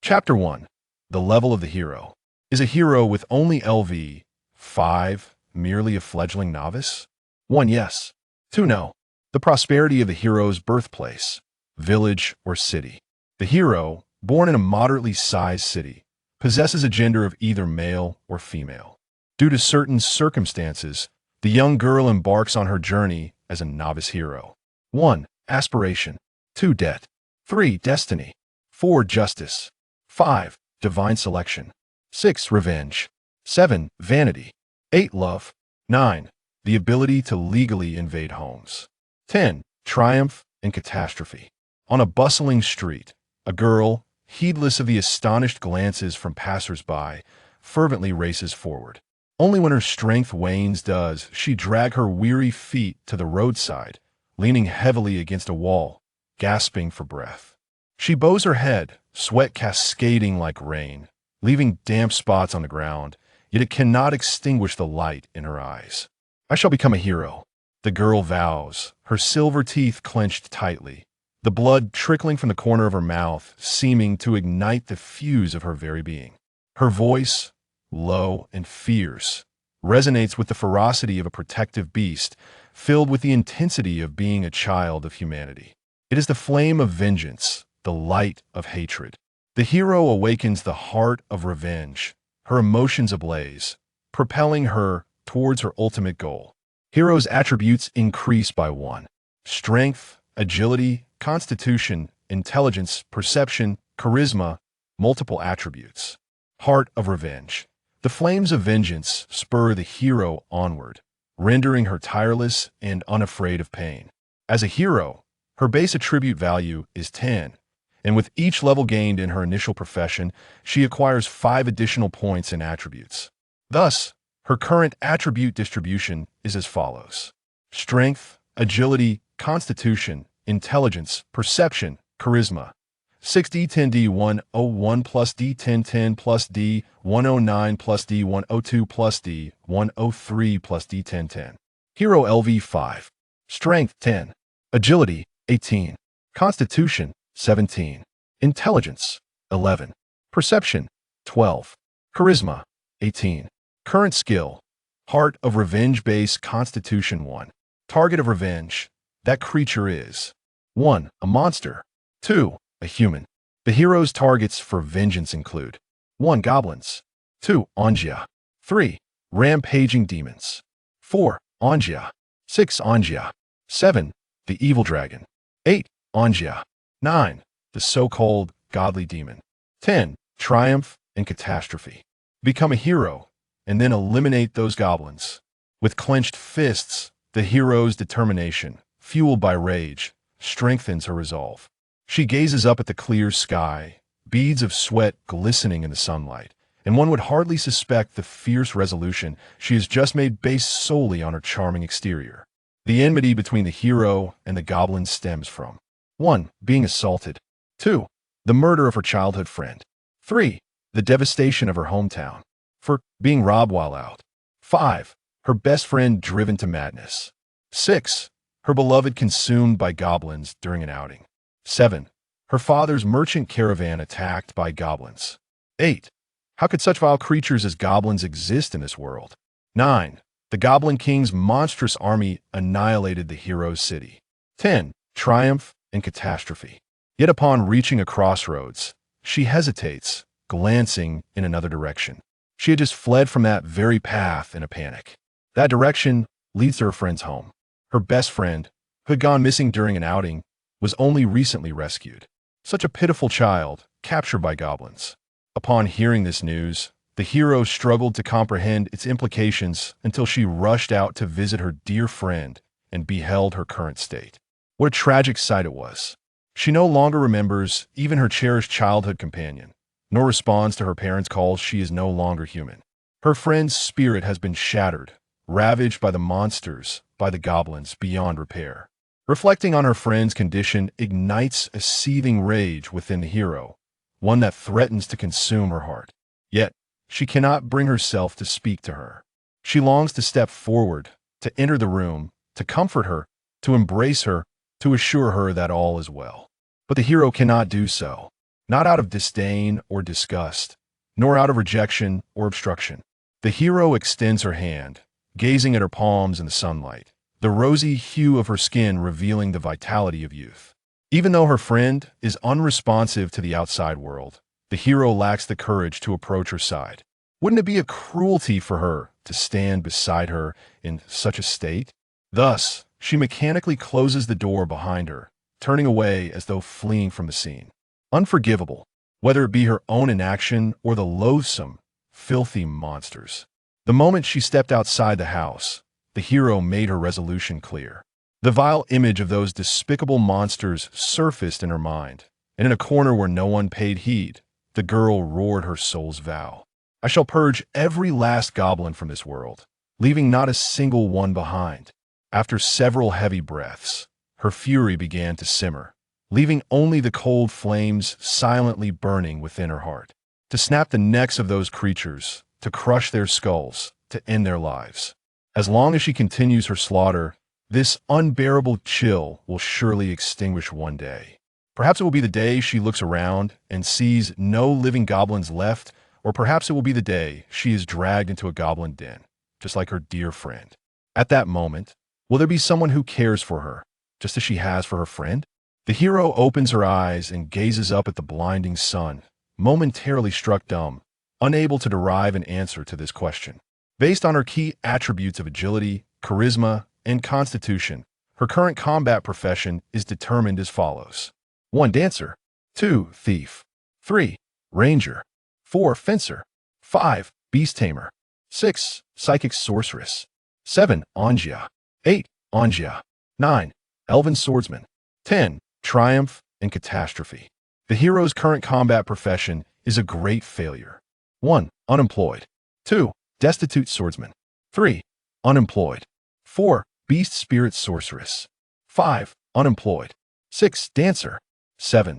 Chapter 1. The Level of the Hero. Is a hero with only LV 5 merely a fledgling novice? 1. Yes. 2. No. The prosperity of the hero's birthplace, village, or city. The hero, born in a moderately sized city, possesses a gender of either male or female. Due to certain circumstances, the young girl embarks on her journey as a novice hero. 1. Aspiration. 2. Debt. 3. Destiny. 4. Justice. 5. Divine selection. 6. Revenge. 7. Vanity. 8. Love. 9. The ability to legally invade homes. 10. Triumph and catastrophe. On a bustling street, a girl, heedless of the astonished glances from passers-by, fervently races forward. Only when her strength wanes does she drag her weary feet to the roadside, leaning heavily against a wall, gasping for breath. She bows her head, sweat cascading like rain, leaving damp spots on the ground, yet it cannot extinguish the light in her eyes. I shall become a hero, the girl vows, her silver teeth clenched tightly, the blood trickling from the corner of her mouth seeming to ignite the fuse of her very being. Her voice, low and fierce, resonates with the ferocity of a protective beast, filled with the intensity of being a child of humanity. It is the flame of vengeance, the light of hatred. The hero awakens the heart of revenge, her emotions ablaze, propelling her towards her ultimate goal. Hero's attributes increase by 1. Strength, agility, constitution, intelligence, perception, charisma, multiple attributes. Heart of revenge. The flames of vengeance spur the hero onward, rendering her tireless and unafraid of pain. As a hero, her base attribute value is 10, and with each level gained in her initial profession, she acquires 5 additional points in attributes. Thus, her current attribute distribution is as follows. Strength, agility, constitution, intelligence, perception, charisma. 6 D10 D101 plus D1010 plus D109 plus D102 plus D103 plus D1010. Hero LV 5. Strength 10. Agility 18. Constitution 17. Intelligence 11. Perception 12. Charisma 18. Current skill. Heart of Revenge base Constitution 1. Target of revenge. That creature is 1. A monster. 2. A human. The hero's targets for vengeance include 1. Goblins. 2. Angia. 3. Rampaging demons. 4. Angia. 6. Angia. 7. The evil dragon. 8. Angia. 9. The so-called godly demon. 10. Triumph and catastrophe. Become a hero, and then eliminate those goblins. With clenched fists, the hero's determination, fueled by rage, strengthens her resolve. She gazes up at the clear sky, beads of sweat glistening in the sunlight, and one would hardly suspect the fierce resolution she has just made based solely on her charming exterior. The enmity between the hero and the goblin stems from 1. Being assaulted. 2. The murder of her childhood friend. 3. The devastation of her hometown. 4. Being robbed while out. 5. Her best friend driven to madness. 6. Her beloved consumed by goblins during an outing. 7. Her father's merchant caravan attacked by goblins. 8. How could such vile creatures as goblins exist in this world? 9. The Goblin King's monstrous army annihilated the hero's city. 10. Triumph and catastrophe. Yet upon reaching a crossroads, she hesitates, glancing in another direction. She had just fled from that very path in a panic. That direction leads to her friend's home. Her best friend, who had gone missing during an outing, was only recently rescued. Such a pitiful child, captured by goblins. Upon hearing this news, the hero struggled to comprehend its implications until she rushed out to visit her dear friend and beheld her current state. What a tragic sight it was. She no longer remembers even her cherished childhood companion, nor responds to her parents' calls. She is no longer human. Her friend's spirit has been shattered, ravaged by the monsters, by the goblins, beyond repair. Reflecting on her friend's condition ignites a seething rage within the hero, one that threatens to consume her heart. Yet, she cannot bring herself to speak to her. She longs to step forward, to enter the room, to comfort her, to embrace her, to assure her that all is well. But the hero cannot do so. not out of disdain or disgust, nor out of rejection or obstruction. The hero extends her hand, gazing at her palms in the sunlight, the rosy hue of her skin revealing the vitality of youth. Even though her friend is unresponsive to the outside world, the hero lacks the courage to approach her side. Wouldn't it be a cruelty for her to stand beside her in such a state? Thus, she mechanically closes the door behind her, turning away as though fleeing from the scene. Unforgivable, whether it be her own inaction or the loathsome, filthy monsters. The moment she stepped outside the house, the hero made her resolution clear. The vile image of those despicable monsters surfaced in her mind, and in a corner where no one paid heed, the girl roared her soul's vow. I shall purge every last goblin from this world, leaving not a single one behind. After several heavy breaths, her fury began to simmer, leaving only the cold flames silently burning within her heart. To snap the necks of those creatures, to crush their skulls, to end their lives. As long as she continues her slaughter, this unbearable chill will surely extinguish one day. Perhaps it will be the day she looks around and sees no living goblins left, or perhaps it will be the day she is dragged into a goblin den, just like her dear friend. At that moment, will there be someone who cares for her, just as she has for her friend? The hero opens her eyes and gazes up at the blinding sun, momentarily struck dumb, unable to derive an answer to this question. Based on her key attributes of agility, charisma, and constitution, her current combat profession is determined as follows. 1. Dancer. 2. Thief. 3. Ranger. 4. Fencer. 5. Beast Tamer. 6. Psychic Sorceress. 7. Angia. 8. Angia. 9. Elven Swordsman. 10. Triumph and Catastrophe. The hero's current combat profession is a great failure. 1. Unemployed. 2. Destitute Swordsman. 3. Unemployed. 4. Beast Spirit Sorceress. 5. Unemployed. 6. Dancer. 7.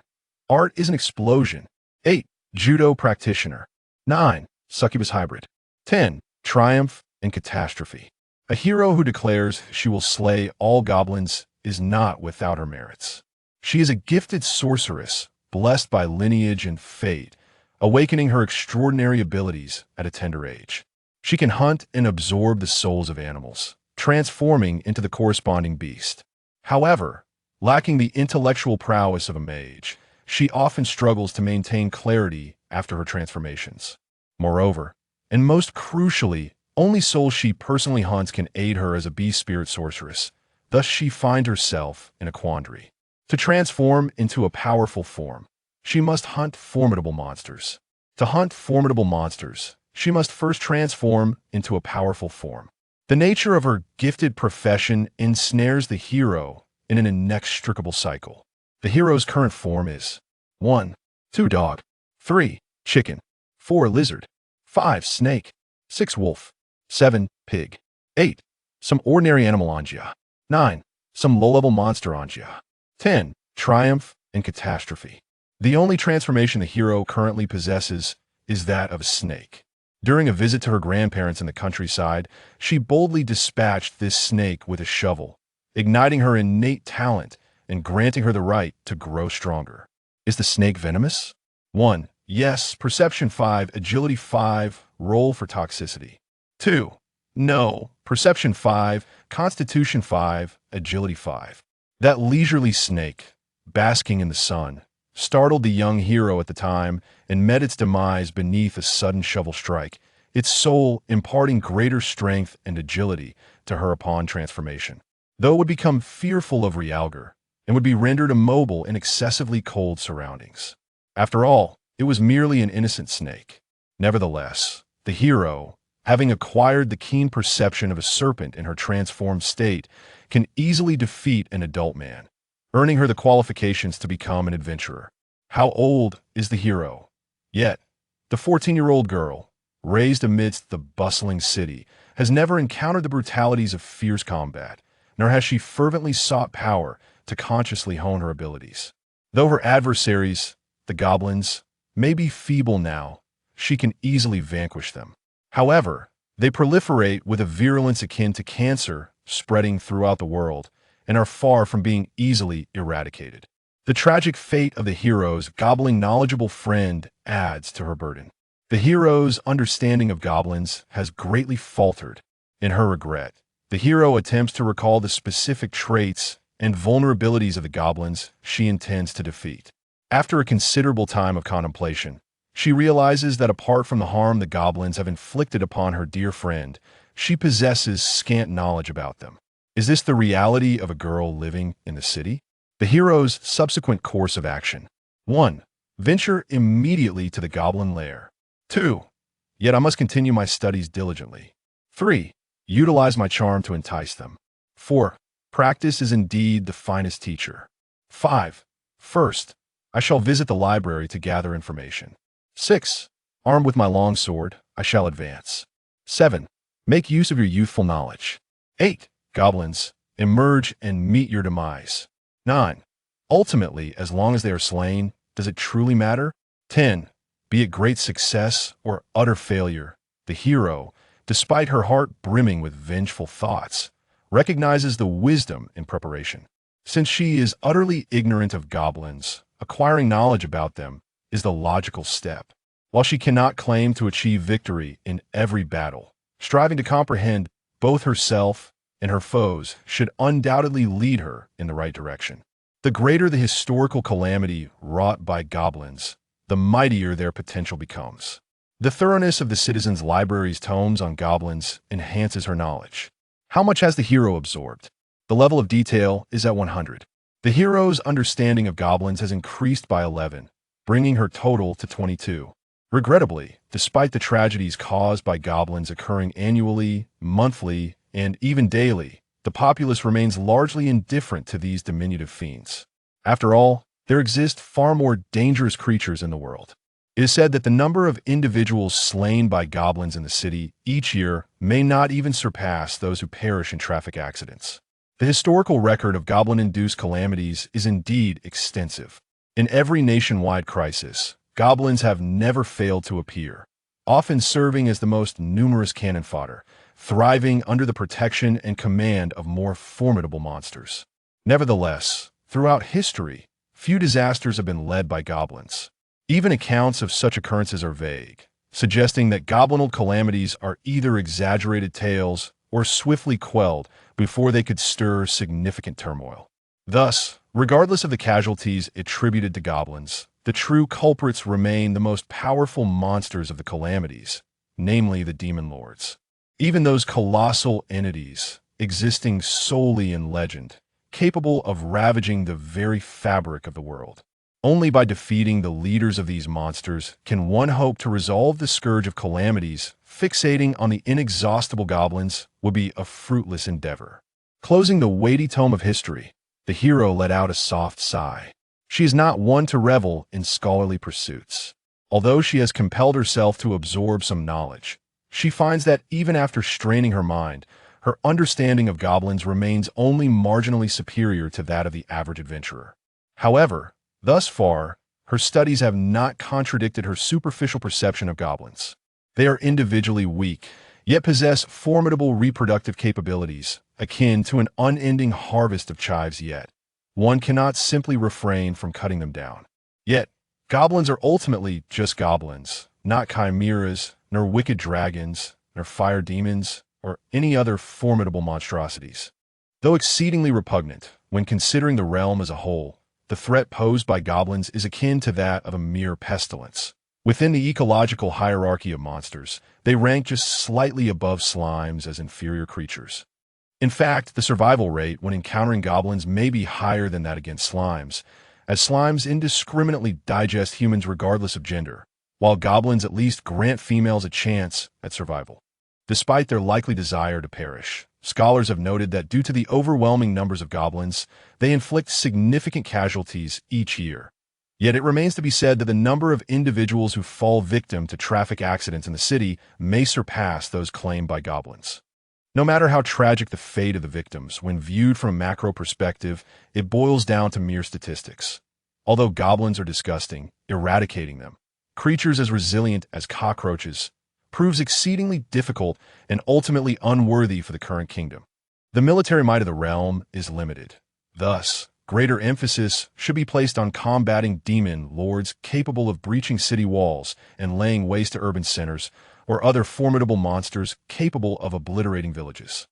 Art is an Explosion. 8. Judo Practitioner. 9. Succubus Hybrid. 10. Triumph and Catastrophe. A hero who declares she will slay all goblins is not without her merits. She is a gifted sorceress, blessed by lineage and fate, awakening her extraordinary abilities at a tender age. She can hunt and absorb the souls of animals, transforming into the corresponding beast. However, lacking the intellectual prowess of a mage, she often struggles to maintain clarity after her transformations. Moreover, and most crucially, only souls she personally hunts can aid her as a beast spirit sorceress. Thus she finds herself in a quandary. To transform into a powerful form, she must hunt formidable monsters. To hunt formidable monsters, she must first transform into a powerful form. The nature of her gifted profession ensnares the hero in an inextricable cycle. The hero's current form is 1. 2 Dog. 3. Chicken. 4. Lizard. 5. Snake. 6. Wolf. 7. Pig. 8. Some ordinary animal Angia. 9. Some low-level monster Angia. 10. Triumph and Catastrophe. The only transformation the hero currently possesses is that of a snake. During a visit to her grandparents in the countryside, she boldly dispatched this snake with a shovel, igniting her innate talent and granting her the right to grow stronger. Is the snake venomous? 1. Yes, Perception 5, Agility 5, roll for toxicity. 2. No, Perception 5, Constitution 5, Agility 5. That leisurely snake, basking in the sun, startled the young hero at the time and met its demise beneath a sudden shovel strike, its soul imparting greater strength and agility to her upon transformation. Though it would become fearful of realgar and would be rendered immobile in excessively cold surroundings. After all, it was merely an innocent snake. Nevertheless, the hero, having acquired the keen perception of a serpent in her transformed state, can easily defeat an adult man, earning her the qualifications to become an adventurer. How old is the hero? Yet, the 14-year-old girl, raised amidst the bustling city, has never encountered the brutalities of fierce combat, nor has she fervently sought power to consciously hone her abilities. Though her adversaries, the goblins, may be feeble now, she can easily vanquish them. However, they proliferate with a virulence akin to cancer spreading throughout the world and are far from being easily eradicated. The tragic fate of the hero's gobbling knowledgeable friend adds to her burden. The hero's understanding of goblins has greatly faltered. In her regret, the hero attempts to recall the specific traits and vulnerabilities of the goblins she intends to defeat. After a considerable time of contemplation, she realizes that apart from the harm the goblins have inflicted upon her dear friend, she possesses scant knowledge about them. Is this the reality of a girl living in the city? The hero's subsequent course of action. 1. Venture immediately to the goblin lair. 2. Yet I must continue my studies diligently. 3. Utilize my charm to entice them. 4. Practice is indeed the finest teacher. 5. First, I shall visit the library to gather information. 6. Armed with my long sword, I shall advance. 7. Make use of your youthful knowledge. 8. Goblins, emerge and meet your demise. 9. Ultimately, as long as they are slain, does it truly matter? 10. Be it great success or utter failure, the hero, despite her heart brimming with vengeful thoughts, recognizes the wisdom in preparation. Since she is utterly ignorant of goblins, acquiring knowledge about them is the logical step. While she cannot claim to achieve victory in every battle, striving to comprehend both herself and her foes should undoubtedly lead her in the right direction. The greater the historical calamity wrought by goblins, the mightier their potential becomes. The thoroughness of the citizens' library's tomes on goblins enhances her knowledge. How much has the hero absorbed? The level of detail is at 100. The hero's understanding of goblins has increased by 11, bringing her total to 22. Regrettably, despite the tragedies caused by goblins occurring annually, monthly, and even daily, the populace remains largely indifferent to these diminutive fiends. After all, there exist far more dangerous creatures in the world. It is said that the number of individuals slain by goblins in the city each year may not even surpass those who perish in traffic accidents. The historical record of goblin-induced calamities is indeed extensive. In every nationwide crisis, goblins have never failed to appear, often serving as the most numerous cannon fodder, thriving under the protection and command of more formidable monsters. Nevertheless, throughout history, few disasters have been led by goblins. Even accounts of such occurrences are vague, suggesting that goblinal calamities are either exaggerated tales or swiftly quelled before they could stir significant turmoil. Thus, regardless of the casualties attributed to goblins, the true culprits remain the most powerful monsters of the calamities, namely the demon lords. Even those colossal entities, existing solely in legend, capable of ravaging the very fabric of the world. Only by defeating the leaders of these monsters can one hope to resolve the scourge of calamities. Fixating on the inexhaustible goblins would be a fruitless endeavor. Closing the weighty tome of history, the hero let out a soft sigh. She is not one to revel in scholarly pursuits. Although she has compelled herself to absorb some knowledge, she finds that even after straining her mind, her understanding of goblins remains only marginally superior to that of the average adventurer. However, thus far, her studies have not contradicted her superficial perception of goblins. They are individually weak, yet possess formidable reproductive capabilities, akin to an unending harvest of chives yet. One cannot simply refrain from cutting them down. Yet, goblins are ultimately just goblins, not chimeras, nor wicked dragons, nor fire demons, or any other formidable monstrosities. Though exceedingly repugnant, when considering the realm as a whole, the threat posed by goblins is akin to that of a mere pestilence. Within the ecological hierarchy of monsters, they rank just slightly above slimes as inferior creatures. In fact, the survival rate when encountering goblins may be higher than that against slimes, as slimes indiscriminately digest humans regardless of gender, while goblins at least grant females a chance at survival. Despite their likely desire to perish, scholars have noted that due to the overwhelming numbers of goblins, they inflict significant casualties each year. Yet it remains to be said that the number of individuals who fall victim to traffic accidents in the city may surpass those claimed by goblins. No matter how tragic the fate of the victims, when viewed from a macro perspective, it boils down to mere statistics. Although goblins are disgusting, eradicating them, creatures as resilient as cockroaches, proves exceedingly difficult and ultimately unworthy for the current kingdom. The military might of the realm is limited. Thus, Greater emphasis should be placed on combating demon lords capable of breaching city walls and laying waste to urban centers, or other formidable monsters capable of obliterating villages.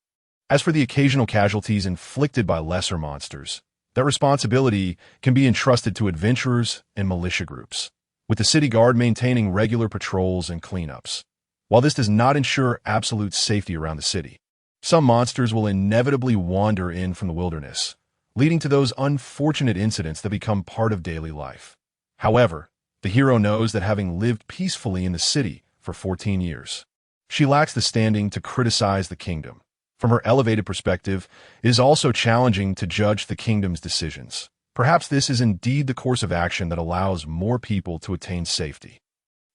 As for the occasional casualties inflicted by lesser monsters, that responsibility can be entrusted to adventurers and militia groups, with the city guard maintaining regular patrols and cleanups. While this does not ensure absolute safety around the city, some monsters will inevitably wander in from the wilderness, leading to those unfortunate incidents that become part of daily life. However, the hero knows that having lived peacefully in the city for 14 years, she lacks the standing to criticize the kingdom. From her elevated perspective, it is also challenging to judge the kingdom's decisions. Perhaps this is indeed the course of action that allows more people to attain safety.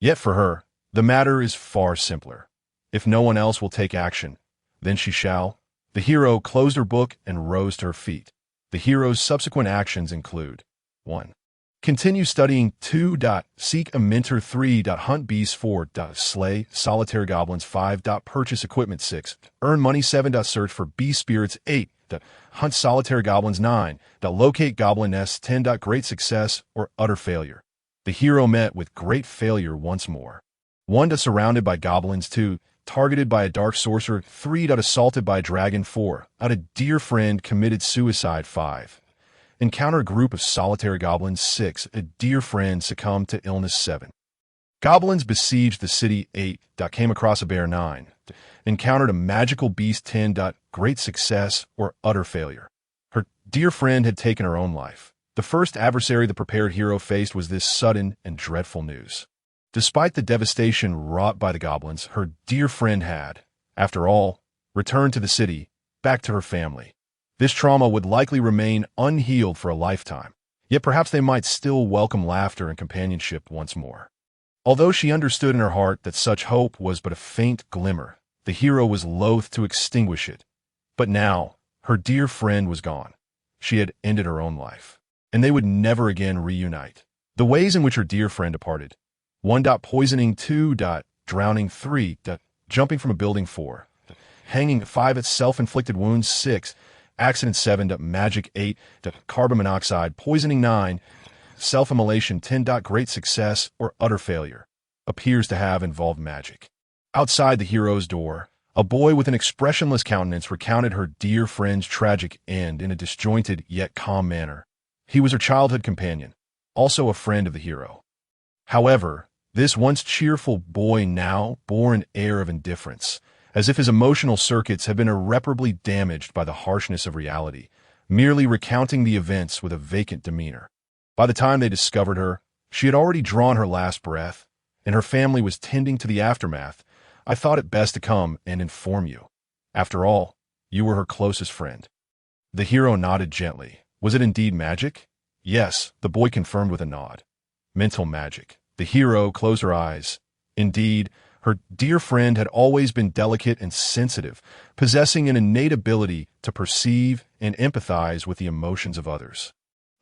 Yet for her, the matter is far simpler. If no one else will take action, then she shall. The hero closed her book and rose to her feet. The hero's subsequent actions include 1. Continue studying. 2. Seek a mentor. 3. Hunt beasts. 4. Slay solitary goblins. 5. Purchase equipment. 6. Earn money. 7. Search for beast spirits. 8. Hunt solitary goblins. 9. Locate goblin nests. 10. Great success or utter failure. The hero met with great failure once more. 1. Surrounded by goblins. 2. Targeted by a dark sorcerer. 3. Assaulted by a dragon. 4. A dear friend committed suicide. 5. Encounter a group of solitary goblins. 6. A dear friend succumbed to illness. 7. Goblins besieged the city. 8. Came across a bear. 9. Encountered a magical beast. 10. Great success or utter failure. Her dear friend had taken her own life. The first adversary the prepared hero faced was this sudden and dreadful news. Despite the devastation wrought by the goblins, her dear friend had, after all, returned to the city, back to her family. This trauma would likely remain unhealed for a lifetime, yet perhaps they might still welcome laughter and companionship once more. Although she understood in her heart that such hope was but a faint glimmer, the hero was loath to extinguish it. But now, her dear friend was gone. She had ended her own life, and they would never again reunite. The ways in which her dear friend departed: 1. Poisoning. 2. Drowning. 3. Jumping from a building. 4. Hanging. 5. Self-inflicted wounds. 6. Accident. 7. Magic. 8. Carbon monoxide poisoning. 9. Self-immolation. 10. Great success or utter failure appears to have involved magic. Outside the hero's door, a boy with an expressionless countenance recounted her dear friend's tragic end in a disjointed yet calm manner. He was her childhood companion, also a friend of the hero. However, this once cheerful boy now bore an air of indifference, as if his emotional circuits had been irreparably damaged by the harshness of reality, merely recounting the events with a vacant demeanor. By the time they discovered her, she had already drawn her last breath, and her family was tending to the aftermath. I thought it best to come and inform you. After all, you were her closest friend. The hero nodded gently. Was it indeed magic? Yes, the boy confirmed with a nod. Mental magic. The hero closed her eyes. Indeed, her dear friend had always been delicate and sensitive, possessing an innate ability to perceive and empathize with the emotions of others.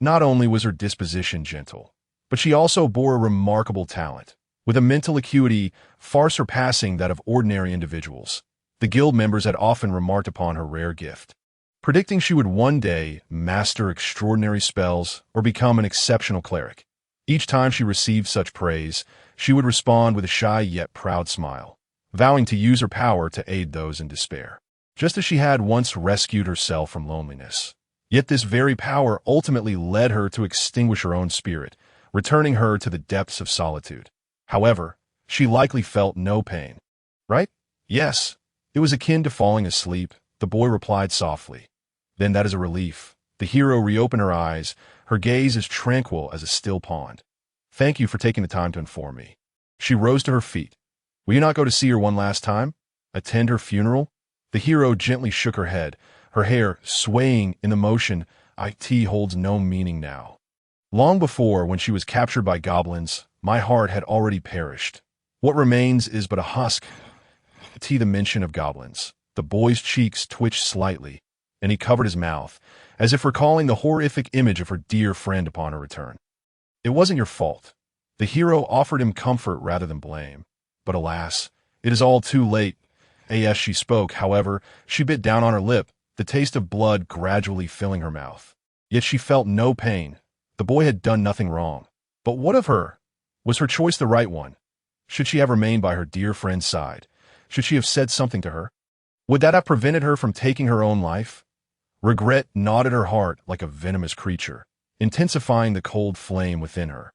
Not only was her disposition gentle, but she also bore a remarkable talent, with a mental acuity far surpassing that of ordinary individuals. The guild members had often remarked upon her rare gift, predicting she would one day master extraordinary spells or become an exceptional cleric. Each time she received such praise, she would respond with a shy yet proud smile, vowing to use her power to aid those in despair, just as she had once rescued herself from loneliness. Yet this very power ultimately led her to extinguish her own spirit, returning her to the depths of solitude. However, she likely felt no pain. Right? Yes. It was akin to falling asleep, the boy replied softly. Then that is a relief. The hero reopened her eyes, her gaze as tranquil as a still pond. Thank you for taking the time to inform me. She rose to her feet. Will you not go to see her one last time? Attend her funeral? The hero gently shook her head, her hair swaying in the motion. It holds no meaning now. Long before, when she was captured by goblins, my heart had already perished. What remains is but a husk. The mention of goblins. The boy's cheeks twitched slightly, and he covered his mouth, as if recalling the horrific image of her dear friend upon her return. It wasn't your fault. The hero offered him comfort rather than blame. But alas, it is all too late. As she spoke, however, she bit down on her lip, the taste of blood gradually filling her mouth. Yet she felt no pain. The boy had done nothing wrong. But what of her? Was her choice the right one? Should she have remained by her dear friend's side? Should she have said something to her? Would that have prevented her from taking her own life? Regret gnawed at her heart like a venomous creature, intensifying the cold flame within her.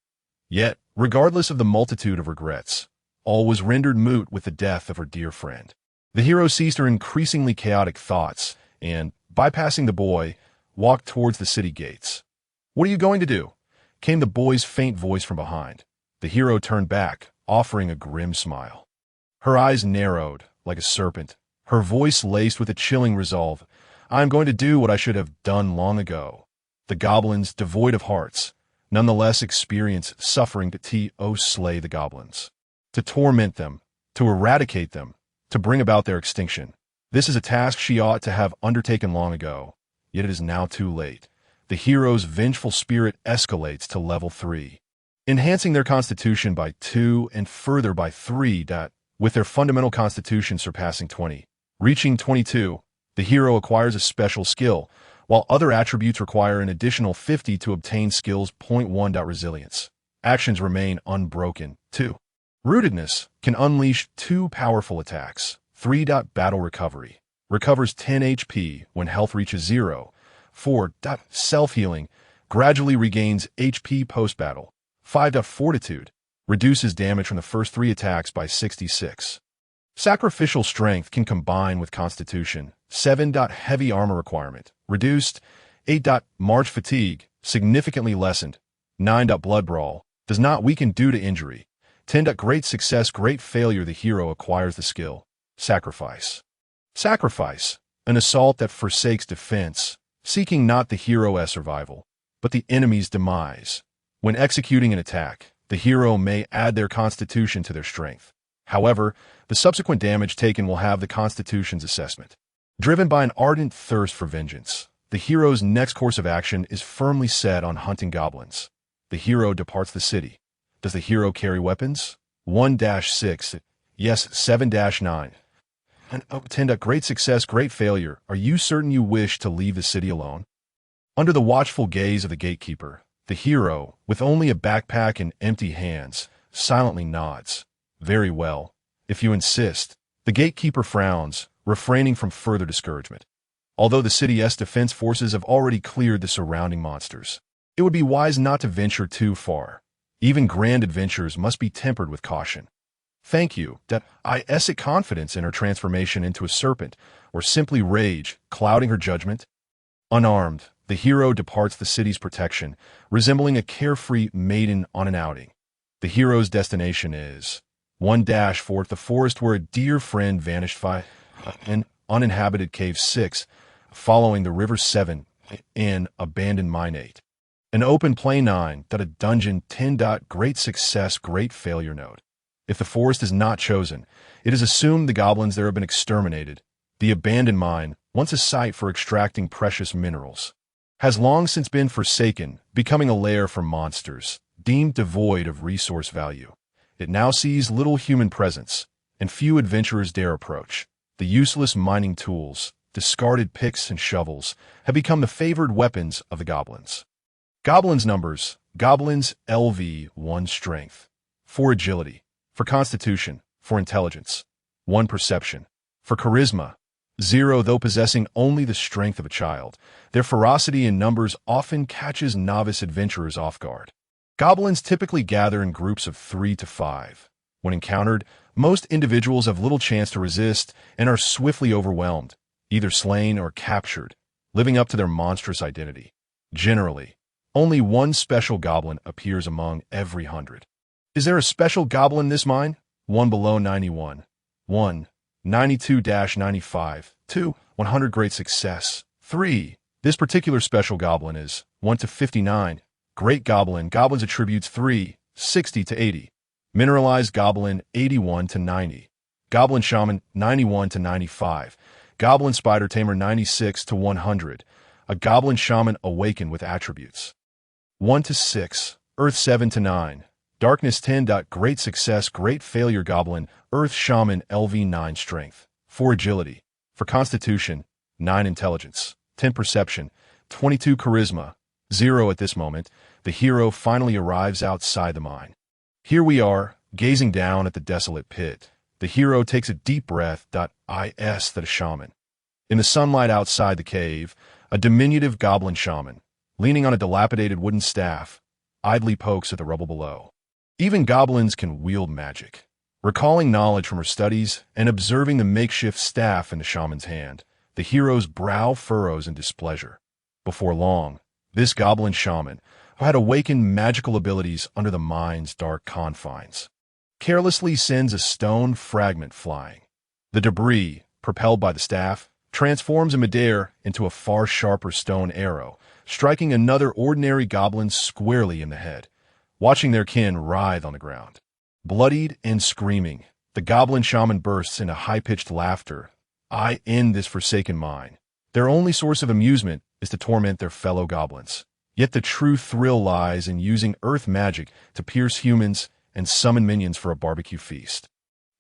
Yet, regardless of the multitude of regrets, all was rendered moot with the death of her dear friend. The hero ceased her increasingly chaotic thoughts and, bypassing the boy, walked towards the city gates. "What are you going to do?" came the boy's faint voice from behind. The hero turned back, offering a grim smile. Her eyes narrowed, like a serpent, her voice laced with a chilling resolve. "I am going to do what I should have done long ago." The goblins, devoid of hearts, nonetheless experience suffering to slay the goblins. To torment them, to eradicate them, to bring about their extinction. This is a task she ought to have undertaken long ago, yet it is now too late. The hero's vengeful spirit escalates to level 3, enhancing their constitution by 2 and further by 3. With their fundamental constitution surpassing 20. Reaching 22, the hero acquires a special skill, while other attributes require an additional 50 to obtain skills. 1. Resilience. Actions remain unbroken. 2. Rootedness can unleash 2 powerful attacks. 3. Battle recovery. Recovers 10 HP when health reaches 0. 4. Self-healing. Gradually regains HP post-battle. 5. Fortitude. Reduces damage from the first 3 attacks by 66. Sacrificial strength can combine with constitution. 7. Heavy armor requirement. Reduced. 8. March fatigue. Significantly lessened. 9. Blood brawl. Does not weaken due to injury. 10. Great success, great failure. The hero acquires the skill. Sacrifice. Sacrifice. An assault that forsakes defense, seeking not the hero's survival, but the enemy's demise. When executing an attack, the hero may add their constitution to their strength. However, the subsequent damage taken will have the constitution's assessment. Driven by an ardent thirst for vengeance, the hero's next course of action is firmly set on hunting goblins. The hero departs the city. Does the hero carry weapons? 1-6. Yes, 7-9. And 10. Great success, great failure. Are you certain you wish to leave the city alone? Under the watchful gaze of the gatekeeper, the hero, with only a backpack and empty hands, silently nods. Very well. If you insist. The gatekeeper frowns, refraining from further discouragement. Although the city's defense forces have already cleared the surrounding monsters, it would be wise not to venture too far. Even grand adventures must be tempered with caution. Thank you. I essay confidence in her transformation into a serpent, or simply rage, clouding her judgment. Unarmed, the hero departs the city's protection, resembling a carefree maiden on an outing. The hero's destination is 1-4. The forest where a dear friend vanished. 5. An uninhabited cave. 6. Following the river. 7. An abandoned mine. 8. An open plain. 9. A dungeon. 10. Great success, great failure. Note. If the forest is not chosen, it is assumed the goblins there have been exterminated. The abandoned mine, once a site for extracting precious minerals, has long since been forsaken, becoming a lair for monsters, deemed devoid of resource value. It now sees little human presence, and few adventurers dare approach. The useless mining tools, discarded picks and shovels, have become the favored weapons of the goblins. Goblins numbers. Goblins LV 1 strength. 4 agility. For constitution. 4 intelligence. 1 perception. For charisma. 0. Though possessing only the strength of a child, their ferocity in numbers often catches novice adventurers off guard. Goblins typically gather in groups of 3 to 5. When encountered, most individuals have little chance to resist and are swiftly overwhelmed, either slain or captured, living up to their monstrous identity. Generally, only one special goblin appears among every 100. Is there a special goblin in this mine? 1 below 91. 1. 92-95. 2. 100 great success. 3. This particular special goblin is 1 to 59. Great goblin. Goblin's attributes 3. 60 to 80. Mineralized goblin 81 to 90. Goblin shaman 91 to 95. Goblin spider tamer 96 to 100. A goblin shaman awakened with attributes 1 to 6. Earth 7 to 9. Darkness 10. Great success, great failure. Goblin, Earth Shaman LV 9 strength, 4 agility. For constitution, 9 intelligence, 10 perception, 22 charisma, 0 at this moment, the hero finally arrives outside the mine. Here we are, gazing down at the desolate pit. The hero takes a deep breath. Is that a shaman? In the sunlight outside the cave, a diminutive goblin shaman, leaning on a dilapidated wooden staff, idly pokes at the rubble below. Even goblins can wield magic. Recalling knowledge from her studies and observing the makeshift staff in the shaman's hand, the hero's brow furrows in displeasure. Before long, this goblin shaman, who had awakened magical abilities under the mine's dark confines, carelessly sends a stone fragment flying. The debris, propelled by the staff, transforms in midair into a far sharper stone arrow, striking another ordinary goblin squarely in the head, watching their kin writhe on the ground. Bloodied and screaming, the goblin shaman bursts into high-pitched laughter. I end this forsaken mine. Their only source of amusement is to torment their fellow goblins. Yet the true thrill lies in using earth magic to pierce humans and summon minions for a barbecue feast.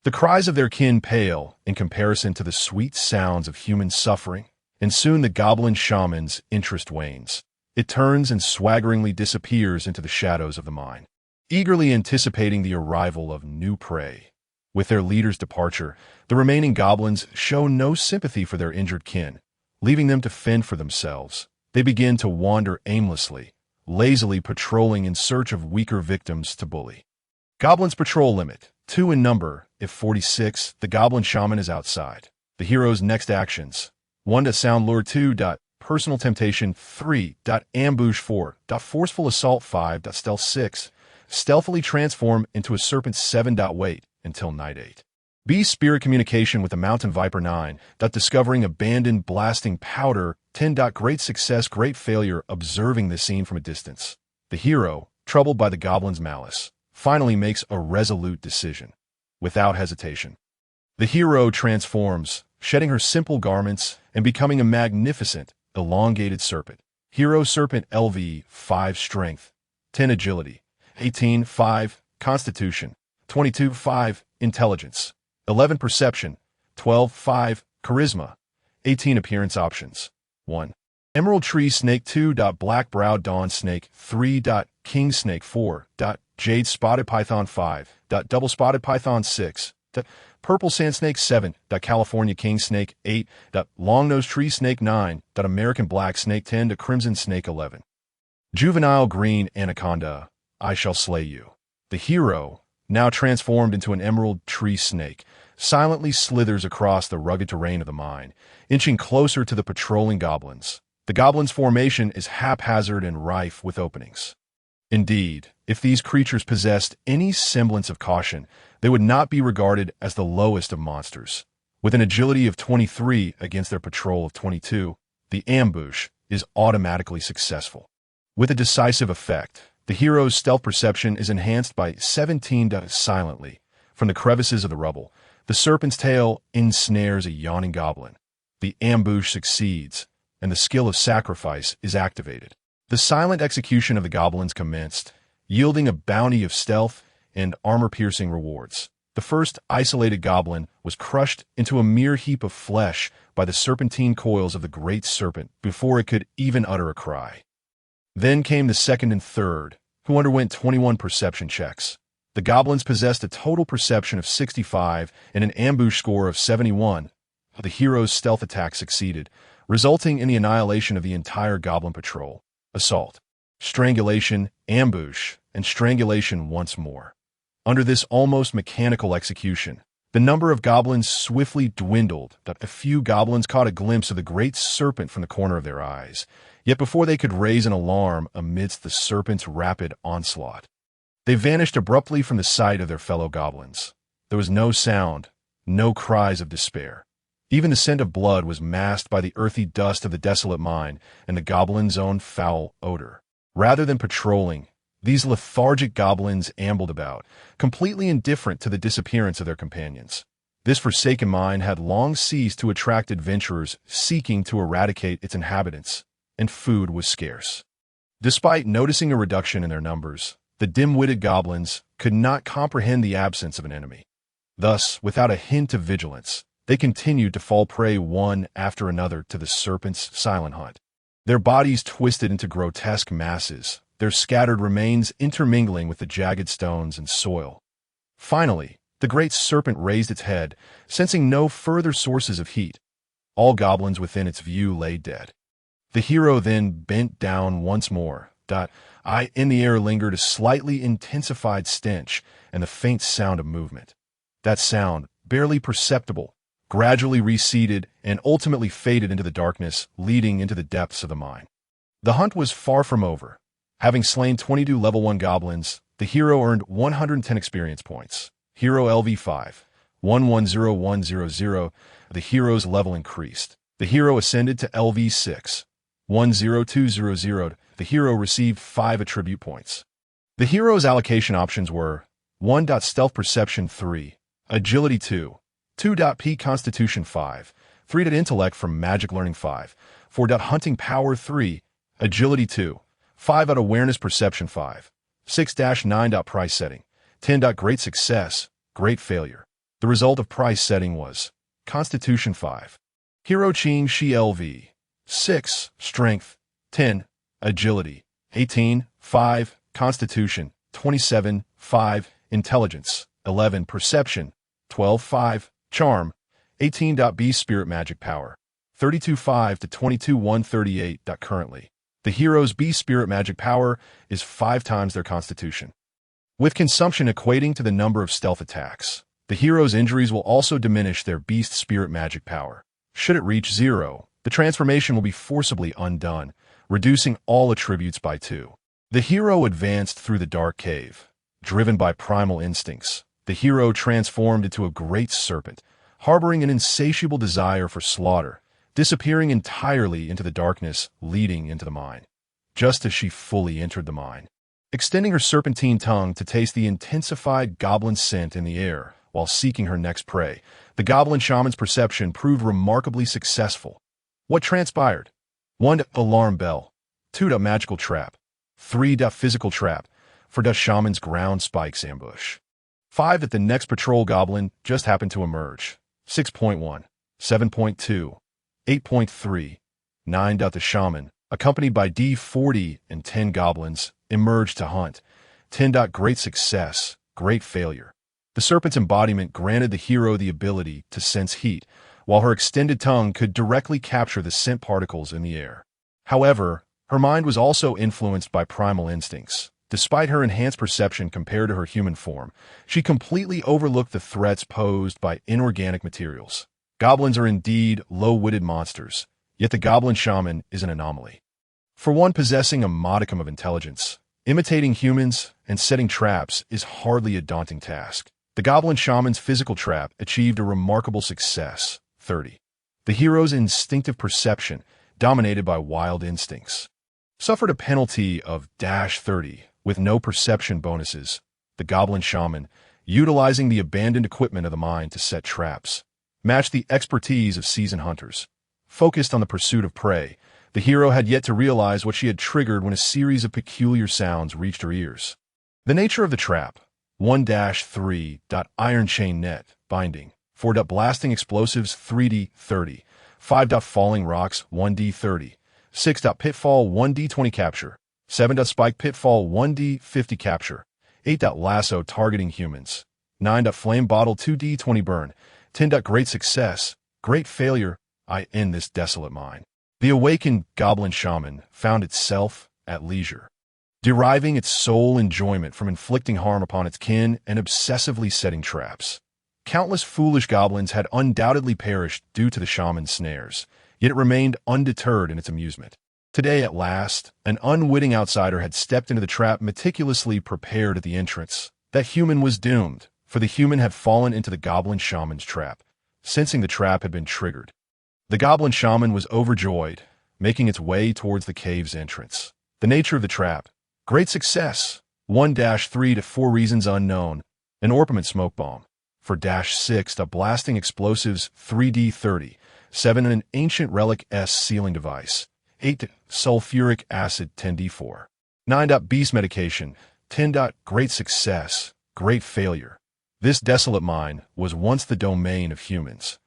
The cries of their kin pale in comparison to the sweet sounds of human suffering, and soon the goblin shaman's interest wanes. It turns and swaggeringly disappears into the shadows of the mine, eagerly anticipating the arrival of new prey. With their leader's departure, the remaining goblins show no sympathy for their injured kin, leaving them to fend for themselves. They begin to wander aimlessly, lazily patrolling in search of weaker victims to bully. Goblins' patrol limit, 2 in number. If 46, the goblin shaman is outside. The hero's next actions: 1. Sound lure. 2. Personal temptation. 3. Ambush. 4. Forceful assault. 5. Stealth. 6. Stealthily transform into a serpent. 7. Wait until night. 8. B. Spirit communication with the mountain viper. 9. Discovering abandoned blasting powder. 10. Great success, great failure, observing the scene from a distance. The hero, troubled by the goblin's malice, finally makes a resolute decision. Without hesitation, the hero transforms, shedding her simple garments and becoming a magnificent, elongated serpent. Hero serpent. LV 5 strength, 10 agility, 18 5 constitution, 22 5 intelligence, 11 perception, 12 5 charisma, 18 appearance options. 1. Emerald tree snake. 2. Black-browed dawn snake. 3. King snake. 4. Jade spotted python. 5. Double spotted python. 6. Purple sand snake. 7. California king snake. 8. Long-nosed tree snake. 9. American black snake. 10. Crimson snake. 11. Juvenile green anaconda. I shall slay you. The hero, now transformed into an emerald tree snake, silently slithers across the rugged terrain of the mine, inching closer to the patrolling goblins. The goblins' formation is haphazard and rife with openings. Indeed, if these creatures possessed any semblance of caution, they would not be regarded as the lowest of monsters. With an agility of 23 against their patrol of 22, the ambush is automatically successful. With a decisive effect, the hero's stealth perception is enhanced by 17. Silently, from the crevices of the rubble, the serpent's tail ensnares a yawning goblin. The ambush succeeds, and the skill of sacrifice is activated. The silent execution of the goblins commenced, yielding a bounty of stealth and armor-piercing rewards. The first isolated goblin was crushed into a mere heap of flesh by the serpentine coils of the great serpent before it could even utter a cry. Then came the second and third, who underwent 21 perception checks. The goblins possessed a total perception of 65 and an ambush score of 71. The hero's stealth attack succeeded, resulting in the annihilation of the entire goblin patrol. Assault, strangulation, ambush, and strangulation once more. Under this almost mechanical execution, the number of goblins swiftly dwindled. A few goblins caught a glimpse of the great serpent from the corner of their eyes, yet before they could raise an alarm amidst the serpent's rapid onslaught, they vanished abruptly from the sight of their fellow goblins. There was no sound, no cries of despair. Even the scent of blood was masked by the earthy dust of the desolate mine and the goblin's own foul odor. Rather than patrolling, these lethargic goblins ambled about, completely indifferent to the disappearance of their companions. This forsaken mine had long ceased to attract adventurers seeking to eradicate its inhabitants, and food was scarce. Despite noticing a reduction in their numbers, the dim-witted goblins could not comprehend the absence of an enemy. Thus, without a hint of vigilance, they continued to fall prey one after another to the serpent's silent hunt. their bodies twisted into grotesque masses, their scattered remains intermingling with the jagged stones and soil. Finally, the great serpent raised its head, sensing no further sources of heat. All goblins within its view lay dead. The hero then bent down once more. In the air lingered a slightly intensified stench and the faint sound of movement. That sound, barely perceptible, gradually receded and ultimately faded into the darkness, leading into the depths of the mine. The hunt was far from over. Having slain 22 level 1 goblins, the hero earned 110 experience points. Hero LV5, 110100, the hero's level increased. The hero ascended to LV6, 10200, the hero received 5 attribute points. The hero's allocation options were 1. Stealth Perception 3, Agility 2, 2. P Constitution 5, 3. Intellect from Magic Learning 5, 4. Hunting Power 3, Agility 2, 5. Awareness Perception 5, 6-9. Price Setting, 10. Great Success, Great Failure. The result of price setting was Constitution 5. Hero Qing Shi LV 6, Strength 10, Agility 18, 5, Constitution 27, 5, Intelligence 11, Perception 12, 5, Charm 18. B Spirit Magic Power 32, 5 to 22, 138. Currently, the hero's B Spirit Magic Power is 5 times their Constitution. With consumption equating to the number of stealth attacks, the hero's injuries will also diminish their Beast Spirit Magic Power. Should it reach 0, the transformation will be forcibly undone, reducing all attributes by 2. The hero advanced through the dark cave. Driven by primal instincts, the hero transformed into a great serpent, harboring an insatiable desire for slaughter, disappearing entirely into the darkness leading into the mine. Just as she fully entered the mine, extending her serpentine tongue to taste the intensified goblin scent in the air while seeking her next prey, the goblin shaman's perception proved remarkably successful. What transpired? 1. Alarm bell. 2. Magical trap. 3. Physical trap. 4. Shaman's ground spikes ambush. 5. That the next patrol goblin just happened to emerge. 6.1, 7.2, 8.3, 9. The shaman, accompanied by D40 and 10 goblins, emerged to hunt. 10. Great success, great failure. The serpent's embodiment granted the hero the ability to sense heat, while her extended tongue could directly capture the scent particles in the air. However, her mind was also influenced by primal instincts. Despite her enhanced perception compared to her human form, she completely overlooked the threats posed by inorganic materials. Goblins are indeed low-witted monsters, yet the goblin shaman is an anomaly. For one possessing a modicum of intelligence, imitating humans and setting traps is hardly a daunting task. The goblin shaman's physical trap achieved a remarkable success. 30. The hero's instinctive perception, dominated by wild instincts, suffered a penalty of -30 with no perception bonuses. The goblin shaman, utilizing the abandoned equipment of the mine to set traps, matched the expertise of seasoned hunters. Focused on the pursuit of prey, the hero had yet to realize what she had triggered when a series of peculiar sounds reached her ears. The nature of the trap: 1-3. Iron chain net binding, 4. Blasting explosives 3D30, 5. Falling rocks 1D30, 6. Pitfall 1D20 capture, 7. Spike pitfall 1D50 capture, 8. Lasso targeting humans, 9. Flame bottle 2D20 burn, 10. Great success, great failure. In this desolate mine, the awakened goblin shaman found itself at leisure, deriving its sole enjoyment from inflicting harm upon its kin and obsessively setting traps. Countless foolish goblins had undoubtedly perished due to the shaman's snares, yet it remained undeterred in its amusement. Today, at last, an unwitting outsider had stepped into the trap meticulously prepared at the entrance. That human was doomed, for the human had fallen into the goblin shaman's trap, sensing the trap had been triggered. The goblin shaman was overjoyed, making its way towards the cave's entrance. The nature of the trap: great success, 1-3 to 4 reasons unknown, an orpiment smoke bomb, for -6 to blasting explosives 3D30, 7 an ancient relic S sealing device, 8 sulfuric acid 10D4, 9 beast medication, 10 great success, great failure. This desolate mine was once the domain of humans.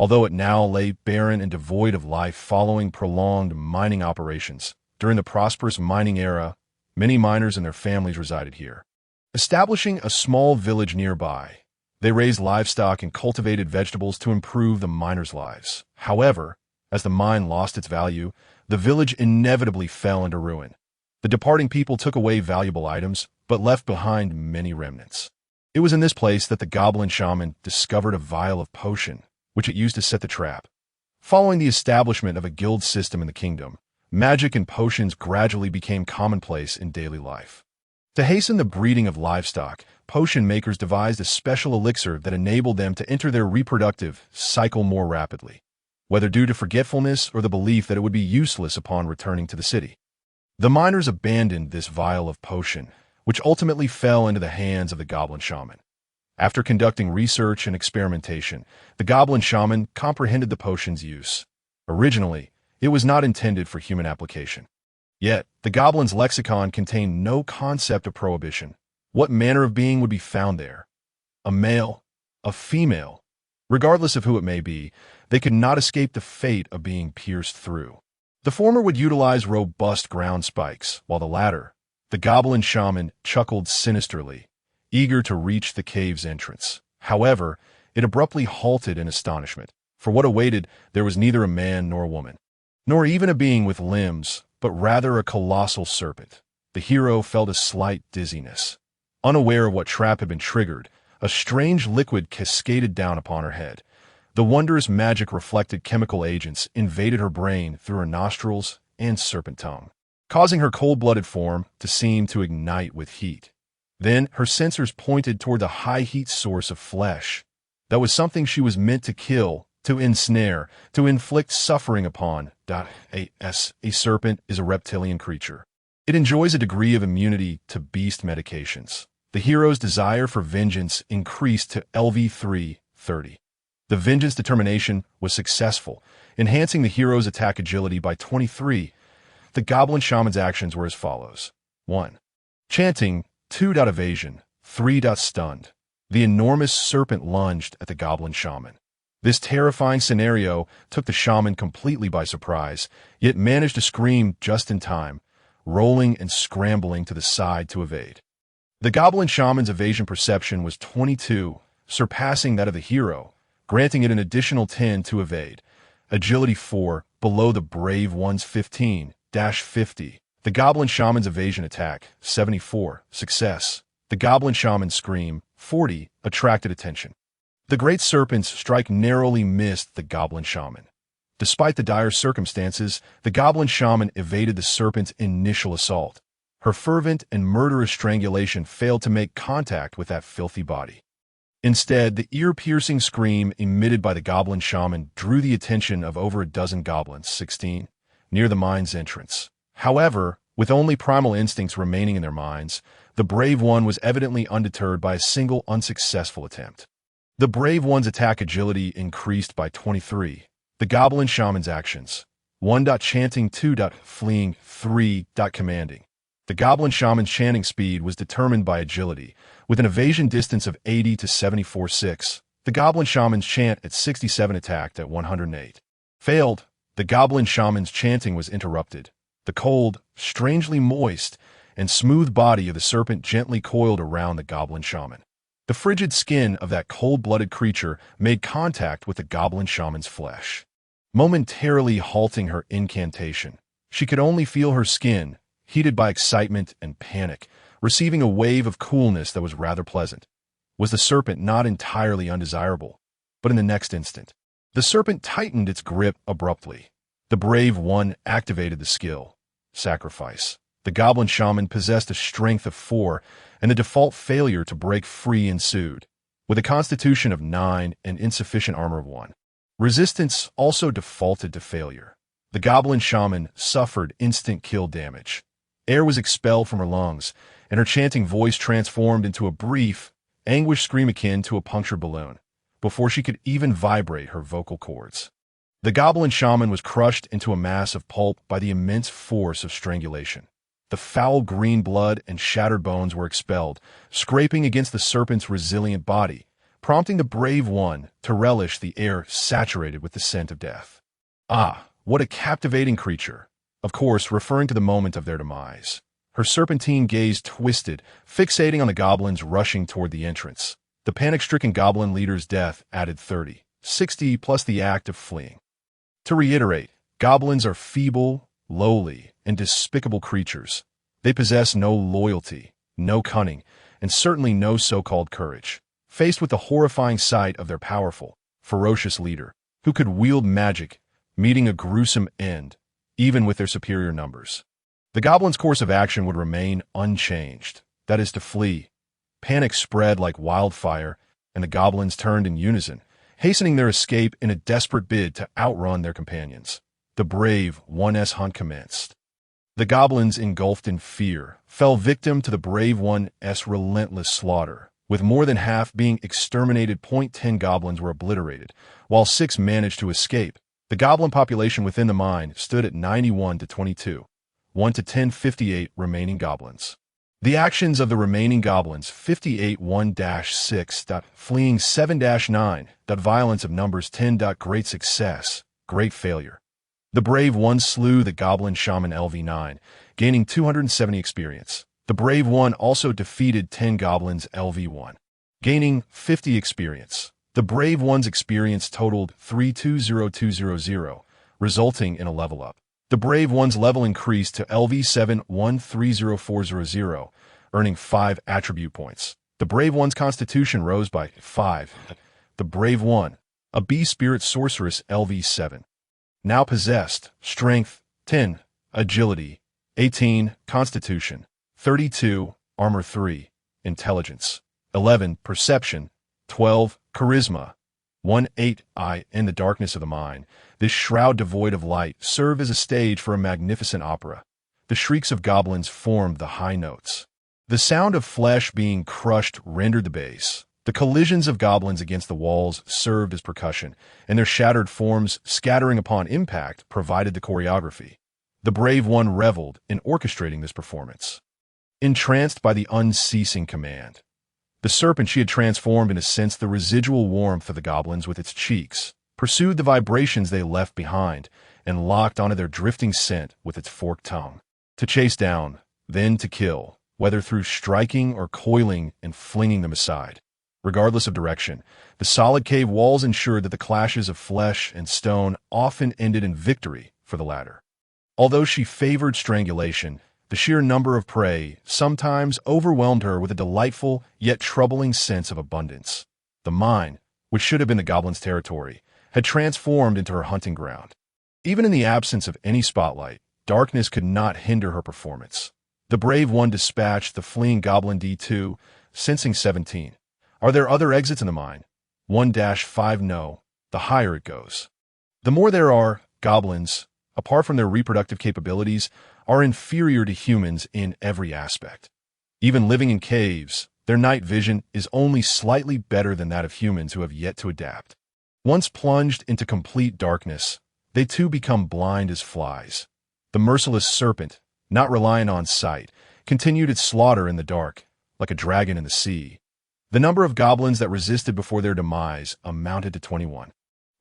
although it now lay barren and devoid of life following prolonged mining operations. During the prosperous mining era, many miners and their families resided here. Establishing a small village nearby, they raised livestock and cultivated vegetables to improve the miners' lives. However, as the mine lost its value, the village inevitably fell into ruin. The departing people took away valuable items, but left behind many remnants. It was in this place that the goblin shaman discovered a vial of potion, which it used to set the trap. Following the establishment of a guild system in the kingdom, magic and potions gradually became commonplace in daily life. To hasten the breeding of livestock, potion makers devised a special elixir that enabled them to enter their reproductive cycle more rapidly, whether due to forgetfulness or the belief that it would be useless upon returning to the city. The miners abandoned this vial of potion, which ultimately fell into the hands of the goblin shaman. After conducting research and experimentation, the goblin shaman comprehended the potion's use. Originally, it was not intended for human application. Yet, the goblin's lexicon contained no concept of prohibition. What manner of being would be found there? A male? A female? Regardless of who it may be, they could not escape the fate of being pierced through. The former would utilize robust ground spikes, while the latter, the goblin shaman, chuckled sinisterly, eager to reach the cave's entrance. However, it abruptly halted in astonishment. For what awaited, there was neither a man nor a woman, nor even a being with limbs, but rather a colossal serpent. The hero felt a slight dizziness. Unaware of what trap had been triggered, a strange liquid cascaded down upon her head. The wondrous magic reflected chemical agents invaded her brain through her nostrils and serpent tongue, causing her cold-blooded form to seem to ignite with heat. Then her sensors pointed toward the high-heat source of flesh. That was something she was meant to kill, to ensnare, to inflict suffering upon. A serpent is a reptilian creature. It enjoys a degree of immunity to beast medications. The hero's desire for vengeance increased to LV330. The vengeance determination was successful, enhancing the hero's attack agility by 23. The goblin shaman's actions were as follows. 1. Chanting, 2. Evasion, 3. Stunned. The enormous serpent lunged at the goblin shaman. This terrifying scenario took the shaman completely by surprise, yet managed to scream just in time, rolling and scrambling to the side to evade. The goblin shaman's evasion perception was 22, surpassing that of the hero, granting it an additional 10 to evade. Agility 4, below the brave one's 15-50. The goblin shaman's evasion attack, 74, success. The goblin shaman's scream, 40, attracted attention. The great serpent's strike narrowly missed the goblin shaman. Despite the dire circumstances, the goblin shaman evaded the serpent's initial assault. Her fervent and murderous strangulation failed to make contact with that filthy body. Instead, the ear-piercing scream emitted by the goblin shaman drew the attention of over a dozen goblins, 16, near the mine's entrance. However, with only primal instincts remaining in their minds, the brave one was evidently undeterred by a single unsuccessful attempt. The brave one's attack agility increased by 23. The goblin shaman's actions. 1. Chanting, 2. Fleeing, 3. Commanding. The goblin shaman's chanting speed was determined by agility, with an evasion distance of 80 to 74.6. The goblin shaman's chant at 67 attacked at 108. Failed. The goblin shaman's chanting was interrupted. The cold, strangely moist, and smooth body of the serpent gently coiled around the goblin shaman. The frigid skin of that cold-blooded creature made contact with the goblin shaman's flesh, momentarily halting her incantation. She could only feel her skin, heated by excitement and panic, receiving a wave of coolness that was rather pleasant. Was the serpent not entirely undesirable? But in the next instant, the serpent tightened its grip abruptly. The brave one activated the skill. Sacrifice. The goblin shaman possessed a strength of 4, and the default failure to break free ensued, with a constitution of 9 and insufficient armor of 1. Resistance also defaulted to failure. The goblin shaman suffered instant kill damage. Air was expelled from her lungs, and her chanting voice transformed into a brief, anguished scream akin to a punctured balloon, before she could even vibrate her vocal cords. The goblin shaman was crushed into a mass of pulp by the immense force of strangulation. The foul green blood and shattered bones were expelled, scraping against the serpent's resilient body, prompting the brave one to relish the air saturated with the scent of death. Ah, what a captivating creature! Of course, referring to the moment of their demise. Her serpentine gaze twisted, fixating on the goblins rushing toward the entrance. The panic-stricken goblin leader's death added 30, 60 plus the act of fleeing. To reiterate, goblins are feeble, lowly, and despicable creatures. They possess no loyalty, no cunning, and certainly no so-called courage. Faced with the horrifying sight of their powerful, ferocious leader, who could wield magic, meeting a gruesome end, even with their superior numbers. The goblins' course of action would remain unchanged, that is to flee. Panic spread like wildfire, and the goblins turned in unison, hastening their escape in a desperate bid to outrun their companions. The brave 1's hunt commenced. The goblins, engulfed in fear, fell victim to the brave 1's relentless slaughter. With more than half being exterminated, 10 goblins were obliterated, while 6 managed to escape. The goblin population within the mine stood at 91 to 22, 1 to 10, 58 remaining goblins. The actions of the remaining goblins, 58 1-6. Fleeing 7-9. Violence of numbers 10. Great success, great failure. The brave one slew the goblin shaman LV9, gaining 270 experience. The brave one also defeated 10 goblins LV1, gaining 50 experience. The brave one's experience totaled 320200, resulting in a level up. The brave one's level increased to LV7 130400, earning 5 attribute points. The brave one's constitution rose by 5. The brave one, a bee spirit sorceress LV7, now possessed strength 10, agility 18, constitution 32, armor 3, intelligence 11, perception 12, charisma 1-8. In the darkness of the mine, this shroud devoid of light served as a stage for a magnificent opera. The shrieks of goblins formed the high notes. The sound of flesh being crushed rendered the bass. The collisions of goblins against the walls served as percussion, and their shattered forms, scattering upon impact, provided the choreography. The brave one reveled in orchestrating this performance. Entranced by the unceasing command, the serpent she had transformed into sensed the residual warmth of the goblins with its cheeks, pursued the vibrations they left behind, and locked onto their drifting scent with its forked tongue. To chase down, then to kill, whether through striking or coiling and flinging them aside. Regardless of direction, the solid cave walls ensured that the clashes of flesh and stone often ended in victory for the latter. Although she favored strangulation, the sheer number of prey sometimes overwhelmed her with a delightful yet troubling sense of abundance. The mine, which should have been the goblins' territory, had transformed into her hunting ground. Even in the absence of any spotlight, darkness could not hinder her performance. The brave one dispatched the fleeing goblin D2, sensing 17. Are there other exits in the mine? 1-5. No, the higher it goes. The more there are, goblins, apart from their reproductive capabilities, are inferior to humans in every aspect. Even living in caves, their night vision is only slightly better than that of humans who have yet to adapt. Once plunged into complete darkness, they too become blind as flies. The merciless serpent, not relying on sight, continued its slaughter in the dark, like a dragon in the sea. The number of goblins that resisted before their demise amounted to 21.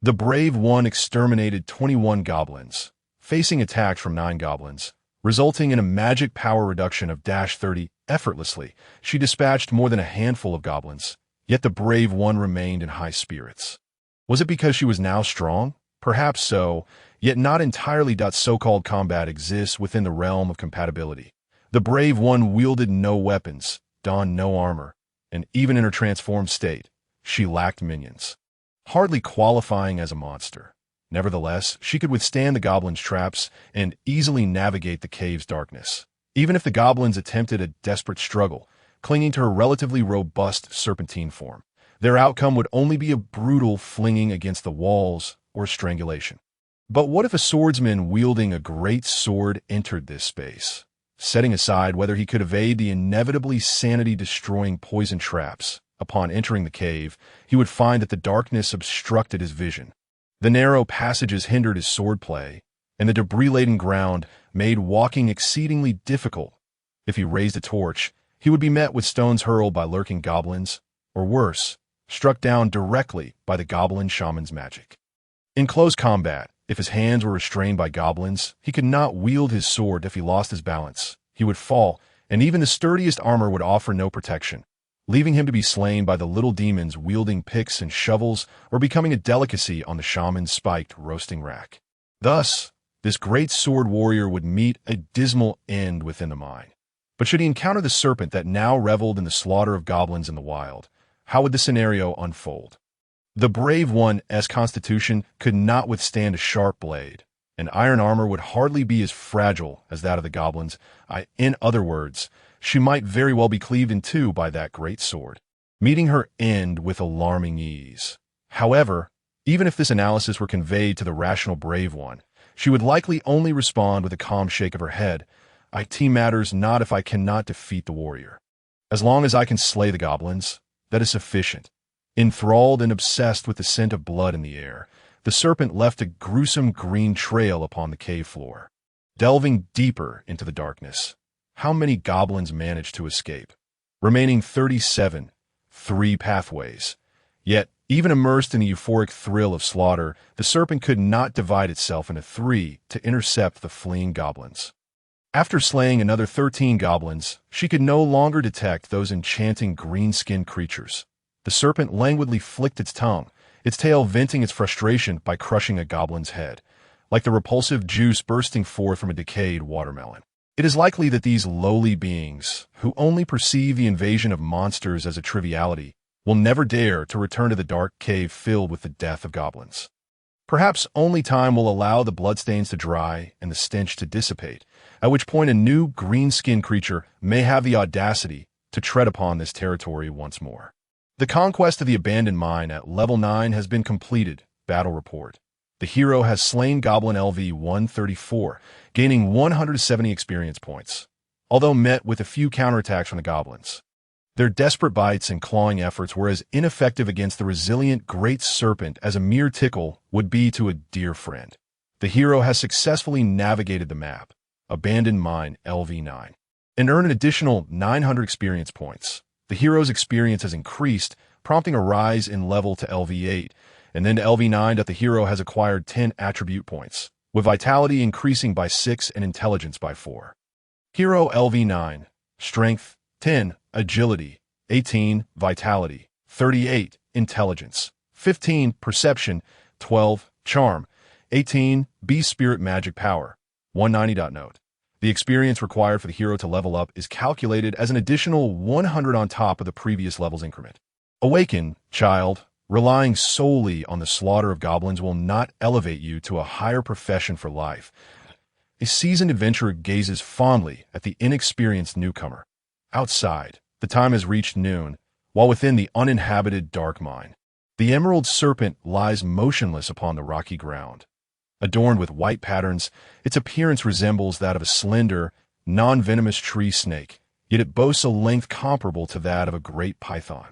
The brave one exterminated 21 goblins, facing attacks from 9 goblins, resulting in a magic power reduction of -30 effortlessly. She dispatched more than a handful of goblins, yet the brave one remained in high spirits. Was it because she was now strong? Perhaps so, yet not entirely. So-called combat exists within the realm of compatibility. The brave one wielded no weapons, donned no armor, and even in her transformed state, she lacked minions, hardly qualifying as a monster. Nevertheless, she could withstand the goblins' traps and easily navigate the cave's darkness. Even if the goblins attempted a desperate struggle, clinging to her relatively robust serpentine form, their outcome would only be a brutal flinging against the walls or strangulation. But what if a swordsman wielding a great sword entered this space? Setting aside whether he could evade the inevitably sanity-destroying poison traps, upon entering the cave, he would find that the darkness obstructed his vision. The narrow passages hindered his swordplay, and the debris-laden ground made walking exceedingly difficult. If he raised a torch, he would be met with stones hurled by lurking goblins, or worse, struck down directly by the goblin shaman's magic. In close combat, if his hands were restrained by goblins, he could not wield his sword. If he lost his balance, he would fall, and even the sturdiest armor would offer no protection, leaving him to be slain by the little demons wielding picks and shovels or becoming a delicacy on the shaman's spiked roasting rack. Thus, this great sword warrior would meet a dismal end within the mine. But should he encounter the serpent that now reveled in the slaughter of goblins in the wild, how would the scenario unfold? The brave one's constitution could not withstand a sharp blade, and iron armor would hardly be as fragile as that of the goblins. In other words, she might very well be cleaved in two by that great sword, meeting her end with alarming ease. However, even if this analysis were conveyed to the rational brave one, she would likely only respond with a calm shake of her head. It matters not if I cannot defeat the warrior. As long as I can slay the goblins, that is sufficient. Enthralled and obsessed with the scent of blood in the air, the serpent left a gruesome green trail upon the cave floor. Delving deeper into the darkness, how many goblins managed to escape? Remaining 37, 3 pathways. Yet, even immersed in the euphoric thrill of slaughter, the serpent could not divide itself into 3 to intercept the fleeing goblins. After slaying another 13 goblins, she could no longer detect those enchanting green-skinned creatures. The serpent languidly flicked its tongue, its tail venting its frustration by crushing a goblin's head, like the repulsive juice bursting forth from a decayed watermelon. It is likely that these lowly beings, who only perceive the invasion of monsters as a triviality, will never dare to return to the dark cave filled with the death of goblins. Perhaps only time will allow the bloodstains to dry and the stench to dissipate, at which point a new green-skinned creature may have the audacity to tread upon this territory once more. The conquest of the abandoned mine at level 9 has been completed. Battle report. The hero has slain Goblin LV 134, gaining 170 experience points, although met with a few counterattacks from the goblins. Their desperate bites and clawing efforts were as ineffective against the resilient great serpent as a mere tickle would be to a dear friend. The hero has successfully navigated the map, abandoned mine LV9, and earned an additional 900 experience points. The hero's experience has increased, prompting a rise in level to LV8, and then to LV9. The hero has acquired 10 attribute points, with vitality increasing by 6 and intelligence by 4. Hero LV9, strength 10, agility 18, vitality 38, intelligence 15, perception 12, charm 18, beast spirit magic power 190. Note: the experience required for the hero to level up is calculated as an additional 100 on top of the previous level's increment. Awaken, child. Relying solely on the slaughter of goblins will not elevate you to a higher profession for life. A seasoned adventurer gazes fondly at the inexperienced newcomer. Outside, the time has reached noon, while within the uninhabited dark mine, the emerald serpent lies motionless upon the rocky ground. Adorned with white patterns, its appearance resembles that of a slender, non-venomous tree snake, yet it boasts a length comparable to that of a great python.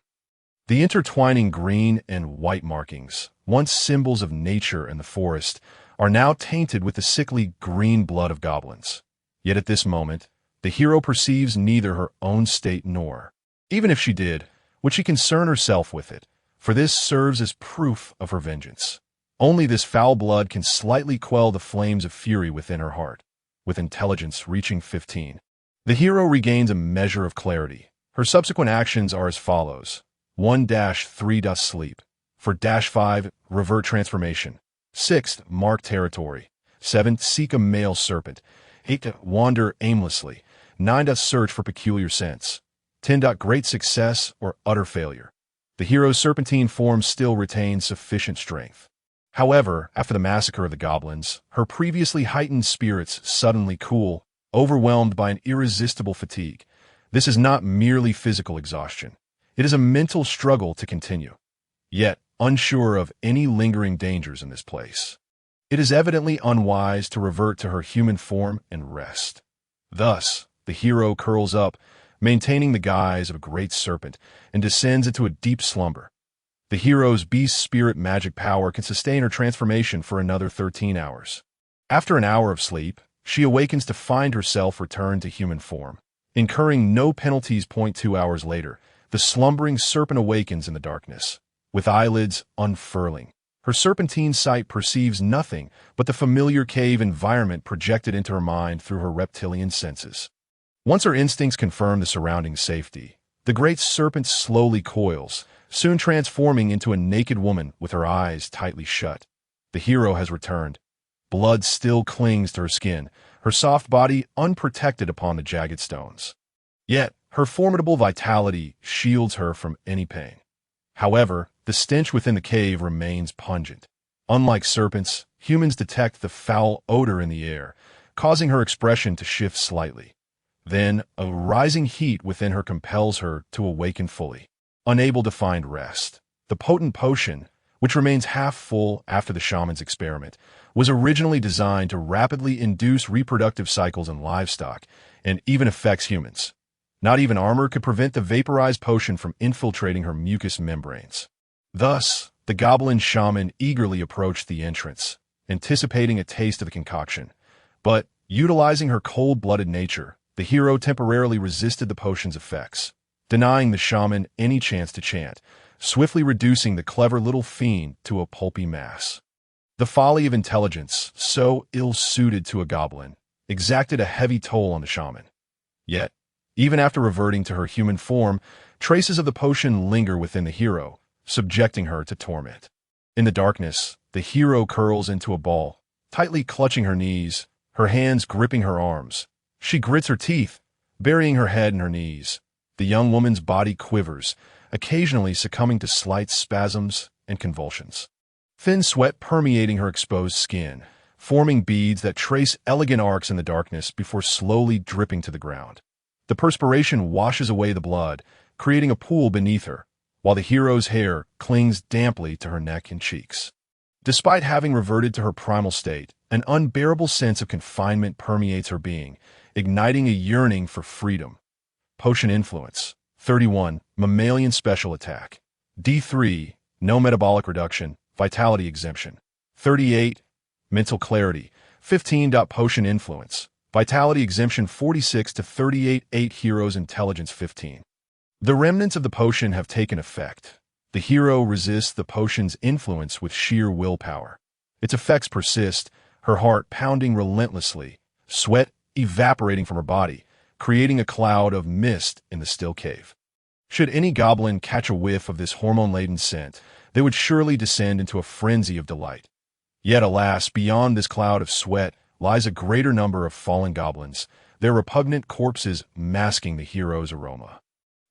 The intertwining green and white markings, once symbols of nature and the forest, are now tainted with the sickly green blood of goblins. Yet at this moment, the hero perceives neither her own state nor, even if she did, would she concern herself with it, for this serves as proof of her vengeance. Only this foul blood can slightly quell the flames of fury within her heart, with intelligence reaching 15. The hero regains a measure of clarity. Her subsequent actions are as follows. 1-3. Sleep. For -5, revert transformation. 6. Mark territory. 7. Seek a male serpent. 8. Wander aimlessly. 9. Search for peculiar scents. 10. Great success or utter failure. The hero's serpentine form still retains sufficient strength. However, after the massacre of the goblins, her previously heightened spirits suddenly cool, overwhelmed by an irresistible fatigue. This is not merely physical exhaustion. It is a mental struggle to continue. Yet, unsure of any lingering dangers in this place, it is evidently unwise to revert to her human form and rest. Thus, the hero curls up, maintaining the guise of a great serpent, and descends into a deep slumber. The hero's beast spirit magic power can sustain her transformation for another 13 hours. After an hour of sleep, she awakens to find herself returned to human form. Incurring no penalties. 2 hours later, the slumbering serpent awakens in the darkness. with eyelids unfurling. Her serpentine sight perceives nothing but the familiar cave environment projected into her mind through her reptilian senses. Once her instincts confirm the surrounding safety, the great serpent slowly coils, soon transforming into a naked woman with her eyes tightly shut. The hero has returned. Blood still clings to her skin, her soft body unprotected upon the jagged stones. Yet, her formidable vitality shields her from any pain. However, the stench within the cave remains pungent. Unlike serpents, humans detect the foul odor in the air, causing her expression to shift slightly. Then, a rising heat within her compels her to awaken fully. Unable to find rest, the potent potion, which remains half full after the shaman's experiment, was originally designed to rapidly induce reproductive cycles in livestock and even affects humans. Not even armor could prevent the vaporized potion from infiltrating her mucous membranes. Thus, the goblin shaman eagerly approached the entrance, anticipating a taste of the concoction. But, utilizing her cold-blooded nature, the hero temporarily resisted the potion's effects, denying the shaman any chance to chant, swiftly reducing the clever little fiend to a pulpy mass. The folly of intelligence, so ill-suited to a goblin, exacted a heavy toll on the shaman. Yet, even after reverting to her human form, traces of the potion linger within the hero, subjecting her to torment. In the darkness, the hero curls into a ball, tightly clutching her knees, her hands gripping her arms. She grits her teeth, burying her head in her knees. The young woman's body quivers, occasionally succumbing to slight spasms and convulsions. Thin sweat permeating her exposed skin, forming beads that trace elegant arcs in the darkness before slowly dripping to the ground. The perspiration washes away the blood, creating a pool beneath her, while the hero's hair clings damply to her neck and cheeks. Despite having reverted to her primal state, an unbearable sense of confinement permeates her being, igniting a yearning for freedom. Potion Influence. 31. Mammalian Special Attack. D3. No Metabolic Reduction. Vitality Exemption. 38. Mental Clarity. 15. Potion Influence. Vitality Exemption 46 to 38. 8. Hero's Intelligence 15. The remnants of the potion have taken effect. The hero resists the potion's influence with sheer willpower. Its effects persist, her heart pounding relentlessly, sweat evaporating from her body, creating a cloud of mist in the still cave. Should any goblin catch a whiff of this hormone-laden scent, they would surely descend into a frenzy of delight. Yet alas, beyond this cloud of sweat lies a greater number of fallen goblins, their repugnant corpses masking the hero's aroma.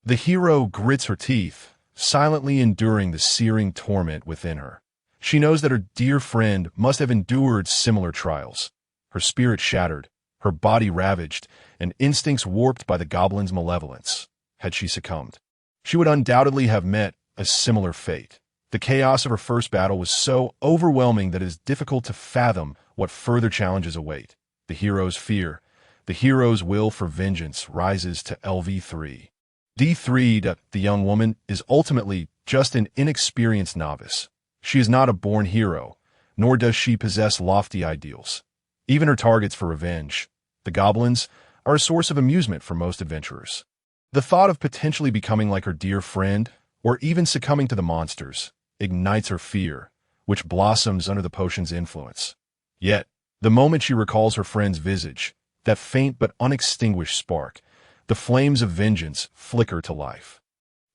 The hero grits her teeth, silently enduring the searing torment within her. She knows that her dear friend must have endured similar trials. Her spirit shattered, her body ravaged, and instincts warped by the goblin's malevolence. Had she succumbed, she would undoubtedly have met a similar fate. The chaos of her first battle was so overwhelming that it is difficult to fathom what further challenges await. The hero's fear, the hero's will for vengeance rises to LV3. D3. The young woman is ultimately just an inexperienced novice. She is not a born hero, nor does she possess lofty ideals. Even her targets for revenge, the goblins, are a source of amusement for most adventurers. The thought of potentially becoming like her dear friend, or even succumbing to the monsters, ignites her fear, which blossoms under the potion's influence. Yet, the moment she recalls her friend's visage, that faint but unextinguished spark, the flames of vengeance flicker to life.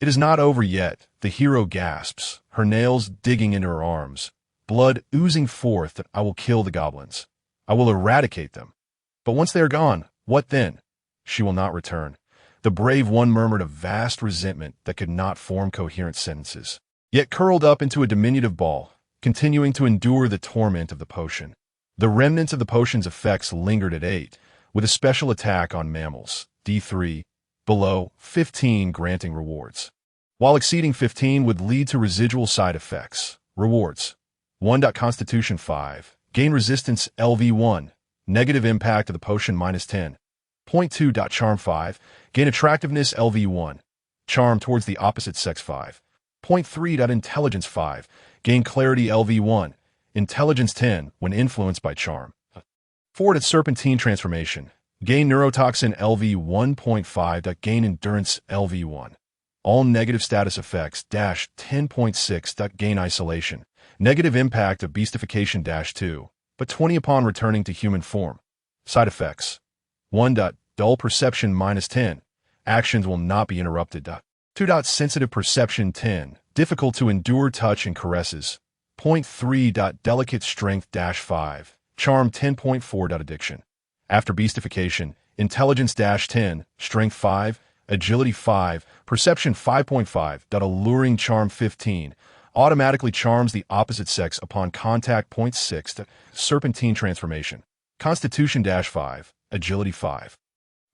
It is not over yet, the hero gasps, her nails digging into her arms, blood oozing forth that I will kill the goblins. I will eradicate them. But once they are gone, what then? She will not return. The brave one murmured a vast resentment that could not form coherent sentences, yet curled up into a diminutive ball, continuing to endure the torment of the potion. The remnants of the potion's effects lingered at 8, with a special attack on mammals, D3, below 15 granting rewards. While exceeding 15 would lead to residual side effects. Rewards. 1. Constitution 5. Gain resistance LV1. Negative impact of the potion -10. 2. Charm 5. Gain attractiveness LV1. Charm towards the opposite sex 5. 3. Intelligence 5. Gain clarity LV1. Intelligence 10 when influenced by charm. 4. Serpentine transformation. Gain neurotoxin LV 1.5. Gain endurance LV1. All negative status effects -10.6. Gain isolation. Negative impact of beastification -2, but 20 upon returning to human form. Side effects. 1. Dull perception -10. Actions will not be interrupted. 2. Sensitive perception 10. Difficult to endure touch and caresses. 3. Delicate strength -5. Charm 10.4. Addiction. After beastification, intelligence -10, strength 5, agility 5, perception 5.5. Alluring charm 15. Automatically charms the opposite sex upon contact. 6. Serpentine transformation. Constitution -5, agility 5.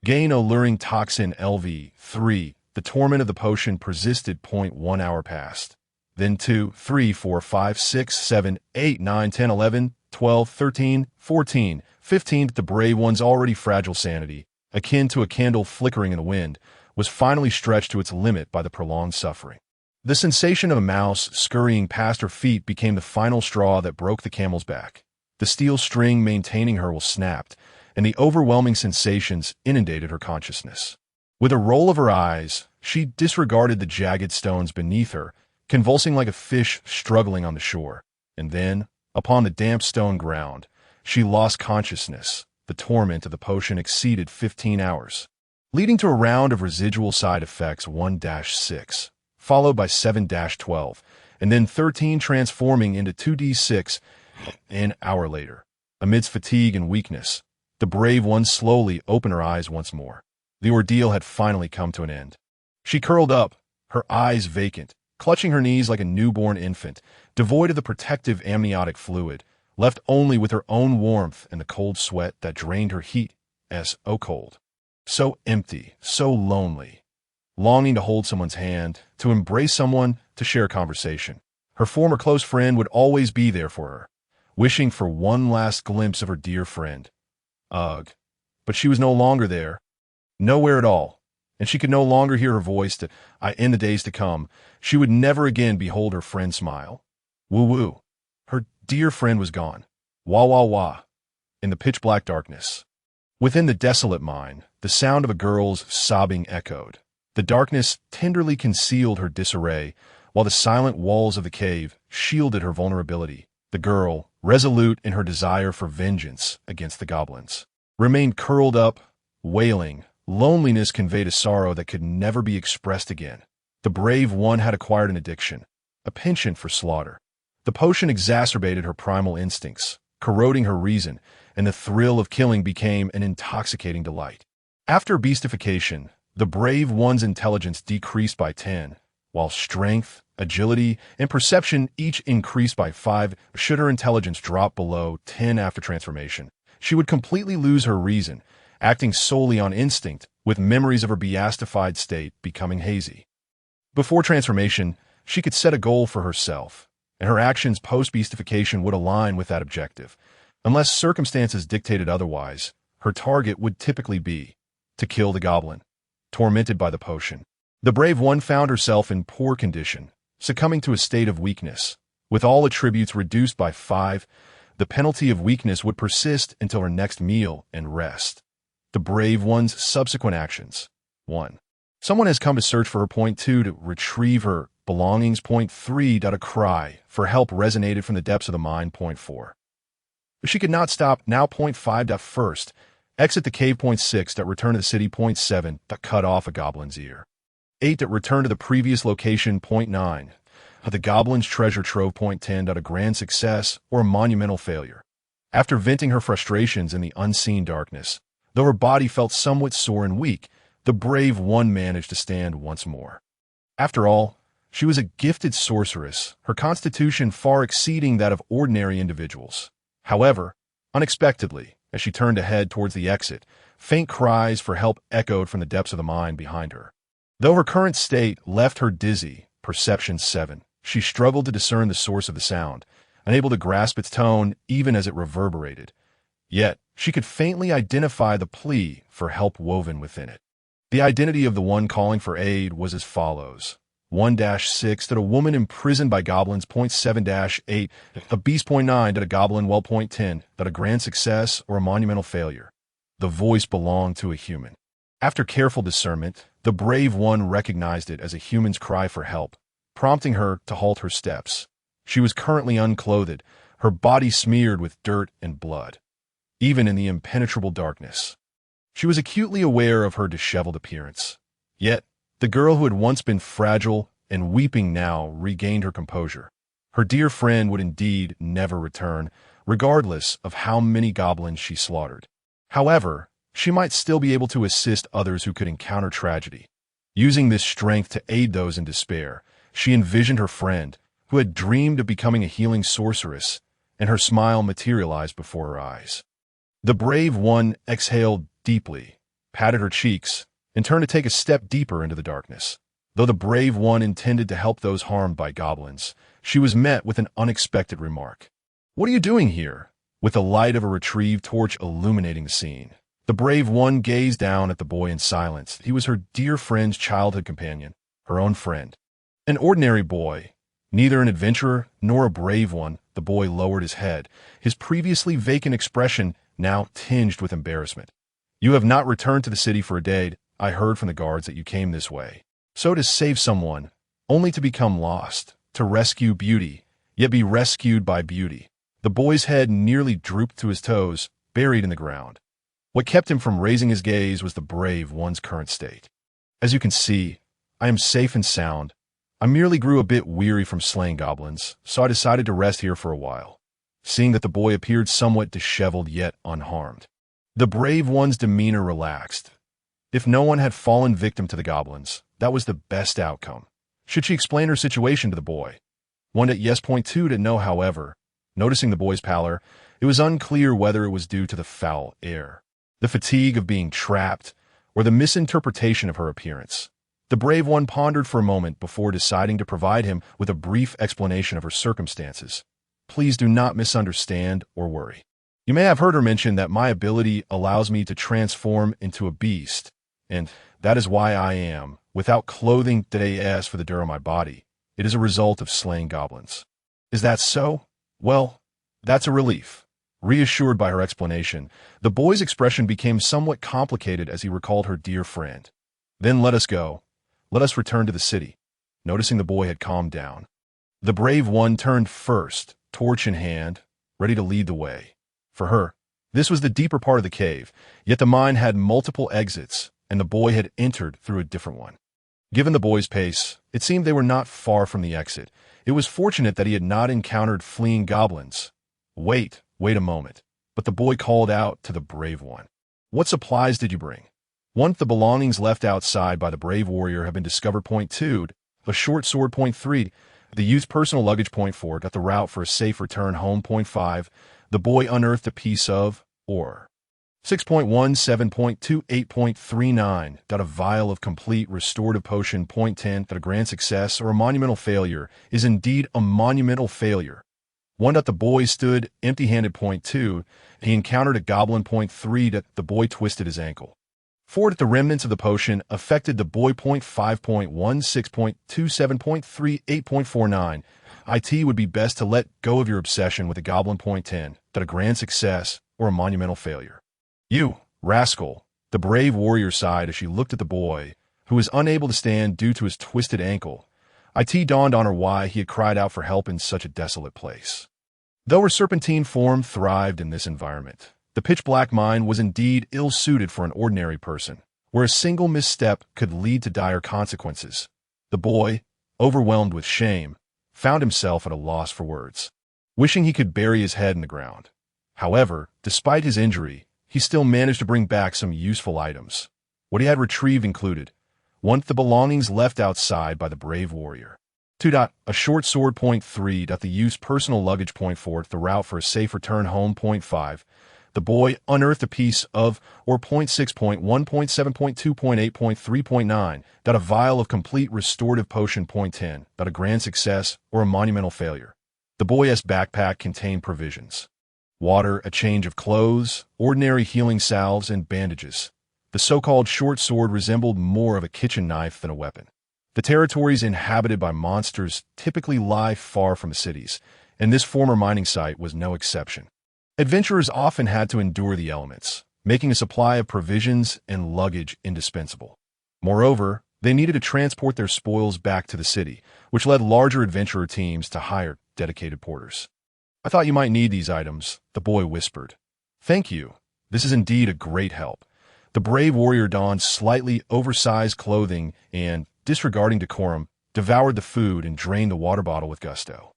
Gain alluring toxin LV 3. The torment of the potion persisted. 1 hour passed. Then 2, 3, 4, 5, 6, 7, 8, 9, 10, 11, 12, 13, 14, 15. The brave one's already fragile sanity, akin to a candle flickering in the wind, was finally stretched to its limit by the prolonged suffering. The sensation of a mouse scurrying past her feet became the final straw that broke the camel's back. The steel string maintaining her was snapped, and the overwhelming sensations inundated her consciousness. With a roll of her eyes, she disregarded the jagged stones beneath her, convulsing like a fish struggling on the shore. And then, upon the damp stone ground, she lost consciousness. The torment of the potion exceeded 15 hours, leading to a round of residual side effects 1-6, followed by 7-12, and then 13 transforming into 2d6 an hour later. Amidst fatigue and weakness, the brave one slowly opened her eyes once more. The ordeal had finally come to an end. She curled up, her eyes vacant, clutching her knees like a newborn infant, devoid of the protective amniotic fluid, left only with her own warmth and the cold sweat that drained her heat. So cold, so empty, so lonely. Longing to hold someone's hand, to embrace someone, to share a conversation. Her former close friend would always be there for her, wishing for one last glimpse of her dear friend. Ugh, but she was no longer there, nowhere at all, and she could no longer hear her voice in the days to come. She would never again behold her friend smile. Woo-woo. Her dear friend was gone. Wah-wah-wah. In the pitch-black darkness. Within the desolate mine, the sound of a girl's sobbing echoed. The darkness tenderly concealed her disarray, while the silent walls of the cave shielded her vulnerability. The girl, resolute in her desire for vengeance against the goblins, remained curled up, wailing. Loneliness conveyed a sorrow that could never be expressed again. The brave one had acquired an addiction, a penchant for slaughter. The potion exacerbated her primal instincts, corroding her reason, and the thrill of killing became an intoxicating delight. After beastification, the brave one's intelligence decreased by 10, while strength, agility, and perception each increased by 5. Should her intelligence drop below 10 after transformation, she would completely lose her reason, acting solely on instinct, with memories of her beastified state becoming hazy. Before transformation, she could set a goal for herself, and her actions post-beastification would align with that objective. Unless circumstances dictated otherwise, her target would typically be to kill the goblin, tormented by the potion. The brave one found herself in poor condition, succumbing to a state of weakness. With all attributes reduced by 5, the penalty of weakness would persist until her next meal and rest. The brave one's subsequent actions. 1. Someone has come to search for her. 2. To retrieve her belongings. 3. A cry for help resonated from the depths of the mine. 4. But she could not stop now. 5. First, exit the cave. 6. Return to the city. 7. Cut off a goblin's ear. 8. Return to the previous location. 9. The goblin's treasure trove. 10. A grand success or a monumental failure. After venting her frustrations in the unseen darkness, though her body felt somewhat sore and weak, the brave one managed to stand once more. After all, she was a gifted sorceress, her constitution far exceeding that of ordinary individuals. However, unexpectedly, as she turned to head towards the exit, faint cries for help echoed from the depths of the mine behind her. Though her current state left her dizzy, perception 7, she struggled to discern the source of the sound, unable to grasp its tone even as it reverberated. Yet, she could faintly identify the plea for help woven within it. The identity of the one calling for aid was as follows. 1-6 that a woman imprisoned by goblins. 7-8 a beast. 9 that a goblin well. 10 that a grand success or a monumental failure. The voice belonged to a human. After careful discernment, the brave one recognized it as a human's cry for help, prompting her to halt her steps. She was currently unclothed, her body smeared with dirt and blood. Even in the impenetrable darkness, she was acutely aware of her disheveled appearance. Yet, the girl who had once been fragile and weeping now regained her composure. Her dear friend would indeed never return, regardless of how many goblins she slaughtered. However, she might still be able to assist others who could encounter tragedy. Using this strength to aid those in despair, she envisioned her friend, who had dreamed of becoming a healing sorceress, and her smile materialized before her eyes. The brave one exhaled deeply, patted her cheeks, and turned to take a step deeper into the darkness. Though the brave one intended to help those harmed by goblins, she was met with an unexpected remark. "What are you doing here?" With the light of a retrieved torch illuminating the scene, the brave one gazed down at the boy in silence. He was her dear friend's childhood companion, her own friend. An ordinary boy, neither an adventurer nor a brave one. The boy lowered his head, his previously vacant expression now tinged with embarrassment. "You have not returned to the city for a day. I heard from the guards that you came this way. So to save someone, only to become lost, to rescue beauty, yet be rescued by beauty." The boy's head nearly drooped to his toes, buried in the ground. What kept him from raising his gaze was the brave one's current state. "As you can see, I am safe and sound. I merely grew a bit weary from slaying goblins, so I decided to rest here for a while." Seeing that the boy appeared somewhat disheveled yet unharmed, the brave one's demeanor relaxed. If no one had fallen victim to the goblins, that was the best outcome. Should she explain her situation to the boy? One at yes.2 to no, however. Noticing the boy's pallor, it was unclear whether it was due to the foul air, the fatigue of being trapped, or the misinterpretation of her appearance. The brave one pondered for a moment before deciding to provide him with a brief explanation of her circumstances. "Please do not misunderstand or worry. You may have heard her mention that my ability allows me to transform into a beast, and that is why I am without clothing today. As for the dirt on my body, it is a result of slaying goblins." "Is that so? Well, that's a relief." Reassured by her explanation, the boy's expression became somewhat complicated as he recalled her dear friend. "Then let us go. Let us return to the city." Noticing the boy had calmed down, the brave one turned first, torch in hand, ready to lead the way. For her, this was the deeper part of the cave, yet the mine had multiple exits, and the boy had entered through a different one. Given the boy's pace, it seemed they were not far from the exit. It was fortunate that he had not encountered fleeing goblins. Wait a moment." But the boy called out to the brave one. "What supplies did you bring?" Once the belongings left outside by the brave warrior have been discovered. Point 2, a short sword. Point 3, the youth's personal luggage. Point 4, got the route for a safe return home. Point 5, the boy unearthed a piece of ore. 6.17.28.39, got a vial of complete restorative potion. Point 10, that a grand success or a monumental failure is indeed a monumental failure. One, that the boy stood empty-handed. Point 2, he encountered a goblin. Point 3, that the boy twisted his ankle. 4, that the remnants of the potion affected the boy. Point 5.16.27.38.49, it would be best to let go of your obsession with the goblin. Point 10, that a grand success or a monumental failure. "You, rascal," the brave warrior sighed as she looked at the boy, who was unable to stand due to his twisted ankle. It dawned on her why he had cried out for help in such a desolate place. Though her serpentine form thrived in this environment, the pitch-black mine was indeed ill-suited for an ordinary person, where a single misstep could lead to dire consequences. The boy, overwhelmed with shame, found himself at a loss for words, wishing he could bury his head in the ground. However, despite his injury, he still managed to bring back some useful items. What he had retrieved included: 1, the belongings left outside by the brave warrior. 2, a short sword. Point 3, the youth's personal luggage. Point 4, the route for a safe return home. Point 5, the boy unearthed a piece of or. Point 6.1.7.2.8.3.9, a vial of complete restorative potion. Point 10, a grand success or a monumental failure. The boy's backpack contained provisions: water, a change of clothes, ordinary healing salves, and bandages. The so-called short sword resembled more of a kitchen knife than a weapon. The territories inhabited by monsters typically lie far from the cities, and this former mining site was no exception. Adventurers often had to endure the elements, making a supply of provisions and luggage indispensable. Moreover, they needed to transport their spoils back to the city, which led larger adventurer teams to hire dedicated porters. "I thought you might need these items," the boy whispered. "Thank you. This is indeed a great help." The brave warrior donned slightly oversized clothing and, disregarding decorum, devoured the food and drained the water bottle with gusto.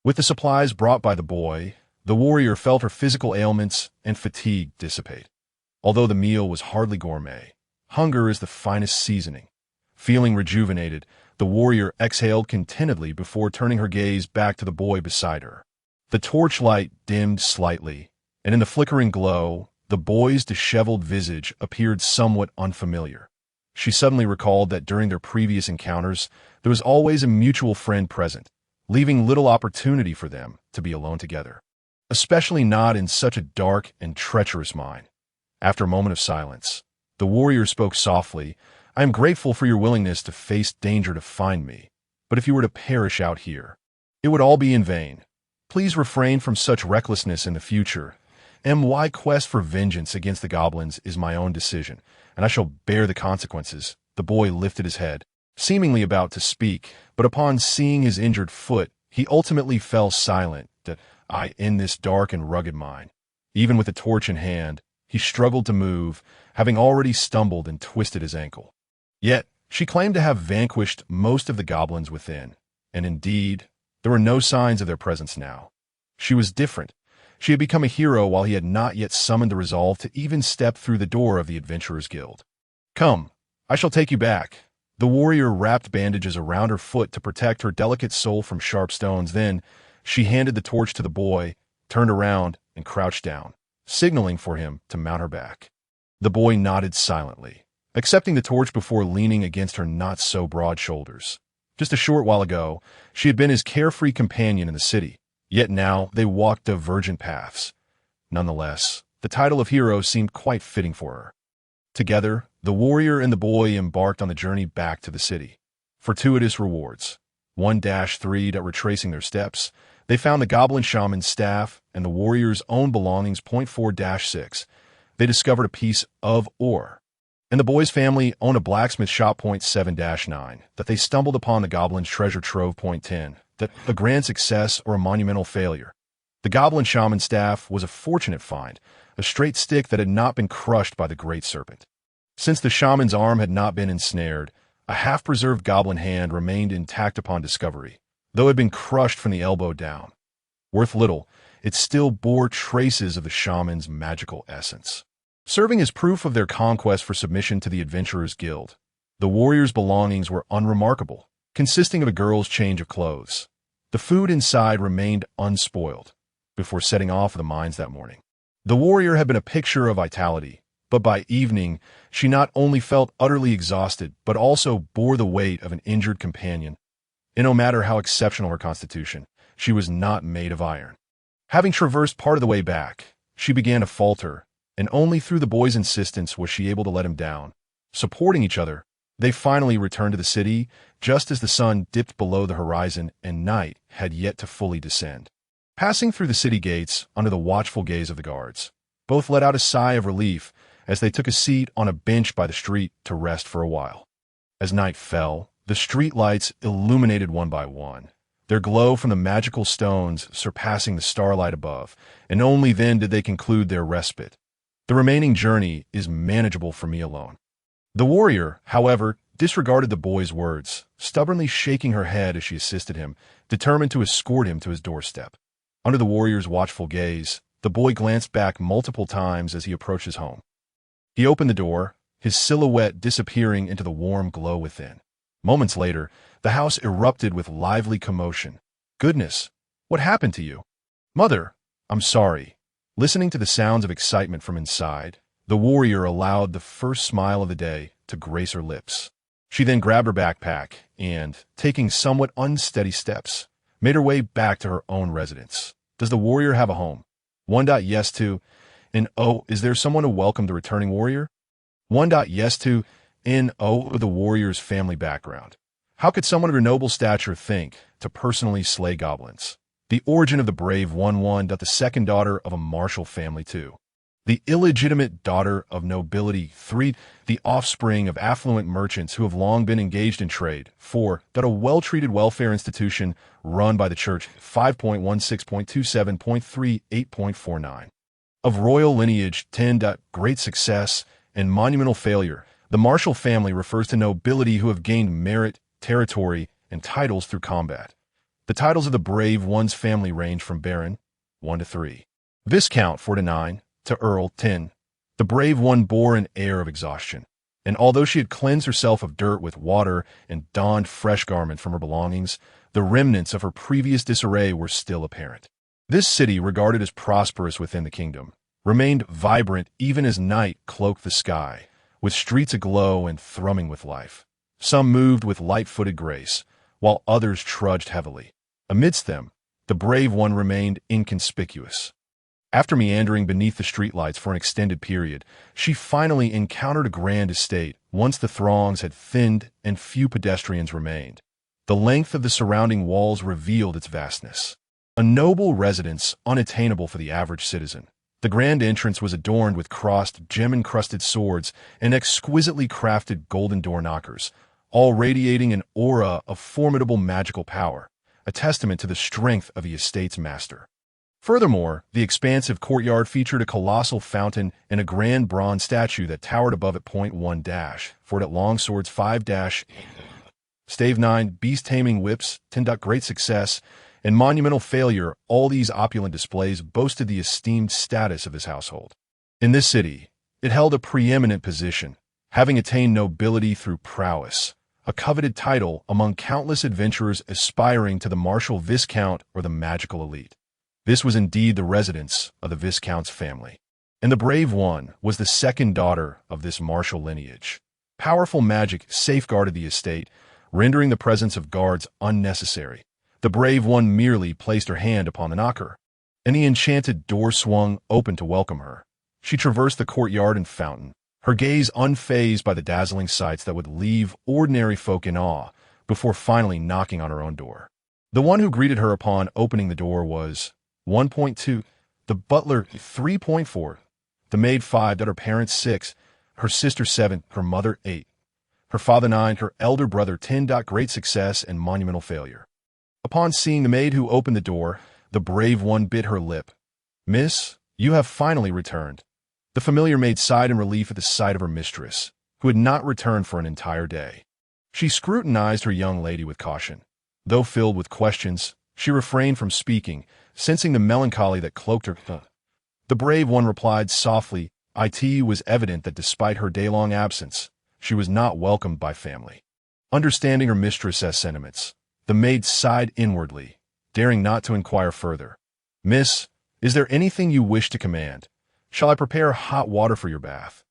With the supplies brought by the boy, the warrior felt her physical ailments and fatigue dissipate. Although the meal was hardly gourmet, hunger is the finest seasoning. Feeling rejuvenated, the warrior exhaled contentedly before turning her gaze back to the boy beside her. The torchlight dimmed slightly, and in the flickering glow, the boy's disheveled visage appeared somewhat unfamiliar. She suddenly recalled that during their previous encounters, there was always a mutual friend present, leaving little opportunity for them to be alone together, especially not in such a dark and treacherous mine. After a moment of silence, the warrior spoke softly. "I am grateful for your willingness to face danger to find me, but if you were to perish out here, it would all be in vain. Please refrain from such recklessness in the future. My quest for vengeance against the goblins is my own decision, and I shall bear the consequences." The boy lifted his head, seemingly about to speak, but upon seeing his injured foot, he ultimately fell silent. In this dark and rugged mine, even with a torch in hand, he struggled to move, having already stumbled and twisted his ankle. Yet, she claimed to have vanquished most of the goblins within, and indeed, there were no signs of their presence now. She was different. She had become a hero while he had not yet summoned the resolve to even step through the door of the Adventurers Guild. "Come, I shall take you back." The warrior wrapped bandages around her foot to protect her delicate soul from sharp stones. Then, she handed the torch to the boy, turned around, and crouched down, signaling for him to mount her back. The boy nodded silently, accepting the torch before leaning against her not-so-broad shoulders. Just a short while ago, she had been his carefree companion in the city, yet now they walked divergent paths. Nonetheless, the title of hero seemed quite fitting for her. Together, the warrior and the boy embarked on the journey back to the city. Fortuitous rewards. 1-3 retracing their steps, they found the goblin shaman's staff and the warrior's own belongings. 4-6, they discovered a piece of ore. And the boy's family owned a blacksmith shop. 7-9, that they stumbled upon the goblin's treasure trove. 10, that a grand success or a monumental failure. The goblin shaman's staff was a fortunate find, a straight stick that had not been crushed by the great serpent. Since the shaman's arm had not been ensnared, a half-preserved goblin hand remained intact upon discovery, though it had been crushed from the elbow down. Worth little, it still bore traces of the shaman's magical essence, serving as proof of their conquest for submission to the Adventurers Guild. The warrior's belongings were unremarkable, consisting of a girl's change of clothes. The food inside remained unspoiled before setting off for the mines that morning. The warrior had been a picture of vitality, but by evening, she not only felt utterly exhausted, but also bore the weight of an injured companion. And no matter how exceptional her constitution, she was not made of iron. Having traversed part of the way back, she began to falter, and only through the boy's insistence was she able to let him down. Supporting each other, they finally returned to the city just as the sun dipped below the horizon and night had yet to fully descend. Passing through the city gates under the watchful gaze of the guards, both let out a sigh of relief as they took a seat on a bench by the street to rest for a while. As night fell, the street lights illuminated one by one, their glow from the magical stones surpassing the starlight above, and only then did they conclude their respite. The remaining journey is manageable for me alone. The warrior, however, disregarded the boy's words, stubbornly shaking her head as she assisted him, determined to escort him to his doorstep. Under the warrior's watchful gaze, the boy glanced back multiple times as he approached his home. He opened the door, his silhouette disappearing into the warm glow within. Moments later, the house erupted with lively commotion. "Goodness, what happened to you?" "Mother, I'm sorry." Listening to the sounds of excitement from inside, the warrior allowed the first smile of the day to grace her lips. She then grabbed her backpack and, taking somewhat unsteady steps, made her way back to her own residence. Does the warrior have a home? 1. Yes to, and is there someone to welcome the returning warrior? 1. Yes to, and the warrior's family background. How could someone of your noble stature think to personally slay goblins? The origin of the brave 1. The second daughter of a martial family too. the illegitimate daughter of nobility. 3. The offspring of affluent merchants who have long been engaged in trade. 4. That a well-treated welfare institution run by the church. 5.16.27.38.49. Of royal lineage. 10. Great success and monumental failure. The martial family refers to nobility who have gained merit, territory, and titles through combat. The titles of the brave one's family range from Baron, 1 to 3. Viscount, 4 to 9. To Earl, 10. The brave one bore an air of exhaustion, and although she had cleansed herself of dirt with water and donned fresh garment from her belongings, the remnants of her previous disarray were still apparent. This city, regarded as prosperous within the kingdom, remained vibrant even as night cloaked the sky, with streets aglow and thrumming with life. Some moved with light-footed grace, while others trudged heavily. Amidst them, the brave one remained inconspicuous. After meandering beneath the streetlights for an extended period, she finally encountered a grand estate, once the throngs had thinned and few pedestrians remained. The length of the surrounding walls revealed its vastness. A noble residence unattainable for the average citizen. The grand entrance was adorned with crossed, gem-encrusted swords and exquisitely crafted golden door knockers, all radiating an aura of formidable magical power, a testament to the strength of the estate's master. Furthermore, the expansive courtyard featured a colossal fountain and a grand bronze statue that towered above at point 1 dash, for it at long swords 5 dash, stave 9, beast-taming whips, 10. Great success and monumental failure. All these opulent displays boasted the esteemed status of his household. In this city, it held a preeminent position, having attained nobility through prowess, a coveted title among countless adventurers aspiring to the martial viscount or the magical elite. This was indeed the residence of the Viscount's family, and the brave one was the second daughter of this martial lineage. Powerful magic safeguarded the estate, rendering the presence of guards unnecessary. The brave one merely placed her hand upon the knocker, and the enchanted door swung open to welcome her. She traversed the courtyard and fountain, her gaze unfazed by the dazzling sights that would leave ordinary folk in awe, before finally knocking on her own door. The one who greeted her upon opening the door was 1.2, the butler 3.4, the maid 5, her parents 6, her sister 7, her mother 8, her father 9, her elder brother 10. Great success and monumental failure. Upon seeing the maid who opened the door, the brave one bit her lip. "Miss, you have finally returned." The familiar maid sighed in relief at the sight of her mistress, who had not returned for an entire day. She scrutinized her young lady with caution. Though filled with questions, she refrained from speaking, sensing the melancholy that cloaked her. The brave one replied softly. It was evident that despite her day-long absence, she was not welcomed by family. Understanding her mistress's sentiments, the maid sighed inwardly, daring not to inquire further. "Miss, is there anything you wish to command? Shall I prepare hot water for your bath?"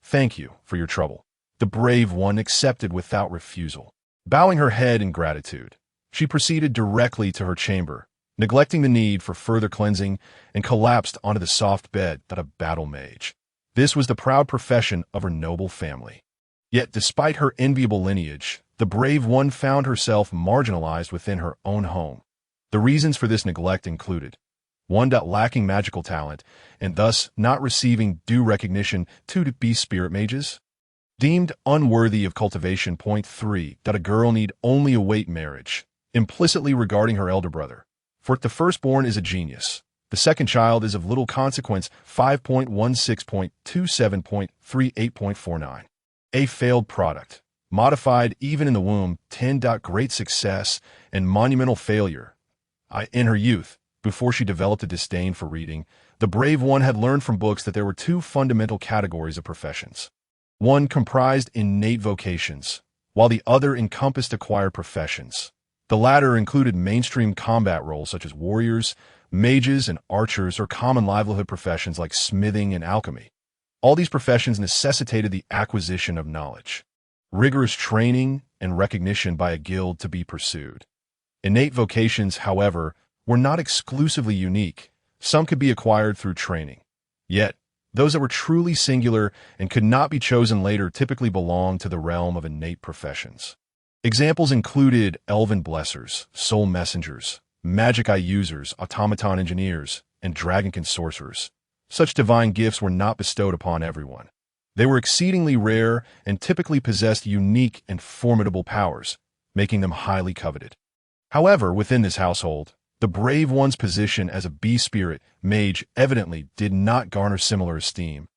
"Thank you for your trouble." The brave one accepted without refusal. Bowing her head in gratitude, she proceeded directly to her chamber, neglecting the need for further cleansing, and collapsed onto the soft bed that a battle mage. This was the proud profession of her noble family. Yet despite her enviable lineage, the brave one found herself marginalized within her own home. The reasons for this neglect included 1. Lacking magical talent, and thus not receiving due recognition. 2. To be spirit mages, deemed unworthy of cultivation. 3. That a girl need only await marriage, implicitly regarding her elder brother. For the firstborn is a genius. The second child is of little consequence. 5.16.27.38.49. A failed product, modified even in the womb. 10. Great success and monumental failure. In her youth, before she developed a disdain for reading, the brave one had learned from books that there were two fundamental categories of professions. One comprised innate vocations, while the other encompassed acquired professions. The latter included mainstream combat roles such as warriors, mages, and archers, or common livelihood professions like smithing and alchemy. All these professions necessitated the acquisition of knowledge, rigorous training, and recognition by a guild to be pursued. Innate vocations, however, were not exclusively unique. Some could be acquired through training. Yet, those that were truly singular and could not be chosen later typically belonged to the realm of innate professions. Examples included elven blessers, soul messengers, magic eye users, automaton engineers, and dragonkin sorcerers. Such divine gifts were not bestowed upon everyone. They were exceedingly rare and typically possessed unique and formidable powers, making them highly coveted. However, within this household, the brave one's position as a bee-spirit mage evidently did not garner similar esteem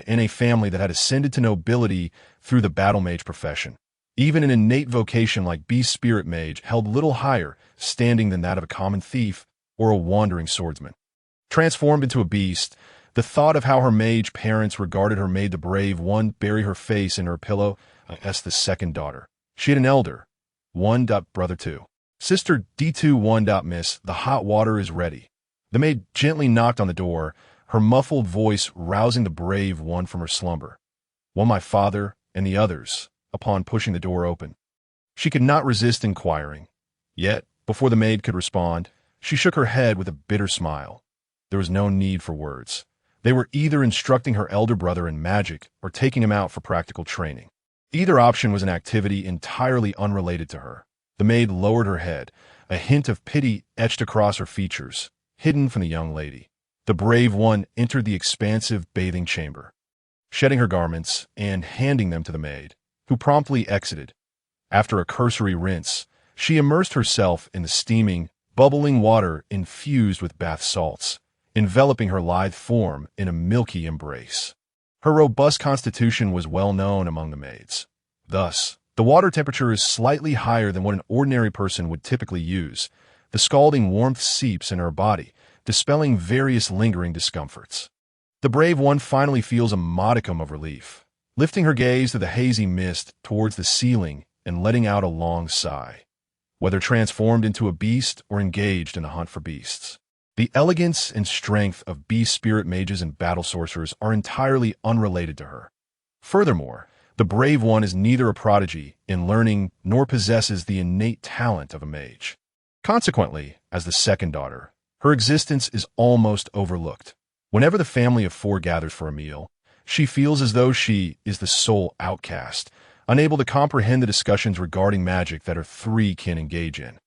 in a family that had ascended to nobility through the battle mage profession. Even an innate vocation like bee-spirit mage held little higher standing than that of a common thief or a wandering swordsman. Transformed into a beast, the thought of how her mage parents regarded her made the brave one bury her face in her pillow as the second daughter. She had an elder, brother 2. Sister D2 Miss, the hot water is ready. The maid gently knocked on the door, her muffled voice rousing the brave one from her slumber. My father and the others, upon pushing the door open. She could not resist inquiring. Yet, before the maid could respond, she shook her head with a bitter smile. There was no need for words. They were either instructing her elder brother in magic or taking him out for practical training. Either option was an activity entirely unrelated to her. The maid lowered her head, a hint of pity etched across her features, hidden from the young lady. The brave one entered the expansive bathing chamber, shedding her garments and handing them to the maid, who promptly exited. After a cursory rinse, she immersed herself in the steaming, bubbling water infused with bath salts, enveloping her lithe form in a milky embrace. Her robust constitution was well known among the maids. Thus, the water temperature is slightly higher than what an ordinary person would typically use. The scalding warmth seeps in her body, dispelling various lingering discomforts. The brave one finally feels a modicum of relief, lifting her gaze to the hazy mist towards the ceiling and letting out a long sigh. Whether transformed into a beast or engaged in the hunt for beasts, the elegance and strength of bee-spirit mages and battle sorcerers are entirely unrelated to her. Furthermore, the brave one is neither a prodigy in learning nor possesses the innate talent of a mage. Consequently, as the second daughter, her existence is almost overlooked. Whenever the family of 4 gathers for a meal, she feels as though she is the sole outcast, unable to comprehend the discussions regarding magic that her 3 can engage in.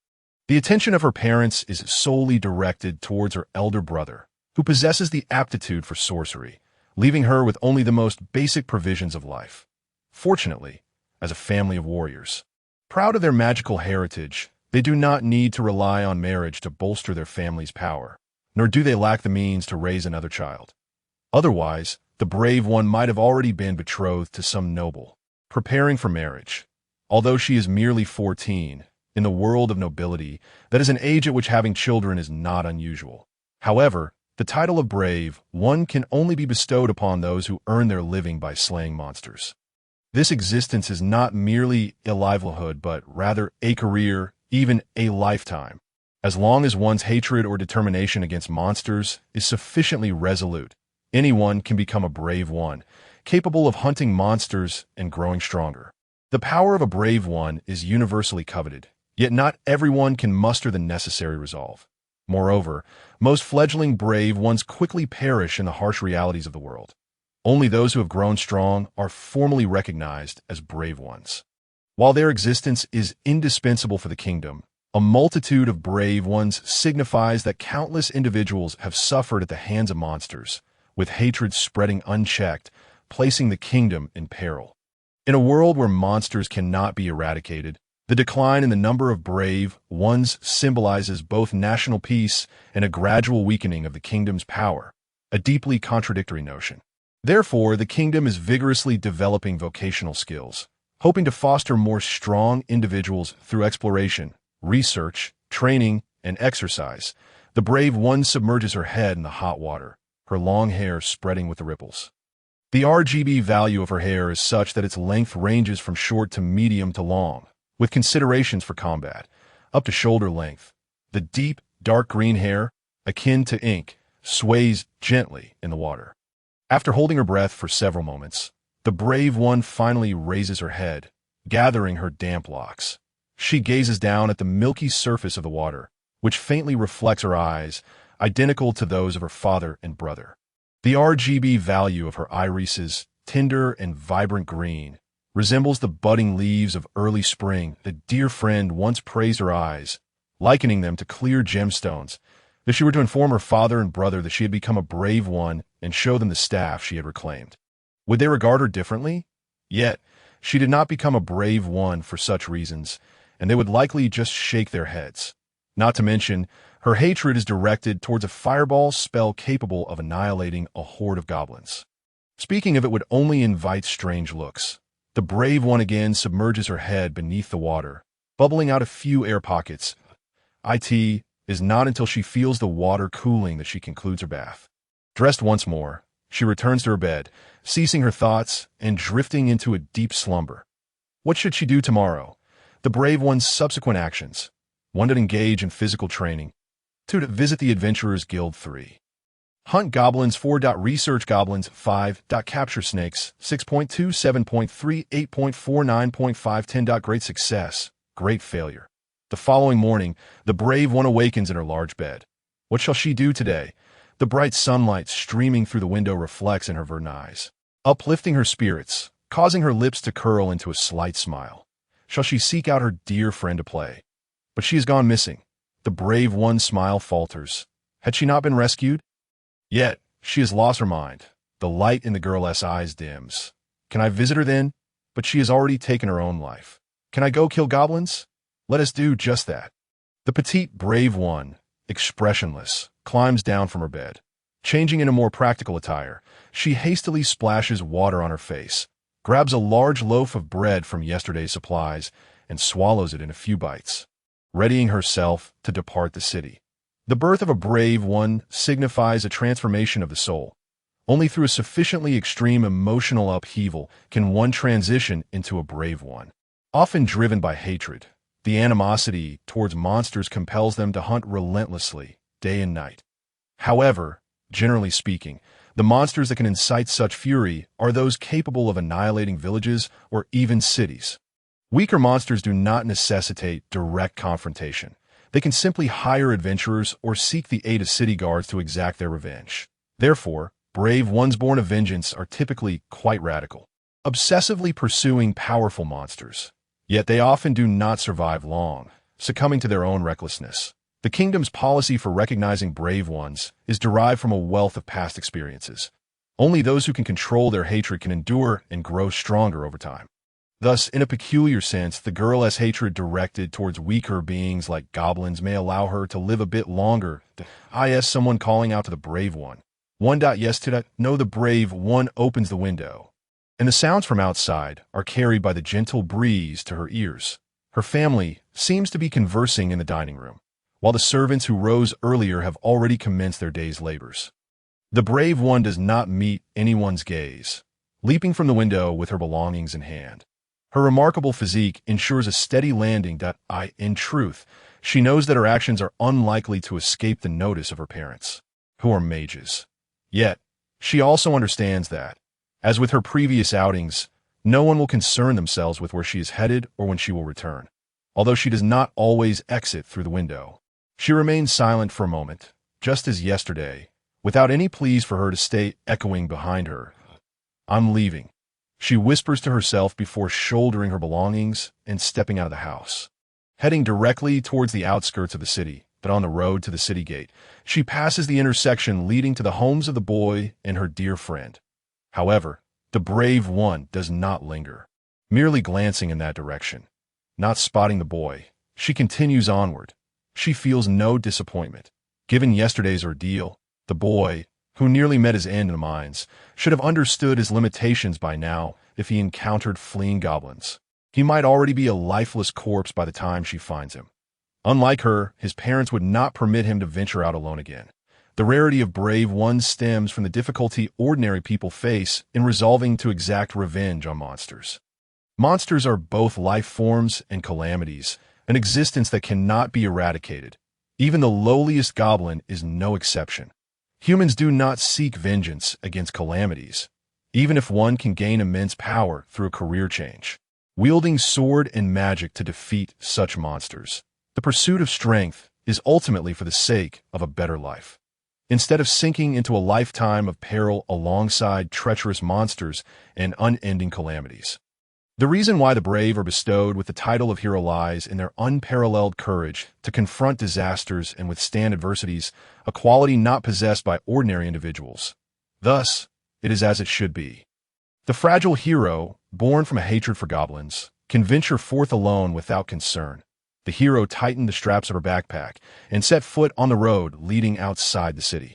The attention of her parents is solely directed towards her elder brother, who possesses the aptitude for sorcery, leaving her with only the most basic provisions of life. Fortunately, as a family of warriors, proud of their magical heritage, they do not need to rely on marriage to bolster their family's power, nor do they lack the means to raise another child. Otherwise, the brave one might have already been betrothed to some noble, preparing for marriage. Although she is merely 14, in the world of nobility, that is an age at which having children is not unusual. However, the title of brave one can only be bestowed upon those who earn their living by slaying monsters. This existence is not merely a livelihood, but rather a career, even a lifetime. As long as one's hatred or determination against monsters is sufficiently resolute, anyone can become a brave one, capable of hunting monsters and growing stronger. The power of a brave one is universally coveted, yet not everyone can muster the necessary resolve. Moreover, most fledgling brave ones quickly perish in the harsh realities of the world. Only those who have grown strong are formally recognized as brave ones. While their existence is indispensable for the kingdom, a multitude of brave ones signifies that countless individuals have suffered at the hands of monsters, with hatred spreading unchecked, placing the kingdom in peril. In a world where monsters cannot be eradicated, the decline in the number of brave ones symbolizes both national peace and a gradual weakening of the kingdom's power, a deeply contradictory notion. Therefore, the kingdom is vigorously developing vocational skills, hoping to foster more strong individuals through exploration, research, training, and exercise. The brave one submerges her head in the hot water, her long hair spreading with the ripples. The RGB value of her hair is such that its length ranges from short to medium to long, with considerations for combat, up to shoulder length. The deep, dark green hair, akin to ink, sways gently in the water. After holding her breath for several moments, the brave one finally raises her head, gathering her damp locks. She gazes down at the milky surface of the water, which faintly reflects her eyes, identical to those of her father and brother. The RGB value of her irises, tender and vibrant green, resembles the budding leaves of early spring. The dear friend once praised her eyes, likening them to clear gemstones, If she were to inform her father and brother that she had become a brave one and show them the staff she had reclaimed, would they regard her differently? Yet, she did not become a brave one for such reasons, and they would likely just shake their heads. Not to mention, her hatred is directed towards a fireball spell capable of annihilating a horde of goblins. Speaking of it would only invite strange looks. The brave one again submerges her head beneath the water, bubbling out a few air pockets. It is not until she feels the water cooling that she concludes her bath. Dressed once more, she returns to her bed, ceasing her thoughts and drifting into a deep slumber. What should she do tomorrow? The brave one's subsequent actions. 1. To engage in physical training. 2. To visit the Adventurers Guild. 3. Hunt goblins. 4. Research goblins. 5. Capture snakes. 6.2, 7.3, 8.4, 9.5, 10. Great success. Great failure. The following morning, the brave one awakens in her large bed. What shall she do today? The bright sunlight streaming through the window reflects in her verdant eyes, uplifting her spirits, causing her lips to curl into a slight smile. Shall she seek out her dear friend to play? But she has gone missing. The brave one's smile falters. Had she not been rescued? Yet, she has lost her mind. The light in the girl's eyes dims. Can I visit her then? But she has already taken her own life. Can I go kill goblins? Let us do just that. The petite brave one, expressionless, climbs down from her bed. Changing into more practical attire, she hastily splashes water on her face, grabs a large loaf of bread from yesterday's supplies, and swallows it in a few bites, readying herself to depart the city. The birth of a brave one signifies a transformation of the soul. Only through a sufficiently extreme emotional upheaval can one transition into a brave one. Often driven by hatred, the animosity towards monsters compels them to hunt relentlessly, day and night. However, generally speaking, the monsters that can incite such fury are those capable of annihilating villages or even cities. Weaker monsters do not necessitate direct confrontation. They can simply hire adventurers or seek the aid of city guards to exact their revenge. Therefore, brave ones born of vengeance are typically quite radical, obsessively pursuing powerful monsters. Yet they often do not survive long, succumbing to their own recklessness. The kingdom's policy for recognizing brave ones is derived from a wealth of past experiences. Only those who can control their hatred can endure and grow stronger over time. Thus, in a peculiar sense, the girl's hatred directed towards weaker beings like goblins may allow her to live a bit longer. Someone calling out to the brave one. 1. Yes to that. No, the brave one opens the window, and the sounds from outside are carried by the gentle breeze to her ears. Her family seems to be conversing in the dining room, while the servants who rose earlier have already commenced their day's labors. The brave one does not meet anyone's gaze, leaping from the window with her belongings in hand. Her remarkable physique ensures a steady landing. In truth, she knows that her actions are unlikely to escape the notice of her parents, who are mages. Yet, she also understands that, as with her previous outings, no one will concern themselves with where she is headed or when she will return. Although she does not always exit through the window, she remains silent for a moment, just as yesterday, without any pleas for her to stay echoing behind her. I'm leaving, she whispers to herself before shouldering her belongings and stepping out of the house. Heading directly towards the outskirts of the city, but on the road to the city gate, she passes the intersection leading to the homes of the boy and her dear friend. However, the brave one does not linger, merely glancing in that direction. Not spotting the boy, she continues onward. She feels no disappointment. Given yesterday's ordeal, the boy, who nearly met his end in the mines, should have understood his limitations by now if he encountered fleeing goblins. He might already be a lifeless corpse by the time she finds him. Unlike her, his parents would not permit him to venture out alone again. The rarity of brave ones stems from the difficulty ordinary people face in resolving to exact revenge on monsters. Monsters are both life forms and calamities, an existence that cannot be eradicated. Even the lowliest goblin is no exception. Humans do not seek vengeance against calamities, even if one can gain immense power through a career change, wielding sword and magic to defeat such monsters. The pursuit of strength is ultimately for the sake of a better life. Instead of sinking into a lifetime of peril alongside treacherous monsters and unending calamities. The reason why the brave are bestowed with the title of hero lies in their unparalleled courage to confront disasters and withstand adversities, a quality not possessed by ordinary individuals. Thus, it is as it should be. The fragile hero, born from a hatred for goblins, can venture forth alone without concern. The hero tightened the straps of her backpack and set foot on the road leading outside the city.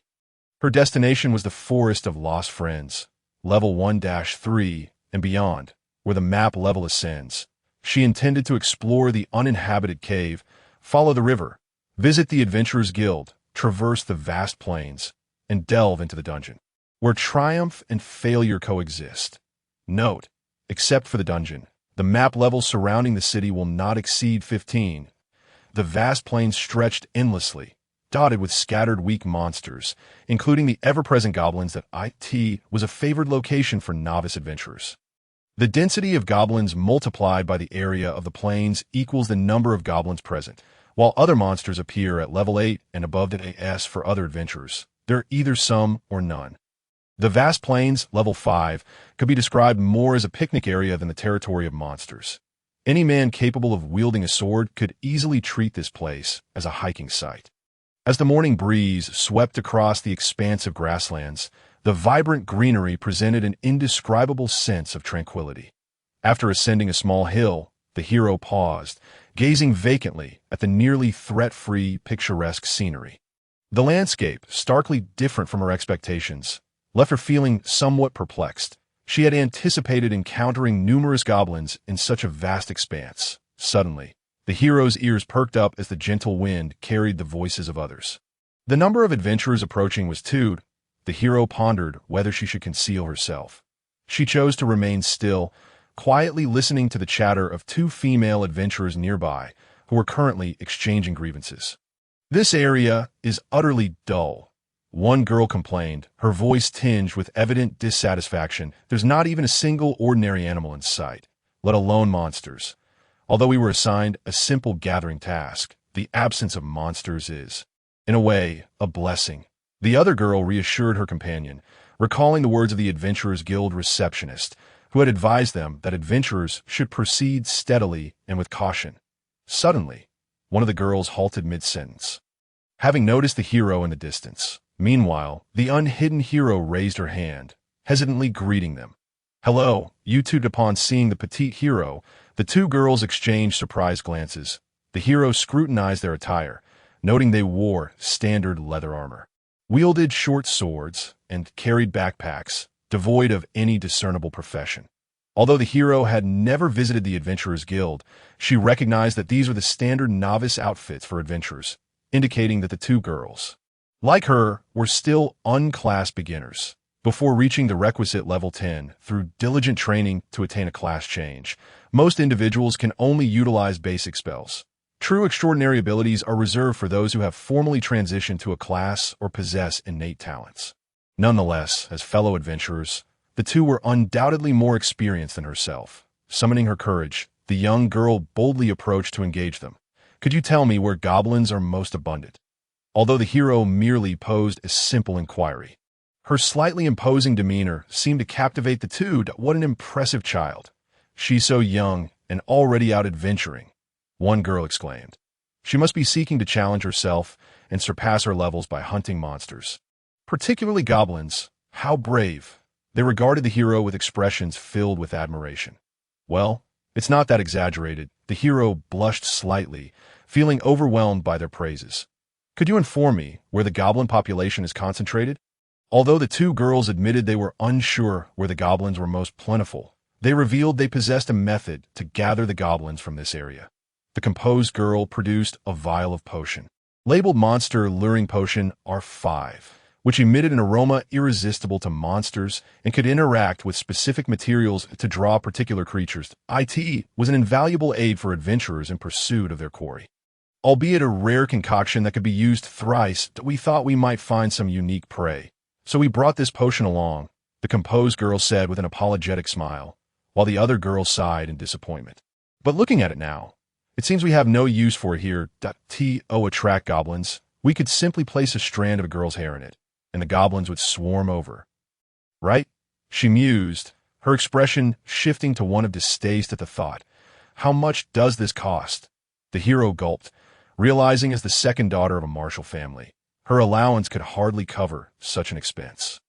Her destination was the Forest of Lost Friends, level 1-3 and beyond, where the map level ascends. She intended to explore the uninhabited cave, follow the river, visit the Adventurers Guild, traverse the vast plains, and delve into the dungeon, where triumph and failure coexist. Note, except for the dungeon, the map level surrounding the city will not exceed 15. The vast plains stretched endlessly, dotted with scattered weak monsters, including the ever-present goblins that IT was a favored location for novice adventurers. The density of goblins multiplied by the area of the plains equals the number of goblins present, while other monsters appear at level 8 and above the AS for other adventurers. There are either some or none. The vast plains, level 5, could be described more as a picnic area than the territory of monsters. Any man capable of wielding a sword could easily treat this place as a hiking site. As the morning breeze swept across the expansive grasslands, the vibrant greenery presented an indescribable sense of tranquility. After ascending a small hill, the hero paused, gazing vacantly at the nearly threat-free, picturesque scenery. The landscape, starkly different from her expectations, left her feeling somewhat perplexed. She had anticipated encountering numerous goblins in such a vast expanse. Suddenly, the hero's ears perked up as the gentle wind carried the voices of others. The number of adventurers approaching was 2. The hero pondered whether she should conceal herself. She chose to remain still, quietly listening to the chatter of 2 female adventurers nearby who were currently exchanging grievances. "This area is utterly dull," one girl complained, her voice tinged with evident dissatisfaction. "There's not even a single ordinary animal in sight, let alone monsters. Although we were assigned a simple gathering task, the absence of monsters is, in a way, a blessing." The other girl reassured her companion, recalling the words of the Adventurers Guild receptionist, who had advised them that adventurers should proceed steadily and with caution. Suddenly, one of the girls halted mid-sentence, having noticed the hero in the distance. Meanwhile, the unhidden hero raised her hand, hesitantly greeting them. "Hello, you two." Upon seeing the petite hero, the 2 girls exchanged surprised glances. The hero scrutinized their attire, noting they wore standard leather armor, wielded short swords, and carried backpacks, devoid of any discernible profession. Although the hero had never visited the Adventurers Guild, she recognized that these were the standard novice outfits for adventurers, indicating that the 2 girls, like her, were still unclassed beginners. Before reaching the requisite level 10 through diligent training to attain a class change, most individuals can only utilize basic spells. True extraordinary abilities are reserved for those who have formally transitioned to a class or possess innate talents. Nonetheless, as fellow adventurers, the 2 were undoubtedly more experienced than herself. Summoning her courage, the young girl boldly approached to engage them. "Could you tell me where goblins are most abundant?" Although the hero merely posed a simple inquiry, her slightly imposing demeanor seemed to captivate the 2. "What an impressive child. She's so young and already out adventuring," one girl exclaimed. "She must be seeking to challenge herself and surpass her levels by hunting monsters, particularly goblins. How brave." They regarded the hero with expressions filled with admiration. "Well, it's not that exaggerated." The hero blushed slightly, feeling overwhelmed by their praises. "Could you inform me where the goblin population is concentrated?" Although the 2 girls admitted they were unsure where the goblins were most plentiful, they revealed they possessed a method to gather the goblins from this area. The composed girl produced a vial of potion, labeled Monster Luring Potion R5, which emitted an aroma irresistible to monsters and could interact with specific materials to draw particular creatures. It was an invaluable aid for adventurers in pursuit of their quarry. Albeit a rare concoction that could be used thrice, we thought we might find some unique prey. So we brought this potion along, the composed girl said with an apologetic smile, while the other girl sighed in disappointment. "But looking at it now, it seems we have no use for it here. To attract goblins, we could simply place a strand of a girl's hair in it, and the goblins would swarm over. Right?" She mused, her expression shifting to one of distaste at the thought. How much does this cost? The hero gulped, realizing as the second daughter of a martial family, her allowance could hardly cover such an expense.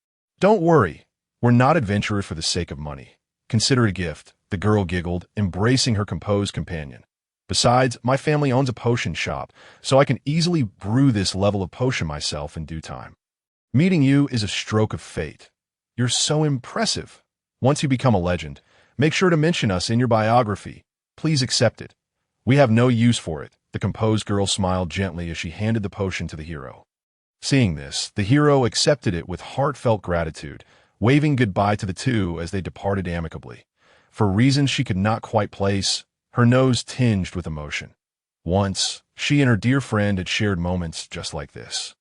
Don't worry, we're not adventurers for the sake of money. Consider it a gift, the girl giggled, embracing her composed companion. Besides, my family owns a potion shop, so I can easily brew this level of potion myself in due time. Meeting you is a stroke of fate. You're so impressive. Once you become a legend, make sure to mention us in your biography. Please accept it. We have no use for it. The composed girl smiled gently as she handed the potion to the hero. Seeing this, the hero accepted it with heartfelt gratitude, waving goodbye to the two as they departed amicably. For reasons she could not quite place, her nose tinged with emotion. Once, she and her dear friend had shared moments just like this.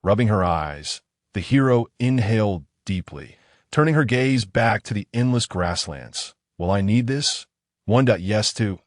Rubbing her eyes, the hero inhaled deeply, turning her gaze back to the endless grasslands. Will I need this? Yes to.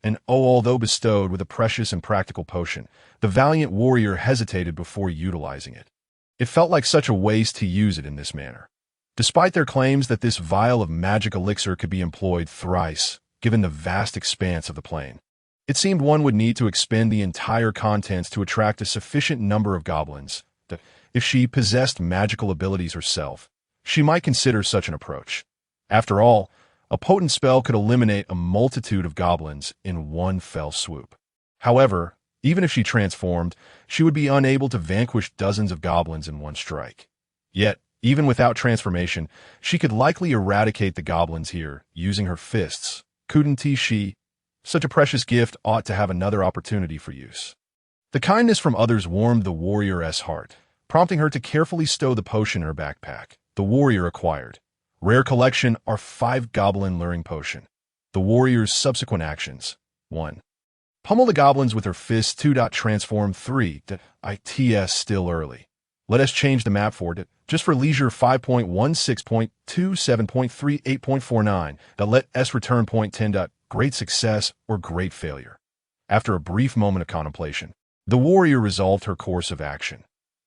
And although bestowed with a precious and practical potion, the valiant warrior hesitated before utilizing it. It felt like such a waste to use it in this manner. Despite their claims that this vial of magic elixir could be employed thrice, given the vast expanse of the plain, it seemed one would need to expend the entire contents to attract a sufficient number of goblins. That, if she possessed magical abilities herself, she might consider such an approach. After all, a potent spell could eliminate a multitude of goblins in one fell swoop. However, even if she transformed, she would be unable to vanquish dozens of goblins in one strike. Yet, even without transformation, she could likely eradicate the goblins here using her fists. Couldn't she? Such a precious gift ought to have another opportunity for use. The kindness from others warmed the warrior's heart, prompting her to carefully stow the potion in her backpack. The warrior acquired. Rare collection are 5 goblin luring potion. The warrior's subsequent actions. 1. Pummel the goblins with her fists. 2. Transform. 3. It's still early. Let us change the map for it. Just for leisure. 5.16.27.38.49. Let us return. 10. Great success or great failure. After a brief moment of contemplation, the warrior resolved her course of action.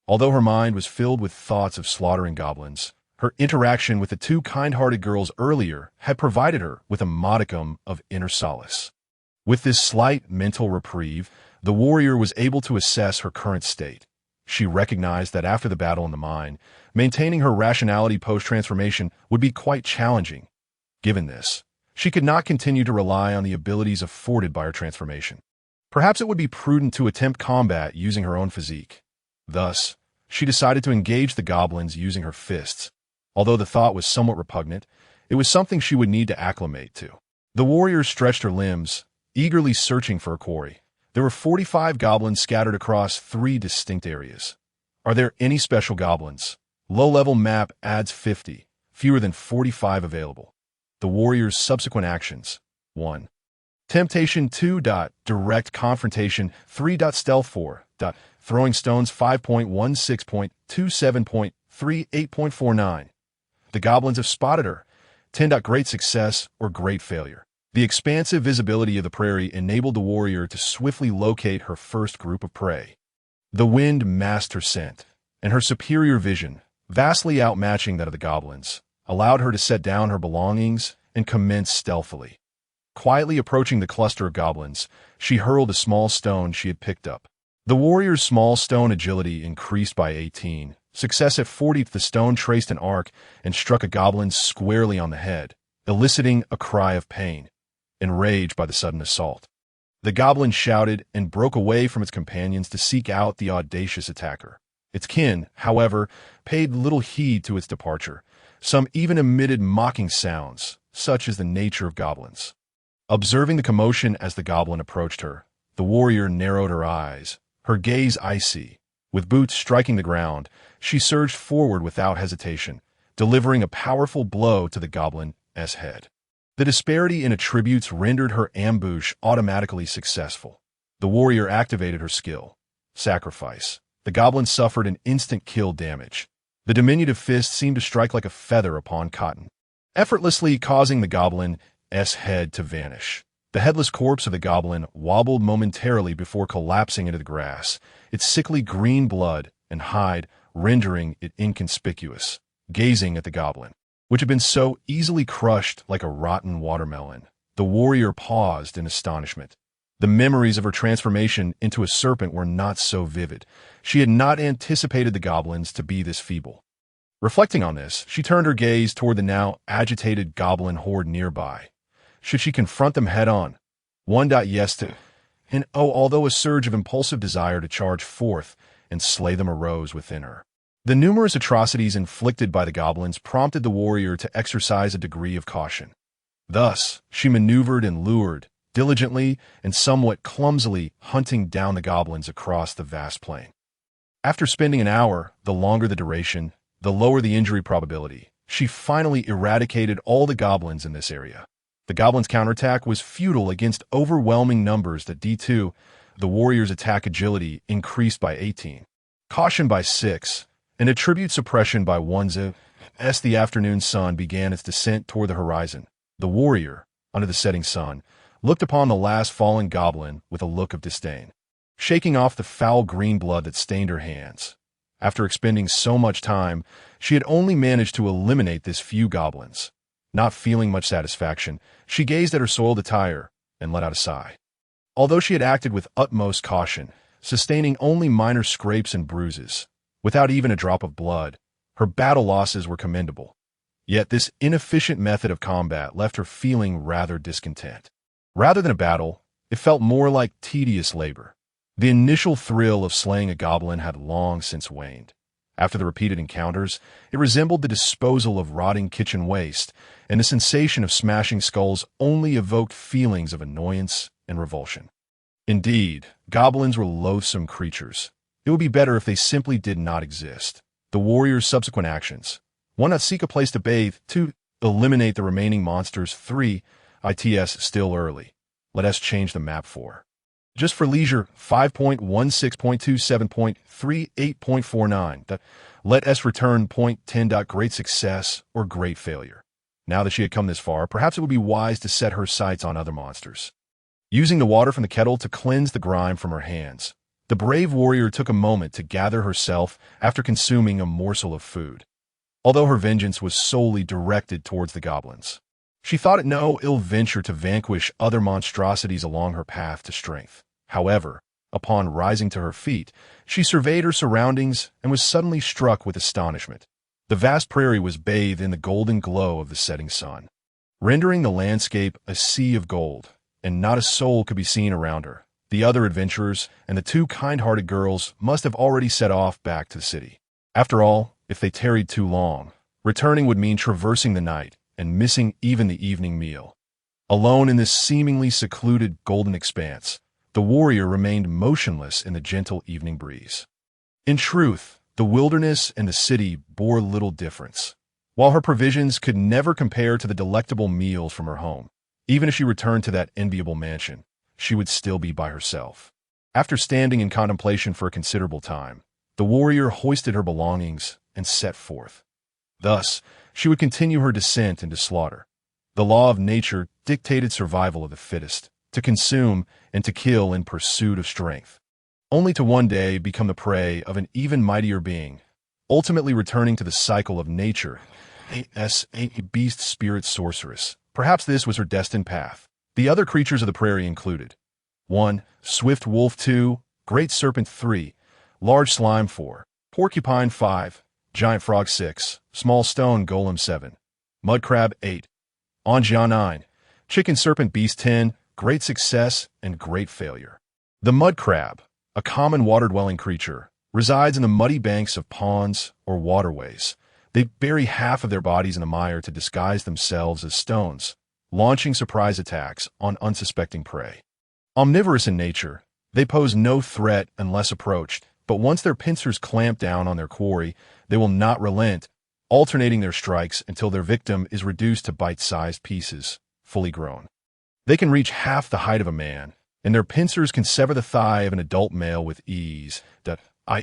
Although her mind was filled with thoughts of slaughtering goblins, her interaction with the 2 kind-hearted girls earlier had provided her with a modicum of inner solace. With this slight mental reprieve, the warrior was able to assess her current state. She recognized that after the battle in the mine, maintaining her rationality post-transformation would be quite challenging. Given this, she could not continue to rely on the abilities afforded by her transformation. Perhaps it would be prudent to attempt combat using her own physique. Thus, she decided to engage the goblins using her fists. Although the thought was somewhat repugnant, it was something she would need to acclimate to. The warrior stretched her limbs, eagerly searching for a quarry. There were 45 goblins scattered across 3 distinct areas. Are there any special goblins? Low-level map adds 50, fewer than 45 available. The warrior's subsequent actions. 1. Temptation. 2. Direct confrontation. 3. Stealth. 4. Throwing stones. 5.16.27.38.49. The goblins have spotted her. 10. Great success or great failure. The expansive visibility of the prairie enabled the warrior to swiftly locate her first group of prey. The wind masked her scent, and her superior vision, vastly outmatching that of the goblins, allowed her to set down her belongings and commence stealthily. Quietly approaching the cluster of goblins, she hurled a small stone she had picked up. The warrior's small stone agility increased by 18. Success at 40. The stone traced an arc and struck a goblin squarely on the head, eliciting a cry of pain. Enraged by the sudden assault, the goblin shouted and broke away from its companions to seek out the audacious attacker. Its kin, however, paid little heed to its departure. Some even emitted mocking sounds, such as the nature of goblins. Observing the commotion as the goblin approached her, the warrior narrowed her eyes, her gaze icy. With boots striking the ground, she surged forward without hesitation, delivering a powerful blow to the goblin's head. The disparity in attributes rendered her ambush automatically successful. The warrior activated her skill. Sacrifice. The goblin suffered an instant kill damage. The diminutive fist seemed to strike like a feather upon cotton, effortlessly causing the goblin's head to vanish. The headless corpse of the goblin wobbled momentarily before collapsing into the grass, its sickly green blood and hide rendering it inconspicuous. Gazing at the goblin, which had been so easily crushed like a rotten watermelon. The warrior paused in astonishment. The memories of her transformation into a serpent were not so vivid. She had not anticipated the goblins to be this feeble. Reflecting on this, she turned her gaze toward the now agitated goblin horde nearby. Should she confront them head-on? Yes to... And although a surge of impulsive desire to charge forth and slay them arose within her. The numerous atrocities inflicted by the goblins prompted the warrior to exercise a degree of caution. Thus, she maneuvered and lured, diligently and somewhat clumsily hunting down the goblins across the vast plain. After spending an hour, the longer the duration, the lower the injury probability, she finally eradicated all the goblins in this area. The goblins' counterattack was futile against overwhelming numbers that D2, the warrior's attack agility increased by 18, caution by 6, and attribute suppression by 1. As the afternoon sun began its descent toward the horizon, the warrior, under the setting sun, looked upon the last fallen goblin with a look of disdain, shaking off the foul green blood that stained her hands. After expending so much time, she had only managed to eliminate this few goblins. Not feeling much satisfaction, she gazed at her soiled attire and let out a sigh. Although she had acted with utmost caution, sustaining only minor scrapes and bruises, without even a drop of blood, her battle losses were commendable. Yet this inefficient method of combat left her feeling rather discontent. Rather than a battle, it felt more like tedious labor. The initial thrill of slaying a goblin had long since waned. After the repeated encounters, it resembled the disposal of rotting kitchen waste, and the sensation of smashing skulls only evoked feelings of annoyance and revulsion. Indeed, goblins were loathsome creatures. It would be better if they simply did not exist. The warrior's subsequent actions: 1. Not seek a place to bathe. 2. Eliminate the remaining monsters. 3. It's still early. Let us change the map. 4. Just for leisure. 5.16.27.38.49. Let us return. 10. Great success or great failure. Now that she had come this far, perhaps it would be wise to set her sights on other monsters. Using the water from the kettle to cleanse the grime from her hands, the brave warrior took a moment to gather herself after consuming a morsel of food. Although her vengeance was solely directed towards the goblins, she thought it no ill venture to vanquish other monstrosities along her path to strength. However, upon rising to her feet, she surveyed her surroundings and was suddenly struck with astonishment. The vast prairie was bathed in the golden glow of the setting sun, rendering the landscape a sea of gold, and not a soul could be seen around her. The other adventurers and the 2 kind-hearted girls must have already set off back to the city. After all, if they tarried too long, returning would mean traversing the night and missing even the evening meal. Alone in this seemingly secluded golden expanse, the warrior remained motionless in the gentle evening breeze. In truth, the wilderness and the city bore little difference. While her provisions could never compare to the delectable meals from her home, even if she returned to that enviable mansion, she would still be by herself. After standing in contemplation for a considerable time, the warrior hoisted her belongings and set forth. Thus, she would continue her descent into slaughter. The law of nature dictated survival of the fittest, to consume and to kill in pursuit of strength, only to one day become the prey of an even mightier being, ultimately returning to the cycle of nature, a beast spirit sorceress. Perhaps this was her destined path. The other creatures of the prairie included: 1. Swift wolf. 2. Great serpent. 3. Large slime. 4. Porcupine. 5. Giant frog. 6. Small stone golem. 7. Mud crab. 8. Anke 9. Chicken serpent beast. 10. Great success and great failure. The mud crab, a common water-dwelling creature, resides in the muddy banks of ponds or waterways. They bury half of their bodies in the mire to disguise themselves as stones, launching surprise attacks on unsuspecting prey. Omnivorous in nature, they pose no threat unless approached, but once their pincers clamp down on their quarry, they will not relent, alternating their strikes until their victim is reduced to bite-sized pieces, fully grown. They can reach half the height of a man, and their pincers can sever the thigh of an adult male with ease.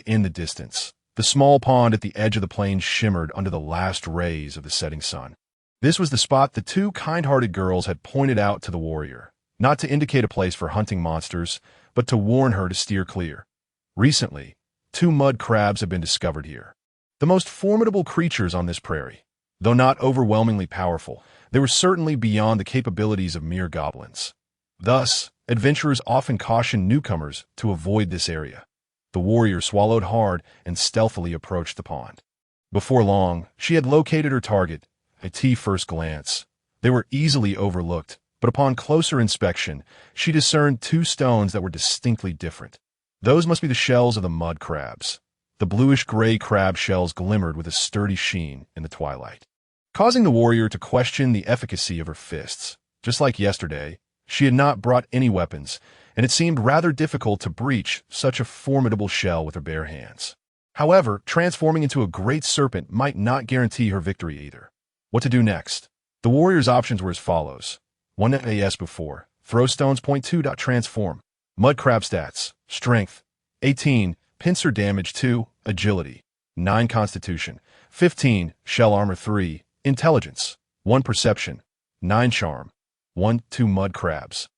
In the distance, the small pond at the edge of the plain shimmered under the last rays of the setting sun. This was the spot the 2 kind-hearted girls had pointed out to the warrior, not to indicate a place for hunting monsters, but to warn her to steer clear. Recently, 2 mud crabs have been discovered here, the most formidable creatures on this prairie. Though not overwhelmingly powerful, they were certainly beyond the capabilities of mere goblins. Thus, adventurers often cautioned newcomers to avoid this area. The warrior swallowed hard and stealthily approached the pond. Before long, she had located her target. At first glance, they were easily overlooked, but upon closer inspection, she discerned two stones that were distinctly different. Those must be the shells of the mud crabs. The bluish-gray crab shells glimmered with a sturdy sheen in the twilight, causing the warrior to question the efficacy of her fists. Just like yesterday, she had not brought any weapons, and it seemed rather difficult to breach such a formidable shell with her bare hands. However, transforming into a great serpent might not guarantee her victory either. What to do next? The warrior's options were as follows. 1 as before. Throw stones. 2. Transform. Mud crab stats. Strength. 18. Pincer damage. 2. Agility. 9. Constitution. 15. Shell armor. 3. Intelligence. 1. Perception. 9. Charm. 1. 2 mud crabs,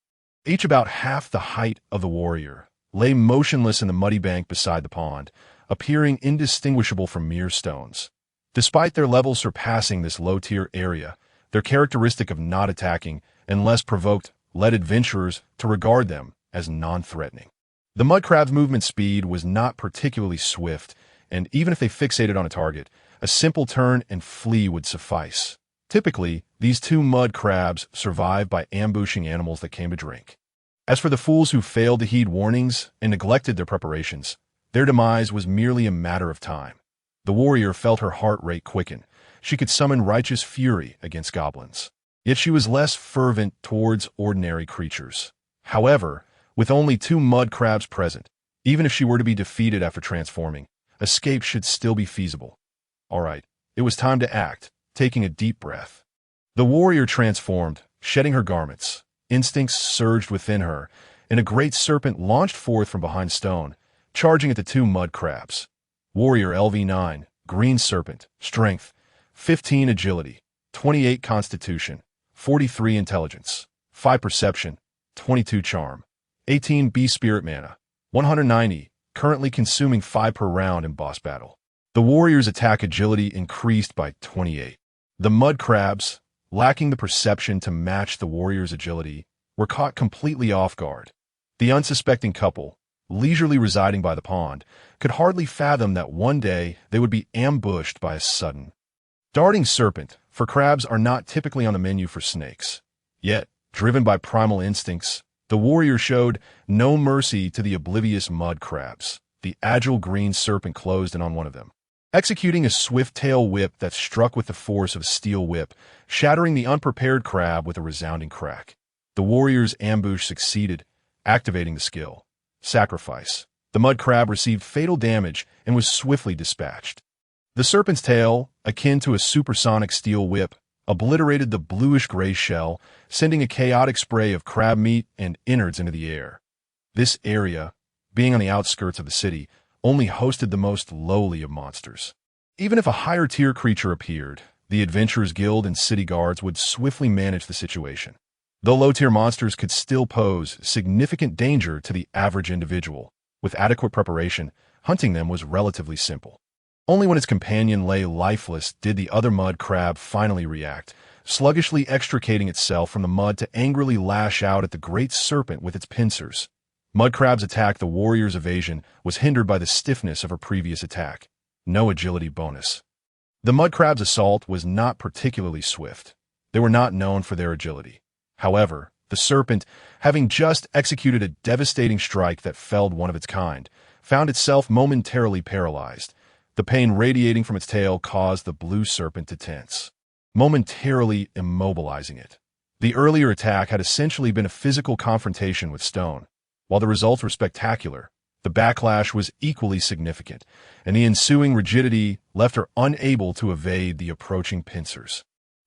each about half the height of the warrior, lay motionless in the muddy bank beside the pond, appearing indistinguishable from mere stones. Despite their level surpassing this low-tier area, their characteristic of not attacking unless provoked led adventurers to regard them as non-threatening. The mud crab's movement speed was not particularly swift, and even if they fixated on a target, a simple turn and flee would suffice. Typically, these two mud crabs survived by ambushing animals that came to drink. As for the fools who failed to heed warnings and neglected their preparations, their demise was merely a matter of time. The warrior felt her heart rate quicken. She could summon righteous fury against goblins. Yet she was less fervent towards ordinary creatures. However, with only two mud crabs present, even if she were to be defeated after transforming, escape should still be feasible. All right, it was time to act. Taking a deep breath, the warrior transformed, shedding her garments. Instincts surged within her, and a great serpent launched forth from behind stone, charging at the two mud crabs. Warrior LV9, Green Serpent, Strength, 15 Agility, 28 Constitution, 43 Intelligence, 5 Perception, 22 Charm, 18 B Spirit Mana, 190, currently consuming 5 per round in boss battle. The warrior's attack agility increased by 28. The mud crabs, lacking the perception to match the warrior's agility, were caught completely off guard. The unsuspecting couple, leisurely residing by the pond, could hardly fathom that one day they would be ambushed by a sudden darting serpent, for crabs are not typically on the menu for snakes. Yet, driven by primal instincts, the warrior showed no mercy to the oblivious mud crabs. The agile green serpent closed in on one of them, executing a swift tail whip that struck with the force of a steel whip, shattering the unprepared crab with a resounding crack. The warrior's ambush succeeded, activating the skill. Sacrifice. The mud crab received fatal damage and was swiftly dispatched. The serpent's tail, akin to a supersonic steel whip, obliterated the bluish-gray shell, sending a chaotic spray of crab meat and innards into the air. This area, being on the outskirts of the city, only hosted the most lowly of monsters. Even if a higher-tier creature appeared, the Adventurers Guild and city guards would swiftly manage the situation. Though low-tier monsters could still pose significant danger to the average individual, with adequate preparation, hunting them was relatively simple. Only when its companion lay lifeless did the other mud crab finally react, sluggishly extricating itself from the mud to angrily lash out at the great serpent with its pincers. Mud crab's attack, the warrior's evasion, was hindered by the stiffness of her previous attack. No agility bonus. The mud crab's assault was not particularly swift. They were not known for their agility. However, the serpent, having just executed a devastating strike that felled one of its kind, found itself momentarily paralyzed. The pain radiating from its tail caused the blue serpent to tense, momentarily immobilizing it. The earlier attack had essentially been a physical confrontation with stone. While the results were spectacular, the backlash was equally significant, and the ensuing rigidity left her unable to evade the approaching pincers.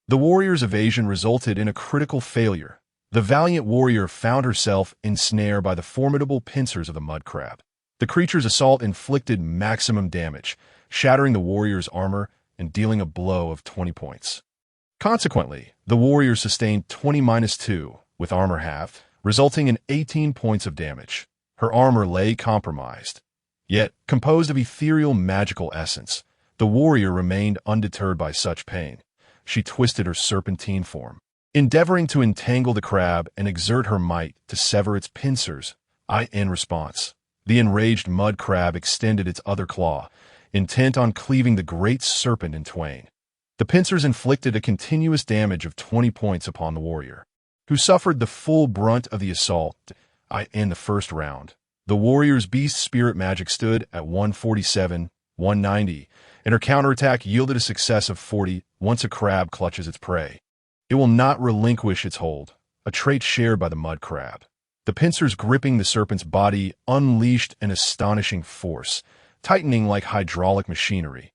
The warrior's evasion resulted in a critical failure. The valiant warrior found herself ensnared by the formidable pincers of the mud crab. The creature's assault inflicted maximum damage, shattering the warrior's armor and dealing a blow of 20 points. Consequently, the warrior sustained 20-2 with armor halved, resulting in 18 points of damage. Her armor lay compromised. Yet, composed of ethereal magical essence, the warrior remained undeterred by such pain. she twisted her serpentine form, endeavoring to entangle the crab and exert her might to sever its pincers. In response, the enraged mud crab extended its other claw, intent on cleaving the great serpent in twain. The pincers inflicted a continuous damage of 20 points upon the warrior, who suffered the full brunt of the assault. In the first round, the warrior's beast spirit magic stood at 147, 190, and her counterattack yielded a success of 40 once a crab clutches its prey. It will not relinquish its hold, a trait shared by the mud crab. The pincers gripping the serpent's body unleashed an astonishing force, tightening like hydraulic machinery.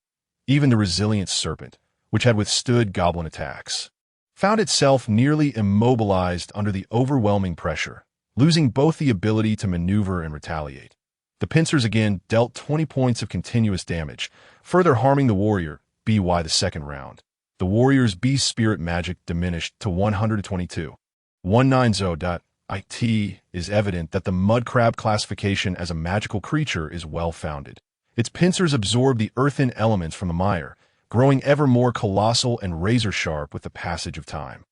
Even the resilient serpent, which had withstood goblin attacks, found itself nearly immobilized under the overwhelming pressure, losing both the ability to maneuver and retaliate. The pincers again dealt 20 points of continuous damage, further harming the warrior. By the second round, the warrior's beast spirit magic diminished to 122. 190. It is evident that the mud crab classification as a magical creature is well-founded. Its pincers absorb the earthen elements from the mire, growing ever more colossal and razor-sharp with the passage of time,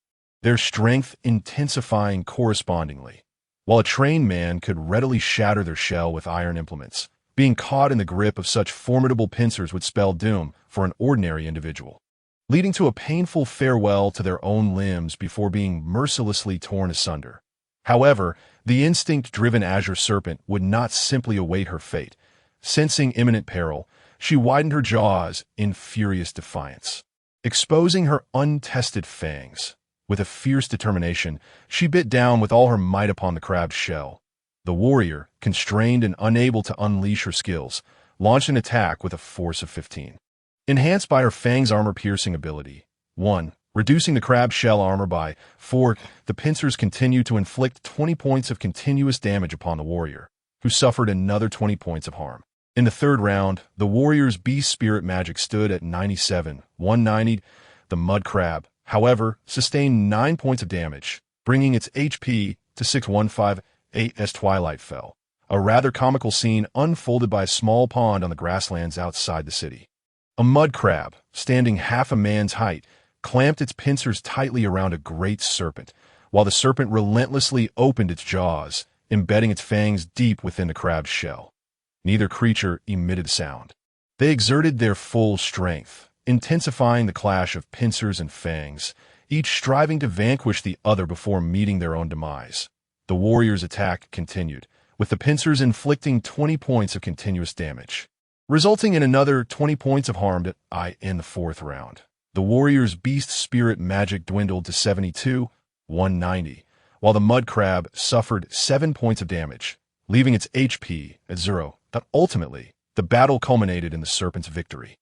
their strength intensifying correspondingly. While a trained man could readily shatter their shell with iron implements, being caught in the grip of such formidable pincers would spell doom for an ordinary individual, leading to a painful farewell to their own limbs before being mercilessly torn asunder. However, the instinct-driven azure serpent would not simply await her fate. Sensing imminent peril, she widened her jaws in furious defiance, exposing her untested fangs. With a fierce determination, she bit down with all her might upon the crab's shell. The warrior, constrained and unable to unleash her skills, launched an attack with a force of 15. Enhanced by her fang's armor-piercing ability. 1. Reducing the crab's shell armor by 4, the pincers continued to inflict 20 points of continuous damage upon the warrior, who suffered another 20 points of harm. In the third round, the warrior's beast spirit magic stood at 97, 190. The mud crab, however, sustained 9 points of damage, bringing its HP to 6158 as twilight fell. A rather comical scene unfolded by a small pond on the grasslands outside the city. A mud crab, standing half a man's height, clamped its pincers tightly around a great serpent, while the serpent relentlessly opened its jaws, embedding its fangs deep within the crab's shell. Neither creature emitted a sound. They exerted their full strength, intensifying the clash of pincers and fangs, each striving to vanquish the other before meeting their own demise. The warrior's attack continued, with the pincers inflicting 20 points of continuous damage, resulting in another 20 points of harm in the fourth round. The warrior's beast spirit magic dwindled to 72, 190, while the mud crab suffered 7 points of damage, leaving its HP at 0. Ultimately, the battle culminated in the serpent's victory.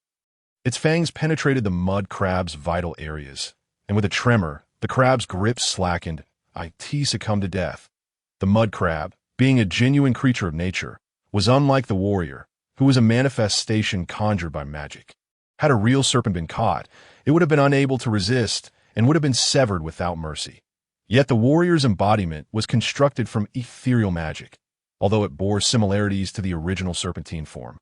Its fangs penetrated the mud crab's vital areas, and with a tremor, the crab's grip slackened. It succumbed to death. The mud crab, being a genuine creature of nature, was unlike the warrior, who was a manifestation conjured by magic. Had a real serpent been caught, it would have been unable to resist and would have been severed without mercy. Yet the warrior's embodiment was constructed from ethereal magic, although it bore similarities to the original serpentine form.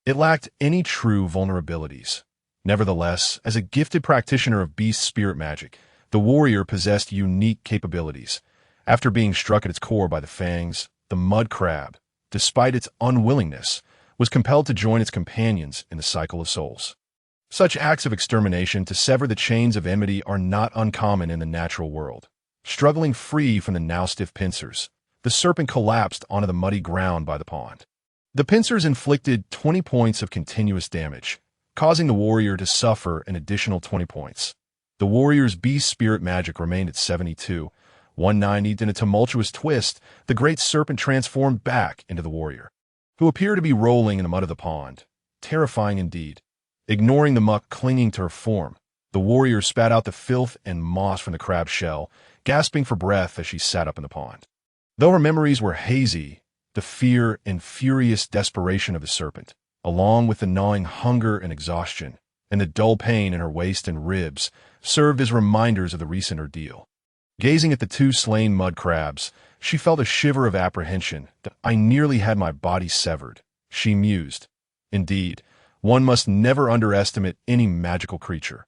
It lacked any true vulnerabilities. Nevertheless, as a gifted practitioner of beast spirit magic, the warrior possessed unique capabilities. After being struck at its core by the fangs, the mud crab, despite its unwillingness, was compelled to join its companions in the cycle of souls. Such acts of extermination to sever the chains of enmity are not uncommon in the natural world. Struggling free from the now stiff pincers, the serpent collapsed onto the muddy ground by the pond. The pincers inflicted 20 points of continuous damage, causing the warrior to suffer an additional 20 points. The warrior's beast spirit magic remained at 72, 190. In a tumultuous twist, the great serpent transformed back into the warrior, who appeared to be rolling in the mud of the pond. Terrifying indeed. Ignoring the muck clinging to her form, the warrior spat out the filth and moss from the crab's shell, gasping for breath as she sat up in the pond. Though her memories were hazy, the fear and furious desperation of the serpent, along with the gnawing hunger and exhaustion, and the dull pain in her waist and ribs, served as reminders of the recent ordeal. Gazing at the two slain mud crabs, she felt a shiver of apprehension. I nearly had my body severed, she mused. Indeed, one must never underestimate any magical creature.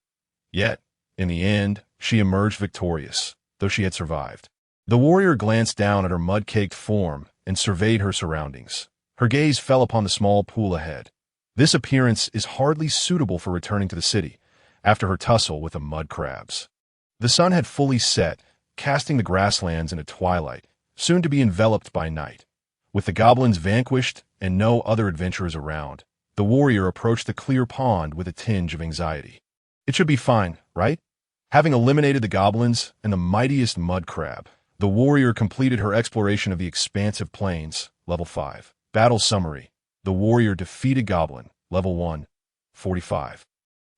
Yet, In the end, she emerged victorious, though she had survived. The warrior glanced down at her mud-caked form and surveyed her surroundings. Her gaze fell upon the small pool ahead. This appearance is hardly suitable for returning to the city, after her tussle with the mud crabs. The sun had fully set, casting the grasslands into twilight, soon to be enveloped by night. With the goblins vanquished and no other adventurers around, the warrior approached the clear pond with a tinge of anxiety. It should be fine, right? Having eliminated the goblins and the mightiest mud crab, the warrior completed her exploration of the expansive plains, level 5. Battle summary. The warrior defeated goblin, level 1, 45.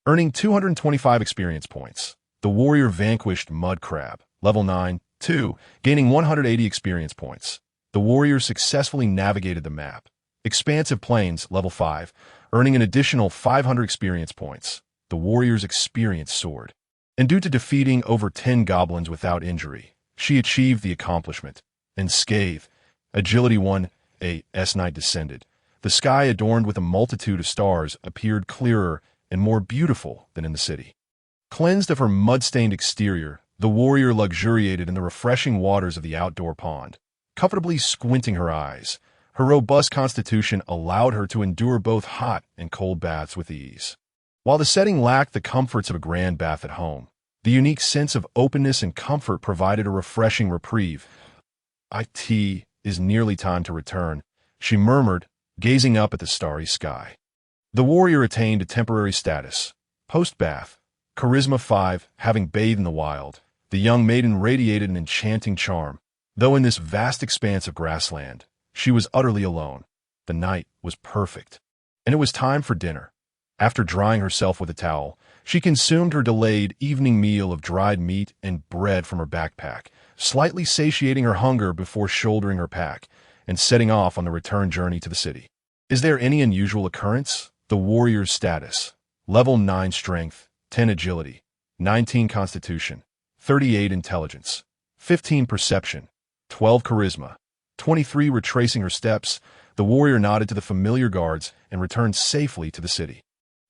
Earning 225 experience points. The warrior vanquished mud crab, level 9, 2, gaining 180 experience points. The warrior successfully navigated the map. Expansive plains, level 5, earning an additional 500 experience points. The warrior's experience soared. And due to defeating over 10 goblins without injury, she achieved the accomplishment. And scathe, agility 1, a S-Night descended. The sky adorned with a multitude of stars appeared clearer and more beautiful than in the city. Cleansed of her mud-stained exterior, the warrior luxuriated in the refreshing waters of the outdoor pond. Comfortably squinting her eyes, her robust constitution allowed her to endure both hot and cold baths with ease. While the setting lacked the comforts of a grand bath at home, the unique sense of openness and comfort provided a refreshing reprieve. "It is nearly time to return," she murmured, gazing up at the starry sky. The warrior attained a temporary status. Post-bath, Charisma 5, having bathed in the wild, the young maiden radiated an enchanting charm. Though in this vast expanse of grassland, she was utterly alone. The night was perfect, and it was time for dinner. After drying herself with a towel, she consumed her delayed evening meal of dried meat and bread from her backpack, slightly satiating her hunger before shouldering her pack and setting off on the return journey to the city. Is there any unusual occurrence? The warrior's status. Level 9 strength, 10 agility, 19 constitution, 38 intelligence, 15 perception, 12 charisma, 23 retracing her steps. The warrior nodded to the familiar guards and returned safely to the city.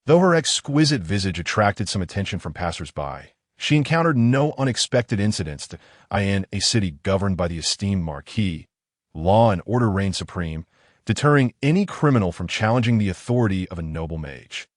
Though her exquisite visage attracted some attention from passers-by, she encountered no unexpected incidents in a city governed by the esteemed Marquis. Law and order reigned supreme, deterring any criminal from challenging the authority of a noble mage.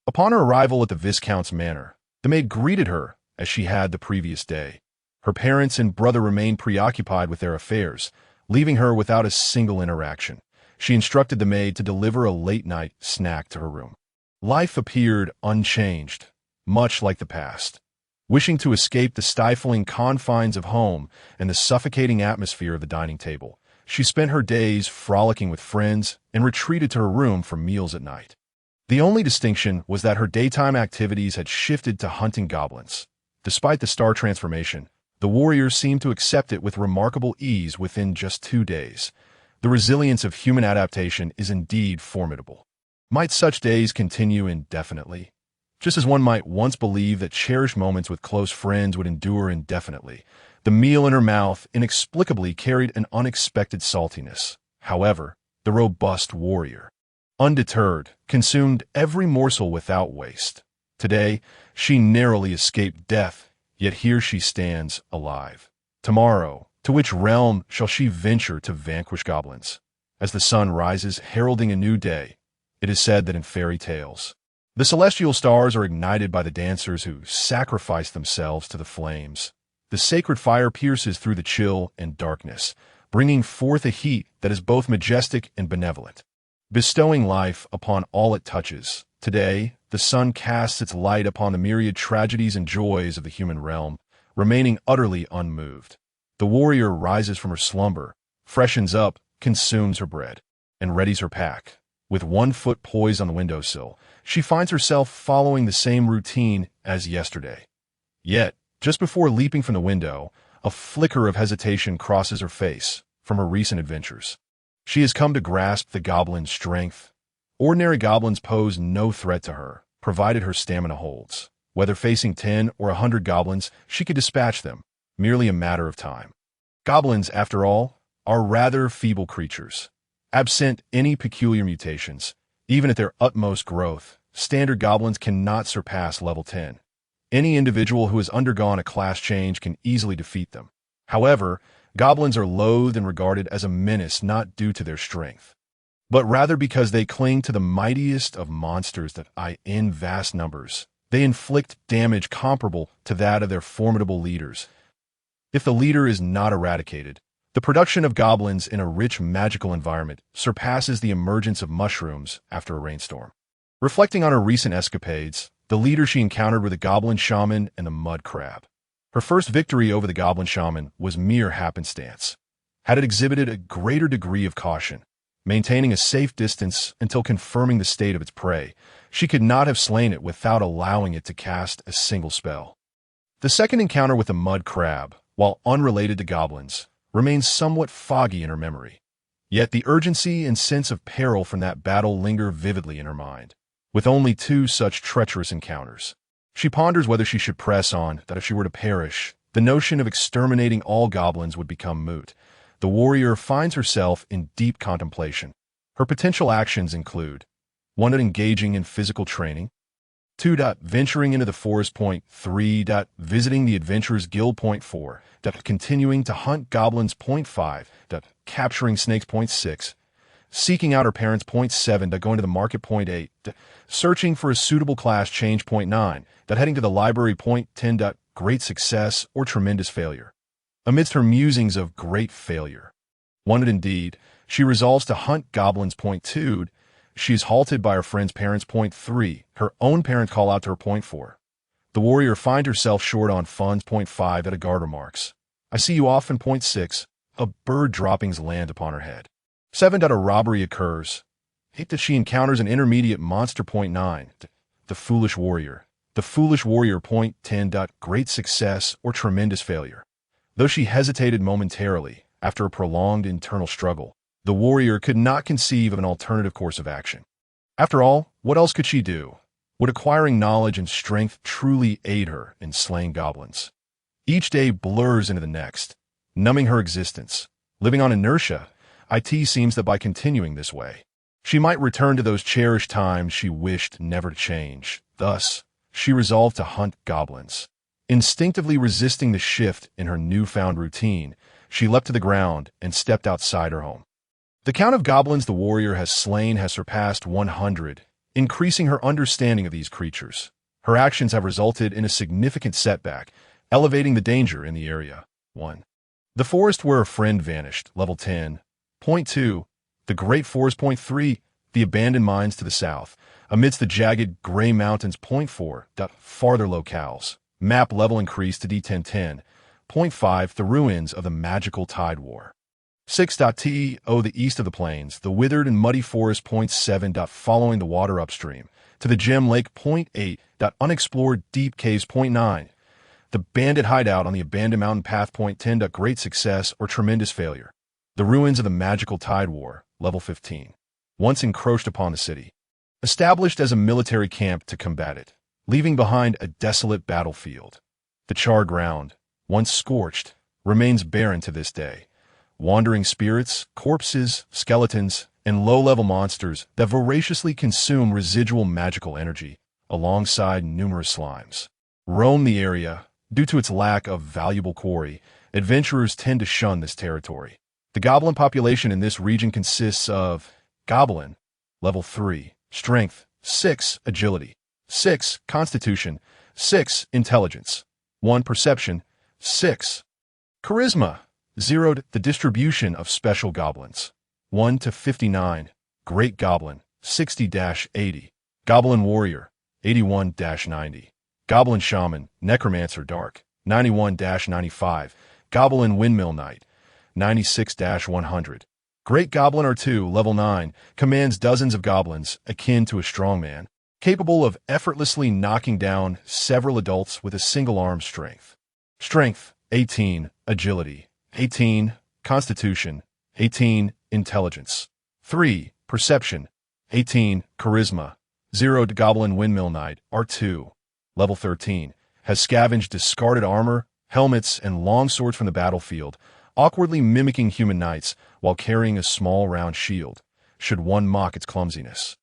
Upon her arrival at the Viscount's manor, the maid greeted her as she had the previous day. Her parents and brother remained preoccupied with their affairs, leaving her without a single interaction. She instructed the maid to deliver a late-night snack to her room. Life appeared unchanged, much like the past. Wishing to escape the stifling confines of home and the suffocating atmosphere of the dining table, she spent her days frolicking with friends and retreated to her room for meals at night. The only distinction was that her daytime activities had shifted to hunting goblins. Despite the star transformation, the warrior seemed to accept it with remarkable ease within just 2 days. The resilience of human adaptation is indeed formidable. Might such days continue indefinitely? Just as one might once believe that cherished moments with close friends would endure indefinitely, the meal in her mouth inexplicably carried an unexpected saltiness. However, the robust warrior, undeterred, consumed every morsel without waste. Today, she narrowly escaped death, yet here she stands alive. Tomorrow, to which realm shall she venture to vanquish goblins? As the sun rises, heralding a new day, it is said that in fairy tales, the celestial stars are ignited by the dancers who sacrifice themselves to the flames. The sacred fire pierces through the chill and darkness, bringing forth a heat that is both majestic and benevolent, bestowing life upon all it touches. Today, the sun casts its light upon the myriad tragedies and joys of the human realm, remaining utterly unmoved. The warrior rises from her slumber, freshens up, consumes her bread, and readies her pack. With one foot poised on the windowsill, she finds herself following the same routine as yesterday. Yet, just before leaping from the window, a flicker of hesitation crosses her face from her recent adventures. She has come to grasp the goblin's strength. Ordinary goblins pose no threat to her, provided her stamina holds. Whether facing 10 or 100 goblins, she could dispatch them, merely a matter of time. Goblins, after all, are rather feeble creatures. Absent any peculiar mutations, even at their utmost growth, standard goblins cannot surpass level 10. Any individual who has undergone a class change can easily defeat them. However, goblins are loathed and regarded as a menace not due to their strength, but rather because they cling to the mightiest of monsters that in vast numbers. They inflict damage comparable to that of their formidable leaders. If the leader is not eradicated, the production of goblins in a rich magical environment surpasses the emergence of mushrooms after a rainstorm. Reflecting on her recent escapades, the leader she encountered were the goblin shaman and the mud crab. Her first victory over the goblin shaman was mere happenstance. Had it exhibited a greater degree of caution, maintaining a safe distance until confirming the state of its prey, she could not have slain it without allowing it to cast a single spell. The second encounter with the mud crab, while unrelated to goblins, remains somewhat foggy in her memory. Yet the urgency and sense of peril from that battle linger vividly in her mind. With only 2 such treacherous encounters, she ponders whether she should press on, that if she were to perish, the notion of exterminating all goblins would become moot. The warrior finds herself in deep contemplation. Her potential actions include 1. Engaging in physical training, 2. Venturing into the forest, 3. Visiting the Adventurers Guild, 4. Continuing to hunt goblins, 5. Capturing snakes, 6. Seeking out her parents, 7. Going to the market, 8. Searching for a suitable class change, 9. Heading to the library, 10. Great success or tremendous failure. Amidst her musings of great failure, wanted indeed, she resolves to hunt goblins, 2. She is halted by her friend's parents, 3. Her own parents call out to her, 4. The warrior finds herself short on funds, 5. At a guard remarks, "I see you often," 6. A bird droppings land upon her head. 7. A robbery occurs. 8. She encounters an intermediate monster, 9. The foolish warrior. The foolish warrior, 10. Great success or tremendous failure. Though she hesitated momentarily after a prolonged internal struggle, the warrior could not conceive of an alternative course of action. After all, what else could she do? Would acquiring knowledge and strength truly aid her in slaying goblins? Each day blurs into the next, numbing her existence. Living on inertia, IT seems that by continuing this way, she might return to those cherished times she wished never to change. Thus, she resolved to hunt goblins. Instinctively resisting the shift in her newfound routine, she leapt to the ground and stepped outside her home. The count of goblins the warrior has slain has surpassed 100, increasing her understanding of these creatures. Her actions have resulted in a significant setback, elevating the danger in the area. 1. The forest where a friend vanished, level 10. 2. The Great Forest, 3. The abandoned mines to the south, amidst the jagged gray mountains, 4. Farther locales. Map level increased to D1010. 5. The ruins of the magical Tide War. 6. The east of the plains, the withered and muddy forest, 7. Following the water upstream, to the gem lake, 8. Unexplored deep caves, 9. The bandit hideout on the abandoned mountain path, 10. Great success or tremendous failure. The ruins of the magical Tide War, level 15. Once encroached upon the city, established as a military camp to combat it, leaving behind a desolate battlefield. The charred ground, once scorched, remains barren to this day. Wandering spirits, corpses, skeletons, and low-level monsters that voraciously consume residual magical energy, alongside numerous slimes, roam the area. Due to its lack of valuable quarry, adventurers tend to shun this territory. The goblin population in this region consists of Goblin, level 3, Strength, 6, Agility, 6, Constitution, 6, Intelligence, 1, Perception, 6, Charisma, 0. The distribution of special goblins, 1 to 59, Great Goblin, 60-80, Goblin Warrior, 81-90, Goblin Shaman, Necromancer Dark, 91-95, Goblin Windmill Knight, 96-100. Great Goblin R2, level 9, commands dozens of goblins, akin to a strongman, capable of effortlessly knocking down several adults with a single arm strength. Strength, 18, Agility, 18, Constitution, 18, Intelligence, 3, Perception, 18, Charisma, 0. Goblin Windmill Knight, R2, level 13, has scavenged discarded armor, helmets, and long swords from the battlefield, awkwardly mimicking human knights while carrying a small round shield, should one mock its clumsiness.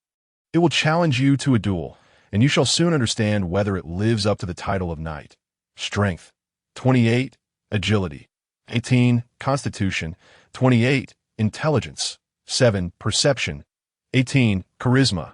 It will challenge you to a duel, and you shall soon understand whether it lives up to the title of knight. Strength, 28. Agility, 18. Constitution, 28. Intelligence, 7. Perception, 18. Charisma,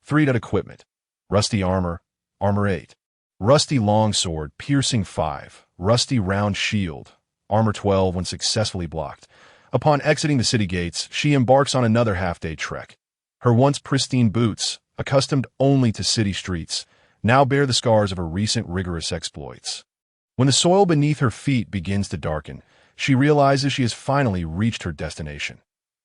3. Equipment, rusty armor, armor 8. Rusty longsword, piercing 5. Rusty round shield, armor 12 when successfully blocked. Upon exiting the city gates, she embarks on another half-day trek. Her once pristine boots, accustomed only to city streets, now bear the scars of her recent rigorous exploits. When the soil beneath her feet begins to darken, she realizes she has finally reached her destination.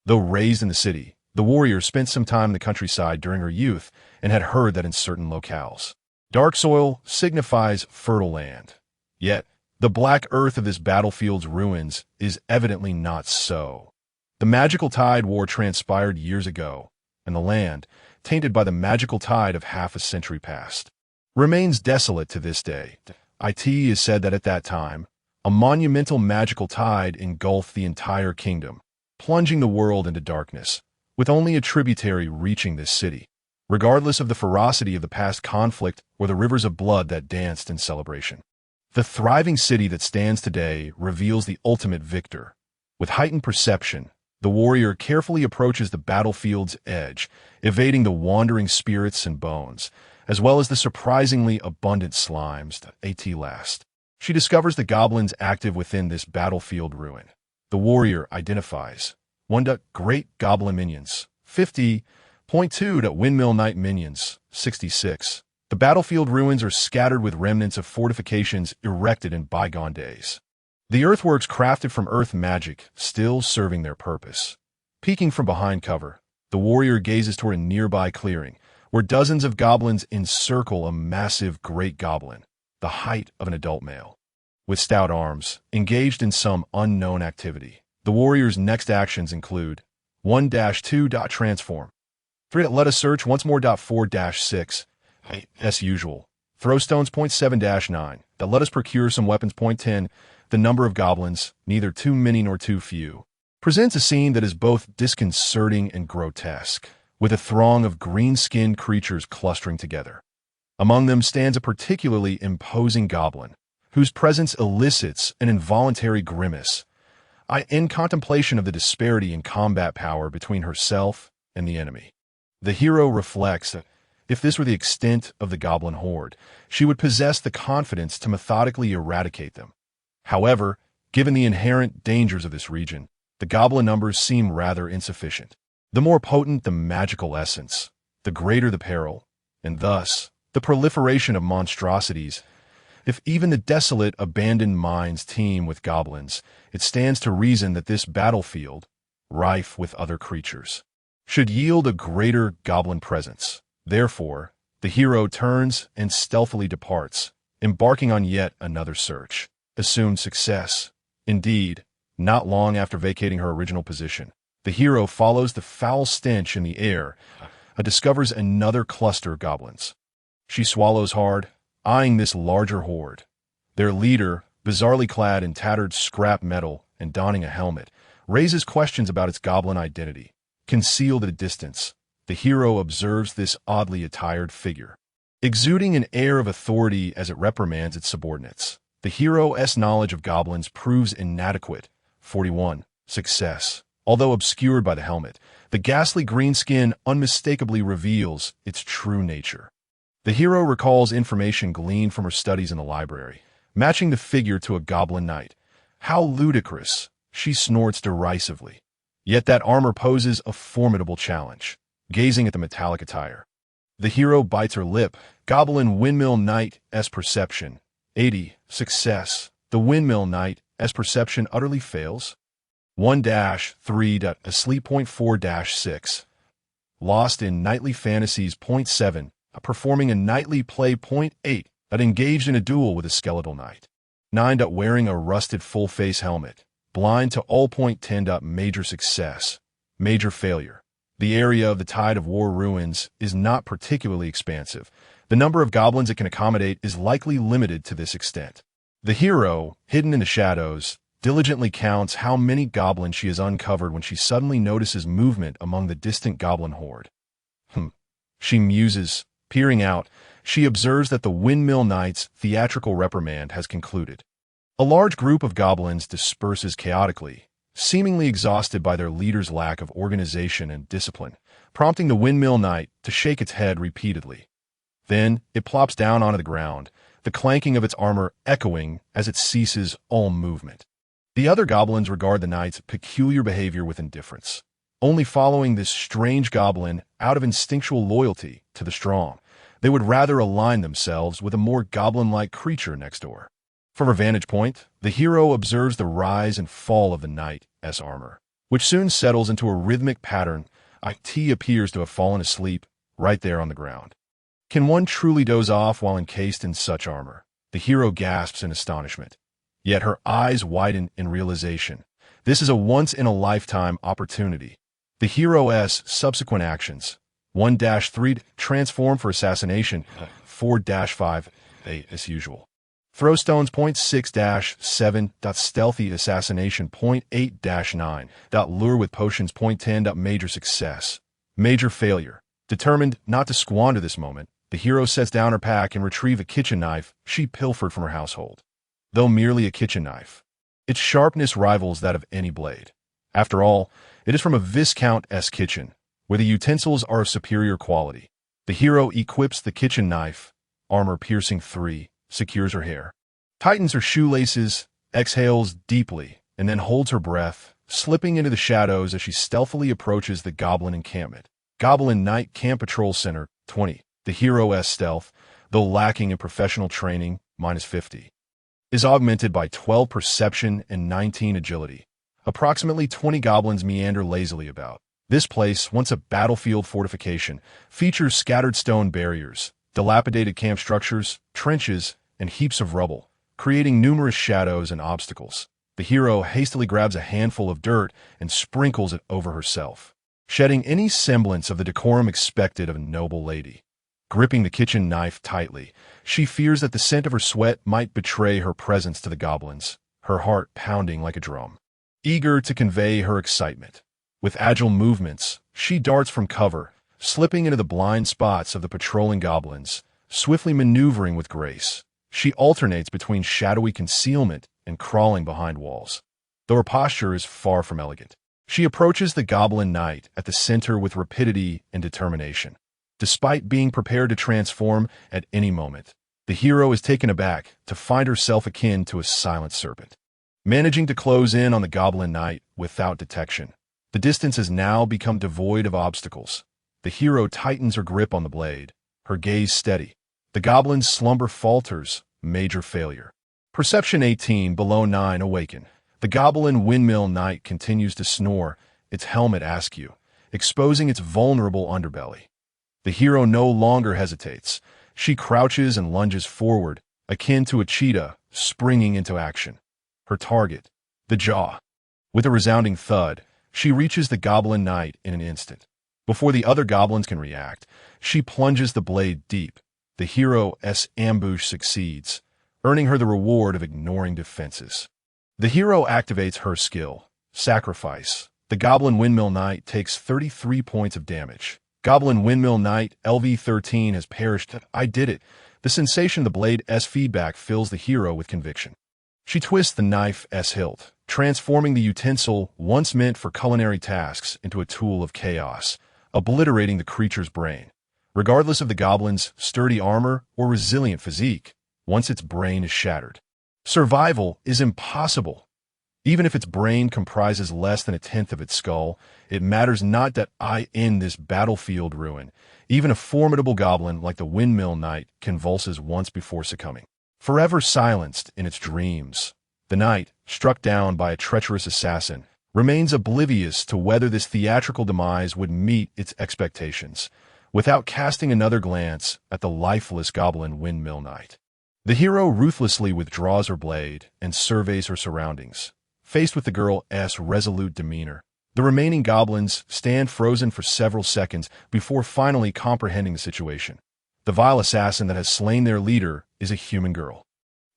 Though raised in the city, the warrior spent some time in the countryside during her youth and had heard that in certain locales, dark soil signifies fertile land. Yet, the black earth of this battlefield's ruins is evidently not so. The magical tide war transpired years ago, and the land, tainted by the magical tide of half a century past, remains desolate to this day. It is said that at that time, a monumental magical tide engulfed the entire kingdom, plunging the world into darkness, with only a tributary reaching this city, regardless of the ferocity of the past conflict or the rivers of blood that danced in celebration. The thriving city that stands today reveals the ultimate victor. With heightened perception, the warrior carefully approaches the battlefield's edge, evading the wandering spirits and bones, as well as the surprisingly abundant slimes that last. She discovers the goblins active within this battlefield ruin. The warrior identifies 1. Great Goblin Minions, 50.2. Windmill Knight Minions, 66. The battlefield ruins are scattered with remnants of fortifications erected in bygone days. The earthworks crafted from earth magic still serving their purpose. Peeking from behind cover, the warrior gazes toward a nearby clearing, where dozens of goblins encircle a massive great goblin, the height of an adult male. With stout arms, engaged in some unknown activity, the warrior's next actions include 1-2. Transform, 3. Let us search once more. 4-6. As usual, throw stones. 7-9. That let us procure some weapons. 10. The number of goblins, neither too many nor too few, presents a scene that is both disconcerting and grotesque, with a throng of green-skinned creatures clustering together. Among them stands a particularly imposing goblin, whose presence elicits an involuntary grimace, in contemplation of the disparity in combat power between herself and the enemy. The hero reflects that if this were the extent of the goblin horde, she would possess the confidence to methodically eradicate them. However, given the inherent dangers of this region, the goblin numbers seem rather insufficient. The more potent the magical essence, the greater the peril, and thus the proliferation of monstrosities. If even the desolate, abandoned mines teem with goblins, it stands to reason that this battlefield, rife with other creatures, should yield a greater goblin presence. Therefore, the hero turns and stealthily departs, embarking on yet another search. Assumed success. Indeed, not long after vacating her original position, the hero follows the foul stench in the air and discovers another cluster of goblins. She swallows hard, eyeing this larger horde. Their leader, bizarrely clad in tattered scrap metal and donning a helmet, raises questions about its goblin identity. Concealed at a distance, the hero observes this oddly attired figure, exuding an air of authority as it reprimands its subordinates. The hero's knowledge of goblins proves inadequate. 41. Success. Although obscured by the helmet, the ghastly green skin unmistakably reveals its true nature. The hero recalls information gleaned from her studies in the library, matching the figure to a goblin knight. How ludicrous, she snorts derisively. Yet that armor poses a formidable challenge. Gazing at the metallic attire, the hero bites her lip. Goblin Windmill Knight's perception, 80. Success. The Windmill Knight's perception utterly fails. 1-3. Asleep. 4-6. Lost in Nightly Fantasies. 7. Performing a nightly play. 8. Engaged in a duel with a skeletal knight. 9. Wearing a rusted full-face helmet. Blind to all. 10. Major success. Major failure. The area of the Tide of War ruins is not particularly expansive. The number of goblins it can accommodate is likely limited to this extent. The hero, hidden in the shadows, diligently counts how many goblins she has uncovered when she suddenly notices movement among the distant goblin horde. She muses, peering out. she observes that the Windmill Knight's theatrical reprimand has concluded. A large group of goblins disperses chaotically, seemingly exhausted by their leader's lack of organization and discipline, prompting the Windmill Knight to shake its head repeatedly. Then it plops down onto the ground, the clanking of its armor echoing as it ceases all movement. The other goblins regard the knight's peculiar behavior with indifference, only following this strange goblin out of instinctual loyalty to the strong. They would rather align themselves with a more goblin-like creature next door. From her vantage point, the hero observes the rise and fall of the knight's armor, which soon settles into a rhythmic pattern. Anke Tie appears to have fallen asleep right there on the ground. Can one truly doze off while encased in such armor? The hero gasps in astonishment. Yet her eyes widen in realization. This is a once-in-a-lifetime opportunity. The hero's subsequent actions: 1-3 transform for assassination, 4-5 as usual. Throw stones, 6-7 stealthy assassination, 8-9 lure with potions, 10 major success. Major failure. Determined not to squander this moment, the hero sets down her pack and retrieves a kitchen knife she pilfered from her household. Though merely a kitchen knife, its sharpness rivals that of any blade. After all, it is from a Viscount's kitchen, where the utensils are of superior quality. The hero equips the kitchen knife, armor piercing 3, secures her hair, tightens her shoelaces, exhales deeply, and then holds her breath, slipping into the shadows as she stealthily approaches the goblin encampment. Goblin Knight Camp Patrol Center, 20. The hero's stealth, though lacking in professional training, -50, is augmented by 12 perception and 19 agility. Approximately 20 goblins meander lazily about. This place, once a battlefield fortification, features scattered stone barriers, dilapidated camp structures, trenches, and heaps of rubble, creating numerous shadows and obstacles. The hero hastily grabs a handful of dirt and sprinkles it over herself, shedding any semblance of the decorum expected of a noble lady. Gripping the kitchen knife tightly, she fears that the scent of her sweat might betray her presence to the goblins, her heart pounding like a drum. Eager to convey her excitement, with agile movements, she darts from cover, slipping into the blind spots of the patrolling goblins, swiftly maneuvering with grace. She alternates between shadowy concealment and crawling behind walls, though her posture is far from elegant. She approaches the goblin knight at the center with rapidity and determination. Despite being prepared to transform at any moment, the hero is taken aback to find herself akin to a silent serpent. Managing to close in on the goblin knight without detection, the distance has now become devoid of obstacles. The hero tightens her grip on the blade, her gaze steady. The goblin's slumber falters, major failure. Perception 18 below 9 awaken. The goblin Windmill Knight continues to snore, its helmet askew, exposing its vulnerable underbelly. The hero no longer hesitates. She crouches and lunges forward, akin to a cheetah springing into action. Her target, the jaw. With a resounding thud, she reaches the goblin knight in an instant. Before the other goblins can react, she plunges the blade deep. The hero's ambush succeeds, earning her the reward of ignoring defenses. The hero activates her skill, Sacrifice. The goblin Windmill Knight takes 33 points of damage. Goblin Windmill Knight LV13 has perished. I did it. The sensation of the blade's feedback fills the hero with conviction. She twists the knife's hilt, transforming the utensil once meant for culinary tasks into a tool of chaos, obliterating the creature's brain. Regardless of the goblin's sturdy armor or resilient physique, once its brain is shattered, survival is impossible. Even if its brain comprises less than a tenth of its skull, it matters not that in this battlefield ruin, even a formidable goblin like the Windmill Knight convulses once before succumbing. Forever silenced in its dreams, the knight, struck down by a treacherous assassin, remains oblivious to whether this theatrical demise would meet its expectations, without casting another glance at the lifeless goblin Windmill Knight. The hero ruthlessly withdraws her blade and surveys her surroundings. Faced with the girl's resolute demeanor, the remaining goblins stand frozen for several seconds before finally comprehending the situation. The vile assassin that has slain their leader is a human girl,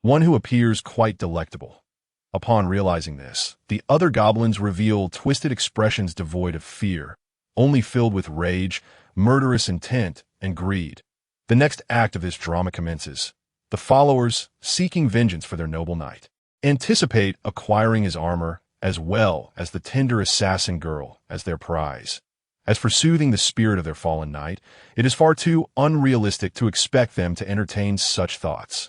one who appears quite delectable. Upon realizing this, the other goblins reveal twisted expressions devoid of fear, only filled with rage, murderous intent, and greed. The next act of this drama commences. The followers, seeking vengeance for their noble knight, anticipate acquiring his armor as well as the tender assassin girl as their prize. As for soothing the spirit of their fallen knight, it is far too unrealistic to expect them to entertain such thoughts.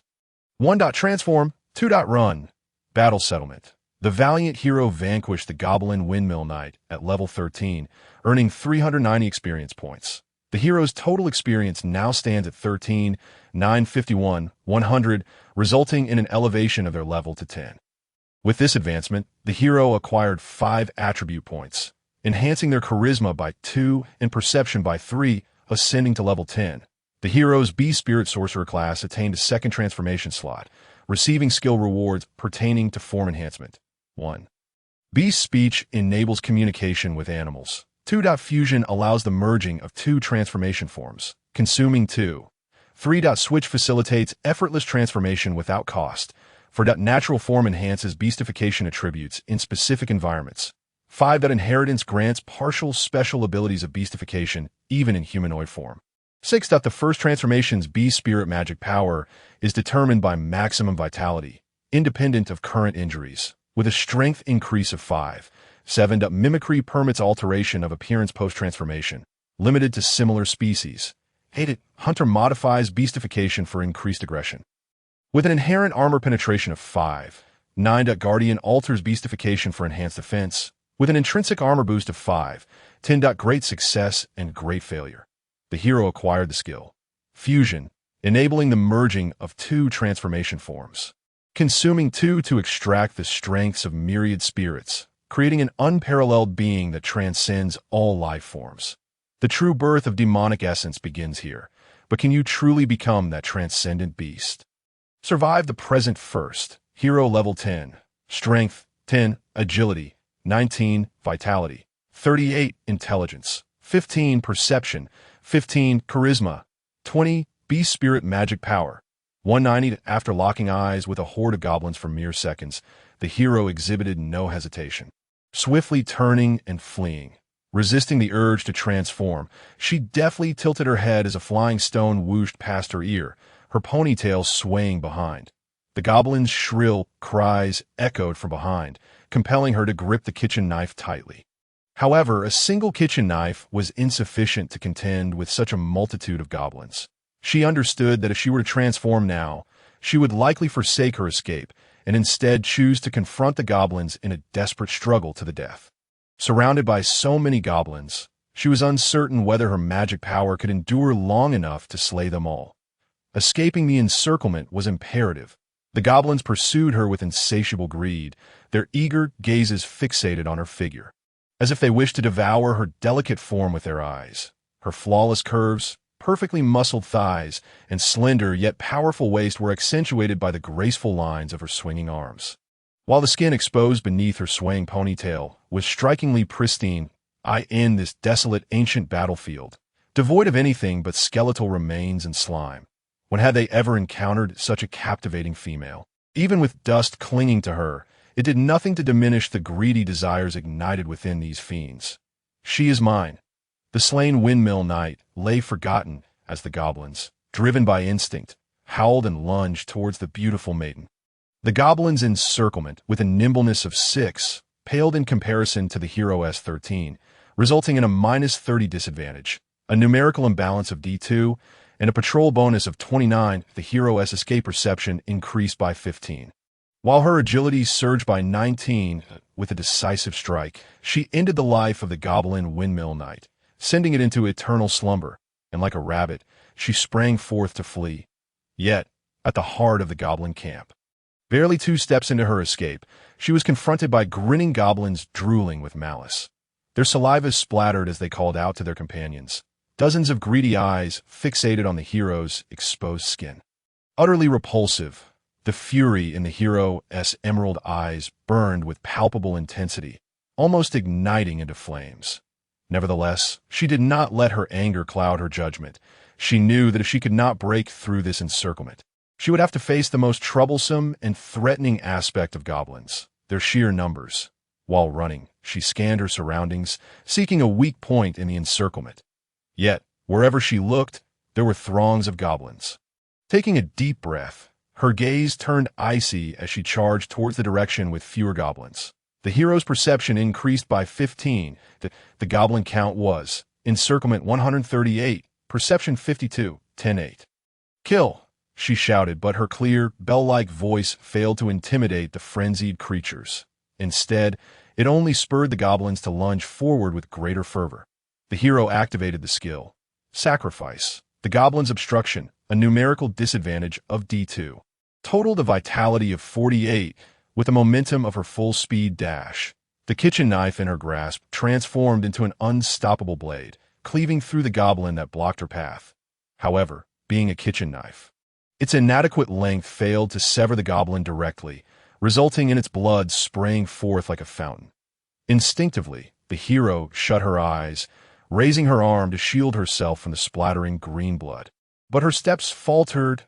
1. Transform, 2. Run. Battle settlement. The valiant hero vanquished the Goblin Windmill Knight at level 13, earning 390 experience points. The hero's total experience now stands at 13, 951, 100, resulting in an elevation of their level to 10. With this advancement, the hero acquired 5 attribute points, enhancing their charisma by 2 and perception by 3, ascending to level 10. The hero's Beast Spirit Sorcerer class attained a second transformation slot, receiving skill rewards pertaining to form enhancement. 1. Beast Speech enables communication with animals. 2. Fusion allows the merging of 2 transformation forms, consuming 2. 3. Switch facilitates effortless transformation without cost. 4. Natural form enhances beastification attributes in specific environments. 5. Inheritance grants partial special abilities of beastification, even in humanoid form. 6. The first transformation's Beast Spirit magic power is determined by maximum vitality, independent of current injuries, with a strength increase of 5. 7. Mimicry permits alteration of appearance post-transformation, limited to similar species. 8. Hunter modifies beastification for increased aggression. With an inherent armor penetration of 5. 9. Guardian alters beastification for enhanced defense, with an intrinsic armor boost of 5. 10. Great success and great failure. The hero acquired the skill Fusion, enabling the merging of 2 transformation forms, consuming 2 to extract the strengths of myriad spirits, creating an unparalleled being that transcends all life forms. The true birth of demonic essence begins here, but can you truly become that transcendent beast? Survive the present first. Hero level 10. Strength 10, Agility 19, Vitality 38, Intelligence 15, Perception 15, Charisma 20, Beast Spirit Magic Power 190. After locking eyes with a horde of goblins for mere seconds, the hero exhibited no hesitation. Swiftly turning and fleeing, resisting the urge to transform, she deftly tilted her head as a flying stone whooshed past her ear, her ponytail swaying behind. The goblin's shrill cries echoed from behind, compelling her to grip the kitchen knife tightly. However, a single kitchen knife was insufficient to contend with such a multitude of goblins. She understood that if she were to transform now, she would likely forsake her escape and instead choose to confront the goblins in a desperate struggle to the death. Surrounded by so many goblins, she was uncertain whether her magic power could endure long enough to slay them all. Escaping the encirclement was imperative. The goblins pursued her with insatiable greed, their eager gazes fixated on her figure, as if they wished to devour her delicate form with their eyes. Her flawless curves, perfectly muscled thighs, and slender yet powerful waist were accentuated by the graceful lines of her swinging arms. While the skin exposed beneath her swaying ponytail was strikingly pristine, I end this desolate ancient battlefield, devoid of anything but skeletal remains and slime. When had they ever encountered such a captivating female? Even with dust clinging to her, it did nothing to diminish the greedy desires ignited within these fiends. She is mine. The slain Windmill Knight lay forgotten as the goblins, driven by instinct, howled and lunged towards the beautiful maiden. The goblin's encirclement, with a nimbleness of 6, paled in comparison to the hero S13, resulting in a -30 disadvantage, a numerical imbalance of D2, and a patrol bonus of 29. The hero's escape perception increased by 15. While her agility surged by 19 with a decisive strike, she ended the life of the Goblin Windmill Knight, sending it into eternal slumber, and like a rabbit, she sprang forth to flee. Yet, at the heart of the goblin camp, barely 2 steps into her escape, she was confronted by grinning goblins drooling with malice. Their saliva splattered as they called out to their companions, dozens of greedy eyes fixated on the hero's exposed skin. Utterly repulsive, the fury in the hero's emerald eyes burned with palpable intensity, almost igniting into flames. Nevertheless, she did not let her anger cloud her judgment. She knew that if she could not break through this encirclement, she would have to face the most troublesome and threatening aspect of goblins, their sheer numbers. While running, she scanned her surroundings, seeking a weak point in the encirclement. Yet, wherever she looked, there were throngs of goblins. Taking a deep breath, her gaze turned icy as she charged towards the direction with fewer goblins. The hero's perception increased by 15. The goblin count was encirclement 138, perception 52, 10-8. Kill, she shouted, but her clear, bell-like voice failed to intimidate the frenzied creatures. Instead, it only spurred the goblins to lunge forward with greater fervor. The hero activated the skill. Sacrifice. The goblin's obstruction, a numerical disadvantage of D2. Totaled a vitality of 48, with the momentum of her full-speed dash. The kitchen knife in her grasp transformed into an unstoppable blade, cleaving through the goblin that blocked her path. However, being a kitchen knife, its inadequate length failed to sever the goblin directly, resulting in its blood spraying forth like a fountain. Instinctively, the hero shut her eyes, raising her arm to shield herself from the splattering green blood. But her steps faltered.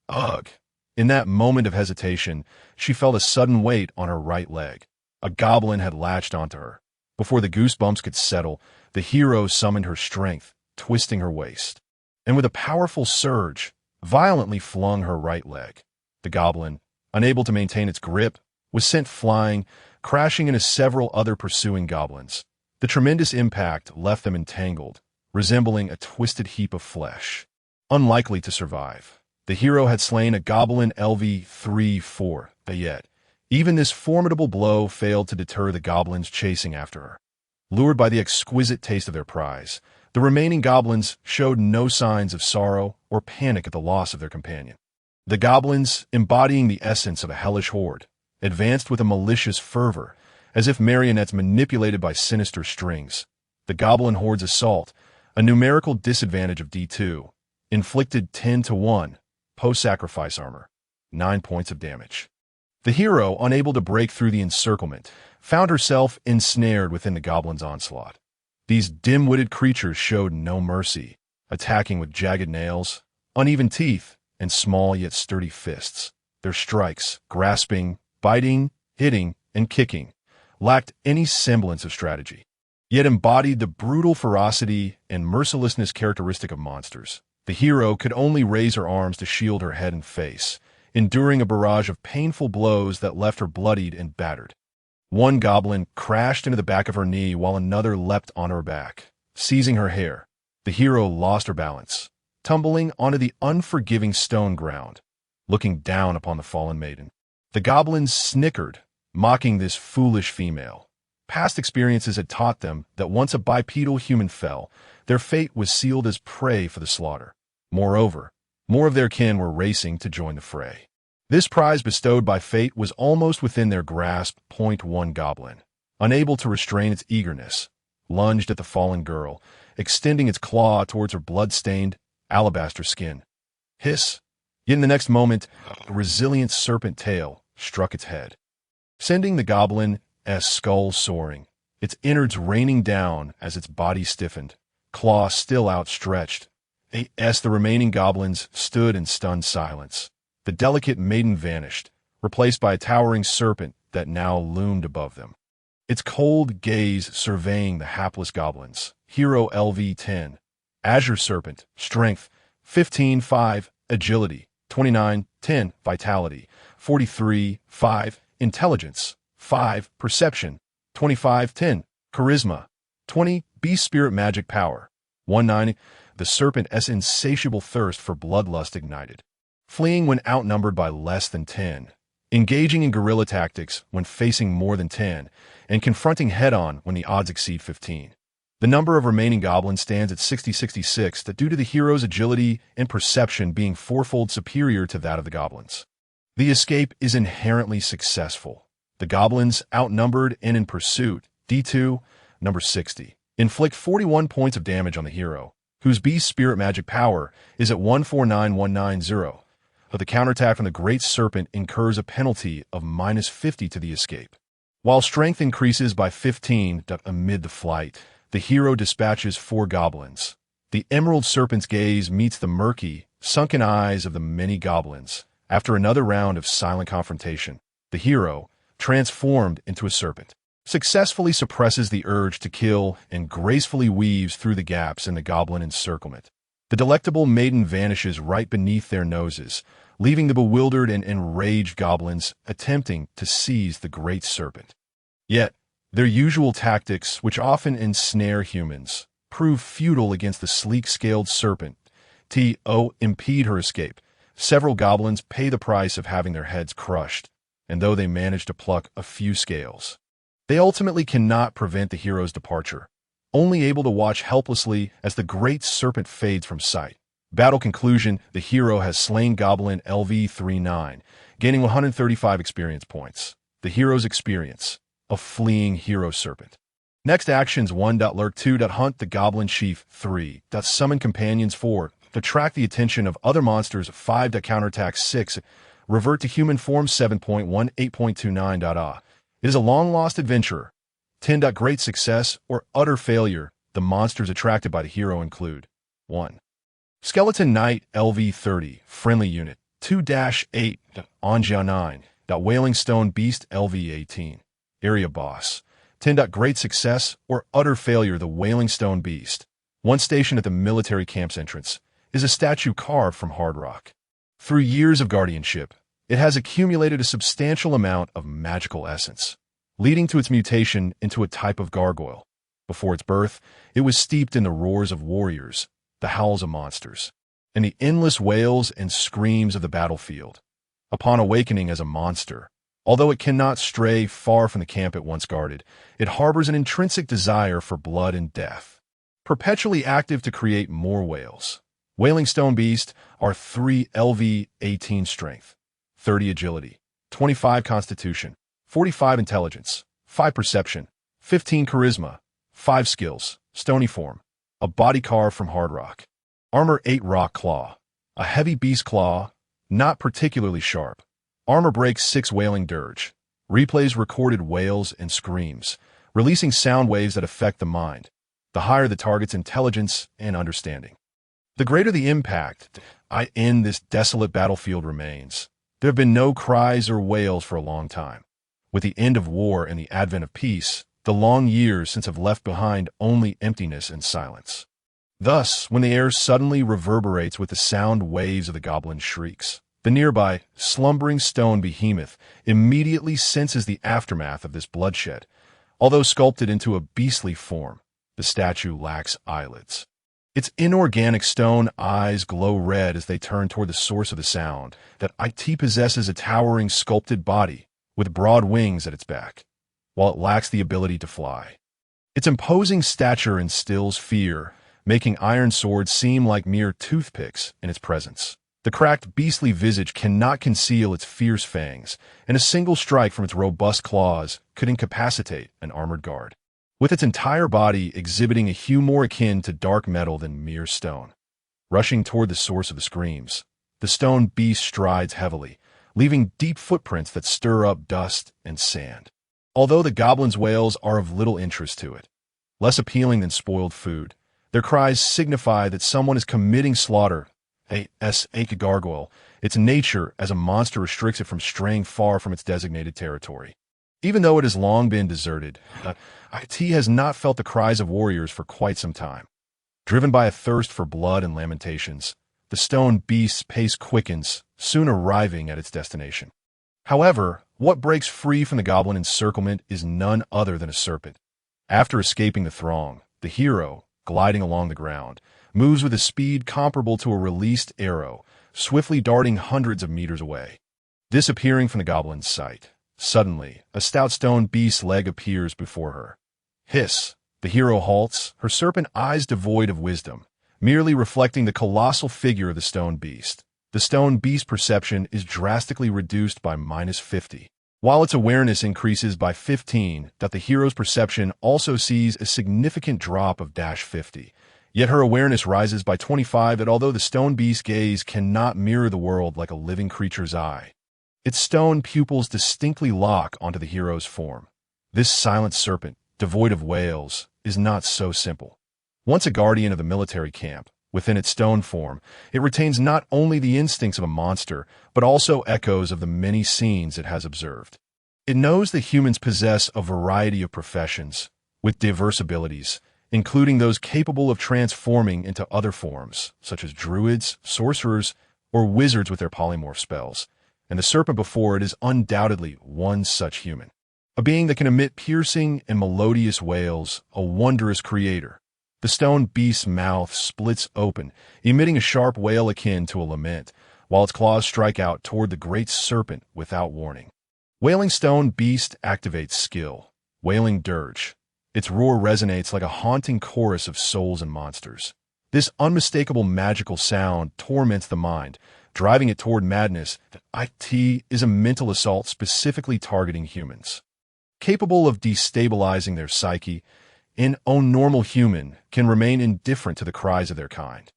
Ugh! In that moment of hesitation, she felt a sudden weight on her right leg. A goblin had latched onto her. Before the goosebumps could settle, the hero summoned her strength, twisting her waist, and with a powerful surge, violently flung her right leg. The goblin, unable to maintain its grip, was sent flying, crashing into several other pursuing goblins. The tremendous impact left them entangled, resembling a twisted heap of flesh. Unlikely to survive. The hero had slain a goblin LV-3-4, but yet, even this formidable blow failed to deter the goblins chasing after her. Lured by the exquisite taste of their prize, the remaining goblins showed no signs of sorrow or panic at the loss of their companion. The goblins, embodying the essence of a hellish horde, advanced with a malicious fervor, as if marionettes manipulated by sinister strings. The goblin horde's assault, a numerical disadvantage of D2, inflicted 10-1, post-sacrifice armor, 9 points of damage. The hero, unable to break through the encirclement, found herself ensnared within the goblin's onslaught. These dim-witted creatures showed no mercy, attacking with jagged nails, uneven teeth, and small yet sturdy fists. Their strikes, grasping, biting, hitting, and kicking, lacked any semblance of strategy, yet embodied the brutal ferocity and mercilessness characteristic of monsters. The hero could only raise her arms to shield her head and face, enduring a barrage of painful blows that left her bloodied and battered. One goblin crashed into the back of her knee while another leapt on her back, seizing her hair. The hero lost her balance, tumbling onto the unforgiving stone ground, looking down upon the fallen maiden. The goblins snickered, mocking this foolish female. Past experiences had taught them that once a bipedal human fell, their fate was sealed as prey for the slaughter. Moreover, more of their kin were racing to join the fray. This prize bestowed by fate was almost within their grasp. One goblin, unable to restrain its eagerness, lunged at the fallen girl, extending its claw towards her blood-stained, alabaster skin. Hiss! Yet in the next moment, a resilient serpent tail struck its head, sending the goblin's skull soaring, its innards raining down as its body stiffened, claw still outstretched. As the remaining goblins stood in stunned silence, the delicate maiden vanished, replaced by a towering serpent that now loomed above them. Its cold gaze surveying the hapless goblins. Hero LV-10. Azure Serpent. Strength. 15-5. Agility. 29-10. Vitality. 43-5. Intelligence. 5. Perception. 25-10. Charisma. 20. Beast Spirit Magic Power. 190. The serpent's insatiable thirst for bloodlust ignited, fleeing when outnumbered by less than 10, engaging in guerrilla tactics when facing more than 10, and confronting head-on when the odds exceed 15. The number of remaining goblins stands at 60-66, that due to the hero's agility and perception being fourfold superior to that of the goblins. The escape is inherently successful. The goblins, outnumbered and in pursuit, D2, number 60, inflict 41 points of damage on the hero, whose beast spirit magic power is at 149190, but the counterattack from the Great Serpent incurs a penalty of -50 to the escape. While strength increases by 15 amid the flight, the hero dispatches 4 goblins. The Emerald Serpent's gaze meets the murky, sunken eyes of the many goblins. After another round of silent confrontation, the hero, transformed into a serpent, successfully suppresses the urge to kill and gracefully weaves through the gaps in the goblin encirclement. The delectable Maiden vanishes right beneath their noses, leaving the bewildered and enraged goblins attempting to seize the great serpent. Yet, their usual tactics, which often ensnare humans, prove futile against the sleek-scaled serpent. Impede her escape. Several goblins pay the price of having their heads crushed, and though they manage to pluck a few scales, they ultimately cannot prevent the hero's departure, only able to watch helplessly as the great serpent fades from sight. Battle conclusion: the hero has slain Goblin LV39, gaining 135 experience points. The hero's experience: a fleeing hero serpent. Next actions: 1. Lurk, 2. Hunt the Goblin Chief, 3. Summon companions, 4. Attract the attention of other monsters, 5. Counterattack, 6. Revert to human form, 7.1 8.29. It is a long-lost adventurer. 10. Great success or utter failure. The monsters attracted by the hero include: 1. Skeleton Knight LV30, friendly unit. 2-8. Anja 9. Wailing Stone Beast LV18, area boss. 10. Great success or utter failure. The Wailing Stone Beast, one station at the military camp's entrance, is a statue carved from hard rock. Through years of guardianship, it has accumulated a substantial amount of magical essence, leading to its mutation into a type of gargoyle. Before its birth, it was steeped in the roars of warriors, the howls of monsters, and the endless wails and screams of the battlefield. Upon awakening as a monster, although it cannot stray far from the camp it once guarded, it harbors an intrinsic desire for blood and death, perpetually active to create more wails. Wailing Stone Beast are 3 LV18 strength, 30 agility, 25 constitution, 45 intelligence, 5 perception, 15 charisma, 5 skills, stony form, a body carved from hard rock. Armor 8 rock claw, a heavy beast claw, not particularly sharp. Armor breaks 6 wailing dirge, replays recorded wails and screams, releasing sound waves that affect the mind. The higher the target's intelligence and understanding, the greater the impact in this desolate battlefield remains. There have been no cries or wails for a long time. With the end of war and the advent of peace, the long years since have left behind only emptiness and silence. Thus, when the air suddenly reverberates with the sound waves of the goblin shrieks, the nearby, slumbering stone behemoth immediately senses the aftermath of this bloodshed. Although sculpted into a beastly form, the statue lacks eyelids. Its inorganic stone eyes glow red as they turn toward the source of the sound. That IT possesses a towering sculpted body with broad wings at its back, while it lacks the ability to fly. Its imposing stature instills fear, making iron swords seem like mere toothpicks in its presence. The cracked, beastly visage cannot conceal its fierce fangs, and a single strike from its robust claws could incapacitate an armored guard. With its entire body exhibiting a hue more akin to dark metal than mere stone. Rushing toward the source of the screams, the stone beast strides heavily, leaving deep footprints that stir up dust and sand. Although the goblin's wails are of little interest to it, less appealing than spoiled food, their cries signify that someone is committing slaughter. A gargoyle, its nature as a monster restricts it from straying far from its designated territory. Even though it has long been deserted, IT has not felt the cries of warriors for quite some time. Driven by a thirst for blood and lamentations, the stone beast's pace quickens, soon arriving at its destination. However, what breaks free from the goblin encirclement is none other than a serpent. After escaping the throng, the hero, gliding along the ground, moves with a speed comparable to a released arrow, swiftly darting hundreds of meters away. Disappearing from the goblin's sight, suddenly, a stout stone beast's leg appears before her. Hiss! The hero halts, her serpent eyes devoid of wisdom, merely reflecting the colossal figure of the stone beast. The stone beast's perception is drastically reduced by -50, while its awareness increases by 15. The hero's perception also sees a significant drop of -50. Yet her awareness rises by 25. That although the stone beast's gaze cannot mirror the world like a living creature's eye, its stone pupils distinctly lock onto the hero's form. This silent serpent, devoid of wails, is not so simple. Once a guardian of the military camp, within its stone form, it retains not only the instincts of a monster, but also echoes of the many scenes it has observed. It knows that humans possess a variety of professions, with diverse abilities, including those capable of transforming into other forms, such as druids, sorcerers, or wizards with their polymorph spells. And the serpent before it is undoubtedly one such human. A being that can emit piercing and melodious wails, a wondrous creator. The stone beast's mouth splits open, emitting a sharp wail akin to a lament, while its claws strike out toward the great serpent without warning. Wailing stone beast activates skill. Wailing dirge. Its roar resonates like a haunting chorus of souls and monsters. This unmistakable magical sound torments the mind, driving it toward madness. The IT is a mental assault specifically targeting humans. Capable of destabilizing their psyche, an normal human can remain indifferent to the cries of their kind.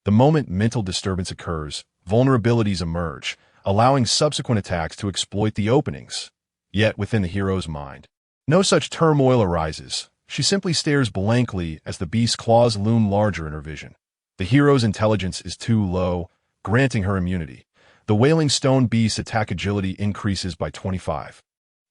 The moment mental disturbance occurs, vulnerabilities emerge, allowing subsequent attacks to exploit the openings. Yet within the hero's mind, no such turmoil arises. She simply stares blankly as the beast's claws loom larger in her vision. The hero's intelligence is too low, granting her immunity. The wailing stone beast's attack agility increases by 25.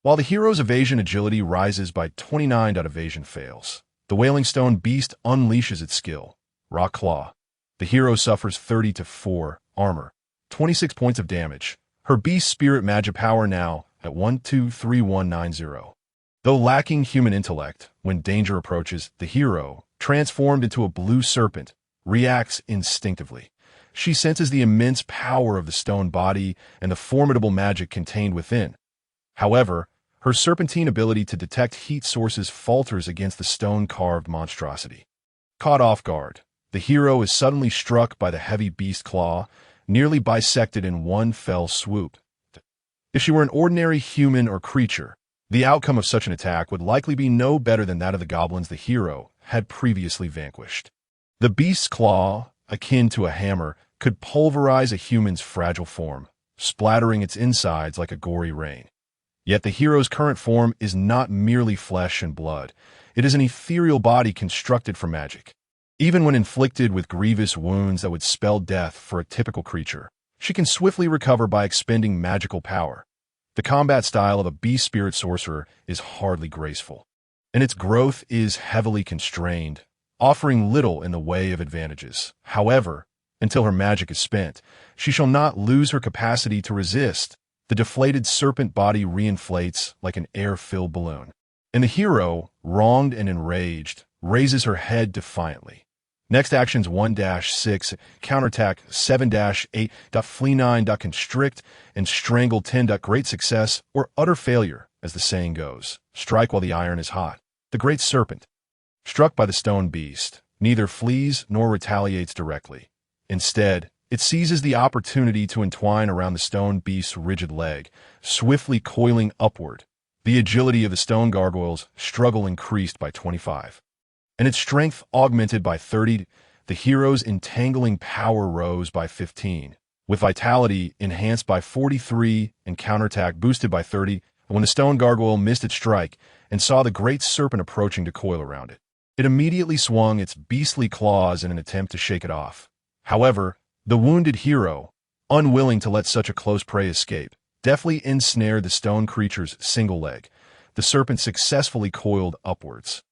While the hero's evasion agility rises by 29. Evasion fails. The wailing stone beast unleashes its skill. Rock Claw. The hero suffers 30-4 armor, 26 points of damage. Her beast spirit magic power now at 123190. Though lacking human intellect, when danger approaches, the hero, transformed into a blue serpent, reacts instinctively. She senses the immense power of the stone body and the formidable magic contained within. However, her serpentine ability to detect heat sources falters against the stone-carved monstrosity. Caught off guard, the hero is suddenly struck by the heavy beast claw, nearly bisected in one fell swoop. If she were an ordinary human or creature, the outcome of such an attack would likely be no better than that of the goblins the hero had previously vanquished. The beast's claw, akin to a hammer, could pulverize a human's fragile form, splattering its insides like a gory rain. Yet the hero's current form is not merely flesh and blood. It is an ethereal body constructed for magic. Even when inflicted with grievous wounds that would spell death for a typical creature, she can swiftly recover by expending magical power. The combat style of a beast spirit sorcerer is hardly graceful, and its growth is heavily constrained, offering little in the way of advantages. However, until her magic is spent, she shall not lose her capacity to resist. The deflated serpent body reinflates like an air-filled balloon, and the hero, wronged and enraged, raises her head defiantly. Next actions 1-6, counterattack 7-8, flee 9, constrict, and strangle 10. Great success or utter failure, as the saying goes. Strike while the iron is hot. The great serpent, struck by the stone beast, neither flees nor retaliates directly. Instead, it seizes the opportunity to entwine around the stone beast's rigid leg, swiftly coiling upward. The agility of the stone gargoyle's struggle increased by 25. And its strength augmented by 30, the hero's entangling power rose by 15, with vitality enhanced by 43 and counterattack boosted by 30 when the stone gargoyle missed its strike and saw the great serpent approaching to coil around it. It immediately swung its beastly claws in an attempt to shake it off. However, the wounded hero, unwilling to let such a close prey escape, deftly ensnared the stone creature's single leg. The serpent successfully coiled upwards,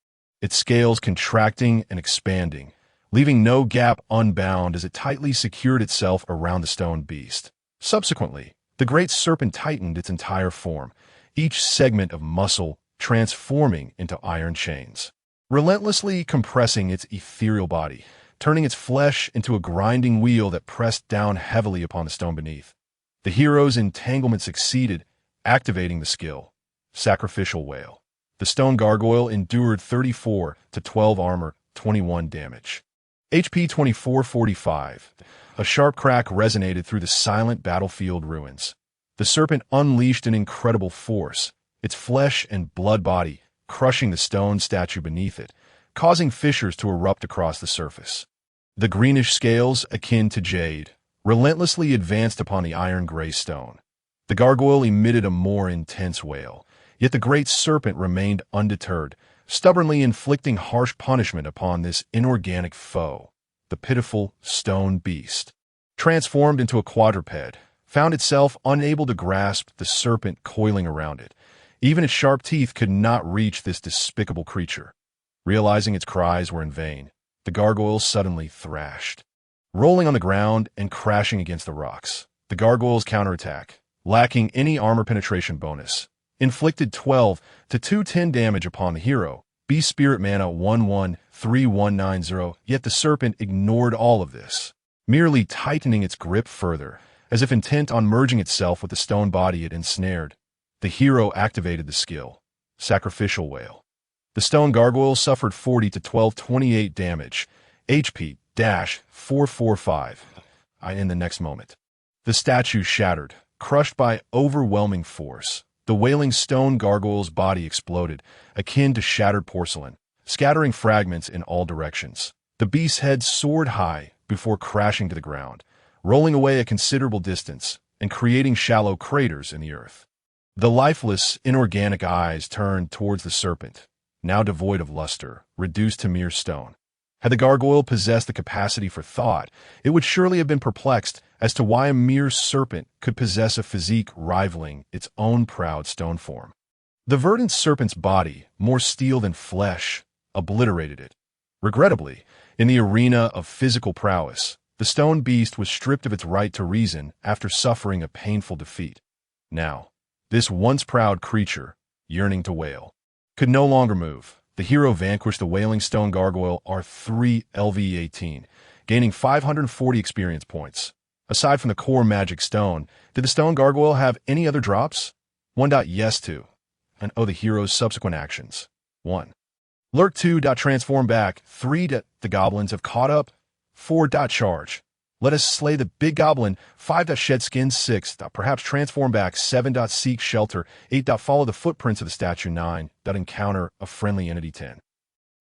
its scales contracting and expanding, leaving no gap unbound as it tightly secured itself around the stone beast. Subsequently, the great serpent tightened its entire form, each segment of muscle transforming into iron chains, relentlessly compressing its ethereal body, turning its flesh into a grinding wheel that pressed down heavily upon the stone beneath. The hero's entanglement succeeded, activating the skill. Sacrificial Wail. The stone gargoyle endured 34-12 armor, 21 damage. HP 2445. A sharp crack resonated through the silent battlefield ruins. The serpent unleashed an incredible force, its flesh and blood body crushing the stone statue beneath it, causing fissures to erupt across the surface. The greenish scales, akin to jade, relentlessly advanced upon the iron-gray stone. The gargoyle emitted a more intense wail, yet the great serpent remained undeterred, stubbornly inflicting harsh punishment upon this inorganic foe. The pitiful stone beast, transformed into a quadruped, found itself unable to grasp the serpent coiling around it. Even its sharp teeth could not reach this despicable creature. Realizing its cries were in vain, the gargoyle suddenly thrashed, rolling on the ground and crashing against the rocks. The gargoyle's counterattack, lacking any armor penetration bonus, inflicted 12 to 210 damage upon the hero. Beast Spirit Mana 113190, yet the serpent ignored all of this, merely tightening its grip further, as if intent on merging itself with the stone body it ensnared. The hero activated the skill, Sacrificial Wail. The stone gargoyle suffered 40 to 1228 damage, HP-445, in the next moment. The statue shattered, crushed by overwhelming force. The wailing stone gargoyle's body exploded, akin to shattered porcelain, scattering fragments in all directions. The beast's head soared high before crashing to the ground, rolling away a considerable distance and creating shallow craters in the earth. The lifeless, inorganic eyes turned towards the serpent, now devoid of luster, reduced to mere stone. Had the gargoyle possessed the capacity for thought, it would surely have been perplexed as to why a mere serpent could possess a physique rivaling its own proud stone form. The verdant serpent's body, more steel than flesh, obliterated it. Regrettably, in the arena of physical prowess, the stone beast was stripped of its right to reason after suffering a painful defeat. Now, this once proud creature, yearning to wail, could no longer move. The hero vanquished the wailing stone gargoyle R3 LV18, gaining 540 experience points. Aside from the core magic stone, did the stone gargoyle have any other drops? 1. Yes to. And the hero's subsequent actions. 1. Lurk 2. Transform back. 3. The goblins have caught up. 4. Charge. Let us slay the big goblin. 5. Shed skin. 6. Perhaps transform back. 7. Seek shelter. 8. Follow the footprints of the statue. 9. Encounter a friendly entity. 10.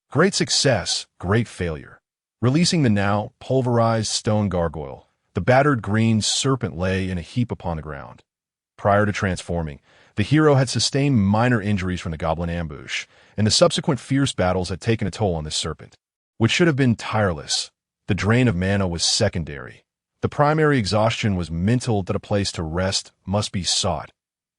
Great success, great failure. Releasing the now pulverized stone gargoyle, the battered green serpent lay in a heap upon the ground. Prior to transforming, the hero had sustained minor injuries from the goblin ambush, and the subsequent fierce battles had taken a toll on this serpent, which should have been tireless. The drain of mana was secondary. The primary exhaustion was mental that a place to rest must be sought.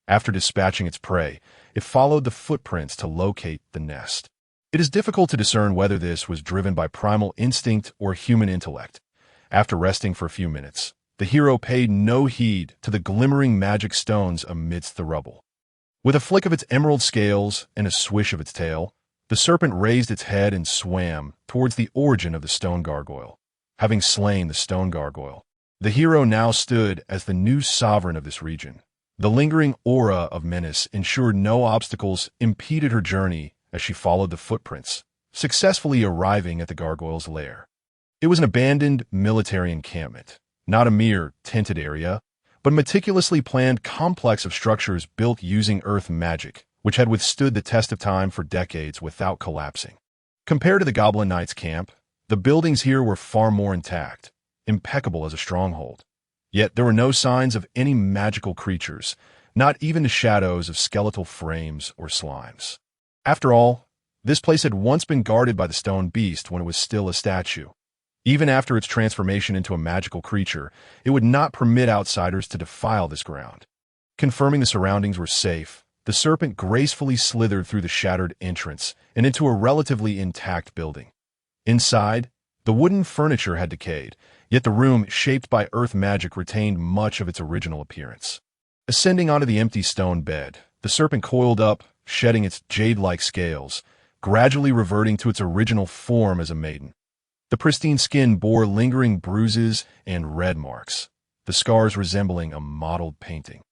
After dispatching its prey, it followed the footprints to locate the nest. It is difficult to discern whether this was driven by primal instinct or human intellect. After resting for a few minutes, the hero paid no heed to the glimmering magic stones amidst the rubble. With a flick of its emerald scales and a swish of its tail, the serpent raised its head and swam towards the origin of the stone gargoyle. Having slain the stone gargoyle, the hero now stood as the new sovereign of this region. The lingering aura of menace ensured no obstacles impeded her journey as she followed the footprints, successfully arriving at the gargoyle's lair. It was an abandoned military encampment, not a mere tented area, but a meticulously planned complex of structures built using earth magic, which had withstood the test of time for decades without collapsing. Compared to the Goblin Knight's camp, the buildings here were far more intact, impeccable as a stronghold. Yet there were no signs of any magical creatures, not even the shadows of skeletal frames or slimes. After all, this place had once been guarded by the stone beast when it was still a statue. Even after its transformation into a magical creature, it would not permit outsiders to defile this ground. Confirming the surroundings were safe, the serpent gracefully slithered through the shattered entrance and into a relatively intact building. Inside, the wooden furniture had decayed, yet the room, shaped by earth magic, retained much of its original appearance. Ascending onto the empty stone bed, the serpent coiled up, shedding its jade-like scales, gradually reverting to its original form as a maiden. The pristine skin bore lingering bruises and red marks, the scars resembling a mottled painting.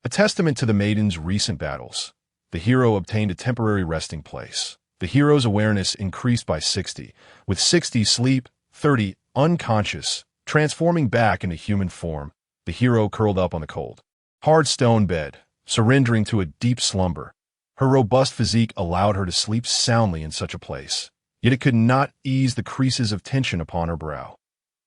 A testament to the maiden's recent battles, the hero obtained a temporary resting place. The hero's awareness increased by 60, with 60 sleep, 30 unconscious. Transforming back into human form, the hero curled up on the cold, hard stone bed, surrendering to a deep slumber. Her robust physique allowed her to sleep soundly in such a place, yet it could not ease the creases of tension upon her brow.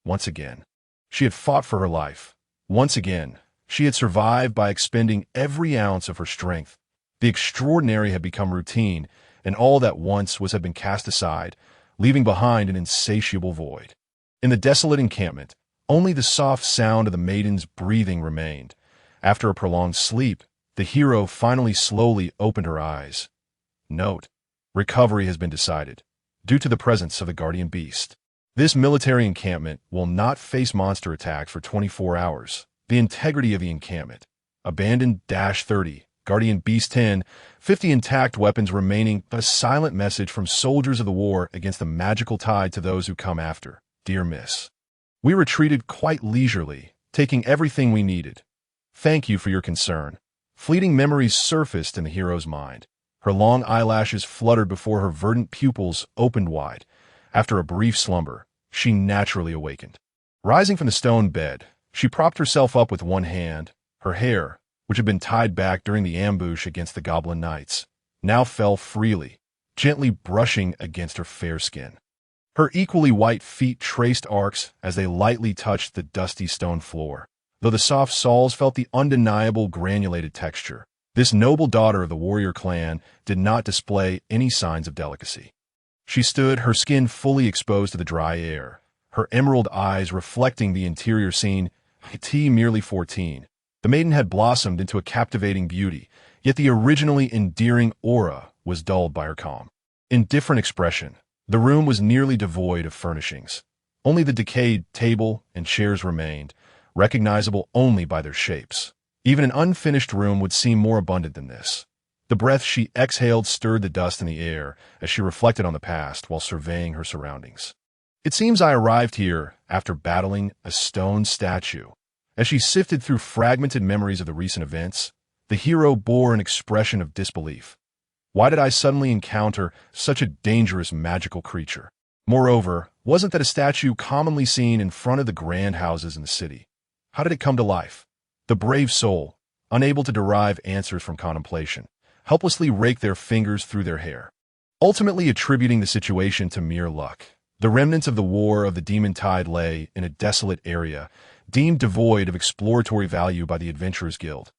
Once again, she had fought for her life. Once again, she had survived by expending every ounce of her strength. The extraordinary had become routine, and all that once was had been cast aside, leaving behind an insatiable void. In the desolate encampment, only the soft sound of the maiden's breathing remained. After a prolonged sleep, the hero finally slowly opened her eyes. Note: recovery has been decided. due to the presence of the guardian beast. This military encampment will not face monster attacks for 24 hours. The integrity of the encampment. Abandoned-30, Guardian Beast 10, 50 intact weapons remaining, but a silent message from soldiers of the war against the magical tide to those who come after. Dear Miss, we retreated quite leisurely, taking everything we needed. Thank you for your concern. Fleeting memories surfaced in the hero's mind. Her long eyelashes fluttered before her verdant pupils opened wide. After a brief slumber, she naturally awakened. Rising from the stone bed, she propped herself up with one hand. Her hair, which had been tied back during the ambush against the goblin knights, now fell freely, gently brushing against her fair skin. Her equally white feet traced arcs as they lightly touched the dusty stone floor, though the soft soles felt the undeniable granulated texture. This noble daughter of the warrior clan did not display any signs of delicacy. She stood, her skin fully exposed to the dry air, her emerald eyes reflecting the interior scene. T merely 14. The maiden had blossomed into a captivating beauty, yet the originally endearing aura was dulled by her calm, indifferent expression. The room was nearly devoid of furnishings. Only the decayed table and chairs remained, recognizable only by their shapes. Even an unfinished room would seem more abundant than this. The breath she exhaled stirred the dust in the air as she reflected on the past while surveying her surroundings. It seems I arrived here after battling a stone statue. As she sifted through fragmented memories of the recent events, the hero bore an expression of disbelief. Why did I suddenly encounter such a dangerous magical creature? Moreover, wasn't that a statue commonly seen in front of the grand houses in the city? How did it come to life? The brave soul, unable to derive answers from contemplation, helplessly raked their fingers through their hair, ultimately attributing the situation to mere luck. The remnants of the War of the Demon Tide lay in a desolate area, deemed devoid of exploratory value by the Adventurers Guild.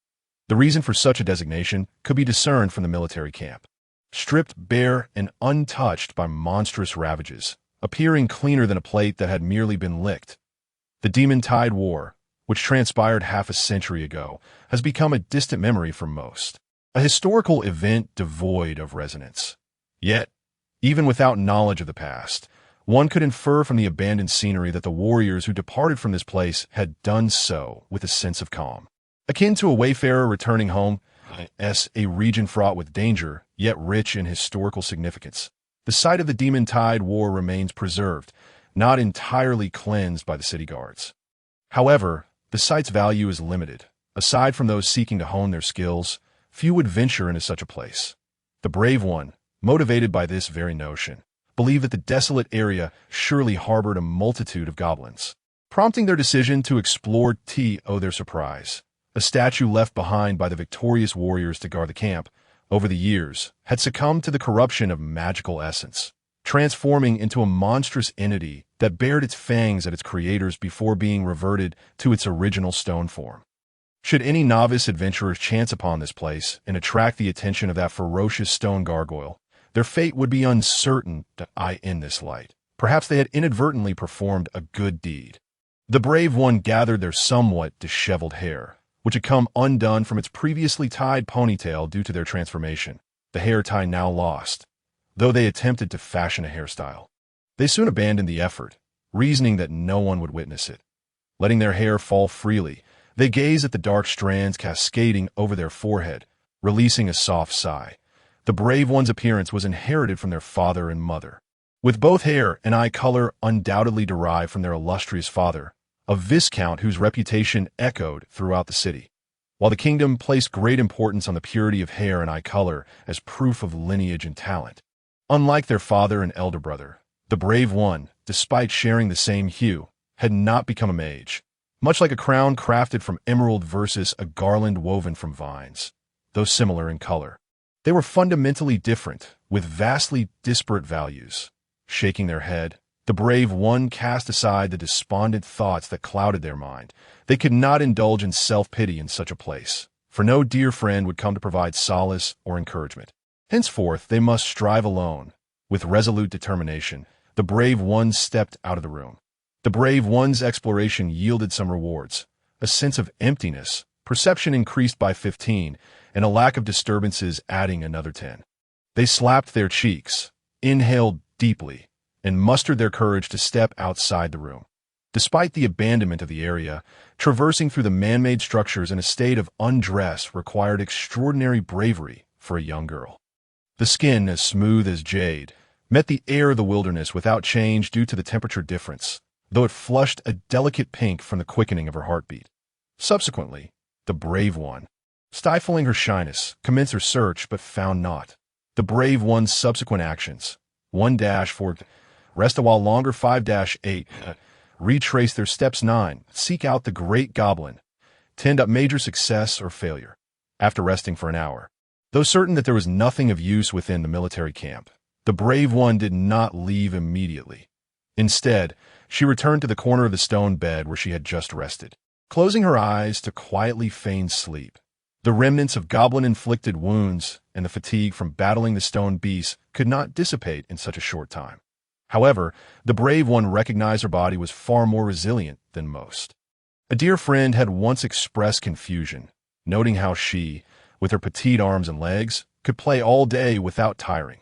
The reason for such a designation could be discerned from the military camp. Stripped bare and untouched by monstrous ravages, appearing cleaner than a plate that had merely been licked. The Demon Tide War, which transpired half a century ago, has become a distant memory for most. A historical event devoid of resonance. Yet, even without knowledge of the past, one could infer from the abandoned scenery that the warriors who departed from this place had done so with a sense of calm. Akin to a wayfarer returning home, a region fraught with danger, yet rich in historical significance. The site of the Demon Tide War remains preserved, not entirely cleansed by the city guards. However, the site's value is limited. Aside from those seeking to hone their skills, few would venture into such a place. The brave one, motivated by this very notion, believed that the desolate area surely harbored a multitude of goblins, prompting their decision to explore their surprise. A statue left behind by the victorious warriors to guard the camp, over the years, had succumbed to the corruption of magical essence, transforming into a monstrous entity that bared its fangs at its creators before being reverted to its original stone form. Should any novice adventurers chance upon this place and attract the attention of that ferocious stone gargoyle, their fate would be uncertain in this light. Perhaps they had inadvertently performed a good deed. The brave one gathered their somewhat disheveled hair, which had come undone from its previously tied ponytail due to their transformation, the hair tie now lost, though they attempted to fashion a hairstyle. They soon abandoned the effort, reasoning that no one would witness it. Letting their hair fall freely, they gazed at the dark strands cascading over their forehead, releasing a soft sigh. The brave one's appearance was inherited from their father and mother, with both hair and eye color undoubtedly derived from their illustrious father, a viscount whose reputation echoed throughout the city. While the kingdom placed great importance on the purity of hair and eye color as proof of lineage and talent, unlike their father and elder brother, the brave one, despite sharing the same hue, had not become a mage, much like a crown crafted from emerald versus a garland woven from vines, though similar in color. They were fundamentally different, with vastly disparate values. Shaking their head, the brave one cast aside the despondent thoughts that clouded their mind. They could not indulge in self-pity in such a place, for no dear friend would come to provide solace or encouragement. Henceforth, they must strive alone. With resolute determination, the brave one stepped out of the room. The brave one's exploration yielded some rewards. A sense of emptiness, perception increased by 15, and a lack of disturbances adding another 10. They slapped their cheeks, inhaled deeply and mustered their courage to step outside the room. Despite the abandonment of the area, traversing through the man-made structures in a state of undress required extraordinary bravery for a young girl. The skin, as smooth as jade, met the air of the wilderness without change due to the temperature difference, though it flushed a delicate pink from the quickening of her heartbeat. Subsequently, the brave one, stifling her shyness, commenced her search but found naught. The brave one's subsequent actions, 1-4, rest a while longer, 5-8, retrace their steps, 9, seek out the great goblin, 10. Major success or failure. After resting for an hour, though certain that there was nothing of use within the military camp, the brave one did not leave immediately. Instead, she returned to the corner of the stone bed where she had just rested, closing her eyes to quietly feign sleep. The remnants of goblin-inflicted wounds and the fatigue from battling the stone beasts could not dissipate in such a short time. However, the brave one recognized her body was far more resilient than most. A dear friend had once expressed confusion, noting how she, with her petite arms and legs, could play all day without tiring.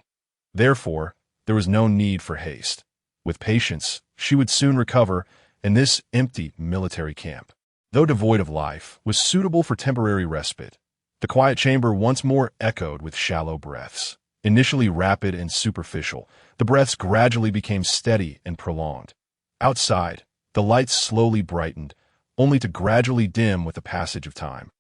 Therefore, there was no need for haste. With patience, she would soon recover, and this empty military camp, though devoid of life, was suitable for temporary respite. The quiet chamber once more echoed with shallow breaths. Initially rapid and superficial, the breaths gradually became steady and prolonged. Outside, the lights slowly brightened, only to gradually dim with the passage of time.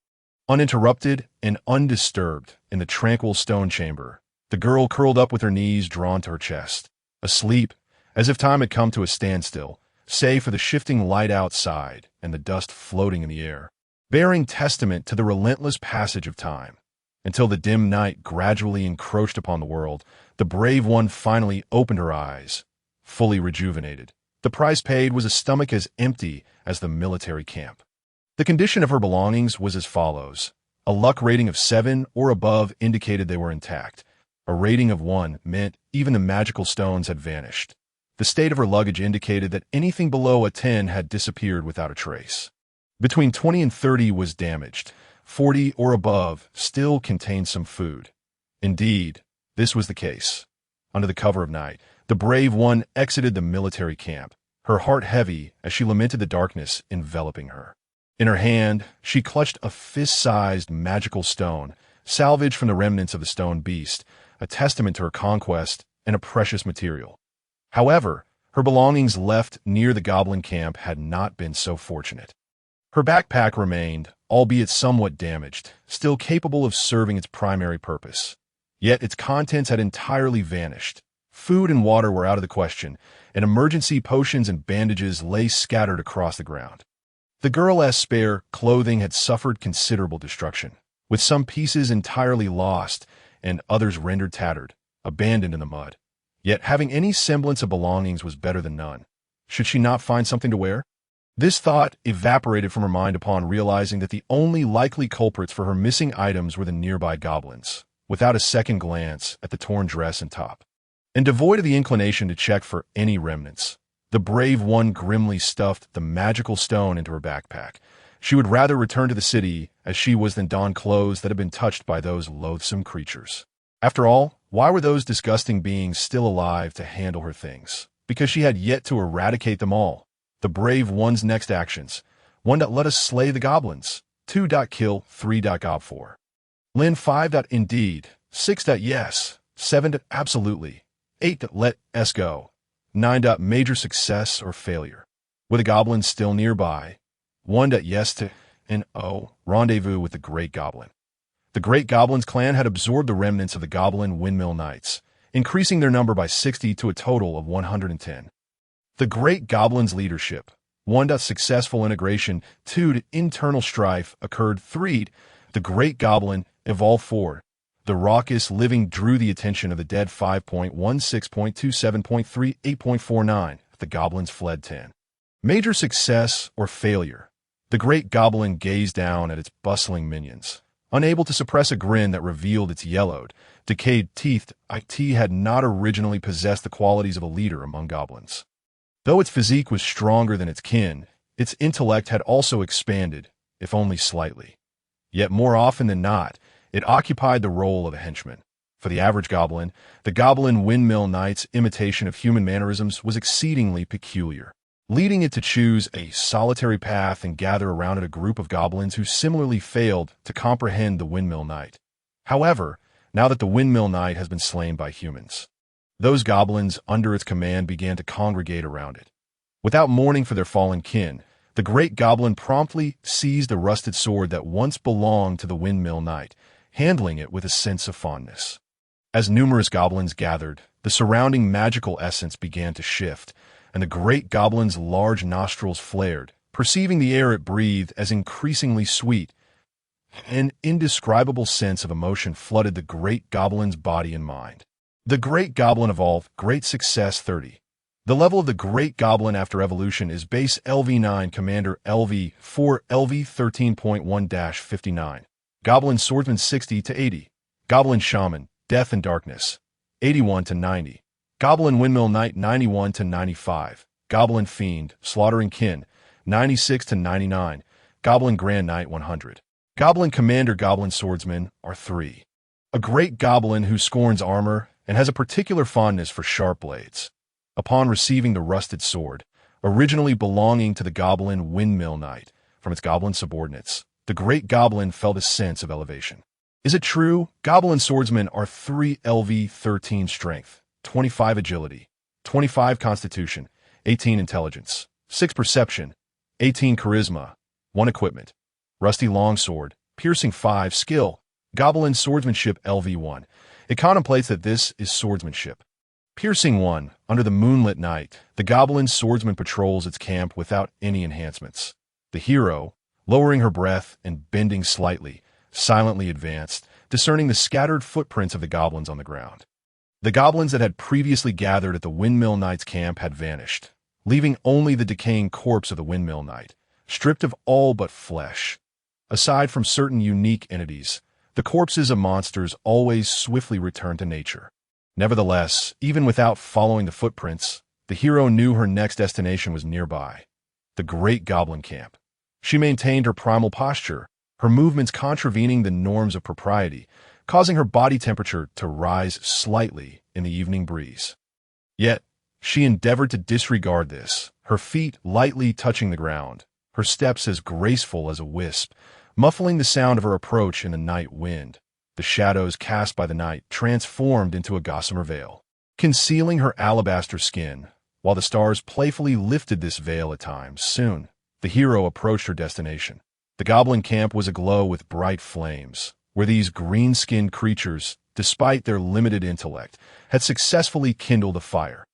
Uninterrupted and undisturbed in the tranquil stone chamber, the girl curled up with her knees drawn to her chest, asleep, as if time had come to a standstill, save for the shifting light outside and the dust floating in the air, bearing testament to the relentless passage of time. Until the dim night gradually encroached upon the world, the brave one finally opened her eyes, fully rejuvenated. The price paid was a stomach as empty as the military camp. The condition of her belongings was as follows. A luck rating of 7 or above indicated they were intact. A rating of 1 meant even the magical stones had vanished. The state of her luggage indicated that anything below a 10 had disappeared without a trace. Between 20 and 30 was damaged. 40 or above still contained some food. Indeed, this was the case. Under the cover of night, the brave one exited the military camp, her heart heavy as she lamented the darkness enveloping her. In her hand, she clutched a fist-sized magical stone, salvaged from the remnants of the stone beast, a testament to her conquest and a precious material. However, her belongings left near the goblin camp had not been so fortunate. Her backpack remained, albeit somewhat damaged, still capable of serving its primary purpose. Yet its contents had entirely vanished. Food and water were out of the question, and emergency potions and bandages lay scattered across the ground. The girl's spare clothing had suffered considerable destruction, with some pieces entirely lost and others rendered tattered, abandoned in the mud. Yet having any semblance of belongings was better than none. Should she not find something to wear? This thought evaporated from her mind upon realizing that the only likely culprits for her missing items were the nearby goblins, without a second glance at the torn dress and top. And devoid of the inclination to check for any remnants, the brave one grimly stuffed the magical stone into her backpack. She would rather return to the city as she was than don clothes that had been touched by those loathsome creatures. After all, why were those disgusting beings still alive to handle her things? Because she had yet to eradicate them all. The brave one's next actions. 1. Let us slay the goblins. 2. Kill. 3. Gob 4. Lin 5. Indeed. 6. Yes. 7. Absolutely. 8. Let us go. 9. Major success or failure. With the goblins still nearby. 1. Yes to and rendezvous with the Great Goblin. The Great Goblin's clan had absorbed the remnants of the Goblin Windmill Knights, increasing their number by 60 to a total of 110. The Great Goblin's leadership. 1. Successful integration. 2. Internal strife occurred. 3. The Great Goblin evolved. 4. The raucous living drew the attention of the dead. 5.16.27.3 8.49. The goblins fled. 10. Major success or failure. The Great Goblin gazed down at its bustling minions, unable to suppress a grin that revealed its yellowed, decayed teeth. It had not originally possessed the qualities of a leader among goblins. Though its physique was stronger than its kin, its intellect had also expanded, if only slightly. Yet more often than not, it occupied the role of a henchman. For the average goblin, the Goblin Windmill Knight's imitation of human mannerisms was exceedingly peculiar, leading it to choose a solitary path and gather around it a group of goblins who similarly failed to comprehend the Windmill Knight. However, now that the Windmill Knight has been slain by humans, those goblins under its command began to congregate around it. Without mourning for their fallen kin, the great goblin promptly seized a rusted sword that once belonged to the Windmill Knight, handling it with a sense of fondness. As numerous goblins gathered, the surrounding magical essence began to shift, and the great goblin's large nostrils flared, perceiving the air it breathed as increasingly sweet. An indescribable sense of emotion flooded the great goblin's body and mind. The great goblin evolved, Great Success 30. The level of the great goblin after evolution is base LV9 Commander LV4 LV 13.1-59. Goblin Swordsman 60 to 80. Goblin Shaman Death and Darkness 81 to 90. Goblin Windmill Knight 91 to 95. Goblin Fiend Slaughtering Kin 96 to 99. Goblin Grand Knight 100. Goblin Commander Goblin Swordsman are 3. A great goblin who scorns armor and has a particular fondness for sharp blades. Upon receiving the rusted sword, originally belonging to the Goblin Windmill Knight, from its goblin subordinates, the great goblin felt a sense of elevation. Is it true? Goblin swordsmen are 3 LV 13 strength, 25 agility, 25 constitution, 18 intelligence, 6 perception, 18 charisma, 1 equipment, rusty longsword, piercing 5 skill, goblin swordsmanship LV1. It contemplates that this is swordsmanship. Piercing 1, under the moonlit night, the goblin swordsman patrols its camp without any enhancements. The hero, lowering her breath and bending slightly, silently advanced, discerning the scattered footprints of the goblins on the ground. The goblins that had previously gathered at the Windmill Knight's camp had vanished, leaving only the decaying corpse of the Windmill Knight, stripped of all but flesh. Aside from certain unique entities, the corpses of monsters always swiftly returned to nature. Nevertheless, even without following the footprints, the hero knew her next destination was nearby, the great goblin camp. She maintained her primal posture, her movements contravening the norms of propriety, causing her body temperature to rise slightly in the evening breeze. Yet, she endeavored to disregard this, her feet lightly touching the ground, her steps as graceful as a wisp, muffling the sound of her approach in the night wind. The shadows cast by the night transformed into a gossamer veil, concealing her alabaster skin, while the stars playfully lifted this veil at times. Soon, the hero approached her destination. The goblin camp was aglow with bright flames, where these green-skinned creatures, despite their limited intellect, had successfully kindled a fire,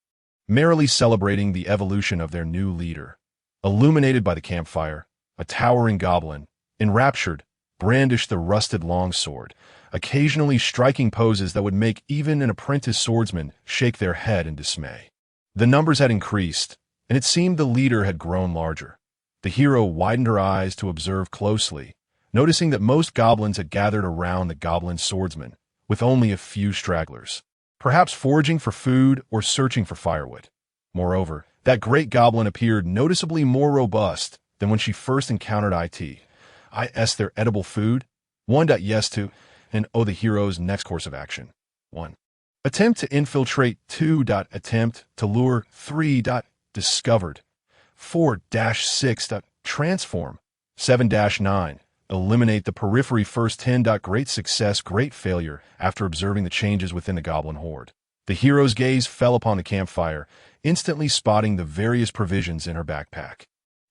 merrily celebrating the evolution of their new leader. Illuminated by the campfire, a towering goblin, enraptured, brandished the rusted longsword, occasionally striking poses that would make even an apprentice swordsman shake their head in dismay. The numbers had increased, and it seemed the leader had grown larger. The hero widened her eyes to observe closely, noticing that most goblins had gathered around the goblin swordsman, with only a few stragglers, perhaps foraging for food or searching for firewood. Moreover, that great goblin appeared noticeably more robust than when she first encountered is their edible food? 1. Yes to, and the hero's next course of action. 1. Attempt to infiltrate. 2. Attempt to lure. 3. Discovered. 4-6. Transform. 7-9. Eliminate the periphery. First. 10. Great success, great failure. After observing the changes within the goblin horde, the hero's gaze fell upon the campfire, instantly spotting the various provisions in her backpack.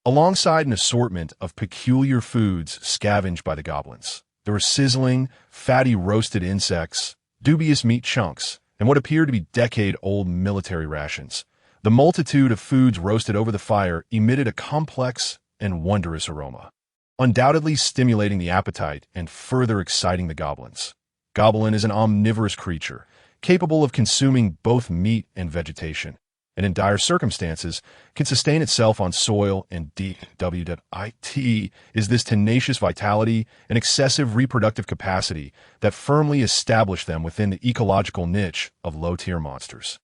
Alongside an assortment of peculiar foods scavenged by the goblins, there were sizzling, fatty roasted insects, dubious meat chunks, and what appeared to be decade-old military rations. The multitude of foods roasted over the fire emitted a complex and wondrous aroma, undoubtedly stimulating the appetite and further exciting the goblins. Goblin is an omnivorous creature, capable of consuming both meat and vegetation, and in dire circumstances can sustain itself on soil and it is this tenacious vitality and excessive reproductive capacity that firmly establish them within the ecological niche of low-tier monsters.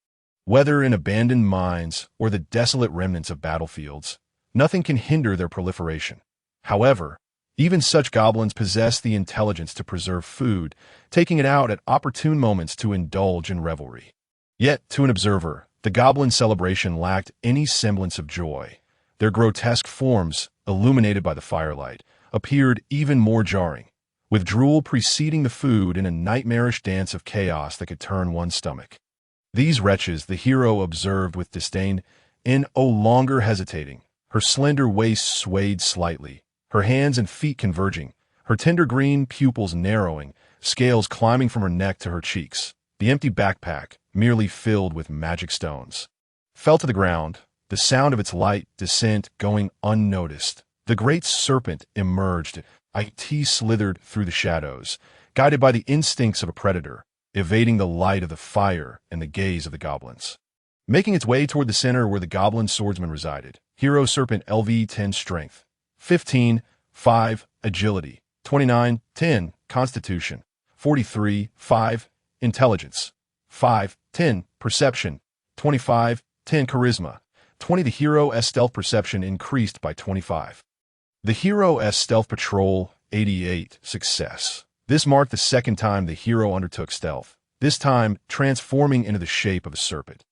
Whether in abandoned mines or the desolate remnants of battlefields, nothing can hinder their proliferation. However, Even such goblins possess the intelligence to preserve food, taking it out at opportune moments to indulge in revelry. Yet, to an observer, the goblin celebration lacked any semblance of joy. Their grotesque forms, illuminated by the firelight, appeared even more jarring, with drool preceding the food in a nightmarish dance of chaos that could turn one's stomach. These wretches the hero observed with disdain, no longer hesitating. Her slender waist swayed slightly, her hands and feet converging, her tender green pupils narrowing, scales climbing from her neck to her cheeks. The empty backpack, merely filled with magic stones, fell to the ground, the sound of its light descent going unnoticed. The great serpent emerged. It slithered through the shadows, guided by the instincts of a predator, evading the light of the fire and the gaze of the goblins. Making its way toward the center where the goblin swordsman resided, Hero Serpent LV 10 Strength, 15, 5, Agility, 29, 10, Constitution, 43, 5, Intelligence, 5, 10, Perception, 25, 10, Charisma, 20. The hero's stealth perception increased by 25. The hero's stealth patrol, 88, Success. This marked the second time the hero undertook stealth, this time transforming into the shape of a serpent.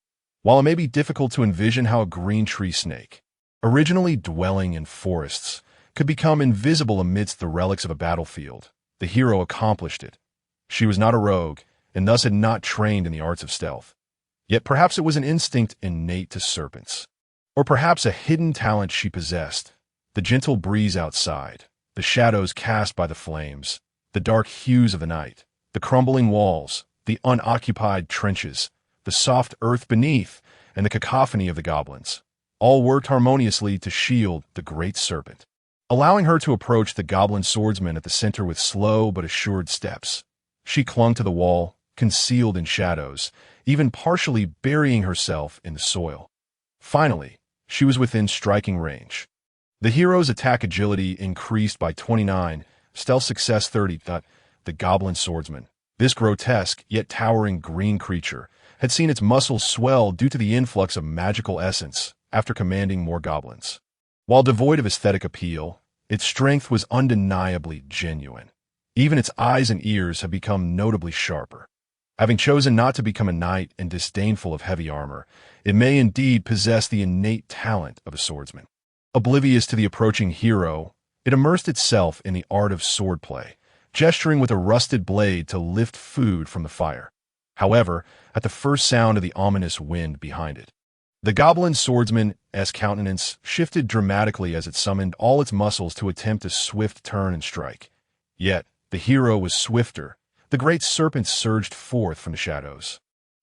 While it may be difficult to envision how a green tree snake, originally dwelling in forests, could become invisible amidst the relics of a battlefield, the hero accomplished it. She was not a rogue, and thus had not trained in the arts of stealth. Yet perhaps it was an instinct innate to serpents. Or perhaps a hidden talent she possessed. The gentle breeze outside, the shadows cast by the flames, the dark hues of the night, the crumbling walls, the unoccupied trenches, the soft earth beneath, and the cacophony of the goblins, all worked harmoniously to shield the great serpent, allowing her to approach the goblin swordsman at the center with slow but assured steps. She clung to the wall, concealed in shadows, even partially burying herself in the soil. Finally, she was within striking range. The hero's attack agility increased by 29, stealth success 30. The goblin swordsman, this grotesque yet towering green creature, had seen its muscles swell due to the influx of magical essence after commanding more goblins. While devoid of aesthetic appeal, its strength was undeniably genuine. Even its eyes and ears had become notably sharper. Having chosen not to become a knight and disdainful of heavy armor, it may indeed possess the innate talent of a swordsman. Oblivious to the approaching hero, it immersed itself in the art of swordplay, gesturing with a rusted blade to lift food from the fire. However, at the first sound of the ominous wind behind it, the goblin swordsman's countenance shifted dramatically as it summoned all its muscles to attempt a swift turn and strike. Yet, the hero was swifter. The great serpent surged forth from the shadows,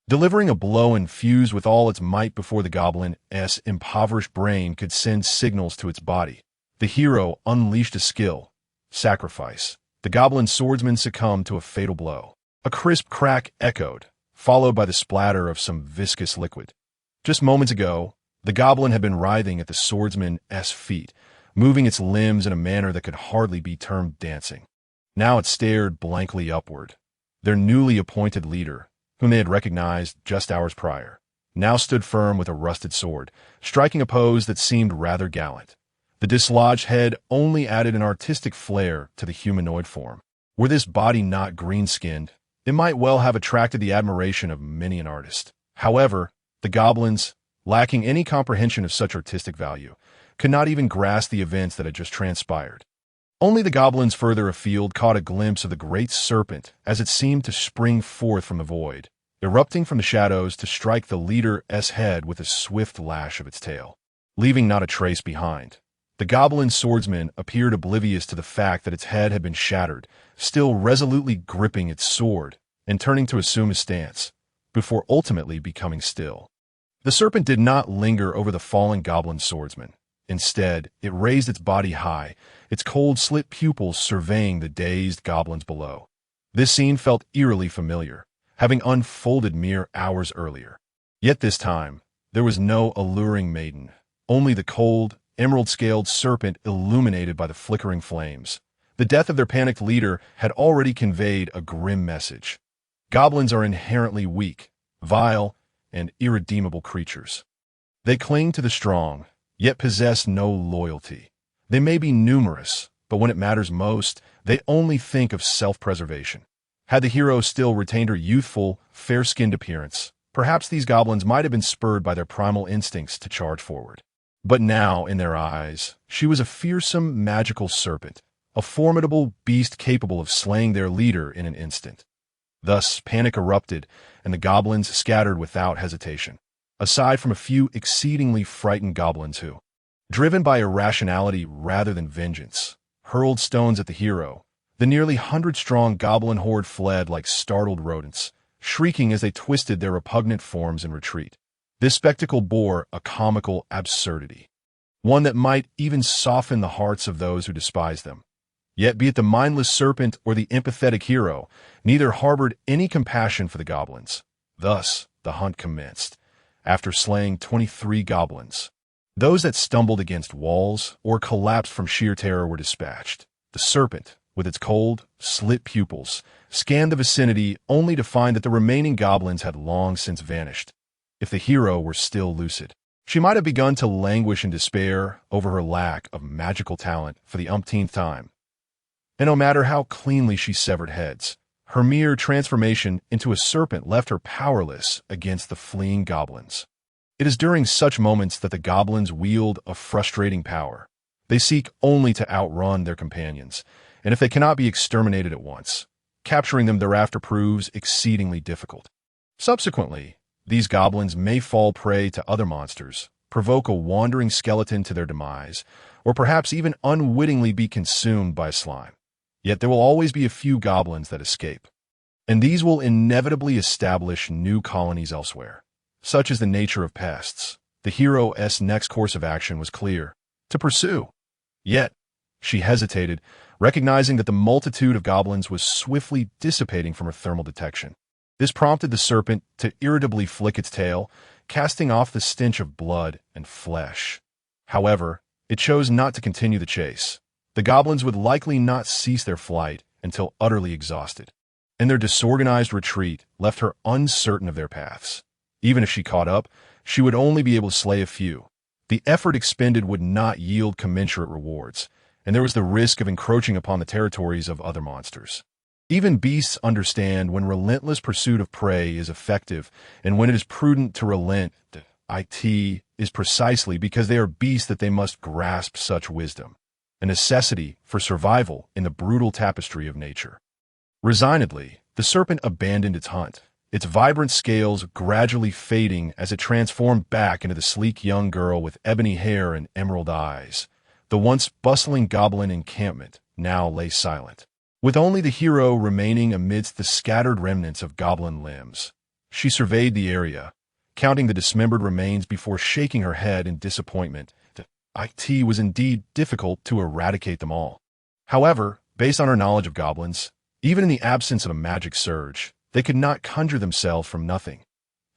delivering a blow infused with all its might before the goblin's impoverished brain could send signals to its body. The hero unleashed a skill, sacrifice. The goblin swordsman succumbed to a fatal blow. A crisp crack echoed, followed by the splatter of some viscous liquid. Just moments ago, the goblin had been writhing at the swordsman's feet, moving its limbs in a manner that could hardly be termed dancing. Now it stared blankly upward. Their newly appointed leader, whom they had recognized just hours prior, now stood firm with a rusted sword, striking a pose that seemed rather gallant. The dislodged head only added an artistic flair to the humanoid form. Were this body not green-skinned, it might well have attracted the admiration of many an artist. However, the goblins, lacking any comprehension of such artistic value, could not even grasp the events that had just transpired. Only the goblins further afield caught a glimpse of the great serpent as it seemed to spring forth from the void, erupting from the shadows to strike the leader's head with a swift lash of its tail, leaving not a trace behind. The goblin swordsman appeared oblivious to the fact that its head had been shattered, still resolutely gripping its sword and turning to assume his stance, before ultimately becoming still. The serpent did not linger over the fallen goblin swordsman. Instead, it raised its body high, its cold slit pupils surveying the dazed goblins below. This scene felt eerily familiar, having unfolded mere hours earlier. Yet this time, there was no alluring maiden, only the cold, emerald-scaled serpent illuminated by the flickering flames. The death of their panicked leader had already conveyed a grim message. Goblins are inherently weak, vile, and irredeemable creatures. They cling to the strong, yet possess no loyalty. They may be numerous, but when it matters most, they only think of self-preservation. Had the hero still retained her youthful, fair-skinned appearance, perhaps these goblins might have been spurred by their primal instincts to charge forward. But now, in their eyes, she was a fearsome, magical serpent, a formidable beast capable of slaying their leader in an instant. Thus, panic erupted, and the goblins scattered without hesitation, aside from a few exceedingly frightened goblins who, driven by irrationality rather than vengeance, hurled stones at the hero. The nearly 100-strong goblin horde fled like startled rodents, shrieking as they twisted their repugnant forms in retreat. This spectacle bore a comical absurdity, one that might even soften the hearts of those who despised them. Yet be it the mindless serpent or the empathetic hero, neither harbored any compassion for the goblins. Thus, the hunt commenced. After slaying 23 goblins, those that stumbled against walls or collapsed from sheer terror were dispatched. The serpent, with its cold, slit pupils, scanned the vicinity only to find that the remaining goblins had long since vanished. If the hero were still lucid, she might have begun to languish in despair over her lack of magical talent for the umpteenth time. And no matter how cleanly she severed heads, her mere transformation into a serpent left her powerless against the fleeing goblins. It is during such moments that the goblins wield a frustrating power. They seek only to outrun their companions, and if they cannot be exterminated at once, capturing them thereafter proves exceedingly difficult. Subsequently, these goblins may fall prey to other monsters, provoke a wandering skeleton to their demise, or perhaps even unwittingly be consumed by slime. Yet there will always be a few goblins that escape, and these will inevitably establish new colonies elsewhere. Such is the nature of pests. The hero's next course of action was clear: to pursue. Yet, she hesitated, recognizing that the multitude of goblins was swiftly dissipating from her thermal detection. This prompted the serpent to irritably flick its tail, casting off the stench of blood and flesh. However, it chose not to continue the chase. The goblins would likely not cease their flight until utterly exhausted, and their disorganized retreat left her uncertain of their paths. Even if she caught up, she would only be able to slay a few. The effort expended would not yield commensurate rewards, and there was the risk of encroaching upon the territories of other monsters. Even beasts understand when relentless pursuit of prey is effective and when it is prudent to relent. It is precisely because they are beasts that they must grasp such wisdom, a necessity for survival in the brutal tapestry of nature. Resignedly, the serpent abandoned its hunt, its vibrant scales gradually fading as it transformed back into the sleek young girl with ebony hair and emerald eyes. The once bustling goblin encampment now lay silent, with only the hero remaining amidst the scattered remnants of goblin limbs. She surveyed the area, counting the dismembered remains before shaking her head in disappointment. It was indeed difficult to eradicate them all. However, based on her knowledge of goblins, even in the absence of a magic surge, they could not conjure themselves from nothing.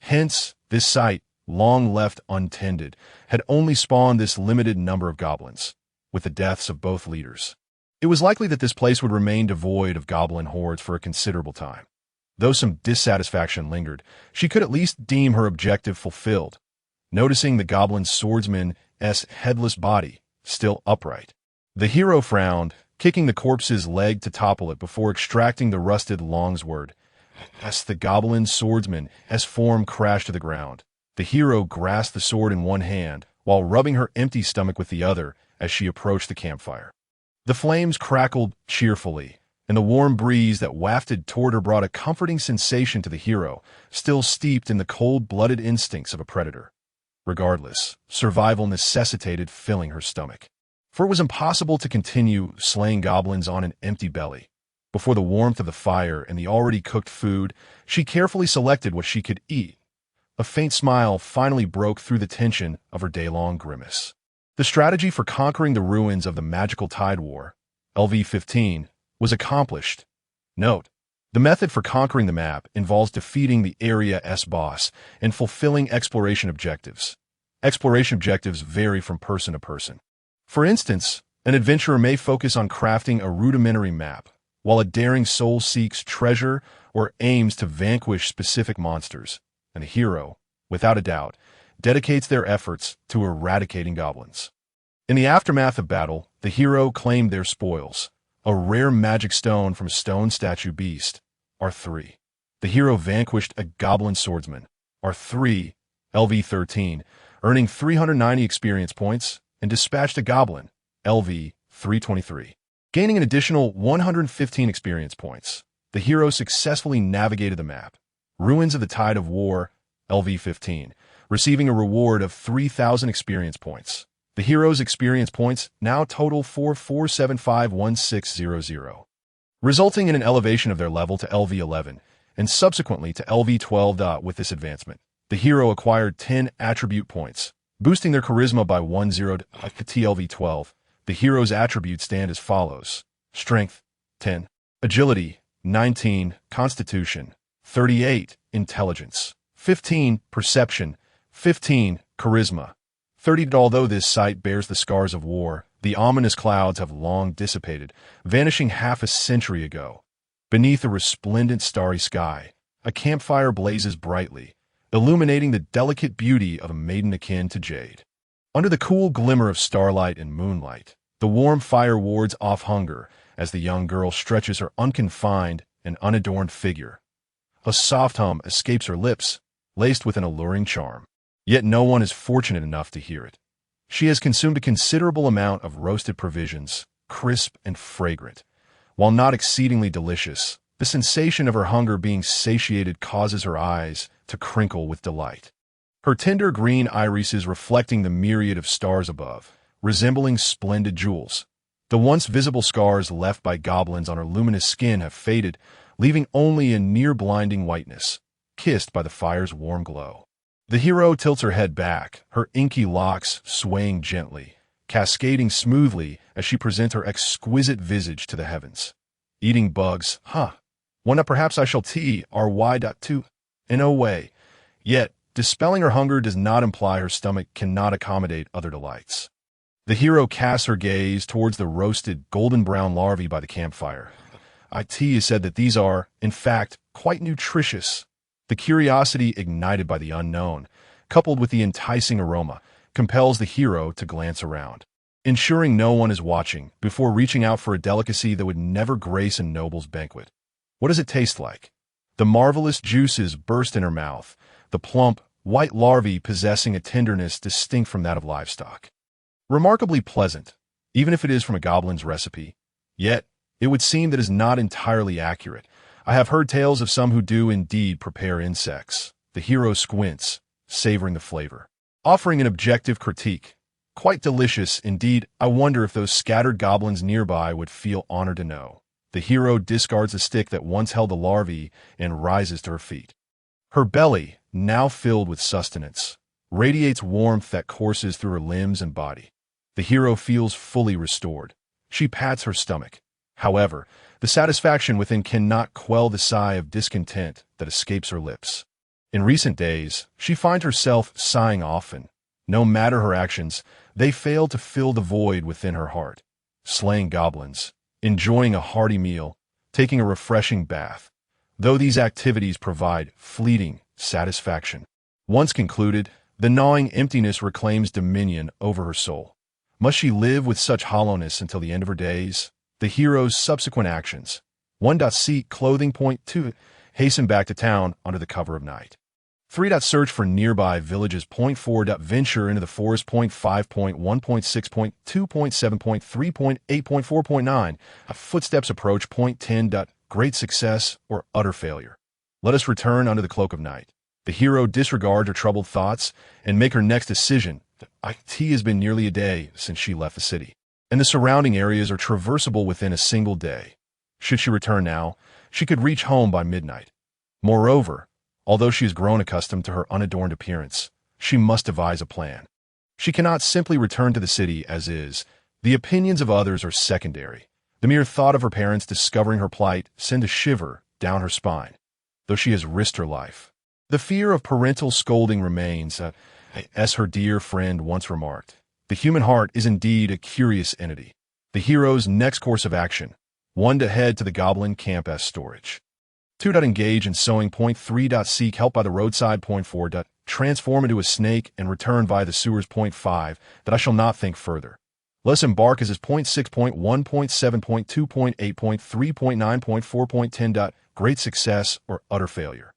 Hence, this site, long left untended, had only spawned this limited number of goblins, with the deaths of both leaders. It was likely that this place would remain devoid of goblin hordes for a considerable time. Though some dissatisfaction lingered, she could at least deem her objective fulfilled, noticing the goblin swordsman's headless body still upright. The hero frowned, kicking the corpse's leg to topple it before extracting the rusted longsword. As the goblin swordsman's form crashed to the ground, the hero grasped the sword in one hand while rubbing her empty stomach with the other as she approached the campfire. The flames crackled cheerfully, and the warm breeze that wafted toward her brought a comforting sensation to the hero, still steeped in the cold-blooded instincts of a predator. Regardless, survival necessitated filling her stomach, for it was impossible to continue slaying goblins on an empty belly. Before the warmth of the fire and the already cooked food, she carefully selected what she could eat. A faint smile finally broke through the tension of her day-long grimace. The strategy for conquering the ruins of the magical Tide War, LV-15, was accomplished. Note: the method for conquering the map involves defeating the area's boss and fulfilling exploration objectives. Exploration objectives vary from person to person. For instance, an adventurer may focus on crafting a rudimentary map, while a daring soul seeks treasure or aims to vanquish specific monsters, and the hero, without a doubt, dedicates their efforts to eradicating goblins. In the aftermath of battle, The hero claimed their spoils, a rare magic stone from a stone statue beast, R3. The hero vanquished a goblin swordsman, R3, LV13, earning 390 experience points, and dispatched a goblin, LV 323, gaining an additional 115 experience points. The hero successfully navigated the map, Ruins of the Tide of War, LV 15, receiving a reward of 3,000 experience points. The hero's experience points now total 44751600, resulting in an elevation of their level to LV 11 and subsequently to LV 12. With this advancement, the hero acquired 10 attribute points, boosting their charisma by 10 to LV 12. The hero's attributes stand as follows: Strength, 10, Agility, 19, Constitution, 38, Intelligence, 15, Perception, 15, Charisma, 30. Although this site bears the scars of war, the ominous clouds have long dissipated, vanishing half a century ago. Beneath a resplendent starry sky, a campfire blazes brightly, illuminating the delicate beauty of a maiden akin to jade. Under the cool glimmer of starlight and moonlight, the warm fire wards off hunger as the young girl stretches her unconfined and unadorned figure. A soft hum escapes her lips, laced with an alluring charm. Yet no one is fortunate enough to hear it. She has consumed a considerable amount of roasted provisions, crisp and fragrant. While not exceedingly delicious, the sensation of her hunger being satiated causes her eyes to crinkle with delight. Her tender green irises reflecting the myriad of stars above, resembling splendid jewels. The once visible scars left by goblins on her luminous skin have faded, leaving only a near-blinding whiteness, kissed by the fire's warm glow. The hero tilts her head back, her inky locks swaying gently, cascading smoothly as she presents her exquisite visage to the heavens. Eating bugs, one that perhaps I shall TRY.2 in no way. Yet, dispelling her hunger does not imply her stomach cannot accommodate other delights. The hero casts her gaze towards the roasted golden-brown larvae by the campfire. IT has said that these are, in fact, quite nutritious. The curiosity ignited by the unknown, coupled with the enticing aroma, compels the hero to glance around, ensuring no one is watching before reaching out for a delicacy that would never grace a noble's banquet. What does it taste like? The marvelous juices burst in her mouth, the plump, white larvae possessing a tenderness distinct from that of livestock. Remarkably pleasant, even if it is from a goblin's recipe. Yet, it would seem that is not entirely accurate. I have heard tales of some who do indeed prepare insects. The hero squints, savoring the flavor, offering an objective critique. Quite delicious, indeed. I wonder if those scattered goblins nearby would feel honored to know. The hero discards the stick that once held the larvae and rises to her feet. Her belly, now filled with sustenance, radiates warmth that courses through her limbs and body. The hero feels fully restored. She pats her stomach. However, the satisfaction within cannot quell the sigh of discontent that escapes her lips. In recent days, she finds herself sighing often. No matter her actions, they fail to fill the void within her heart. Slaying goblins, enjoying a hearty meal, taking a refreshing bath. Though these activities provide fleeting satisfaction, once concluded, the gnawing emptiness reclaims dominion over her soul. Must she live with such hollowness until the end of her days? The hero's subsequent actions. 1.Seek clothing. 2. Hasten back to town under the cover of night. 3. Search for nearby villages. 4. Venture into the forest. 5. 1.6. 2.7. 3.8. 4.9. Footsteps approach. 10. Great success or utter failure. Let us return under the cloak of night. The hero disregards her troubled thoughts and make her next decision. IT has been nearly a day since she left the city, and the surrounding areas are traversable within a single day. Should she return now, she could reach home by midnight. Moreover, although she has grown accustomed to her unadorned appearance, she must devise a plan. She cannot simply return to the city as is. The opinions of others are secondary. The mere thought of her parents discovering her plight sends a shiver down her spine, though she has risked her life. The fear of parental scolding remains, as her dear friend once remarked. The human heart is indeed a curious entity. The hero's next course of action. 1. Head to the goblin camp as storage. 2. Engage in sewing. 3. Seek help by the roadside. 4. Transform into a snake and return via the sewers. 5. That I shall not think further. Let's embark as is 0.6.1.7.2.8.3.9.4.10. Great success or utter failure.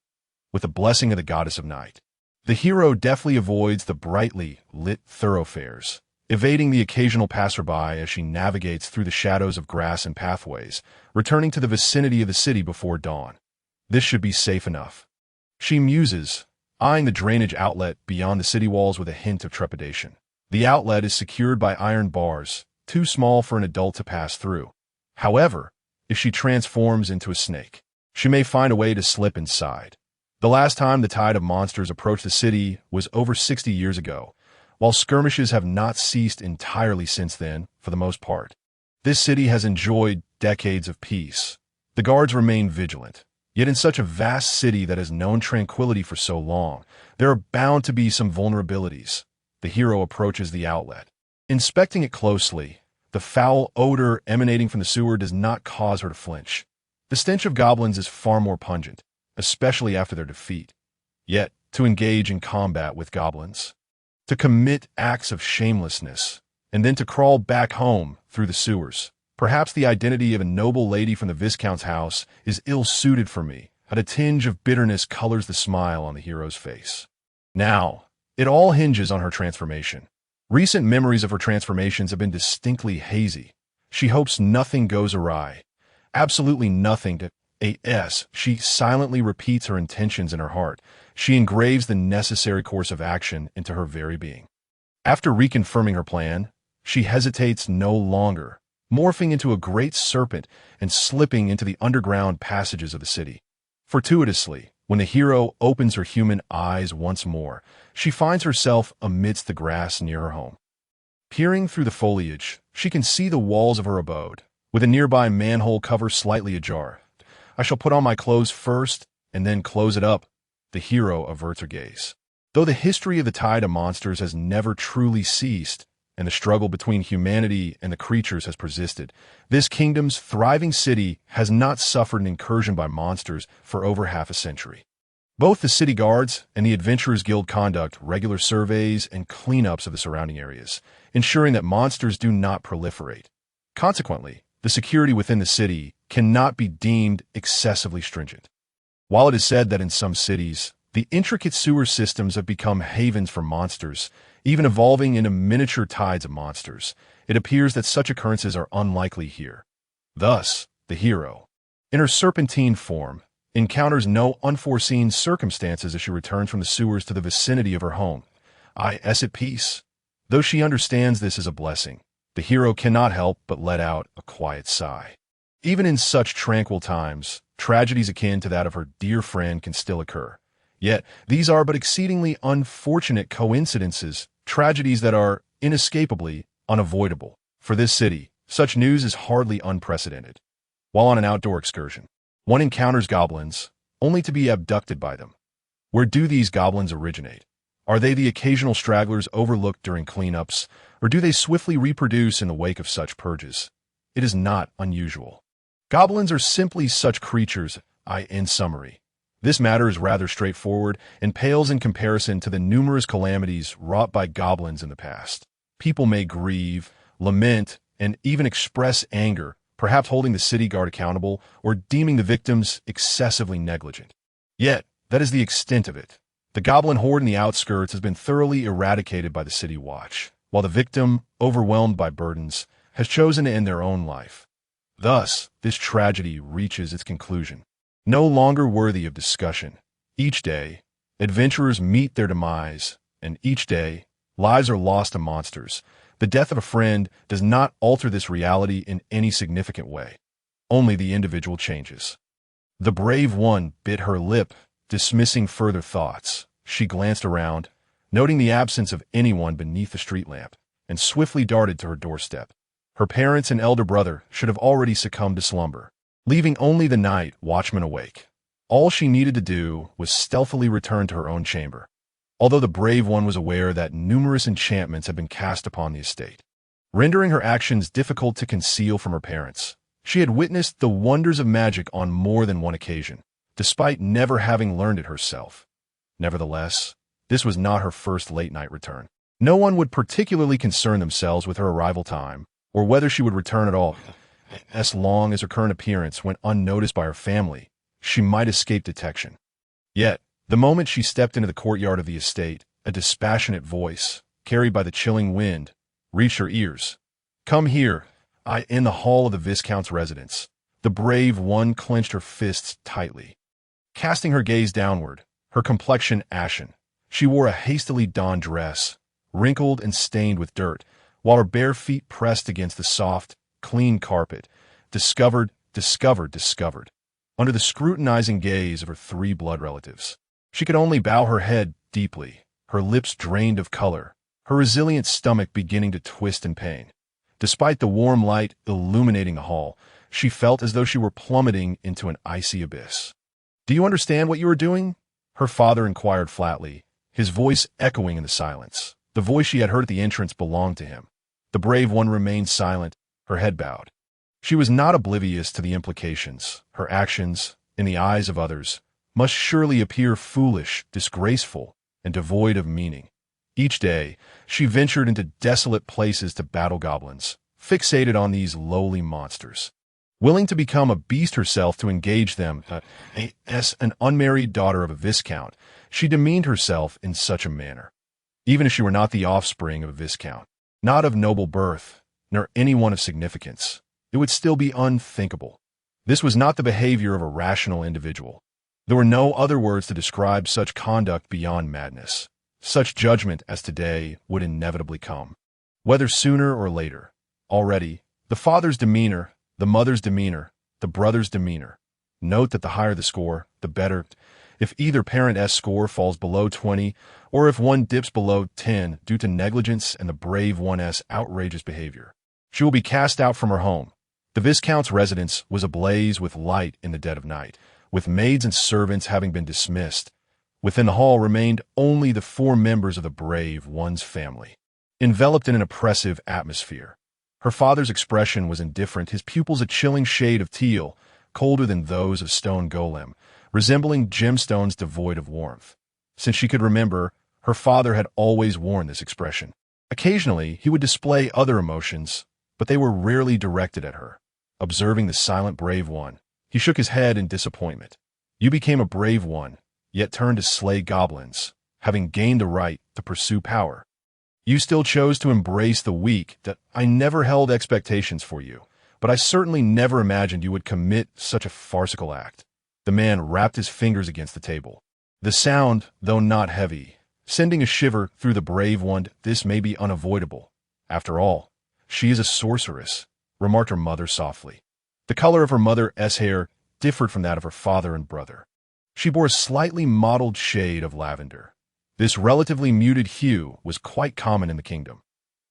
With the blessing of the goddess of night, the hero deftly avoids the brightly lit thoroughfares, evading the occasional passerby as she navigates through the shadows of grass and pathways, returning to the vicinity of the city before dawn. This should be safe enough. She muses, eyeing the drainage outlet beyond the city walls with a hint of trepidation. The outlet is secured by iron bars, too small for an adult to pass through. However, if she transforms into a snake, she may find a way to slip inside. The last time the tide of monsters approached the city was over 60 years ago, while skirmishes have not ceased entirely since then, for the most part. This city has enjoyed decades of peace. The guards remain vigilant. Yet in such a vast city that has known tranquility for so long, there are bound to be some vulnerabilities. The hero approaches the outlet. Inspecting it closely, the foul odor emanating from the sewer does not cause her to flinch. The stench of goblins is far more pungent, especially after their defeat. Yet, to engage in combat with goblins, to commit acts of shamelessness, and then to crawl back home through the sewers, perhaps the identity of a noble lady from the Viscount's house is ill-suited for me, and a tinge of bitterness colors the smile on the hero's face. Now, it all hinges on her transformation. Recent memories of her transformations have been distinctly hazy. She hopes nothing goes awry. Absolutely nothing to A.S. She silently repeats her intentions in her heart. She engraves the necessary course of action into her very being. After reconfirming her plan, she hesitates no longer, morphing into a great serpent and slipping into the underground passages of the city. Fortuitously, when the hero opens her human eyes once more, she finds herself amidst the grass near her home. Peering through the foliage, she can see the walls of her abode, with a nearby manhole cover slightly ajar. I shall put on my clothes first, and then close it up. The hero averts her gaze. Though the history of the tide of monsters has never truly ceased, and the struggle between humanity and the creatures has persisted, this kingdom's thriving city has not suffered an incursion by monsters for over half a century. Both the city guards and the Adventurers Guild conduct regular surveys and cleanups of the surrounding areas, ensuring that monsters do not proliferate. Consequently, the security within the city cannot be deemed excessively stringent. While it is said that in some cities, the intricate sewer systems have become havens for monsters, even evolving into miniature tides of monsters, it appears that such occurrences are unlikely here. Thus, the hero, in her serpentine form, encounters no unforeseen circumstances as she returns from the sewers to the vicinity of her home. Is at peace. Though she understands this is a blessing, the hero cannot help but let out a quiet sigh. Even in such tranquil times, tragedies akin to that of her dear friend can still occur. Yet, these are but exceedingly unfortunate coincidences, tragedies that are inescapably unavoidable. For this city, such news is hardly unprecedented. While on an outdoor excursion, one encounters goblins, only to be abducted by them. Where do these goblins originate? Are they the occasional stragglers overlooked during cleanups, or do they swiftly reproduce in the wake of such purges? It is not unusual. Goblins are simply such creatures. In summary, this matter is rather straightforward and pales in comparison to the numerous calamities wrought by goblins in the past. People may grieve, lament, and even express anger, perhaps holding the city guard accountable or deeming the victims excessively negligent. Yet, that is the extent of it. The goblin horde in the outskirts has been thoroughly eradicated by the city watch, while the victim, overwhelmed by burdens, has chosen to end their own life. Thus, this tragedy reaches its conclusion. No longer worthy of discussion. Each day, adventurers meet their demise, and each day, lives are lost to monsters. The death of a friend does not alter this reality in any significant way. Only the individual changes. The brave one bit her lip, dismissing further thoughts. She glanced around, noting the absence of anyone beneath the street lamp, and swiftly darted to her doorstep. Her parents and elder brother should have already succumbed to slumber, leaving only the night watchman awake. All she needed to do was stealthily return to her own chamber, although the brave one was aware that numerous enchantments had been cast upon the estate, rendering her actions difficult to conceal from her parents. She had witnessed the wonders of magic on more than one occasion, despite never having learned it herself. Nevertheless, this was not her first late-night return. No one would particularly concern themselves with her arrival time, or whether she would return at all. As long as her current appearance went unnoticed by her family, she might escape detection. Yet, the moment she stepped into the courtyard of the estate, a dispassionate voice, carried by the chilling wind, reached her ears. "Come here." In the hall of the Viscount's residence, the brave one clenched her fists tightly. Casting her gaze downward, her complexion ashen, she wore a hastily donned dress, wrinkled and stained with dirt, while her bare feet pressed against the soft, clean carpet. Discovered. Under the scrutinizing gaze of her three blood relatives, she could only bow her head deeply, her lips drained of color, her resilient stomach beginning to twist in pain. Despite the warm light illuminating the hall, she felt as though she were plummeting into an icy abyss. "Do you understand what you are doing?" her father inquired flatly, his voice echoing in the silence. The voice she had heard at the entrance belonged to him. The brave one remained silent, her head bowed. She was not oblivious to the implications. Her actions, in the eyes of others, must surely appear foolish, disgraceful, and devoid of meaning. Each day, she ventured into desolate places to battle goblins, fixated on these lowly monsters. Willing to become a beast herself to engage them, as an unmarried daughter of a viscount, she demeaned herself in such a manner. Even if she were not the offspring of a viscount, not of noble birth, nor anyone of significance, it would still be unthinkable. This was not the behavior of a rational individual. There were no other words to describe such conduct beyond madness. Such judgment as today would inevitably come, whether sooner or later. Already, the father's demeanor, the mother's demeanor, the brother's demeanor. Note that the higher the score, the better. If either parent's score falls below 20, or if one dips below 10 due to negligence and the brave one's outrageous behavior, she will be cast out from her home. The Viscount's residence was ablaze with light in the dead of night, with maids and servants having been dismissed. Within the hall remained only the 4 members of the brave one's family, enveloped in an oppressive atmosphere. Her father's expression was indifferent, his pupils a chilling shade of teal, colder than those of stone golem, resembling gemstones devoid of warmth. Since she could remember, her father had always worn this expression. Occasionally, he would display other emotions, but they were rarely directed at her. Observing the silent brave one, he shook his head in disappointment. "You became a brave one, yet turned to slay goblins, having gained the right to pursue power. You still chose to embrace the weak. That I never held expectations for you, but I certainly never imagined you would commit such a farcical act." The man rapped his fingers against the table. The sound, though not heavy, sending a shiver through the brave one. "This may be unavoidable. After all, she is a sorceress," remarked her mother softly. The color of her mother's hair differed from that of her father and brother. She bore a slightly mottled shade of lavender. This relatively muted hue was quite common in the kingdom.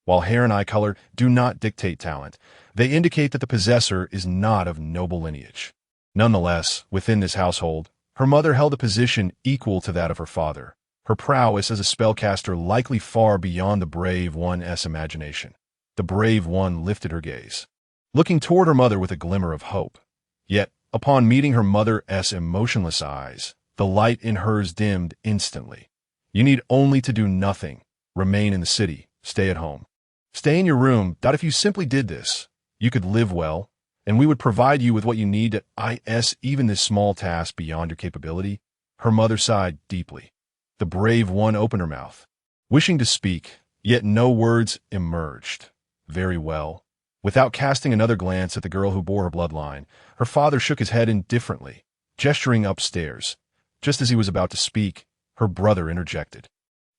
While hair and eye color do not dictate talent, they indicate that the possessor is not of noble lineage. Nonetheless, within this household, her mother held a position equal to that of her father, her prowess as a spellcaster likely far beyond the brave one's imagination. The brave one lifted her gaze, looking toward her mother with a glimmer of hope. Yet, upon meeting her mother's emotionless eyes, the light in hers dimmed instantly. "You need only to do nothing. Remain in the city. Stay at home. Stay in your room. That if you simply did this, you could live well, and we would provide you with what you need to even this small task beyond your capability." Her mother sighed deeply. The brave one opened her mouth, wishing to speak, yet no words emerged. "Very well." Without casting another glance at the girl who bore her bloodline, her father shook his head indifferently, gesturing upstairs. Just as he was about to speak, her brother interjected.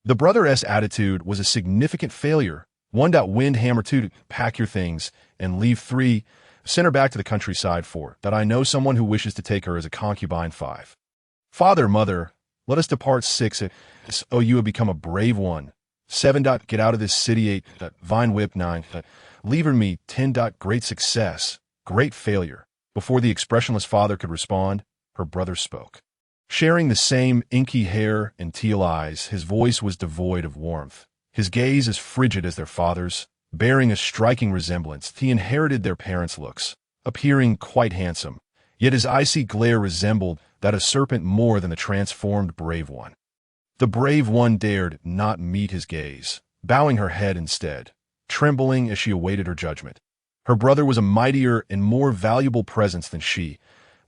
The brother's attitude was a significant failure. "1. Windhammer 2. Pack your things and leave 3. Send her back to the countryside 4. That I know someone who wishes to take her as a concubine 5. Father, mother, let us depart 6. Oh, you have become a brave one. 7. Get out of this city 8. Vine whip 9. Leave her me 10. Great success, great failure." Before the expressionless father could respond, her brother spoke. Sharing the same inky hair and teal eyes, his voice was devoid of warmth. His gaze as frigid as their father's, bearing a striking resemblance. He inherited their parents' looks, appearing quite handsome, yet his icy glare resembled that of serpent more than the transformed brave one. The brave one dared not meet his gaze, bowing her head instead, trembling as she awaited her judgment. Her brother was a mightier and more valuable presence than she.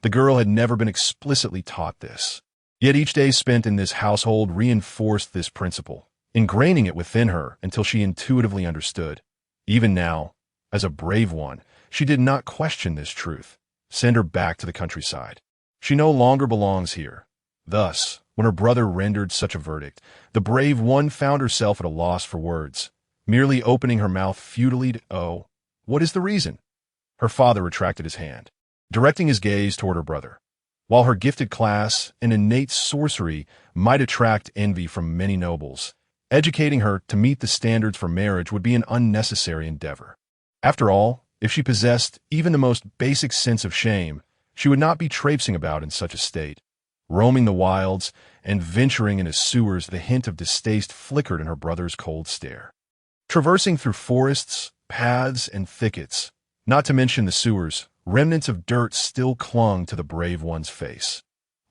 The girl had never been explicitly taught this. Yet each day spent in this household reinforced this principle, ingraining it within her until she intuitively understood. Even now, as a brave one, she did not question this truth. Send her back to the countryside. She no longer belongs here. Thus, when her brother rendered such a verdict, the brave one found herself at a loss for words, merely opening her mouth futilely to, "Oh, what is the reason?" Her father retracted his hand, directing his gaze toward her brother. While her gifted class and innate sorcery might attract envy from many nobles, educating her to meet the standards for marriage would be an unnecessary endeavor. After all, if she possessed even the most basic sense of shame, she would not be traipsing about in such a state. Roaming the wilds and venturing into sewers, the hint of distaste flickered in her brother's cold stare. Traversing through forests, paths, and thickets, not to mention the sewers, remnants of dirt still clung to the brave one's face.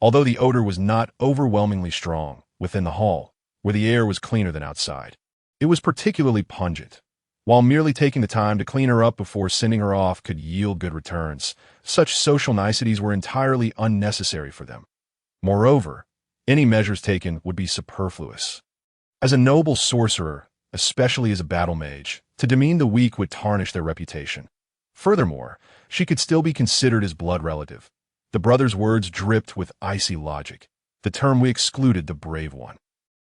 Although the odor was not overwhelmingly strong within the hall, where the air was cleaner than outside, it was particularly pungent. While merely taking the time to clean her up before sending her off could yield good returns, such social niceties were entirely unnecessary for them. Moreover, any measures taken would be superfluous. As a noble sorcerer, especially as a battle mage, to demean the weak would tarnish their reputation. Furthermore, she could still be considered as blood relative. The brother's words dripped with icy logic. The term we excluded the brave one.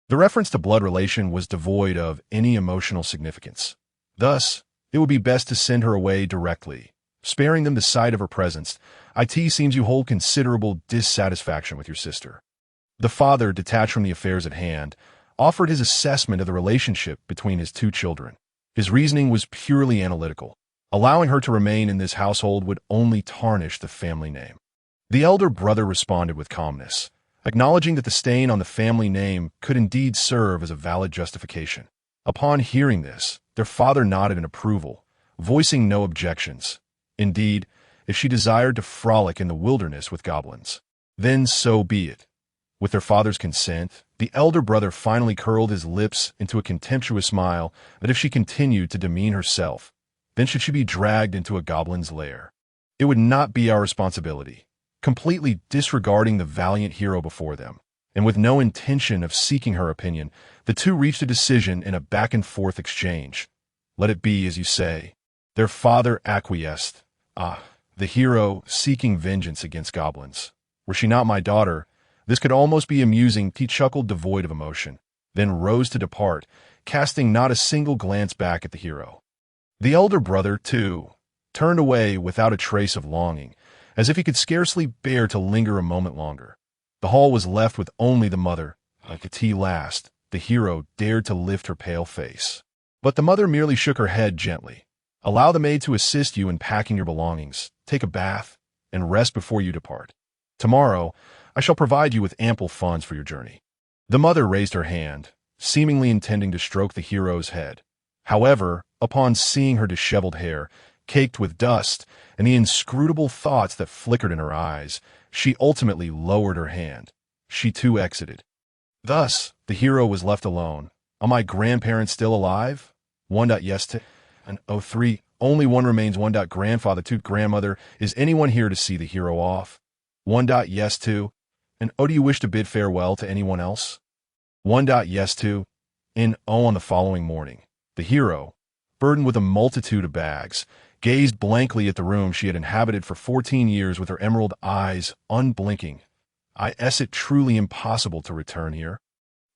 The reference to blood relation was devoid of any emotional significance. Thus, it would be best to send her away directly, sparing them the sight of her presence. It seems you hold considerable dissatisfaction with your sister. The father, detached from the affairs at hand, offered his assessment of the relationship between his two children. His reasoning was purely analytical. Allowing her to remain in this household would only tarnish the family name. The elder brother responded with calmness, acknowledging that the stain on the family name could indeed serve as a valid justification. Upon hearing this, their father nodded in approval, voicing no objections. Indeed, if she desired to frolic in the wilderness with goblins, then so be it. With their father's consent, the elder brother finally curled his lips into a contemptuous smile that if she continued to demean herself, then should she be dragged into a goblin's lair. It would not be our responsibility. Completely disregarding the valiant hero before them, and with no intention of seeking her opinion, the two reached a decision in a back-and-forth exchange. Let it be as you say. Their father acquiesced. The hero seeking vengeance against goblins. Were she not my daughter, this could almost be amusing. He chuckled, devoid of emotion, then rose to depart, casting not a single glance back at the hero. The elder brother, too, turned away without a trace of longing, as if he could scarcely bear to linger a moment longer. The hall was left with only the mother. Anke Tie last, the hero dared to lift her pale face. But the mother merely shook her head gently. Allow the maid to assist you in packing your belongings, take a bath, and rest before you depart. Tomorrow, I shall provide you with ample funds for your journey. The mother raised her hand, seemingly intending to stroke the hero's head. However, upon seeing her disheveled hair, caked with dust, and the inscrutable thoughts that flickered in her eyes, she ultimately lowered her hand. She too exited. Thus, the hero was left alone. Are my grandparents still alive? 1. Yes to. And 3. Only one remains. 1. Grandfather to. Grandmother. Is anyone here to see the hero off? 1. Yes to. And do you wish to bid farewell to anyone else? 1. Yes to. On the following morning, the hero, burdened with a multitude of bags, gazed blankly at the room she had inhabited for 14 years with her emerald eyes unblinking. Is it truly impossible to return here?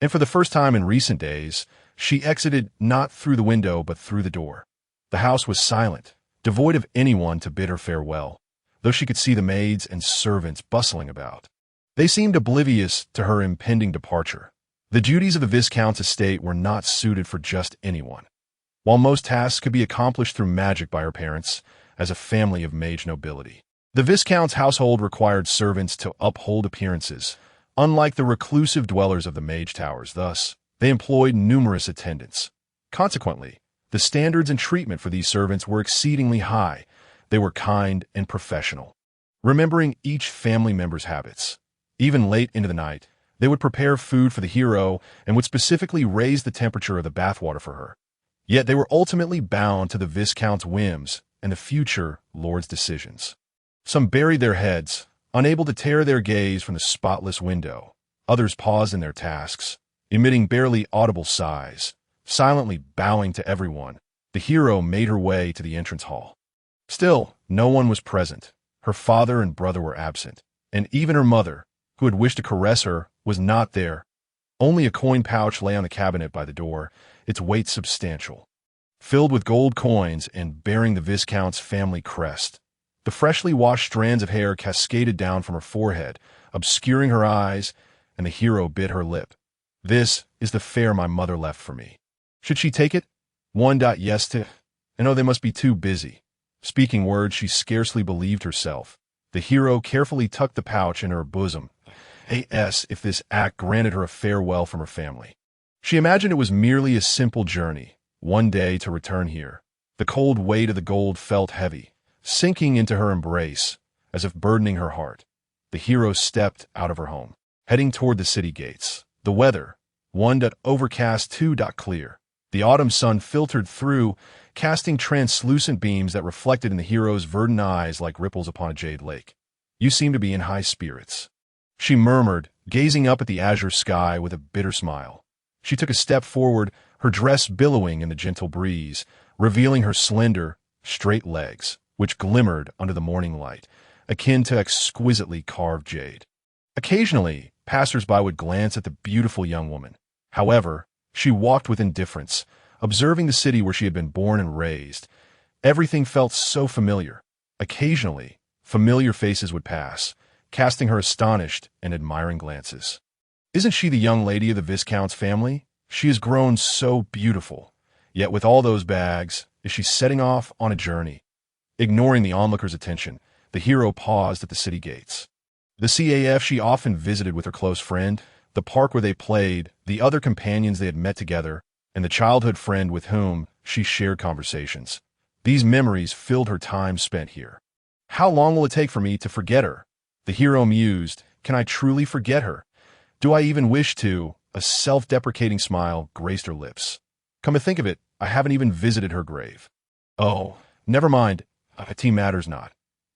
And for the first time in recent days, she exited not through the window but through the door. The house was silent, devoid of anyone to bid her farewell, though she could see the maids and servants bustling about. They seemed oblivious to her impending departure. The duties of the Viscount's estate were not suited for just anyone. While most tasks could be accomplished through magic by her parents, as a family of mage nobility, the Viscount's household required servants to uphold appearances, unlike the reclusive dwellers of the mage towers. Thus, they employed numerous attendants. Consequently, the standards and treatment for these servants were exceedingly high. They were kind and professional, remembering each family member's habits. Even late into the night, They would prepare food for the hero and would specifically raise the temperature of the bathwater for her. Yet they were ultimately bound to the Viscount's whims and the future Lord's decisions. Some buried their heads, unable to tear their gaze from the spotless window. Others paused in their tasks, emitting barely audible sighs, silently bowing to everyone. The hero made her way to the entrance hall. Still, no one was present. Her father and brother were absent, and even her mother, who had wished to caress her, was not there. Only a coin pouch lay on the cabinet by the door, its weight substantial, filled with gold coins and bearing the Viscount's family crest. The freshly washed strands of hair cascaded down from her forehead, obscuring her eyes, and the hero bit her lip. "This is the fare my mother left for me. Should she take it? Yes to... And oh, they must be too busy." Speaking words she scarcely believed herself. The hero carefully tucked the pouch in her bosom. If this act granted her a farewell from her family. She imagined it was merely a simple journey, one day to return here. The cold weight of the gold felt heavy, sinking into her embrace, as if burdening her heart. The hero stepped out of her home, heading toward the city gates. The weather, overcast, clear. The autumn sun filtered through, casting translucent beams that reflected in the hero's verdant eyes like ripples upon a jade lake. "You seem to be in high spirits," she murmured, gazing up at the azure sky with a bitter smile. She took a step forward, her dress billowing in the gentle breeze, revealing her slender, straight legs, which glimmered under the morning light, akin to exquisitely carved jade. Occasionally, passers-by would glance at the beautiful young woman. However, she walked with indifference, observing the city where she had been born and raised. Everything felt so familiar. Occasionally, familiar faces would pass, casting her astonished and admiring glances. "Isn't she the young lady of the Viscount's family? She has grown so beautiful. Yet with all those bags, is she setting off on a journey?" Ignoring the onlooker's attention, the hero paused at the city gates. The CAF she often visited with her close friend, the park where they played, the other companions they had met together, and the childhood friend with whom she shared conversations. These memories filled her time spent here. "How long will it take for me to forget her?" The hero mused. "Can I truly forget her? Do I even wish to?" A self-deprecating smile graced her lips. "Come to think of it, I haven't even visited her grave." "Oh, never mind. It matters not."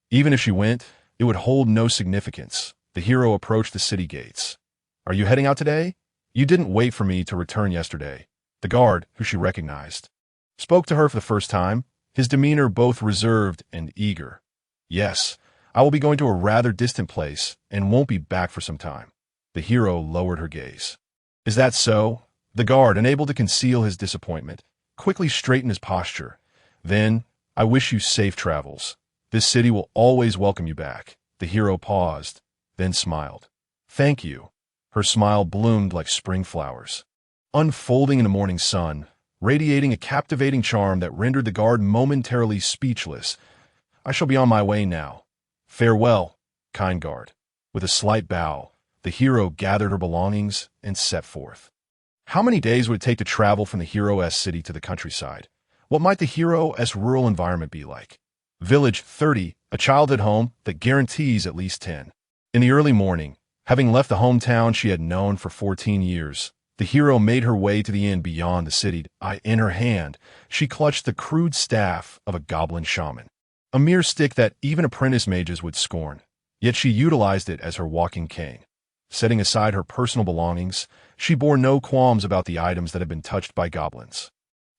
Even if she went, it would hold no significance. The hero approached the city gates. "Are you heading out today? You didn't wait for me to return yesterday." The guard, who she recognized, spoke to her for the first time, his demeanor both reserved and eager. "Yes, I will be going to a rather distant place and won't be back for some time." The hero lowered her gaze. "Is that so?" The guard, unable to conceal his disappointment, quickly straightened his posture. "Then, I wish you safe travels. This city will always welcome you back." The hero paused, then smiled. "Thank you." Her smile bloomed like spring flowers, unfolding in the morning sun, radiating a captivating charm that rendered the guard momentarily speechless. "I shall be on my way now. Farewell, kind guard." With a slight bow, the hero gathered her belongings and set forth. How many days would it take to travel from the hero's city to the countryside? What might the hero's rural environment be like? Village 30, a childhood home that guarantees at least 10. In the early morning, having left the hometown she had known for 14 years, the hero made her way to the inn beyond the city. In her hand, she clutched the crude staff of a goblin shaman, a mere stick that even apprentice mages would scorn. Yet she utilized it as her walking cane. Setting aside her personal belongings, she bore no qualms about the items that had been touched by goblins.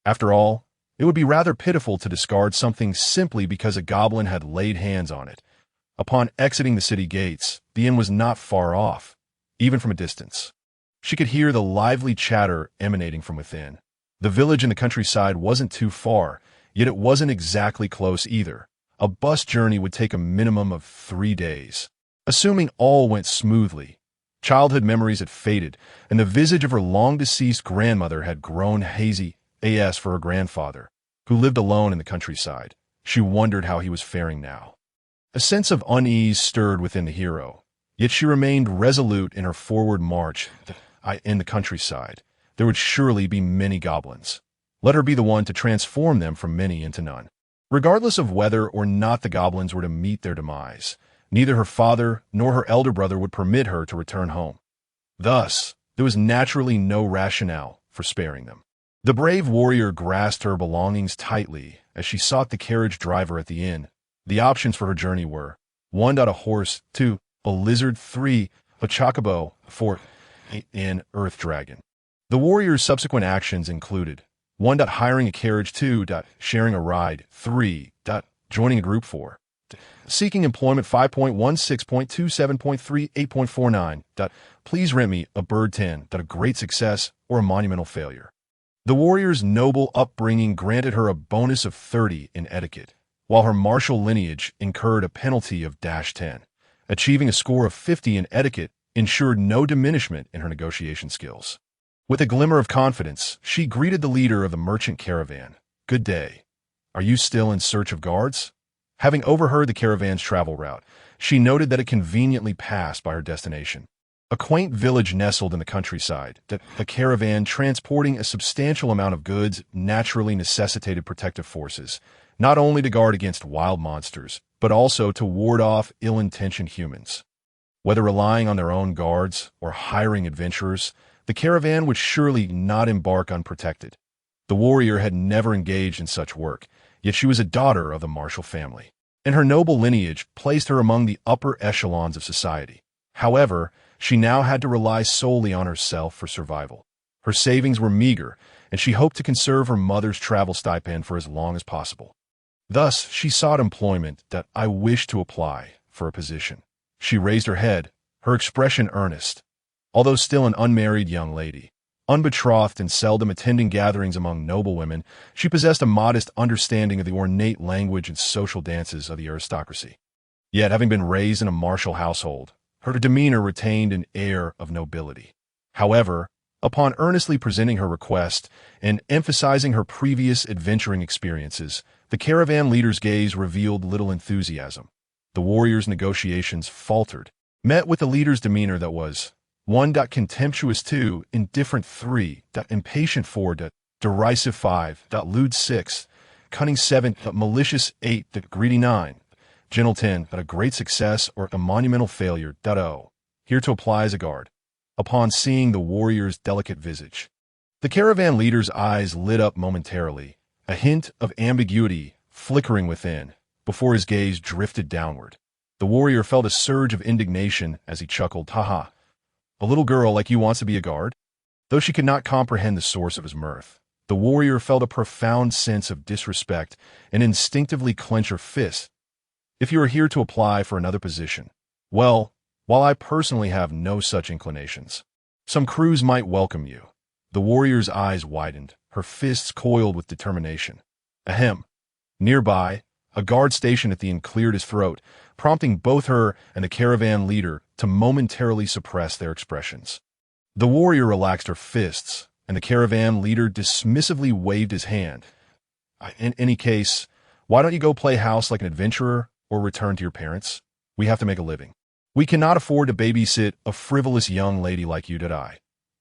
After all, it would be rather pitiful to discard something simply because a goblin had laid hands on it. Upon exiting the city gates, the inn was not far off, even from a distance. She could hear the lively chatter emanating from within. The village in the countryside wasn't too far, yet it wasn't exactly close either. A bus journey would take a minimum of 3 days. Assuming all went smoothly, childhood memories had faded, and the visage of her long-deceased grandmother had grown hazy. As for her grandfather, who lived alone in the countryside, she wondered how he was faring now. A sense of unease stirred within the hero, yet she remained resolute in her forward march. In the countryside, there would surely be many goblins. Let her be the one to transform them from many into none. Regardless of whether or not the goblins were to meet their demise, neither her father nor her elder brother would permit her to return home. Thus, there was naturally no rationale for sparing them. The brave warrior grasped her belongings tightly as she sought the carriage driver at the inn. The options for her journey were 1. A horse, 2. A lizard, 3. A chocobo, 4. An earth dragon. The warrior's subsequent actions included 1. Hiring a carriage, 2. Sharing a ride, 3. Joining a group, 4. Seeking employment, 5.16.27.38.49. Please rent me a bird, 10. A great success or a monumental failure. The warrior's noble upbringing granted her a bonus of 30 in etiquette, while her martial lineage incurred a penalty of -10. Achieving a score of 50 in etiquette ensured no diminishment in her negotiation skills. With a glimmer of confidence, she greeted the leader of the merchant caravan. "Good day. Are you still in search of guards?" Having overheard the caravan's travel route, she noted that it conveniently passed by her destination. A quaint village nestled in the countryside, that a caravan transporting a substantial amount of goods naturally necessitated protective forces, not only to guard against wild monsters, but also to ward off ill-intentioned humans. Whether relying on their own guards or hiring adventurers, the caravan would surely not embark unprotected. The warrior had never engaged in such work, yet she was a daughter of the martial family, and her noble lineage placed her among the upper echelons of society. However, she now had to rely solely on herself for survival. Her savings were meager, and she hoped to conserve her mother's travel stipend for as long as possible. Thus, she sought employment. "I wish to apply for a position." She raised her head, her expression earnest. Although still an unmarried young lady, unbetrothed and seldom attending gatherings among noblewomen, she possessed a modest understanding of the ornate language and social dances of the aristocracy. Yet, having been raised in a martial household, her demeanor retained an air of nobility. However, upon earnestly presenting her request and emphasizing her previous adventuring experiences, the caravan leader's gaze revealed little enthusiasm. The warrior's negotiations faltered, met with the leader's demeanor that was 1. Contemptuous, 2. Indifferent, 3. Impatient, 4. Derisive, 5. Lewd, 6. Cunning, 7. Malicious, 8. Greedy, 9. Gentle, 10. A great success or a monumental failure. Here to apply as a guard. Upon seeing the warrior's delicate visage, the caravan leader's eyes lit up momentarily, a hint of ambiguity flickering within, before his gaze drifted downward. The warrior felt a surge of indignation as he chuckled, "Haha, a little girl like you wants to be a guard?" Though she could not comprehend the source of his mirth, the warrior felt a profound sense of disrespect and instinctively clenched her fist. "If you are here to apply for another position, well, while I personally have no such inclinations, some crews might welcome you." The warrior's eyes widened, her fists coiled with determination. Ahem. Nearby, a guard stationed at the inn cleared his throat, prompting both her and the caravan leader to momentarily suppress their expressions. The warrior relaxed her fists, and the caravan leader dismissively waved his hand. "In any case, why don't you go play house like an adventurer or return to your parents? We have to make a living. We cannot afford to babysit a frivolous young lady like you."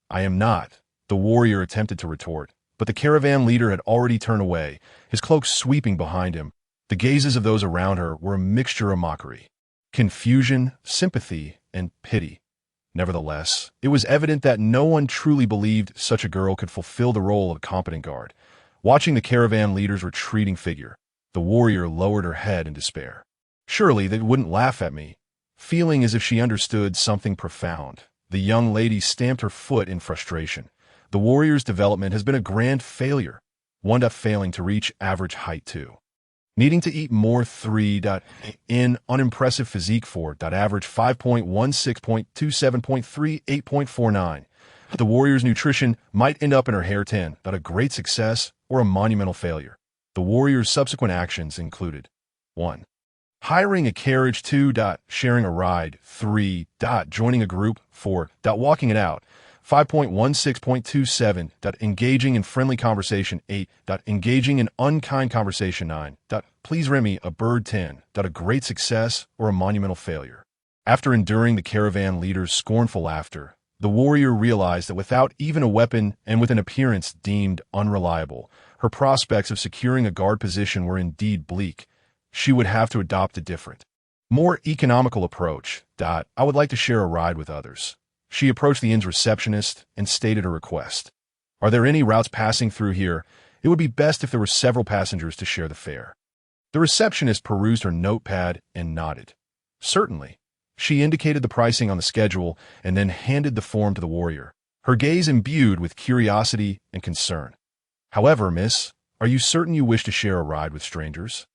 "I am not," the warrior attempted to retort, but the caravan leader had already turned away, his cloak sweeping behind him. The gazes of those around her were a mixture of mockery, confusion, sympathy, and pity. Nevertheless, it was evident that no one truly believed such a girl could fulfill the role of a competent guard. Watching the caravan leader's retreating figure, the warrior lowered her head in despair. Surely they wouldn't laugh at me. Feeling as if she understood something profound, the young lady stamped her foot in frustration. The warrior's development has been a grand failure, wound up failing to reach average height 2. Needing to eat more 3. In unimpressive physique 4. Average 5.16.27.38.49. The warrior's nutrition might end up in her hair 10. A great success or a monumental failure. The warrior's subsequent actions included 1. Hiring a carriage 2. Sharing a ride 3. Joining a group 4. Walking it out 5.16.27. Engaging in friendly conversation 8. Engaging in unkind conversation 9. Please rent me a bird 10. A great success or a monumental failure. After enduring the caravan leader's scornful laughter, the warrior realized that without even a weapon and with an appearance deemed unreliable, her prospects of securing a guard position were indeed bleak. She would have to adopt a different, more economical approach. "I would like to share a ride with others. She approached the inn's receptionist and stated a request. "Are there any routes passing through here? It would be best if there were several passengers to share the fare." The receptionist perused her notepad and nodded. "Certainly." She indicated the pricing on the schedule and then handed the form to the warrior, her gaze imbued with curiosity and concern. "However, miss, are you certain you wish to share a ride with strangers?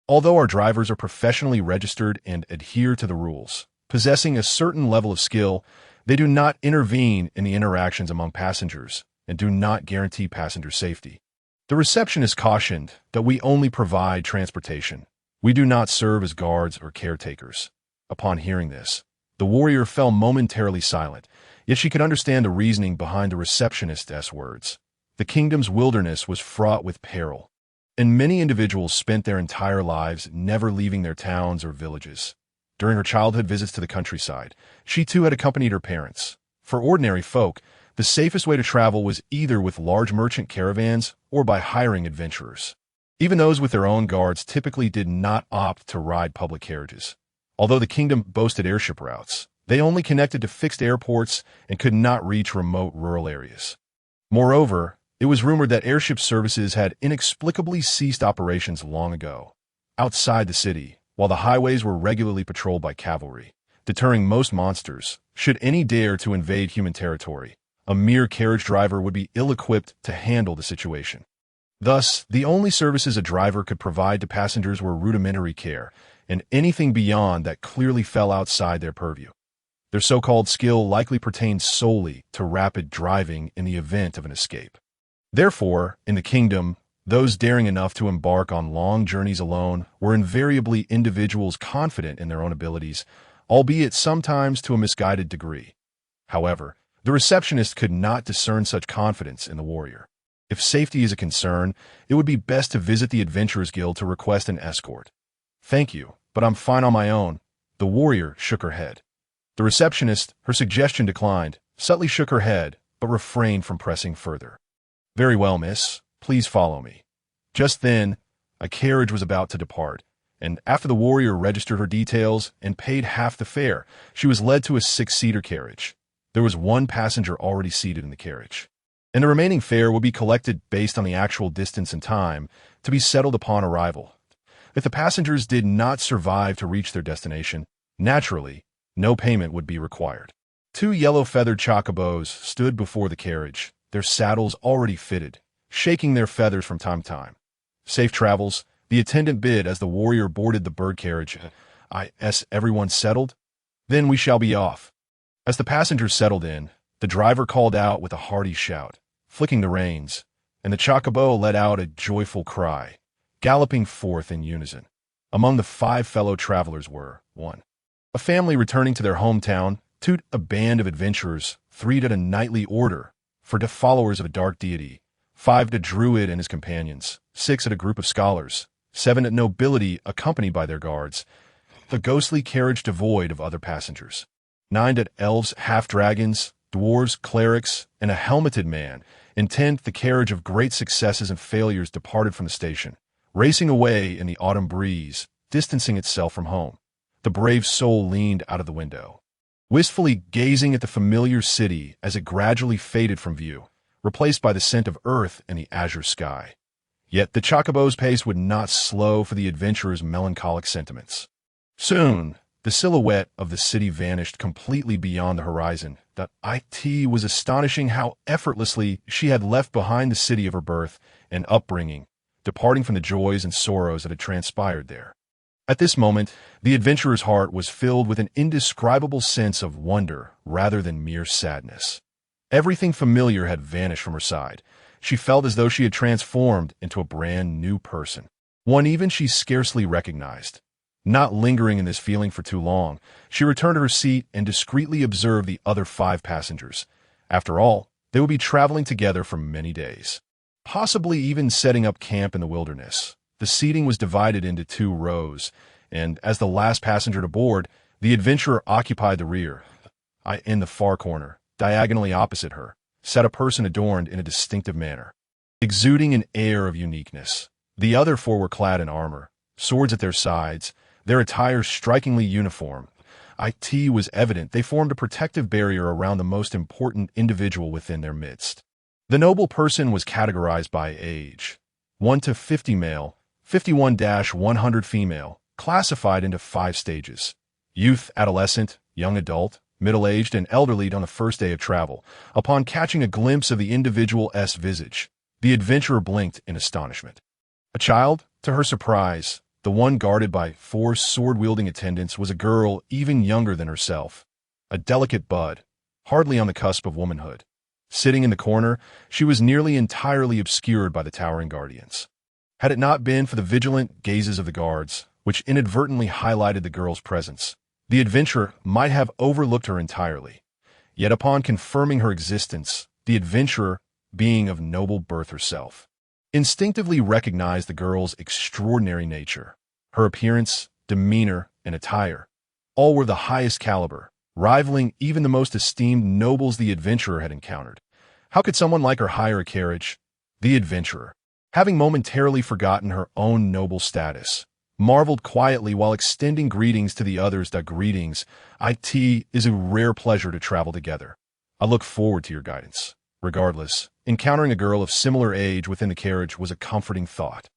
Although our drivers are professionally registered and adhere to the rules, possessing a certain level of skill, they do not intervene in the interactions among passengers and do not guarantee passenger safety." The receptionist cautioned that we only provide transportation. We do not serve as guards or caretakers. Upon hearing this, the warrior fell momentarily silent, yet she could understand the reasoning behind the receptionist's words. The kingdom's wilderness was fraught with peril, and many individuals spent their entire lives never leaving their towns or villages. During her childhood visits to the countryside, she too had accompanied her parents. For ordinary folk, the safest way to travel was either with large merchant caravans or by hiring adventurers. Even those with their own guards typically did not opt to ride public carriages. Although the kingdom boasted airship routes, they only connected to fixed airports and could not reach remote rural areas. Moreover, it was rumored that airship services had inexplicably ceased operations long ago. Outside the city, while the highways were regularly patrolled by cavalry, deterring most monsters, should any dare to invade human territory, a mere carriage driver would be ill-equipped to handle the situation. Thus, the only services a driver could provide to passengers were rudimentary care, and anything beyond that clearly fell outside their purview. Their so-called skill likely pertained solely to rapid driving in the event of an escape. Therefore, in the kingdom, those daring enough to embark on long journeys alone were invariably individuals confident in their own abilities, albeit sometimes to a misguided degree. However, the receptionist could not discern such confidence in the warrior. If safety is a concern, it would be best to visit the Adventurers Guild to request an escort. "Thank you, but I'm fine on my own." The warrior shook her head. The receptionist, her suggestion declined, subtly shook her head, but refrained from pressing further. "Very well, miss. Please follow me." Just then, a carriage was about to depart, and after the warrior registered her details and paid half the fare, she was led to a 6-seater carriage. There was one passenger already seated in the carriage, and the remaining fare would be collected based on the actual distance and time to be settled upon arrival. If the passengers did not survive to reach their destination, naturally, no payment would be required. 2 yellow-feathered chocobos stood before the carriage, their saddles already fitted, shaking their feathers from time to time. "Safe travels," the attendant bid as the warrior boarded the bird carriage. "Is everyone settled? Then we shall be off." As the passengers settled in, the driver called out with a hearty shout, flicking the reins, and the chocobo let out a joyful cry, galloping forth in unison. Among the 5 fellow travelers were 1. A family returning to their hometown, 2. A band of adventurers, 3. A knightly order, for the followers of a dark deity, 5. A druid and his companions, 6. A group of scholars, 7. A nobility accompanied by their guards, the ghostly carriage devoid of other passengers, 9. Elves, half-dragons, dwarves, clerics, and a helmeted man, and 10. The carriage of great successes and failures departed from the station, racing away in the autumn breeze, distancing itself from home. The brave soul leaned out of the window, wistfully gazing at the familiar city as it gradually faded from view, replaced by the scent of earth and the azure sky. Yet the chocobo's pace would not slow for the adventurer's melancholic sentiments. Soon, the silhouette of the city vanished completely beyond the horizon. It was astonishing how effortlessly she had left behind the city of her birth and upbringing, departing from the joys and sorrows that had transpired there. At this moment, the adventurer's heart was filled with an indescribable sense of wonder rather than mere sadness. Everything familiar had vanished from her side. She felt as though she had transformed into a brand new person, one even she scarcely recognized. Not lingering in this feeling for too long, she returned to her seat and discreetly observed the other 5 passengers. After all, they would be traveling together for many days, possibly even setting up camp in the wilderness. The seating was divided into 2 rows, and as the last passenger to board, the adventurer occupied the rear. In the far corner, diagonally opposite her, sat a person adorned in a distinctive manner, exuding an air of uniqueness. The other 4 were clad in armor, swords at their sides, their attire strikingly uniform, it was evident they formed a protective barrier around the most important individual within their midst. The noble person was categorized by age. 1 to 50 male, 51-100 female, classified into 5 stages. Youth, adolescent, young adult, middle-aged, and elderly on the first day of travel. Upon catching a glimpse of the individual's visage, the adventurer blinked in astonishment. A child, to her surprise, the one guarded by 4 sword-wielding attendants, was a girl even younger than herself. A delicate bud, hardly on the cusp of womanhood. Sitting in the corner, she was nearly entirely obscured by the towering guardians. Had it not been for the vigilant gazes of the guards, which inadvertently highlighted the girl's presence, the adventurer might have overlooked her entirely. Yet upon confirming her existence, the adventurer, being of noble birth herself, instinctively recognized the girl's extraordinary nature. Her appearance, demeanor, and attire, all were the highest caliber, rivaling even the most esteemed nobles the adventurer had encountered. How could someone like her hire a carriage? The adventurer, having momentarily forgotten her own noble status, marveled quietly while extending greetings to the others. Greetings, it is a rare pleasure to travel together. I look forward to your guidance. Regardless, encountering a girl of similar age within the carriage was a comforting thought.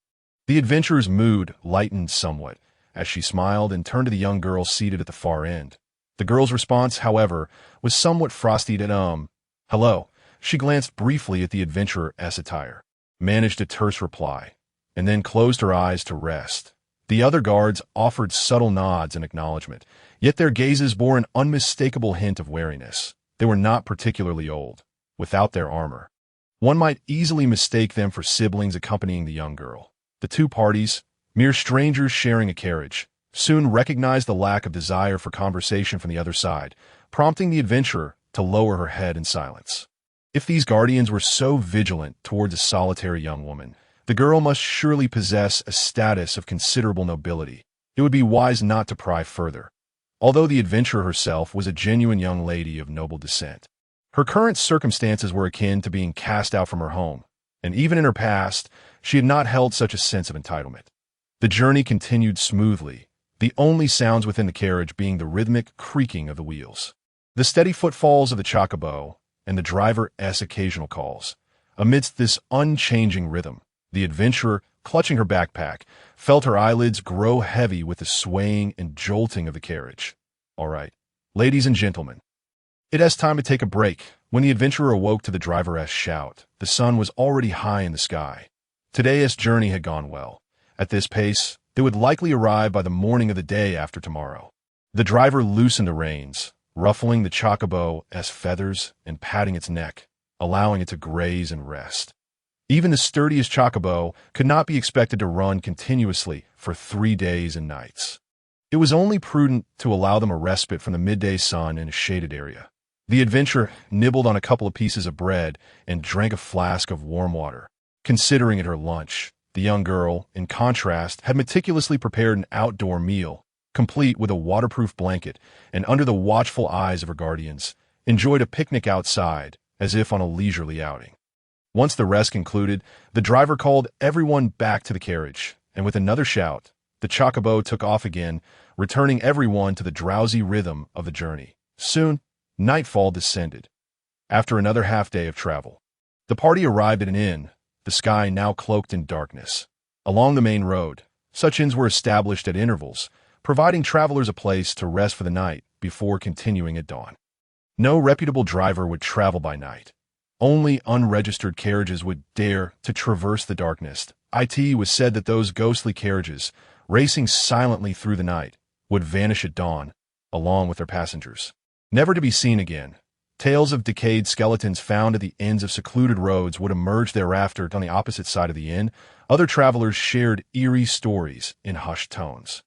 The adventurer's mood lightened somewhat as she smiled and turned to the young girl seated at the far end. The girl's response, however, was somewhat frosty and hello. She glanced briefly at the adventurer's attire, managed a terse reply, and then closed her eyes to rest. The other guards offered subtle nods in acknowledgement, yet their gazes bore an unmistakable hint of wariness. They were not particularly old. Without their armor, one might easily mistake them for siblings accompanying the young girl. The two parties, mere strangers sharing a carriage, soon recognized the lack of desire for conversation from the other side, prompting the adventurer to lower her head in silence. If these guardians were so vigilant towards a solitary young woman, the girl must surely possess a status of considerable nobility. It would be wise not to pry further. Although the adventurer herself was a genuine young lady of noble descent, her current circumstances were akin to being cast out from her home, and even in her past, she had not held such a sense of entitlement. The journey continued smoothly, the only sounds within the carriage being the rhythmic creaking of the wheels, the steady footfalls of the chocobo, and the driver's occasional calls. Amidst this unchanging rhythm, the adventurer, clutching her backpack, felt her eyelids grow heavy with the swaying and jolting of the carriage. All right, ladies and gentlemen, it is time to take a break. When the adventurer awoke to the driver's shout, the sun was already high in the sky. Today's journey had gone well. At this pace, they would likely arrive by the morning of the day after tomorrow. The driver loosened the reins, ruffling the chocobo's feathers and patting its neck, allowing it to graze and rest. Even the sturdiest chocobo could not be expected to run continuously for 3 days and nights. It was only prudent to allow them a respite from the midday sun in a shaded area. The adventurer nibbled on a couple of pieces of bread and drank a flask of warm water, considering it her lunch. The young girl, in contrast, had meticulously prepared an outdoor meal, complete with a waterproof blanket, and under the watchful eyes of her guardians, enjoyed a picnic outside, as if on a leisurely outing. Once the rest concluded, the driver called everyone back to the carriage, and with another shout, the chocobo took off again, returning everyone to the drowsy rhythm of the journey. Soon, nightfall descended. After another half-day of travel, the party arrived at an inn, the sky now cloaked in darkness. Along the main road, such inns were established at intervals, providing travelers a place to rest for the night before continuing at dawn. No reputable driver would travel by night. Only unregistered carriages would dare to traverse the darkness. It was said that those ghostly carriages, racing silently through the night, would vanish at dawn, along with their passengers, never to be seen again. Tales of decayed skeletons found at the ends of secluded roads would emerge thereafter on the opposite side of the inn. Other travelers shared eerie stories in hushed tones,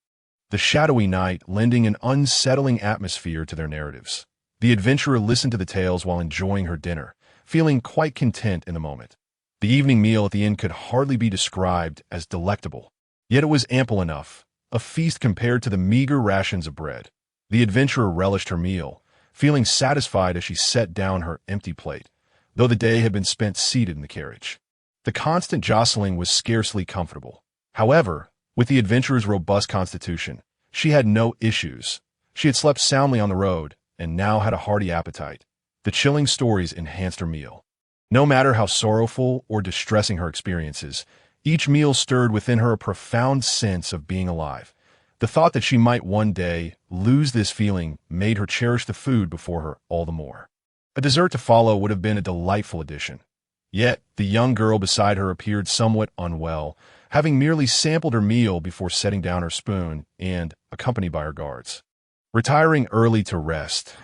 the shadowy night lending an unsettling atmosphere to their narratives. The adventurer listened to the tales while enjoying her dinner, feeling quite content in the moment. The evening meal at the inn could hardly be described as delectable, yet it was ample enough, a feast compared to the meager rations of bread. The adventurer relished her meal, feeling satisfied as she set down her empty plate, though the day had been spent seated in the carriage. The constant jostling was scarcely comfortable. However, with the adventurer's robust constitution, she had no issues. She had slept soundly on the road, and now had a hearty appetite. The chilling stories enhanced her meal. No matter how sorrowful or distressing her experiences, each meal stirred within her a profound sense of being alive. The thought that she might one day lose this feeling made her cherish the food before her all the more. A dessert to follow would have been a delightful addition. Yet, the young girl beside her appeared somewhat unwell, having merely sampled her meal before setting down her spoon and accompanied by her guards. Retiring early to rest,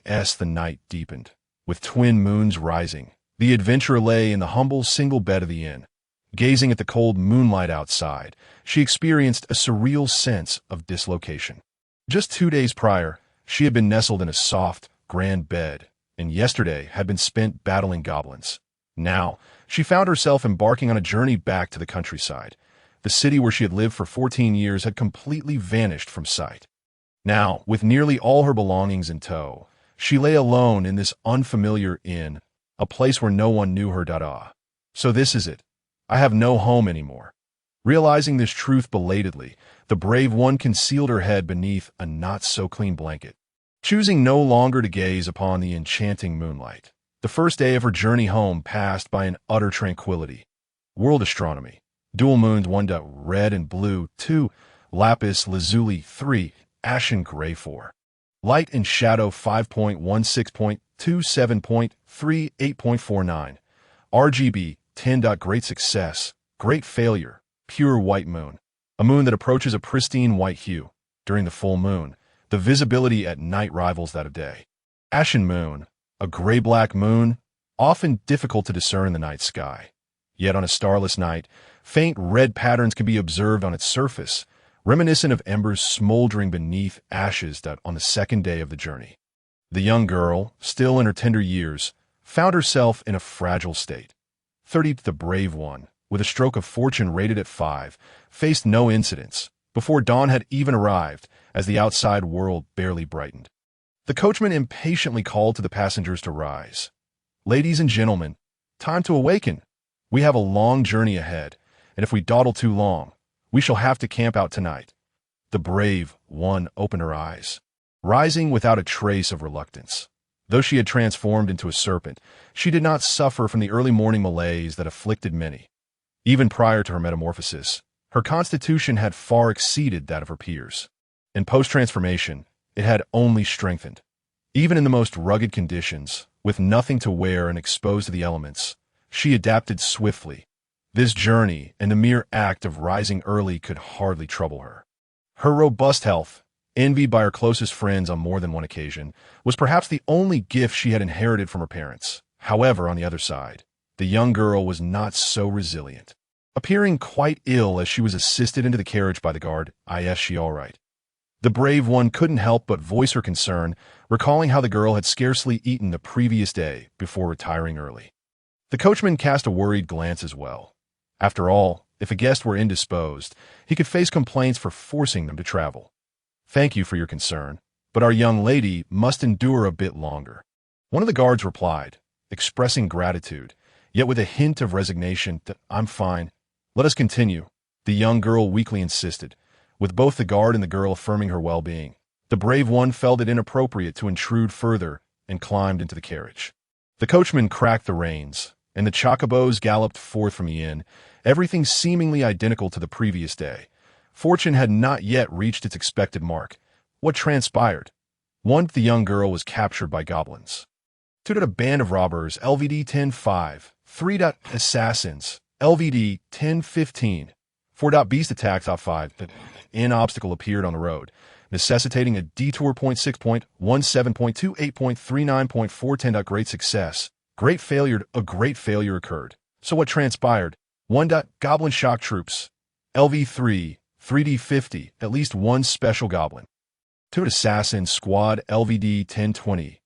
as the night deepened, with twin moons rising, the adventurer lay in the humble single bed of the inn. Gazing at the cold moonlight outside, she experienced a surreal sense of dislocation. Just 2 days prior, she had been nestled in a soft, grand bed, and yesterday had been spent battling goblins. Now, she found herself embarking on a journey back to the countryside. The city where she had lived for 14 years had completely vanished from sight. Now, with nearly all her belongings in tow, she lay alone in this unfamiliar inn, a place where no one knew her. So this is it. I have no home anymore. Realizing this truth belatedly, the brave one concealed her head beneath a not-so-clean blanket. Choosing no longer to gaze upon the enchanting moonlight, the first day of her journey home passed by in utter tranquility. World astronomy. Dual moons 1. Red and blue 2. Lapis lazuli 3. Ashen gray 4. Light and shadow 5.16.27.3 8.49. RGB 10. Great success, great failure, pure white moon. A moon that approaches a pristine white hue. During the full moon, the visibility at night rivals that of day. Ashen moon, a gray-black moon, often difficult to discern in the night sky. Yet on a starless night, faint red patterns can be observed on its surface, reminiscent of embers smoldering beneath ashes on the second day of the journey. The young girl, still in her tender years, found herself in a fragile state. 30. The brave one, with a stroke of fortune rated at 5, faced no incidents before dawn had even arrived, as the outside world barely brightened. The coachman impatiently called to the passengers to rise. Ladies and gentlemen, time to awaken. We have a long journey ahead, and if we dawdle too long, we shall have to camp out tonight. The brave one opened her eyes, rising without a trace of reluctance. Though she had transformed into a serpent, she did not suffer from the early morning malaise that afflicted many. Even prior to her metamorphosis, her constitution had far exceeded that of her peers. In post-transformation, it had only strengthened. Even in the most rugged conditions, with nothing to wear and exposed to the elements, she adapted swiftly. This journey and the mere act of rising early could hardly trouble her. Her robust health, envied by her closest friends on more than one occasion, was perhaps the only gift she had inherited from her parents. However, on the other side, the young girl was not so resilient. Appearing quite ill as she was assisted into the carriage by the guard, "Is she all right?" The brave one couldn't help but voice her concern, recalling how the girl had scarcely eaten the previous day before retiring early. The coachman cast a worried glance as well. After all, if a guest were indisposed, he could face complaints for forcing them to travel. "Thank you for your concern, but our young lady must endure a bit longer." One of the guards replied, expressing gratitude, yet with a hint of resignation, that "I'm fine. Let us continue," the young girl weakly insisted, with both the guard and the girl affirming her well-being. The brave one felt it inappropriate to intrude further and climbed into the carriage. The coachman cracked the reins, and the chocobos galloped forth from the inn, everything seemingly identical to the previous day. Fortune had not yet reached its expected mark. What transpired? 1. The young girl was captured by goblins. 2. A band of robbers, LVD 10-5. 3. Assassins, LVD 10-15. 4. Beast attacks, 5. An obstacle appeared on the road, necessitating a detour. 6.17.28.39.410. Great success. Great failure. A great failure occurred. So what transpired? 1. Goblin shock troops, LV3, 3D50, at least one special goblin. 2. Assassin squad, LVD 1020.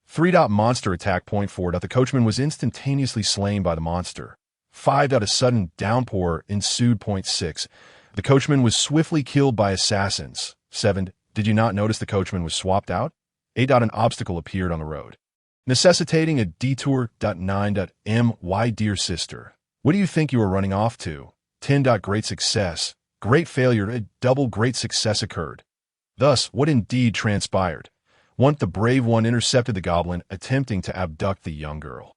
3. Monster attack. 4. The coachman was instantaneously slain by the monster. 5. A sudden downpour ensued. 6. The coachman was swiftly killed by assassins. 7. Did you not notice the coachman was swapped out? 8. An obstacle appeared on the road, necessitating a detour. 9. My dear sister, what do you think you are running off to? 10. Great success. Great failure. A double great success occurred. Thus, what indeed transpired? 1. The brave one intercepted the goblin attempting to abduct the young girl.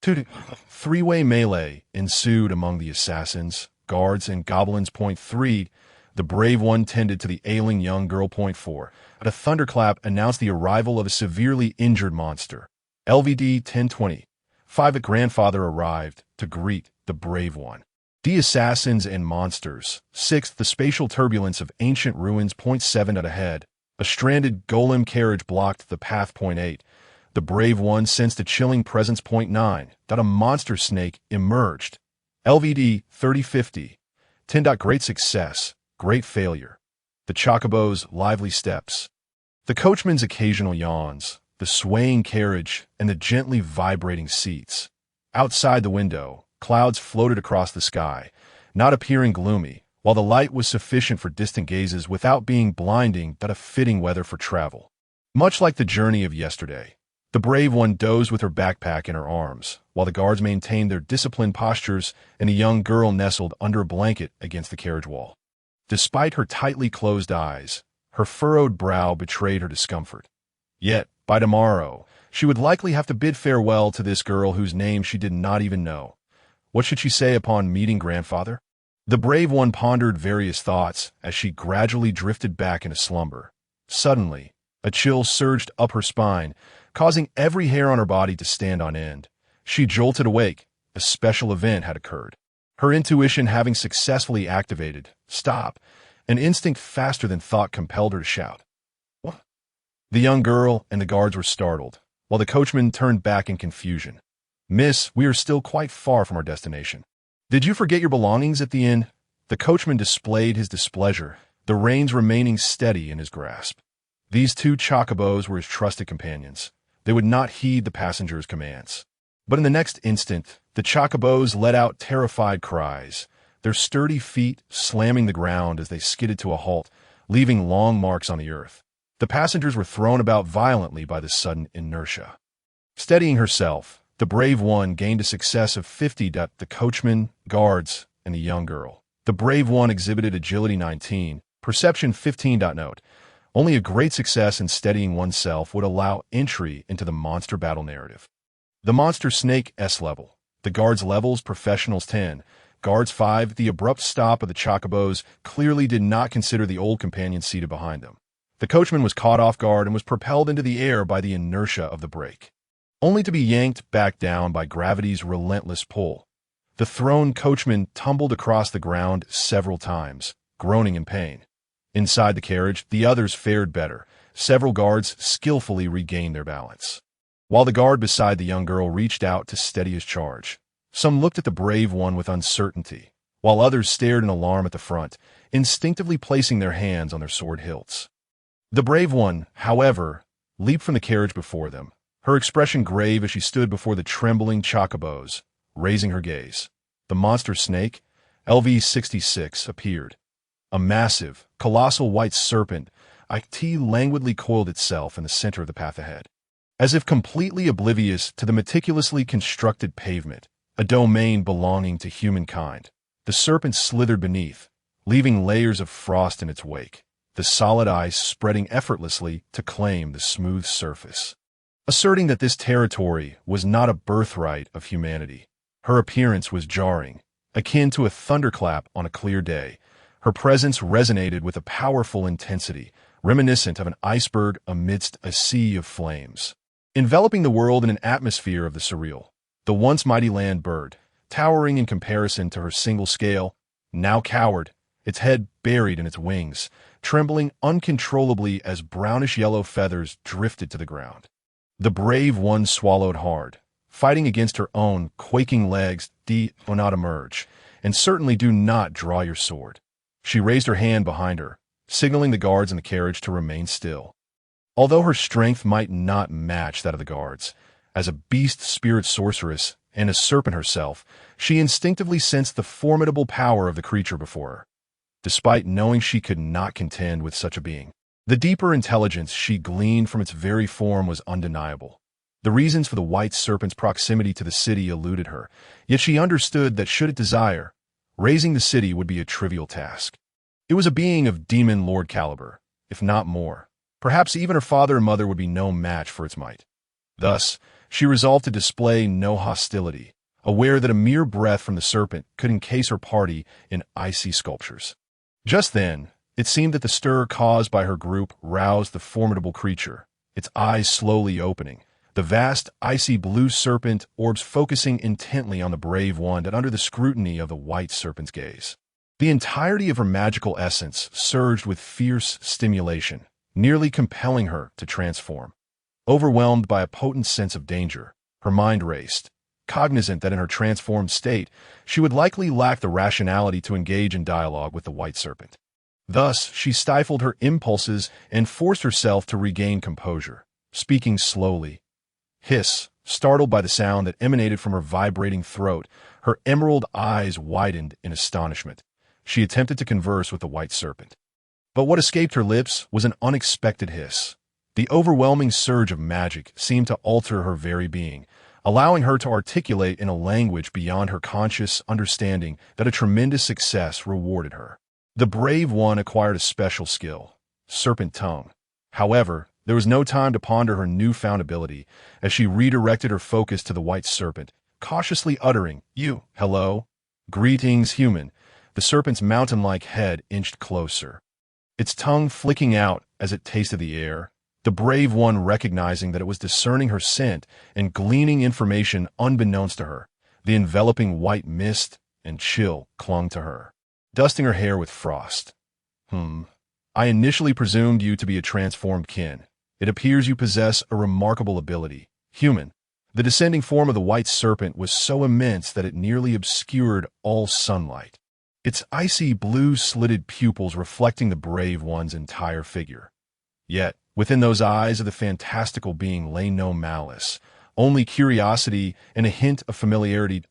2. Three-way melee ensued among the assassins, guards, and goblins. 3. The brave one tended to the ailing young girl. 4. A thunderclap announced the arrival of a severely injured monster. LVD 1020. 5. The grandfather arrived to greet the brave one. The assassins and monsters. 6. The spatial turbulence of ancient ruins. 7. Ahead, a stranded golem carriage blocked the path. 8. The brave one sensed a chilling presence. 9. A monster snake emerged. LVD 3050. 10. Great success, great failure. The chocobo's lively steps. The coachman's occasional yawns, the swaying carriage, and the gently vibrating seats. Outside the window, clouds floated across the sky, not appearing gloomy, while the light was sufficient for distant gazes without being blinding. A fitting weather for travel. Much like the journey of yesterday, the brave one dozed with her backpack in her arms, while the guards maintained their disciplined postures and the young girl nestled under a blanket against the carriage wall. Despite her tightly closed eyes, her furrowed brow betrayed her discomfort. Yet, by tomorrow, she would likely have to bid farewell to this girl whose name she did not even know. What should she say upon meeting grandfather? The brave one pondered various thoughts as she gradually drifted back into slumber. Suddenly, a chill surged up her spine, causing every hair on her body to stand on end. She jolted awake. A special event had occurred. Her intuition having successfully activated. Stop! An instinct faster than thought compelled her to shout. What? The young girl and the guards were startled, while the coachman turned back in confusion. Miss, we are still quite far from our destination. Did you forget your belongings at the inn? The coachman displayed his displeasure, the reins remaining steady in his grasp. These 2 chocobos were his trusted companions. They would not heed the passenger's commands. But in the next instant, the chocobos let out terrified cries, their sturdy feet slamming the ground as they skidded to a halt, leaving long marks on the earth. The passengers were thrown about violently by this sudden inertia. Steadying herself, the brave one gained a success of 50. The coachman, guards, and the young girl. The brave one exhibited agility 19, perception 15. Note: only a great success in steadying oneself would allow entry into the monster battle narrative. The monster snake S level. The guards levels professionals 10. Guards 5. The abrupt stop of the chocobos clearly did not consider the old companion seated behind them. The coachman was caught off guard and was propelled into the air by the inertia of the brake, only to be yanked back down by gravity's relentless pull. The thrown coachman tumbled across the ground several times, groaning in pain. Inside the carriage, the others fared better. Several guards skillfully regained their balance, while the guard beside the young girl reached out to steady his charge. Some looked at the brave one with uncertainty, while others stared in alarm at the front, instinctively placing their hands on their sword hilts. The brave one, however, leaped from the carriage before them, her expression grave as she stood before the trembling chocobos, raising her gaze. The monster snake, LV-66, appeared. A massive, colossal white serpent, Anke Tie languidly coiled itself in the center of the path ahead. As if completely oblivious to the meticulously constructed pavement, a domain belonging to humankind, the serpent slithered beneath, leaving layers of frost in its wake, the solid ice spreading effortlessly to claim the smooth surface. Asserting that this territory was not a birthright of humanity, her appearance was jarring, akin to a thunderclap on a clear day. Her presence resonated with a powerful intensity, reminiscent of an iceberg amidst a sea of flames, enveloping the world in an atmosphere of the surreal. The once mighty land bird, towering in comparison to her single scale, now cowered, its head buried in its wings, trembling uncontrollably as brownish-yellow feathers drifted to the ground. The brave one swallowed hard, fighting against her own quaking legs. Do not emerge, and certainly do not draw your sword. She raised her hand behind her, signaling the guards in the carriage to remain still. Although her strength might not match that of the guards, as a beast spirit sorceress and a serpent herself, she instinctively sensed the formidable power of the creature before her. Despite knowing she could not contend with such a being, the deeper intelligence she gleaned from its very form was undeniable. The reasons for the white serpent's proximity to the city eluded her, yet she understood that should it desire, raising the city would be a trivial task. It was a being of demon lord caliber, if not more. Perhaps even her father and mother would be no match for its might. Thus, she resolved to display no hostility, aware that a mere breath from the serpent could encase her party in icy sculptures. Just then, it seemed that the stir caused by her group roused the formidable creature, its eyes slowly opening, the vast, icy blue serpent orbs focusing intently on the brave one and under the scrutiny of the white serpent's gaze. The entirety of her magical essence surged with fierce stimulation, nearly compelling her to transform. Overwhelmed by a potent sense of danger, her mind raced, cognizant that in her transformed state, she would likely lack the rationality to engage in dialogue with the white serpent. Thus, she stifled her impulses and forced herself to regain composure, speaking slowly. Hiss, startled by the sound that emanated from her vibrating throat, her emerald eyes widened in astonishment. She attempted to converse with the white serpent. But what escaped her lips was an unexpected hiss. The overwhelming surge of magic seemed to alter her very being, allowing her to articulate in a language beyond her conscious understanding that a tremendous success rewarded her. The brave one acquired a special skill, serpent tongue. However, there was no time to ponder her newfound ability as she redirected her focus to the white serpent, cautiously uttering, hello? Greetings, human." The serpent's mountain-like head inched closer, its tongue flicking out as it tasted the air, the brave one recognizing that it was discerning her scent and gleaning information unbeknownst to her. The enveloping white mist and chill clung to her, dusting her hair with frost. I initially presumed you to be a transformed kin. It appears you possess a remarkable ability. Human." The descending form of the white serpent was so immense that it nearly obscured all sunlight, its icy blue slitted pupils reflecting the brave one's entire figure. Yet, within those eyes of the fantastical being lay no malice, only curiosity and a hint of familiarity.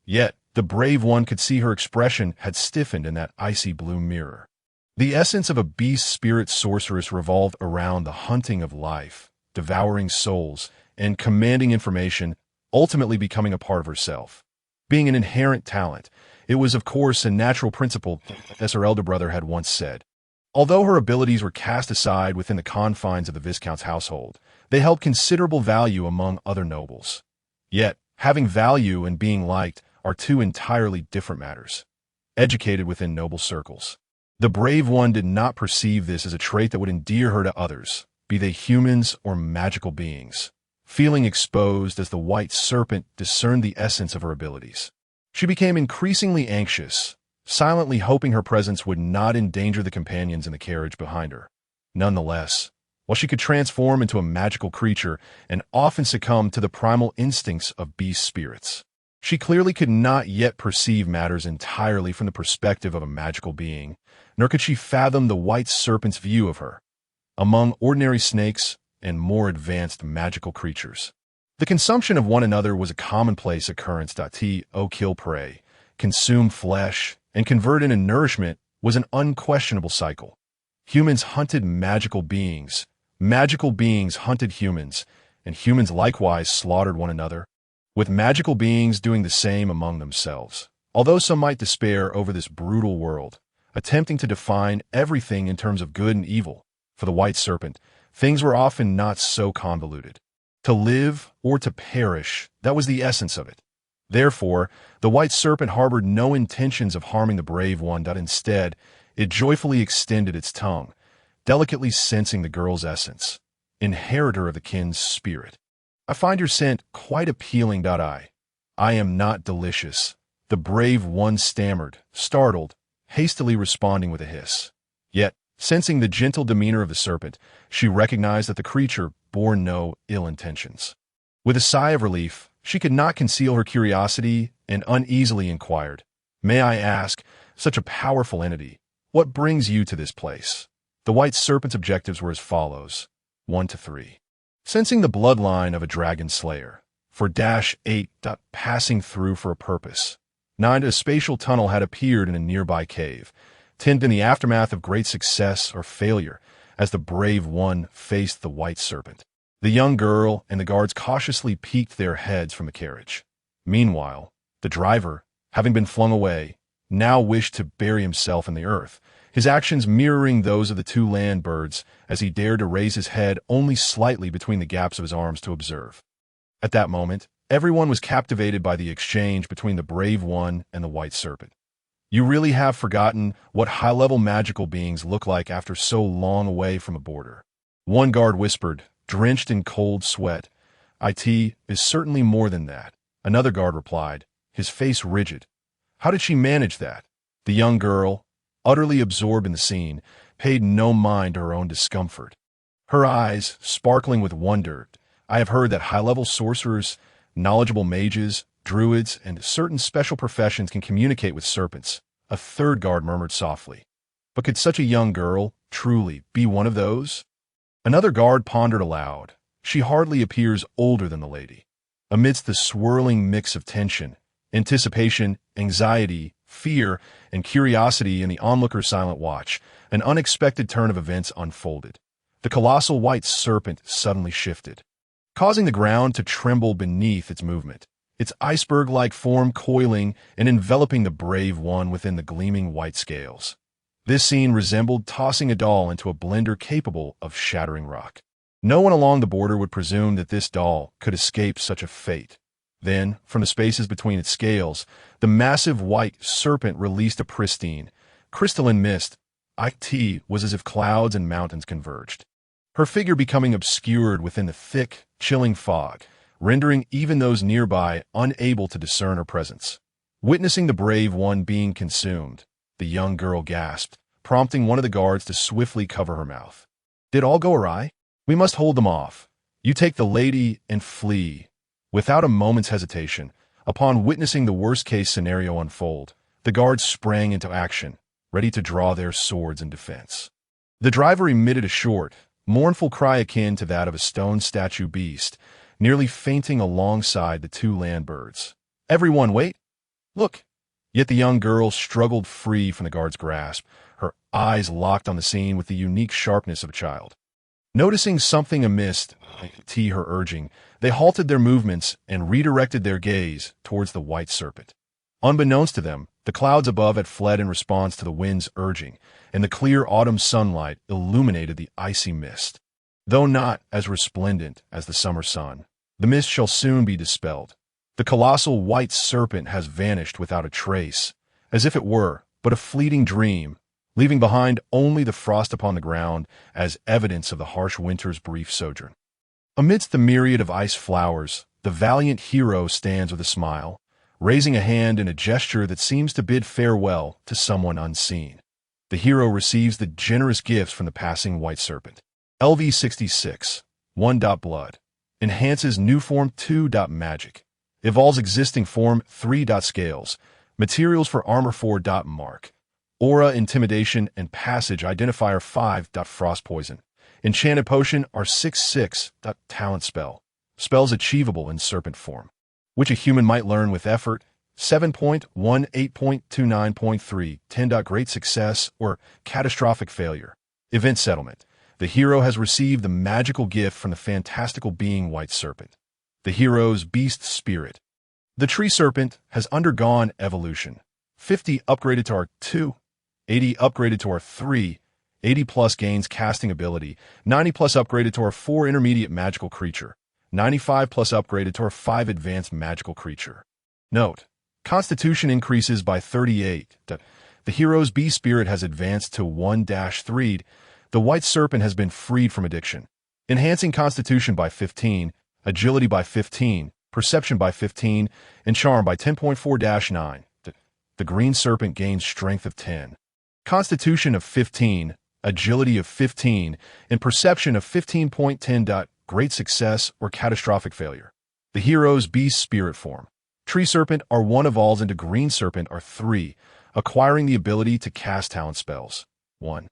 Yet, the brave one could see her expression had stiffened in that icy blue mirror. The essence of a beast spirit sorceress revolved around the hunting of life, devouring souls, and commanding information, ultimately becoming a part of herself. Being an inherent talent, it was of course a natural principle, as her elder brother had once said. Although her abilities were cast aside within the confines of the Viscount's household, they held considerable value among other nobles. Yet, having value and being liked are two entirely different matters. Educated within noble circles, the brave one did not perceive this as a trait that would endear her to others, be they humans or magical beings. Feeling exposed as the white serpent discerned the essence of her abilities, she became increasingly anxious, silently hoping her presence would not endanger the companions in the carriage behind her. Nonetheless, while she could transform into a magical creature and often succumb to the primal instincts of beast spirits, she clearly could not yet perceive matters entirely from the perspective of a magical being, nor could she fathom the white serpent's view of her, among ordinary snakes and more advanced magical creatures. The consumption of one another was a commonplace occurrence. To kill prey, consume flesh, and convert into nourishment was an unquestionable cycle. Humans hunted magical beings hunted humans, and humans likewise slaughtered one another, with magical beings doing the same among themselves. Although some might despair over this brutal world, attempting to define everything in terms of good and evil, for the white serpent, things were often not so convoluted. To live or to perish, that was the essence of it. Therefore, the white serpent harbored no intentions of harming the brave one. Instead, it joyfully extended its tongue, delicately sensing the girl's essence, inheritor of the kin's spirit. "I find your scent quite appealing. I am not delicious," the brave one stammered, startled, hastily responding with a hiss. Yet, sensing the gentle demeanor of the serpent, she recognized that the creature bore no ill intentions. With a sigh of relief, she could not conceal her curiosity and uneasily inquired, "May I ask, such a powerful entity, what brings you to this place?" The white serpent's objectives were as follows: 1 to 3. Sensing the bloodline of a dragon slayer. For -8. Passing through for a purpose. 9. A spatial tunnel had appeared in a nearby cave. 10. In the aftermath of great success or failure, as the brave one faced the white serpent. The young girl and the guards cautiously peeked their heads from the carriage. Meanwhile, the driver, having been flung away, now wished to bury himself in the earth, his actions mirroring those of the two land birds as he dared to raise his head only slightly between the gaps of his arms to observe. At that moment, everyone was captivated by the exchange between the brave one and the white serpent. You really have forgotten what high-level magical beings look like after so long away from a border. One guard whispered, drenched in cold sweat, "It is certainly more than that." Another guard replied, his face rigid. "How did she manage that?" The young girl, utterly absorbed in the scene, paid no mind to her own discomfort. Her eyes, sparkling with wonder, "I have heard that high-level sorcerers, knowledgeable mages, druids, and certain special professions can communicate with serpents," a third guard murmured softly. "But could such a young girl, truly, be one of those?" Another guard pondered aloud. "She hardly appears older than the lady." Amidst the swirling mix of tension, anticipation, anxiety, fear, and curiosity in the onlooker's silent watch, an unexpected turn of events unfolded. The colossal white serpent suddenly shifted, causing the ground to tremble beneath its movement, its iceberg-like form coiling and enveloping the brave one within the gleaming white scales. This scene resembled tossing a doll into a blender capable of shattering rock. No one along the border would presume that this doll could escape such a fate. Then, from the spaces between its scales, the massive white serpent released a pristine, crystalline mist. It was as if clouds and mountains converged, her figure becoming obscured within the thick, chilling fog, rendering even those nearby unable to discern her presence. Witnessing the brave one being consumed, the young girl gasped, prompting one of the guards to swiftly cover her mouth. "Did all go awry? We must hold them off. You take the lady and flee." Without a moment's hesitation, upon witnessing the worst-case scenario unfold, the guards sprang into action, ready to draw their swords in defense. The driver emitted a short, mournful cry akin to that of a stone statue beast, nearly fainting alongside the two land birds. "Everyone, wait! Look!" Yet the young girl struggled free from the guard's grasp, her eyes locked on the scene with the unique sharpness of a child. Noticing something amiss, her urging, they halted their movements and redirected their gaze towards the white serpent. Unbeknownst to them, the clouds above had fled in response to the wind's urging, and the clear autumn sunlight illuminated the icy mist. Though not as resplendent as the summer sun, the mist shall soon be dispelled. The colossal white serpent has vanished without a trace, as if it were but a fleeting dream, leaving behind only the frost upon the ground as evidence of the harsh winter's brief sojourn. Amidst the myriad of ice flowers, the valiant hero stands with a smile, raising a hand in a gesture that seems to bid farewell to someone unseen. The hero receives the generous gifts from the passing white serpent. LV66, 1. Blood. Enhances new form 2. Magic. Evolves existing form 3. Scales. Materials for armor 4. Mark. Aura, Intimidation, and Passage Identifier 5. Frost Poison. Enchanted Potion R66. Talent Spell. Spells achievable in serpent form, which a human might learn with effort. 7.18.29.3. 10. Great Success or Catastrophic Failure. Event Settlement. The hero has received the magical gift from the fantastical being White Serpent, the hero's beast spirit. The tree serpent has undergone evolution. 50 upgraded to R2, 80 upgraded to R3, 80 plus gains casting ability, 90 plus upgraded to R4 intermediate magical creature, 95 plus upgraded to R5 advanced magical creature. Note: Constitution increases by 38. The hero's beast spirit has advanced to 1-3. The white serpent has been freed from addiction, enhancing Constitution by 15, Agility by 15, Perception by 15, and Charm by 10.4-9. The green serpent gains Strength of 10, Constitution of 15, Agility of 15, and Perception of 15.10. Great Success or Catastrophic Failure. The hero's beast spirit form. Tree Serpent R1 evolves into Green Serpent R3, acquiring the ability to cast talent spells. 1.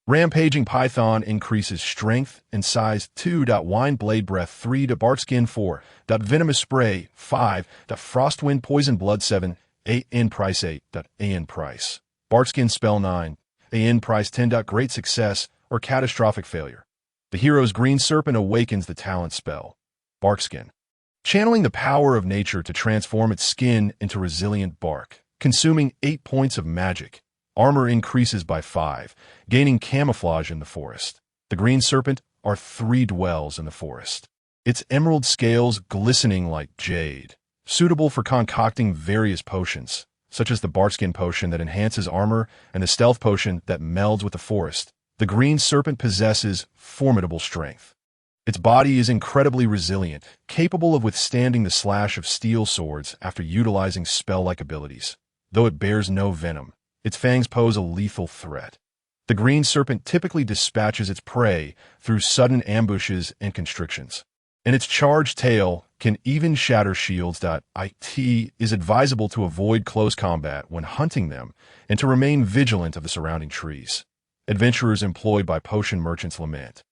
Rampaging Python increases strength and size 2. Wind Blade Breath 3. Barkskin 4. Venomous Spray 5. Frostwind Poison Blood 7. AN Price 8. AN Price. Barkskin Spell 9. AN Price 10. Great Success or Catastrophic Failure. The hero's Green Serpent awakens the talent spell. Barkskin. Channeling the power of nature to transform its skin into resilient bark, consuming 8 points of magic. Armor increases by 5, gaining camouflage in the forest. The green serpent are 3 dwells in the forest. Its emerald scales glistening like jade, suitable for concocting various potions, such as the barkskin potion that enhances armor and the stealth potion that melds with the forest. The green serpent possesses formidable strength. Its body is incredibly resilient, capable of withstanding the slash of steel swords after utilizing spell-like abilities. Though it bears no venom, its fangs pose a lethal threat. The green serpent typically dispatches its prey through sudden ambushes and constrictions, and its charged tail can even shatter shields. It is advisable to avoid close combat when hunting them and to remain vigilant of the surrounding trees. Adventurers employed by potion merchants lament.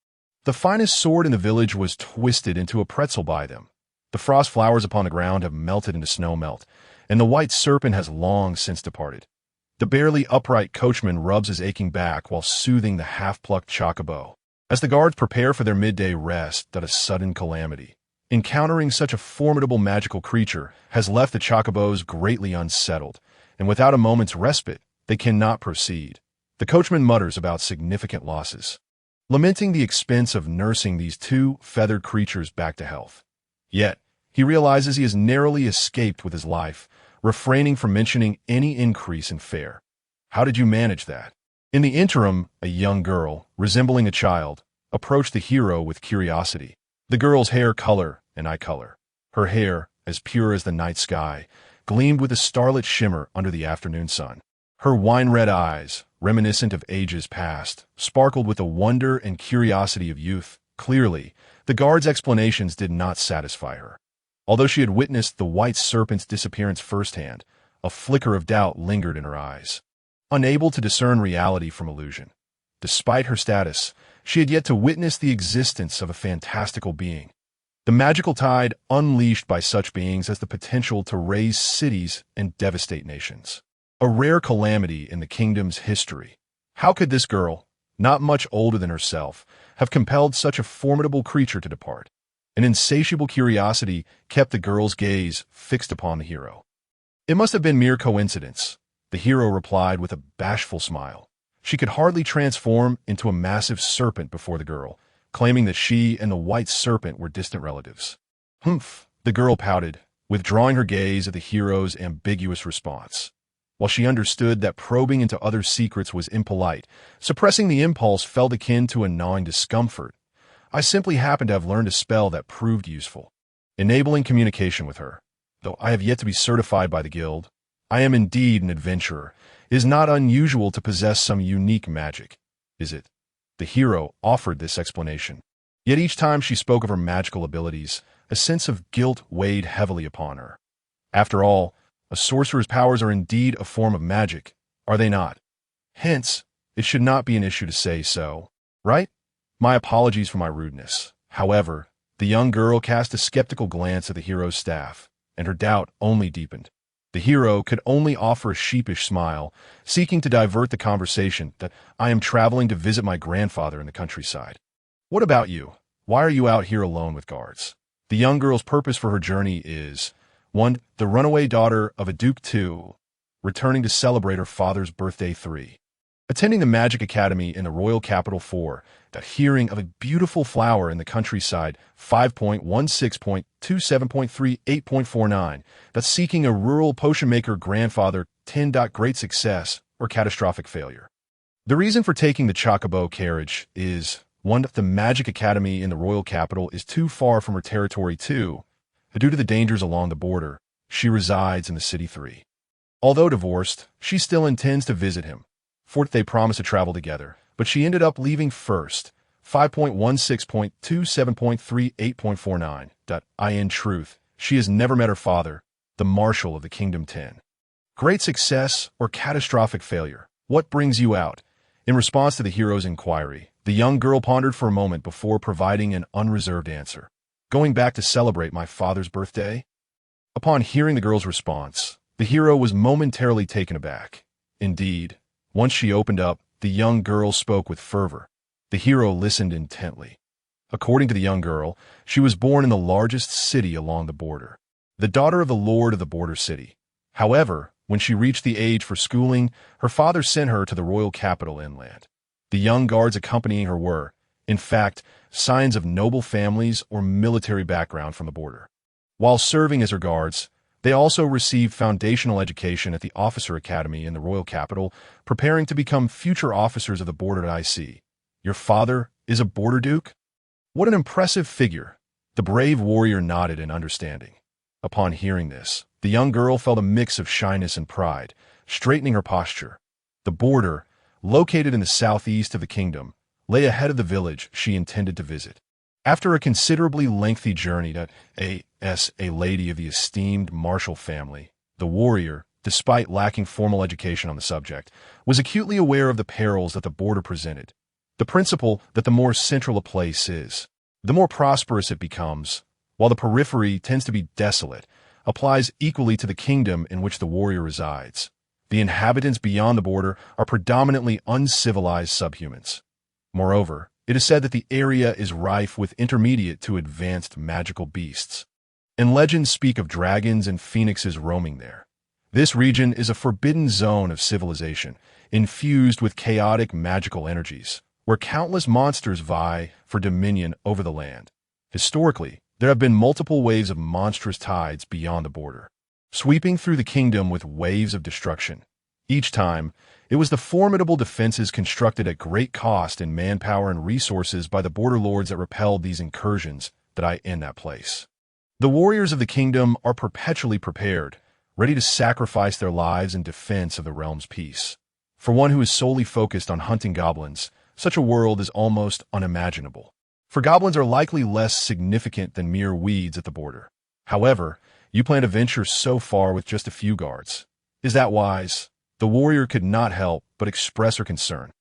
The finest sword in the village was twisted into a pretzel by them. The frost flowers upon the ground have melted into snow melt, and the white serpent has long since departed. The barely upright coachman rubs his aching back while soothing the half-plucked chocobo. As the guards prepare for their midday rest, a sudden calamity. Encountering such a formidable magical creature has left the chocobos greatly unsettled, and without a moment's respite, they cannot proceed. The coachman mutters about significant losses, lamenting the expense of nursing these 2 feathered creatures back to health. Yet, he realizes he has narrowly escaped with his life, refraining from mentioning any increase in fare. How did you manage that? In the interim, a young girl, resembling a child, approached the hero with curiosity. The girl's hair color and eye color. Her hair, as pure as the night sky, gleamed with a starlit shimmer under the afternoon sun. Her wine-red eyes, reminiscent of ages past, sparkled with the wonder and curiosity of youth. Clearly, the guard's explanations did not satisfy her. Although she had witnessed the white serpent's disappearance firsthand, a flicker of doubt lingered in her eyes. Unable to discern reality from illusion. Despite her status, she had yet to witness the existence of a fantastical being. The magical tide unleashed by such beings has the potential to raise cities and devastate nations. A rare calamity in the kingdom's history. How could this girl, not much older than herself, have compelled such a formidable creature to depart? An insatiable curiosity kept the girl's gaze fixed upon the hero. It must have been mere coincidence, the hero replied with a bashful smile. She could hardly transform into a massive serpent before the girl, claiming that she and the white serpent were distant relatives. Humph, the girl pouted, withdrawing her gaze at the hero's ambiguous response. While she understood that probing into other secrets was impolite, suppressing the impulse felt akin to a gnawing discomfort. I simply happen to have learned a spell that proved useful, enabling communication with her. Though I have yet to be certified by the guild, I am indeed an adventurer. It is not unusual to possess some unique magic, is it? The hero offered this explanation. Yet each time she spoke of her magical abilities, a sense of guilt weighed heavily upon her. After all, a sorcerer's powers are indeed a form of magic, are they not? Hence, it should not be an issue to say so, right? My apologies for my rudeness. However, the young girl cast a skeptical glance at the hero's staff, and her doubt only deepened. The hero could only offer a sheepish smile, seeking to divert the conversation that I am traveling to visit my grandfather in the countryside. What about you? Why are you out here alone with guards? The young girl's purpose for her journey is 1. The runaway daughter of a duke. 2. Returning to celebrate her father's birthday. 3. Attending the Magic Academy in the royal capital. 4. That hearing of a beautiful flower in the countryside. 5.16.27.3 8.49. That seeking a rural potion maker grandfather. 10. Great success or catastrophic failure. The reason for taking the chocobo carriage is 1. The Magic Academy in the royal capital is too far from her territory. 2. Due to the dangers along the border, she resides in the city. 3. Although divorced, she still intends to visit him. 4. They promised to travel together, but she ended up leaving first. 5.16.27.3 8.49. In truth, she has never met her father, the Marshal of the Kingdom 10. Great success or catastrophic failure? What brings you out? In response to the hero's inquiry, the young girl pondered for a moment before providing an unreserved answer. Going back to celebrate my father's birthday? Upon hearing the girl's response, the hero was momentarily taken aback. Indeed, once she opened up, the young girl spoke with fervor. The hero listened intently. According to the young girl, she was born in the largest city along the border, the daughter of the lord of the border city. However, When she reached the age for schooling, her father sent her to the royal capital inland. The young guards accompanying her were, in fact, signs of noble families or military background from the border. While serving as her guards, they also received foundational education at the Officer Academy in the royal capital, preparing to become future officers of the border. I see. Your father is a border duke? What an impressive figure. The brave warrior nodded in understanding. Upon hearing this, the young girl felt a mix of shyness and pride, straightening her posture. The border, located in the southeast of the kingdom, lay ahead of the village she intended to visit. After a considerably lengthy journey to a lady of the esteemed martial family, the warrior, despite lacking formal education on the subject, was acutely aware of the perils that the border presented. The principle that the more central a place is, the more prosperous it becomes, while the periphery tends to be desolate, applies equally to the kingdom in which the warrior resides. The inhabitants beyond the border are predominantly uncivilized subhumans. Moreover, it is said that the area is rife with intermediate to advanced magical beasts, and legends speak of dragons and phoenixes roaming there. This region is a forbidden zone of civilization, infused with chaotic magical energies, where countless monsters vie for dominion over the land. Historically, there have been multiple waves of monstrous tides beyond the border, sweeping through the kingdom with waves of destruction. Each time, it was the formidable defenses constructed at great cost in manpower and resources by the border lords that repelled these incursions that I end that place. The warriors of the kingdom are perpetually prepared, ready to sacrifice their lives in defense of the realm's peace. For one who is solely focused on hunting goblins, such a world is almost unimaginable. For goblins are likely less significant than mere weeds at the border. However, you plan to venture so far with just a few guards. Is that wise? The warrior could not help but express her concern.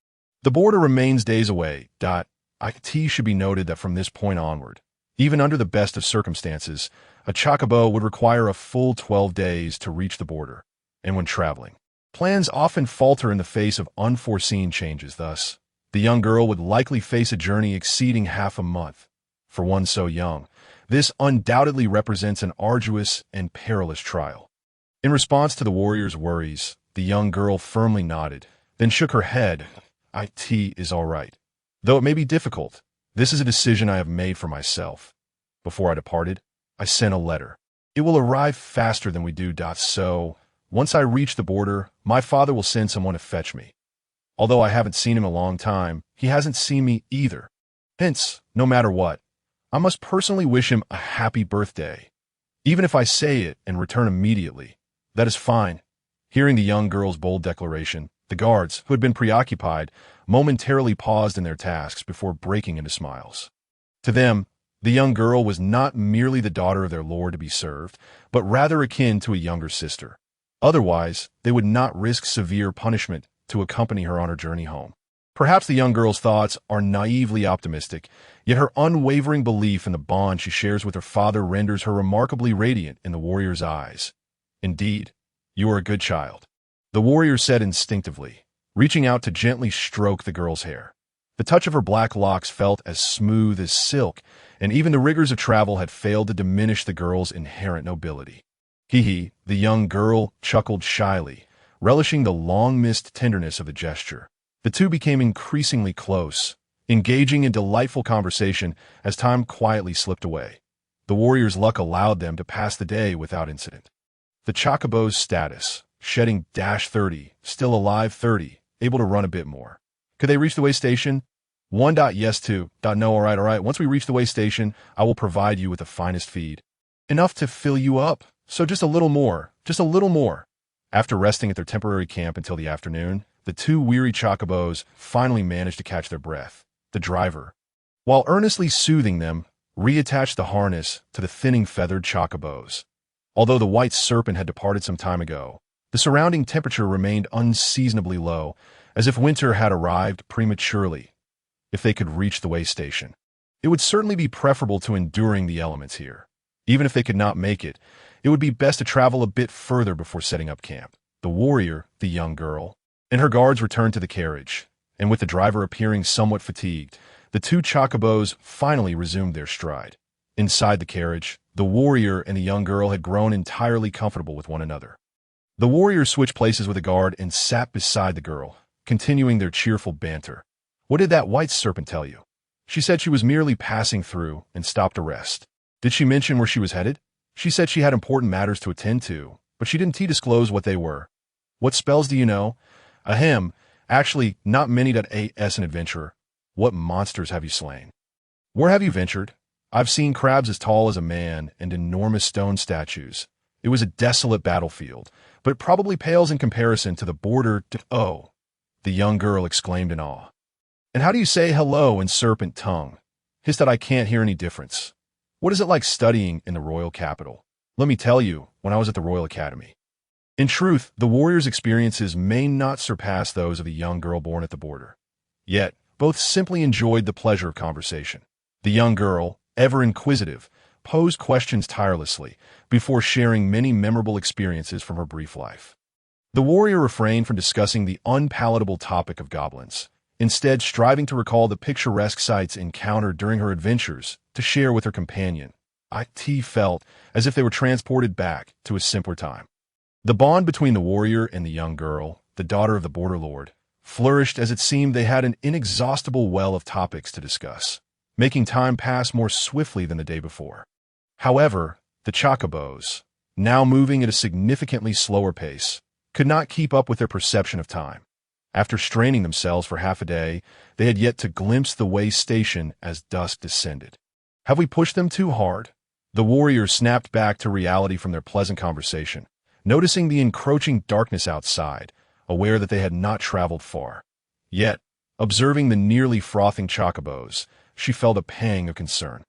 The border remains days away. It should be noted that from this point onward, even under the best of circumstances, a chocobo would require a full 12 days to reach the border. And when traveling, plans often falter in the face of unforeseen changes. Thus, the young girl would likely face a journey exceeding half a month. For one so young, this undoubtedly represents an arduous and perilous trial. In response to the warrior's worries, the young girl firmly nodded, then shook her head. It is all right. Though it may be difficult, this is a decision I have made for myself. Before I departed, I sent a letter. It will arrive faster than we do. So, once I reach the border, my father will send someone to fetch me. Although I haven't seen him in a long time, he hasn't seen me either. Hence, no matter what, I must personally wish him a happy birthday. Even if I say it and return immediately, that is fine. Hearing the young girl's bold declaration, the guards, who had been preoccupied, momentarily paused in their tasks before breaking into smiles. To them, the young girl was not merely the daughter of their lord to be served, but rather akin to a younger sister. Otherwise, they would not risk severe punishment to accompany her on her journey home. Perhaps the young girl's thoughts are naively optimistic, yet her unwavering belief in the bond she shares with her father renders her remarkably radiant in the warrior's eyes. Indeed, you are a good child, the warrior said instinctively, reaching out to gently stroke the girl's hair. The touch of her black locks felt as smooth as silk, and even the rigors of travel had failed to diminish the girl's inherent nobility. The young girl chuckled shyly, relishing the long-missed tenderness of the gesture. The two became increasingly close, engaging in delightful conversation as time quietly slipped away. The warrior's luck allowed them to pass the day without incident. The chocobo's status, shedding -30, still alive 30, able to run a bit more. Could they reach the way station? 1. Yes, 2. No, all right. Once we reach the way station, I will provide you with the finest feed. Enough to fill you up. So just a little more. After resting at their temporary camp until the afternoon, the two weary chocobos finally managed to catch their breath. The driver, while earnestly soothing them, reattached the harness to the thinning feathered chocobos. Although the white serpent had departed some time ago, the surrounding temperature remained unseasonably low, as if winter had arrived prematurely. If they could reach the way station, it would certainly be preferable to enduring the elements here. Even if they could not make it, it would be best to travel a bit further before setting up camp. The warrior, the young girl, and her guards returned to the carriage, and with the driver appearing somewhat fatigued, the two chocobos finally resumed their stride. Inside the carriage, the warrior and the young girl had grown entirely comfortable with one another. The warriors switched places with the guard and sat beside the girl, continuing their cheerful banter. What did that white serpent tell you? She said she was merely passing through and stopped to rest. Did she mention where she was headed? She said she had important matters to attend to, but she didn't disclose what they were. What spells do you know? Ahem. Actually, not many. As an adventurer. What monsters have you slain? Where have you ventured? I've seen crabs as tall as a man and enormous stone statues. It was a desolate battlefield, but it probably pales in comparison to the border. Oh, the young girl exclaimed in awe. And how do you say hello in serpent tongue? Hissed that I can't hear any difference. What is it like studying in the royal capital? Let me tell you, when I was at the Royal Academy. In truth, the warriors' experiences may not surpass those of a young girl born at the border. Yet, both simply enjoyed the pleasure of conversation. The young girl, ever inquisitive, posed questions tirelessly before sharing many memorable experiences from her brief life. The warrior refrained from discussing the unpalatable topic of goblins, instead striving to recall the picturesque sights encountered during her adventures to share with her companion. It felt as if they were transported back to a simpler time. The bond between the warrior and the young girl, the daughter of the border lord, flourished as it seemed they had an inexhaustible well of topics to discuss, making time pass more swiftly than the day before. However, the chocobos, now moving at a significantly slower pace, could not keep up with their perception of time. After straining themselves for half a day, they had yet to glimpse the way station as dusk descended. Have we pushed them too hard? The warriors snapped back to reality from their pleasant conversation, noticing the encroaching darkness outside, aware that they had not traveled far. Yet, observing the nearly frothing chocobos, she felt a pang of concern.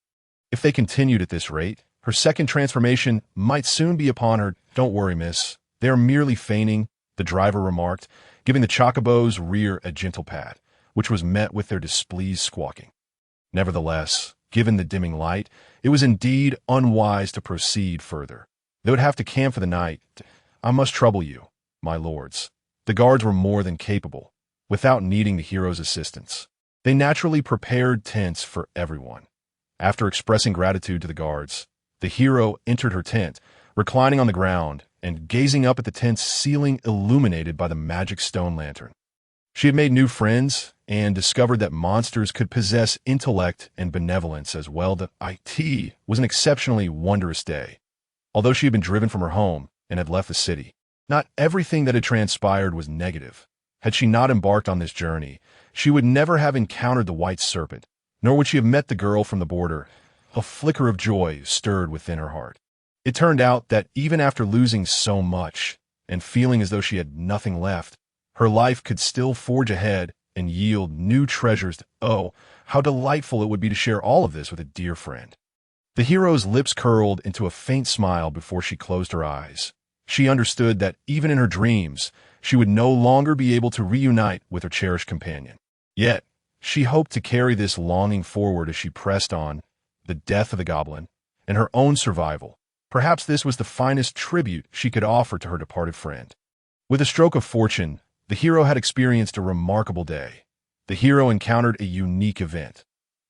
If they continued at this rate, her second transformation might soon be upon her. Don't worry, miss. They are merely feigning, the driver remarked, giving the chocobo's rear a gentle pat, which was met with their displeased squawking. Nevertheless, given the dimming light, it was indeed unwise to proceed further. They would have to camp for the night. I must trouble you, my lords. The guards were more than capable, without needing the hero's assistance. They naturally prepared tents for everyone. After expressing gratitude to the guards, the hero entered her tent, reclining on the ground and gazing up at the tent's ceiling illuminated by the magic stone lantern. She had made new friends and discovered that monsters could possess intellect and benevolence as well. It was an exceptionally wondrous day. Although she had been driven from her home and had left the city, not everything that had transpired was negative. Had she not embarked on this journey, she would never have encountered the white serpent, nor would she have met the girl from the border. A flicker of joy stirred within her heart. It turned out that even after losing so much and feeling as though she had nothing left, her life could still forge ahead and yield new treasures. Oh, how delightful it would be to share all of this with a dear friend. The hero's lips curled into a faint smile before she closed her eyes. She understood that even in her dreams, she would no longer be able to reunite with her cherished companion. Yet, she hoped to carry this longing forward as she pressed on the death of the goblin and her own survival. Perhaps this was the finest tribute she could offer to her departed friend. With a stroke of fortune, the hero had experienced a remarkable day. The hero encountered a unique event.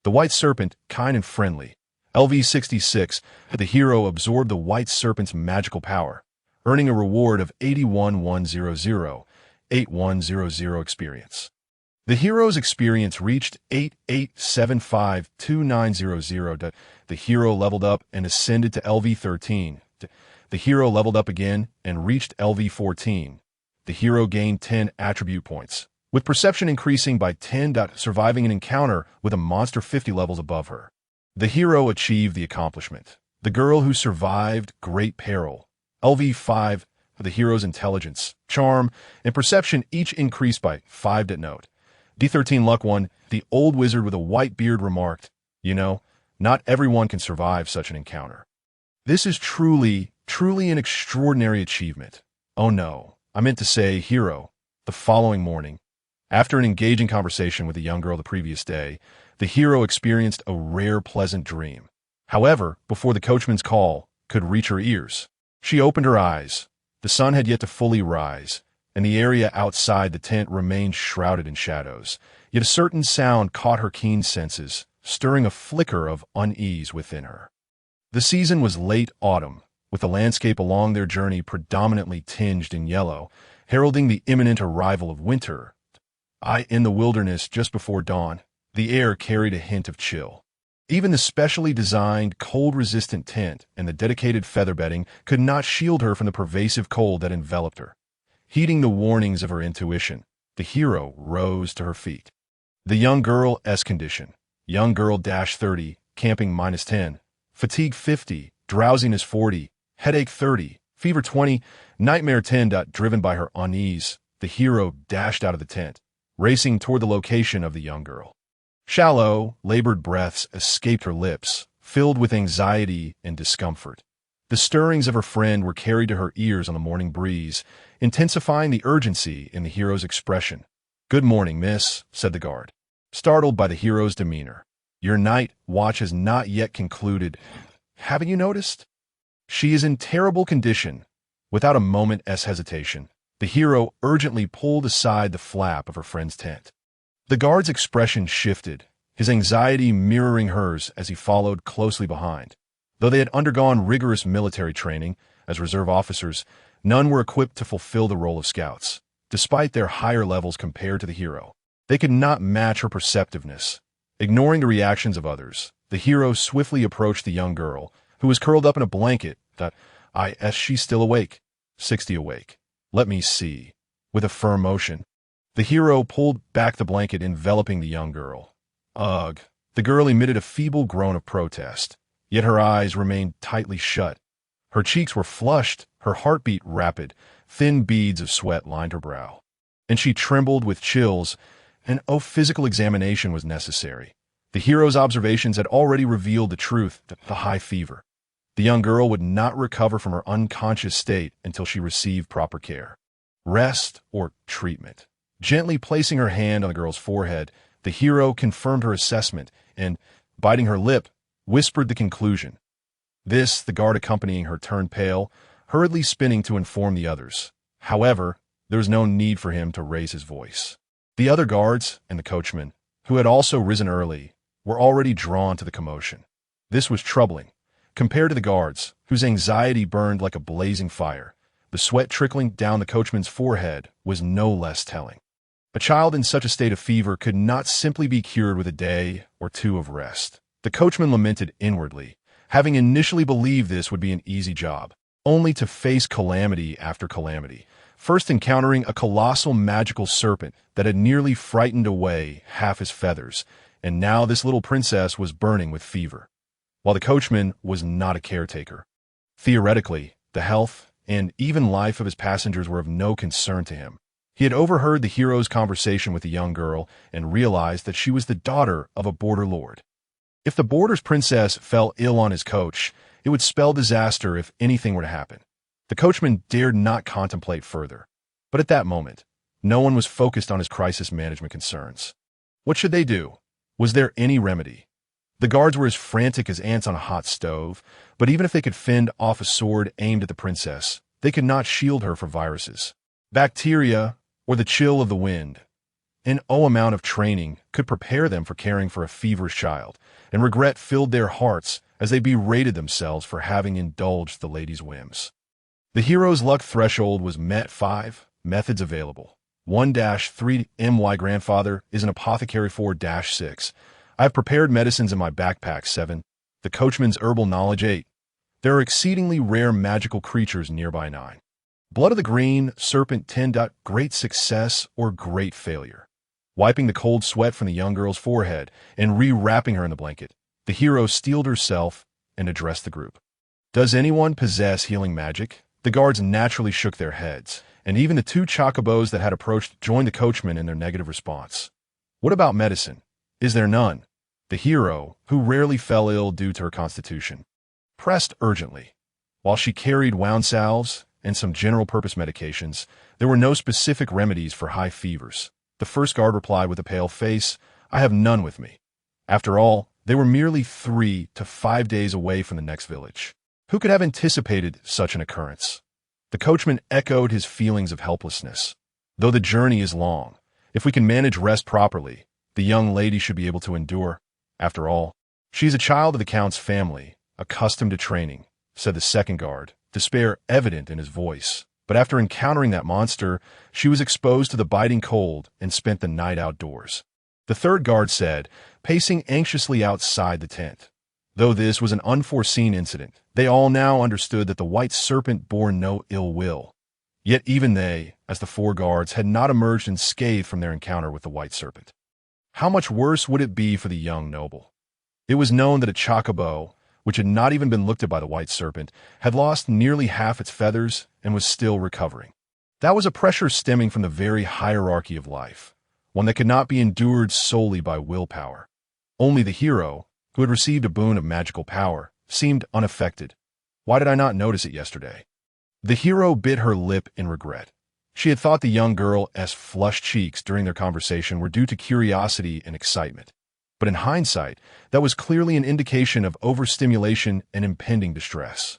The white serpent, kind and friendly, LV66, the hero absorbed the white serpent's magical power, earning a reward of 81,100 experience. The hero's experience reached 88752900. The hero leveled up and ascended to LV13. The hero leveled up again and reached LV14. The hero gained 10 attribute points, with perception increasing by 10. Surviving an encounter with a monster 50 levels above her. The hero achieved the accomplishment. The girl who survived great peril. LV5, the hero's intelligence, charm, and perception each increased by 5. Note. D13 Luck 1, the old wizard with a white beard remarked, "You know, not everyone can survive such an encounter. This is truly an extraordinary achievement. Oh no, I meant to say hero." The following morning, after an engaging conversation with the young girl the previous day, the hero experienced a rare pleasant dream. However, before the coachman's call could reach her ears, she opened her eyes. The sun had yet to fully rise, and the area outside the tent remained shrouded in shadows. Yet a certain sound caught her keen senses, stirring a flicker of unease within her. The season was late autumn, with the landscape along their journey predominantly tinged in yellow, heralding the imminent arrival of winter. In the wilderness just before dawn, the air carried a hint of chill. Even the specially designed, cold-resistant tent and the dedicated feather bedding could not shield her from the pervasive cold that enveloped her. Heeding the warnings of her intuition, the hero rose to her feet. The young girl S condition. Young girl -30, camping -10, fatigue 50, drowsiness 40, headache 30, fever 20, nightmare 10. Driven by her unease, the hero dashed out of the tent, racing toward the location of the young girl. Shallow, labored breaths escaped her lips, filled with anxiety and discomfort. The stirrings of her friend were carried to her ears on the morning breeze, intensifying the urgency in the hero's expression. "Good morning, miss," said the guard, startled by the hero's demeanor. "Your night watch has not yet concluded. Haven't you noticed? She is in terrible condition." Without a moment's hesitation, the hero urgently pulled aside the flap of her friend's tent. The guard's expression shifted, his anxiety mirroring hers as he followed closely behind. Though they had undergone rigorous military training as reserve officers, none were equipped to fulfill the role of scouts. Despite their higher levels compared to the hero, they could not match her perceptiveness. Ignoring the reactions of others, the hero swiftly approached the young girl, who was curled up in a blanket. Is she still awake? 60 awake. Let me see. With a firm motion, the hero pulled back the blanket enveloping the young girl. Ugh. The girl emitted a feeble groan of protest, yet her eyes remained tightly shut. Her cheeks were flushed, her heartbeat rapid, thin beads of sweat lined her brow. And she trembled with chills, and physical examination was necessary. The hero's observations had already revealed the truth, the high fever. The young girl would not recover from her unconscious state until she received proper care. Rest or treatment. Gently placing her hand on the girl's forehead, the hero confirmed her assessment and, biting her lip, whispered the conclusion. This, the guard accompanying her turned pale, hurriedly spinning to inform the others. However, there was no need for him to raise his voice. The other guards and the coachman, who had also risen early, were already drawn to the commotion. This was troubling. Compared to the guards, whose anxiety burned like a blazing fire, the sweat trickling down the coachman's forehead was no less telling. A child in such a state of fever could not simply be cured with a day or two of rest. The coachman lamented inwardly, having initially believed this would be an easy job, only to face calamity after calamity, first encountering a colossal magical serpent that had nearly frightened away half his feathers, and now this little princess was burning with fever. While the coachman was not a caretaker. Theoretically, the health and even life of his passengers were of no concern to him. He had overheard the hero's conversation with the young girl and realized that she was the daughter of a border lord. If the border's princess fell ill on his coach, it would spell disaster if anything were to happen. The coachman dared not contemplate further. But at that moment, no one was focused on his crisis management concerns. What should they do? Was there any remedy? The guards were as frantic as ants on a hot stove, but even if they could fend off a sword aimed at the princess, they could not shield her from viruses, bacteria, or the chill of the wind. An amount of training could prepare them for caring for a feverish child, and regret filled their hearts as they berated themselves for having indulged the lady's whims. The hero's luck threshold was met. 5 methods available. 1-3 My grandfather is an apothecary. 4-6 I have prepared medicines in my backpack. 7 The coachman's herbal knowledge. 8 There are exceedingly rare magical creatures nearby. 9 Blood of the green serpent. 10 Great success or great failure. Wiping the cold sweat from the young girl's forehead and re-wrapping her in the blanket, the hero steeled herself and addressed the group. Does anyone possess healing magic? The guards naturally shook their heads, and even the 2 chocobos that had approached joined the coachman in their negative response. What about medicine? Is there none? The hero, who rarely fell ill due to her constitution, pressed urgently. While she carried wound salves and some general-purpose medications, there were no specific remedies for high fevers. The first guard replied with a pale face, I have none with me. After all, they were merely 3 to 5 days away from the next village. Who could have anticipated such an occurrence? The coachman echoed his feelings of helplessness. Though the journey is long, if we can manage rest properly, the young lady should be able to endure. After all, she is a child of the Count's family, accustomed to training, said the second guard, despair evident in his voice. But after encountering that monster, she was exposed to the biting cold and spent the night outdoors. The third guard said, pacing anxiously outside the tent. Though this was an unforeseen incident, they all now understood that the white serpent bore no ill will. Yet even they, as the four guards, had not emerged unscathed from their encounter with the white serpent. How much worse would it be for the young noble? It was known that a chocobo, which had not even been looked at by the white serpent, had lost nearly half its feathers and was still recovering. That was a pressure stemming from the very hierarchy of life, one that could not be endured solely by willpower. Only the hero, who had received a boon of magical power, seemed unaffected. Why did I not notice it yesterday? The hero bit her lip in regret. She had thought the young girl's flushed cheeks during their conversation were due to curiosity and excitement. But in hindsight, that was clearly an indication of overstimulation and impending distress.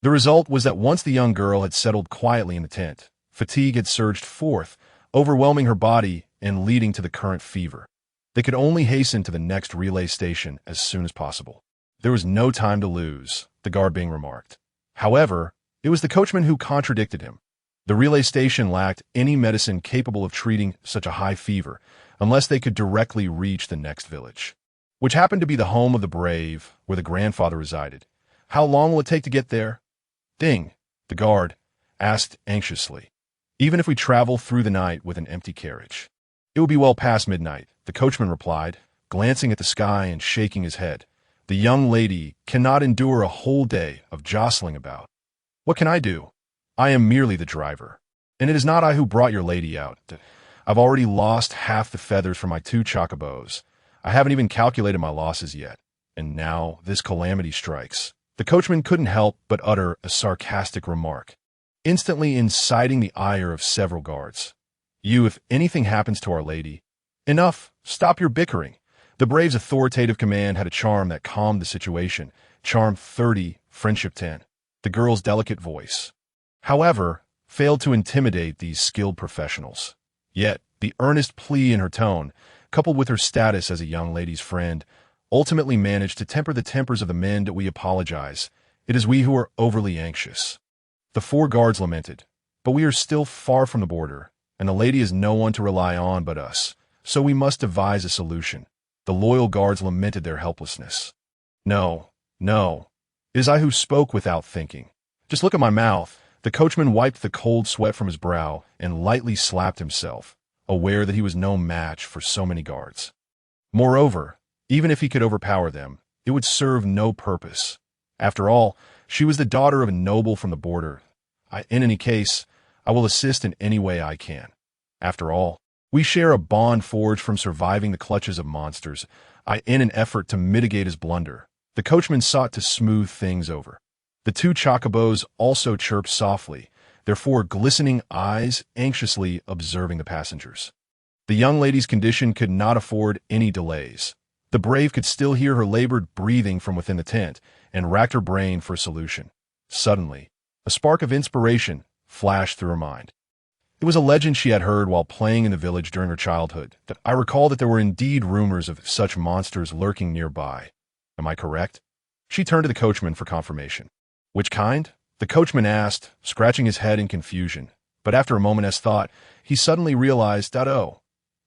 The result was that once the young girl had settled quietly in the tent, fatigue had surged forth, overwhelming her body and leading to the current fever. They could only hasten to the next relay station as soon as possible. There was no time to lose, the guard being remarked. However, it was the coachman who contradicted him. The relay station lacked any medicine capable of treating such a high fever, unless they could directly reach the next village, which happened to be the home of the brave, where the grandfather resided. How long will it take to get there? Ding, the guard asked anxiously. Even if we travel through the night with an empty carriage. It will be well past midnight, the coachman replied, glancing at the sky and shaking his head. The young lady cannot endure a whole day of jostling about. What can I do? I am merely the driver. And it is not I who brought your lady out. I've already lost half the feathers from my 2 chocobos. I haven't even calculated my losses yet. And now this calamity strikes. The coachman couldn't help but utter a sarcastic remark, instantly inciting the ire of several guards. You, if anything happens to our lady. Enough, stop your bickering. The brave's authoritative command had a charm that calmed the situation. Charm 30, friendship 10. The girl's delicate voice, however, failed to intimidate these skilled professionals. Yet, the earnest plea in her tone, coupled with her status as a young lady's friend, ultimately managed to temper the tempers of the men. That we apologize. It is we who are overly anxious. The 4 guards lamented, but we are still far from the border, and the lady is no one to rely on but us, so we must devise a solution. The loyal guards lamented their helplessness. No, it is I who spoke without thinking. Just look at my mouth. The coachman wiped the cold sweat from his brow and lightly slapped himself, aware that he was no match for so many guards. Moreover, even if he could overpower them, it would serve no purpose. After all, she was the daughter of a noble from the border. In any case, I will assist in any way I can. After all, we share a bond forged from surviving the clutches of monsters. In an effort to mitigate his blunder, the coachman sought to smooth things over. The 2 chocobos also chirped softly, their 4 glistening eyes anxiously observing the passengers. The young lady's condition could not afford any delays. The brave could still hear her labored breathing from within the tent and racked her brain for a solution. Suddenly, a spark of inspiration flashed through her mind. It was a legend she had heard while playing in the village during her childhood. That I recall that there were indeed rumors of such monsters lurking nearby. Am I correct? She turned to the coachman for confirmation. Which kind? The coachman asked, scratching his head in confusion. But after a moment's thought, he suddenly realized, oh,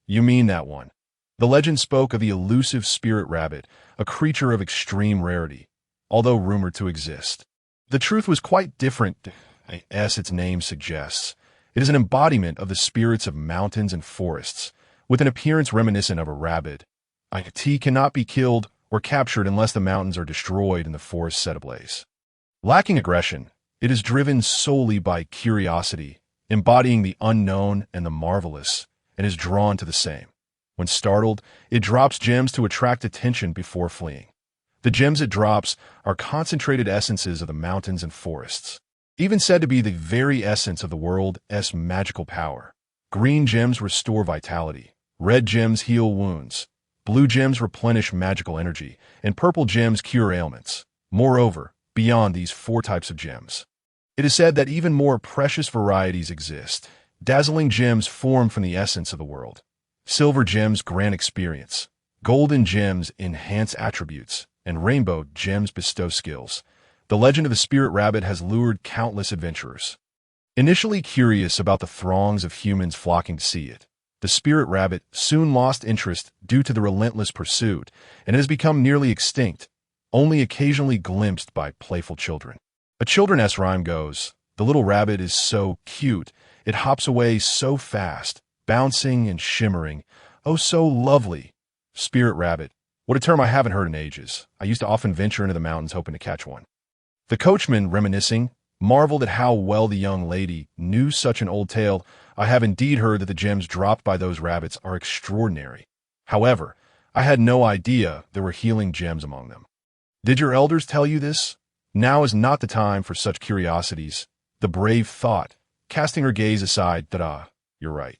you mean that one. The legend spoke of the elusive spirit rabbit, a creature of extreme rarity, although rumored to exist. The truth was quite different, as its name suggests. It is an embodiment of the spirits of mountains and forests, with an appearance reminiscent of a rabbit. Anke Tie cannot be killed or captured unless the mountains are destroyed and the forest set ablaze. Lacking aggression, it is driven solely by curiosity, embodying the unknown and the marvelous, and is drawn to the same. When startled, it drops gems to attract attention before fleeing. The gems it drops are concentrated essences of the mountains and forests, even said to be the very essence of the world's magical power. Green gems restore vitality, red gems heal wounds, blue gems replenish magical energy, and purple gems cure ailments. Moreover, beyond these 4 types of gems, it is said that even more precious varieties exist. Dazzling gems form from the essence of the world. Silver gems grant experience, golden gems enhance attributes, and rainbow gems bestow skills. the legend of the spirit rabbit has lured countless adventurers. Initially curious about the throngs of humans flocking to see it, the spirit rabbit soon lost interest due to the relentless pursuit, and has become nearly extinct, only occasionally glimpsed by playful children. A children's rhyme goes, "The little rabbit is so cute, it hops away so fast, bouncing and shimmering, oh so lovely." Spirit rabbit, what a term I haven't heard in ages. I used to often venture into the mountains hoping to catch one. The coachman, reminiscing, marveled at how well the young lady knew such an old tale. "I have indeed heard that the gems dropped by those rabbits are extraordinary. However, I had no idea there were healing gems among them." "Did your elders tell you this? Now is not the time for such curiosities," the brave thought, casting her gaze aside. "Ta-da, you're right."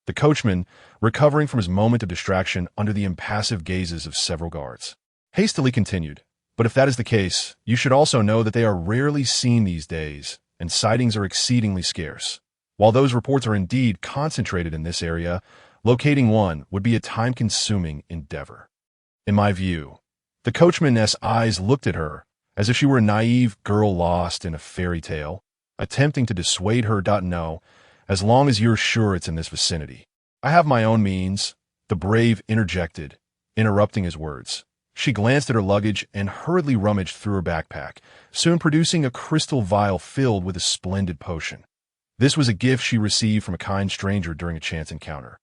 The coachman, recovering from his moment of distraction under the impassive gazes of several guards, hastily continued, "But if that is the case, you should also know that they are rarely seen these days, and sightings are exceedingly scarce. While those reports are indeed concentrated in this area, locating one would be a time-consuming endeavor. In my view." The coachman's eyes looked at her as if she were a naive girl lost in a fairy tale, attempting to dissuade her. "No, as long as you're sure it's in this vicinity." "I have my own means," the brave interjected, interrupting his words. She glanced at her luggage and hurriedly rummaged through her backpack, soon producing a crystal vial filled with a splendid potion. This was a gift she received from a kind stranger during a chance encounter.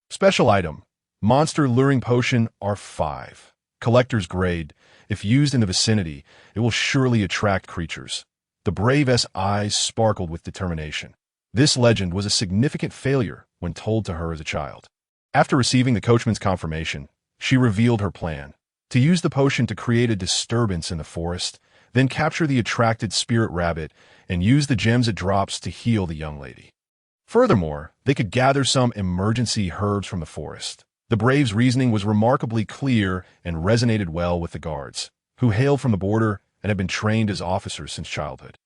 Special item, monster luring potion R5. Collector's grade. If used in the vicinity, it will surely attract creatures. The brave's eyes sparkled with determination. This legend was a significant failure when told to her as a child. After receiving the coachman's confirmation, she revealed her plan: to use the potion to create a disturbance in the forest, then capture the attracted spirit rabbit and use the gems it drops to heal the young lady. Furthermore, they could gather some emergency herbs from the forest. The brave's reasoning was remarkably clear and resonated well with the guards, who hailed from the border and had been trained as officers since childhood.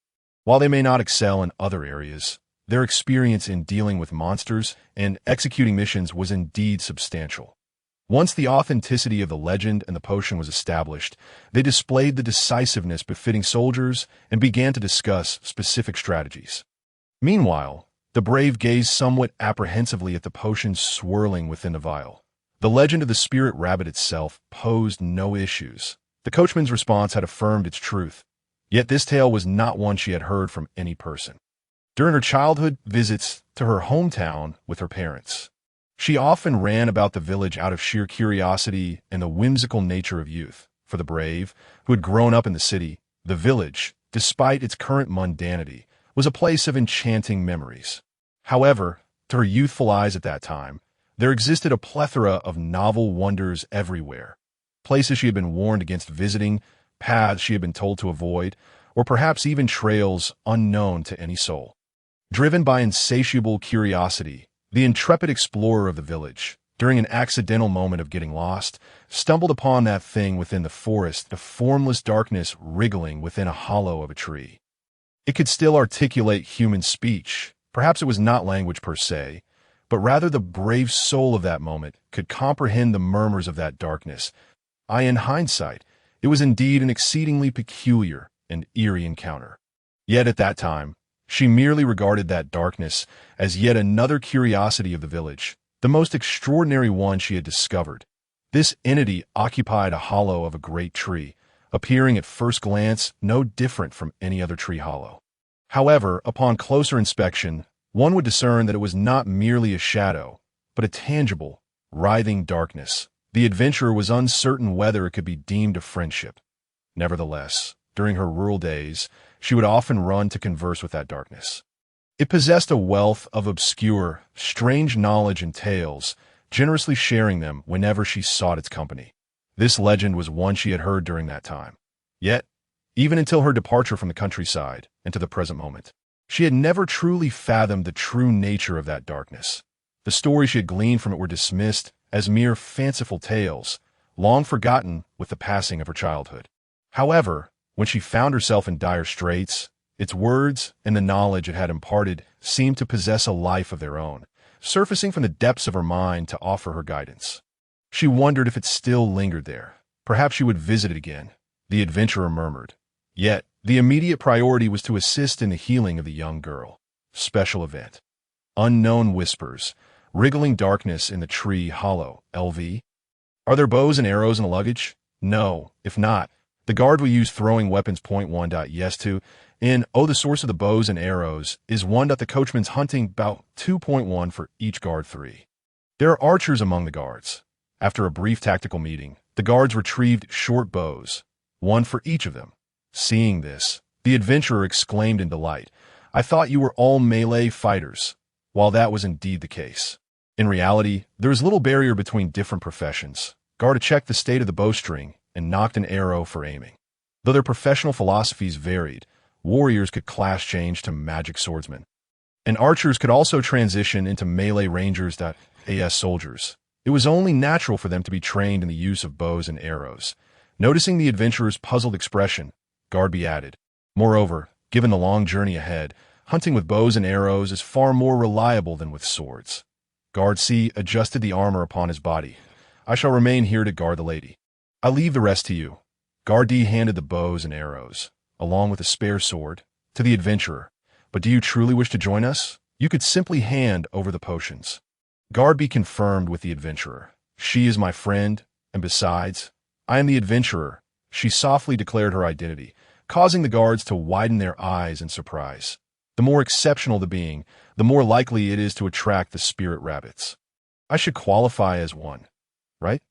While they may not excel in other areas, their experience in dealing with monsters and executing missions was indeed substantial. Once the authenticity of the legend and the potion was established, they displayed the decisiveness befitting soldiers and began to discuss specific strategies. Meanwhile, the brave gazed somewhat apprehensively at the potion swirling within the vial. The legend of the spirit rabbit itself posed no issues. The coachman's response had affirmed its truth, yet this tale was not one she had heard from any person. During her childhood visits to her hometown with her parents, she often ran about the village out of sheer curiosity and the whimsical nature of youth. For the brave, who had grown up in the city, the village, despite its current mundanity, was a place of enchanting memories. However, to her youthful eyes at that time, there existed a plethora of novel wonders everywhere. Places she had been warned against visiting, paths she had been told to avoid, or perhaps even trails unknown to any soul. Driven by insatiable curiosity, the intrepid explorer of the village, during an accidental moment of getting lost, stumbled upon that thing within the forest, a formless darkness wriggling within a hollow of a tree. It could still articulate human speech. Perhaps it was not language per se, but rather the brave soul of that moment could comprehend the murmurs of that darkness. In hindsight, it was indeed an exceedingly peculiar and eerie encounter. Yet at that time, she merely regarded that darkness as yet another curiosity of the village, the most extraordinary one she had discovered. This entity occupied a hollow of a great tree, appearing at first glance no different from any other tree hollow. However, upon closer inspection, one would discern that it was not merely a shadow, but a tangible, writhing darkness. The adventurer was uncertain whether it could be deemed a friendship. Nevertheless, during her rural days, she would often run to converse with that darkness. It possessed a wealth of obscure, strange knowledge and tales, generously sharing them whenever she sought its company. This legend was one she had heard during that time. Yet, even until her departure from the countryside and to the present moment, she had never truly fathomed the true nature of that darkness. The stories she had gleaned from it were dismissed as mere fanciful tales, long forgotten with the passing of her childhood. However, when she found herself in dire straits, its words and the knowledge it had imparted seemed to possess a life of their own, surfacing from the depths of her mind to offer her guidance. She wondered if it still lingered there. Perhaps she would visit it again, the adventurer murmured. Yet, The immediate priority was to assist in the healing of the young girl. Special event. Unknown whispers. Wriggling darkness in the tree hollow. LV. Are there bows and arrows in the luggage? No. If not, the guard will use throwing weapons. Point 1. Yes to. The source of the bows and arrows is 1. The coachman's hunting about 2.1 for each guard 3. There are archers among the guards. After a brief tactical meeting, the guards retrieved short bows, 1 for each of them. Seeing this, the adventurer exclaimed in delight, "I thought you were all melee fighters." While that was indeed the case, in reality, there is little barrier between different professions. Guard checked the state of the bowstring and knocked an arrow for aiming. Though their professional philosophies varied, warriors could class change to magic swordsmen, and archers could also transition into melee rangers. As soldiers, it was only natural for them to be trained in the use of bows and arrows. Noticing the adventurer's puzzled expression, Guardby added, "Moreover, given the long journey ahead, hunting with bows and arrows is far more reliable than with swords." Guard C adjusted the armor upon his body. "I shall remain here to guard the lady. I leave the rest to you." Guard D handed the bows and arrows, along with a spare sword, to the adventurer. "But do you truly wish to join us? You could simply hand over the potions." Guard B confirmed with the adventurer. "She is my friend, and besides, I am the adventurer." She softly declared her identity, causing the guards to widen their eyes in surprise. The more exceptional the being, the more likely it is to attract the spirit rabbits. "I should qualify as one, right?"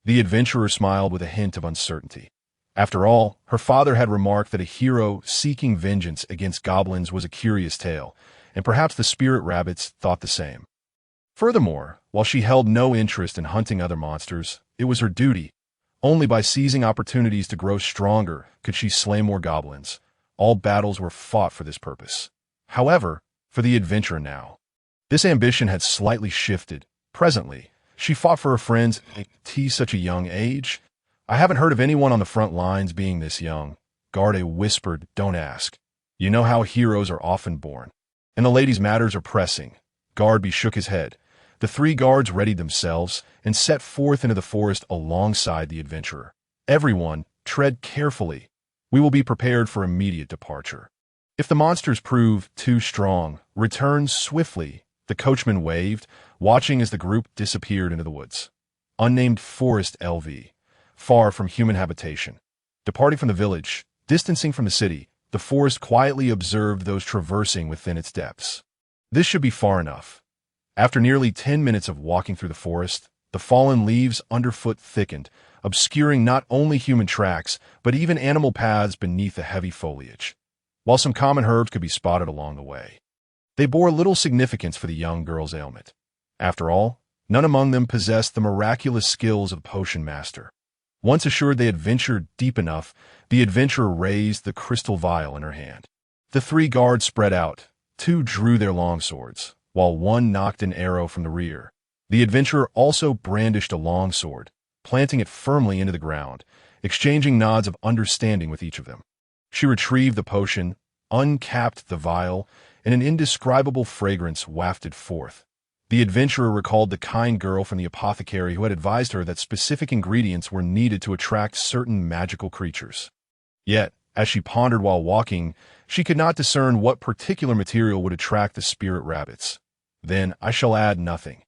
The adventurer smiled with a hint of uncertainty. After all, her father had remarked that a hero seeking vengeance against goblins was a curious tale, and perhaps the spirit rabbits thought the same. Furthermore, while she held no interest in hunting other monsters, it was her duty. Only by seizing opportunities to grow stronger could she slay more goblins. All battles were fought for this purpose. However, for the adventurer now, this ambition had slightly shifted. Presently, she fought for her friends at such a young age. "I haven't heard of anyone on the front lines being this young." Guard A whispered, "Don't ask. You know how heroes are often born. And the lady's matters are pressing." Guard B shook his head. The 3 guards readied themselves and set forth into the forest alongside the adventurer. "Everyone, tread carefully. We will be prepared for immediate departure. If the monsters prove too strong, return swiftly." The coachman waved, watching as the group disappeared into the woods. Unnamed forest LV, far from human habitation. Departing from the village, distancing from the city, the forest quietly observed those traversing within its depths. This should be far enough. After nearly 10 minutes of walking through the forest, the fallen leaves underfoot thickened, obscuring not only human tracks, but even animal paths beneath the heavy foliage. While some common herbs could be spotted along the way, they bore little significance for the young girl's ailment. After all, none among them possessed the miraculous skills of potion master. Once assured they had ventured deep enough, the adventurer raised the crystal vial in her hand. The 3 guards spread out. 2 drew their longswords, while 1 knocked an arrow from the rear. The adventurer also brandished a longsword, planting it firmly into the ground, exchanging nods of understanding with each of them. She retrieved the potion, uncapped the vial, and an indescribable fragrance wafted forth. The adventurer recalled the kind girl from the apothecary who had advised her that specific ingredients were needed to attract certain magical creatures. Yet, as she pondered while walking, she could not discern what particular material would attract the spirit rabbits. "Then I shall add nothing."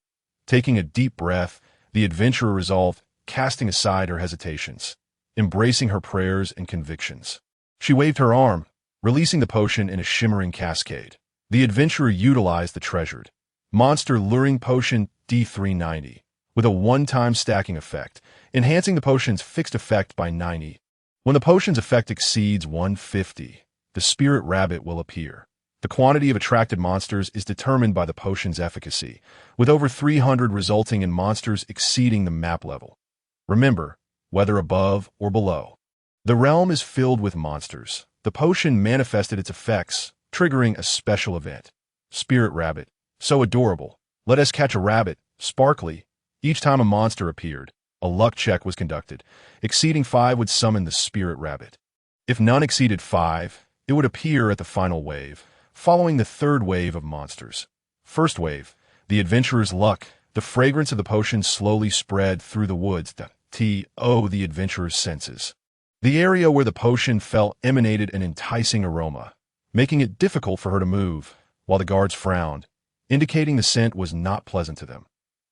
Taking a deep breath, the adventurer resolved, casting aside her hesitations, embracing her prayers and convictions. She waved her arm, releasing the potion in a shimmering cascade. The adventurer utilized the treasured monster luring potion D390 with a one-time stacking effect, enhancing the potion's fixed effect by 90. When the potion's effect exceeds 150, the spirit rabbit will appear. The quantity of attracted monsters is determined by the potion's efficacy, with over 300 resulting in monsters exceeding the map level. Remember, whether above or below, the realm is filled with monsters. The potion manifested its effects, triggering a special event. Spirit rabbit, so adorable. Let us catch a rabbit, sparkly. Each time a monster appeared, a luck check was conducted. Exceeding 5 would summon the spirit rabbit. If none exceeded 5, it would appear at the final wave, following the 3rd wave of monsters. First wave, the adventurer's luck. The fragrance of the potion slowly spread through the woods. The adventurer's senses. The area where the potion fell emanated an enticing aroma, making it difficult for her to move, while the guards frowned, indicating the scent was not pleasant to them.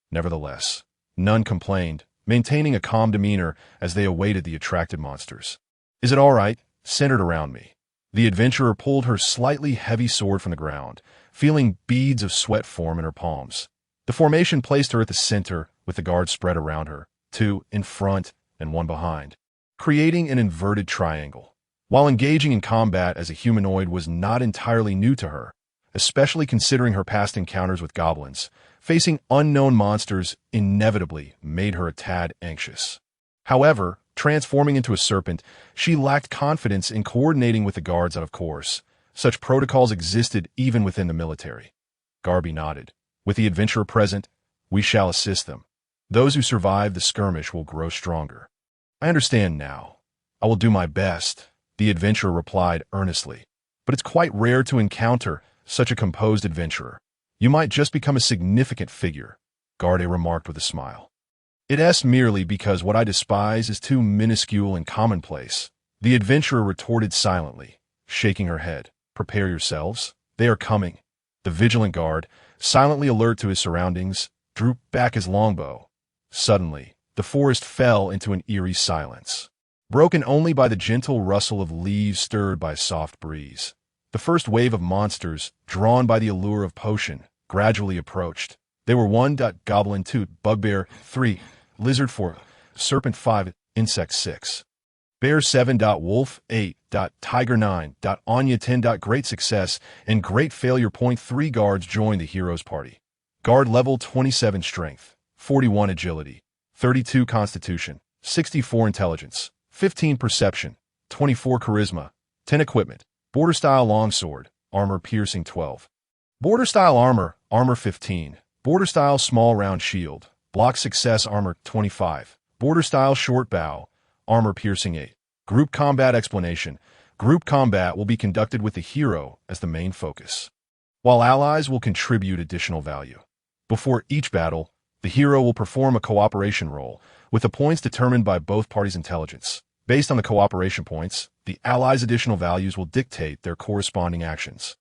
Nevertheless, none complained, maintaining a calm demeanor as they awaited the attracted monsters. "Is it all right?" centered around me. The adventurer pulled her slightly heavy sword from the ground, feeling beads of sweat form in her palms. The formation placed her at the center, with the guards spread around her, two in front and one behind, creating an inverted triangle. While engaging in combat as a humanoid was not entirely new to her, especially considering her past encounters with goblins, facing unknown monsters inevitably made her a tad anxious. However, transforming into a serpent, she lacked confidence in coordinating with the guards out of course. Such protocols existed even within the military. Garby nodded. "With the adventurer present, we shall assist them. Those who survive the skirmish will grow stronger." "I understand now. I will do my best," the adventurer replied earnestly. "But it's quite rare to encounter such a composed adventurer. You might just become a significant figure," Garde remarked with a smile. "It's merely because what I despise is too minuscule and commonplace," the adventurer retorted silently, shaking her head. "Prepare yourselves. They are coming." The vigilant guard, silently alert to his surroundings, drew back his longbow. Suddenly, the forest fell into an eerie silence, broken only by the gentle rustle of leaves stirred by a soft breeze. The first wave of monsters, drawn by the allure of potion, gradually approached. They were 1. Goblin 2, Bugbear 3, Lizard 4, Serpent 5, Insect 6, Bear 7. Wolf 8. Tiger 9. Anya 10. Great success and great failure. 3 guards joined the hero's party. Guard level 27 strength, 41 agility, 32 constitution, 64 intelligence, 15 perception, 24 charisma, 10 equipment. Border style longsword, armor piercing 12. Border style armor, armor 15. Border style small round shield, block success armor 25. Border style short bow, armor piercing 8. Group combat explanation. Group combat will be conducted with the hero as the main focus, while allies will contribute additional value. Before each battle, the hero will perform a cooperation roll, with the points determined by both parties' intelligence. Based on the cooperation points, the allies' additional values will dictate their corresponding actions,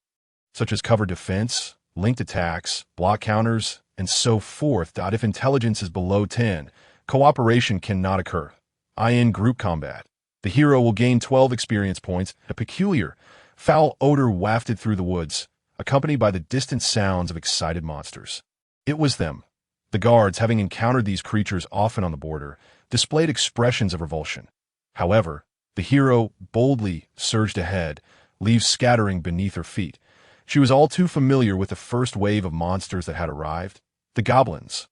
such as cover defense, linked attacks, block counters, and so forth. If intelligence is below 10, cooperation cannot occur. In group combat, the hero will gain 12 experience points. A peculiar, foul odor wafted through the woods, accompanied by the distant sounds of excited monsters. It was them. The guards, having encountered these creatures often on the border, displayed expressions of revulsion. However, the hero boldly surged ahead, leaves scattering beneath her feet. She was all too familiar with the first wave of monsters that had arrived, the goblins.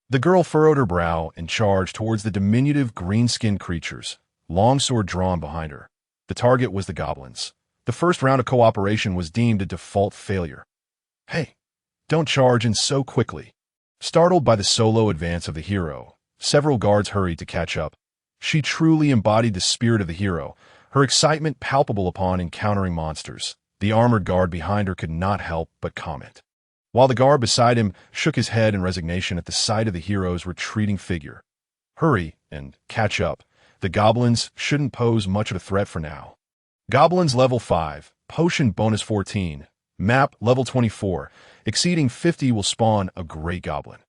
The girl furrowed her brow and charged towards the diminutive green-skinned creatures, longsword drawn behind her. The target was the goblins. The first round of cooperation was deemed a default failure. "Hey, don't charge in so quickly." Startled by the solo advance of the hero, several guards hurried to catch up. She truly embodied the spirit of the hero, her excitement palpable upon encountering monsters. The armored guard behind her could not help but comment, while the guard beside him shook his head in resignation at the sight of the hero's retreating figure. Hurry and catch up. The goblins shouldn't pose much of a threat for now. Goblins level 5, potion bonus 14, map level 24, exceeding 50 will spawn a Great Goblin.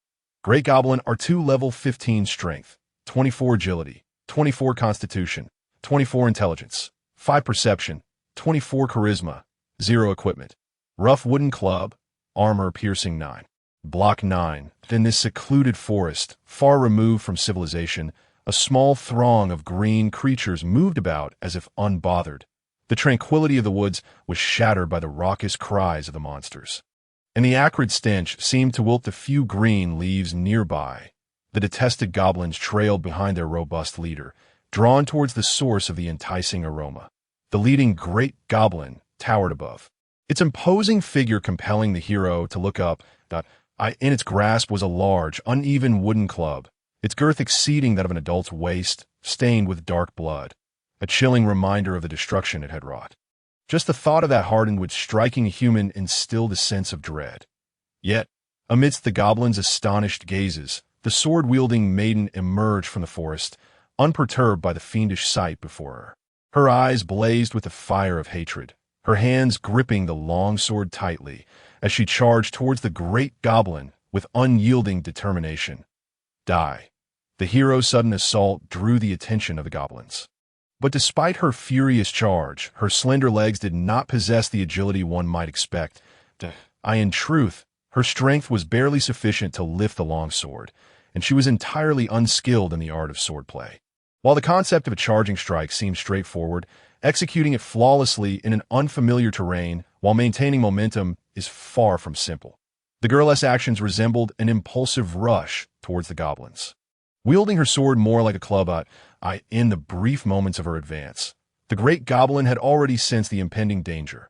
Great Goblin are 2 level 15 strength, 24 agility, 24 constitution, 24 intelligence, 5 perception, 24 charisma, 0 equipment. Rough wooden club, armor piercing 9. Block 9. In this secluded forest, far removed from civilization, a small throng of green creatures moved about as if unbothered. The tranquility of the woods was shattered by the raucous cries of the monsters, and the acrid stench seemed to wilt the few green leaves nearby. The detested goblins trailed behind their robust leader, drawn towards the source of the enticing aroma. The leading Great Goblin towered above, its imposing figure compelling the hero to look up. In its grasp was a large, uneven wooden club, its girth exceeding that of an adult's waist, stained with dark blood, a chilling reminder of the destruction it had wrought. Just the thought of that hardened wood striking a human instilled a sense of dread. Yet, amidst the goblin's astonished gazes, the sword-wielding maiden emerged from the forest, unperturbed by the fiendish sight before her. Her eyes blazed with the fire of hatred, her hands gripping the long sword tightly as she charged towards the great goblin with unyielding determination. Die. The hero's sudden assault drew the attention of the goblins. But despite her furious charge, her slender legs did not possess the agility one might expect. In truth, her strength was barely sufficient to lift the longsword, and she was entirely unskilled in the art of swordplay. While the concept of a charging strike seemed straightforward, executing it flawlessly in an unfamiliar terrain while maintaining momentum is far from simple. The girl's actions resembled an impulsive rush towards the goblins. Wielding her sword more like a club in the brief moments of her advance, the great goblin had already sensed the impending danger.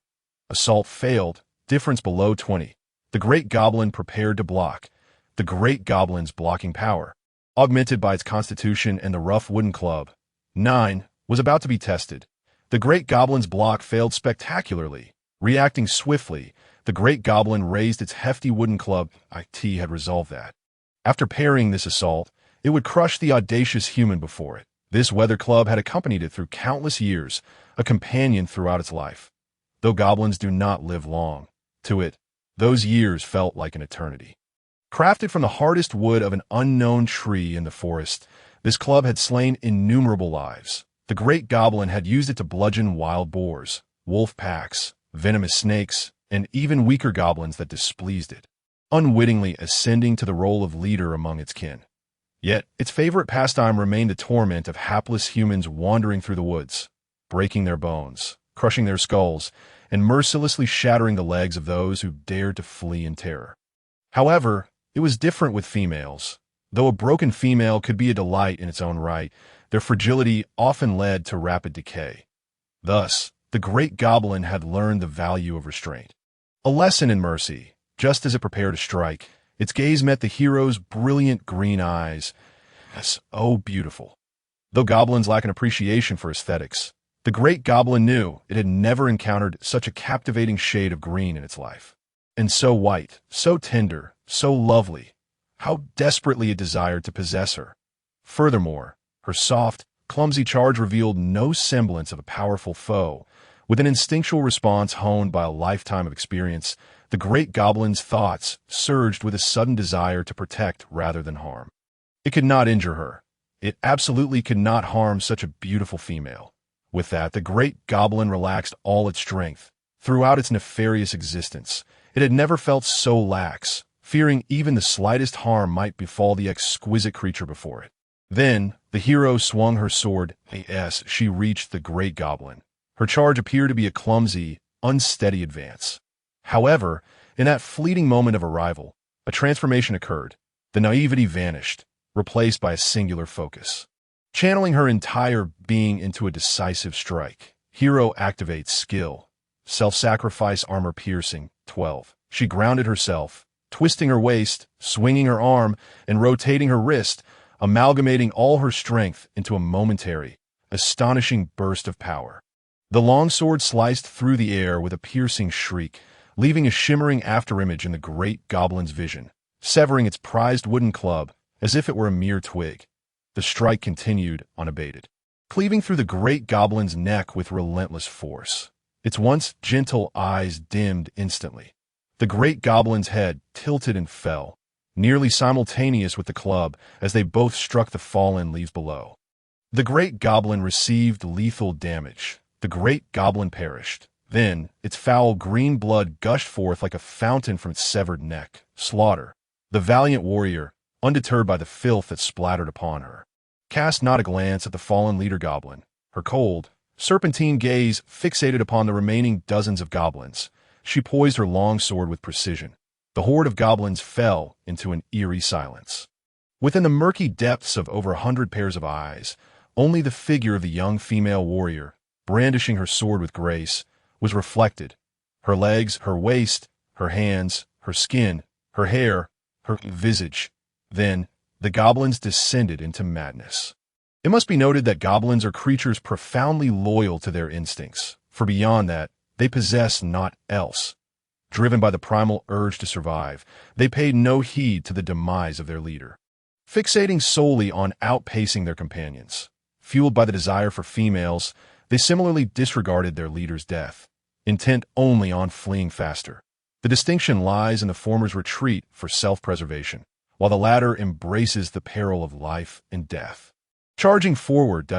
Assault failed, difference below 20. The great goblin prepared to block. The great goblin's blocking power, augmented by its constitution and the rough wooden club, 9, was about to be tested. The great goblin's block failed spectacularly. Reacting swiftly, the great goblin raised its hefty wooden club. It had resolved that. After parrying this assault, it would crush the audacious human before it. This weather club had accompanied it through countless years, a companion throughout its life. Though goblins do not live long, to it, those years felt like an eternity. Crafted from the hardest wood of an unknown tree in the forest, this club had slain innumerable lives. The great goblin had used it to bludgeon wild boars, wolf packs, venomous snakes, and even weaker goblins that displeased it, unwittingly ascending to the role of leader among its kin. Yet, its favorite pastime remained the torment of hapless humans wandering through the woods, breaking their bones, crushing their skulls, and mercilessly shattering the legs of those who dared to flee in terror. However, it was different with females. Though a broken female could be a delight in its own right, their fragility often led to rapid decay. Thus, the great goblin had learned the value of restraint. A lesson in mercy. Just as it prepared to strike, its gaze met the hero's brilliant green eyes. Oh, beautiful. Though goblins lack an appreciation for aesthetics, the great goblin knew it had never encountered such a captivating shade of green in its life. And so white, so tender, so lovely. How desperately it desired to possess her. Furthermore, her soft, clumsy charge revealed no semblance of a powerful foe. With an instinctual response honed by a lifetime of experience, the great goblin's thoughts surged with a sudden desire to protect rather than harm. It could not injure her. It absolutely could not harm such a beautiful female. With that, the great goblin relaxed all its strength. Throughout its nefarious existence, it had never felt so lax, fearing even the slightest harm might befall the exquisite creature before it. Then, the hero swung her sword as she reached the great goblin. Her charge appeared to be a clumsy, unsteady advance. However, in that fleeting moment of arrival, a transformation occurred. The naivety vanished, replaced by a singular focus. Channeling her entire being into a decisive strike, hero activates skill. Self-sacrifice armor piercing, 12. She grounded herself, twisting her waist, swinging her arm, and rotating her wrist, amalgamating all her strength into a momentary, astonishing burst of power. The longsword sliced through the air with a piercing shriek, leaving a shimmering afterimage in the great goblin's vision, severing its prized wooden club as if it were a mere twig. The strike continued unabated, cleaving through the great goblin's neck with relentless force. Its once gentle eyes dimmed instantly. The great goblin's head tilted and fell, nearly simultaneous with the club as they both struck the fallen leaves below. The great goblin received lethal damage. The great goblin perished. Then, its foul green blood gushed forth like a fountain from its severed neck. Slaughter. The valiant warrior, undeterred by the filth that splattered upon her, cast not a glance at the fallen leader goblin. Her cold, serpentine gaze fixated upon the remaining dozens of goblins. She poised her long sword with precision. The horde of goblins fell into an eerie silence. Within the murky depths of over 100 pairs of eyes, only the figure of the young female warrior, brandishing her sword with grace, was reflected. Her legs, her waist, her hands, her skin, her hair, her visage. Then, the goblins descended into madness. It must be noted that goblins are creatures profoundly loyal to their instincts, for beyond that, they possess naught else. Driven by the primal urge to survive, they paid no heed to the demise of their leader. Fixating solely on outpacing their companions, Fueled by the desire for females, they similarly disregarded their leader's death, intent only on fleeing faster. The distinction lies in the former's retreat for self-preservation, while the latter embraces the peril of life and death. Charging forward,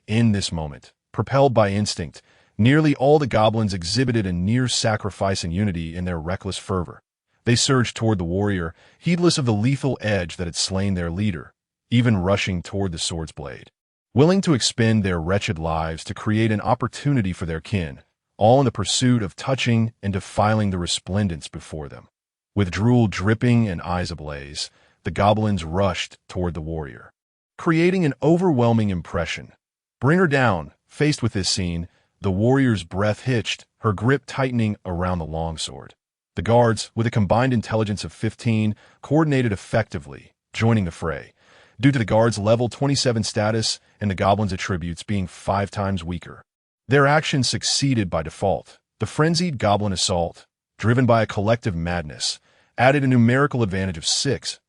in this moment, propelled by instinct, nearly all the goblins exhibited a near sacrifice and unity in their reckless fervor. They surged toward the warrior, heedless of the lethal edge that had slain their leader, even rushing toward the sword's blade, willing to expend their wretched lives to create an opportunity for their kin, all in the pursuit of touching and defiling the resplendence before them. With drool dripping and eyes ablaze, the goblins rushed toward the warrior, creating an overwhelming impression. Bring her down. Faced with this scene, the warrior's breath hitched, her grip tightening around the longsword. The guards, with a combined intelligence of 15, coordinated effectively, joining the fray, due to the guards' level 27 status and the goblins' attributes being 5 times weaker. Their actions succeeded by default. The frenzied goblin assault, driven by a collective madness, added a numerical advantage of 6.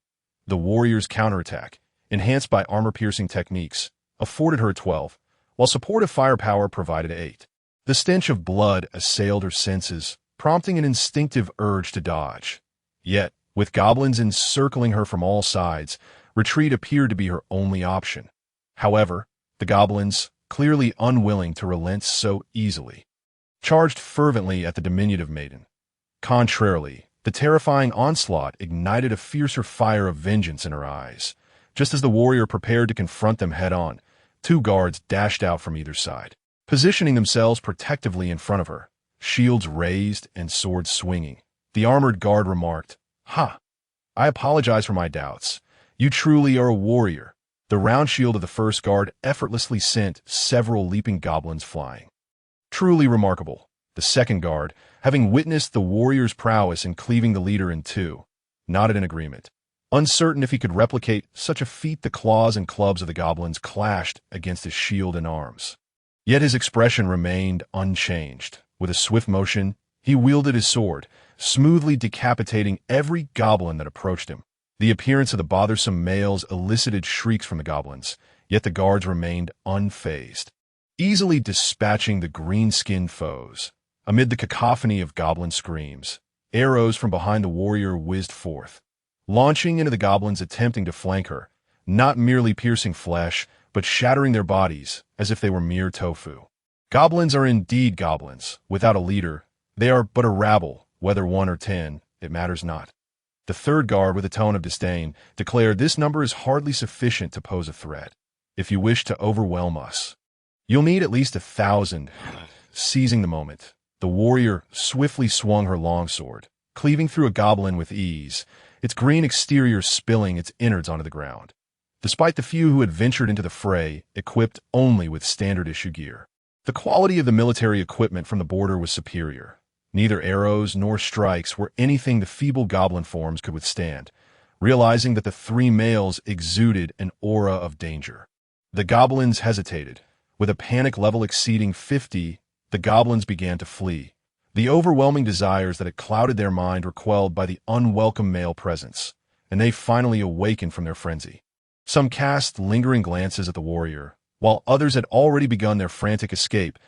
The warrior's counterattack, enhanced by armor-piercing techniques, afforded her 12, while supportive firepower provided 8. The stench of blood assailed her senses, prompting an instinctive urge to dodge. Yet, with goblins encircling her from all sides, retreat appeared to be her only option. However, the goblins, clearly unwilling to relent so easily, charged fervently at the diminutive maiden. Contrarily, the terrifying onslaught ignited a fiercer fire of vengeance in her eyes. Just as the warrior prepared to confront them head-on, 2 guards dashed out from either side, positioning themselves protectively in front of her, shields raised and swords swinging. The armored guard remarked, "Ha! I apologize for my doubts. You truly are a warrior." The round shield of the first guard effortlessly sent several leaping goblins flying. Truly remarkable. The second guard, having witnessed the warrior's prowess in cleaving the leader in 2, nodded in agreement. Uncertain if he could replicate such a feat, the claws and clubs of the goblins clashed against his shield and arms. Yet his expression remained unchanged. With a swift motion, he wielded his sword, smoothly decapitating every goblin that approached him. The appearance of the bothersome males elicited shrieks from the goblins, yet the guards remained unfazed, easily dispatching the green-skinned foes. Amid the cacophony of goblin screams, arrows from behind the warrior whizzed forth, launching into the goblins attempting to flank her, not merely piercing flesh, but shattering their bodies as if they were mere tofu. Goblins are indeed goblins. Without a leader, they are but a rabble, whether 1 or 10, it matters not. The third guard, with a tone of disdain, declared, "This number is hardly sufficient to pose a threat. If you wish to overwhelm us, you'll need at least 1,000. Seizing the moment, the warrior swiftly swung her longsword, cleaving through a goblin with ease, its green exterior spilling its innards onto the ground. Despite the few who had ventured into the fray, equipped only with standard-issue gear, the quality of the military equipment from the border was superior. Neither arrows nor strikes were anything the feeble goblin forms could withstand. Realizing that the 3 males exuded an aura of danger, the goblins hesitated. With a panic level exceeding 50, the goblins began to flee. The overwhelming desires that had clouded their mind were quelled by the unwelcome male presence, and they finally awakened from their frenzy. Some cast lingering glances at the warrior, while others had already begun their frantic escape.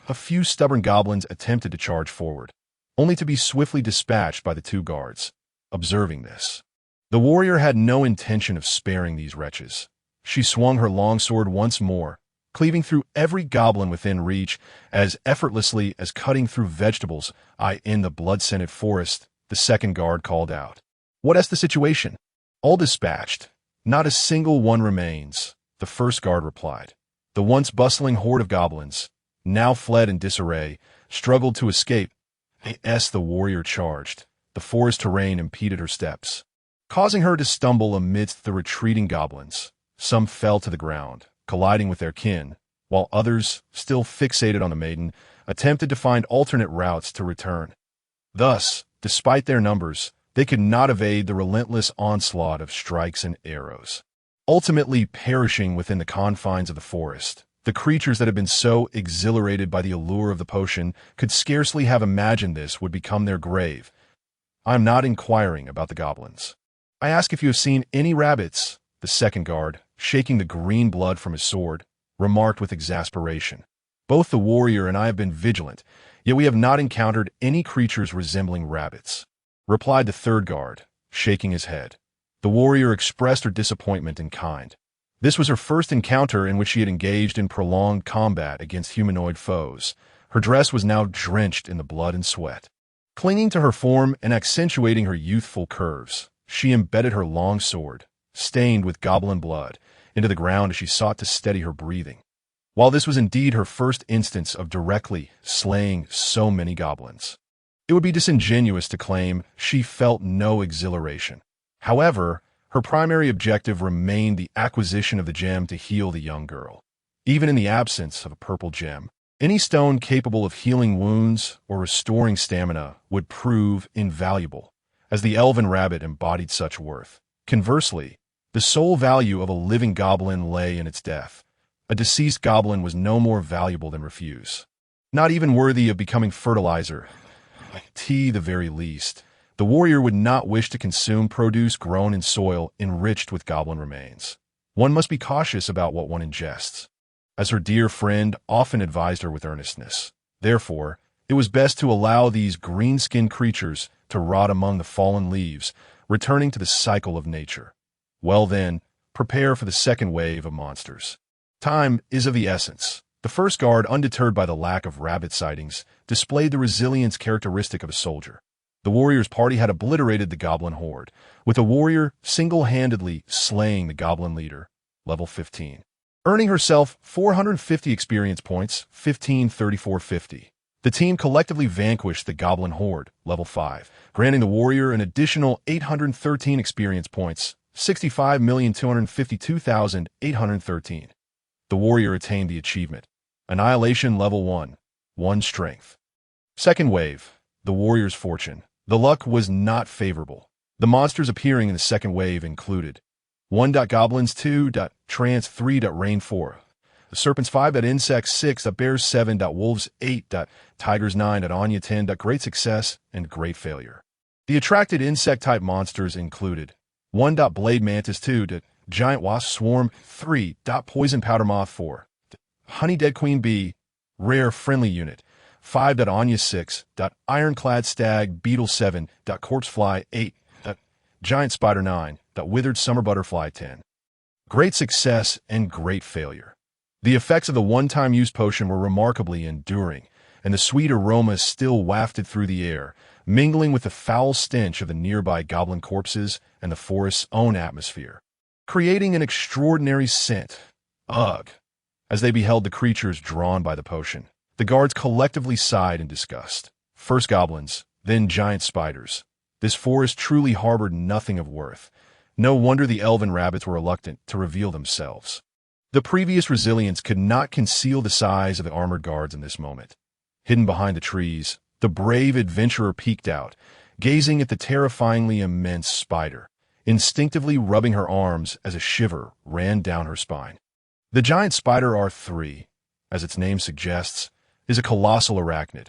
A few stubborn goblins attempted to charge forward, only to be swiftly dispatched by the 2 guards. Observing this, the warrior had no intention of sparing these wretches. She swung her longsword once more, cleaving through every goblin within reach as effortlessly as cutting through vegetables. In the blood-scented forest, the second guard called out, "What is the situation?" "All dispatched. Not a single one remains," the first guard replied. The once bustling horde of goblins, now fled in disarray, struggled to escape. As the warrior charged, the forest terrain impeded her steps, causing her to stumble amidst the retreating goblins. Some fell to the ground, colliding with their kin, while others, still fixated on the maiden, attempted to find alternate routes to return. Thus, despite their numbers, they could not evade the relentless onslaught of strikes and arrows, ultimately perishing within the confines of the forest. The creatures that had been so exhilarated by the allure of the potion could scarcely have imagined this would become their grave. "I am not inquiring about the goblins. I ask if you have seen any rabbits," the second guard, shaking the green blood from his sword, remarked with exasperation. "Both the warrior and I have been vigilant, yet we have not encountered any creatures resembling rabbits," replied the third guard, shaking his head. The warrior expressed her disappointment in kind. This was her first encounter in which she had engaged in prolonged combat against humanoid foes. Her dress was now drenched in the blood and sweat. Clinging to her form and accentuating her youthful curves, she embedded her long sword, stained with goblin blood, into the ground as she sought to steady her breathing. While this was indeed her first instance of directly slaying so many goblins, it would be disingenuous to claim she felt no exhilaration. However, her primary objective remained the acquisition of the gem to heal the young girl. Even in the absence of a purple gem, any stone capable of healing wounds or restoring stamina would prove invaluable, as the elven rabbit embodied such worth. Conversely, the sole value of a living goblin lay in its death. A deceased goblin was no more valuable than refuse. Not even worthy of becoming fertilizer, tea the very least. The warrior would not wish to consume produce grown in soil enriched with goblin remains. One must be cautious about what one ingests, as her dear friend often advised her with earnestness. Therefore, it was best to allow these green-skinned creatures to rot among the fallen leaves, returning to the cycle of nature. Well then, prepare for the second wave of monsters. Time is of the essence. The first guard, undeterred by the lack of rabbit sightings, displayed the resilience characteristic of a soldier. The warrior's party had obliterated the goblin horde, with the warrior single-handedly slaying the goblin leader, level 15, earning herself 450 experience points, 153450. The team collectively vanquished the goblin horde, level 5, granting the warrior an additional 813 experience points, 65,252,813. The warrior attained the achievement. Annihilation level 1, 1 strength. Second wave, the warrior's fortune. The luck was not favorable. The monsters appearing in the second wave included 1. Goblins, 2. Trance, 3. Rain, 4. The serpents, 5. Insects, 6. Bears, 7. Wolves, 8. Tigers, 9. Anya, 10. Great success and great failure. The attracted insect-type monsters included 1. Blade mantis, 2. Giant wasp swarm, 3. Poison powder moth, 4. Honey dead queen bee, rare friendly unit, 5. Anya, 6. Ironclad stag beetle, 7. Corpse fly, 8. Giant spider, 9. Withered summer butterfly, 10. Great success and great failure. The effects of the one-time use potion were remarkably enduring, and the sweet aroma still wafted through the air, mingling with the foul stench of the nearby goblin corpses and the forest's own atmosphere, creating an extraordinary scent. Ugh! As they beheld the creatures drawn by the potion, the guards collectively sighed in disgust. First goblins, then giant spiders. This forest truly harbored nothing of worth. No wonder the elven rabbits were reluctant to reveal themselves. The previous resilience could not conceal the size of the armored guards in this moment. Hidden behind the trees, the brave adventurer peeked out, gazing at the terrifyingly immense spider, instinctively rubbing her arms as a shiver ran down her spine. The giant spider R3, as its name suggests, is a colossal arachnid.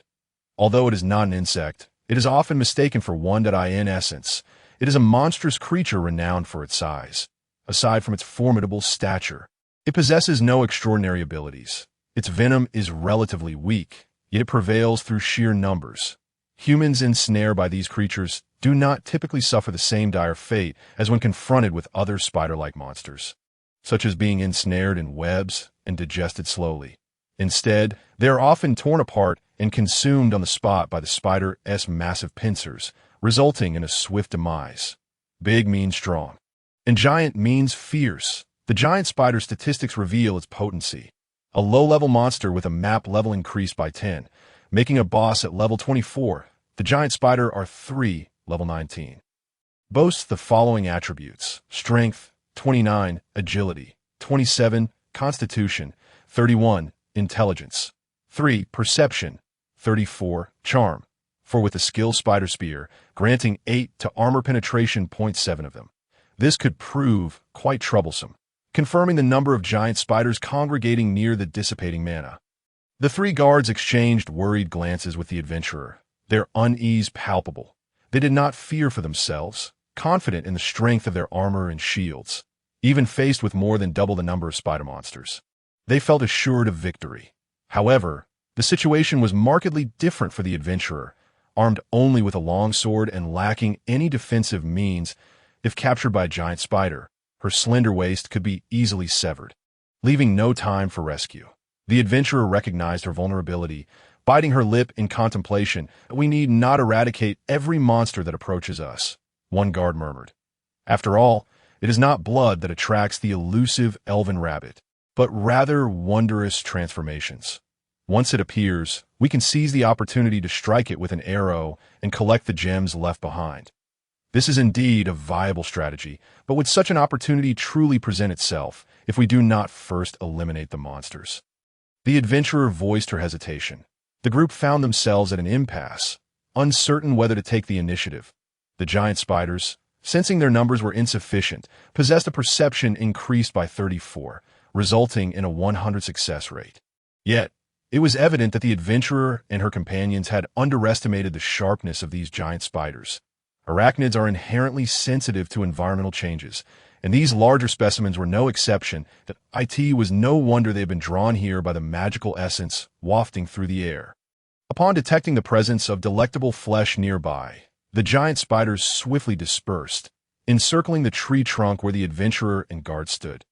Although it is not an insect, it is often mistaken for one. In essence, it is a monstrous creature renowned for its size. Aside from its formidable stature, it possesses no extraordinary abilities. Its venom is relatively weak, yet it prevails through sheer numbers. Humans ensnared by these creatures do not typically suffer the same dire fate as when confronted with other spider-like monsters, such as being ensnared in webs and digested slowly. Instead, they are often torn apart and consumed on the spot by the spider's massive pincers, resulting in a swift demise. Big means strong, and giant means fierce. The giant spider statistics reveal its potency. A low-level monster with a map level increased by 10, making a boss at level 24. The giant spider R3, level 19. Boasts the following attributes: strength, 29, agility, 27, constitution, 31, intelligence, 3, perception, 34, charm, 4 with the skill spider spear, granting 8 to armor penetration, 0.7 of them. This could prove quite troublesome, confirming the number of giant spiders congregating near the dissipating mana. The three guards exchanged worried glances with the adventurer, their unease palpable. They did not fear for themselves, confident in the strength of their armor and shields, even faced with more than double the number of spider monsters. They felt assured of victory. However, the situation was markedly different for the adventurer. Armed only with a long sword and lacking any defensive means, if captured by a giant spider, her slender waist could be easily severed, leaving no time for rescue. The adventurer recognized her vulnerability, biting her lip in contemplation. "We need not eradicate every monster that approaches us," one guard murmured. "After all, it is not blood that attracts the elusive elven rabbit, but rather wondrous transformations. Once it appears, we can seize the opportunity to strike it with an arrow and collect the gems left behind. This is indeed a viable strategy, but would such an opportunity truly present itself if we do not first eliminate the monsters?" The adventurer voiced her hesitation. The group found themselves at an impasse, uncertain whether to take the initiative. The giant spiders, sensing their numbers were insufficient, possessed a perception increased by 34, resulting in a 100 success rate. Yet, it was evident that the adventurer and her companions had underestimated the sharpness of these giant spiders. Arachnids are inherently sensitive to environmental changes, and these larger specimens were no exception. That it was no wonder they had been drawn here by the magical essence wafting through the air. Upon detecting the presence of delectable flesh nearby, the giant spiders swiftly dispersed, encircling the tree trunk where the adventurer and guard stood.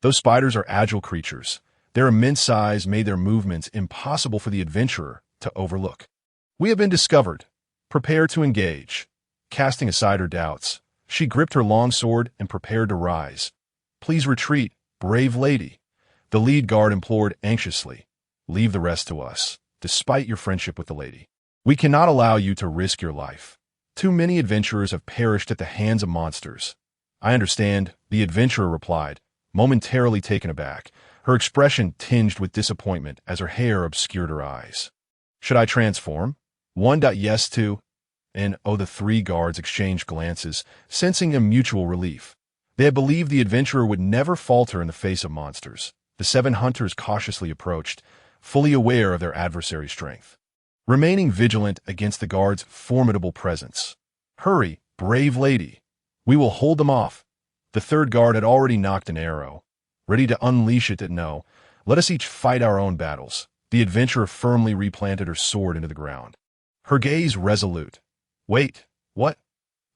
Those spiders are agile creatures. Their immense size made their movements impossible for the adventurer to overlook. "We have been discovered. Prepare to engage." Casting aside her doubts, she gripped her long sword and prepared to rise. "Please retreat, brave lady," the lead guard implored anxiously. "Leave the rest to us, despite your friendship with the lady. We cannot allow you to risk your life. Too many adventurers have perished at the hands of monsters." "I understand," the adventurer replied, momentarily taken aback, her expression tinged with disappointment as her hair obscured her eyes. "Should I transform?" "Yes to." And the three guards exchanged glances, sensing a mutual relief. They had believed the adventurer would never falter in the face of monsters. The 7 hunters cautiously approached, fully aware of their adversary's strength, remaining vigilant against the guard's formidable presence. "Hurry, brave lady. We will hold them off." The third guard had already nocked an arrow, ready to unleash it. "No, let us each fight our own battles." The adventurer firmly replanted her sword into the ground, her gaze resolute. "Wait, what?"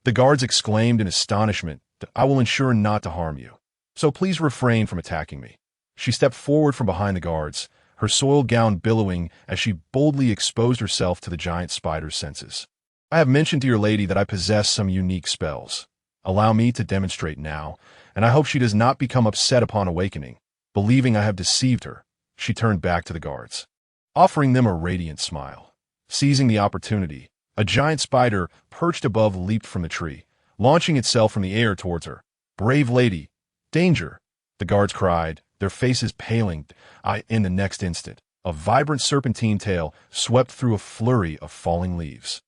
the guards exclaimed in astonishment. "I will ensure not to harm you, so please refrain from attacking me." She stepped forward from behind the guards, her soiled gown billowing as she boldly exposed herself to the giant spider's senses. "I have mentioned to your lady that I possess some unique spells. Allow me to demonstrate now, and I hope she does not become upset upon awakening, believing I have deceived her." She turned back to the guards, offering them a radiant smile. Seizing the opportunity, a giant spider perched above leaped from the tree, launching itself from the air towards her. "Brave lady, danger!" the guards cried, their faces paling. In the next instant, a vibrant serpentine tail swept through a flurry of falling leaves,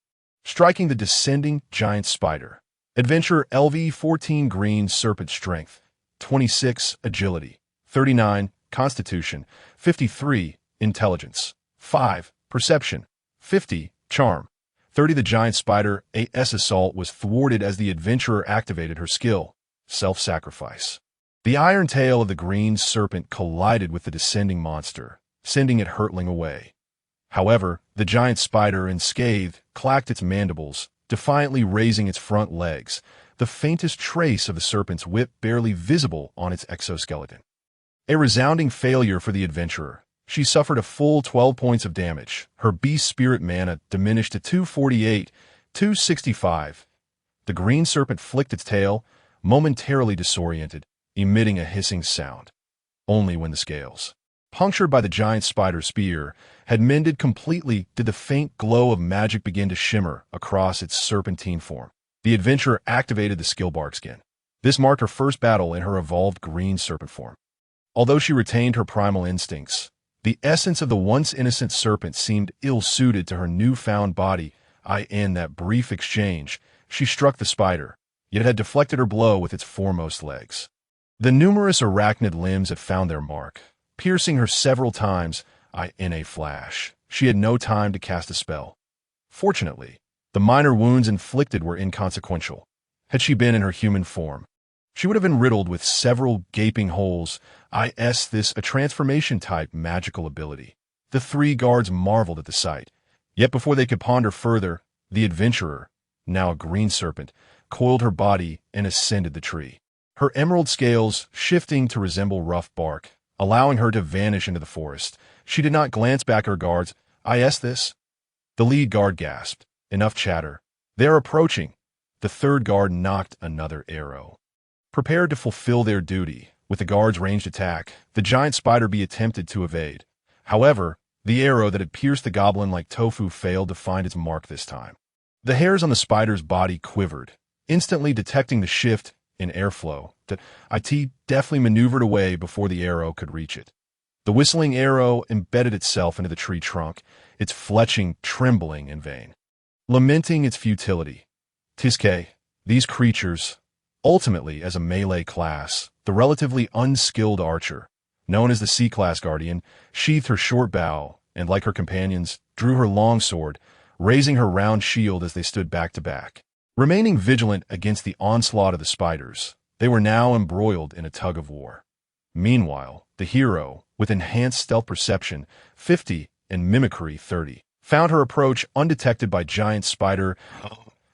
striking the descending giant spider. Adventurer LV 14 green serpent strength, 26 agility, 39 constitution, 53 intelligence, 5 perception, 50 charm. 30 The giant spider AS assault was thwarted as the adventurer activated her skill, self-sacrifice. The iron tail of the green serpent collided with the descending monster, sending it hurtling away. However, the giant spider, unscathed, clacked its mandibles, defiantly raising its front legs, the faintest trace of the serpent's whip barely visible on its exoskeleton. A resounding failure for the adventurer. She suffered a full 12 points of damage. Her beast spirit mana diminished to 248, 265. The green serpent flicked its tail, momentarily disoriented, emitting a hissing sound. Only when the scales, punctured by the giant spider's spear, had mended completely did the faint glow of magic begin to shimmer across its serpentine form. The adventurer activated the skill barkskin. This marked her first battle in her evolved green serpent form. Although she retained her primal instincts, the essence of the once innocent serpent seemed ill-suited to her newfound body. In that brief exchange, she struck the spider, yet it had deflected her blow with its foremost legs. The numerous arachnid limbs had found their mark, piercing her several times. In a flash, she had no time to cast a spell. Fortunately, the minor wounds inflicted were inconsequential. Had she been in her human form, She would have been riddled with several gaping holes. This a transformation-type magical ability. The three guards marveled at the sight. Yet before they could ponder further, the adventurer, now a green serpent, coiled her body and ascended the tree. Her emerald scales shifting to resemble rough bark, allowing her to vanish into the forest. She did not glance back at her guards. This? The lead guard gasped. Enough chatter. They're approaching. The third guard knocked another arrow. Prepared to fulfill their duty, with the guard's ranged attack, the giant spider bee attempted to evade. However, the arrow that had pierced the goblin like tofu failed to find its mark this time. The hairs on the spider's body quivered, instantly detecting the shift in airflow that it deftly maneuvered away before the arrow could reach it. The whistling arrow embedded itself into the tree trunk, its fletching trembling in vain. Lamenting its futility, these creatures, ultimately as a melee class, the relatively unskilled archer, known as the C-class guardian, sheathed her short bow and, like her companions, drew her long sword, raising her round shield as they stood back to back. Remaining vigilant against the onslaught of the spiders, they were now embroiled in a tug-of-war. Meanwhile, the hero, with enhanced stealth perception 50 and mimicry 30, found her approach undetected by giant spider.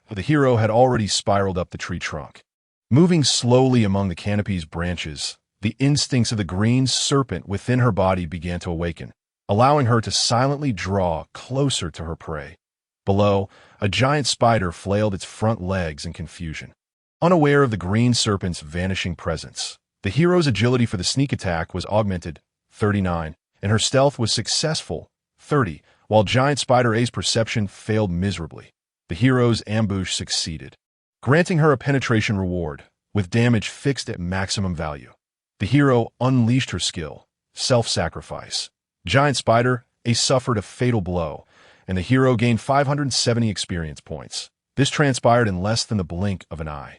The hero had already spiraled up the tree trunk. Moving slowly among the canopy's branches, the instincts of the green serpent within her body began to awaken, allowing her to silently draw closer to her prey. Below, a giant spider flailed its front legs in confusion. Unaware of the green serpent's vanishing presence, the hero's agility for the sneak attack was augmented 39, and her stealth was successful 30, while giant spider A's perception failed miserably. The hero's ambush succeeded, granting her a penetration reward, with damage fixed at maximum value. The hero unleashed her skill, self-sacrifice. Giant spider A suffered a fatal blow, and the hero gained 570 experience points. This transpired in less than the blink of an eye.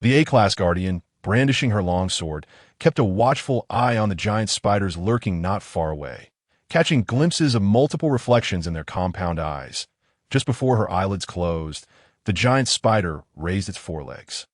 The A-class guardian, brandishing her longsword, kept a watchful eye on the giant spiders lurking not far away, catching glimpses of multiple reflections in their compound eyes. Just before her eyelids closed, the giant spider raised its forelegs,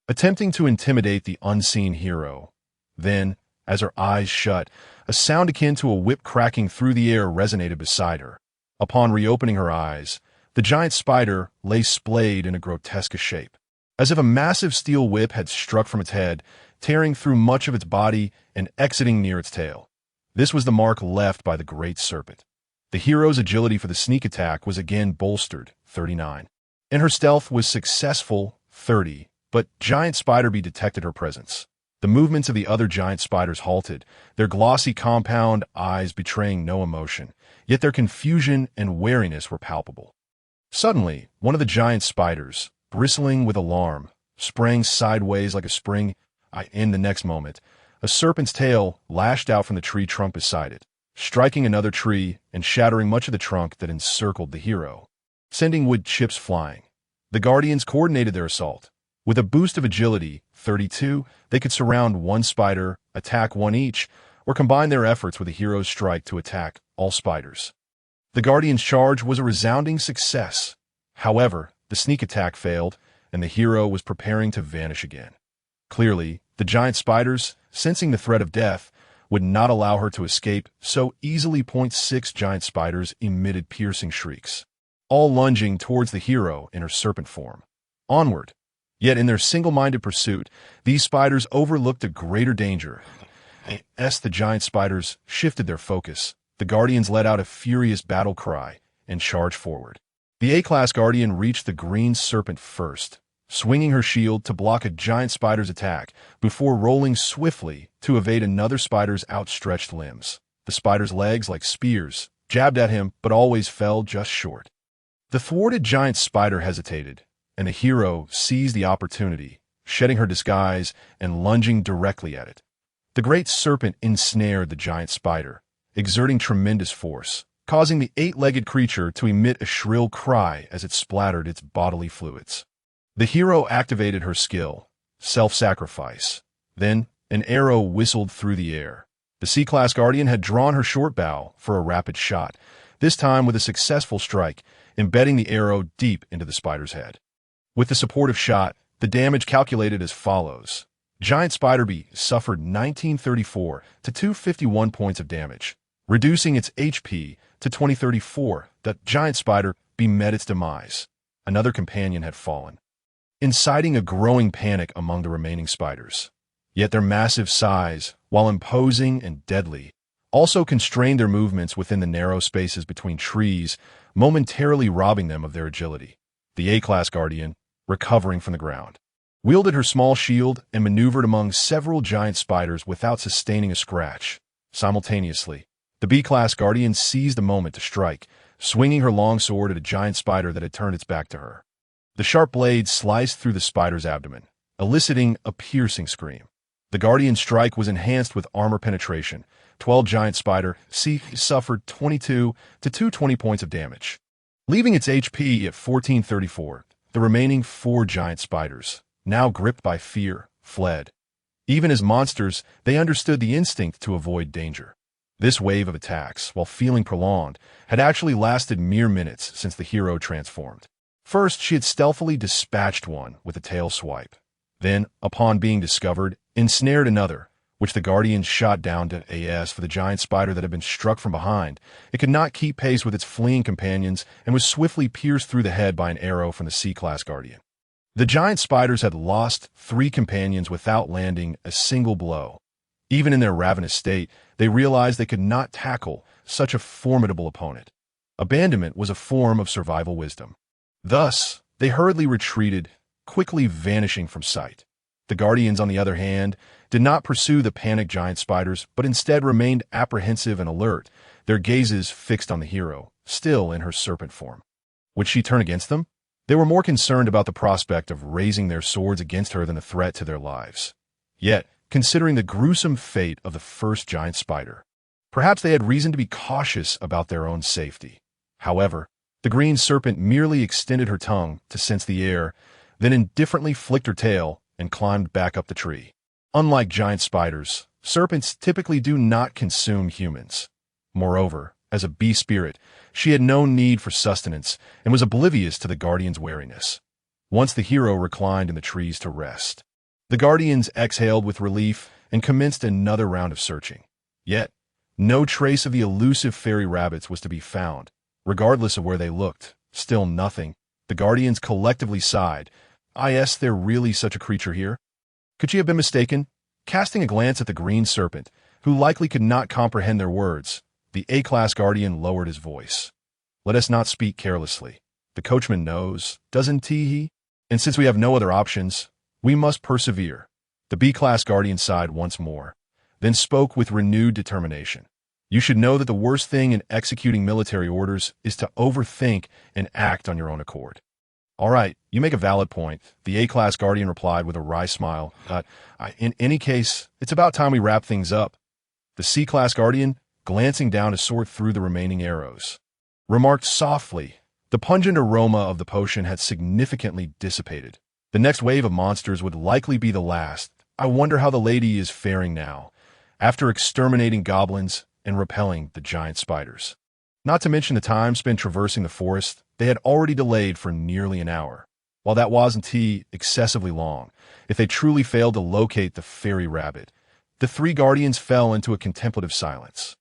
attempting to intimidate the unseen hero. Then, as her eyes shut, a sound akin to a whip cracking through the air resonated beside her. Upon reopening her eyes, the giant spider lay splayed in a grotesque shape, as if a massive steel whip had struck from its head, tearing through much of its body and exiting near its tail. This was the mark left by the great serpent. The hero's agility for the sneak attack was again bolstered 39, and her stealth was successful 30, but giant spider bee detected her presence. The movements of the other giant spiders halted, their glossy compound eyes betraying no emotion, yet their confusion and wariness were palpable. Suddenly, one of the giant spiders, bristling with alarm, sprang sideways like a spring. In the next moment, a serpent's tail lashed out from the tree trunk beside it, striking another tree and shattering much of the trunk that encircled the hero, sending wood chips flying. The guardians coordinated their assault. With a boost of agility, 32, they could surround one spider, attack one each, or combine their efforts with a hero's strike to attack all spiders. The guardian's charge was a resounding success. However, the sneak attack failed, and the hero was preparing to vanish again. Clearly, the giant spiders, sensing the threat of death, would not allow her to escape, so easily 6 giant spiders emitted piercing shrieks, all lunging towards the hero in her serpent form. Onward. Yet in their single-minded pursuit, these spiders overlooked a greater danger. As the giant spiders shifted their focus, the guardians let out a furious battle cry and charged forward. The A-class guardian reached the green serpent first, swinging her shield to block a giant spider's attack before rolling swiftly to evade another spider's outstretched limbs. The spider's legs, like spears, jabbed at him but always fell just short. The thwarted giant spider hesitated, and the hero seized the opportunity, shedding her disguise and lunging directly at it. The great serpent ensnared the giant spider, exerting tremendous force, causing the 8-legged creature to emit a shrill cry as it splattered its bodily fluids. The hero activated her skill, self-sacrifice. Then, an arrow whistled through the air. The C-class guardian had drawn her short bow for a rapid shot, this time with a successful strike, embedding the arrow deep into the spider's head. With the supportive shot, the damage calculated as follows. Giant Spider B suffered 1934 to 251 points of damage, reducing its HP to 2034. The Giant Spider B met its demise. Another companion had fallen, inciting a growing panic among the remaining spiders. Yet their massive size, while imposing and deadly, also constrained their movements within the narrow spaces between trees, momentarily robbing them of their agility. The A-Class Guardian, recovering from the ground, wielded her small shield and maneuvered among several giant spiders without sustaining a scratch. Simultaneously, the B-Class Guardian seized the moment to strike, swinging her long sword at a giant spider that had turned its back to her. The sharp blade sliced through the spider's abdomen, eliciting a piercing scream. The Guardian's strike was enhanced with armor penetration. 12 Giant Spider C suffered 22 to 220 points of damage, leaving its HP at 1434. The remaining 4 giant spiders, now gripped by fear, fled. Even as monsters, they understood the instinct to avoid danger. This wave of attacks, while feeling prolonged, had actually lasted mere minutes since the hero transformed. First, she had stealthily dispatched one with a tail swipe. Then, upon being discovered, ensnared another, which the Guardian shot down to AS for the giant spider that had been struck from behind. It could not keep pace with its fleeing companions and was swiftly pierced through the head by an arrow from the C-Class Guardian. The giant spiders had lost 3 companions without landing a single blow. Even in their ravenous state, they realized they could not tackle such a formidable opponent. Abandonment was a form of survival wisdom. Thus, they hurriedly retreated, quickly vanishing from sight. The Guardians, on the other hand, did not pursue the panicked giant spiders, but instead remained apprehensive and alert, their gazes fixed on the hero, still in her serpent form. Would she turn against them? They were more concerned about the prospect of raising their swords against her than the threat to their lives. Yet, considering the gruesome fate of the first giant spider, perhaps they had reason to be cautious about their own safety. However, the green serpent merely extended her tongue to sense the air, then indifferently flicked her tail and climbed back up the tree. Unlike giant spiders, serpents typically do not consume humans. Moreover, as a bee spirit, she had no need for sustenance and was oblivious to the Guardian's wariness. Once the hero reclined in the trees to rest, the Guardians exhaled with relief and commenced another round of searching. Yet, no trace of the elusive fairy rabbits was to be found. Regardless of where they looked, still nothing. The Guardians collectively sighed. Is there really such a creature here? Could she have been mistaken? Casting a glance at the green serpent, who likely could not comprehend their words, the A-Class Guardian lowered his voice. Let us not speak carelessly. The coachman knows, doesn't he? And since we have no other options, we must persevere. The B-Class Guardian sighed once more, then spoke with renewed determination. You should know that the worst thing in executing military orders is to overthink and act on your own accord. All right, you make a valid point, the A-Class Guardian replied with a wry smile. In any case, it's about time we wrap things up. The C-Class Guardian, glancing down to sort through the remaining arrows, remarked softly. The pungent aroma of the potion had significantly dissipated. The next wave of monsters would likely be the last. I wonder how the lady is faring now, after exterminating goblins and repelling the giant spiders. Not to mention the time spent traversing the forest, they had already delayed for nearly an hour. While that wasn't excessively long, if they truly failed to locate the fairy rabbit, the 3 Guardians fell into a contemplative silence.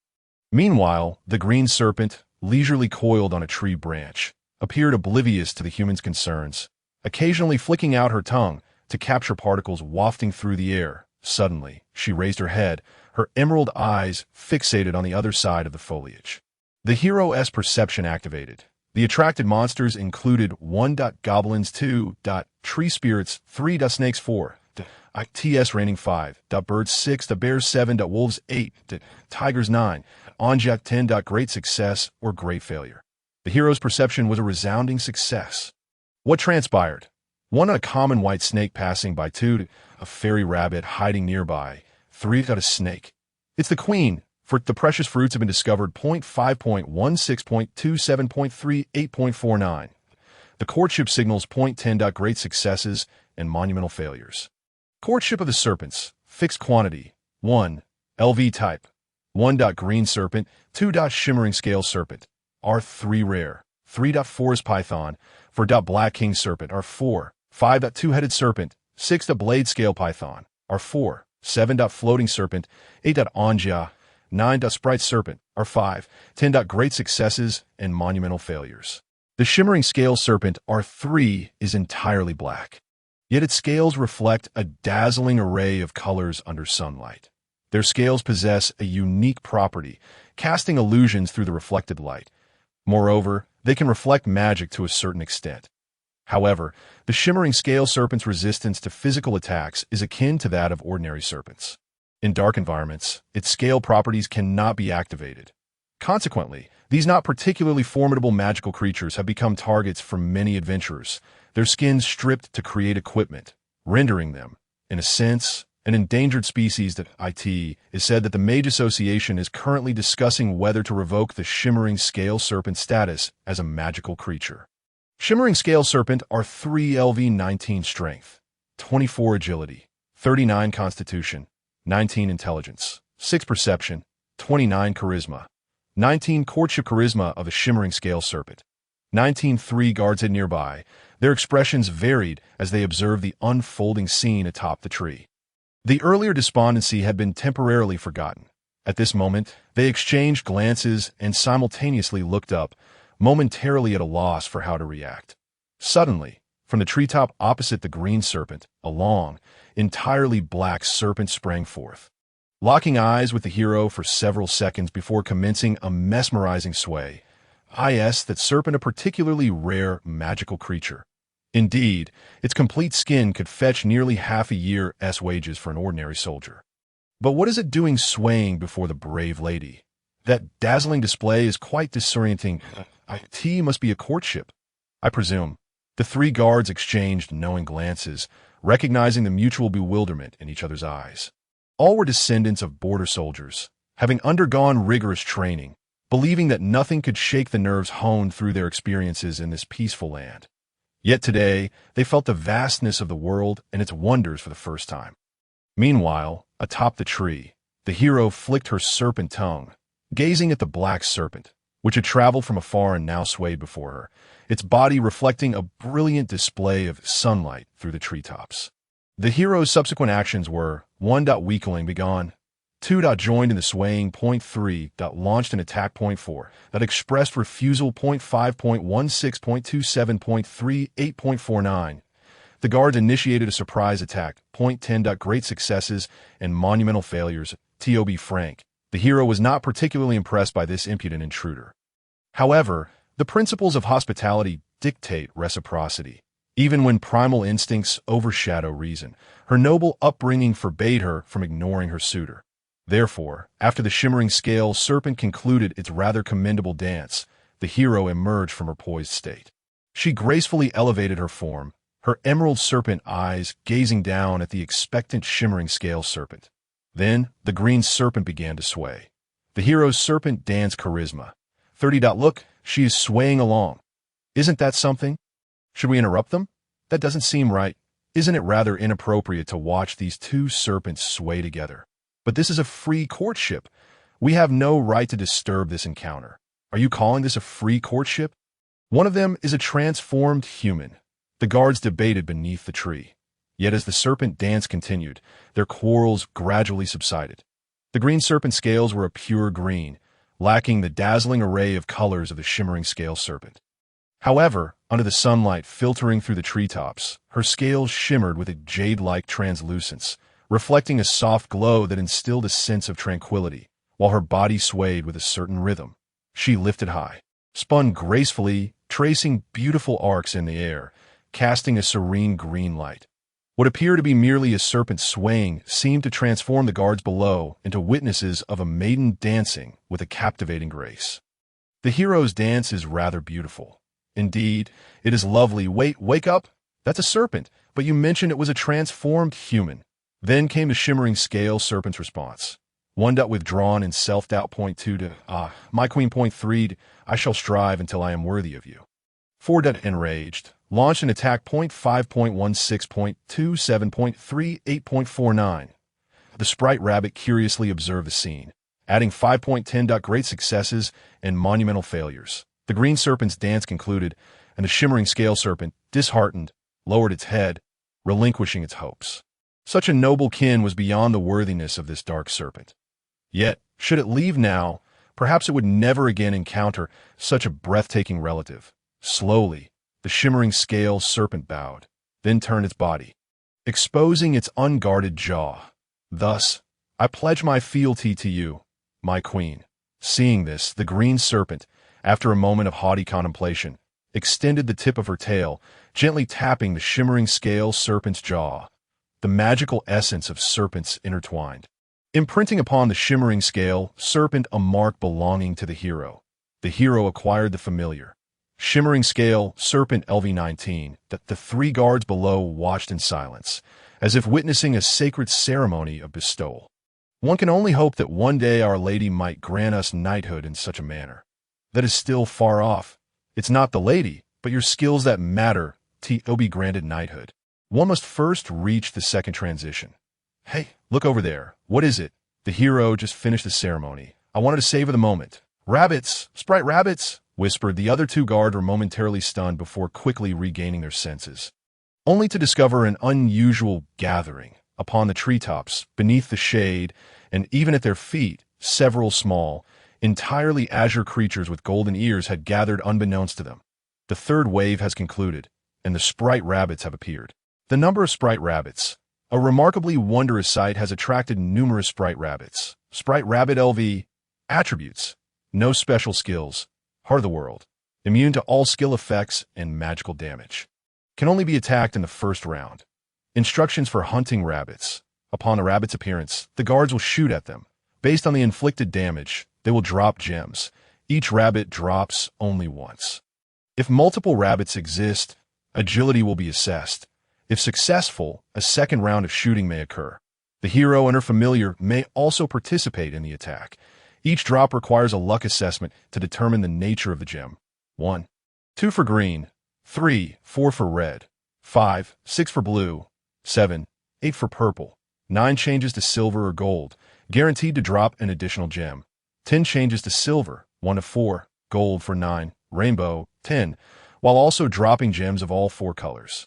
Meanwhile, the green serpent, leisurely coiled on a tree branch, appeared oblivious to the human's concerns, occasionally flicking out her tongue to capture particles wafting through the air. Suddenly, she raised her head, her emerald eyes fixated on the other side of the foliage. The hero's perception activated. The attracted monsters included 1. Goblins, 2. Tree spirits, 3. Snakes, 4. TS raining 5. Birds, 6. Bears, 7. Wolves, 8. Tigers, 9. Anke 10. Great success or great failure. The hero's perception was a resounding success. What transpired? 1. A common white snake passing by. 2. A fairy rabbit hiding nearby. 3. A snake. It's the queen. For the precious fruits have been discovered. 5.16.27.38.49. The courtship signals. 10. Great successes and monumental failures. Courtship of the serpents. Fixed quantity. 1. LV type. 1. Green serpent. 2. Shimmering scale serpent. R3 rare. 3. Forest python. 4. Black king serpent. R4. 5. Two-headed serpent. 6. Blade scale python. are 4, 7. Floating Serpent, 8. Anja, 9. Sprite Serpent are 5, 10. Great Successes and Monumental Failures. The Shimmering Scale Serpent are 3 is entirely black, yet its scales reflect a dazzling array of colors under sunlight. Their scales possess a unique property, casting illusions through the reflected light. Moreover, they can reflect magic to a certain extent. However, the Shimmering Scale Serpent's resistance to physical attacks is akin to that of ordinary serpents. In dark environments, its scale properties cannot be activated. Consequently, these not particularly formidable magical creatures have become targets for many adventurers, their skins stripped to create equipment, rendering them, in a sense, an endangered species. That it is said that the Mage Association is currently discussing whether to revoke the Shimmering Scale Serpent status as a magical creature. Shimmering Scale Serpent are 3 LV 19 Strength, 24 Agility, 39 Constitution, 19 Intelligence, 6 Perception, 29 Charisma, 19 Courtship Charisma of the Shimmering Scale Serpent. 19 3 guards hid nearby. Their expressions varied as they observed the unfolding scene atop the tree. The earlier despondency had been temporarily forgotten. At this moment, they exchanged glances and simultaneously looked up, momentarily at a loss for how to react. Suddenly, from the treetop opposite the green serpent, a long, entirely black serpent sprang forth. Locking eyes with the hero for several seconds before commencing a mesmerizing sway, that serpent a particularly rare magical creature. Indeed, its complete skin could fetch nearly half a year's wages for an ordinary soldier. But what is it doing swaying before the brave lady? That dazzling display is quite disorienting. It must be a courtship, I presume. The 3 guards exchanged knowing glances, recognizing the mutual bewilderment in each other's eyes. All were descendants of border soldiers, having undergone rigorous training, believing that nothing could shake the nerves honed through their experiences in this peaceful land. Yet today, they felt the vastness of the world and its wonders for the first time. Meanwhile, atop the tree, the hero flicked her serpent tongue, gazing at the black serpent, which had traveled from afar and now swayed before her, its body reflecting a brilliant display of sunlight through the treetops. The hero's subsequent actions were 1. Weakling begone, 2. Joined in the swaying, 3. Launched an attack, 4. That expressed refusal, 5. 16. 27. 8.49. The guards initiated a surprise attack, 10. Great Successes and Monumental Failures, to be frank. The hero was not particularly impressed by this impudent intruder. However, the principles of hospitality dictate reciprocity. Even when primal instincts overshadow reason, her noble upbringing forbade her from ignoring her suitor. Therefore, after the Shimmering Scale Serpent concluded its rather commendable dance, the hero emerged from her poised state. She gracefully elevated her form, her emerald serpent eyes gazing down at the expectant Shimmering Scale Serpent. Then, the green serpent began to sway. The hero's serpent danced charisma. 30. Look, she is swaying along. Isn't that something? Should we interrupt them? That doesn't seem right. Isn't it rather inappropriate to watch these 2 serpents sway together? But this is a free courtship. We have no right to disturb this encounter. Are you calling this a free courtship? One of them is a transformed human. The guards debated beneath the tree. Yet as the serpent dance continued, their quarrels gradually subsided. The green serpent scales were a pure green, lacking the dazzling array of colors of the Shimmering Scale Serpent. However, under the sunlight filtering through the treetops, her scales shimmered with a jade-like translucence, reflecting a soft glow that instilled a sense of tranquility, while her body swayed with a certain rhythm. She lifted high, spun gracefully, tracing beautiful arcs in the air, casting a serene green light. What appeared to be merely a serpent swaying seemed to transform the guards below into witnesses of a maiden dancing with a captivating grace. The hero's dance is rather beautiful. Indeed, it is lovely. Wake up! That's a serpent, but you mentioned it was a transformed human. Then came the Shimmering Scale Serpent's response. 1. Withdrawn in self-doubt. 2. My queen. 3. I shall strive until I am worthy of you. 4. Enraged. Launched an attack. 5.16.27.3 8.49. The sprite rabbit curiously observed the scene, adding 5.10. Great Successes and Monumental Failures. The green serpent's dance concluded, and the Shimmering Scale Serpent, disheartened, lowered its head, relinquishing its hopes. Such a noble kin was beyond the worthiness of this dark serpent. Yet, should it leave now, perhaps it would never again encounter such a breathtaking relative. Slowly, the shimmering scale serpent bowed, then turned its body, exposing its unguarded jaw. Thus, I pledge my fealty to you, my queen. Seeing this, the green serpent, after a moment of haughty contemplation, extended the tip of her tail, gently tapping the shimmering scale serpent's jaw. The magical essence of serpents intertwined, imprinting upon the shimmering scale serpent a mark belonging to the hero. The hero acquired the familiar shimmering scale serpent LV-19 that the three guards below watched in silence, as if witnessing a sacred ceremony of bestowal. One can only hope that one day Our Lady might grant us knighthood in such a manner. That is still far off. It's not the lady, but your skills that matter to be granted knighthood. One must first reach the second transition. Hey, look over there. What is it? The hero just finished the ceremony. I wanted to savor the moment. Rabbits! Sprite rabbits! Whispered. The other two guards were momentarily stunned before quickly regaining their senses, only to discover an unusual gathering. Upon the treetops, beneath the shade, and even at their feet, several small, entirely azure creatures with golden ears had gathered unbeknownst to them. The third wave has concluded, and the sprite rabbits have appeared. The number of sprite rabbits, a remarkably wondrous sight, has attracted numerous sprite rabbits. Sprite rabbit LV attributes: no special skills, heart of the world, immune to all skill effects and magical damage. Can only be attacked in the first round. Instructions for hunting rabbits. Upon the rabbit's appearance, the guards will shoot at them. Based on the inflicted damage, they will drop gems. Each rabbit drops only once. If multiple rabbits exist, agility will be assessed. If successful, a second round of shooting may occur. The hero and her familiar may also participate in the attack. Each drop requires a luck assessment to determine the nature of the gem. 1, 2 for green, 3, 4 for red, 5, 6 for blue, 7, 8 for purple, 9 changes to silver or gold, guaranteed to drop an additional gem. 10 changes to silver, 1 to 4, gold for 9, rainbow, 10, while also dropping gems of all 4 colors.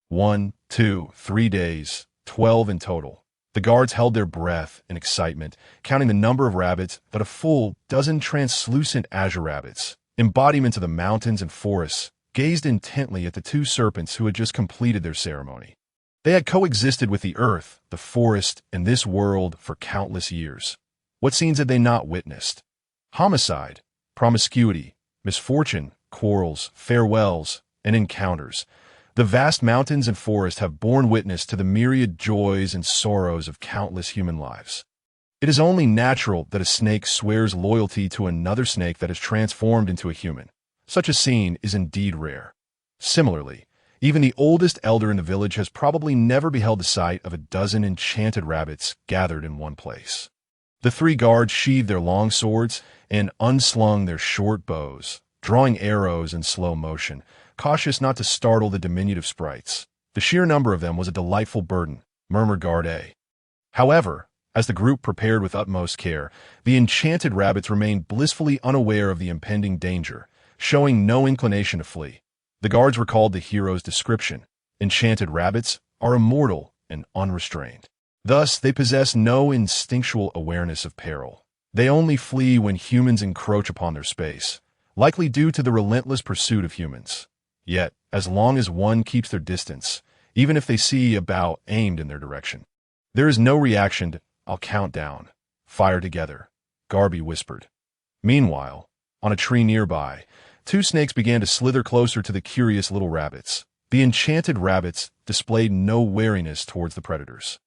1, 2, 3 days, 12 in total. The guards held their breath in excitement, counting the number of rabbits, but a full dozen translucent azure rabbits, embodiments of the mountains and forests, gazed intently at the two serpents who had just completed their ceremony. They had coexisted with the earth, the forest, and this world for countless years. What scenes had they not witnessed? Homicide, promiscuity, misfortune, quarrels, farewells, and encounters. The vast mountains and forests have borne witness to the myriad joys and sorrows of countless human lives. It is only natural that a snake swears loyalty to another snake that is transformed into a human. Such a scene is indeed rare. Similarly, even the oldest elder in the village has probably never beheld the sight of a dozen enchanted rabbits gathered in one place. The three guards sheathed their long swords and unslung their short bows, drawing arrows in slow motion, cautious not to startle the diminutive sprites. The sheer number of them was a delightful burden, murmured Guard A. However, as the group prepared with utmost care, the enchanted rabbits remained blissfully unaware of the impending danger, showing no inclination to flee. The guards recalled the hero's description. Enchanted rabbits are immortal and unrestrained. Thus, they possess no instinctual awareness of peril. They only flee when humans encroach upon their space, likely due to the relentless pursuit of humans. Yet, as long as one keeps their distance, even if they see a bow aimed in their direction, there is no reaction to, "I'll count down. Fire together," Garby whispered. Meanwhile, on a tree nearby, two snakes began to slither closer to the curious little rabbits. The enchanted rabbits displayed no wariness towards the predators.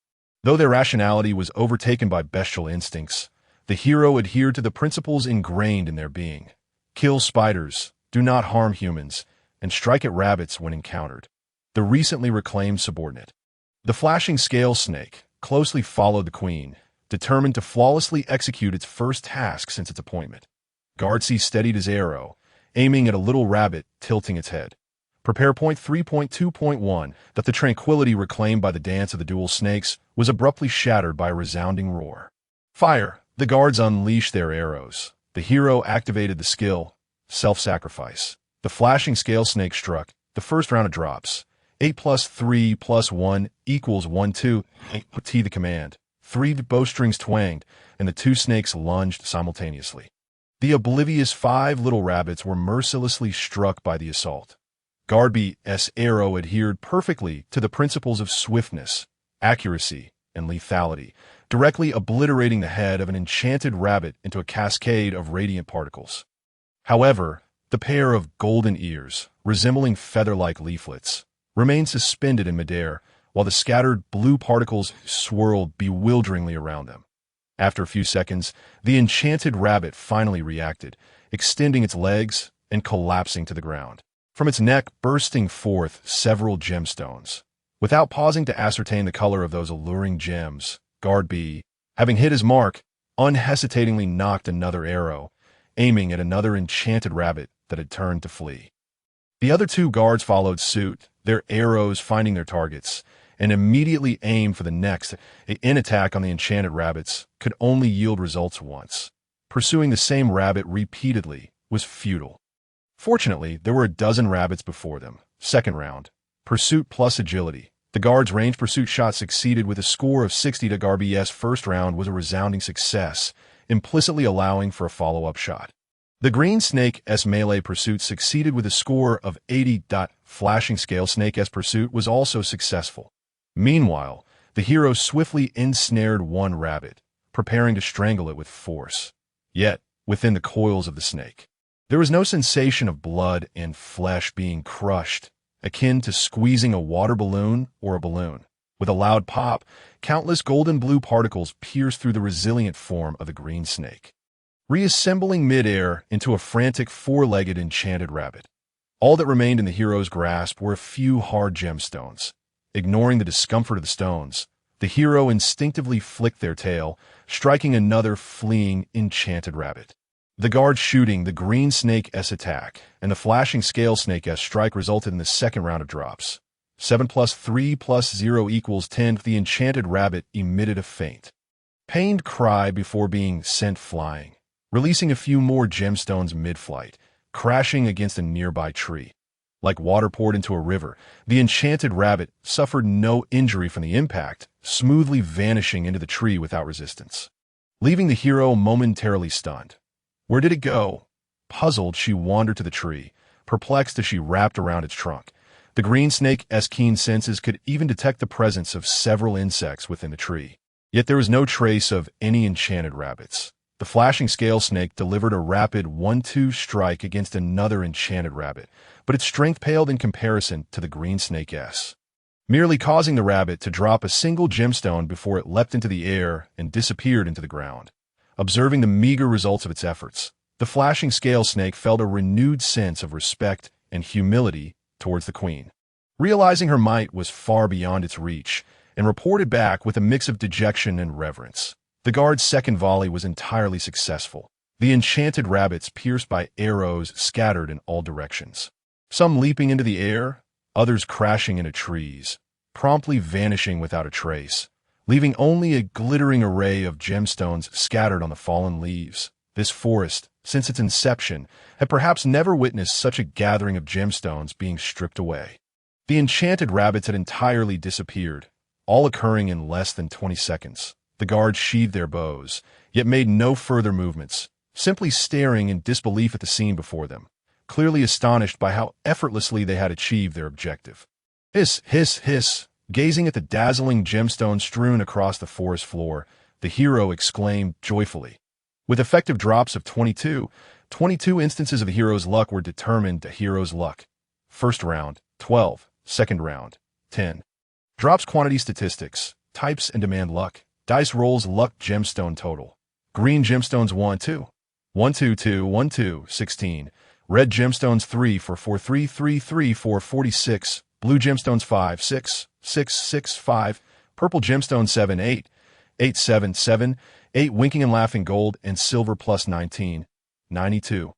Though their rationality was overtaken by bestial instincts, the hero adhered to the principles ingrained in their being. Kill spiders, do not harm humans, and strike at rabbits when encountered. The recently reclaimed subordinate. The flashing scale snake closely followed the queen, determined to flawlessly execute its first task since its appointment. Guard C steadied his arrow, aiming at a little rabbit tilting its head. Prepare point 3.2.1 that the tranquility reclaimed by the dance of the dual snakes was abruptly shattered by a resounding roar. Fire! The guards unleashed their arrows. The hero activated the skill, self-sacrifice. The flashing scale snake struck, the first round of drops. 8 plus 3 plus 1 equals 1, 2. T the command. 3 bowstrings twanged, and the two snakes lunged simultaneously. The oblivious 5 little rabbits were mercilessly struck by the assault. Guard's arrow adhered perfectly to the principles of swiftness, accuracy, and lethality, directly obliterating the head of an enchanted rabbit into a cascade of radiant particles. However, the pair of golden ears, resembling feather-like leaflets, remained suspended in midair, while the scattered blue particles swirled bewilderingly around them. After a few seconds, the enchanted rabbit finally reacted, extending its legs and collapsing to the ground. From its neck bursting forth several gemstones. Without pausing to ascertain the color of those alluring gems, Guard B, having hit his mark, unhesitatingly knocked another arrow, aiming at another enchanted rabbit that had turned to flee. The other two guards followed suit, their arrows finding their targets, and immediately aimed for the next. An attack on the enchanted rabbits could only yield results once. Pursuing the same rabbit repeatedly was futile. Fortunately, there were a dozen rabbits before them. Second round. Pursuit plus agility. The guard's range pursuit shot succeeded with a score of 60 to Garb's first round was a resounding success, implicitly allowing for a follow-up shot. The green snake's melee pursuit succeeded with a score of 80. Flashing scale snake's pursuit was also successful. Meanwhile, the hero swiftly ensnared one rabbit, preparing to strangle it with force. Yet, within the coils of the snake, there was no sensation of blood and flesh being crushed, akin to squeezing a water balloon or a balloon. With a loud pop, countless golden blue particles pierced through the resilient form of the green snake, reassembling midair into a frantic four-legged enchanted rabbit. All that remained in the hero's grasp were a few hard gemstones. Ignoring the discomfort of the stones, the hero instinctively flicked their tail, striking another fleeing enchanted rabbit. The guard shooting the green snake's attack and the flashing scale snake's strike resulted in the second round of drops. 7 plus 3 plus 0 equals 10. The enchanted rabbit emitted a faint, pained cry before being sent flying, releasing a few more gemstones mid-flight, crashing against a nearby tree. Like water poured into a river, the enchanted rabbit suffered no injury from the impact, smoothly vanishing into the tree without resistance, leaving the hero momentarily stunned. Where did it go? Puzzled, she wandered to the tree, perplexed as she wrapped around its trunk. The green snake's keen senses could even detect the presence of several insects within the tree. Yet there was no trace of any enchanted rabbits. The flashing scale snake delivered a rapid 1-2 strike against another enchanted rabbit, but its strength paled in comparison to the green snake's, merely causing the rabbit to drop a single gemstone before it leapt into the air and disappeared into the ground. Observing the meager results of its efforts, the flashing scale snake felt a renewed sense of respect and humility towards the queen. Realizing her might was far beyond its reach, and reported back with a mix of dejection and reverence. The guard's second volley was entirely successful. The enchanted rabbits pierced by arrows scattered in all directions, some leaping into the air, others crashing into trees, promptly vanishing without a trace, leaving only a glittering array of gemstones scattered on the fallen leaves. This forest, since its inception, had perhaps never witnessed such a gathering of gemstones being stripped away. The enchanted rabbits had entirely disappeared, all occurring in less than 20 seconds. The guards sheathed their bows, yet made no further movements, simply staring in disbelief at the scene before them, clearly astonished by how effortlessly they had achieved their objective. Hiss, hiss, hiss. Gazing at the dazzling gemstones strewn across the forest floor, the hero exclaimed joyfully. With effective drops of 22 instances of the hero's luck were determined to hero's luck. First round, 12. Second round, 10. Drops quantity statistics, types and demand luck. Dice rolls luck gemstone total. Green gemstones 1, 2. 1, 2, 2, 1, 2, 16. Red gemstones 3 for 4, 3, 3, 3, 4, 46. Blue gemstones 5, 6, 6, 6, 5. Purple gemstones 7, 8, 8, 7, 7. 8 winking and laughing gold and silver plus 19, 92.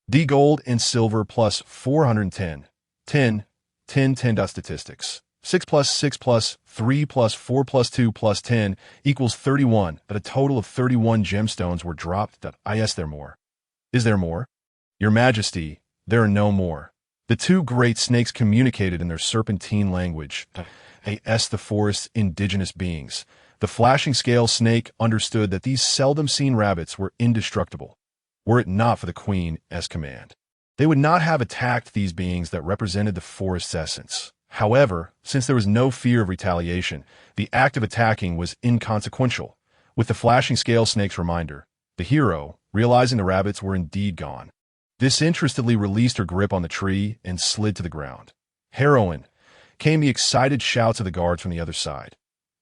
D gold and silver plus 410, 10, 10, 10. Statistics. 6 plus 6 plus 3 plus 4 plus 2 plus 10 equals 31. That a total of 31 gemstones were dropped. Is there more? Is there more? Your Majesty, there are no more. The two great snakes communicated in their serpentine language, as the forest's indigenous beings. The flashing scale snake understood that these seldom-seen rabbits were indestructible, were it not for the Queen's command. They would not have attacked these beings that represented the forest's essence. However, since there was no fear of retaliation, the act of attacking was inconsequential. With the flashing scale snake's reminder, the hero, realizing the rabbits were indeed gone, disinterestedly released her grip on the tree and slid to the ground. Heroine, came the excited shouts of the guards from the other side.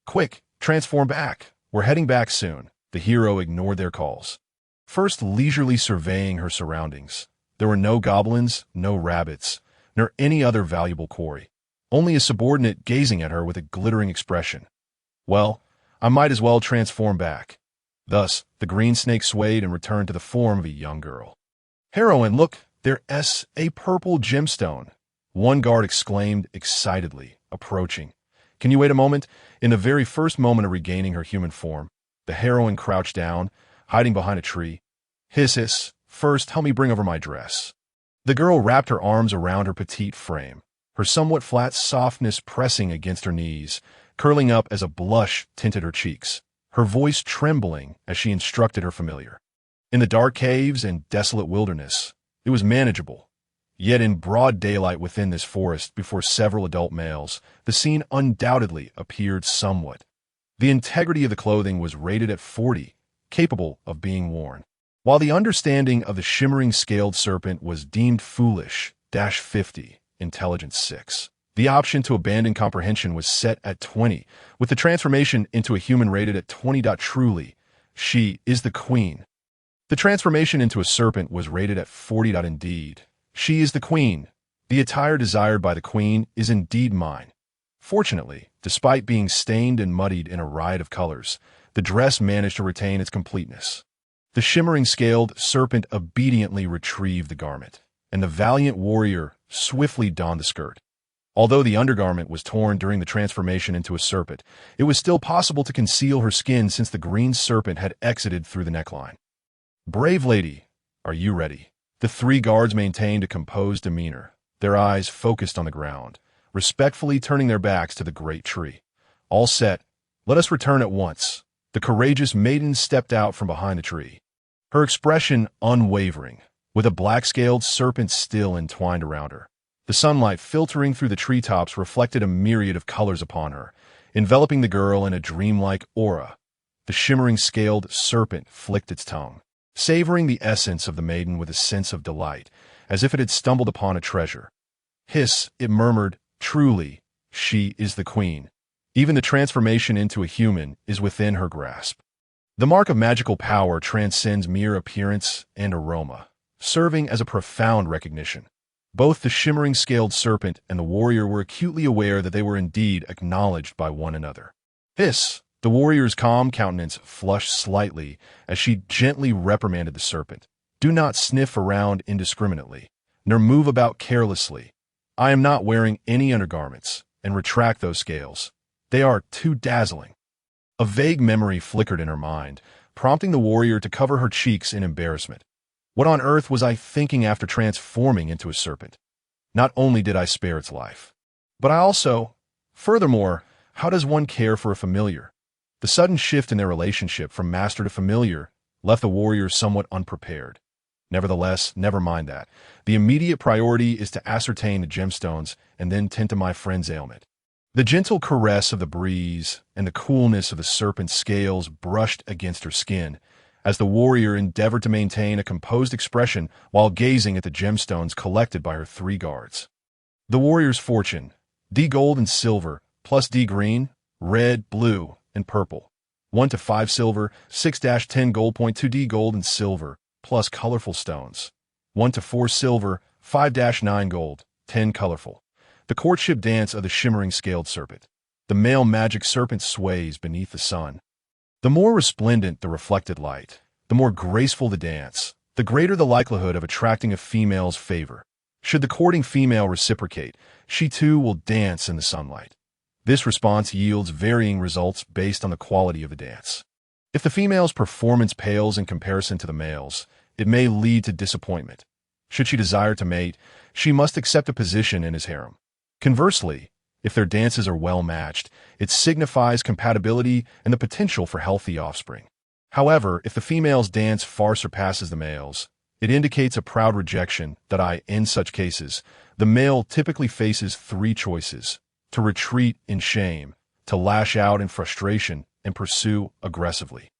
Quick, transform back. We're heading back soon. The hero ignored their calls, first leisurely surveying her surroundings. There were no goblins, no rabbits, nor any other valuable quarry. Only a subordinate gazing at her with a glittering expression. Well, I might as well transform back. Thus, the green snake swayed and returned to the form of a young girl. Heroine, look, there's a purple gemstone. One guard exclaimed excitedly, approaching. Can you wait a moment? In the very first moment of regaining her human form, the heroine crouched down, hiding behind a tree. Hiss, first help me bring over my dress. The girl wrapped her arms around her petite frame, her somewhat flat softness pressing against her knees, curling up as a blush tinted her cheeks, her voice trembling as she instructed her familiar. In the dark caves and desolate wilderness, it was manageable. Yet in broad daylight within this forest before several adult males, the scene undoubtedly appeared somewhat. The integrity of the clothing was rated at 40, capable of being worn, while the understanding of the shimmering scaled serpent was deemed foolish, 50, intelligence 6. The option to abandon comprehension was set at 20, with the transformation into a human rated at 20. Truly, she is the queen. The transformation into a serpent was rated at 40. Indeed, she is the queen. The attire desired by the queen is indeed mine. Fortunately, despite being stained and muddied in a riot of colors, the dress managed to retain its completeness. The shimmering scaled serpent obediently retrieved the garment, and the valiant warrior swiftly donned the skirt. Although the undergarment was torn during the transformation into a serpent, it was still possible to conceal her skin since the green serpent had exited through the neckline. Brave lady, are you ready? The three guards maintained a composed demeanor, their eyes focused on the ground, respectfully turning their backs to the great tree. All set, let us return at once. The courageous maiden stepped out from behind the tree, her expression unwavering, with a black-scaled serpent still entwined around her. The sunlight filtering through the treetops reflected a myriad of colors upon her, enveloping the girl in a dreamlike aura. The shimmering scaled serpent flicked its tongue, savoring the essence of the maiden with a sense of delight, as if it had stumbled upon a treasure. Hiss, it murmured, truly, she is the queen. Even the transformation into a human is within her grasp. The mark of magical power transcends mere appearance and aroma, serving as a profound recognition. Both the shimmering scaled serpent and the warrior were acutely aware that they were indeed acknowledged by one another. Hiss! The warrior's calm countenance flushed slightly as she gently reprimanded the serpent. Do not sniff around indiscriminately, nor move about carelessly. I am not wearing any undergarments, and retract those scales. They are too dazzling. A vague memory flickered in her mind, prompting the warrior to cover her cheeks in embarrassment. What on earth was I thinking after transforming into a serpent? Not only did I spare its life, but I also... Furthermore, how does one care for a familiar? The sudden shift in their relationship from master to familiar left the warrior somewhat unprepared. Nevertheless, never mind that. The immediate priority is to ascertain the gemstones and then tend to my friend's ailment. The gentle caress of the breeze and the coolness of the serpent's scales brushed against her skin as the warrior endeavored to maintain a composed expression while gazing at the gemstones collected by her three guards. The warrior's fortune, D gold and silver, plus D green, red, blue, and purple. 1 to 5 silver, 6-10 gold, 2 D gold and silver, plus colorful stones. 1 to 4 silver, 5-9 gold, 10 colorful. The courtship dance of the shimmering scaled serpent. The male magic serpent sways beneath the sun. The more resplendent the reflected light, the more graceful the dance, the greater the likelihood of attracting a female's favor. Should the courting female reciprocate, she too will dance in the sunlight. This response yields varying results based on the quality of the dance. If the female's performance pales in comparison to the male's, it may lead to disappointment. Should she desire to mate, she must accept a position in his harem. Conversely, if their dances are well matched, it signifies compatibility and the potential for healthy offspring. However, if the female's dance far surpasses the male's, it indicates a proud rejection that in such cases, the male typically faces three choices: to retreat in shame, to lash out in frustration, and pursue aggressively,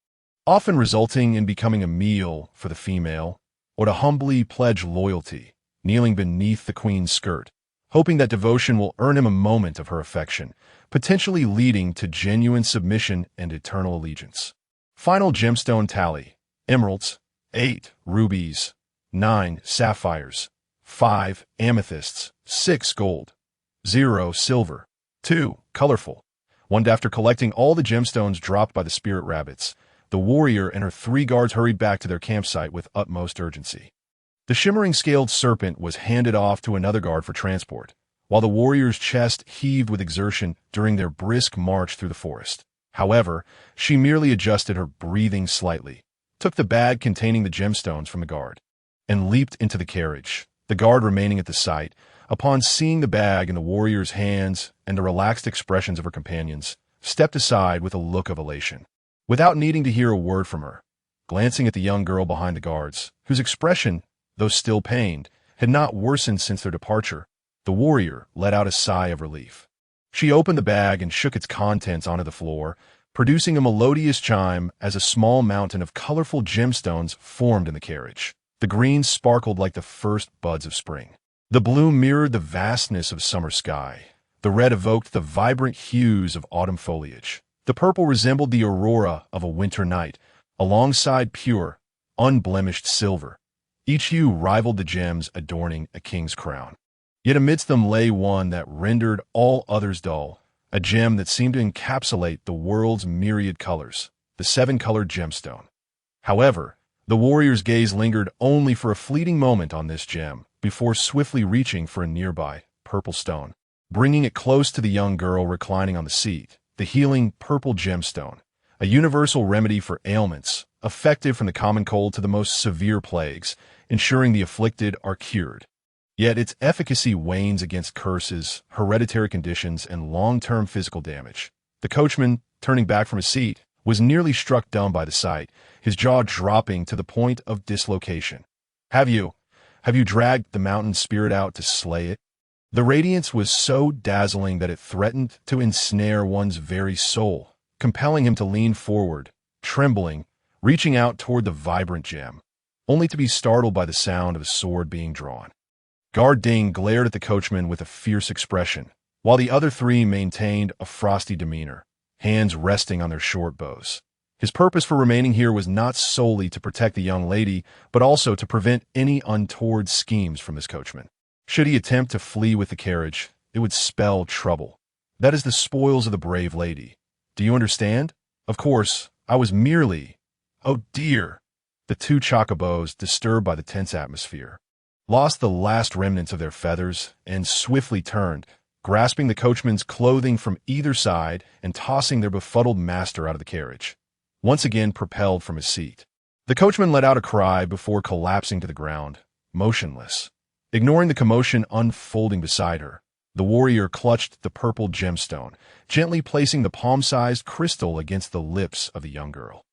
often resulting in becoming a meal for the female, or to humbly pledge loyalty, kneeling beneath the queen's skirt, hoping that devotion will earn him a moment of her affection, potentially leading to genuine submission and eternal allegiance. Final gemstone tally: emeralds, 8 rubies, 9 sapphires, 5 amethysts, 6 gold, 0 silver, 2 colorful. After collecting all the gemstones dropped by the spirit rabbits, the warrior and her 3 guards hurried back to their campsite with utmost urgency. The shimmering scaled serpent was handed off to another guard for transport, while the warrior's chest heaved with exertion during their brisk march through the forest. However, she merely adjusted her breathing slightly, took the bag containing the gemstones from the guard, and leaped into the carriage, the guard remaining at the site. Upon seeing the bag in the warrior's hands and the relaxed expressions of her companions, stepped aside with a look of elation. Without needing to hear a word from her, glancing at the young girl behind the guards, whose expression, though still pained, had not worsened since their departure, the warrior let out a sigh of relief. She opened the bag and shook its contents onto the floor, producing a melodious chime as a small mountain of colorful gemstones formed in the carriage. The green sparkled like the first buds of spring. The blue mirrored the vastness of summer sky. The red evoked the vibrant hues of autumn foliage. The purple resembled the aurora of a winter night, alongside pure, unblemished silver. Each hue rivaled the gems adorning a king's crown. Yet amidst them lay one that rendered all others dull, a gem that seemed to encapsulate the world's myriad colors, the 7-colored gemstone. However, the warrior's gaze lingered only for a fleeting moment on this gem, before swiftly reaching for a nearby purple stone, bringing it close to the young girl reclining on the seat. The healing purple gemstone, a universal remedy for ailments, effective from the common cold to the most severe plagues, ensuring the afflicted are cured. Yet its efficacy wanes against curses, hereditary conditions, and long-term physical damage. The coachman, turning back from his seat, was nearly struck dumb by the sight, his jaw dropping to the point of dislocation. Have you dragged the mountain spirit out to slay it? The radiance was so dazzling that it threatened to ensnare one's very soul, compelling him to lean forward, trembling, reaching out toward the vibrant gem, only to be startled by the sound of a sword being drawn. Guard Ding glared at the coachman with a fierce expression, while the other 3 maintained a frosty demeanor, hands resting on their short bows. His purpose for remaining here was not solely to protect the young lady, but also to prevent any untoward schemes from this coachman. Should he attempt to flee with the carriage, it would spell trouble. That is the spoils of the brave lady. Do you understand? Of course, I was merely— Oh dear! The 2 chocobos, disturbed by the tense atmosphere, lost the last remnants of their feathers and swiftly turned, grasping the coachman's clothing from either side and tossing their befuddled master out of the carriage, once again propelled from his seat. The coachman let out a cry before collapsing to the ground, motionless. Ignoring the commotion unfolding beside her, the warrior clutched the purple gemstone, gently placing the palm-sized crystal against the lips of the young girl.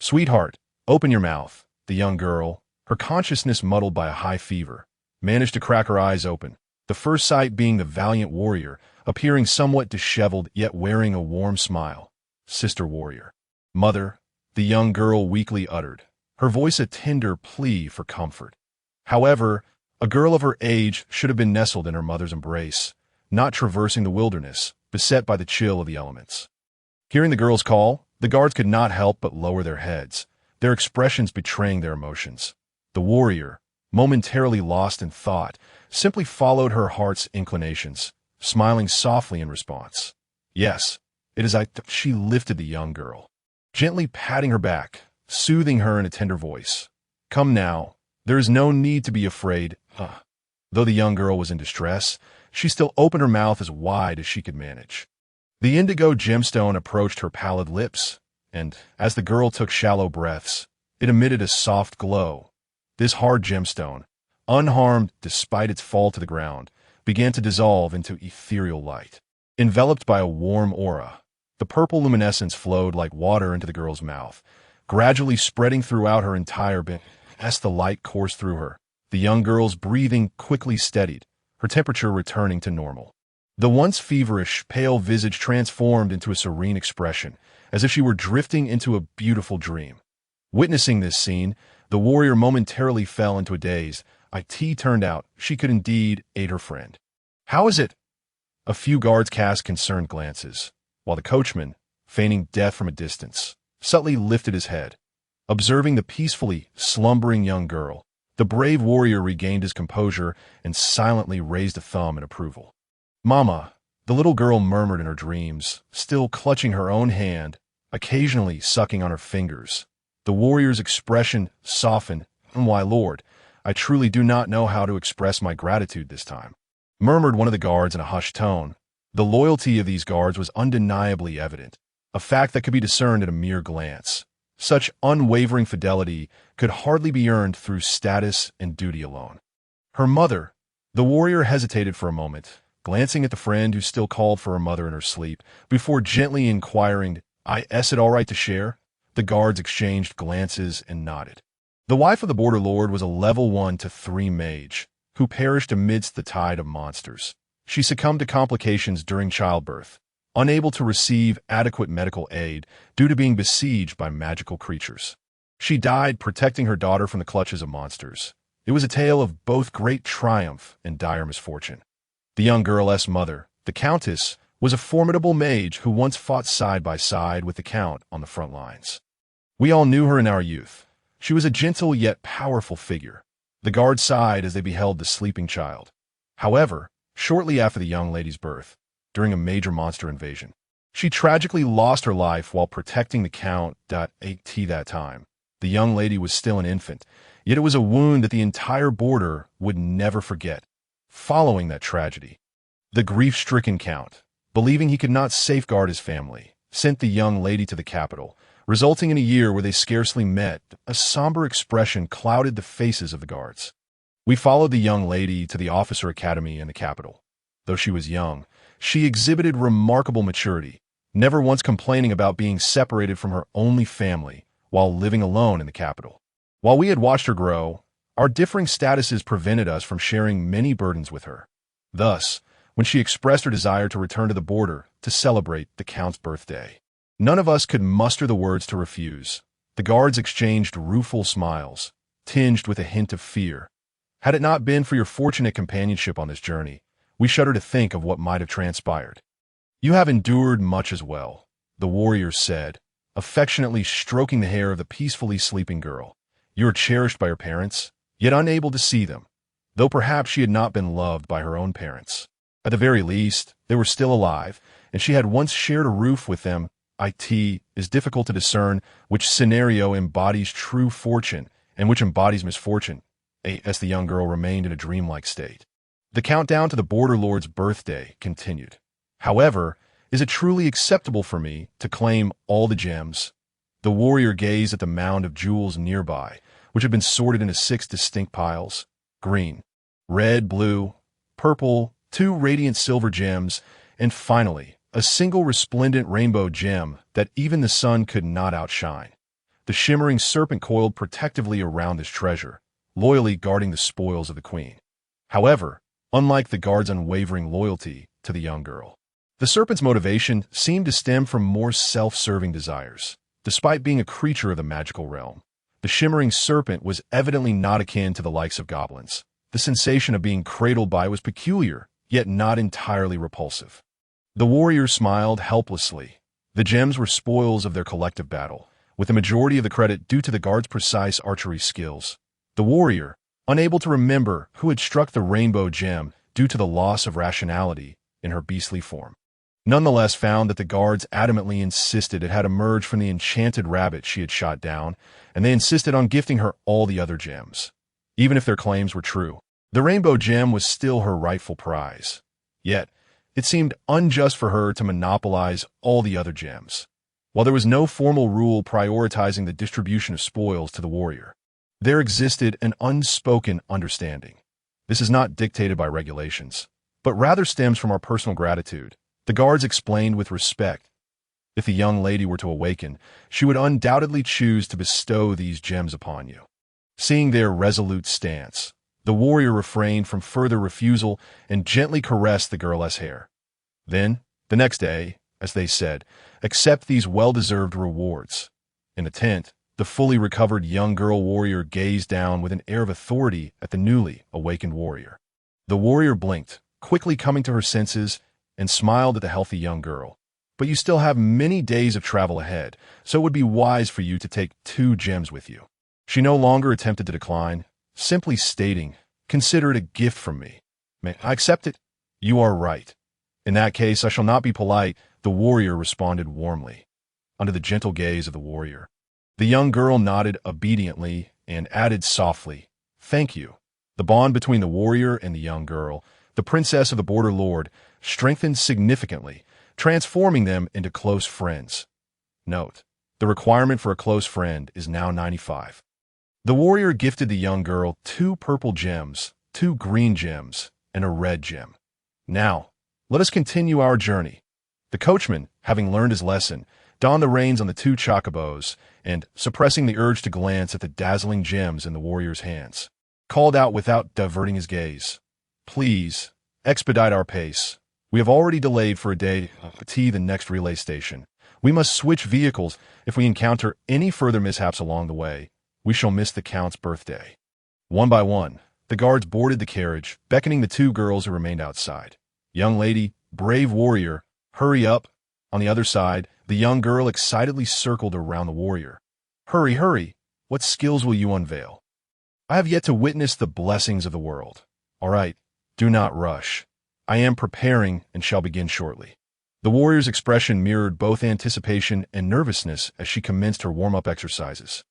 "Sweetheart, open your mouth." The young girl, her consciousness muddled by a high fever, managed to crack her eyes open, the first sight being the valiant warrior, appearing somewhat disheveled yet wearing a warm smile. "Sister warrior." "Mother," the young girl weakly uttered, her voice a tender plea for comfort. However, a girl of her age should have been nestled in her mother's embrace, not traversing the wilderness, beset by the chill of the elements. Hearing the girl's call, the guards could not help but lower their heads, their expressions betraying their emotions. The warrior, momentarily lost in thought, simply followed her heart's inclinations, smiling softly in response. "Yes, it is I." She lifted the young girl, gently patting her back, soothing her in a tender voice. "Come now, there is no need to be afraid." Though the young girl was in distress, she still opened her mouth as wide as she could manage. The indigo gemstone approached her pallid lips, and, as the girl took shallow breaths, it emitted a soft glow. This hard gemstone, unharmed despite its fall to the ground, began to dissolve into ethereal light. Enveloped by a warm aura, the purple luminescence flowed like water into the girl's mouth, gradually spreading throughout her entire being. As the light coursed through her, the young girl's breathing quickly steadied, her temperature returning to normal. The once feverish, pale visage transformed into a serene expression, as if she were drifting into a beautiful dream. Witnessing this scene, the warrior momentarily fell into a daze. It turned out she could indeed aid her friend. "How is it?" A few guards cast concerned glances, while the coachman, feigning death from a distance, subtly lifted his head. Observing the peacefully slumbering young girl, the brave warrior regained his composure and silently raised a thumb in approval. "Mama," the little girl murmured in her dreams, still clutching her own hand, occasionally sucking on her fingers. The warrior's expression softened. "Why, Lord, I truly do not know how to express my gratitude this time," murmured one of the guards in a hushed tone. The loyalty of these guards was undeniably evident, a fact that could be discerned at a mere glance. Such unwavering fidelity could hardly be earned through status and duty alone. Her mother. The warrior hesitated for a moment, glancing at the friend who still called for her mother in her sleep, before gently inquiring, "Is it all right to share?" The guards exchanged glances and nodded. The wife of the border lord was a level 1 to 3 mage, who perished amidst the tide of monsters. She succumbed to complications during childbirth, unable to receive adequate medical aid due to being besieged by magical creatures. She died protecting her daughter from the clutches of monsters. It was a tale of both great triumph and dire misfortune. The young girl's mother, the Countess, was a formidable mage who once fought side by side with the Count on the front lines. We all knew her in our youth. She was a gentle yet powerful figure. The guards sighed as they beheld the sleeping child. However, shortly after the young lady's birth, during a major monster invasion, she tragically lost her life while protecting the Count. At that time, the young lady was still an infant, yet it was a wound that the entire border would never forget. Following that tragedy, the grief-stricken Count, believing he could not safeguard his family, sent the young lady to the capital, resulting in a year where they scarcely met. A somber expression clouded the faces of the guards. We followed the young lady to the officer academy in the capital. Though she was young, she exhibited remarkable maturity, never once complaining about being separated from her only family while living alone in the capital. While we had watched her grow, our differing statuses prevented us from sharing many burdens with her. Thus, when she expressed her desire to return to the border to celebrate the Count's birthday, none of us could muster the words to refuse. The guards exchanged rueful smiles, tinged with a hint of fear. Had it not been for your fortunate companionship on this journey, we shudder to think of what might have transpired. "You have endured much as well," the warrior said, affectionately stroking the hair of the peacefully sleeping girl. "You are cherished by your parents, yet unable to see them, though perhaps she had not been loved by her own parents. At the very least, they were still alive, and she had once shared a roof with them. It is difficult to discern which scenario embodies true fortune and which embodies misfortune." As the young girl remained in a dreamlike state. The countdown to the border lord's birthday continued. "However, is it truly acceptable for me to claim all the gems?" The warrior gazed at the mound of jewels nearby, which had been sorted into 6 distinct piles: green, red, blue, purple, 2 radiant silver gems, and finally, a single resplendent rainbow gem that even the sun could not outshine. The shimmering serpent coiled protectively around this treasure, loyally guarding the spoils of the queen. However, unlike the guard's unwavering loyalty to the young girl, the serpent's motivation seemed to stem from more self-serving desires. Despite being a creature of the magical realm, the shimmering serpent was evidently not akin to the likes of goblins. The sensation of being cradled by was peculiar, yet not entirely repulsive. The warrior smiled helplessly. The gems were spoils of their collective battle, with the majority of the credit due to the guard's precise archery skills. The warrior, unable to remember who had struck the rainbow gem due to the loss of rationality in her beastly form, nonetheless found that the guards adamantly insisted it had emerged from the enchanted rabbit she had shot down, and they insisted on gifting her all the other gems. Even if their claims were true, the rainbow gem was still her rightful prize. Yet, it seemed unjust for her to monopolize all the other gems. While there was no formal rule prioritizing the distribution of spoils to the warrior, There existed an unspoken understanding. This is not dictated by regulations, but rather stems from our personal gratitude. The guards explained with respect. If the young lady were to awaken, she would undoubtedly choose to bestow these gems upon you. Seeing their resolute stance, the warrior refrained from further refusal and gently caressed the girl's hair. Then, the next day, as they said, accept these well-deserved rewards. In the tent, the fully recovered young girl warrior gazed down with an air of authority at the newly awakened warrior. The warrior blinked, quickly coming to her senses, and smiled at the healthy young girl. But you still have many days of travel ahead, so it would be wise for you to take 2 gems with you. She no longer attempted to decline, simply stating, "Consider it a gift from me. May I accept it?" "You are right. In that case, I shall not be polite," the warrior responded warmly. Under the gentle gaze of the warrior, the young girl nodded obediently and added softly, "Thank you." The bond between the warrior and the young girl, the princess of the border lord, strengthened significantly, transforming them into close friends. Note: the requirement for a close friend is now 95. The warrior gifted the young girl 2 purple gems, 2 green gems, and a red gem. "Now, let us continue our journey." The coachman, having learned his lesson, donned the reins on the 2 chocobos and, suppressing the urge to glance at the dazzling gems in the warrior's hands, called out without diverting his gaze, "Please, expedite our pace. We have already delayed for a day to the next relay station. We must switch vehicles. If we encounter any further mishaps along the way, we shall miss the Count's birthday." One by one, the guards boarded the carriage, beckoning the 2 girls who remained outside. "Young lady, brave warrior, hurry up." On the other side, the young girl excitedly circled around the warrior. "Hurry, hurry. What skills will you unveil? I have yet to witness the blessings of the world." "All right, do not rush. I am preparing and shall begin shortly." The warrior's expression mirrored both anticipation and nervousness as she commenced her warm-up exercises.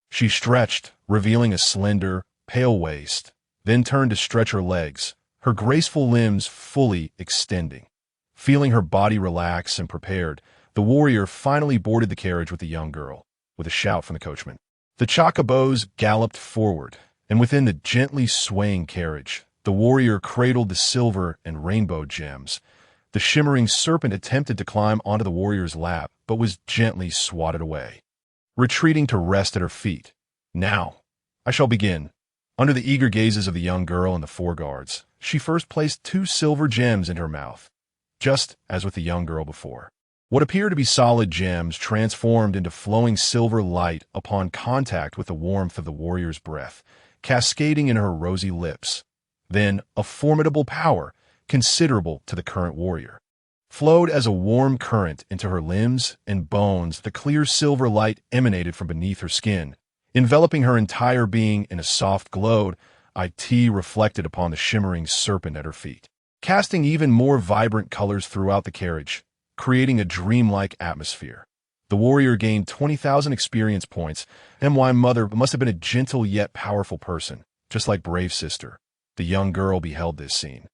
She stretched, revealing a slender, pale waist, then turned to stretch her legs, her graceful limbs fully extending. Feeling her body relax and prepared, the warrior finally boarded the carriage with the young girl, with a shout from the coachman. The chocobos galloped forward, and within the gently swaying carriage, the warrior cradled the silver and rainbow gems. The shimmering serpent attempted to climb onto the warrior's lap, but was gently swatted away, retreating to rest at her feet. "Now, I shall begin." Under the eager gazes of the young girl and the 4 guards, she first placed 2 silver gems in her mouth, just as with the young girl before. What appeared to be solid gems transformed into flowing silver light upon contact with the warmth of the warrior's breath, cascading in her rosy lips. Then a formidable power, considerable to the current warrior, flowed as a warm current into her limbs and bones. The clear silver light emanated from beneath her skin, enveloping her entire being in a soft glow. It reflected upon the shimmering serpent at her feet, casting even more vibrant colors throughout the carriage, creating a dreamlike atmosphere. The warrior gained 20,000 experience points, and my mother must have been a gentle yet powerful person, just like brave sister. The young girl beheld this scene.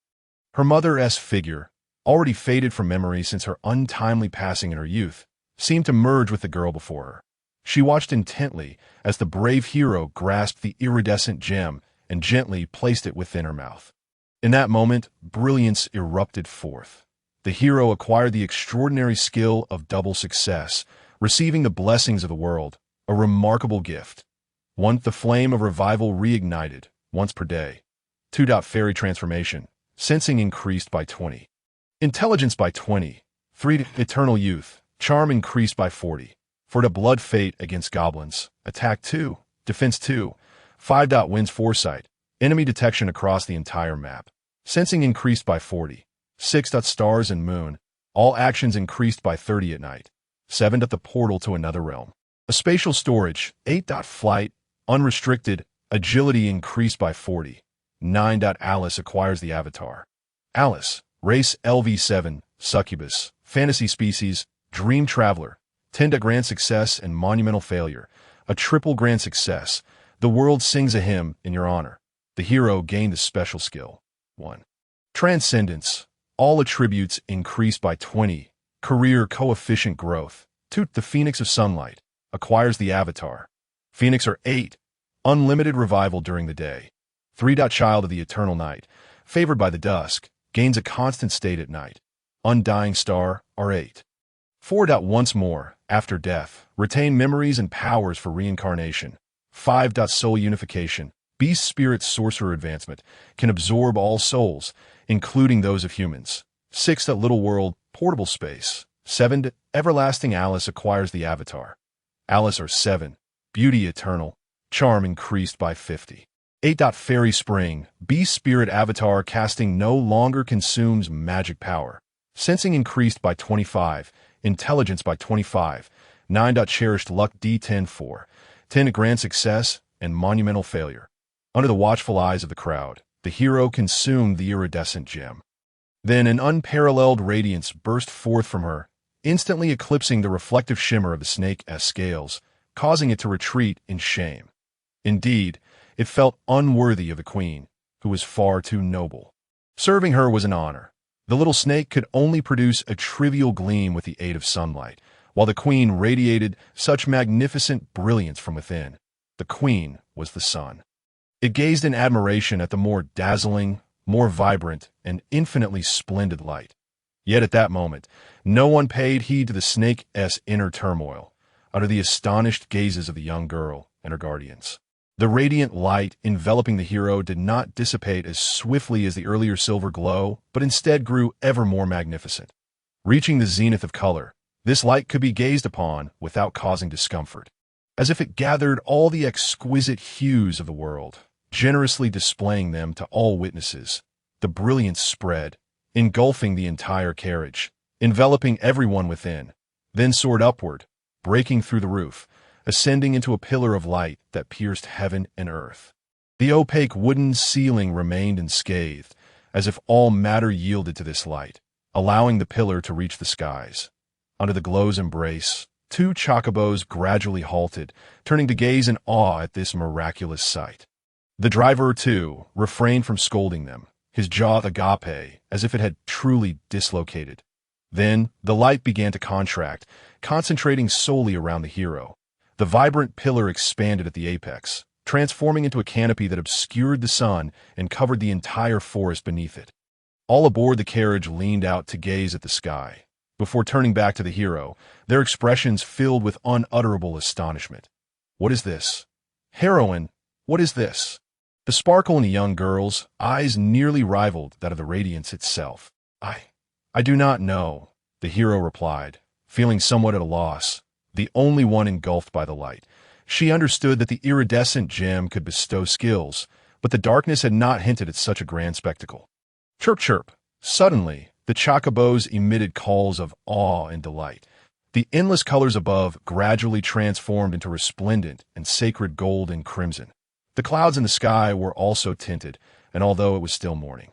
Her mother's figure, already faded from memory since her untimely passing in her youth, seemed to merge with the girl before her. She watched intently as the brave hero grasped the iridescent gem and gently placed it within her mouth. In that moment, brilliance erupted forth. The hero acquired the extraordinary skill of double success, receiving the blessings of the world, a remarkable gift. Once the flame of revival reignited, once per day. 2. Fairy transformation. Sensing increased by 20. Intelligence by 20. 3. Eternal youth. Charm increased by 40. 4. Blood fate against goblins. Attack 2. Defense 2. 5. Wins foresight. Enemy detection across the entire map. Sensing increased by 40. 6. Stars and moon. All actions increased by 30 at night. 7. The portal to another realm. A spatial storage. 8. Flight. Unrestricted. Agility increased by 40. 9. Alice acquires the avatar. Alice. Race LV7. Succubus. Fantasy species. Dream traveler. 10. Grand success and monumental failure. A triple grand success. The world sings a hymn in your honor. The hero gained the special skill. 1. Transcendence. All attributes increased by 20. Career coefficient growth. 2. The Phoenix of Sunlight. Acquires the avatar. Phoenix are 8. Unlimited revival during the day. 3. Child of the eternal night, favored by the dusk, gains a constant state at night. Undying star, R8. 4. Once more, after death, retain memories and powers for reincarnation. 5. Soul unification, beast spirit sorcerer advancement, can absorb all souls, including those of humans. 6. Little world, portable space. 7. Everlasting Alice acquires the avatar. Alice or 7. Beauty eternal, charm increased by 50. 8. Fairy spring, beast spirit avatar casting no longer consumes magic power. Sensing increased by 25, intelligence by 25. 9. Cherished luck D10 4. 10. Grand success and monumental failure. Under the watchful eyes of the crowd, the hero consumed the iridescent gem. Then an unparalleled radiance burst forth from her, instantly eclipsing the reflective shimmer of the snake's scales, causing it to retreat in shame. Indeed, it felt unworthy of the queen, who was far too noble. Serving her was an honor. The little snake could only produce a trivial gleam with the aid of sunlight, while the queen radiated such magnificent brilliance from within. The queen was the sun. It gazed in admiration at the more dazzling, more vibrant, and infinitely splendid light. Yet at that moment, no one paid heed to the snake's inner turmoil, under the astonished gazes of the young girl and her guardians. The radiant light enveloping the hero did not dissipate as swiftly as the earlier silver glow, but instead grew ever more magnificent. Reaching the zenith of color, this light could be gazed upon without causing discomfort, as if it gathered all the exquisite hues of the world, generously displaying them to all witnesses. The brilliance spread, engulfing the entire carriage, enveloping everyone within, then soared upward, breaking through the roof, ascending into a pillar of light that pierced heaven and earth. The opaque wooden ceiling remained unscathed, as if all matter yielded to this light, allowing the pillar to reach the skies. Under the glow's embrace, 2 chocobos gradually halted, turning to gaze in awe at this miraculous sight. The driver, too, refrained from scolding them, his jaw agape, as if it had truly dislocated. Then, the light began to contract, concentrating solely around the hero. The vibrant pillar expanded at the apex, transforming into a canopy that obscured the sun and covered the entire forest beneath it. All aboard the carriage leaned out to gaze at the sky. Before turning back to the hero, their expressions filled with unutterable astonishment. What is this? Heroine, what is this? The sparkle in the young girl's eyes nearly rivaled that of the radiance itself. I do not know, the hero replied, feeling somewhat at a loss, the only one engulfed by the light. She understood that the iridescent gem could bestow skills, but the darkness had not hinted at such a grand spectacle. Chirp, chirp. Suddenly, the chocobos emitted calls of awe and delight. The endless colors above gradually transformed into resplendent and sacred gold and crimson. The clouds in the sky were also tinted, and although it was still morning,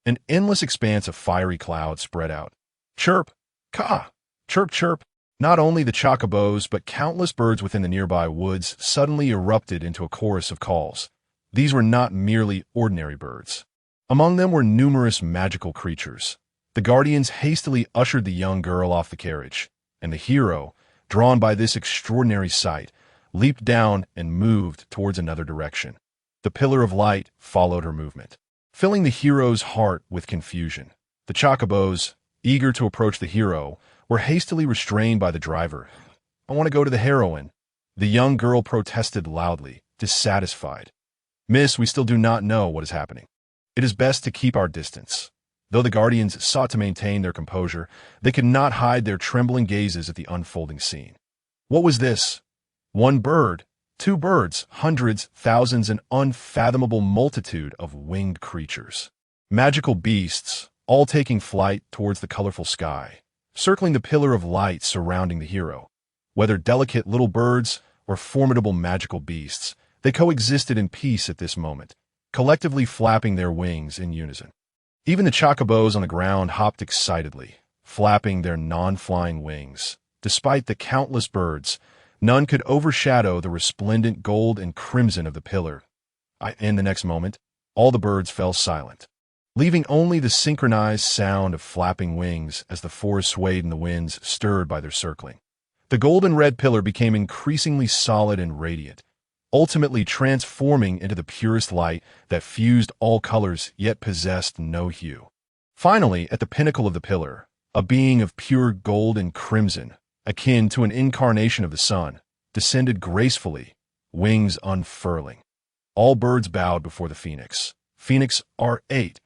an endless expanse of fiery clouds spread out. Chirp, caw, chirp, chirp. Not only the chocobos, but countless birds within the nearby woods suddenly erupted into a chorus of calls. These were not merely ordinary birds. Among them were numerous magical creatures. The guardians hastily ushered the young girl off the carriage, and the hero, drawn by this extraordinary sight, leaped down and moved towards another direction. The pillar of light followed her movement, filling the hero's heart with confusion. The chocobos, eager to approach the hero, were hastily restrained by the driver. I want to go to the heroine. The young girl protested loudly, dissatisfied. Miss, we still do not know what is happening. It is best to keep our distance. Though the guardians sought to maintain their composure, they could not hide their trembling gazes at the unfolding scene. What was this? 1 bird, 2 birds, hundreds, thousands, an unfathomable multitude of winged creatures. Magical beasts, all taking flight towards the colorful sky, circling the pillar of light surrounding the hero. Whether delicate little birds or formidable magical beasts, they coexisted in peace at this moment, collectively flapping their wings in unison. Even the chocobos on the ground hopped excitedly, flapping their non-flying wings. Despite the countless birds, none could overshadow the resplendent gold and crimson of the pillar. In the next moment, all the birds fell silent, leaving only the synchronized sound of flapping wings as the forest swayed in the winds stirred by their circling. The golden red pillar became increasingly solid and radiant, ultimately transforming into the purest light that fused all colors yet possessed no hue. Finally, at the pinnacle of the pillar, a being of pure gold and crimson, akin to an incarnation of the sun, descended gracefully, wings unfurling. All birds bowed before the phoenix. Phoenix R8,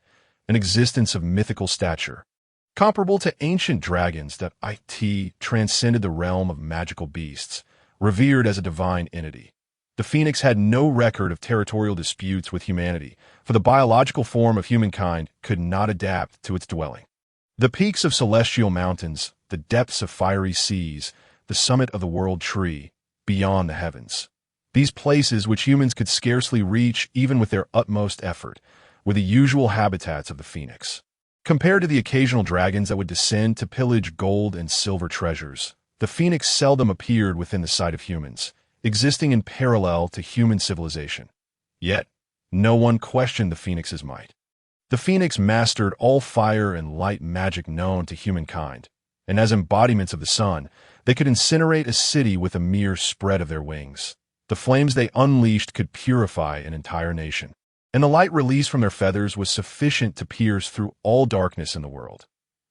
an existence of mythical stature, comparable to ancient dragons that it transcended the realm of magical beasts, revered as a divine entity. The phoenix had no record of territorial disputes with humanity, for the biological form of humankind could not adapt to its dwelling. The peaks of celestial mountains, the depths of fiery seas, the summit of the world tree, beyond the heavens. These places, which humans could scarcely reach even with their utmost effort, were the usual habitats of the phoenix. Compared to the occasional dragons that would descend to pillage gold and silver treasures, the phoenix seldom appeared within the sight of humans, existing in parallel to human civilization. Yet, no one questioned the phoenix's might. The phoenix mastered all fire and light magic known to humankind, and as embodiments of the sun, they could incinerate a city with a mere spread of their wings. The flames they unleashed could purify an entire nation, and the light released from their feathers was sufficient to pierce through all darkness in the world.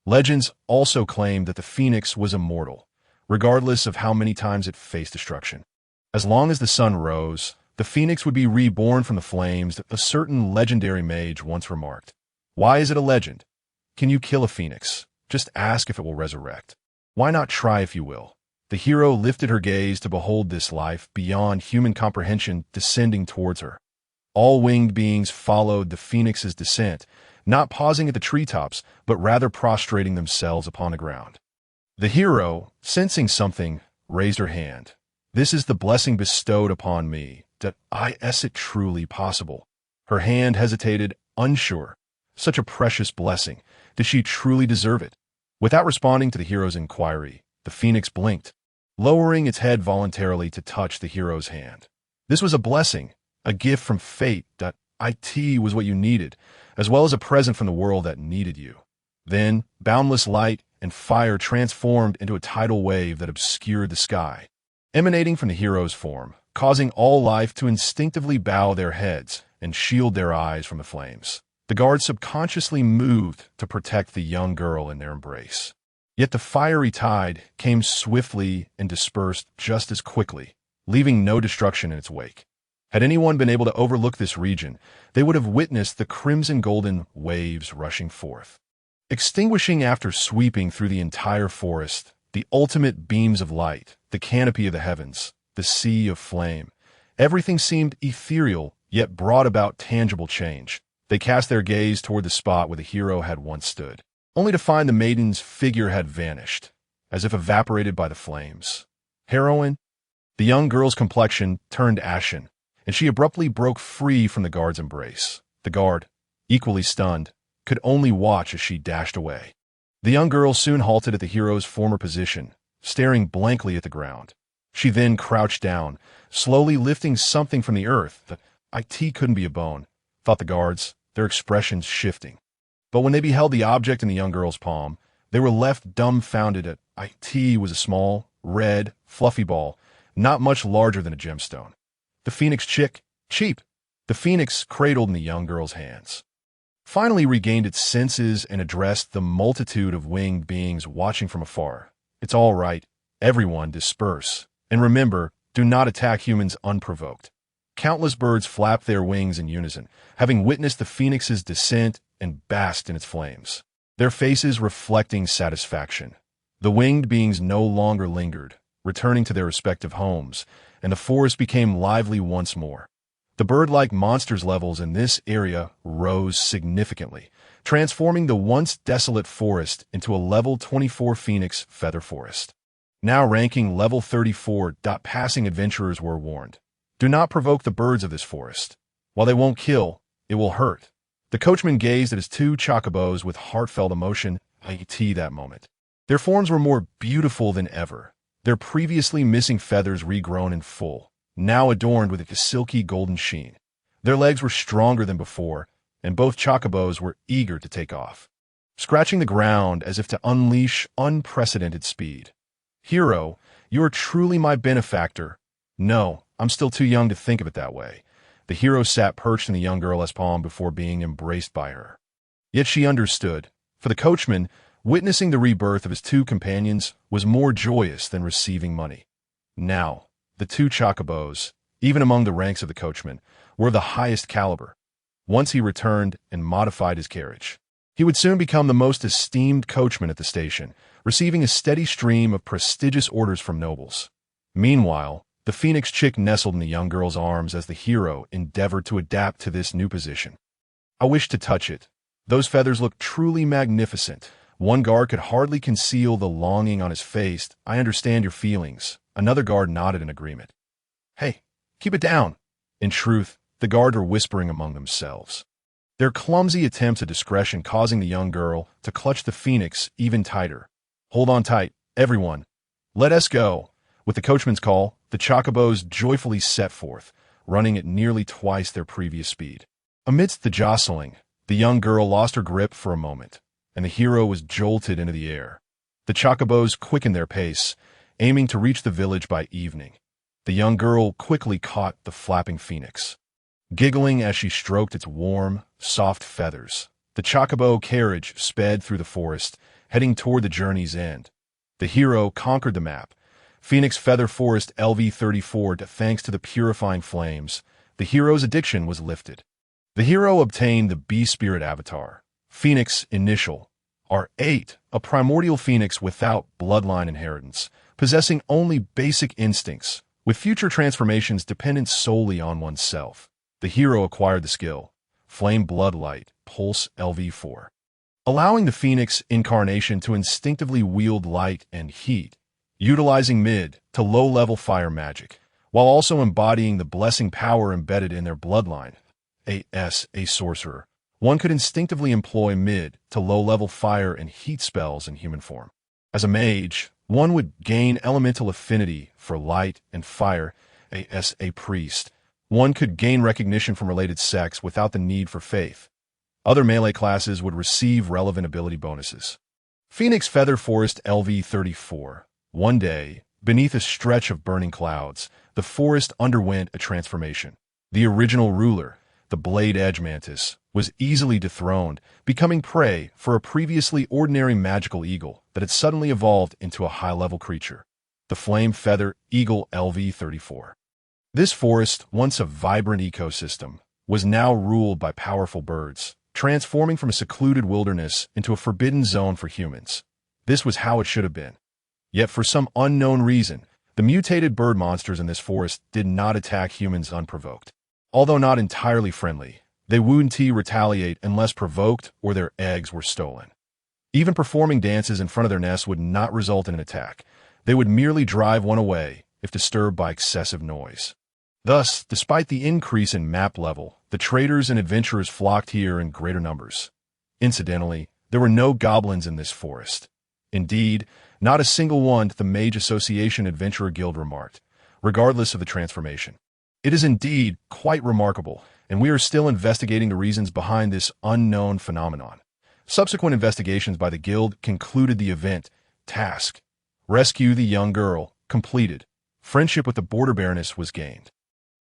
Legends also claimed that the phoenix was immortal, regardless of how many times it faced destruction. As long as the sun rose, the phoenix would be reborn from the flames that a certain legendary mage once remarked. Why is it a legend? Can you kill a phoenix? Just ask if it will resurrect. Why not try if you will? The hero lifted her gaze to behold this life beyond human comprehension descending towards her. All winged beings followed the phoenix's descent, not pausing at the treetops, but rather prostrating themselves upon the ground. The hero, sensing something, raised her hand. This is the blessing bestowed upon me, that is it truly possible? Her hand hesitated, unsure. Such a precious blessing. Did she truly deserve it? Without responding to the hero's inquiry, the phoenix blinked, lowering its head voluntarily to touch the hero's hand. This was a blessing, a gift from fate. It was what you needed, as well as a present from the world that needed you. Then, boundless light and fire transformed into a tidal wave that obscured the sky, emanating from the hero's form, causing all life to instinctively bow their heads and shield their eyes from the flames. The guards subconsciously moved to protect the young girl in their embrace. Yet the fiery tide came swiftly and dispersed just as quickly, leaving no destruction in its wake. Had anyone been able to overlook this region, they would have witnessed the crimson-golden waves rushing forth, extinguishing after sweeping through the entire forest, the ultimate beams of light, the canopy of the heavens, the sea of flame. Everything seemed ethereal, yet brought about tangible change. They cast their gaze toward the spot where the hero had once stood, only to find the maiden's figure had vanished, as if evaporated by the flames. Heroine? The young girl's complexion turned ashen, and she abruptly broke free from the guard's embrace. The guard, equally stunned, could only watch as she dashed away. The young girl soon halted at the hero's former position, staring blankly at the ground. She then crouched down, slowly lifting something from the earth. It couldn't be a bone, thought the guards, their expressions shifting. But when they beheld the object in the young girl's palm, they were left dumbfounded. It was a small, red, fluffy ball, not much larger than a gemstone. The phoenix cheep. The phoenix cradled in the young girl's hands, finally regained its senses and addressed the multitude of winged beings watching from afar. It's all right. Everyone disperse. And remember, do not attack humans unprovoked. Countless birds flapped their wings in unison, having witnessed the phoenix's descent and basked in its flames, their faces reflecting satisfaction. The winged beings no longer lingered, returning to their respective homes, and the forest became lively once more. The bird-like monsters levels in this area rose significantly, transforming the once desolate forest into a level 24 phoenix feather forest. Now ranking level 34. Passing adventurers were warned. Do not provoke the birds of this forest. While they won't kill, it will hurt. The coachman gazed at his two chocobos with heartfelt emotion. That moment. Their forms were more beautiful than ever, their previously missing feathers regrown in full, now adorned with a silky golden sheen. Their legs were stronger than before, and both chocobos were eager to take off, scratching the ground as if to unleash unprecedented speed. Hero, you are truly my benefactor. No, I'm still too young to think of it that way. The hero sat perched in the young girl's palm before being embraced by her. Yet she understood. For the coachman, witnessing the rebirth of his two companions was more joyous than receiving money. Now, the two chocobos, even among the ranks of the coachman, were of the highest caliber. Once he returned and modified his carriage, he would soon become the most esteemed coachman at the station, receiving a steady stream of prestigious orders from nobles. Meanwhile, the Phoenix chick nestled in the young girl's arms as the hero endeavored to adapt to this new position. I wished to touch it. Those feathers looked truly magnificent. One guard could hardly conceal the longing on his face. I understand your feelings. Another guard nodded in agreement. Hey, keep it down. In truth, the guards were whispering among themselves, their clumsy attempts at discretion causing the young girl to clutch the Phoenix even tighter. Hold on tight, everyone. Let us go. With the coachman's call, the chocobos joyfully set forth, running at nearly twice their previous speed. Amidst the jostling, the young girl lost her grip for a moment, and the hero was jolted into the air. The chocobos quickened their pace, aiming to reach the village by evening. The young girl quickly caught the flapping Phoenix, giggling as she stroked its warm, soft feathers. The chocobo carriage sped through the forest, heading toward the journey's end. The hero conquered the map. Phoenix Feather Forest LV-34. Thanks to the purifying flames, the hero's addiction was lifted. The hero obtained the Bee-Spirit avatar, Phoenix Initial, R8, a primordial phoenix without bloodline inheritance, possessing only basic instincts, with future transformations dependent solely on oneself. The hero acquired the skill, Flame Bloodlight, Pulse LV-4, allowing the Phoenix incarnation to instinctively wield light and heat, utilizing mid to low-level fire magic, while also embodying the blessing power embedded in their bloodline. As a sorcerer, one could instinctively employ mid to low-level fire and heat spells in human form. As a mage, one would gain elemental affinity for light and fire. As a priest, one could gain recognition from related sects without the need for faith. Other melee classes would receive relevant ability bonuses. Phoenix Feather Forest LV-34. One day, beneath a stretch of burning clouds, the forest underwent a transformation. The original ruler, the Blade Edge Mantis, was easily dethroned, becoming prey for a previously ordinary magical eagle that had suddenly evolved into a high-level creature, the Flame Feather Eagle LV-34. This forest, once a vibrant ecosystem, was now ruled by powerful birds, transforming from a secluded wilderness into a forbidden zone for humans. This was how it should have been. Yet for some unknown reason, the mutated bird monsters in this forest did not attack humans unprovoked. Although not entirely friendly, they wouldn't retaliate unless provoked or their eggs were stolen. Even performing dances in front of their nests would not result in an attack. They would merely drive one away if disturbed by excessive noise. Thus, despite the increase in map level, the traders and adventurers flocked here in greater numbers. Incidentally, there were no goblins in this forest. Indeed, not a single one, the Mage Association Adventurer Guild remarked, regardless of the transformation. It is indeed quite remarkable, and we are still investigating the reasons behind this unknown phenomenon. Subsequent investigations by the Guild concluded the event. Task: rescue the young girl. Completed. Friendship with the Border Baroness was gained.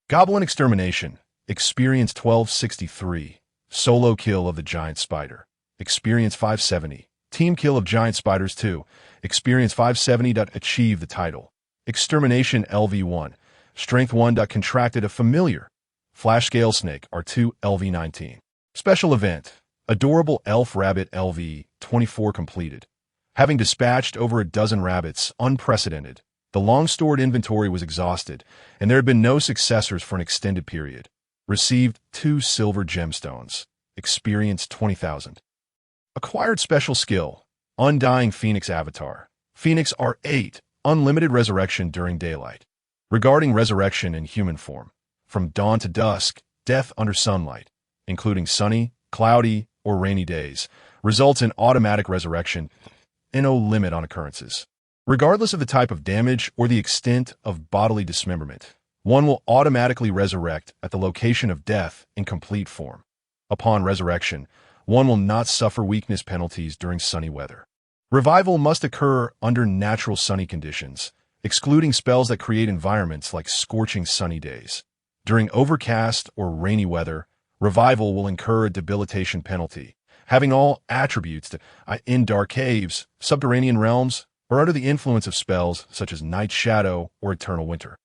Goblin Extermination. Experience 1263. Solo kill of the Giant Spider. Experience 570. Team kill of Giant Spiders 2. Experience 570. Achieve the title. Extermination LV1. Strength 1. Contracted a familiar. Flash Scale Snake R2 LV19. Special event. Adorable Elf Rabbit LV24 completed. Having dispatched over a dozen rabbits, unprecedented. The long-stored inventory was exhausted, and there had been no successors for an extended period. Received 2 silver gemstones. Experience 20,000. Acquired special skill. Undying Phoenix Avatar. Phoenix R8. Unlimited resurrection during daylight. Regarding resurrection in human form, from dawn to dusk, death under sunlight, including sunny, cloudy, or rainy days, results in automatic resurrection and no limit on occurrences. Regardless of the type of damage or the extent of bodily dismemberment, one will automatically resurrect at the location of death in complete form. Upon resurrection, one will not suffer weakness penalties during sunny weather. Revival must occur under natural sunny conditions. excluding spells that create environments like scorching sunny days. During overcast or rainy weather, Revival will incur a debilitation penalty, having all attributes that in dark caves, subterranean realms, or under the influence of spells such as Night Shadow or Eternal Winter.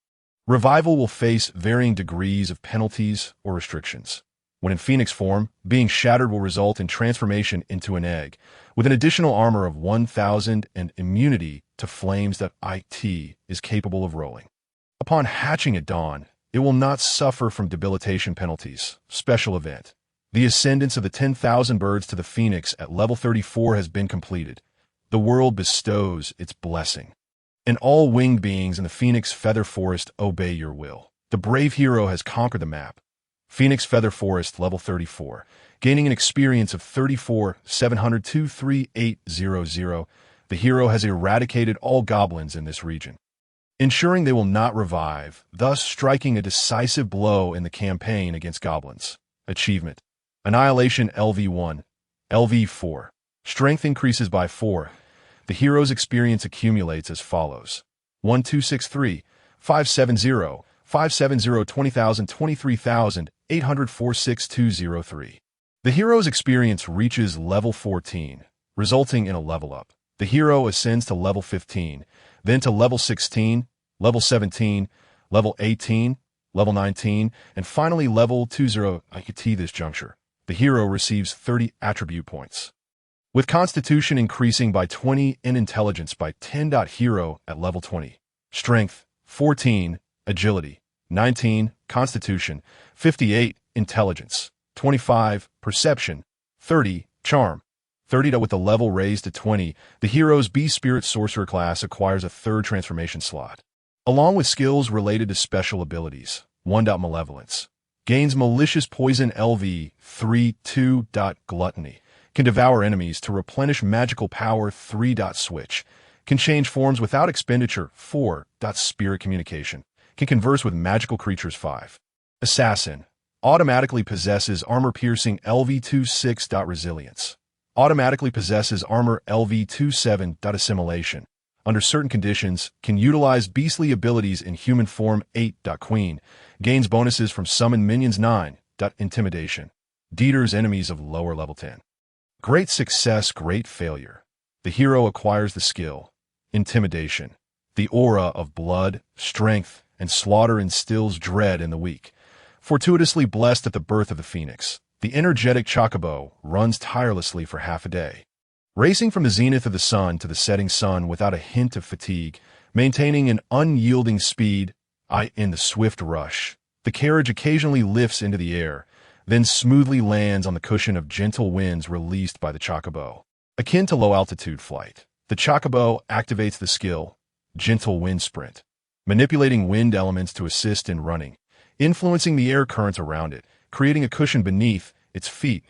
Revival will face varying degrees of penalties or restrictions. When in Phoenix form, being shattered will result in transformation into an egg, with an additional armor of 1,000 and immunity to flames that IT is capable of rolling. Upon hatching at dawn, it will not suffer from debilitation penalties. Special event. The ascendance of the 10,000 birds to the Phoenix at level 34 has been completed. The world bestows its blessing. And all winged beings in the Phoenix Feather Forest obey your will. The brave hero has conquered the map. Phoenix Feather Forest, level 34, gaining an experience of 34,702,3800. The hero has eradicated all goblins in this region, ensuring they will not revive, thus striking a decisive blow in the campaign against goblins. Achievement. Annihilation LV1. LV4. Strength increases by 4. The hero's experience accumulates as follows. 1263, 570, 570, 20,000, 23,000, 804,6203. The hero's experience reaches level 14, resulting in a level up. The hero ascends to level 15, then to level 16, level 17, level 18, level 19, and finally level 20. Anke Tie this juncture. The hero receives 30 attribute points, with Constitution increasing by 20 and Intelligence by 10. Hero at level 20. Strength, 14, Agility, 19, Constitution, 58, Intelligence, 25, Perception, 30, Charm, 30. With the level raised to 20, the hero's B-Spirit Sorcerer class acquires a third transformation slot, along with skills related to special abilities. 1. Malevolence. Gains Malicious Poison LV, 3, 2. Gluttony. Can devour enemies to replenish magical power. 3. Switch. Can change forms without expenditure. 4. Spirit Communication. Can converse with magical creatures. 5. Assassin. Automatically possesses armor-piercing LV26. Resilience. Automatically possesses armor LV27. Assimilation. Under certain conditions, can utilize beastly abilities in human form. 8. Queen. Gains bonuses from summoned minions. 9. Intimidation. Deters enemies of lower level 10. Great success, great failure. The hero acquires the skill, Intimidation. The aura of blood, strength, and slaughter instills dread in the weak. Fortuitously blessed at the birth of the Phoenix, the energetic Chocobo runs tirelessly for half a day, racing from the zenith of the sun to the setting sun without a hint of fatigue, maintaining an unyielding speed. In the swift rush, the carriage occasionally lifts into the air, then smoothly lands on the cushion of gentle winds released by the Chocobo. Akin to low-altitude flight, the Chocobo activates the skill, Gentle Wind Sprint, manipulating wind elements to assist in running, influencing the air currents around it, creating a cushion beneath its feet.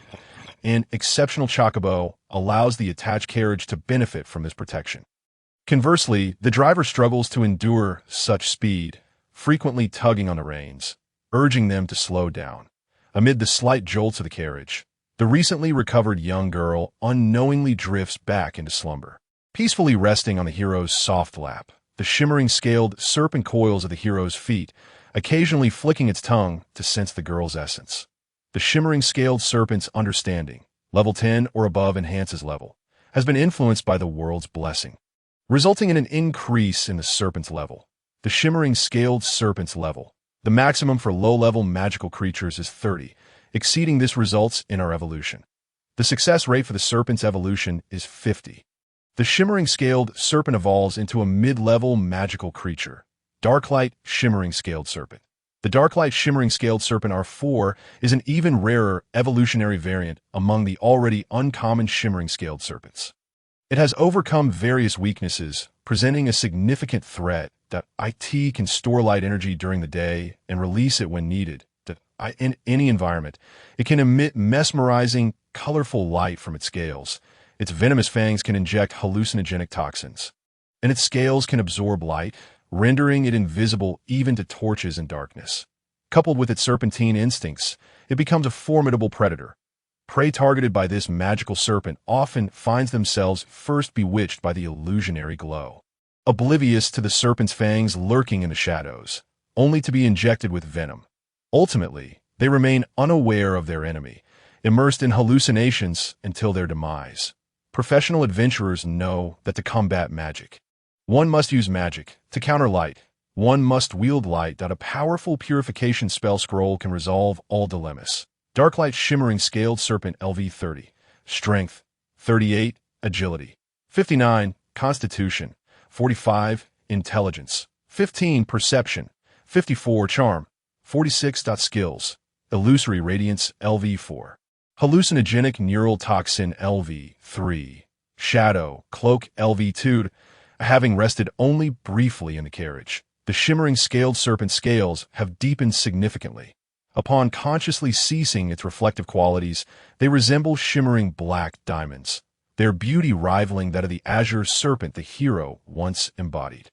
An exceptional Chocobo allows the attached carriage to benefit from this protection. Conversely, the driver struggles to endure such speed, frequently tugging on the reins, urging them to slow down. Amid the slight jolts of the carriage, the recently recovered young girl unknowingly drifts back into slumber, peacefully resting on the hero's soft lap, the shimmering scaled serpent coils of the hero's feet, occasionally flicking its tongue to sense the girl's essence. The shimmering scaled serpent's understanding, level 10 or above enhances level, has been influenced by the world's blessing, resulting in an increase in the serpent's level. The shimmering scaled serpent's level, the maximum for low-level magical creatures, is 30. Exceeding this results in our evolution. The success rate for the serpent's evolution is 50. The shimmering scaled serpent evolves into a mid-level magical creature, Darklight Shimmering Scaled Serpent. The Darklight Shimmering Scaled Serpent R4 is an even rarer evolutionary variant among the already uncommon Shimmering Scaled Serpents. It has overcome various weaknesses, presenting a significant threat that IT can store light energy during the day and release it when needed. In any environment, it can emit mesmerizing, colorful light from its scales. Its venomous fangs can inject hallucinogenic toxins, and its scales can absorb light, rendering it invisible even to torches in darkness. Coupled with its serpentine instincts, it becomes a formidable predator. Prey targeted by this magical serpent often finds themselves first bewitched by the illusionary glow. oblivious to the serpent's fangs lurking in the shadows, only to be injected with venom. Ultimately, they remain unaware of their enemy, immersed in hallucinations until their demise. Professional adventurers know that to combat magic, one must use magic. To counter light, one must wield light. A powerful purification spell scroll can resolve all dilemmas. Darklight Shimmering Scaled Serpent LV 30. Strength 38. Agility 59. Constitution 45. Intelligence 15. Perception 54. Charm 46. Skills Illusory Radiance LV 4. Hallucinogenic Neural Toxin LV 3. Shadow Cloak LV 2. Having rested only briefly in the carriage, the shimmering scaled serpent scales have deepened significantly. Upon consciously ceasing its reflective qualities, they resemble shimmering black diamonds, their beauty rivaling that of the azure serpent the hero once embodied.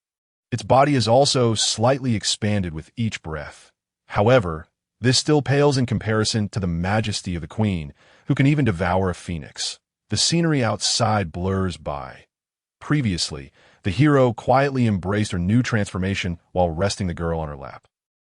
Its body is also slightly expanded with each breath. However, this still pales in comparison to the majesty of the queen, who can even devour a phoenix. The scenery outside blurs by. Previously, the hero quietly embraced her new transformation while resting the girl on her lap.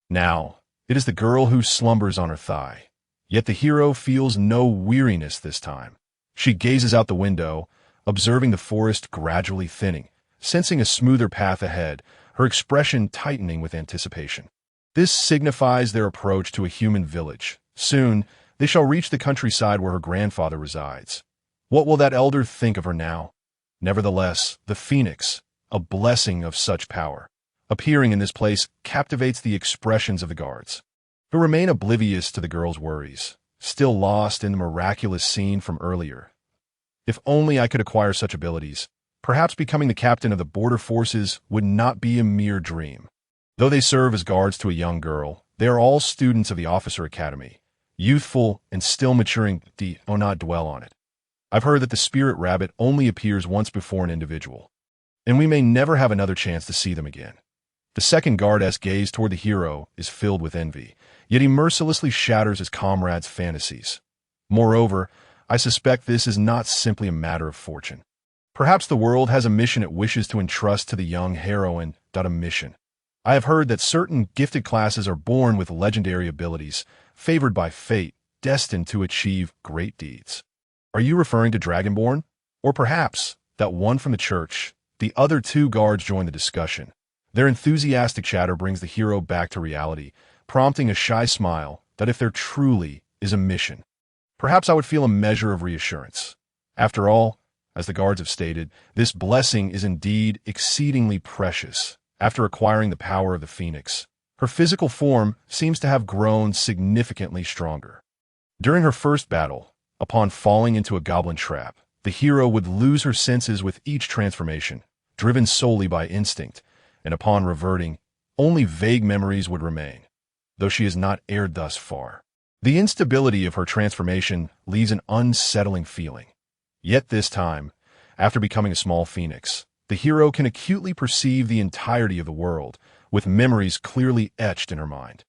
Now, it is the girl who slumbers on her thigh. Yet the hero feels no weariness this time. She gazes out the window, observing the forest gradually thinning, sensing a smoother path ahead, her expression tightening with anticipation. This signifies their approach to a human village. Soon, they shall reach the countryside where her grandfather resides. What will that elder think of her now? Nevertheless, the phoenix, a blessing of such power, appearing in this place captivates the expressions of the guards, who remain oblivious to the girl's worries, still lost in the miraculous scene from earlier. If only I could acquire such abilities, perhaps becoming the captain of the border forces would not be a mere dream. Though they serve as guards to a young girl, they are all students of the officer academy, youthful and still maturing. Do not dwell on it. I've heard that the spirit rabbit only appears once before an individual, and we may never have another chance to see them again. The second guard's gaze toward the hero is filled with envy, yet he mercilessly shatters his comrade's fantasies. Moreover, I suspect this is not simply a matter of fortune. Perhaps the world has a mission it wishes to entrust to the young heroine. A mission. I have heard that certain gifted classes are born with legendary abilities, favored by fate, destined to achieve great deeds. Are you referring to Dragonborn? Or perhaps that one from the church? The other two guards join the discussion. Their enthusiastic chatter brings the hero back to reality, prompting a shy smile that if there truly is a mission, perhaps I would feel a measure of reassurance. After all, as the guards have stated, this blessing is indeed exceedingly precious. After acquiring the power of the phoenix, her physical form seems to have grown significantly stronger. During her first battle, upon falling into a goblin trap, the hero would lose her senses with each transformation, driven solely by instinct, and upon reverting, only vague memories would remain, though she has not erred thus far. The instability of her transformation leaves an unsettling feeling. Yet this time, after becoming a small phoenix, the hero can acutely perceive the entirety of the world, with memories clearly etched in her mind.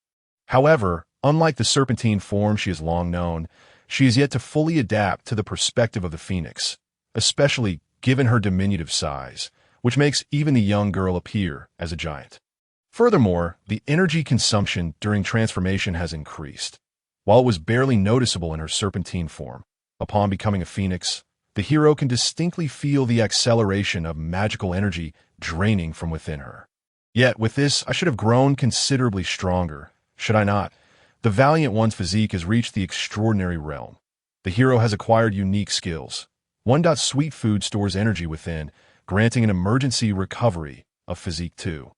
However, unlike the serpentine form she has long known, she is yet to fully adapt to the perspective of the phoenix, especially given her diminutive size, which makes even the young girl appear as a giant. Furthermore, the energy consumption during transformation has increased. While it was barely noticeable in her serpentine form, upon becoming a phoenix, the hero can distinctly feel the acceleration of magical energy draining from within her. Yet, with this, I should have grown considerably stronger, should I not? The valiant one's physique has reached the extraordinary realm. The hero has acquired unique skills. Sweet food stores energy within, granting an emergency recovery of physique 2.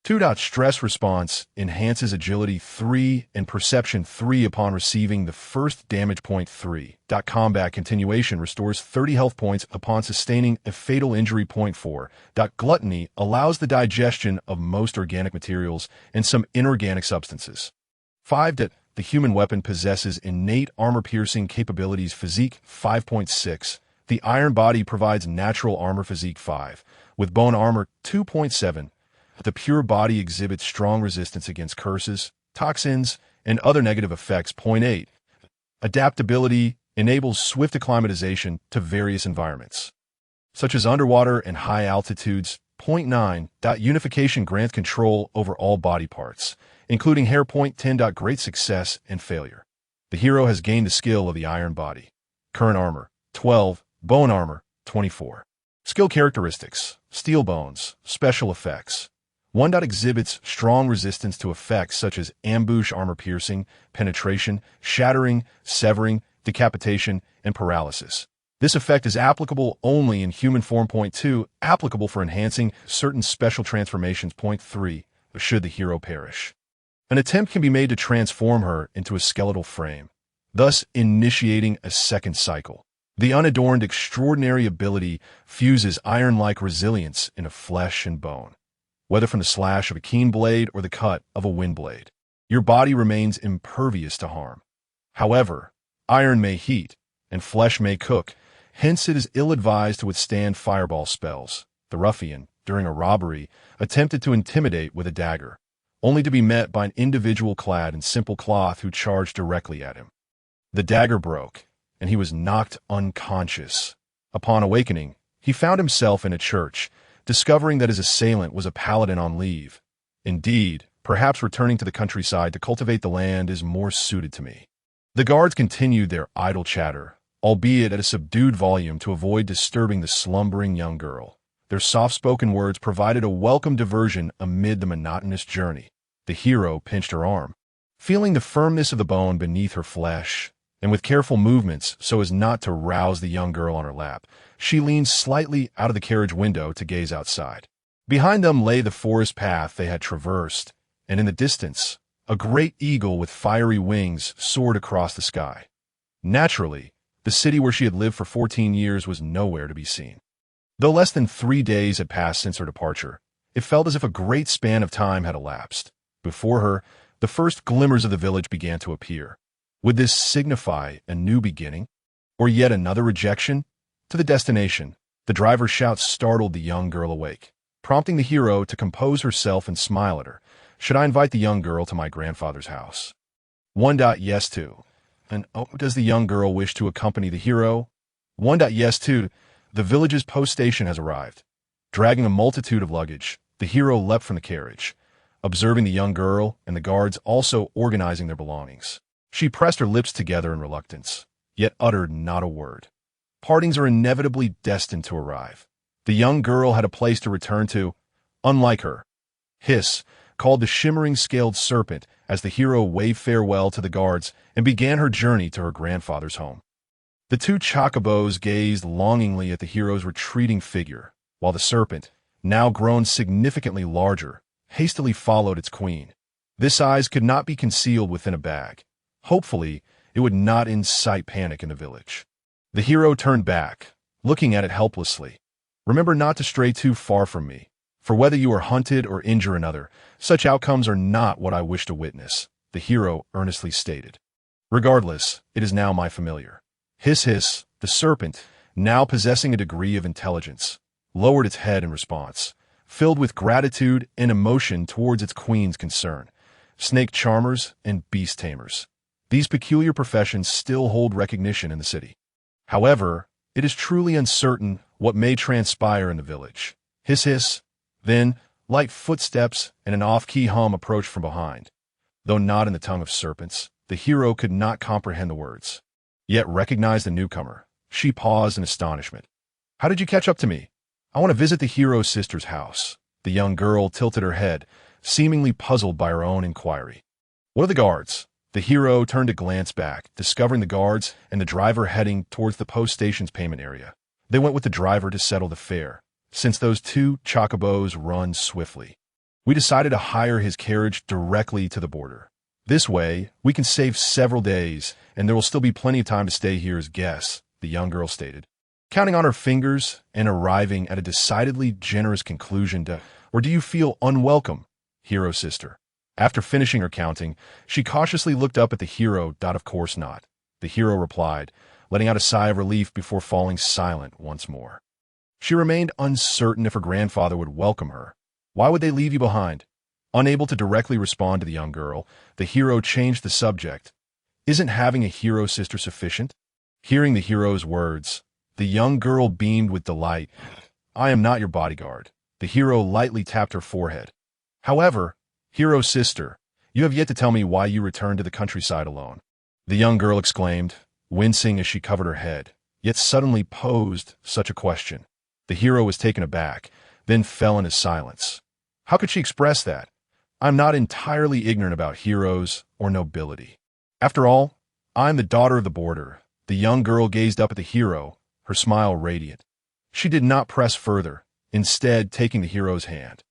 2. Stress response enhances agility 3 and perception 3 upon receiving the first damage point 3. Combat continuation restores 30 health points upon sustaining a fatal injury point 4. Gluttony allows the digestion of most organic materials and some inorganic substances. 5. The human weapon possesses innate armor-piercing capabilities physique 5.6. The iron body provides natural armor physique 5, with bone armor 2.7. The pure body exhibits strong resistance against curses, toxins, and other negative effects. 8. Adaptability enables swift acclimatization to various environments, such as underwater and high altitudes. Point 9. Unification grants control over all body parts, including hair. Point 10. Great success and failure. The hero has gained the skill of the iron body. Current armor, 12. Bone armor, 24. Skill characteristics, steel bones, special effects. 1. Exhibits strong resistance to effects such as ambush, armor piercing, penetration, shattering, severing, decapitation, and paralysis. This effect is applicable only in human form. Point 2. Applicable for enhancing certain special transformations. Point 3. Should the hero perish. An attempt can be made to transform her into a skeletal frame, thus initiating a second cycle. The unadorned extraordinary ability fuses iron-like resilience into flesh and bone, whether from the slash of a keen blade or the cut of a wind blade. Your body remains impervious to harm. However, iron may heat, and flesh may cook, hence it is ill-advised to withstand fireball spells. The ruffian, during a robbery, attempted to intimidate with a dagger, only to be met by an individual clad in simple cloth who charged directly at him. The dagger broke, and he was knocked unconscious. Upon awakening, he found himself in a church, discovering that his assailant was a paladin on leave. Indeed, perhaps returning to the countryside to cultivate the land is more suited to me. The guards continued their idle chatter, albeit at a subdued volume to avoid disturbing the slumbering young girl. Their soft-spoken words provided a welcome diversion amid the monotonous journey. The hero pinched her arm, feeling the firmness of the bone beneath her flesh, and with careful movements so as not to rouse the young girl on her lap, she leaned slightly out of the carriage window to gaze outside. Behind them lay the forest path they had traversed, and in the distance, a great eagle with fiery wings soared across the sky. Naturally, the city where she had lived for 14 years was nowhere to be seen. Though less than 3 days had passed since her departure, it felt as if a great span of time had elapsed. Before her, the first glimmers of the village began to appear. Would this signify a new beginning, or yet another rejection? To the destination, the driver's shouts startled the young girl awake, prompting the hero to compose herself and smile at her. Should I invite the young girl to my grandfather's house? 1. Yes to. And does the young girl wish to accompany the hero? 1. Yes to. The village's post station has arrived. Dragging a multitude of luggage, the hero leapt from the carriage, observing the young girl and the guards also organizing their belongings. She pressed her lips together in reluctance, yet uttered not a word. Partings are inevitably destined to arrive. The young girl had a place to return to, unlike her. Hiss called the shimmering scaled serpent as the hero waved farewell to the guards and began her journey to her grandfather's home. The 2 chocobos gazed longingly at the hero's retreating figure, while the serpent, now grown significantly larger, hastily followed its queen. This eyes could not be concealed within a bag. Hopefully, it would not incite panic in the village. The hero turned back, looking at it helplessly. Remember not to stray too far from me, for whether you are hunted or injure another, such outcomes are not what I wish to witness, the hero earnestly stated. Regardless, it is now my familiar. Hiss hiss, the serpent, now possessing a degree of intelligence, lowered its head in response, filled with gratitude and emotion towards its queen's concern. Snake charmers and beast tamers. These peculiar professions still hold recognition in the city. However, it is truly uncertain what may transpire in the village. Hiss hiss. Then, light footsteps and an off-key hum approached from behind. Though not in the tongue of serpents, the hero could not comprehend the words, yet recognized the newcomer. She paused in astonishment. How did you catch up to me? I want to visit the hero's sister's house. The young girl tilted her head, seemingly puzzled by her own inquiry. What are the guards? The hero turned to glance back, discovering the guards and the driver heading towards the post station's payment area. They went with the driver to settle the fare, since those 2 chocobos run swiftly. We decided to hire his carriage directly to the border. This way, we can save several days, and there will still be plenty of time to stay here as guests, the young girl stated, counting on her fingers and arriving at a decidedly generous conclusion to, or do you feel unwelcome, hero sister? After finishing her counting, she cautiously looked up at the hero. Of course not. The hero replied, letting out a sigh of relief before falling silent once more. She remained uncertain if her grandfather would welcome her. Why would they leave you behind? Unable to directly respond to the young girl, the hero changed the subject. Isn't having a hero sister sufficient? Hearing the hero's words, the young girl beamed with delight. I am not your bodyguard. The hero lightly tapped her forehead. However, hero sister, you have yet to tell me why you returned to the countryside alone. The young girl exclaimed, wincing as she covered her head, yet suddenly posed such a question. The hero was taken aback, then fell into silence. How could she express that? I'm not entirely ignorant about heroes or nobility. After all, I'm the daughter of the border. The young girl gazed up at the hero, her smile radiant. She did not press further, instead taking the hero's hand.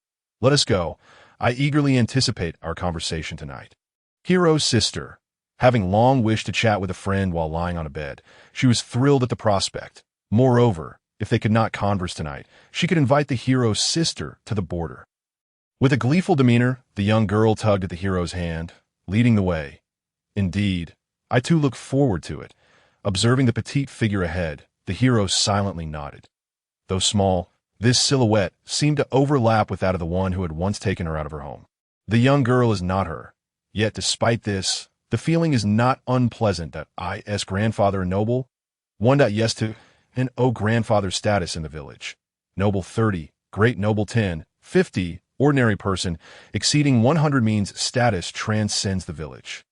Let us go. I eagerly anticipate our conversation tonight. Hero's sister. Having long wished to chat with a friend while lying on a bed, she was thrilled at the prospect. Moreover, if they could not converse tonight, she could invite the hero's sister to the border. With a gleeful demeanor, the young girl tugged at the hero's hand, leading the way. Indeed, I too look forward to it. Observing the petite figure ahead, the hero silently nodded. Though small, this silhouette seemed to overlap with that of the one who had once taken her out of her home. The young girl is not her. Yet despite this, the feeling is not unpleasant that I.S. grandfather and noble, 1. Yes to, and O grandfather's status in the village. Noble 30, great noble 10, 50, ordinary person, exceeding 100 means status transcends the village.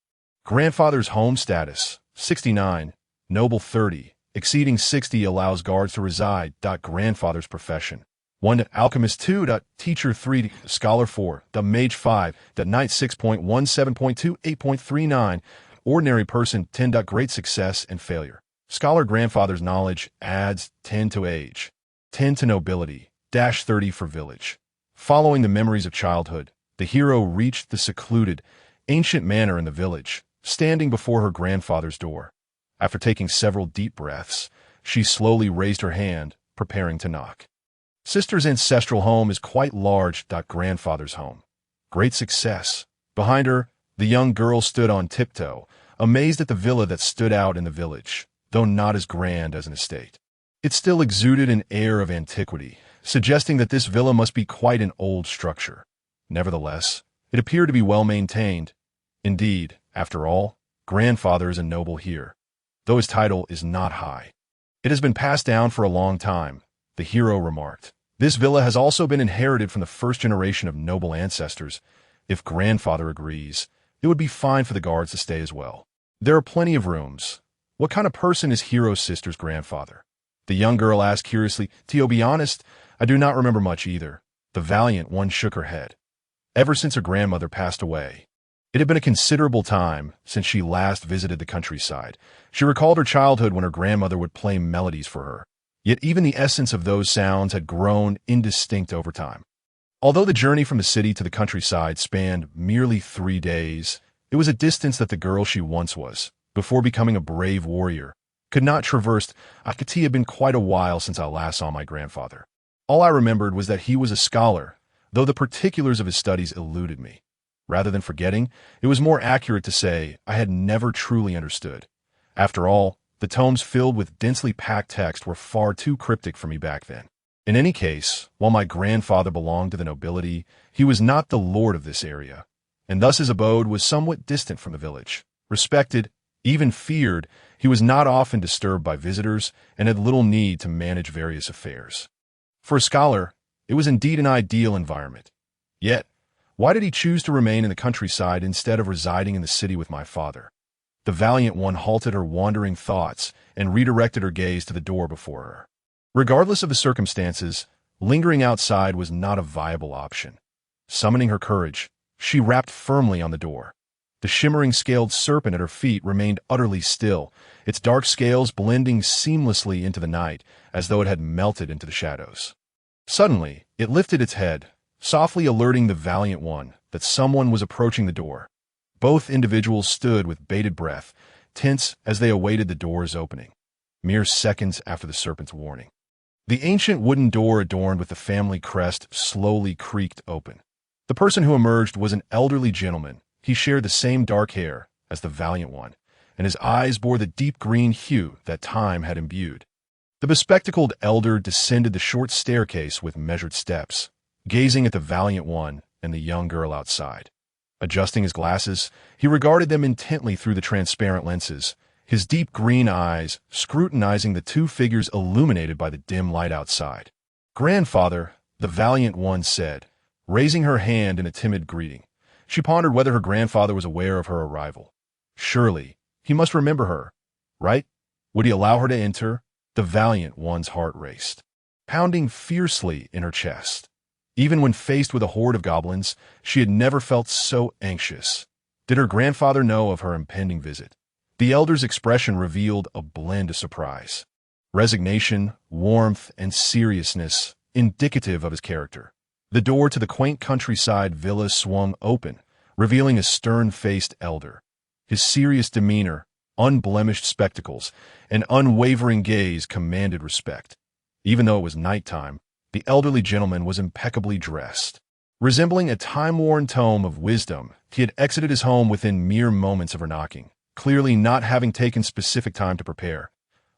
Grandfather's home status, 69, noble 30, exceeding 60 allows guards to reside. Grandfather's profession, 1. Alchemist 2. Teacher 3. Scholar 4. Mage 5. Knight 6.17.2 8.39. Ordinary person 10. Great success and failure. Scholar grandfather's knowledge adds 10 to age. 10 to nobility. 30 for village. Following the memories of childhood, the hero reached the secluded, ancient manor in the village, standing before her grandfather's door. After taking several deep breaths, she slowly raised her hand, preparing to knock. Sister's ancestral home is quite large. Grandfather's home. Great success. Behind her, the young girl stood on tiptoe, amazed at the villa that stood out in the village, though not as grand as an estate. It still exuded an air of antiquity, suggesting that this villa must be quite an old structure. Nevertheless, it appeared to be well maintained. Indeed, after all, grandfather is a noble here, though his title is not high. It has been passed down for a long time, the hero remarked. This villa has also been inherited from the first generation of noble ancestors. If grandfather agrees, it would be fine for the guards to stay as well. There are plenty of rooms. What kind of person is hero's sister's grandfather? The young girl asked curiously. To be honest, I do not remember much either. The valiant one shook her head. Ever since her grandmother passed away, it had been a considerable time since she last visited the countryside. She recalled her childhood when her grandmother would play melodies for her. Yet even the essence of those sounds had grown indistinct over time. Although the journey from the city to the countryside spanned merely 3 days, it was a distance that the girl she once was, before becoming a brave warrior, could not traverse. Anke Tie had been quite a while since I last saw my grandfather. All I remembered was that he was a scholar, though the particulars of his studies eluded me. Rather than forgetting, it was more accurate to say I had never truly understood. After all, the tomes filled with densely packed text were far too cryptic for me back then. In any case, while my grandfather belonged to the nobility, he was not the lord of this area, and thus his abode was somewhat distant from the village. Respected, even feared, he was not often disturbed by visitors and had little need to manage various affairs. For a scholar, it was indeed an ideal environment. Yet, why did he choose to remain in the countryside instead of residing in the city with my father? The valiant one halted her wandering thoughts and redirected her gaze to the door before her. Regardless of the circumstances, lingering outside was not a viable option. Summoning her courage, she rapped firmly on the door. The shimmering scaled serpent at her feet remained utterly still, its dark scales blending seamlessly into the night as though it had melted into the shadows. Suddenly, it lifted its head, softly alerting the valiant one that someone was approaching the door. Both individuals stood with bated breath, tense as they awaited the door's opening, mere seconds after the serpent's warning. The ancient wooden door adorned with the family crest slowly creaked open. The person who emerged was an elderly gentleman. He shared the same dark hair as the valiant one, and his eyes bore the deep green hue that time had imbued. The bespectacled elder descended the short staircase with measured steps, gazing at the valiant one and the young girl outside. Adjusting his glasses, he regarded them intently through the transparent lenses, his deep green eyes scrutinizing the two figures illuminated by the dim light outside. Grandfather, the valiant one said, raising her hand in a timid greeting. She pondered whether her grandfather was aware of her arrival. Surely, he must remember her, right? Would he allow her to enter? The valiant one's heart raced, pounding fiercely in her chest. Even when faced with a horde of goblins, she had never felt so anxious. Did her grandfather know of her impending visit? The elder's expression revealed a blend of surprise, resignation, warmth, and seriousness, indicative of his character. The door to the quaint countryside villa swung open, revealing a stern-faced elder. His serious demeanor, unblemished spectacles, and unwavering gaze commanded respect. Even though it was nighttime, the elderly gentleman was impeccably dressed. Resembling a time-worn tome of wisdom, he had exited his home within mere moments of her knocking, clearly not having taken specific time to prepare.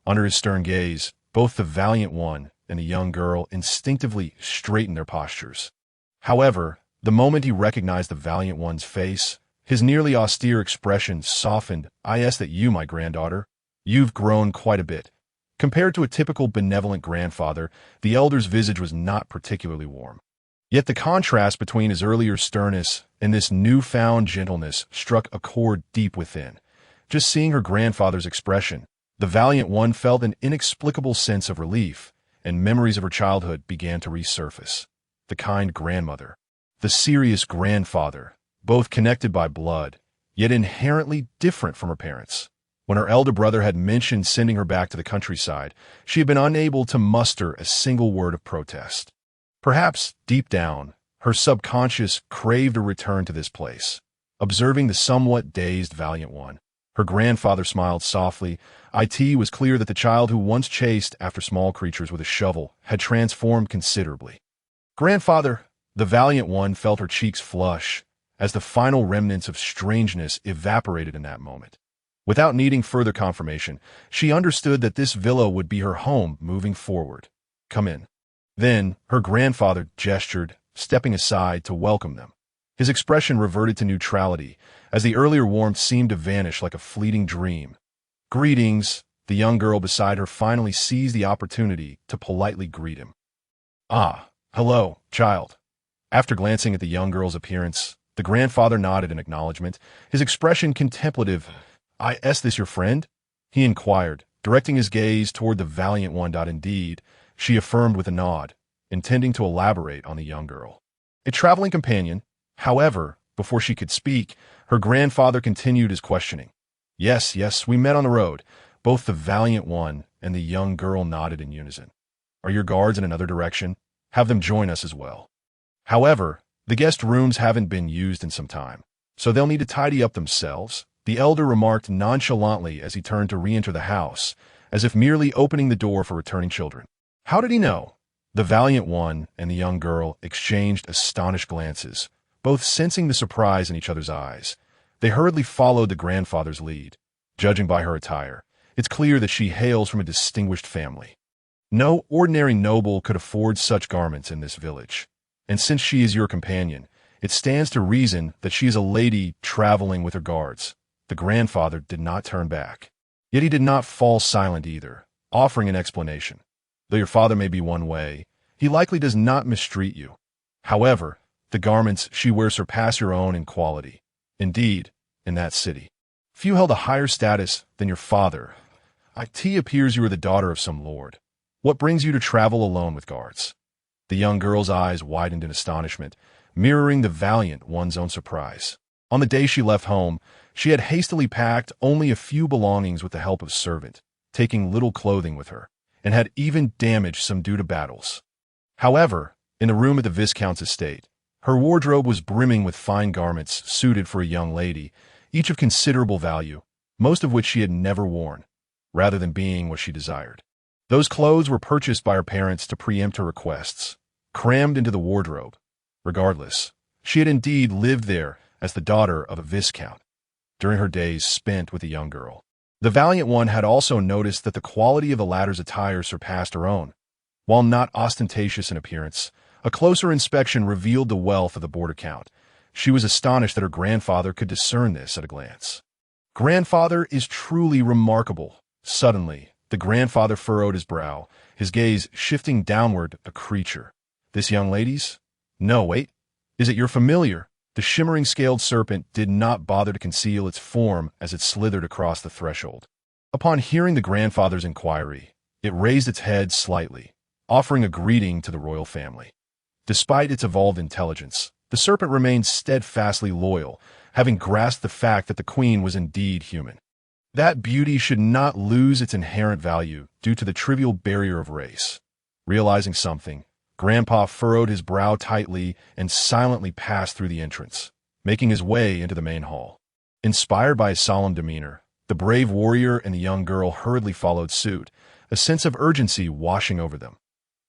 Under his stern gaze, both the valiant one and the young girl instinctively straightened their postures. However, the moment he recognized the valiant one's face, his nearly austere expression softened. "I ask that you, my granddaughter. You've grown quite a bit." Compared to a typical benevolent grandfather, the elder's visage was not particularly warm. Yet the contrast between his earlier sternness and this newfound gentleness struck a chord deep within. Just seeing her grandfather's expression, the valiant one felt an inexplicable sense of relief, and memories of her childhood began to resurface. The kind grandmother, the serious grandfather, both connected by blood, yet inherently different from her parents. When her elder brother had mentioned sending her back to the countryside, she had been unable to muster a single word of protest. Perhaps, deep down, her subconscious craved a return to this place. Observing the somewhat dazed valiant one, her grandfather smiled softly. It was clear that the child who once chased after small creatures with a shovel had transformed considerably. "Grandfather," the valiant one felt her cheeks flush, as the final remnants of strangeness evaporated in that moment. Without needing further confirmation, she understood that this villa would be her home moving forward. "Come in." Then, her grandfather gestured, stepping aside to welcome them. His expression reverted to neutrality, as the earlier warmth seemed to vanish like a fleeting dream. "Greetings," the young girl beside her finally seized the opportunity to politely greet him. "Ah, hello, child." After glancing at the young girl's appearance, the grandfather nodded in acknowledgement, his expression contemplative. "Is this your friend?" he inquired, directing his gaze toward the valiant one. "Indeed," she affirmed with a nod, intending to elaborate on the young girl. "A traveling companion." However, before she could speak, her grandfather continued his questioning. Yes, we met on the road." Both the valiant one and the young girl nodded in unison. "Are your guards in another direction? Have them join us as well." However, the guest rooms haven't been used in some time, so they'll need to tidy up themselves, the elder remarked nonchalantly as he turned to re-enter the house, as if merely opening the door for returning children. How did he know? The valiant one and the young girl exchanged astonished glances, both sensing the surprise in each other's eyes. They hurriedly followed the grandfather's lead. Judging by her attire, it's clear that she hails from a distinguished family. No ordinary noble could afford such garments in this village. And since she is your companion, it stands to reason that she is a lady traveling with her guards. The grandfather did not turn back. Yet he did not fall silent either, offering an explanation. Though your father may be one way, he likely does not mistreat you. However, the garments she wears surpass your own in quality. Indeed, in that city, few held a higher status than your father. It appears you are the daughter of some lord. What brings you to travel alone with guards? The young girl's eyes widened in astonishment, mirroring the valiant one's own surprise. On the day she left home, she had hastily packed only a few belongings with the help of a servant, taking little clothing with her, and had even damaged some due to battles. However, in the room at the Viscount's estate, her wardrobe was brimming with fine garments suited for a young lady, each of considerable value, most of which she had never worn, rather than being what she desired. Those clothes were purchased by her parents to preempt her requests, crammed into the wardrobe. Regardless, she had indeed lived there as the daughter of a viscount, during her days spent with the young girl. The valiant one had also noticed that the quality of the latter's attire surpassed her own. While not ostentatious in appearance, a closer inspection revealed the wealth of the border count. She was astonished that her grandfather could discern this at a glance. "Grandfather is truly remarkable." Suddenly, the grandfather furrowed his brow, his gaze shifting downward. "A creature. This young lady's? No, wait. Is it your familiar? The shimmering scaled serpent did not bother to conceal its form as it slithered across the threshold. Upon hearing the grandfather's inquiry, it raised its head slightly, offering a greeting to the royal family. Despite its evolved intelligence, the serpent remained steadfastly loyal, having grasped the fact that the queen was indeed human. That beauty should not lose its inherent value due to the trivial barrier of race. Realizing something, Grandpa furrowed his brow tightly and silently passed through the entrance, making his way into the main hall. Inspired by his solemn demeanor, the brave warrior and the young girl hurriedly followed suit, a sense of urgency washing over them.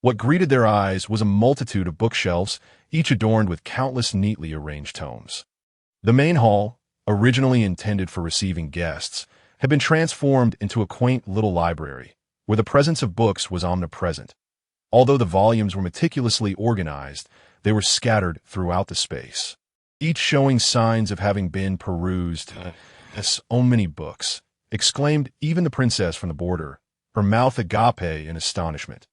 What greeted their eyes was a multitude of bookshelves, each adorned with countless neatly arranged tomes. The main hall, originally intended for receiving guests, had been transformed into a quaint little library, where the presence of books was omnipresent. Although the volumes were meticulously organized, they were scattered throughout the space, each showing signs of having been perused. So many books, exclaimed even the princess from the border, her mouth agape in astonishment.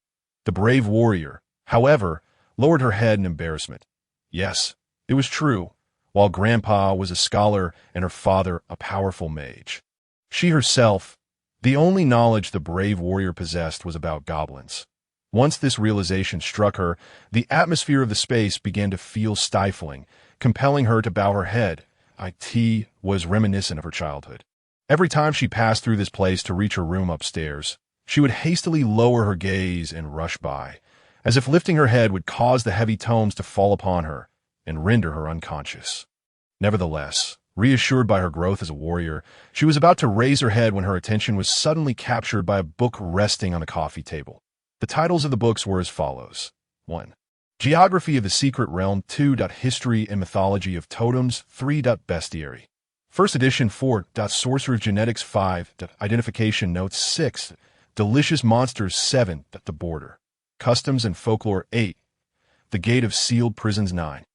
The brave warrior, however, lowered her head in embarrassment. Yes, it was true. While Grandpa was a scholar and her father a powerful mage, she herself, the only knowledge the brave warrior possessed was about goblins. Once this realization struck her, the atmosphere of the space began to feel stifling, compelling her to bow her head. It was reminiscent of her childhood. Every time she passed through this place to reach her room upstairs, she would hastily lower her gaze and rush by, as if lifting her head would cause the heavy tomes to fall upon her and render her unconscious. Nevertheless, reassured by her growth as a warrior, she was about to raise her head when her attention was suddenly captured by a book resting on the coffee table. The titles of the books were as follows. 1. Geography of the Secret Realm. 2. History and Mythology of Totems. 3. Bestiary. First edition. 4. Sorcerer's Genetics. 5. Identification Notes. 6. Delicious Monsters. 7. The Border. Customs and Folklore. 8. The Gate of Sealed Prisons. 9.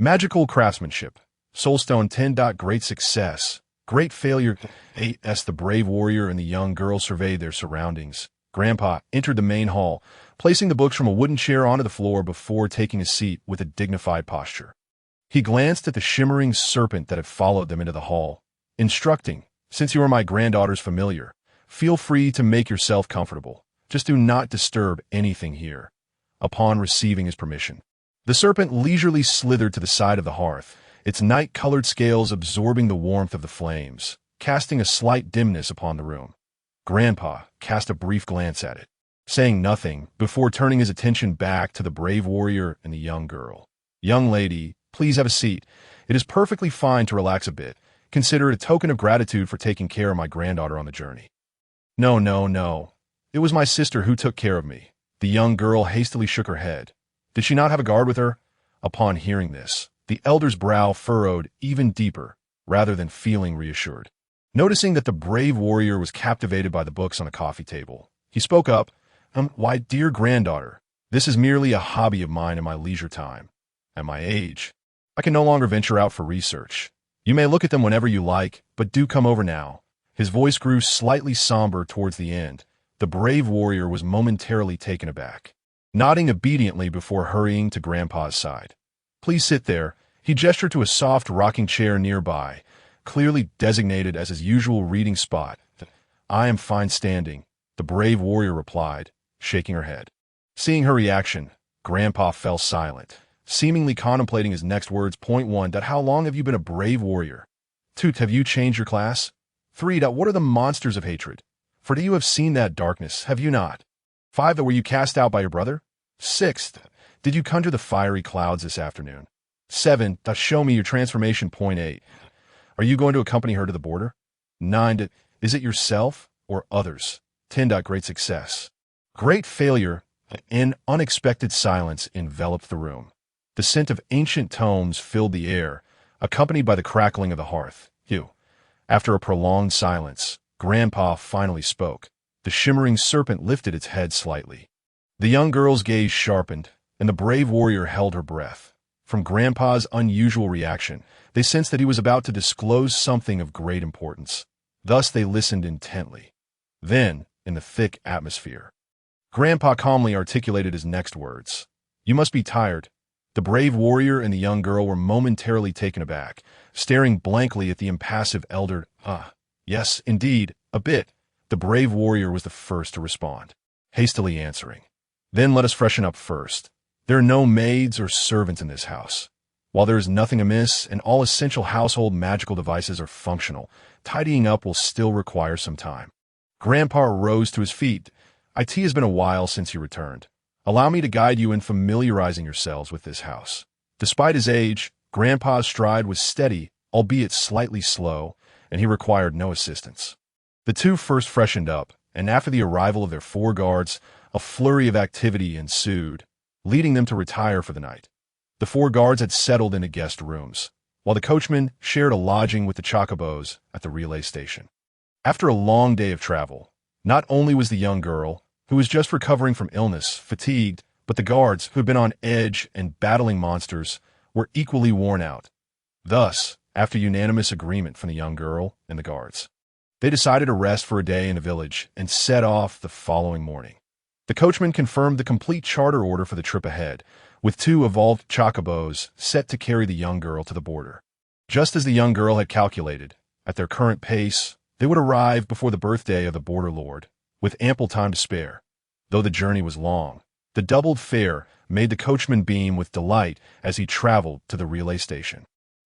Magical Craftsmanship. Soulstone. 10. Great Success. Great Failure. 8. The brave warrior and the young girl surveyed their surroundings. Grandpa entered the main hall, placing the books from a wooden chair onto the floor before taking a seat with a dignified posture. He glanced at the shimmering serpent that had followed them into the hall, instructing, "Since you are my granddaughter's familiar, feel free to make yourself comfortable. Just do not disturb anything here." Upon receiving his permission, the serpent leisurely slithered to the side of the hearth, its night-colored scales absorbing the warmth of the flames, casting a slight dimness upon the room. Grandpa cast a brief glance at it, saying nothing before turning his attention back to the brave warrior and the young girl. "Young lady, please have a seat. It is perfectly fine to relax a bit. Consider it a token of gratitude for taking care of my granddaughter on the journey." No. It was my sister who took care of me." The young girl hastily shook her head. Did she not have a guard with her? Upon hearing this, the elder's brow furrowed even deeper, rather than feeling reassured. Noticing that the brave warrior was captivated by the books on the coffee table, he spoke up. Why, dear granddaughter, this is merely a hobby of mine in my leisure time. At my age, I can no longer venture out for research. You may look at them whenever you like, but do come over now." His voice grew slightly somber towards the end. The brave warrior was momentarily taken aback, nodding obediently before hurrying to Grandpa's side. "Please sit there." He gestured to a soft rocking chair nearby, clearly designated as his usual reading spot. "I am fine standing," the brave warrior replied, shaking her head. Seeing her reaction, Grandpa fell silent, seemingly contemplating his next words. Point 1. How long have you been a brave warrior? 2. Have you changed your class? 3. What are the monsters of hatred? For you have seen that darkness, have you not? 5. Were you cast out by your brother? 6. Did you conjure the fiery clouds this afternoon? 7. Show me your transformation. Point 8. Are you going to accompany her to the border? 9. Is it yourself or others? 10. Great Success. Great Failure. An unexpected silence enveloped the room. The scent of ancient tomes filled the air, accompanied by the crackling of the hearth. After a prolonged silence, Grandpa finally spoke. The shimmering serpent lifted its head slightly. The young girl's gaze sharpened, and the brave warrior held her breath. From Grandpa's unusual reaction, they sensed that he was about to disclose something of great importance. Thus they listened intently. Then, in the thick atmosphere, Grandpa calmly articulated his next words. You must be tired." The brave warrior and the young girl were momentarily taken aback, staring blankly at the impassive elder. Yes, indeed, a bit." The brave warrior was the first to respond, hastily answering. "Then let us freshen up first. There are no maids or servants in this house. While there is nothing amiss and all essential household magical devices are functional, tidying up will still require some time." Grandpa rose to his feet. "It has been a while since you returned. Allow me to guide you in familiarizing yourselves with this house." Despite his age, Grandpa's stride was steady, albeit slightly slow, and he required no assistance. The two first freshened up, and after the arrival of their 4 guards, a flurry of activity ensued, leading them to retire for the night. The 4 guards had settled into guest rooms, while the coachman shared a lodging with the chocobos at the relay station. After a long day of travel, not only was the young girl, who was just recovering from illness, fatigued, but the guards, who had been on edge and battling monsters, were equally worn out. Thus, after unanimous agreement from the young girl and the guards, they decided to rest for a day in the village and set off the following morning. The coachman confirmed the complete charter order for the trip ahead, with 2 evolved chocobos set to carry the young girl to the border. Just as the young girl had calculated, at their current pace, they would arrive before the birthday of the border lord, with ample time to spare. Though the journey was long, the doubled fare made the coachman beam with delight as he traveled to the relay station.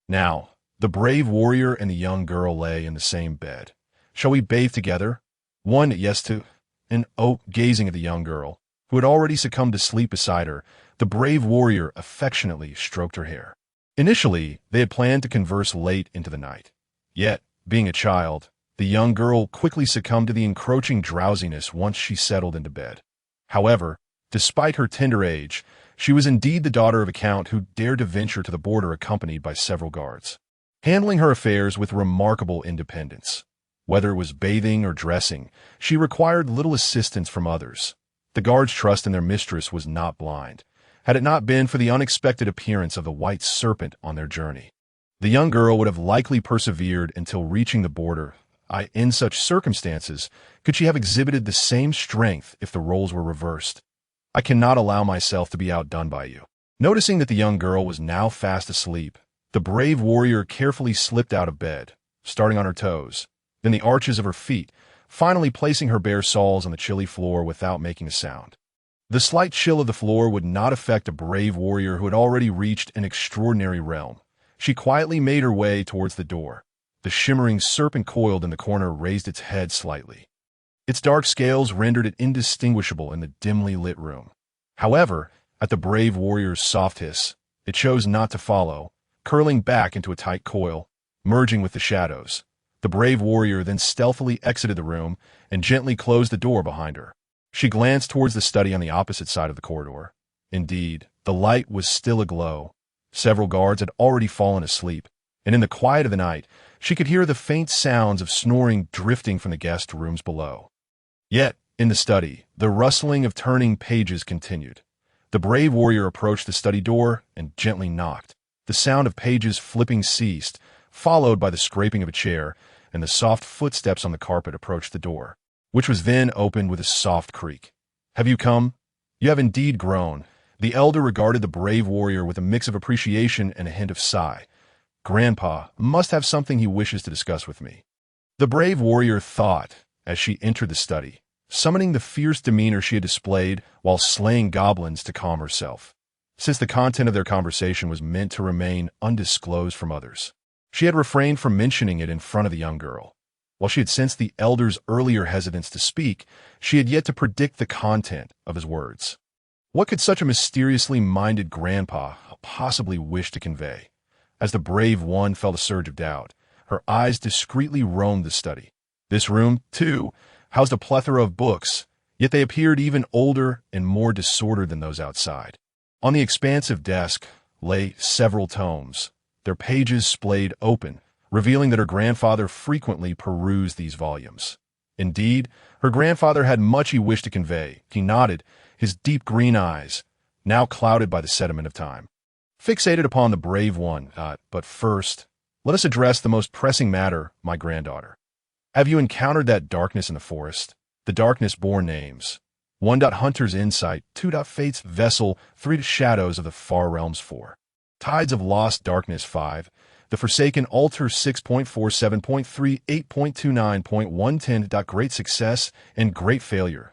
Now, the brave warrior and the young girl lay in the same bed. "Shall we bathe together?" "One, yes, two." And gazing at the young girl, who had already succumbed to sleep beside her, the brave warrior affectionately stroked her hair. Initially, they had planned to converse late into the night. Yet, being a child, the young girl quickly succumbed to the encroaching drowsiness once she settled into bed. However, despite her tender age, she was indeed the daughter of a count who dared to venture to the border accompanied by several guards, handling her affairs with remarkable independence. Whether it was bathing or dressing, she required little assistance from others. The guards' trust in their mistress was not blind, had it not been for the unexpected appearance of the white serpent on their journey. The young girl would have likely persevered until reaching the border. In such circumstances, could she have exhibited the same strength if the roles were reversed? "I cannot allow myself to be outdone by you." Noticing that the young girl was now fast asleep, the brave warrior carefully slipped out of bed, starting on her toes, then the arches of her feet, finally placing her bare soles on the chilly floor without making a sound. The slight chill of the floor would not affect a brave warrior who had already reached an extraordinary realm. She quietly made her way towards the door. The shimmering serpent coiled in the corner raised its head slightly. Its dark scales rendered it indistinguishable in the dimly lit room. However, at the brave warrior's soft hiss, it chose not to follow, curling back into a tight coil, merging with the shadows. The brave warrior then stealthily exited the room and gently closed the door behind her. She glanced towards the study on the opposite side of the corridor. Indeed, the light was still aglow. Several guards had already fallen asleep, and in the quiet of the night, she could hear the faint sounds of snoring drifting from the guest rooms below. Yet, in the study, the rustling of turning pages continued. The brave warrior approached the study door and gently knocked. The sound of pages flipping ceased, followed by the scraping of a chair, and the soft footsteps on the carpet approached the door, which was then opened with a soft creak. "Have you come? You have indeed grown." The elder regarded the brave warrior with a mix of appreciation and a hint of sigh. "Grandpa must have something he wishes to discuss with me." The brave warrior thought as she entered the study, summoning the fierce demeanor she had displayed while slaying goblins to calm herself. Since the content of their conversation was meant to remain undisclosed from others, she had refrained from mentioning it in front of the young girl. While she had sensed the elder's earlier hesitance to speak, she had yet to predict the content of his words. What could such a mysteriously minded grandpa possibly wish to convey? As the brave one felt a surge of doubt, her eyes discreetly roamed the study. This room, too, housed a plethora of books, yet they appeared even older and more disordered than those outside. On the expansive desk lay several tomes, their pages splayed open, revealing that her grandfather frequently perused these volumes. Indeed, her grandfather had much he wished to convey. He nodded, his deep green eyes, now clouded by the sediment of time, fixated upon the brave one. But first, let us address the most pressing matter, my granddaughter. Have you encountered that darkness in the forest? The darkness bore names. 1. Hunter's Insight, 2. Fate's Vessel, 3. Shadows of the Far Realms, 4. Tides of Lost Darkness, 5. The Forsaken Altar, 6.47.3, 8.29.110. Great Success and Great Failure.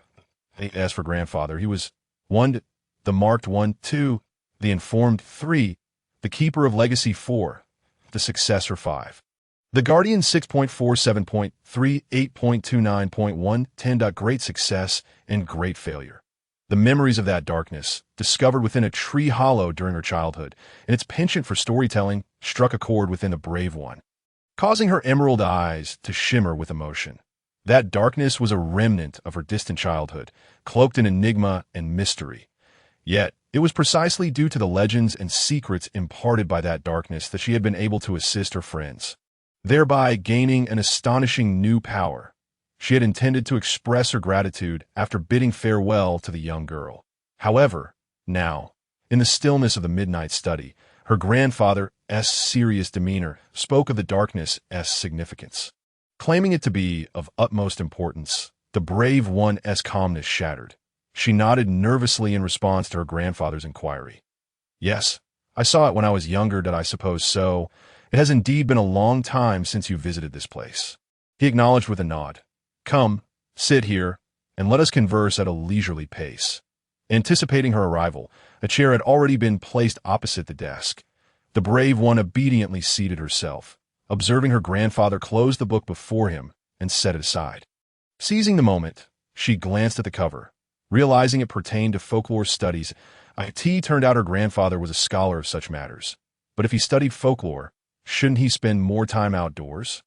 As for grandfather, he was 1. The Marked, 1. 2. The Informed, 3. The Keeper of Legacy, 4. The Successor, 5. The Guardian, 6.47.3, 8.29.110. Great Success and Great Failure. The memories of that darkness, discovered within a tree hollow during her childhood, and its penchant for storytelling struck a chord within the brave one, causing her emerald eyes to shimmer with emotion. That darkness was a remnant of her distant childhood, cloaked in enigma and mystery. Yet, it was precisely due to the legends and secrets imparted by that darkness that she had been able to assist her friends, thereby gaining an astonishing new power. She had intended to express her gratitude after bidding farewell to the young girl. However, now, in the stillness of the midnight study, her grandfather's serious demeanor spoke of the darkness' significance. Claiming it to be of utmost importance, the brave one's calmness shattered. She nodded nervously in response to her grandfather's inquiry. Yes, I saw it when I was younger, did I suppose so? It has indeed been a long time since you visited this place. He acknowledged with a nod. Come, sit here, and let us converse at a leisurely pace. Anticipating her arrival, a chair had already been placed opposite the desk. The brave one obediently seated herself, observing her grandfather close the book before him and set it aside. Seizing the moment, she glanced at the cover. Realizing it pertained to folklore studies, Anke turned out her grandfather was a scholar of such matters. But if he studied folklore, shouldn't he spend more time outdoors?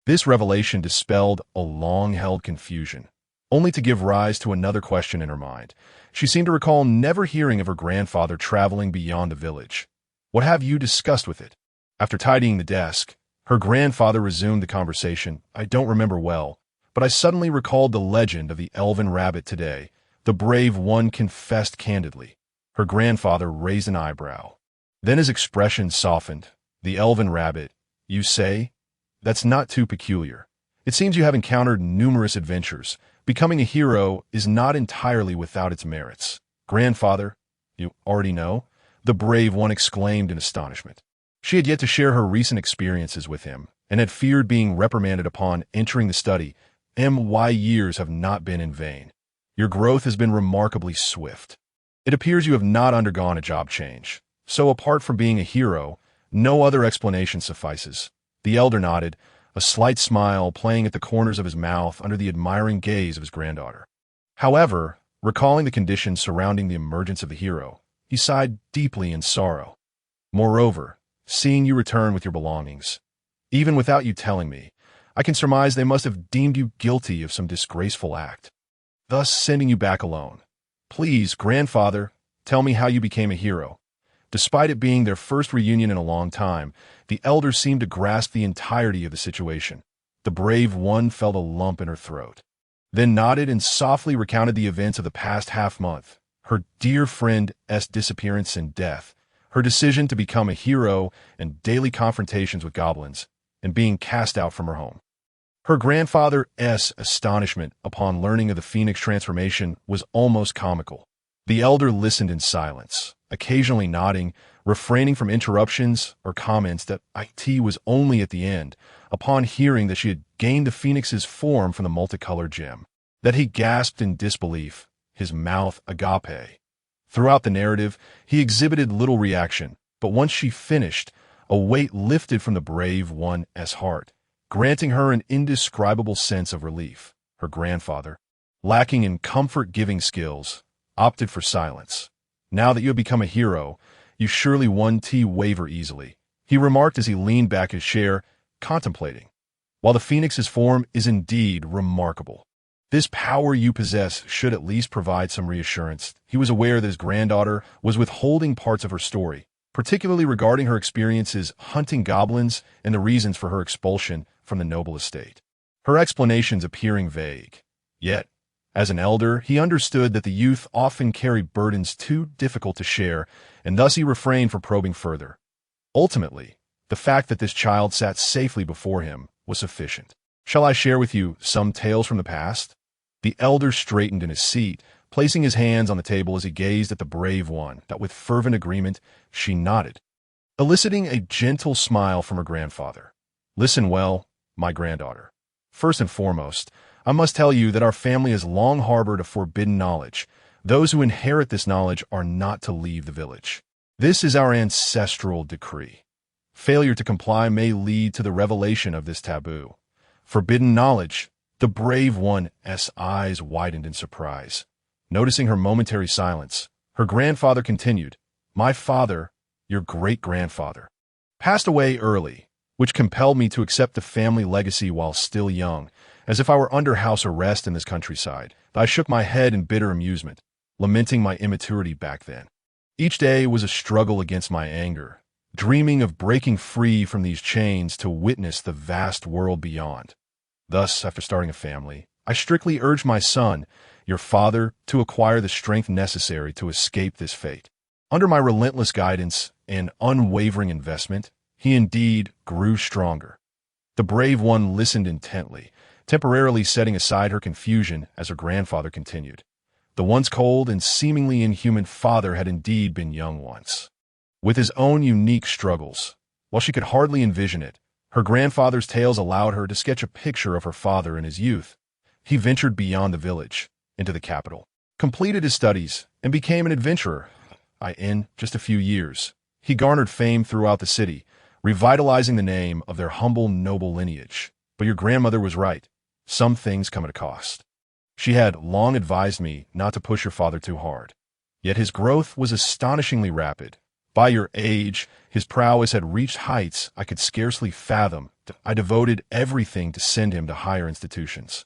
This revelation dispelled a long-held confusion, only to give rise to another question in her mind. She seemed to recall never hearing of her grandfather traveling beyond the village. What have you discussed with it? After tidying the desk, her grandfather resumed the conversation. I don't remember well, but I suddenly recalled the legend of the elven rabbit today. The brave one confessed candidly. Her grandfather raised an eyebrow. Then his expression softened. The elven rabbit, you say? That's not too peculiar. It seems you have encountered numerous adventures. Becoming a hero is not entirely without its merits. Grandfather, you already know? The brave one exclaimed in astonishment. She had yet to share her recent experiences with him, and had feared being reprimanded upon entering the study. My years have not been in vain. Your growth has been remarkably swift. It appears you have not undergone a job change. So apart from being a hero, no other explanation suffices. The elder nodded, a slight smile playing at the corners of his mouth under the admiring gaze of his granddaughter. However, recalling the conditions surrounding the emergence of the hero, he sighed deeply in sorrow. Moreover, seeing you return with your belongings, even without you telling me, I can surmise they must have deemed you guilty of some disgraceful act, thus sending you back alone. Please, grandfather, tell me how you became a hero. Despite it being their first reunion in a long time, the elder seemed to grasp the entirety of the situation. The brave one felt a lump in her throat, then nodded and softly recounted the events of the past half-month, her dear friend's disappearance and death, her decision to become a hero and daily confrontations with goblins, and being cast out from her home. Her grandfather's astonishment upon learning of the phoenix transformation was almost comical. The elder listened in silence, occasionally nodding, refraining from interruptions or comments that Anke was only at the end, upon hearing that she had gained the phoenix's form from the multicolored gem, that he gasped in disbelief, his mouth agape. Throughout the narrative, he exhibited little reaction, but once she finished, a weight lifted from the brave one's heart, granting her an indescribable sense of relief. Her grandfather, lacking in comfort-giving skills, opted for silence. Now that you have become a hero, you surely won't waver easily, he remarked as he leaned back his chair, contemplating. While the phoenix's form is indeed remarkable, this power you possess should at least provide some reassurance. He was aware that his granddaughter was withholding parts of her story, particularly regarding her experiences hunting goblins and the reasons for her expulsion from the noble estate. Her explanations appearing vague. Yet, as an elder, he understood that the youth often carried burdens too difficult to share, and thus he refrained from probing further. Ultimately, the fact that this child sat safely before him was sufficient. Shall I share with you some tales from the past? The elder straightened in his seat, placing his hands on the table as he gazed at the brave one, that with fervent agreement she nodded, eliciting a gentle smile from her grandfather. Listen well, my granddaughter. First and foremost, I must tell you that our family has long harbored a forbidden knowledge. Those who inherit this knowledge are not to leave the village. This is our ancestral decree. Failure to comply may lead to the revelation of this taboo. Forbidden knowledge. The brave one's eyes widened in surprise. Noticing her momentary silence, her grandfather continued, My father, your great-grandfather, passed away early, which compelled me to accept the family legacy while still young, as if I were under house arrest in this countryside. I shook my head in bitter amusement, lamenting my immaturity back then. Each day was a struggle against my anger, dreaming of breaking free from these chains to witness the vast world beyond. Thus, after starting a family, I strictly urged my son, your father, to acquire the strength necessary to escape this fate. Under my relentless guidance and unwavering investment, he indeed grew stronger. The brave one listened intently, temporarily setting aside her confusion as her grandfather continued. The once cold and seemingly inhuman father had indeed been young once. With his own unique struggles, while she could hardly envision it, her grandfather's tales allowed her to sketch a picture of her father in his youth. He ventured beyond the village, into the capital, completed his studies, and became an adventurer. In just a few years, he garnered fame throughout the city, revitalizing the name of their humble, noble lineage. But your grandmother was right. Some things come at a cost. She had long advised me not to push your father too hard. Yet his growth was astonishingly rapid. By your age, his prowess had reached heights I could scarcely fathom. I devoted everything to send him to higher institutions,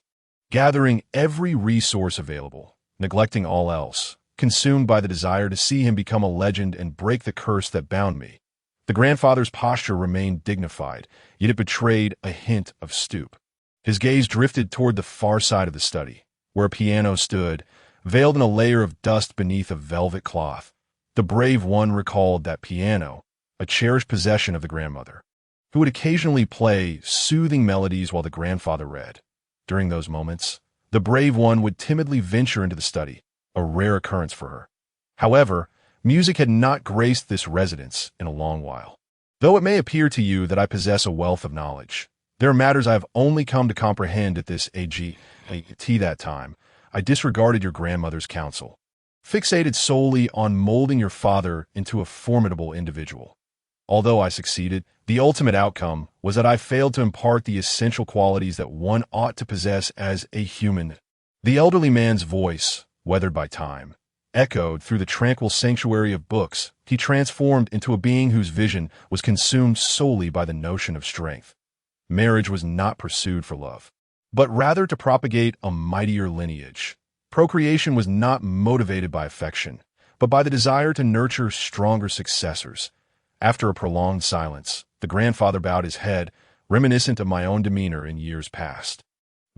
gathering every resource available, neglecting all else, consumed by the desire to see him become a legend and break the curse that bound me. The grandfather's posture remained dignified, yet it betrayed a hint of stoop. His gaze drifted toward the far side of the study, where a piano stood, veiled in a layer of dust beneath a velvet cloth. The brave one recalled that piano, a cherished possession of the grandmother, who would occasionally play soothing melodies while the grandfather read. During those moments, the brave one would timidly venture into the study, a rare occurrence for her. However, music had not graced this residence in a long while. Though it may appear to you that I possess a wealth of knowledge, there are matters I have only come to comprehend at this age. That time, I disregarded your grandmother's counsel, fixated solely on molding your father into a formidable individual. Although I succeeded, the ultimate outcome was that I failed to impart the essential qualities that one ought to possess as a human. The elderly man's voice, weathered by time, echoed through the tranquil sanctuary of books. He transformed into a being whose vision was consumed solely by the notion of strength. Marriage was not pursued for love, but rather to propagate a mightier lineage. Procreation was not motivated by affection, but by the desire to nurture stronger successors. After a prolonged silence, the grandfather bowed his head, reminiscent of my own demeanor in years past.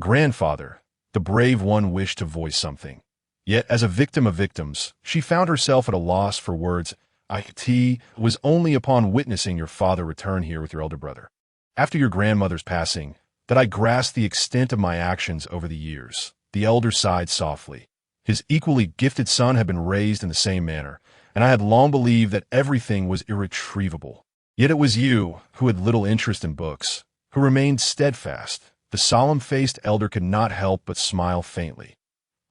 Grandfather, the brave one wished to voice something. Yet, as a victim of victims, she found herself at a loss for words. It was only upon witnessing your father return here with your elder brother, after your grandmother's passing, that I grasped the extent of my actions over the years. The elder sighed softly. His equally gifted son had been raised in the same manner, and I had long believed that everything was irretrievable. Yet it was you, who had little interest in books, who remained steadfast. The solemn-faced elder could not help but smile faintly.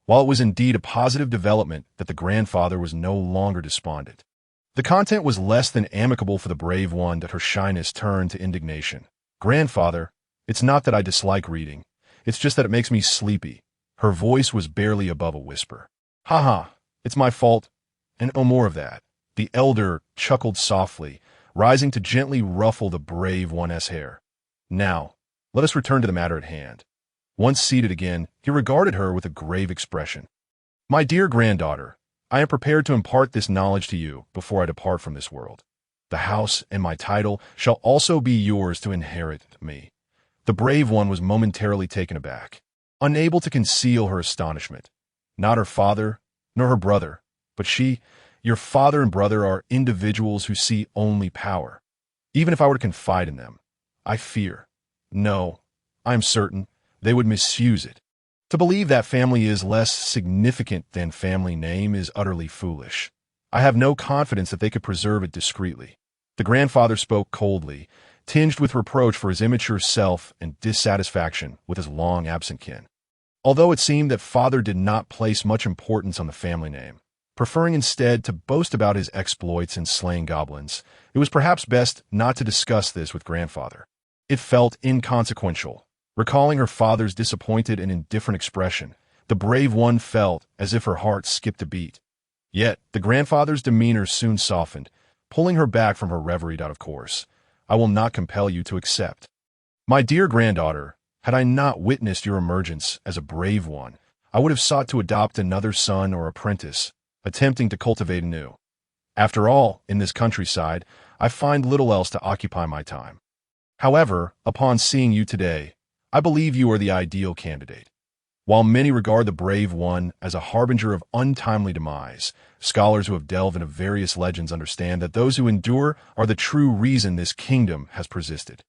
While it was indeed a positive development that the grandfather was no longer despondent, the content was less than amicable for the brave one that her shyness turned to indignation. Grandfather, it's not that I dislike reading. It's just that it makes me sleepy. Her voice was barely above a whisper. It's my fault, and no more of that. The elder chuckled softly, rising to gently ruffle the brave one's hair. Now, let us return to the matter at hand. Once seated again, he regarded her with a grave expression. My dear granddaughter, I am prepared to impart this knowledge to you before I depart from this world. The house and my title shall also be yours to inherit me. The brave one was momentarily taken aback, unable to conceal her astonishment. Not her father, nor her brother, but she, your father and brother, are individuals who see only power. Even if I were to confide in them, I fear, no, I am certain, they would misuse it. To believe that family is less significant than family name is utterly foolish. I have no confidence that they could preserve it discreetly. The grandfather spoke coldly, tinged with reproach for his immature self and dissatisfaction with his long-absent kin. Although it seemed that father did not place much importance on the family name, preferring instead to boast about his exploits in slaying goblins, it was perhaps best not to discuss this with grandfather. It felt inconsequential. Recalling her father's disappointed and indifferent expression, the brave one felt as if her heart skipped a beat. Yet, the grandfather's demeanor soon softened, pulling her back from her reverie. Of course, I will not compel you to accept. My dear granddaughter, had I not witnessed your emergence as a brave one, I would have sought to adopt another son or apprentice, attempting to cultivate anew. After all, in this countryside, I find little else to occupy my time. However, upon seeing you today, I believe you are the ideal candidate. While many regard the brave one as a harbinger of untimely demise, scholars who have delved into various legends understand that those who endure are the true reason this kingdom has persisted.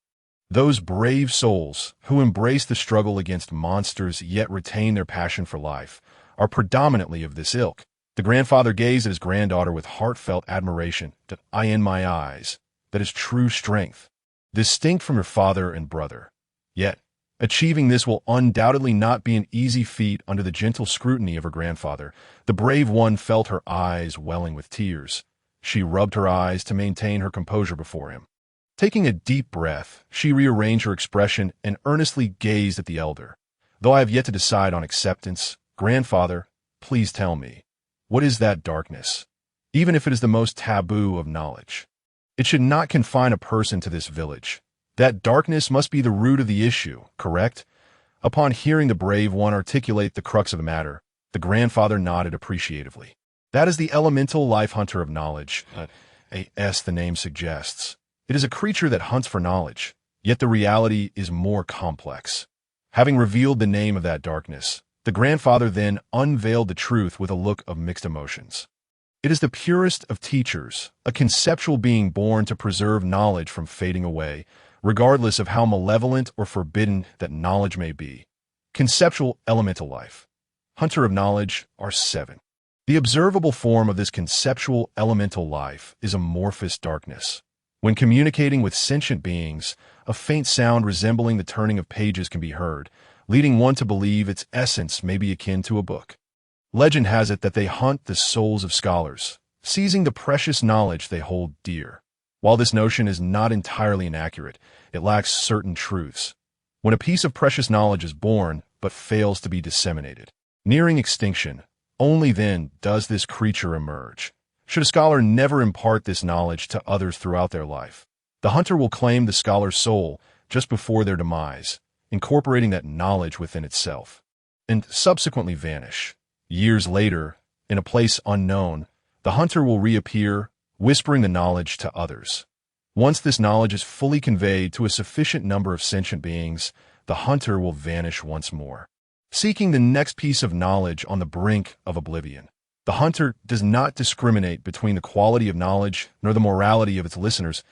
Those brave souls who embrace the struggle against monsters yet retain their passion for life are predominantly of this ilk. The grandfather gazed at his granddaughter with heartfelt admiration. "That eye in my eyes, that is true strength, distinct from your father and brother. Yet, achieving this will undoubtedly not be an easy feat under the gentle scrutiny of her grandfather." The brave one felt her eyes welling with tears. She rubbed her eyes to maintain her composure before him. Taking a deep breath, she rearranged her expression and earnestly gazed at the elder. "Though I have yet to decide on acceptance, grandfather, please tell me, what is that darkness? Even if it is the most taboo of knowledge. It should not confine a person to this village. That darkness must be the root of the issue, correct?" Upon hearing the brave one articulate the crux of the matter, the grandfather nodded appreciatively. "That is the elemental life hunter of knowledge, as the name suggests. It is a creature that hunts for knowledge, yet the reality is more complex." Having revealed the name of that darkness, the grandfather then unveiled the truth with a look of mixed emotions. "It is the purest of teachers, a conceptual being born to preserve knowledge from fading away, regardless of how malevolent or forbidden that knowledge may be. Conceptual elemental life. Hunter of knowledge are 7. The observable form of this conceptual elemental life is amorphous darkness. When communicating with sentient beings, a faint sound resembling the turning of pages can be heard, leading one to believe its essence may be akin to a book. Legend has it that they hunt the souls of scholars, seizing the precious knowledge they hold dear. While this notion is not entirely inaccurate, it lacks certain truths. When a piece of precious knowledge is born but fails to be disseminated, nearing extinction, only then does this creature emerge. Should a scholar never impart this knowledge to others throughout their life, the hunter will claim the scholar's soul just before their demise, incorporating that knowledge within itself, and subsequently vanish. Years later, in a place unknown, the hunter will reappear, whispering the knowledge to others. Once this knowledge is fully conveyed to a sufficient number of sentient beings, the hunter will vanish once more, seeking the next piece of knowledge on the brink of oblivion. The hunter does not discriminate between the quality of knowledge nor the morality of its listeners,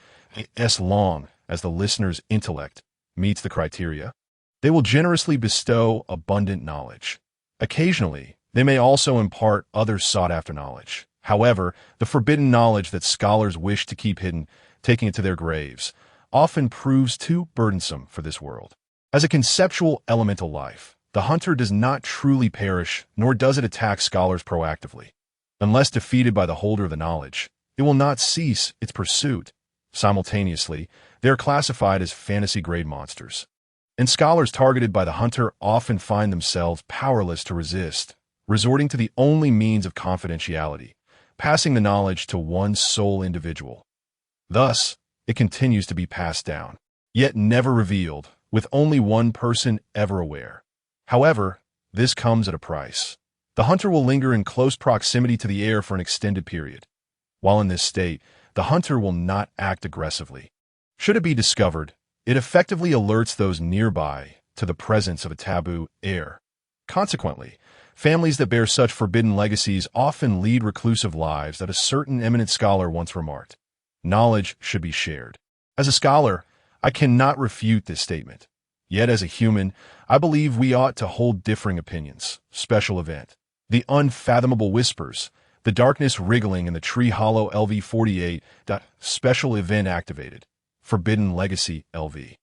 as long as the listener's intellect meets the criteria. They will generously bestow abundant knowledge. Occasionally, they may also impart other sought-after knowledge. However, the forbidden knowledge that scholars wish to keep hidden, taking it to their graves, often proves too burdensome for this world. As a conceptual elemental life, the hunter does not truly perish, nor does it attack scholars proactively. Unless defeated by the holder of the knowledge, it will not cease its pursuit. Simultaneously, they are classified as fantasy-grade monsters, and scholars targeted by the hunter often find themselves powerless to resist, resorting to the only means of confidentiality, passing the knowledge to one sole individual. Thus, it continues to be passed down, yet never revealed, with only one person ever aware. However, this comes at a price. The hunter will linger in close proximity to the heir for an extended period. While in this state, the hunter will not act aggressively. Should it be discovered, it effectively alerts those nearby to the presence of a taboo heir. Consequently, families that bear such forbidden legacies often lead reclusive lives that a certain eminent scholar once remarked. Knowledge should be shared. As a scholar, I cannot refute this statement. Yet as a human, I believe we ought to hold differing opinions. Special event. The unfathomable whispers. The darkness wriggling in the tree hollow LV-48. Special event activated. Forbidden legacy LV.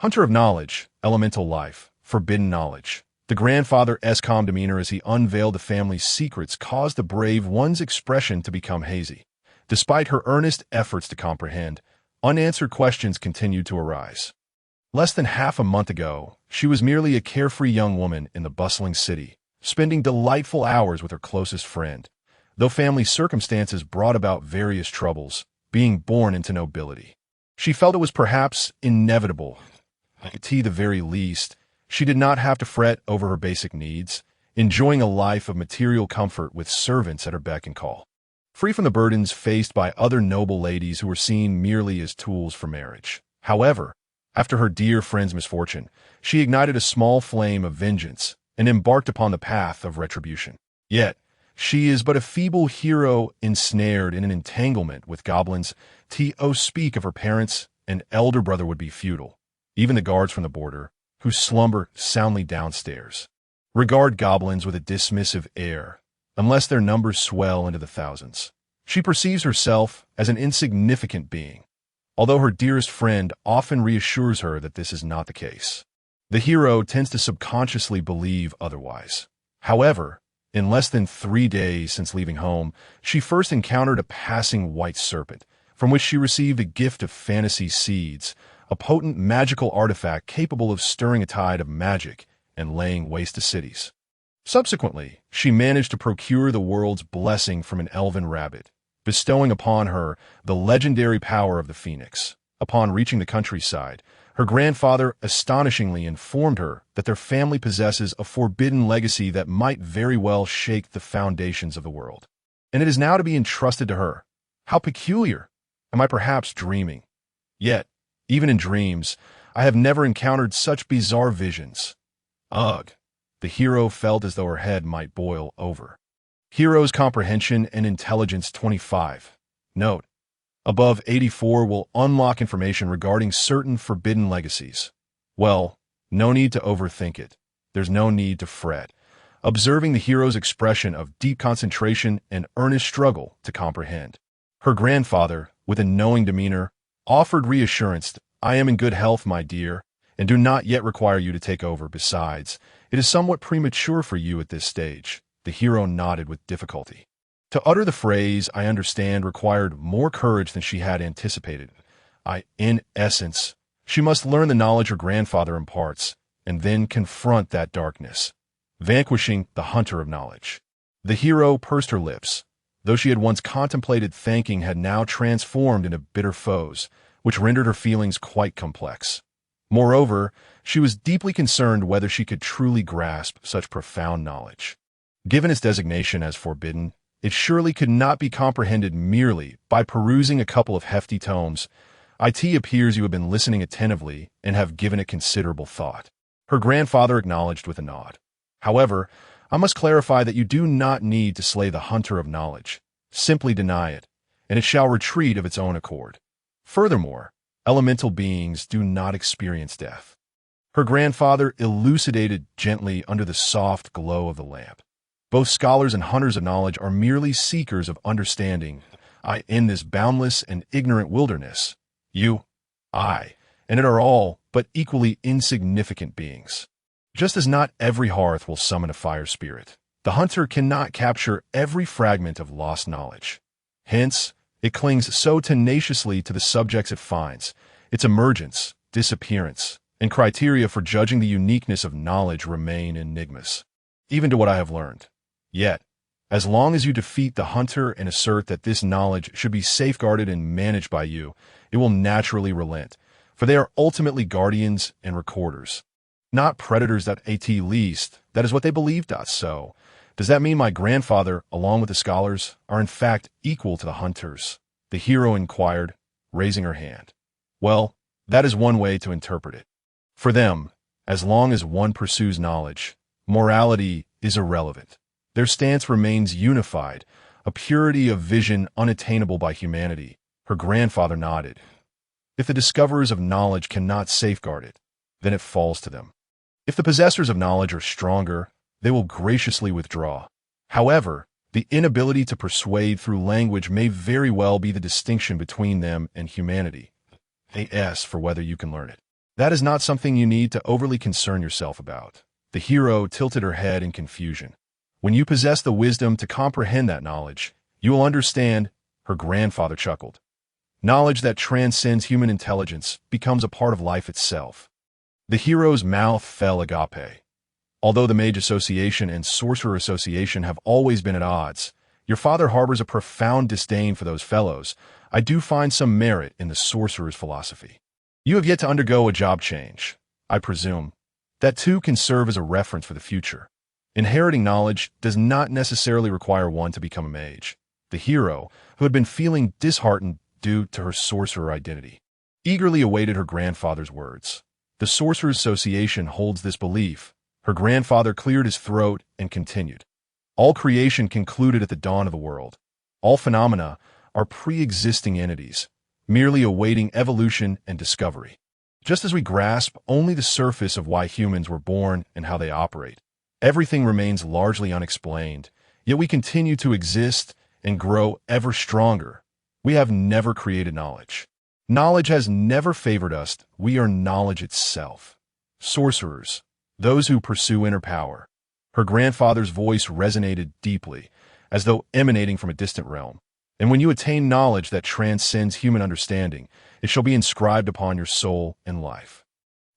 Hunter of knowledge. Elemental life. Forbidden knowledge. The grandfather's calm demeanor as he unveiled the family's secrets caused the brave one's expression to become hazy. Despite her earnest efforts to comprehend, unanswered questions continued to arise. Less than half a month ago, she was merely a carefree young woman in the bustling city, spending delightful hours with her closest friend, though family circumstances brought about various troubles, being born into nobility. She felt it was perhaps inevitable. At the very least, she did not have to fret over her basic needs, enjoying a life of material comfort with servants at her beck and call. Free from the burdens faced by other noble ladies who were seen merely as tools for marriage. However, after her dear friend's misfortune, she ignited a small flame of vengeance and embarked upon the path of retribution. Yet, she is but a feeble hero ensnared in an entanglement with goblins. To speak of her parents and elder brother would be futile. Even the guards from the border, who slumber soundly downstairs, regard goblins with a dismissive air, unless their numbers swell into the thousands. She perceives herself as an insignificant being, although her dearest friend often reassures her that this is not the case. The hero tends to subconsciously believe otherwise. However, in less than 3 days since leaving home, she first encountered a passing white serpent, from which she received a gift of fantasy seeds, a potent magical artifact capable of stirring a tide of magic and laying waste to cities. Subsequently, she managed to procure the world's blessing from an elven rabbit, bestowing upon her the legendary power of the phoenix. Upon reaching the countryside, her grandfather astonishingly informed her that their family possesses a forbidden legacy that might very well shake the foundations of the world. And it is now to be entrusted to her. How peculiar! Am I perhaps dreaming? Yet, even in dreams, I have never encountered such bizarre visions. Ugh! The hero felt as though her head might boil over. Hero's comprehension and intelligence 25. Note: above 84 will unlock information regarding certain forbidden legacies. Well, no need to overthink it. There's no need to fret. Observing the hero's expression of deep concentration and earnest struggle to comprehend. Her grandfather, with a knowing demeanor, offered reassurance. I am in good health, my dear, and do not yet require you to take over. Besides, it is somewhat premature for you at this stage. The hero nodded with difficulty. To utter the phrase, I understand, required more courage than she had anticipated. In essence, she must learn the knowledge her grandfather imparts, and then confront that darkness, vanquishing the hunter of knowledge. The hero pursed her lips. Though she had once contemplated thanking, had now transformed into bitter foes, which rendered her feelings quite complex. Moreover, she was deeply concerned whether she could truly grasp such profound knowledge. Given its designation as forbidden, it surely could not be comprehended merely by perusing a couple of hefty tomes. It appears you have been listening attentively and have given it considerable thought. Her grandfather acknowledged with a nod. However, I must clarify that you do not need to slay the hunter of knowledge. Simply deny it, and it shall retreat of its own accord. Furthermore, elemental beings do not experience death. Her grandfather elucidated gently under the soft glow of the lamp. Both scholars and hunters of knowledge are merely seekers of understanding. In this boundless and ignorant wilderness, you, and it are all but equally insignificant beings. Just as not every hearth will summon a fire spirit, the hunter cannot capture every fragment of lost knowledge. Hence, it clings so tenaciously to the subjects it finds. Its emergence, disappearance, and criteria for judging the uniqueness of knowledge remain enigmas, even to what I have learned. Yet, as long as you defeat the hunter and assert that this knowledge should be safeguarded and managed by you, it will naturally relent, for they are ultimately guardians and recorders, not predators. At least, that is what they believe. So, does that mean my grandfather, along with the scholars, are in fact equal to the hunters? The hero inquired, raising her hand. Well, that is one way to interpret it. For them, as long as one pursues knowledge, morality is irrelevant. Their stance remains unified, a purity of vision unattainable by humanity. Her grandfather nodded. If the discoverers of knowledge cannot safeguard it, then it falls to them. If the possessors of knowledge are stronger, they will graciously withdraw. However, the inability to persuade through language may very well be the distinction between them and humanity. As for whether you can learn it, that is not something you need to overly concern yourself about. The hero tilted her head in confusion. When you possess the wisdom to comprehend that knowledge, you will understand, her grandfather chuckled. Knowledge that transcends human intelligence becomes a part of life itself. The hero's mouth fell agape. Although the Mage Association and Sorcerer Association have always been at odds, your father harbors a profound disdain for those fellows. I do find some merit in the sorcerer's philosophy. You have yet to undergo a job change, I presume. That too can serve as a reference for the future. Inheriting knowledge does not necessarily require one to become a mage. The hero, who had been feeling disheartened due to her sorcerer identity, eagerly awaited her grandfather's words. The Sorcerers Association holds this belief. Her grandfather cleared his throat and continued. All creation concluded at the dawn of the world. All phenomena are pre-existing entities, merely awaiting evolution and discovery. Just as we grasp only the surface of why humans were born and how they operate, everything remains largely unexplained, yet we continue to exist and grow ever stronger. We have never created knowledge. Knowledge has never favored us. We are knowledge itself. Sorcerers, those who pursue inner power. Her grandfather's voice resonated deeply, as though emanating from a distant realm. And when you attain knowledge that transcends human understanding, it shall be inscribed upon your soul and life.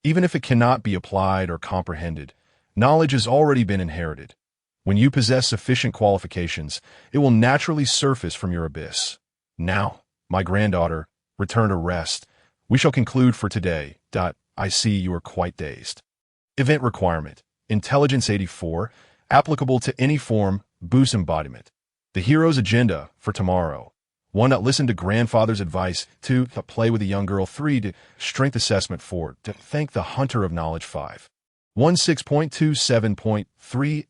Even if it cannot be applied or comprehended, knowledge has already been inherited. When you possess sufficient qualifications, it will naturally surface from your abyss. Now, my granddaughter, return to rest. We shall conclude for today. I see you are quite dazed. Event requirement. Intelligence 84, applicable to any form, boost embodiment. The hero's agenda for tomorrow. 1. Listen to grandfather's advice. 2. Play with a young girl. 3. Strength assessment. 4. Thank the hunter of knowledge. 5. 16.27.3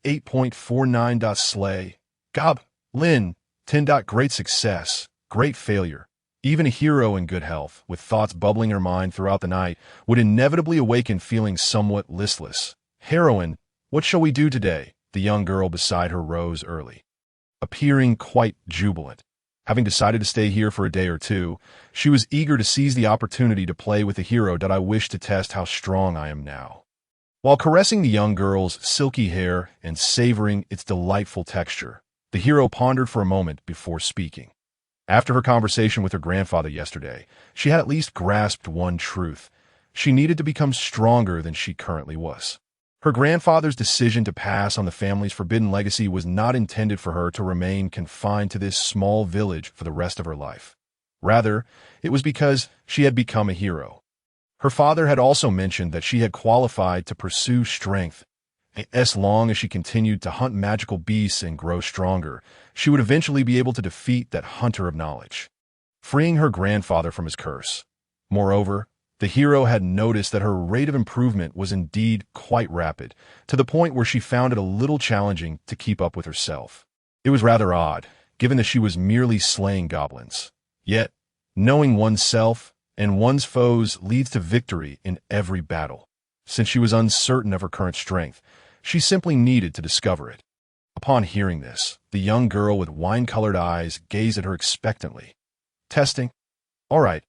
8.49. Slay. Goblin. 10. Great success. Great failure. Even a hero in good health, with thoughts bubbling her mind throughout the night, would inevitably awaken feeling somewhat listless. Heroine, what shall we do today? The young girl beside her rose early, appearing quite jubilant. Having decided to stay here for a day or two, she was eager to seize the opportunity to play with the hero. I wish to test how strong I am now. While caressing the young girl's silky hair and savoring its delightful texture, the hero pondered for a moment before speaking. After her conversation with her grandfather yesterday, she had at least grasped one truth. She needed to become stronger than she currently was. Her grandfather's decision to pass on the family's forbidden legacy was not intended for her to remain confined to this small village for the rest of her life. Rather, it was because she had become a hero. Her father had also mentioned that she had qualified to pursue strength. As long as she continued to hunt magical beasts and grow stronger, she would eventually be able to defeat that hunter of knowledge, freeing her grandfather from his curse. Moreover, the hero had noticed that her rate of improvement was indeed quite rapid, to the point where she found it a little challenging to keep up with herself. It was rather odd, given that she was merely slaying goblins. Yet, knowing oneself and one's foes leads to victory in every battle. Since she was uncertain of her current strength, she simply needed to discover it. Upon hearing this, the young girl with wine-colored eyes gazed at her expectantly. Testing? All right,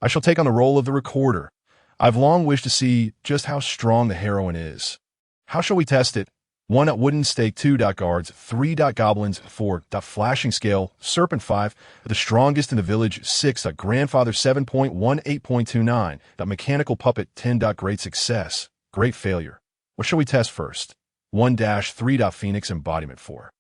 I shall take on the role of the recorder. I've long wished to see just how strong the heroine is. How shall we test it? 1. Wooden stake. 2. Guards. 3. Goblins. 4. Flashing scale. Serpent. 5. The strongest in the village. 6. Grandfather. 7.18.29. Mechanical puppet. 10. Great success. Great failure. What shall we test first? 1-3. Phoenix embodiment. 4.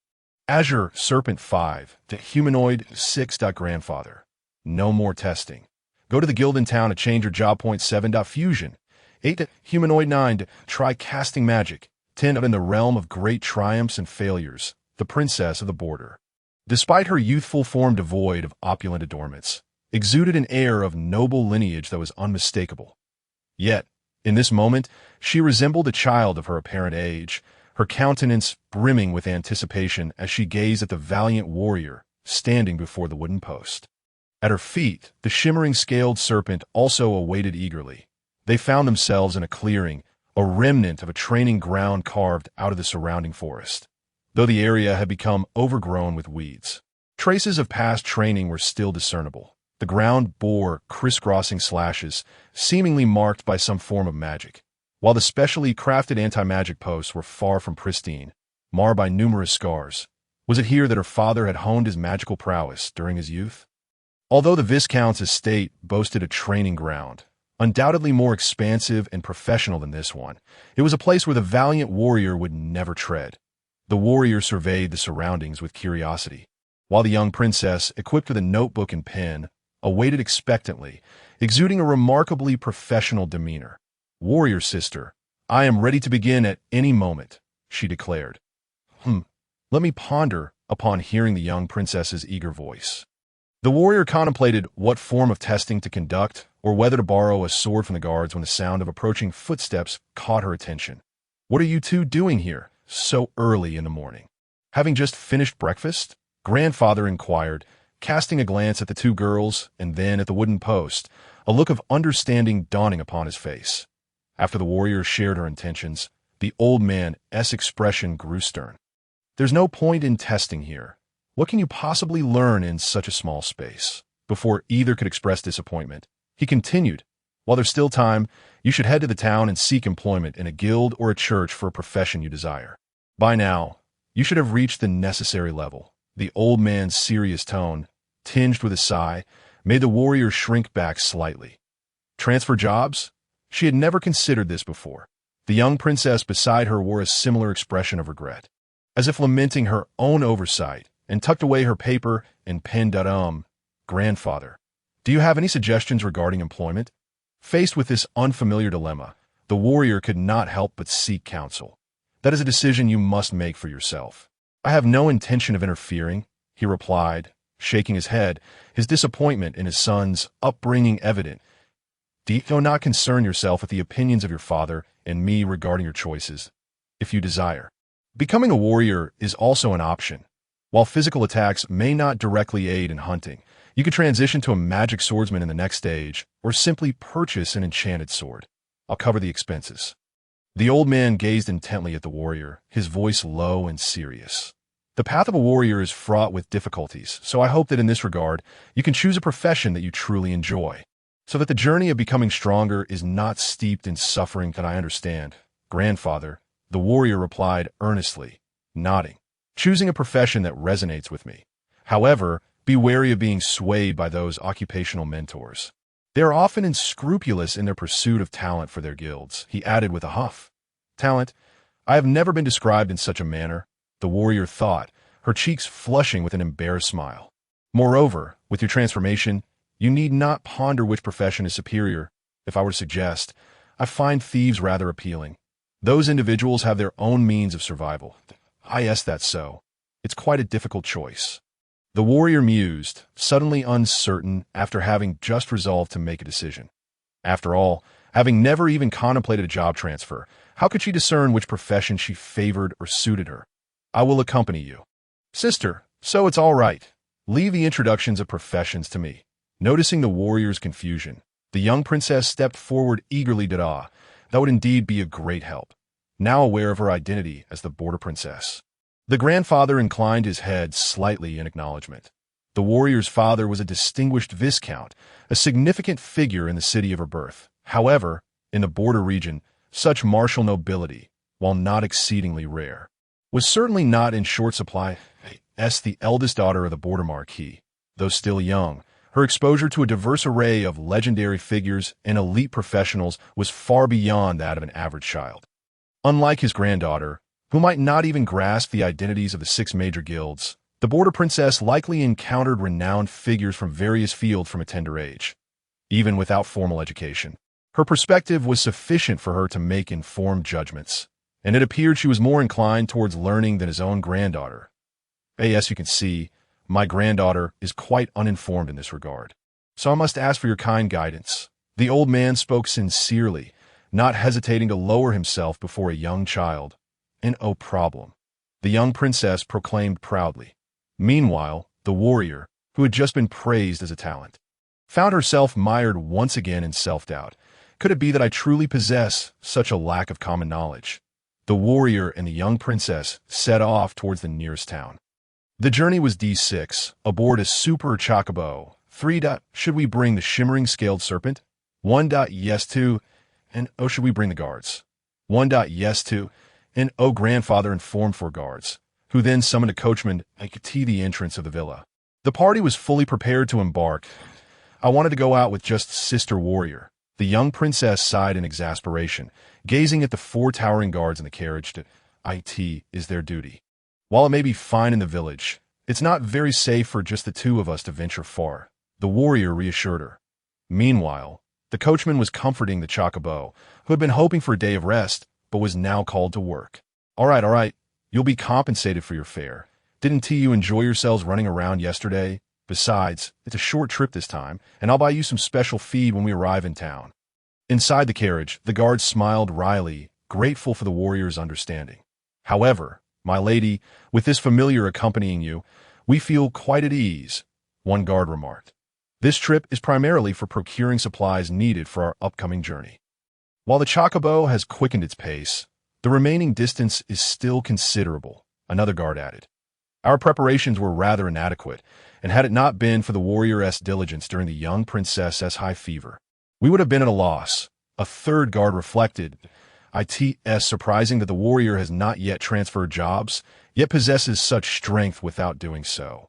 Azure. Serpent. 5. Humanoid. 6. Grandfather. No more testing. Go to the guild in town to change your job point. 7. Fusion. 8. Humanoid. 9. Try casting magic. 10. In the realm of great triumphs and failures, the princess of the border. Despite her youthful form devoid of opulent adornments, exuded an air of noble lineage that was unmistakable. Yet, in this moment, she resembled a child of her apparent age, her countenance brimming with anticipation as she gazed at the valiant warrior standing before the wooden post. At her feet, the shimmering scaled serpent also awaited eagerly, They found themselves in a clearing, a remnant of a training ground carved out of the surrounding forest, though the area had become overgrown with weeds. Traces of past training were still discernible. The ground bore crisscrossing slashes, seemingly marked by some form of magic, while the specially crafted anti-magic posts were far from pristine, marred by numerous scars. Was it here that her father had honed his magical prowess during his youth? Although the Viscount's estate boasted a training ground, undoubtedly more expansive and professional than this one, it was a place where the valiant warrior would never tread. The warrior surveyed the surroundings with curiosity, while the young princess, equipped with a notebook and pen, awaited expectantly, exuding a remarkably professional demeanor. "Warrior sister, I am ready to begin at any moment," she declared. Let me ponder upon hearing the young princess's eager voice. The warrior contemplated what form of testing to conduct, or whether to borrow a sword from the guards when the sound of approaching footsteps caught her attention. "What are you two doing here, so early in the morning? Having just finished breakfast?" Grandfather inquired, casting a glance at the two girls and then at the wooden post, a look of understanding dawning upon his face. After the warrior shared her intentions, the old man's expression grew stern. "There's no point in testing here. What can you possibly learn in such a small space?" Before either could express disappointment, he continued, "While there's still time, you should head to the town and seek employment in a guild or a church for a profession you desire. By now, you should have reached the necessary level." The old man's serious tone, tinged with a sigh, made the warrior shrink back slightly. Transfer jobs? She had never considered this before. The young princess beside her wore a similar expression of regret, as if lamenting her own oversight, and tucked away her paper and pen. "Grandfather, do you have any suggestions regarding employment?" Faced with this unfamiliar dilemma, the warrior could not help but seek counsel. "That is a decision you must make for yourself." "I have no intention of interfering," he replied, shaking his head, his disappointment in his son's upbringing evident. "Do not concern yourself with the opinions of your father and me regarding your choices, if you desire. Becoming a warrior is also an option. While physical attacks may not directly aid in hunting, you could transition to a magic swordsman in the next stage, or simply purchase an enchanted sword. I'll cover the expenses." The old man gazed intently at the warrior, his voice low and serious. "The path of a warrior is fraught with difficulties, so I hope that in this regard, you can choose a profession that you truly enjoy, so that the journey of becoming stronger is not steeped in suffering. That I understand, grandfather," the warrior replied earnestly, nodding. "Choosing a profession that resonates with me. However, be wary of being swayed by those occupational mentors. They are often unscrupulous in their pursuit of talent for their guilds," he added with a huff. "Talent? I have never been described in such a manner," the warrior thought, her cheeks flushing with an embarrassed smile. "Moreover, with your transformation, you need not ponder which profession is superior. If I were to suggest, I find thieves rather appealing. Those individuals have their own means of survival." "Yes, that's so. It's quite a difficult choice." The warrior mused, suddenly uncertain after having just resolved to make a decision. After all, having never even contemplated a job transfer, how could she discern which profession she favored or suited her? "I will accompany you." "Sister, so it's all right. Leave the introductions of professions to me." Noticing the warrior's confusion, the young princess stepped forward eagerly. "That would indeed be a great help," now aware of her identity as the border princess. The grandfather inclined his head slightly in acknowledgement. The warrior's father was a distinguished viscount, a significant figure in the city of her birth. However, in the border region, such martial nobility, while not exceedingly rare, was certainly not in short supply. The eldest daughter of the border marquis, though still young, her exposure to a diverse array of legendary figures and elite professionals was far beyond that of an average child. Unlike his granddaughter, who might not even grasp the identities of the 6 major guilds, the border princess likely encountered renowned figures from various fields from a tender age. Even without formal education, her perspective was sufficient for her to make informed judgments, and it appeared she was more inclined towards learning than his own granddaughter. As you can see, my granddaughter is quite uninformed in this regard, so I must ask for your kind guidance." The old man spoke sincerely, not hesitating to lower himself before a young child. "No problem," the young princess proclaimed proudly. Meanwhile, the warrior, who had just been praised as a talent, found herself mired once again in self-doubt. Could it be that I truly possess such a lack of common knowledge? The warrior and the young princess set off towards the nearest town. The journey was D6, aboard a super chocobo. 3. Should we bring the shimmering scaled serpent? 1. Yes, 2. And oh, should we bring the guards? 1. Yes, 2. And oh, grandfather informed 4 guards, who then summoned a coachman and could tee the entrance of the villa. The party was fully prepared to embark. I wanted to go out with just Sister Warrior. The young princess sighed in exasperation, gazing at the 4 towering guards in the carriage. It is their duty. While it may be fine in the village, it's not very safe for just the 2 of us to venture far, the warrior reassured her. Meanwhile, the coachman was comforting the chocobo, who had been hoping for a day of rest, but was now called to work. All right, you'll be compensated for your fare. Didn't you enjoy yourselves running around yesterday? Besides, it's a short trip this time, and I'll buy you some special feed when we arrive in town. Inside the carriage, the guard smiled wryly, grateful for the warrior's understanding. However, my lady, with this familiar accompanying you, we feel quite at ease, one guard remarked. This trip is primarily for procuring supplies needed for our upcoming journey. While the chocobo has quickened its pace, the remaining distance is still considerable, another guard added. Our preparations were rather inadequate, and had it not been for the warrior's diligence during the young princess's high fever, we would have been at a loss, a third guard reflected. It's surprising that the warrior has not yet transferred jobs, yet possesses such strength without doing so.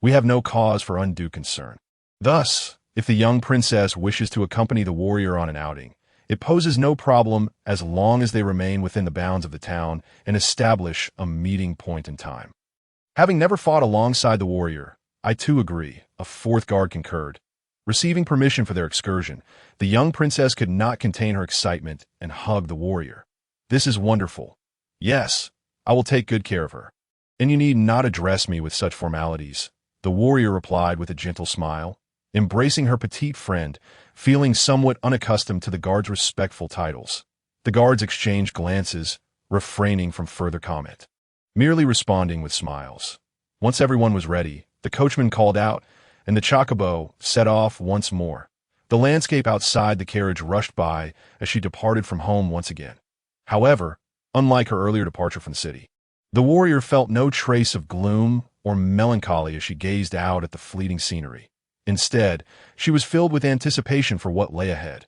We have no cause for undue concern. Thus, if the young princess wishes to accompany the warrior on an outing, it poses no problem as long as they remain within the bounds of the town and establish a meeting point in time. Having never fought alongside the warrior, I too agree, a 4th guard concurred. Receiving permission for their excursion, the young princess could not contain her excitement and hugged the warrior. This is wonderful. Yes, I will take good care of her. And you need not address me with such formalities, the warrior replied with a gentle smile, embracing her petite friend, feeling somewhat unaccustomed to the guard's respectful titles. The guards exchanged glances, refraining from further comment, merely responding with smiles. Once everyone was ready, the coachman called out, and the chocobo set off once more. The landscape outside the carriage rushed by as she departed from home once again. However, unlike her earlier departure from the city, the warrior felt no trace of gloom or melancholy as she gazed out at the fleeting scenery. Instead, she was filled with anticipation for what lay ahead.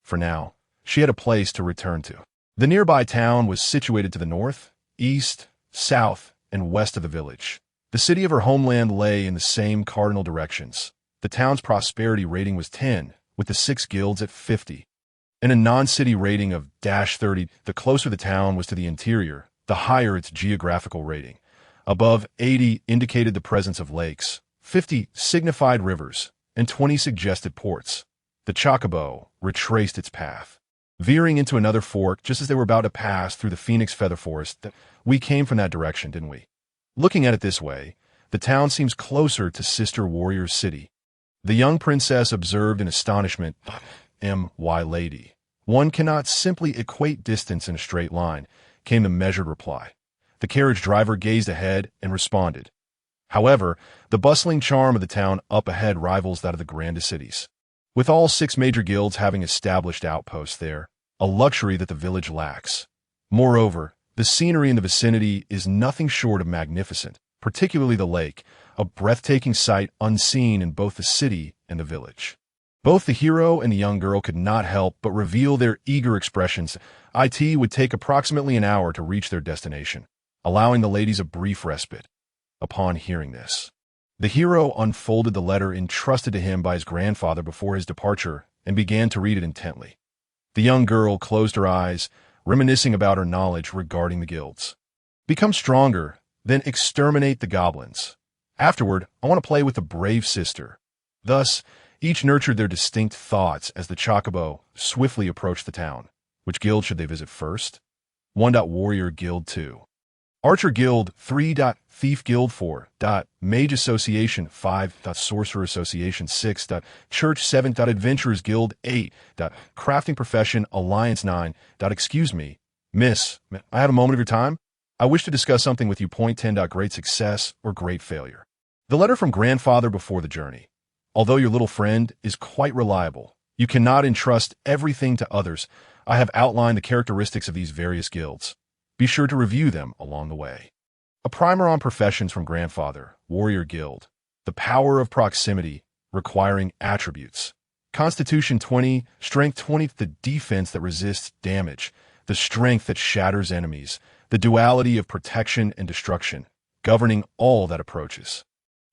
For now, she had a place to return to. The nearby town was situated to the north, east, south, and west of the village. The city of her homeland lay in the same cardinal directions. The town's prosperity rating was 10, with the 6 guilds at 50. And a non-city rating of -30, the closer the town was to the interior, the higher its geographical rating. Above 80 indicated the presence of lakes, 50 signified rivers, and 20 suggested ports. The chocobo retraced its path, veering into another fork just as they were about to pass through the Phoenix Feather Forest. We came from that direction, didn't we? Looking at it this way, the town seems closer to Sister Warrior's city. The young princess observed in astonishment. My lady, one cannot simply equate distance in a straight line, came the measured reply. The carriage driver gazed ahead and responded. However, the bustling charm of the town up ahead rivals that of the grandest cities, with all 6 major guilds having established outposts there, a luxury that the village lacks. Moreover, the scenery in the vicinity is nothing short of magnificent, particularly the lake, a breathtaking sight unseen in both the city and the village. Both the hero and the young girl could not help but reveal their eager expressions. It would take approximately an hour to reach their destination, allowing the ladies a brief respite. Upon hearing this, the hero unfolded the letter entrusted to him by his grandfather before his departure and began to read it intently. The young girl closed her eyes, reminiscing about her knowledge regarding the guilds. Become stronger, then exterminate the goblins. Afterward, I want to play with the brave sister. Thus, each nurtured their distinct thoughts as the chocobo swiftly approached the town. Which guild should they visit first? 1. Warrior Guild 2. Archer Guild 3. Thief Guild 4. Mage Association 5. Sorcerer Association 6. Church 7. Adventurers Guild 8. Crafting Profession Alliance 9. Excuse me, Miss, I had a moment of your time? I wish to discuss something with you. Point 10. Great success or great failure. The letter from grandfather before the journey. Although your little friend is quite reliable, You cannot entrust everything to others. I have outlined the characteristics of these various guilds. Be sure to review them along the way. A primer on professions from Grandfather, Warrior Guild. The power of proximity, requiring attributes. Constitution 20, Strength 20, the defense that resists damage, the strength that shatters enemies, the duality of protection and destruction, governing all that approaches.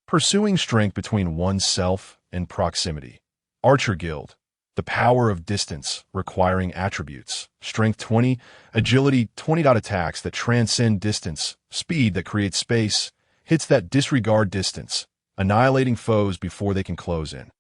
Pursuing strength between oneself and proximity. Archer Guild. The power of distance, requiring attributes. Strength 20, Agility 20. Attacks that transcend distance, speed that creates space, hits that disregard distance, annihilating foes before they can close in.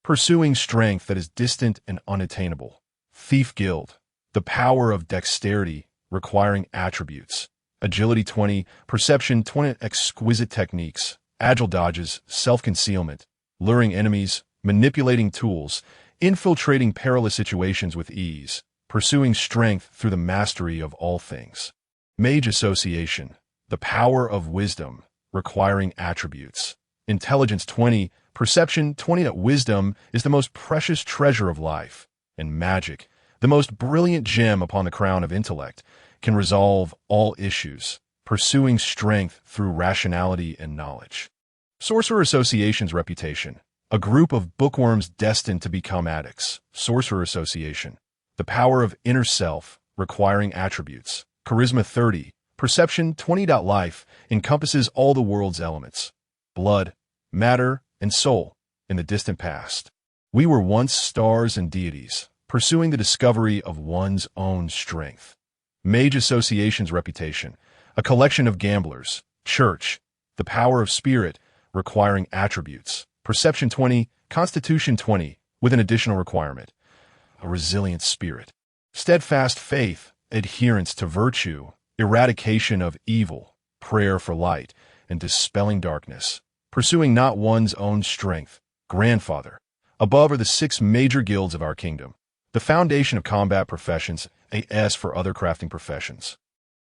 Pursuing strength that is distant and unattainable. Thief Guild. The power of dexterity, requiring attributes. Agility 20, Perception 20. Exquisite techniques, agile dodges, self-concealment, luring enemies, manipulating tools, infiltrating perilous situations with ease, pursuing strength through the mastery of all things. Mage Association. The power of wisdom, requiring attributes. Intelligence 20, Perception 20. Wisdom is the most precious treasure of life, and magic, the most brilliant gem upon the crown of intellect, can resolve all issues, pursuing strength through rationality and knowledge. Sorcerer Association's reputation. A group of bookworms destined to become addicts. Sorcerer Association. The power of inner self, requiring attributes. Charisma 30. Perception 20. Life encompasses all the world's elements. Blood, matter, and soul. In the distant past, we were once stars and deities, pursuing the discovery of one's own strength. Mage Association's reputation. A collection of gamblers. Church. The power of spirit, requiring attributes. Perception 20, Constitution 20, with an additional requirement. A resilient spirit. Steadfast faith, adherence to virtue, eradication of evil, prayer for light, and dispelling darkness. Pursuing not one's own strength. Grandfather. Above are the 6 major guilds of our kingdom. The foundation of combat professions, a S for other crafting professions.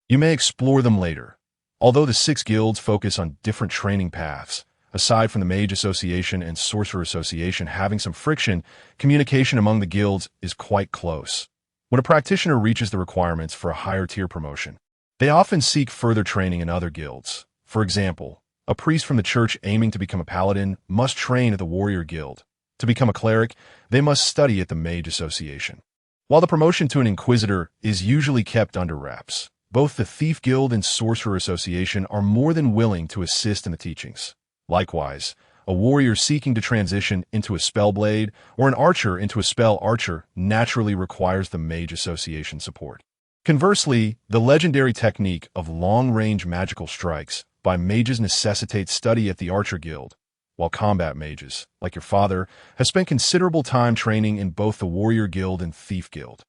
You may explore them later. Although the 6 guilds focus on different training paths, aside from the Mage Association and Sorcerer Association having some friction, communication among the guilds is quite close. When a practitioner reaches the requirements for a higher tier promotion, they often seek further training in other guilds. For example, a priest from the church aiming to become a paladin must train at the Warrior Guild. To become a cleric, they must study at the Mage Association. While the promotion to an Inquisitor is usually kept under wraps, both the Thief Guild and Sorcerer Association are more than willing to assist in the teachings. Likewise, a warrior seeking to transition into a spellblade or an archer into a spell archer naturally requires the Mage Association support. Conversely, the legendary technique of long-range magical strikes by mages necessitates study at the Archer Guild, while combat mages, like your father, have spent considerable time training in both the Warrior Guild and Thief Guild.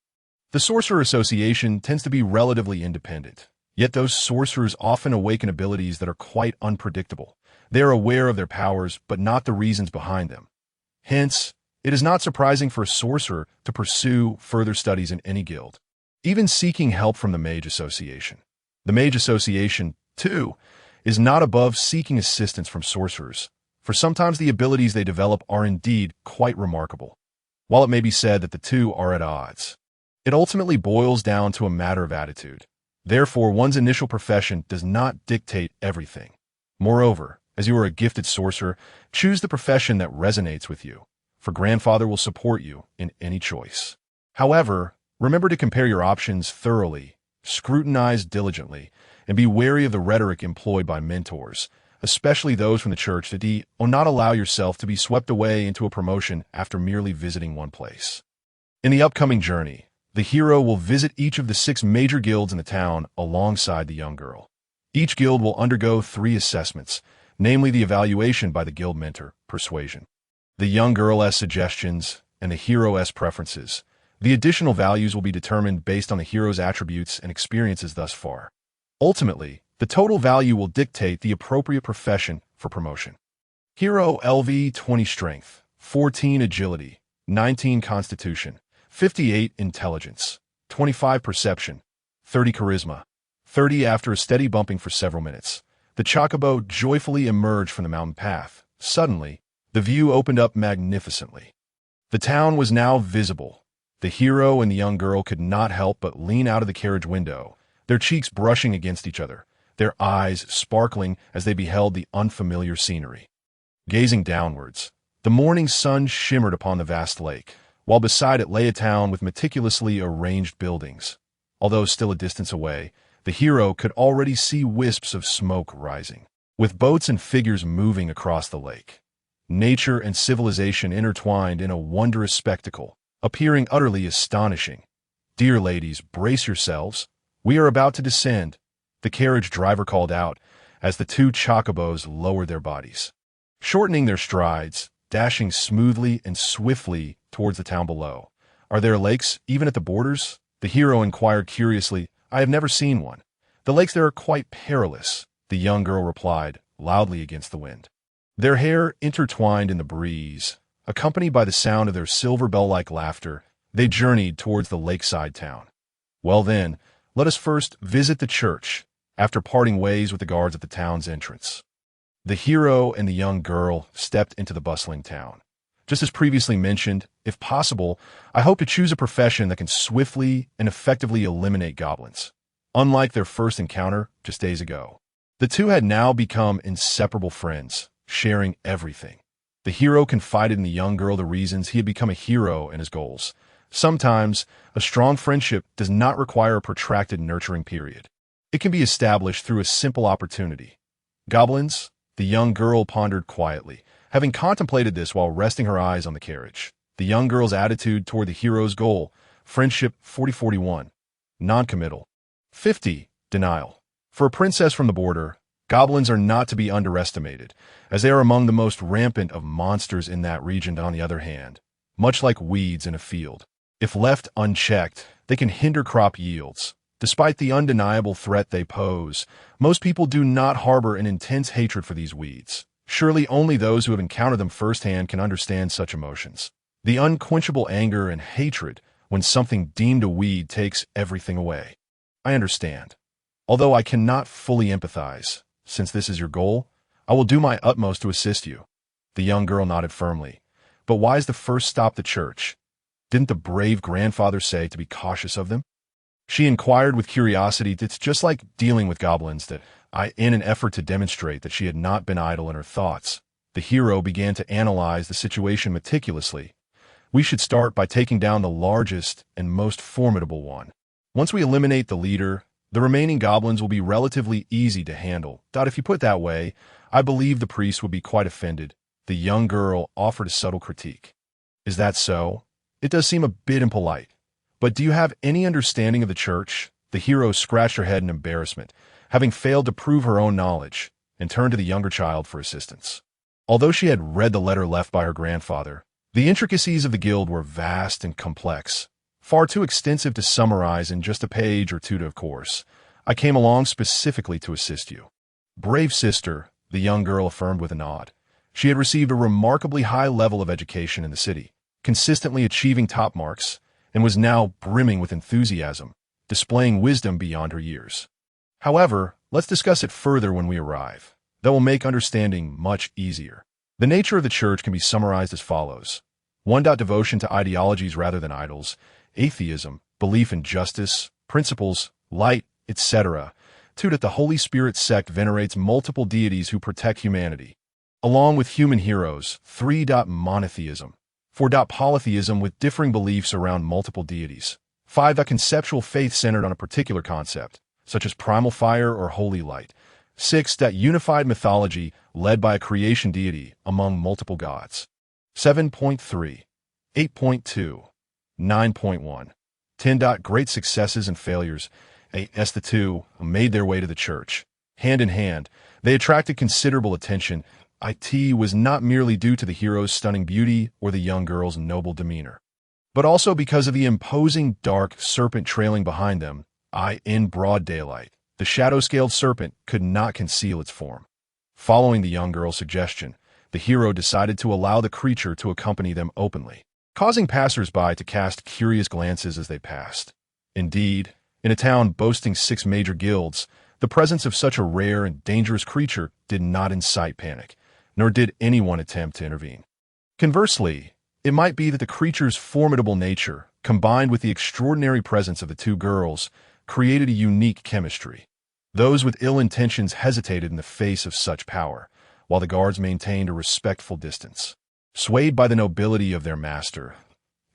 The Sorcerer Association tends to be relatively independent, yet those sorcerers often awaken abilities that are quite unpredictable. They are aware of their powers, but not the reasons behind them. Hence, it is not surprising for a sorcerer to pursue further studies in any guild, even seeking help from the Mage Association. The Mage Association, too, is not above seeking assistance from sorcerers, for sometimes the abilities they develop are indeed quite remarkable. While it may be said that the two are at odds, it ultimately boils down to a matter of attitude. Therefore, one's initial profession does not dictate everything. Moreover, as you are a gifted sorcerer, choose the profession that resonates with you, for Grandfather will support you in any choice. However, remember to compare your options thoroughly, scrutinize diligently, and be wary of the rhetoric employed by mentors, especially those from the church, that do not allow yourself to be swept away into a promotion after merely visiting one place. In the upcoming journey, the hero will visit each of the 6 major guilds in the town alongside the young girl. Each guild will undergo 3 assessments, namely the evaluation by the guild mentor, Persuasion, the young girl's suggestions, and the hero's preferences. The additional values will be determined based on the hero's attributes and experiences thus far. Ultimately, the total value will dictate the appropriate profession for promotion. Hero LV 20 Strength, 14 Agility, 19 Constitution, 58 Intelligence, 25 Perception, 30 Charisma, 30. After a steady bumping for several minutes, the chocobo joyfully emerged from the mountain path. Suddenly, the view opened up magnificently. The town was now visible. The hero and the young girl could not help but lean out of the carriage window, their cheeks brushing against each other, their eyes sparkling as they beheld the unfamiliar scenery. Gazing downwards, the morning sun shimmered upon the vast lake, while beside it lay a town with meticulously arranged buildings. Although still a distance away, the hero could already see wisps of smoke rising, with boats and figures moving across the lake. Nature and civilization intertwined in a wondrous spectacle, appearing utterly astonishing. "Dear ladies, brace yourselves. We are about to descend," the carriage driver called out as the two chocobos lowered their bodies, shortening their strides, dashing smoothly and swiftly towards the town below. "Are there lakes even at the borders?" the hero inquired curiously. "I have never seen one. The lakes there are quite perilous," the young girl replied, loudly against the wind. Their hair intertwined in the breeze. Accompanied by the sound of their silver bell-like laughter, they journeyed towards the lakeside town. "Well then, let us first visit the church," after parting ways with the guards at the town's entrance. The hero and the young girl stepped into the bustling town. Just as previously mentioned, if possible, I hope to choose a profession that can swiftly and effectively eliminate goblins. Unlike their first encounter just days ago, the two had now become inseparable friends, sharing everything. The hero confided in the young girl the reasons he had become a hero and his goals. Sometimes, a strong friendship does not require a protracted nurturing period. It can be established through a simple opportunity. Goblins? The young girl pondered quietly, having contemplated this while resting her eyes on the carriage. The young girl's attitude toward the hero's goal, friendship 40-41. Non-committal. 50. Denial. For a princess from the border, goblins are not to be underestimated, as they are among the most rampant of monsters in that region. On the other hand, much like weeds in a field, if left unchecked, they can hinder crop yields. Despite the undeniable threat they pose, most people do not harbor an intense hatred for these weeds. Surely only those who have encountered them firsthand can understand such emotions. The unquenchable anger and hatred when something deemed a weed takes everything away. I understand. Although I cannot fully empathize, since this is your goal, I will do my utmost to assist you. The young girl nodded firmly. But why is the first stop the church? Didn't the brave grandfather say to be cautious of them? She inquired with curiosity. It's just like dealing with goblins that in an effort to demonstrate that she had not been idle in her thoughts, the hero began to analyze the situation meticulously. We should start by taking down the largest and most formidable one. Once we eliminate the leader, the remaining goblins will be relatively easy to handle. If you put it that way, I believe the priest would be quite offended. The young girl offered a subtle critique. Is that so? It does seem a bit impolite. But do you have any understanding of the church? The hero scratched her head in embarrassment, having failed to prove her own knowledge, and turned to the younger child for assistance. Although she had read the letter left by her grandfather, the intricacies of the guild were vast and complex, far too extensive to summarize in just a page or two. Of course, I came along specifically to assist you. Brave sister, the young girl affirmed with a nod. She had received a remarkably high level of education in the city, consistently achieving top marks, and was now brimming with enthusiasm, displaying wisdom beyond her years. However, let's discuss it further when we arrive. That will make understanding much easier. The nature of the church can be summarized as follows. 1. Devotion to ideologies rather than idols, atheism, belief in justice, principles, light, etc. 2. That the Holy Spirit sect venerates multiple deities who protect humanity, along with human heroes. 3. Monotheism. 4. Polytheism with differing beliefs around multiple deities. 5. Conceptual faith centered on a particular concept, such as primal fire or holy light. 6. Unified mythology led by a creation deity among multiple gods. 7.3, 8.2, 9.1, 10. Great successes and failures. As the two made their way to the church, hand in hand, they attracted considerable attention. It was not merely due to the hero's stunning beauty or the young girl's noble demeanor, but also because of the imposing dark serpent trailing behind them. In broad daylight, the shadow-scaled serpent could not conceal its form. Following the young girl's suggestion, the hero decided to allow the creature to accompany them openly, causing passers-by to cast curious glances as they passed. Indeed, in a town boasting 6 major guilds, the presence of such a rare and dangerous creature did not incite panic, nor did anyone attempt to intervene. Conversely, It might be that the creature's formidable nature, combined with the extraordinary presence of the two girls, created a unique chemistry. Those with ill intentions hesitated in the face of such power, while the guards maintained a respectful distance. Swayed by the nobility of their master,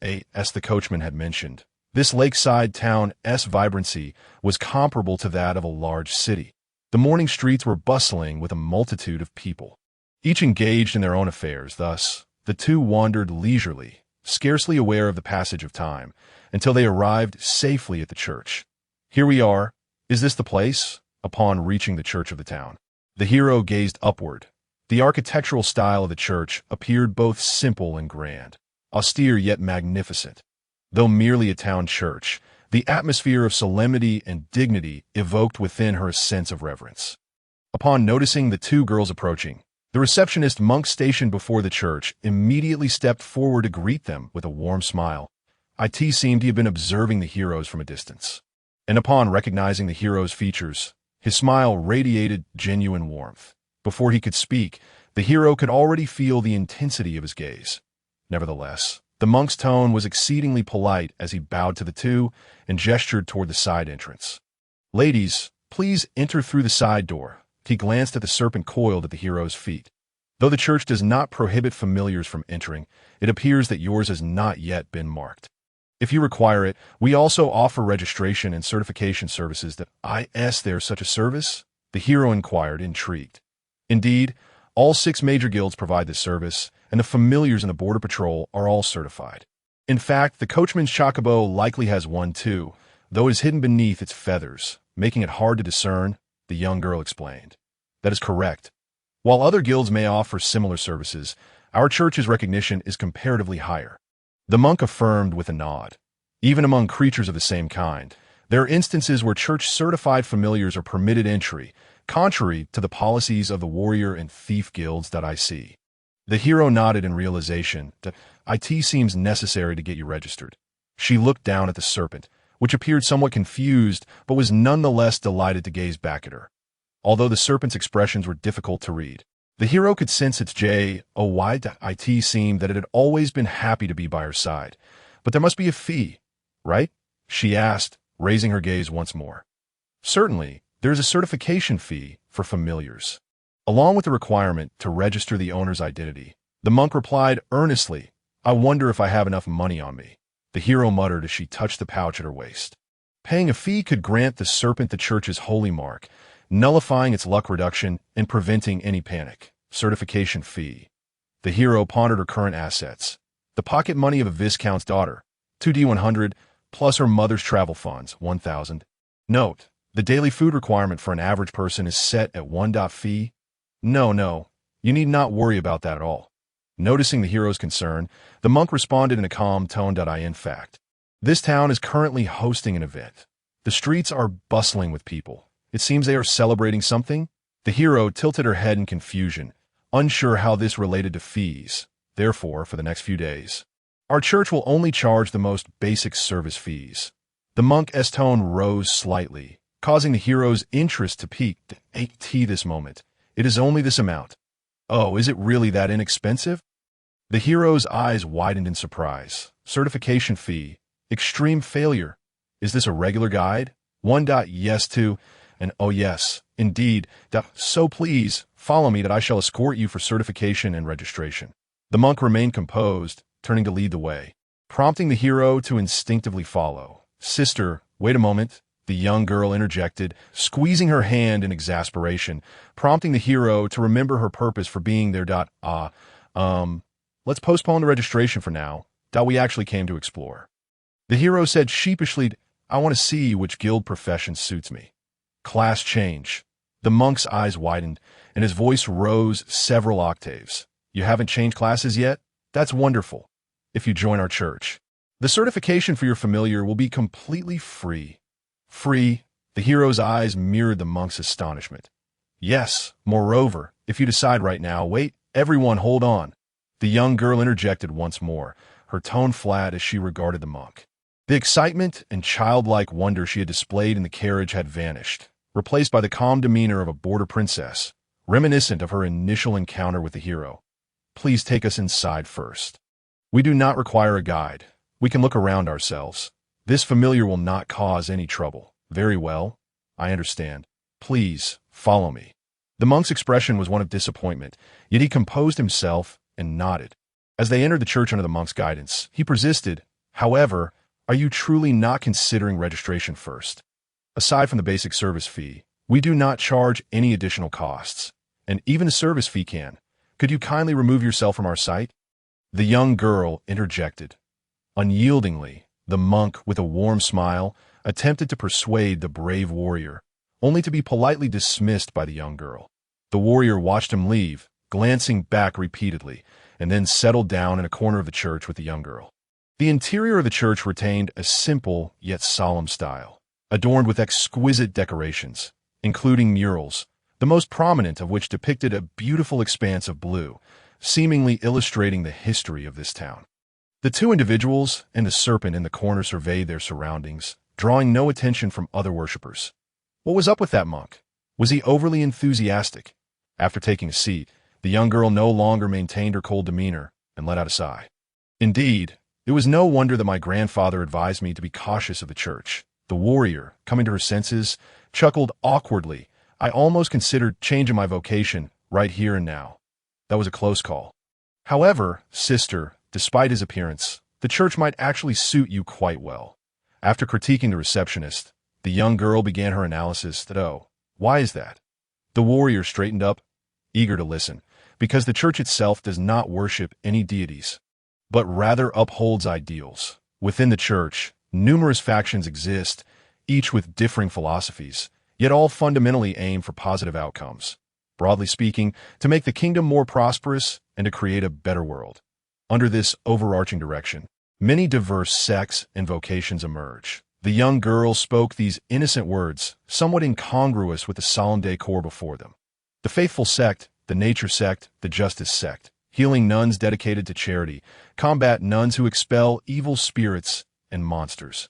as the coachman had mentioned, this lakeside town's vibrancy was comparable to that of a large city. The morning streets were bustling with a multitude of people, each engaged in their own affairs. Thus, the two wandered leisurely, scarcely aware of the passage of time, until they arrived safely at the church. "Here we are. Is this the place?" Upon reaching the church of the town, the hero gazed upward. The architectural style of the church appeared both simple and grand, austere yet magnificent. Though merely a town church, the atmosphere of solemnity and dignity evoked within her a sense of reverence. Upon noticing the two girls approaching, the receptionist monk stationed before the church immediately stepped forward to greet them with a warm smile. It seemed he had been observing the heroes from a distance, and upon recognizing the hero's features, his smile radiated genuine warmth. Before he could speak, the hero could already feel the intensity of his gaze. Nevertheless, the monk's tone was exceedingly polite as he bowed to the two and gestured toward the side entrance. "Ladies, please enter through the side door." He glanced at the serpent coiled at the hero's feet. "Though the church does not prohibit familiars from entering, it appears that yours has not yet been marked. If you require it, we also offer registration and certification services." Is there such a service?" the hero inquired, intrigued. "Indeed, all 6 major guilds provide this service, and the familiars in the border patrol are all certified. In fact, the coachman's chocobo likely has one too, though it is hidden beneath its feathers, making it hard to discern," the young girl explained. "That is correct. While other guilds may offer similar services, our church's recognition is comparatively higher," the monk affirmed with a nod. "Even among creatures of the same kind, there are instances where church-certified familiars are permitted entry, contrary to the policies of the warrior and thief guilds that I see." The hero nodded in realization that it seems necessary to get you registered. She looked down at the serpent, which appeared somewhat confused but was nonetheless delighted to gaze back at her. Although the serpent's expressions were difficult to read, the hero could sense its joy. It seemed that it had always been happy to be by her side. "But there must be a fee, right?" she asked, raising her gaze once more. "Certainly, there is a certification fee for familiars, along with the requirement to register the owner's identity," the monk replied earnestly. "I wonder if I have enough money on me," the hero muttered as she touched the pouch at her waist. Paying a fee could grant the serpent the church's holy mark, nullifying its luck reduction and preventing any panic. Certification fee. The hero pondered her current assets. The pocket money of a viscount's daughter, 2D100, plus her mother's travel funds, 1,000. Note: the daily food requirement for an average person is set at 1. Fee. No, you need not worry about that at all." Noticing the hero's concern, the monk responded in a calm tone. In fact, this town is currently hosting an event. The streets are bustling with people. It seems they are celebrating something." The hero tilted her head in confusion, unsure how this related to fees. "Therefore, for the next few days, our church will only charge the most basic service fees." The monk's tone rose slightly, causing the hero's interest to peak. This moment, it is only this amount." "Oh, is it really that inexpensive?" The hero's eyes widened in surprise. "Certification fee. Extreme failure. Is this a regular guide?" 1. Yes, 2. And oh yes, indeed. So please, follow me that I shall escort you for certification and registration." The monk remained composed, turning to lead the way, prompting the hero to instinctively follow. "Sister, wait a moment," the young girl interjected, squeezing her hand in exasperation, prompting the hero to remember her purpose for being there. Let's postpone the registration for now. We actually came to explore." The hero said sheepishly, "I want to see which guild profession suits me." "Class change." The monk's eyes widened, and his voice rose several octaves. "You haven't changed classes yet? That's wonderful. If you join our church, the certification for your familiar will be completely free." "Free?" The hero's eyes mirrored the monk's astonishment. "Yes, moreover, if you decide right now." "Wait, everyone hold on." The young girl interjected once more, her tone flat as she regarded the monk. The excitement and childlike wonder she had displayed in the carriage had vanished, replaced by the calm demeanor of a border princess, reminiscent of her initial encounter with the hero. "Please take us inside first." We do not require a guide. We can look around ourselves. This familiar will not cause any trouble. Very well. I understand. Please, follow me. The monk's expression was one of disappointment, yet he composed himself and nodded. As they entered the church under the monk's guidance, he persisted, however, are you truly not considering registration first? Aside from the basic service fee, we do not charge any additional costs, and even a service fee can. Could you kindly remove yourself from our sight? The young girl interjected. Unyieldingly, the monk, with a warm smile, attempted to persuade the brave warrior, only to be politely dismissed by the young girl. The warrior watched him leave, glancing back repeatedly, and then settled down in a corner of the church with the young girl. The interior of the church retained a simple yet solemn style, adorned with exquisite decorations, including murals, the most prominent of which depicted a beautiful expanse of blue, seemingly illustrating the history of this town. The two individuals and the serpent in the corner surveyed their surroundings, drawing no attention from other worshippers. What was up with that monk? Was he overly enthusiastic? After taking a seat, the young girl no longer maintained her cold demeanor and let out a sigh. Indeed, it was no wonder that my grandfather advised me to be cautious of the church. The warrior, coming to her senses, chuckled awkwardly. I almost considered changing my vocation right here and now. That was a close call. However, sister, despite his appearance, the church might actually suit you quite well. After critiquing the receptionist, the young girl began her analysis that, oh, why is that? The warrior straightened up, eager to listen, because the church itself does not worship any deities, but rather upholds ideals. Within the church, numerous factions exist, each with differing philosophies, yet all fundamentally aim for positive outcomes. Broadly speaking, to make the kingdom more prosperous and to create a better world. Under this overarching direction, many diverse sects and vocations emerge. The young girl spoke these innocent words, somewhat incongruous with the solemn decor before them. The faithful sect, the nature sect, the justice sect, healing nuns dedicated to charity, combat nuns who expel evil spirits and monsters,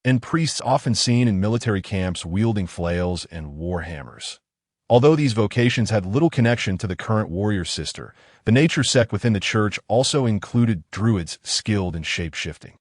and priests often seen in military camps wielding flails and war hammers. Although these vocations had little connection to the current warrior sister, the nature sect within the church also included druids skilled in shape-shifting,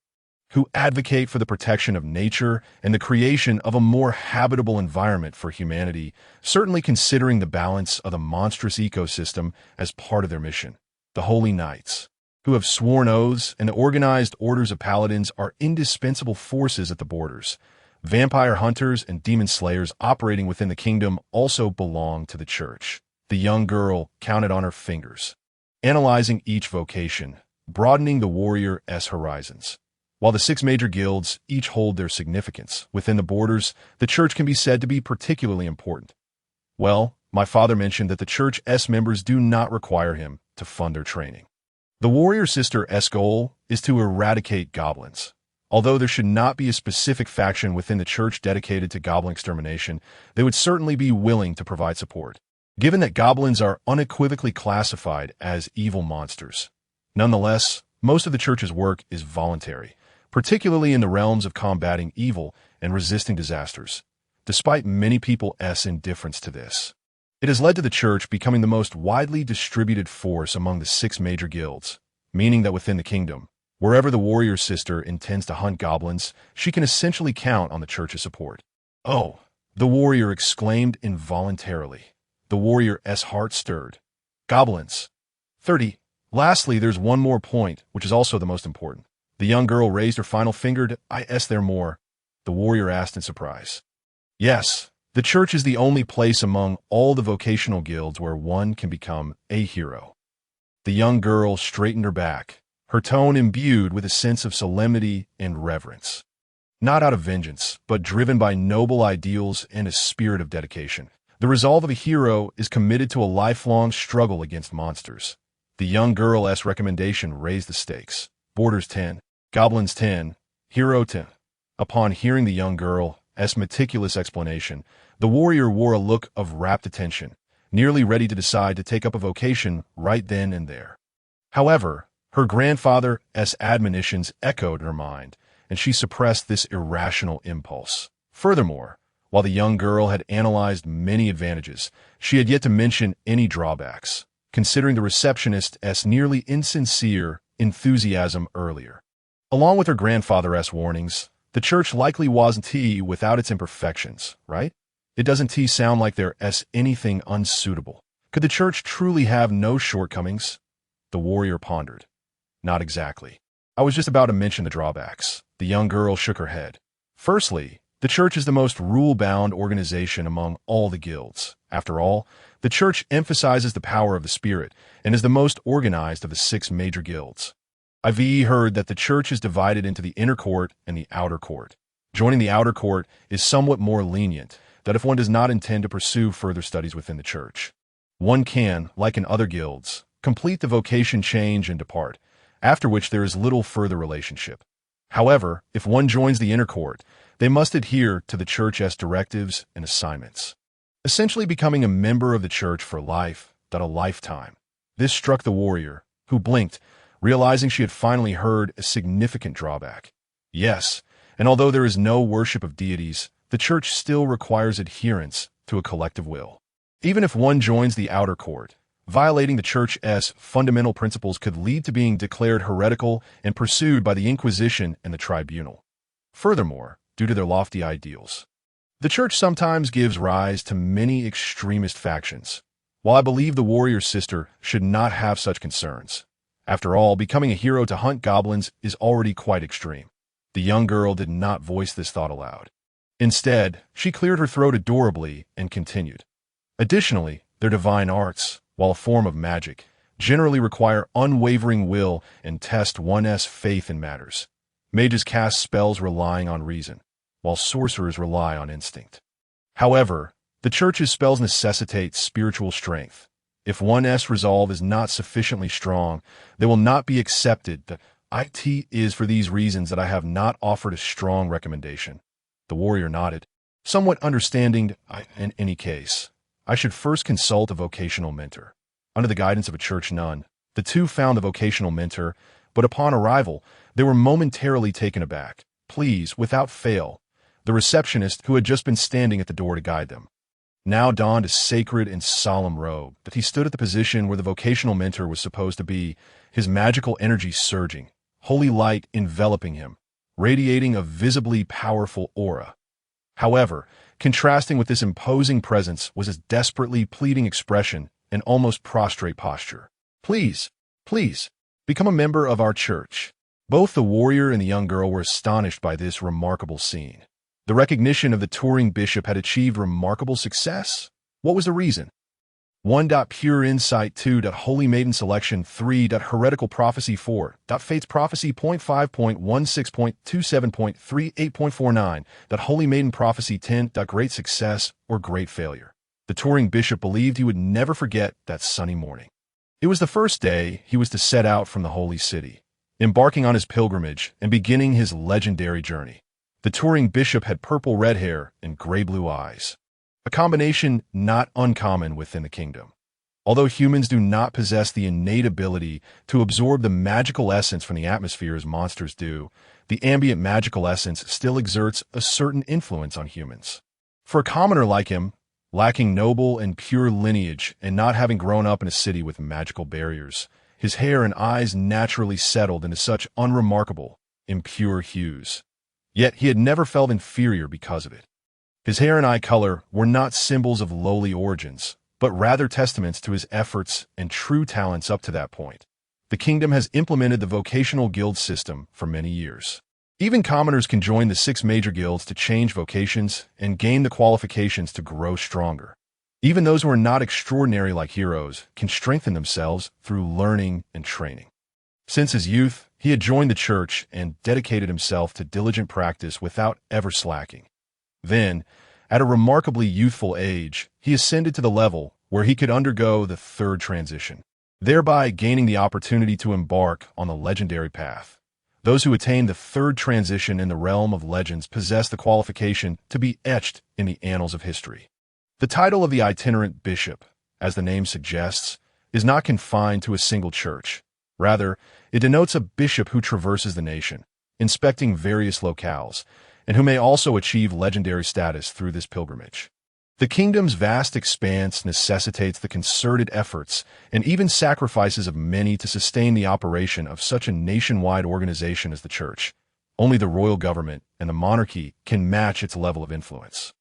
who advocate for the protection of nature and the creation of a more habitable environment for humanity, certainly considering the balance of the monstrous ecosystem as part of their mission. The Holy Knights, who have sworn oaths, and the organized orders of paladins are indispensable forces at the borders. Vampire hunters and demon slayers operating within the kingdom also belong to the church. The young girl counted on her fingers, analyzing each vocation, broadening the warrior's horizons. While the 6 major guilds each hold their significance within the borders, the church can be said to be particularly important. Well, my father mentioned that the church's members do not require him to fund their training. The warrior sister's goal is to eradicate goblins. Although there should not be a specific faction within the church dedicated to goblin extermination, they would certainly be willing to provide support, given that goblins are unequivocally classified as evil monsters. Nonetheless, most of the church's work is voluntary, particularly in the realms of combating evil and resisting disasters, despite many people's indifference to this. It has led to the church becoming the most widely distributed force among the 6 major guilds, meaning that within the kingdom, wherever the warrior sister intends to hunt goblins, she can essentially count on the church's support. Oh, the warrior exclaimed involuntarily. The warrior's heart stirred. Goblins. 30. Lastly, there's one more point, which is also the most important. The young girl raised her final finger to, is there more? The warrior asked in surprise. Yes, the church is the only place among all the vocational guilds where one can become a hero. The young girl straightened her back, her tone imbued with a sense of solemnity and reverence. Not out of vengeance, but driven by noble ideals and a spirit of dedication. The resolve of a hero is committed to a lifelong struggle against monsters. The young girl's recommendation raised the stakes. Borders 10, Goblins 10, Hero 10. Upon hearing the young girl's meticulous explanation, the warrior wore a look of rapt attention, nearly ready to decide to take up a vocation right then and there. However, her grandfather's admonitions echoed in her mind, and she suppressed this irrational impulse. Furthermore, while the young girl had analyzed many advantages, she had yet to mention any drawbacks. Considering the receptionist's nearly insincere enthusiasm earlier. Along with her grandfather's warnings, the church likely wasn't without its imperfections, right? It doesn't sound like there's anything unsuitable. Could the church truly have no shortcomings? The warrior pondered. Not exactly. I was just about to mention the drawbacks. The young girl shook her head. Firstly, the church is the most rule-bound organization among all the guilds. After all, the church emphasizes the power of the spirit and is the most organized of the 6 major guilds. I've heard that the church is divided into the inner court and the outer court. Joining the outer court is somewhat more lenient, that if one does not intend to pursue further studies within the church. One can, like in other guilds, complete the vocation change and depart, after which there is little further relationship. However, if one joins the inner court, they must adhere to the church's directives and assignments, essentially becoming a member of the church for life, a lifetime. This struck the warrior, who blinked, realizing she had finally heard a significant drawback. Yes, and although there is no worship of deities, the church still requires adherence to a collective will. Even if one joins the outer court, violating the church's fundamental principles could lead to being declared heretical and pursued by the Inquisition and the tribunal. Furthermore, due to their lofty ideals, the church sometimes gives rise to many extremist factions. While I believe the warrior's sister should not have such concerns. After all, becoming a hero to hunt goblins is already quite extreme. The young girl did not voice this thought aloud. Instead, she cleared her throat adorably and continued. Additionally, their divine arts, while a form of magic, generally require unwavering will and test one's faith in matters. Mages cast spells relying on reason, while sorcerers rely on instinct. However, the church's spells necessitate spiritual strength. If one's resolve is not sufficiently strong, they will not be accepted. It is for these reasons that I have not offered a strong recommendation. The warrior nodded, somewhat understanding. In any case, I should first consult a vocational mentor. Under the guidance of a church nun, the two found the vocational mentor, but upon arrival, they were momentarily taken aback. Please, without fail, the receptionist who had just been standing at the door to guide them. Now donned a sacred and solemn robe, that he stood at the position where the vocational mentor was supposed to be, his magical energy surging, holy light enveloping him, radiating a visibly powerful aura. However, contrasting with this imposing presence was his desperately pleading expression and almost prostrate posture. Please, become a member of our church. Both the warrior and the young girl were astonished by this remarkable scene. The recognition of the touring bishop had achieved remarkable success. What was the reason? 1. Pure insight. 2. Holy Maiden selection. 3. Heretical prophecy. 4. Fates prophecy. 5.16.27.38.49. Holy Maiden prophecy. 10. Great success or great failure. The touring bishop believed he would never forget that sunny morning. It was the first day he was to set out from the holy city, embarking on his pilgrimage and beginning his legendary journey. The touring bishop had purple-red hair and gray-blue eyes, a combination not uncommon within the kingdom. Although humans do not possess the innate ability to absorb the magical essence from the atmosphere as monsters do, the ambient magical essence still exerts a certain influence on humans. For a commoner like him, lacking noble and pure lineage and not having grown up in a city with magical barriers, his hair and eyes naturally settled into such unremarkable, impure hues. Yet he had never felt inferior because of it. His hair and eye color were not symbols of lowly origins, but rather testaments to his efforts and true talents up to that point. The kingdom has implemented the vocational guild system for many years. Even commoners can join the 6 major guilds to change vocations and gain the qualifications to grow stronger. Even those who are not extraordinary like heroes can strengthen themselves through learning and training. Since his youth, he had joined the church and dedicated himself to diligent practice without ever slacking. Then, at a remarkably youthful age, he ascended to the level where he could undergo the 3rd transition, thereby gaining the opportunity to embark on the legendary path. Those who attain the 3rd transition in the realm of legends possess the qualification to be etched in the annals of history. The title of the itinerant bishop, as the name suggests, is not confined to a single church. Rather, it denotes a bishop who traverses the nation, inspecting various locales, and who may also achieve legendary status through this pilgrimage. The kingdom's vast expanse necessitates the concerted efforts and even sacrifices of many to sustain the operation of such a nationwide organization as the Church. Only the royal government and the monarchy can match its level of influence.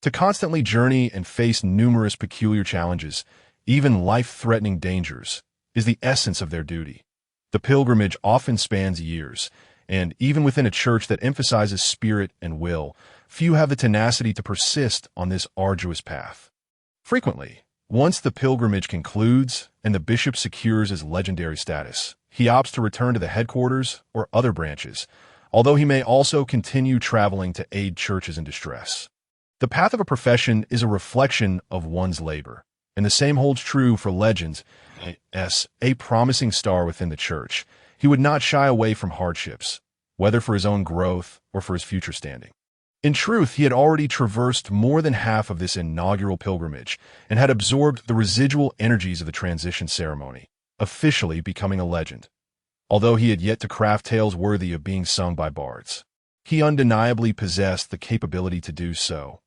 To constantly journey and face numerous peculiar challenges, even life-threatening dangers, is the essence of their duty. The pilgrimage often spans years, and even within a church that emphasizes spirit and will, few have the tenacity to persist on this arduous path. Frequently, once the pilgrimage concludes and the bishop secures his legendary status, he opts to return to the headquarters or other branches, although he may also continue traveling to aid churches in distress. The path of a profession is a reflection of one's labor, and the same holds true for legends. As a promising star within the church, he would not shy away from hardships, whether for his own growth or for his future standing. In truth, he had already traversed more than half of this inaugural pilgrimage and had absorbed the residual energies of the transition ceremony, officially becoming a legend. Although he had yet to craft tales worthy of being sung by bards, he undeniably possessed the capability to do so.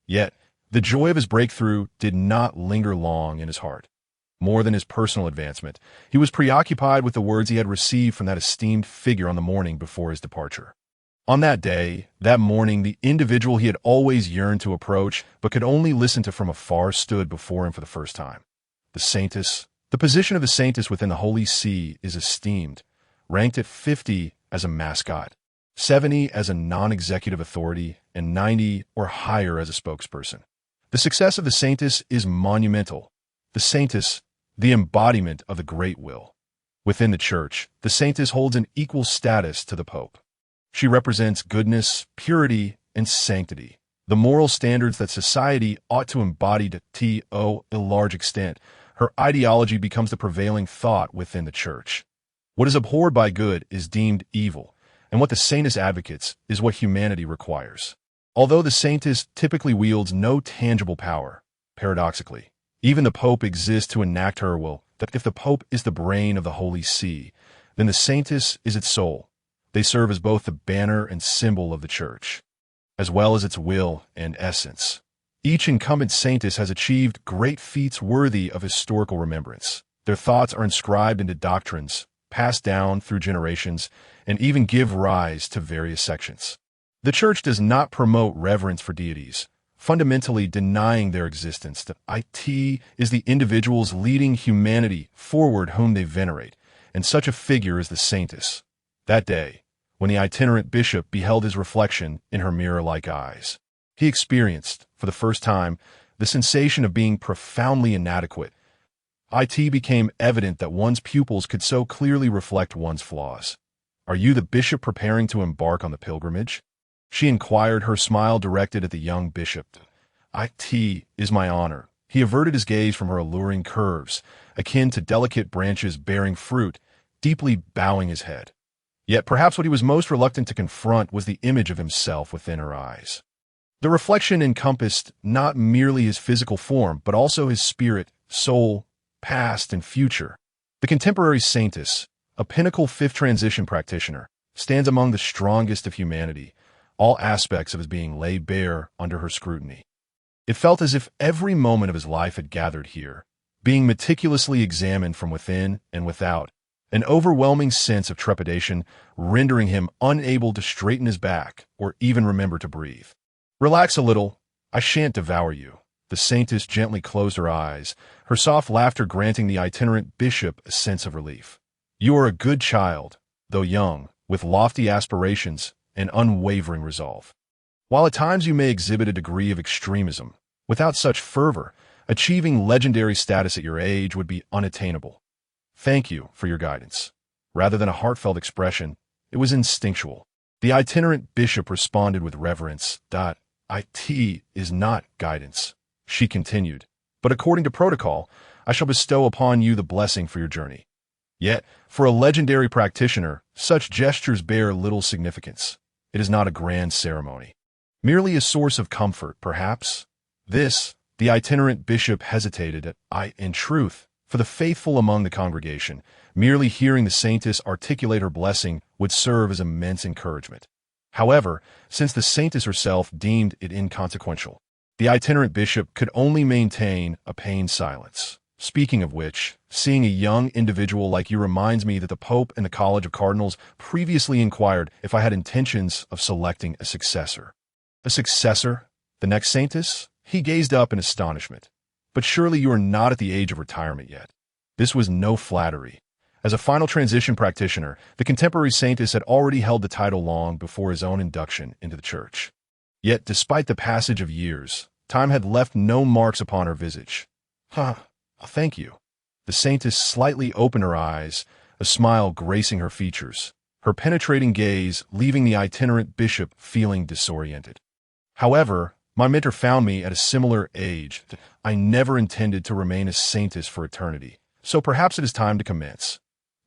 Yet, the joy of his breakthrough did not linger long in his heart. More than his personal advancement, he was preoccupied with the words he had received from that esteemed figure on the morning before his departure. On that day, that morning, the individual he had always yearned to approach but could only listen to from afar stood before him for the first time. The Saintess. The position of the Saintess within the Holy See is esteemed, ranked at 50 as a mascot, 70 as a non-executive authority, and 90 or higher as a spokesperson. The success of the Saintess is monumental. The Saintess, the embodiment of the great will. Within the Church, the Saintess holds an equal status to the Pope. She represents goodness, purity, and sanctity, the moral standards that society ought to embody to a large extent. Her ideology becomes the prevailing thought within the Church. What is abhorred by good is deemed evil, and what the Saintess advocates is what humanity requires. Although the Saintess typically wields no tangible power, paradoxically, even the Pope exists to enact her will, that if the Pope is the brain of the Holy See, then the Saintess is its soul. They serve as both the banner and symbol of the Church, as well as its will and essence. Each incumbent Saintess has achieved great feats worthy of historical remembrance. Their thoughts are inscribed into doctrines, passed down through generations, and even give rise to various sections. The Church does not promote reverence for deities, fundamentally denying their existence. The it is the individuals leading humanity forward whom they venerate, and such a figure is the Saintess. That day, when the itinerant bishop beheld his reflection in her mirror-like eyes, he experienced, for the first time, the sensation of being profoundly inadequate. It became evident that one's pupils could so clearly reflect one's flaws. "Are you the bishop preparing to embark on the pilgrimage?" she inquired, her smile directed at the young bishop. "It is my honor." He averted his gaze from her alluring curves, akin to delicate branches bearing fruit, deeply bowing his head. Yet perhaps what he was most reluctant to confront was the image of himself within her eyes. The reflection encompassed not merely his physical form, but also his spirit, soul, past, and future. The contemporary Saintess, a pinnacle fifth transition practitioner, stands among the strongest of humanity, all aspects of his being laid bare under her scrutiny. It felt as if every moment of his life had gathered here, being meticulously examined from within and without, an overwhelming sense of trepidation rendering him unable to straighten his back or even remember to breathe. "Relax a little. I shan't devour you." The Saintess gently closed her eyes, her soft laughter granting the itinerant bishop a sense of relief. "You are a good child, though young, with lofty aspirations and unwavering resolve. While at times you may exhibit a degree of extremism, without such fervor, achieving legendary status at your age would be unattainable. Thank you for your guidance." Rather than a heartfelt expression, it was instinctual. The itinerant bishop responded with reverence. "It is not guidance," she continued, "but according to protocol, I shall bestow upon you the blessing for your journey." Yet, for a legendary practitioner, such gestures bear little significance. It is not a grand ceremony. Merely a source of comfort, perhaps. This, the itinerant bishop hesitated at. In truth, for the faithful among the congregation, merely hearing the Saintess articulate her blessing would serve as immense encouragement. However, since the Saintess herself deemed it inconsequential, The itinerant bishop could only maintain a pained silence. Speaking of which, seeing a young individual like you reminds me that the Pope and the College of Cardinals previously inquired if I had intentions of selecting a successor. A successor? The next saintess? He gazed up in astonishment. But surely you are not at the age of retirement yet. This was no flattery. As a final transition practitioner, the contemporary saintess had already held the title long before his own induction into the church. Yet, despite the passage of years, time had left no marks upon her visage. Thank you. The saintess slightly opened her eyes, a smile gracing her features, her penetrating gaze leaving the itinerant bishop feeling disoriented. However, my mentor found me at a similar age. I never intended to remain a saintess for eternity, so perhaps it is time to commence.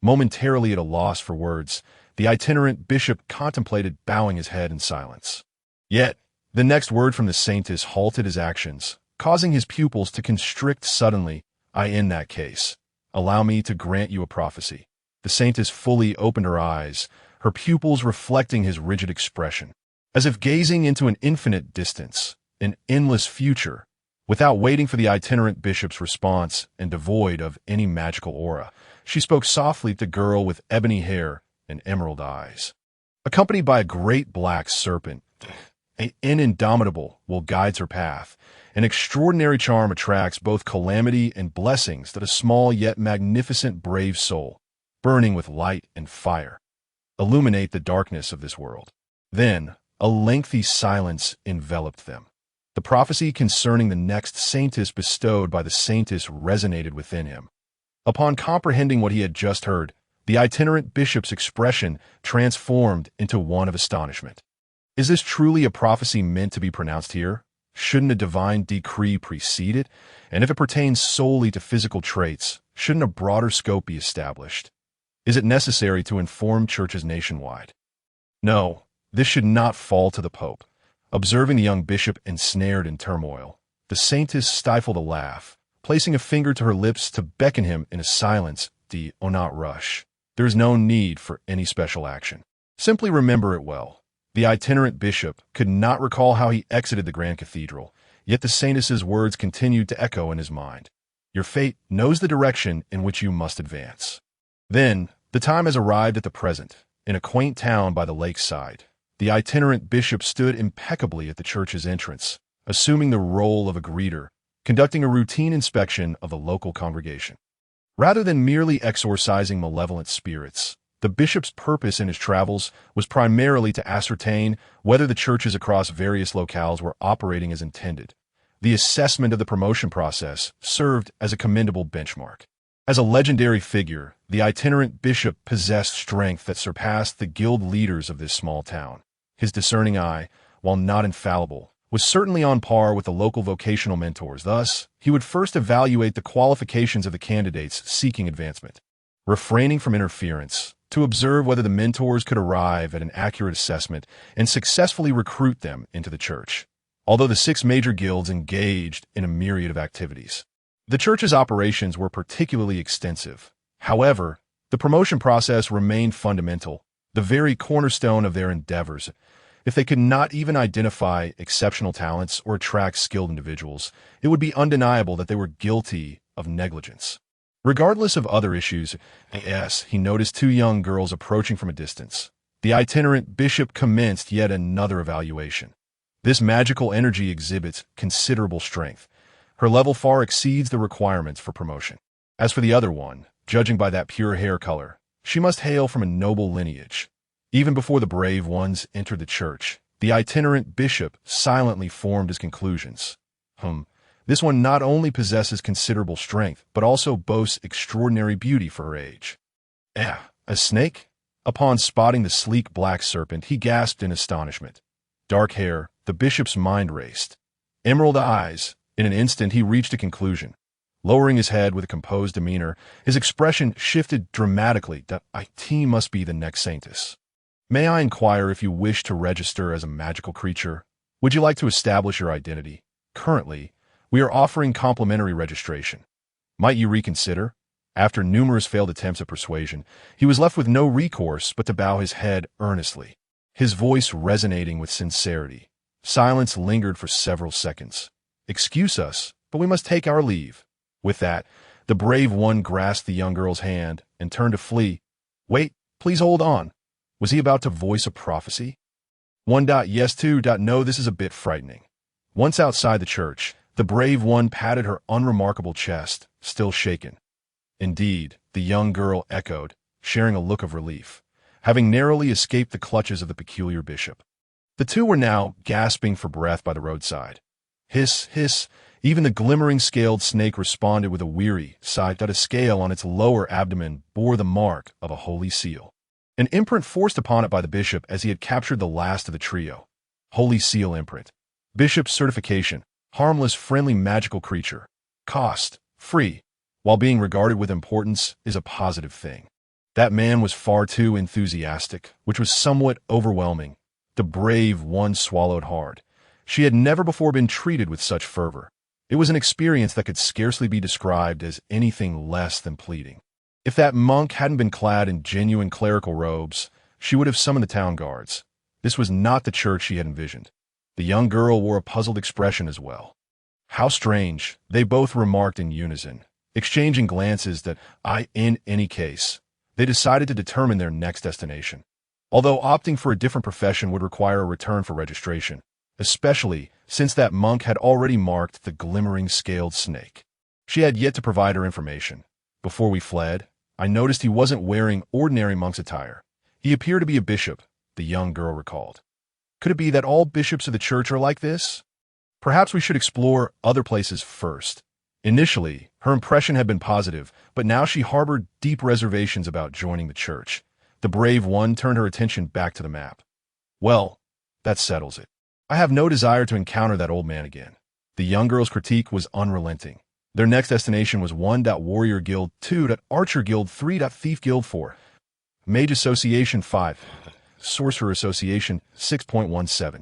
Momentarily at a loss for words, the itinerant bishop contemplated bowing his head in silence. Yet, the next word from the saintess halted his actions, causing his pupils to constrict suddenly. In that case, allow me to grant you a prophecy. The saintess fully opened her eyes, her pupils reflecting his rigid expression, as if gazing into an infinite distance, an endless future. Without waiting for the itinerant bishop's response and devoid of any magical aura, she spoke softly to the girl with ebony hair and emerald eyes. Accompanied by a great black serpent, an indomitable will guides her path. An extraordinary charm attracts both calamity and blessings that a small yet magnificent brave soul, burning with light and fire, illuminate the darkness of this world. Then, a lengthy silence enveloped them. The prophecy concerning the next saintess bestowed by the saintess resonated within him. Upon comprehending what he had just heard, the itinerant bishop's expression transformed into one of astonishment. Is this truly a prophecy meant to be pronounced here? Shouldn't a divine decree precede it? And if it pertains solely to physical traits, shouldn't a broader scope be established? Is it necessary to inform churches nationwide? No, this should not fall to the Pope. Observing the young bishop ensnared in turmoil, the saintess stifled a laugh, placing a finger to her lips to beckon him in a silence. Do not rush. There is no need for any special action. Simply remember it well. The itinerant bishop could not recall how he exited the grand cathedral, yet the saintess's words continued to echo in his mind. Your fate knows the direction in which you must advance. Then, the time has arrived at the present. In a quaint town by the lakeside, the itinerant bishop stood impeccably at the church's entrance, assuming the role of a greeter, conducting a routine inspection of the local congregation. Rather than merely exorcising malevolent spirits, the bishop's purpose in his travels was primarily to ascertain whether the churches across various locales were operating as intended. The assessment of the promotion process served as a commendable benchmark. As a legendary figure, the itinerant bishop possessed strength that surpassed the guild leaders of this small town. His discerning eye, while not infallible, was certainly on par with the local vocational mentors. Thus, he would first evaluate the qualifications of the candidates seeking advancement, refraining from interference, to observe whether the mentors could arrive at an accurate assessment and successfully recruit them into the church. Although the 6 major guilds engaged in a myriad of activities, the church's operations were particularly extensive. However, the promotion process remained fundamental, the very cornerstone of their endeavors. If they could not even identify exceptional talents or attract skilled individuals, it would be undeniable that they were guilty of negligence. Regardless of other issues, he noticed 2 young girls approaching from a distance. The itinerant bishop commenced yet another evaluation. This magical energy exhibits considerable strength. Her level far exceeds the requirements for promotion. As for the other one, judging by that pure hair color, she must hail from a noble lineage. Even before the brave ones entered the church, the itinerant bishop silently formed his conclusions. This one not only possesses considerable strength, but also boasts extraordinary beauty for her age. A snake? Upon spotting the sleek black serpent, he gasped in astonishment. Dark hair, the bishop's mind raced. Emerald eyes. In an instant, he reached a conclusion. Lowering his head with a composed demeanor, his expression shifted dramatically. It must be the next saintess. May I inquire if you wish to register as a magical creature? Would you like to establish your identity? Currently, we are offering complimentary registration. Might you reconsider? After numerous failed attempts at persuasion, he was left with no recourse but to bow his head earnestly, his voice resonating with sincerity. Silence lingered for several seconds. Excuse us, but we must take our leave. With that, the brave one grasped the young girl's hand and turned to flee. Wait, please hold on. Was he about to voice a prophecy? 1. Yes, 2. No, this is a bit frightening. Once outside the church, the brave one patted her unremarkable chest, still shaken. Indeed, the young girl echoed, sharing a look of relief, having narrowly escaped the clutches of the peculiar bishop. The two were now gasping for breath by the roadside. Hiss, hiss, even the glimmering scaled snake responded with a weary sigh that a scale on its lower abdomen bore the mark of a holy seal. An imprint forced upon it by the bishop as he had captured the last of the trio. Holy seal imprint. Bishop's certification. Harmless, friendly, magical creature. Cost. Free. While being regarded with importance is a positive thing. That man was far too enthusiastic, which was somewhat overwhelming. The brave one swallowed hard. She had never before been treated with such fervor. It was an experience that could scarcely be described as anything less than pleading. If that monk hadn't been clad in genuine clerical robes, she would have summoned the town guards. This was not the church she had envisioned. The young girl wore a puzzled expression as well. How strange, they both remarked in unison, exchanging glances that in any case, they decided to determine their next destination. Although opting for a different profession would require a return for registration, especially since that monk had already marked the glimmering scaled snake. She had yet to provide her information. Before we fled, I noticed he wasn't wearing ordinary monk's attire. He appeared to be a bishop, the young girl recalled. Could it be that all bishops of the church are like this? Perhaps we should explore other places first. Initially, her impression had been positive, but now she harbored deep reservations about joining the church. The brave one turned her attention back to the map. Well, that settles it. I have no desire to encounter that old man again. The young girl's critique was unrelenting. Their next destination was 1. Warrior Guild, 2. Archer Guild, 3. Thief Guild, 4. Mage Association, 5. Sorcerer Association, 6.17.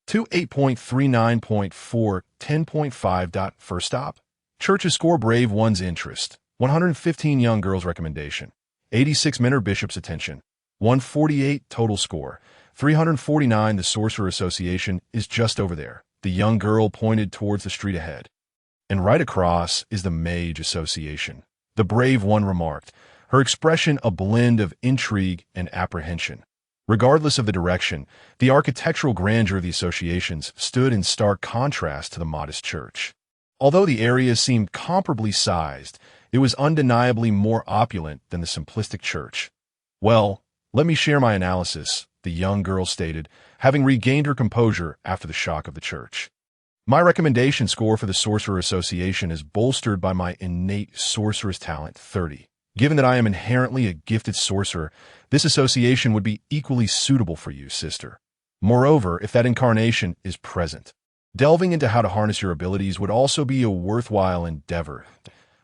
28.39.4, 10.5. First stop. Church's score brave one's interest. 115 young girls recommendation. 86 men or bishop's attention. 148 total score. 349 the Sorcerer Association is just over there. The young girl pointed towards the street ahead. And right across is the Mage Association. The brave one remarked, her expression a blend of intrigue and apprehension. Regardless of the direction, the architectural grandeur of the associations stood in stark contrast to the modest church. Although the area seemed comparably sized, it was undeniably more opulent than the simplistic church. Well, let me share my analysis, the young girl stated, having regained her composure after the shock of the church. My recommendation score for the Sorcerer Association is bolstered by my innate sorceress talent, 30. Given that I am inherently a gifted sorcerer, this association would be equally suitable for you, sister. Moreover, if that incarnation is present, delving into how to harness your abilities would also be a worthwhile endeavor.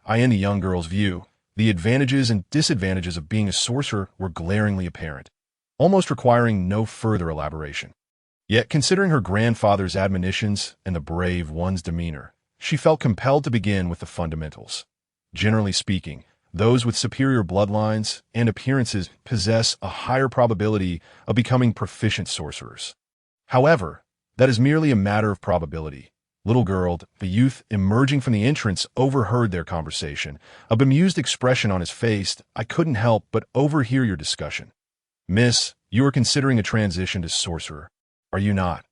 In the young girl's view, the advantages and disadvantages of being a sorcerer were glaringly apparent, almost requiring no further elaboration. Yet, considering her grandfather's admonitions and the brave one's demeanor, she felt compelled to begin with the fundamentals. Generally speaking, those with superior bloodlines and appearances possess a higher probability of becoming proficient sorcerers. However, that is merely a matter of probability. Little girl, the youth emerging from the entrance overheard their conversation. A bemused expression on his face, I couldn't help but overhear your discussion. Miss, you are considering a transition to sorcerer. Are you not?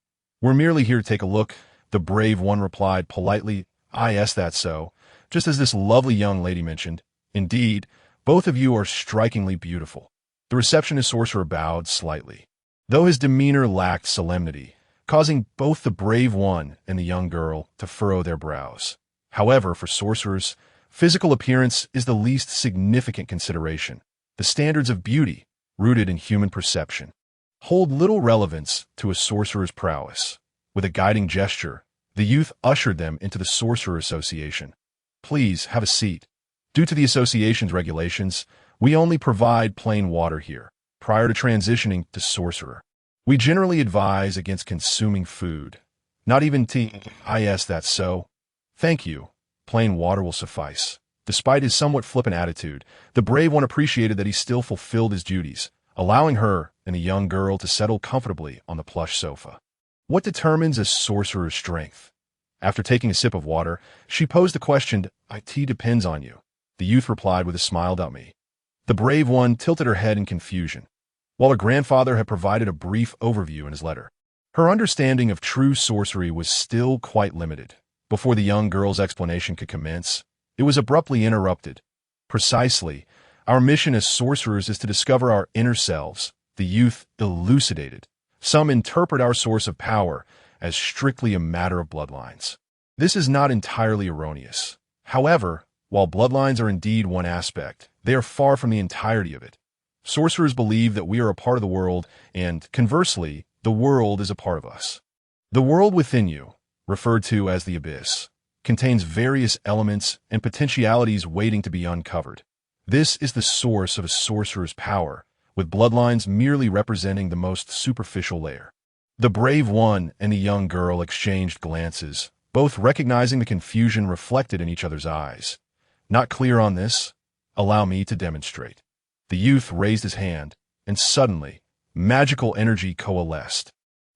We're merely here to take a look, the brave one replied politely. Yes, that's so. Just as this lovely young lady mentioned. Indeed, both of you are strikingly beautiful. The receptionist sorcerer bowed slightly, though his demeanor lacked solemnity, causing both the brave one and the young girl to furrow their brows. However, for sorcerers, physical appearance is the least significant consideration. The standards of beauty, rooted in human perception, hold little relevance to a sorcerer's prowess. With a guiding gesture, the youth ushered them into the Sorcerer Association. Please have a seat. Due to the association's regulations, we only provide plain water here, prior to transitioning to sorcerer. We generally advise against consuming food. Not even tea. Yes, that's so. Thank you. Plain water will suffice. Despite his somewhat flippant attitude, the brave one appreciated that he still fulfilled his duties, allowing her and the young girl to settle comfortably on the plush sofa. What determines a sorcerer's strength? After taking a sip of water, she posed the question, "It depends on you." The youth replied with a smile at me. The brave one tilted her head in confusion, while her grandfather had provided a brief overview in his letter. Her understanding of true sorcery was still quite limited. Before the young girl's explanation could commence, it was abruptly interrupted. Precisely, our mission as sorcerers is to discover our inner selves, the youth elucidated. Some interpret our source of power as strictly a matter of bloodlines. This is not entirely erroneous. However, while bloodlines are indeed one aspect, they are far from the entirety of it. Sorcerers believe that we are a part of the world, and, conversely, the world is a part of us. The world within you, referred to as the abyss, contains various elements and potentialities waiting to be uncovered. This is the source of a sorcerer's power, with bloodlines merely representing the most superficial layer. The brave one and the young girl exchanged glances, both recognizing the confusion reflected in each other's eyes. Not clear on this? Allow me to demonstrate. The youth raised his hand, and suddenly, magical energy coalesced,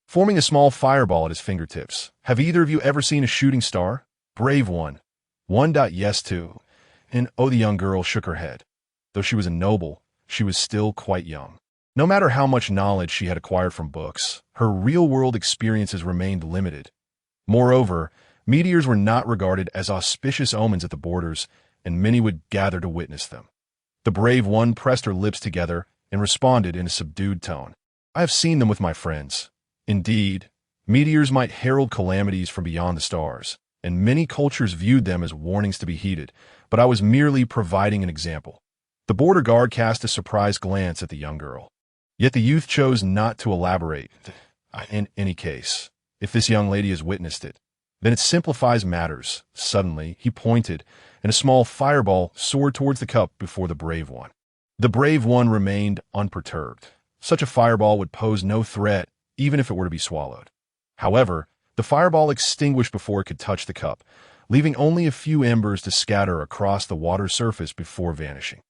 forming a small fireball at his fingertips. Have either of you ever seen a shooting star? Brave one. Yes too. And the young girl shook her head. Though she was a noble, she was still quite young. No matter how much knowledge she had acquired from books, her real-world experiences remained limited. Moreover, meteors were not regarded as auspicious omens at the borders, and many would gather to witness them. The brave one pressed her lips together and responded in a subdued tone. I have seen them with my friends. Indeed, meteors might herald calamities from beyond the stars, and many cultures viewed them as warnings to be heeded, but I was merely providing an example. The border guard cast a surprised glance at the young girl. Yet the youth chose not to elaborate. In any case, if this young lady has witnessed it, then it simplifies matters. Suddenly, he pointed, and a small fireball soared towards the cup before the brave one. The brave one remained unperturbed. Such a fireball would pose no threat, even if it were to be swallowed. However, the fireball extinguished before it could touch the cup, leaving only a few embers to scatter across the water's surface before vanishing.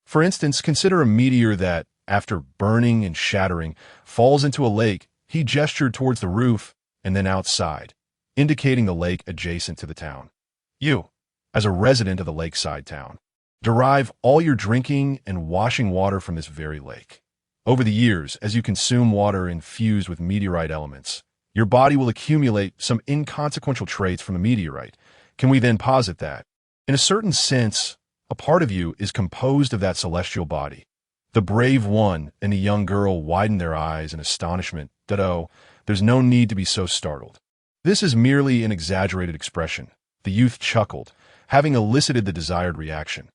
For instance, consider a meteor that, after burning and shattering, falls into a lake. He gestured towards the roof and then outside, indicating the lake adjacent to the town. You, as a resident of the lakeside town, derive all your drinking and washing water from this very lake. Over the years, as you consume water infused with meteorite elements, your body will accumulate some inconsequential traits from the meteorite. Can we then posit that, in a certain sense, a part of you is composed of that celestial body? The brave one and the young girl widened their eyes in astonishment that, there's no need to be so startled. This is merely an exaggerated expression. The youth chuckled, having elicited the desired reaction.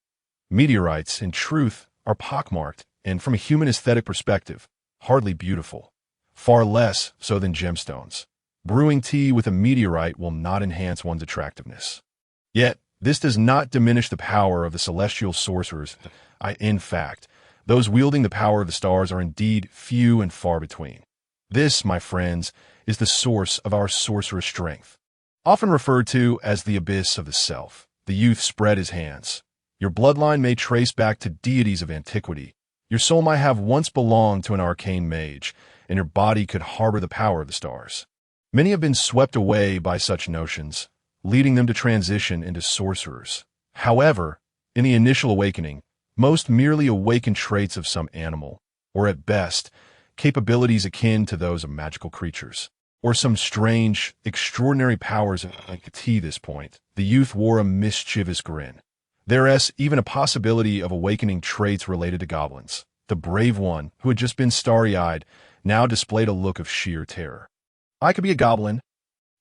Meteorites, in truth, are pockmarked, and from a human aesthetic perspective, hardly beautiful. Far less so than gemstones. Brewing tea with a meteorite will not enhance one's attractiveness. Yet, this does not diminish the power of the celestial sorcerers. In fact, those wielding the power of the stars are indeed few and far between. This, my friends, is the source of our sorcerer's strength. Often referred to as the abyss of the self, the youth spread his hands. Your bloodline may trace back to deities of antiquity. Your soul might have once belonged to an arcane mage, and your body could harbor the power of the stars. Many have been swept away by such notions, leading them to transition into sorcerers. However, in the initial awakening, most merely awaken traits of some animal, or at best, capabilities akin to those of magical creatures, or some strange, extraordinary powers. Anke Tie this point, the youth wore a mischievous grin. There is even a possibility of awakening traits related to goblins. The brave one, who had just been starry-eyed, now displayed a look of sheer terror. I could be a goblin.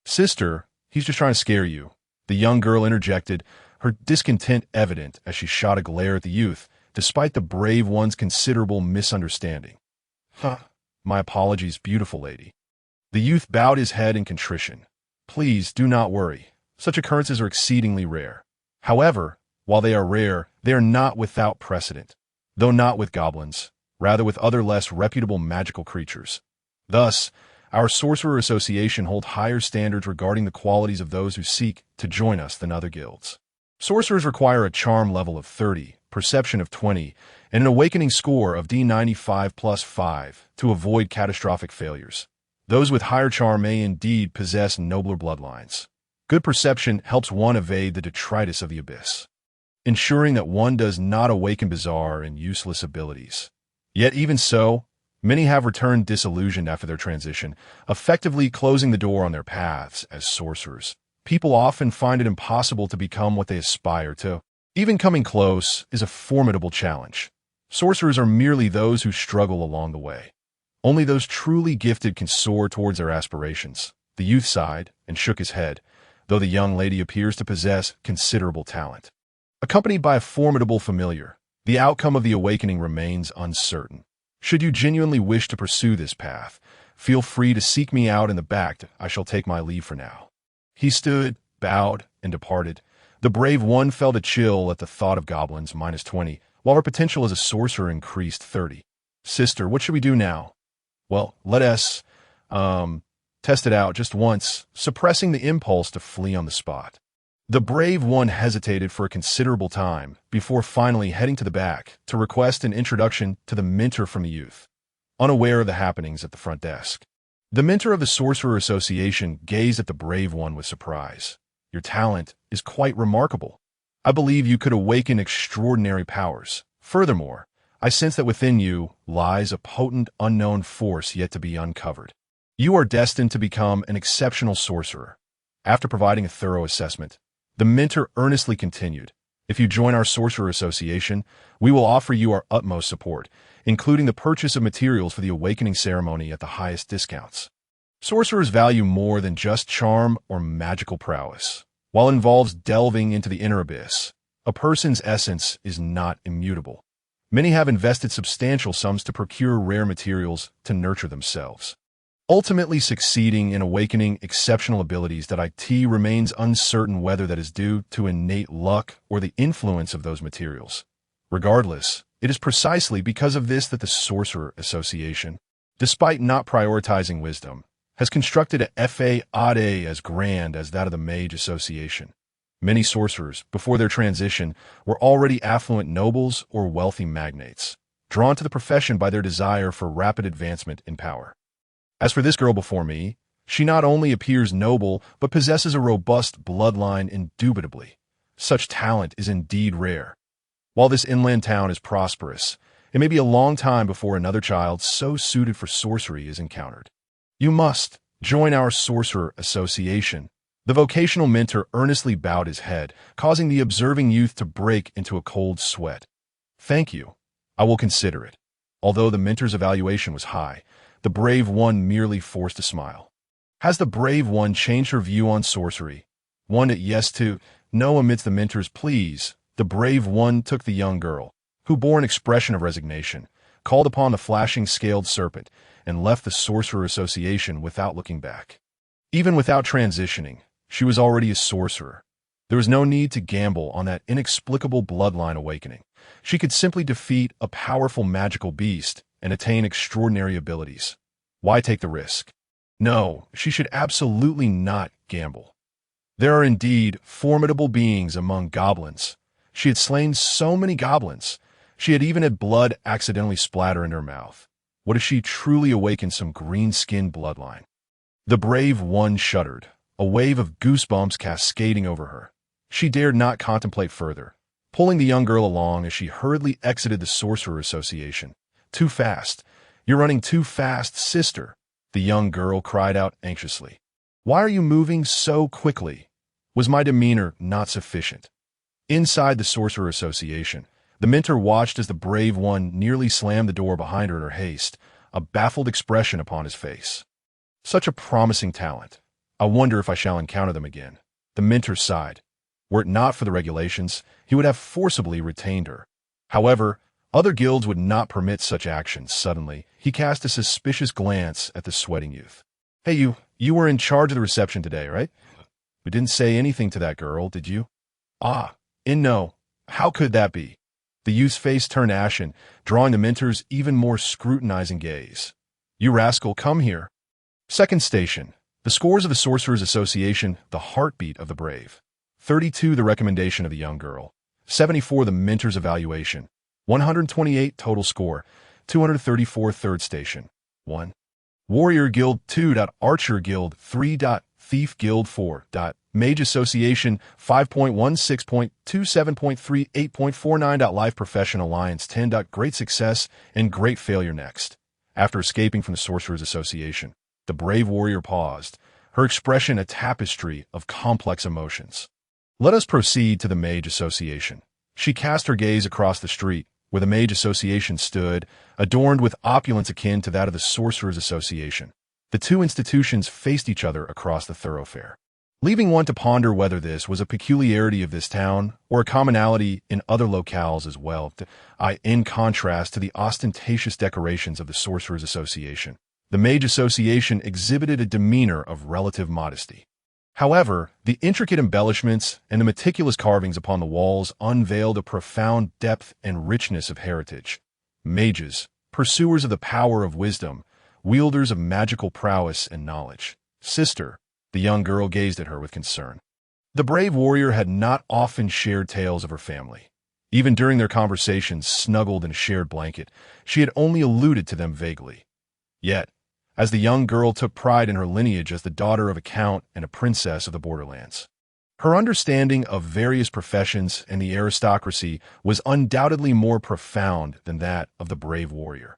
Sister, he's just trying to scare you. The young girl interjected, her discontent evident as she shot a glare at the youth, despite the brave one's considerable misunderstanding. My apologies, beautiful lady. The youth bowed his head in contrition. Please do not worry. Such occurrences are exceedingly rare. However, while they are rare, they are not without precedent, though not with goblins, rather with other less reputable magical creatures. Thus, our Sorcerer Association holds higher standards regarding the qualities of those who seek to join us than other guilds. Sorcerers require a charm level of 30, perception of 20, and an awakening score of D95 plus 5 to avoid catastrophic failures. Those with higher charm may indeed possess nobler bloodlines. Good perception helps one evade the detritus of the abyss, ensuring that one does not awaken bizarre and useless abilities. Yet even so, many have returned disillusioned after their transition, effectively closing the door on their paths as sorcerers. People often find it impossible to become what they aspire to. Even coming close is a formidable challenge. Sorcerers are merely those who struggle along the way. Only those truly gifted can soar towards their aspirations. The youth sighed and shook his head, though the young lady appears to possess considerable talent. Accompanied by a formidable familiar, the outcome of the awakening remains uncertain. Should you genuinely wish to pursue this path, feel free to seek me out in the back. I shall take my leave for now. He stood, bowed, and departed. The brave one felt a chill at the thought of goblins -20, while her potential as a sorcerer increased 30. Sister, what should we do now? Well, let us, test it out just once, suppressing the impulse to flee on the spot. The brave one hesitated for a considerable time before finally heading to the back to request an introduction to the mentor from the youth, unaware of the happenings at the front desk. The mentor of the Sorcerer Association gazed at the brave one with surprise. Your talent is quite remarkable. I believe you could awaken extraordinary powers. Furthermore, I sense that within you lies a potent, unknown force yet to be uncovered. You are destined to become an exceptional sorcerer. After providing a thorough assessment, the mentor earnestly continued, if you join our Sorcerer Association, we will offer you our utmost support, including the purchase of materials for the awakening ceremony at the highest discounts. Sorcerers value more than just charm or magical prowess. While it involves delving into the inner abyss, a person's essence is not immutable. Many have invested substantial sums to procure rare materials to nurture themselves. Ultimately succeeding in awakening exceptional abilities that IT remains uncertain whether that is due to innate luck or the influence of those materials. Regardless, it is precisely because of this that the Sorcerer Association, despite not prioritizing wisdom, has constructed a FA-ADE as grand as that of the Mage Association. Many sorcerers, before their transition, were already affluent nobles or wealthy magnates, drawn to the profession by their desire for rapid advancement in power. As for this girl before me, she not only appears noble, but possesses a robust bloodline indubitably. Such talent is indeed rare. While this inland town is prosperous, it may be a long time before another child so suited for sorcery is encountered. You must join our Sorcerer Association. The vocational mentor earnestly bowed his head, causing the observing youth to break into a cold sweat. Thank you. I will consider it. Although the mentor's evaluation was high, the brave one merely forced a smile. Has the brave one changed her view on sorcery? One at yes to no amidst the mentor's pleas, the brave one took the young girl, who bore an expression of resignation, called upon the flashing scaled serpent, and left the Sorcerer Association without looking back. Even without transitioning, she was already a sorcerer. There was no need to gamble on that inexplicable bloodline awakening. She could simply defeat a powerful magical beast and attain extraordinary abilities. Why take the risk? No, she should absolutely not gamble. There are indeed formidable beings among goblins. She had slain so many goblins. She had even had blood accidentally splatter in her mouth. What if she truly awakened some green-skinned bloodline? The brave one shuddered, a wave of goosebumps cascading over her. She dared not contemplate further, pulling the young girl along as she hurriedly exited the Sorcerer Association. Too fast. You're running too fast, sister, the young girl cried out anxiously. Why are you moving so quickly? Was my demeanor not sufficient? Inside the Sorcerer Association, the mentor watched as the brave one nearly slammed the door behind her in her haste, a baffled expression upon his face. Such a promising talent. I wonder if I shall encounter them again. The mentor sighed. Were it not for the regulations, he would have forcibly retained her. However, other guilds would not permit such actions. Suddenly, he cast a suspicious glance at the sweating youth. Hey, you were in charge of the reception today, right? We didn't say anything to that girl, did you? No. How could that be? The youth's face turned ashen, drawing the mentor's even more scrutinizing gaze. You rascal, come here. Second station. The scores of the Sorcerers Association, the heartbeat of the brave. 32 the recommendation of the young girl. 74 the mentor's evaluation. 128 total score. 234 third station. 1. Warrior Guild 2. Archer Guild 3. Thief Guild 4. Mage Association 5.16.27.38.49. Life Profession Alliance 10. Great success and great failure next. After escaping from the Sorcerers Association, the brave warrior paused, her expression a tapestry of complex emotions. Let us proceed to the Mage Association. She cast her gaze across the street, where the Mage Association stood, adorned with opulence akin to that of the Sorcerers Association. The two institutions faced each other across the thoroughfare, leaving one to ponder whether this was a peculiarity of this town or a commonality in other locales as well, in contrast to the ostentatious decorations of the Sorcerers Association. The Mage Association exhibited a demeanor of relative modesty. However, the intricate embellishments and the meticulous carvings upon the walls unveiled a profound depth and richness of heritage. Mages, pursuers of the power of wisdom, wielders of magical prowess and knowledge. Sister, the young girl gazed at her with concern. The brave warrior had not often shared tales of her family. Even during their conversations snuggled in a shared blanket, she had only alluded to them vaguely. Yet, as the young girl took pride in her lineage as the daughter of a count and a princess of the borderlands, her understanding of various professions and the aristocracy was undoubtedly more profound than that of the brave warrior.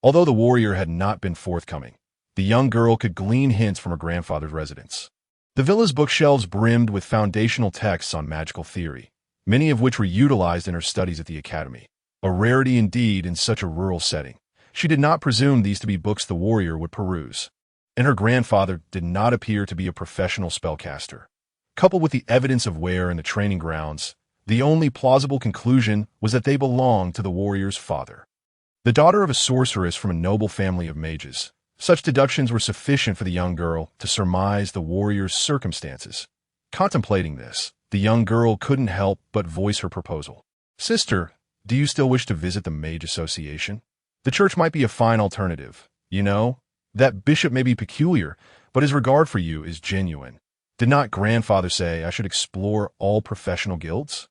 Although the warrior had not been forthcoming, the young girl could glean hints from her grandfather's residence. The villa's bookshelves brimmed with foundational texts on magical theory, many of which were utilized in her studies at the academy, a rarity indeed in such a rural setting. She did not presume these to be books the warrior would peruse, and her grandfather did not appear to be a professional spellcaster. Coupled with the evidence of wear in the training grounds, the only plausible conclusion was that they belonged to the warrior's father. The daughter of a sorceress from a noble family of mages, such deductions were sufficient for the young girl to surmise the warrior's circumstances. Contemplating this, the young girl couldn't help but voice her proposal. Sister, do you still wish to visit the Mage Association? The church might be a fine alternative. You know, that bishop may be peculiar, but his regard for you is genuine. Did not grandfather say I should explore all professional guilds?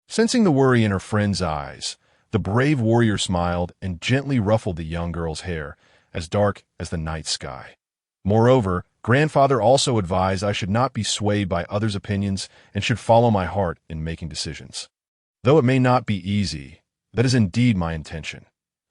Sensing the worry in her friend's eyes, the brave warrior smiled and gently ruffled the young girl's hair, as dark as the night sky. Moreover, grandfather also advised I should not be swayed by others' opinions and should follow my heart in making decisions. Though it may not be easy, that is indeed my intention.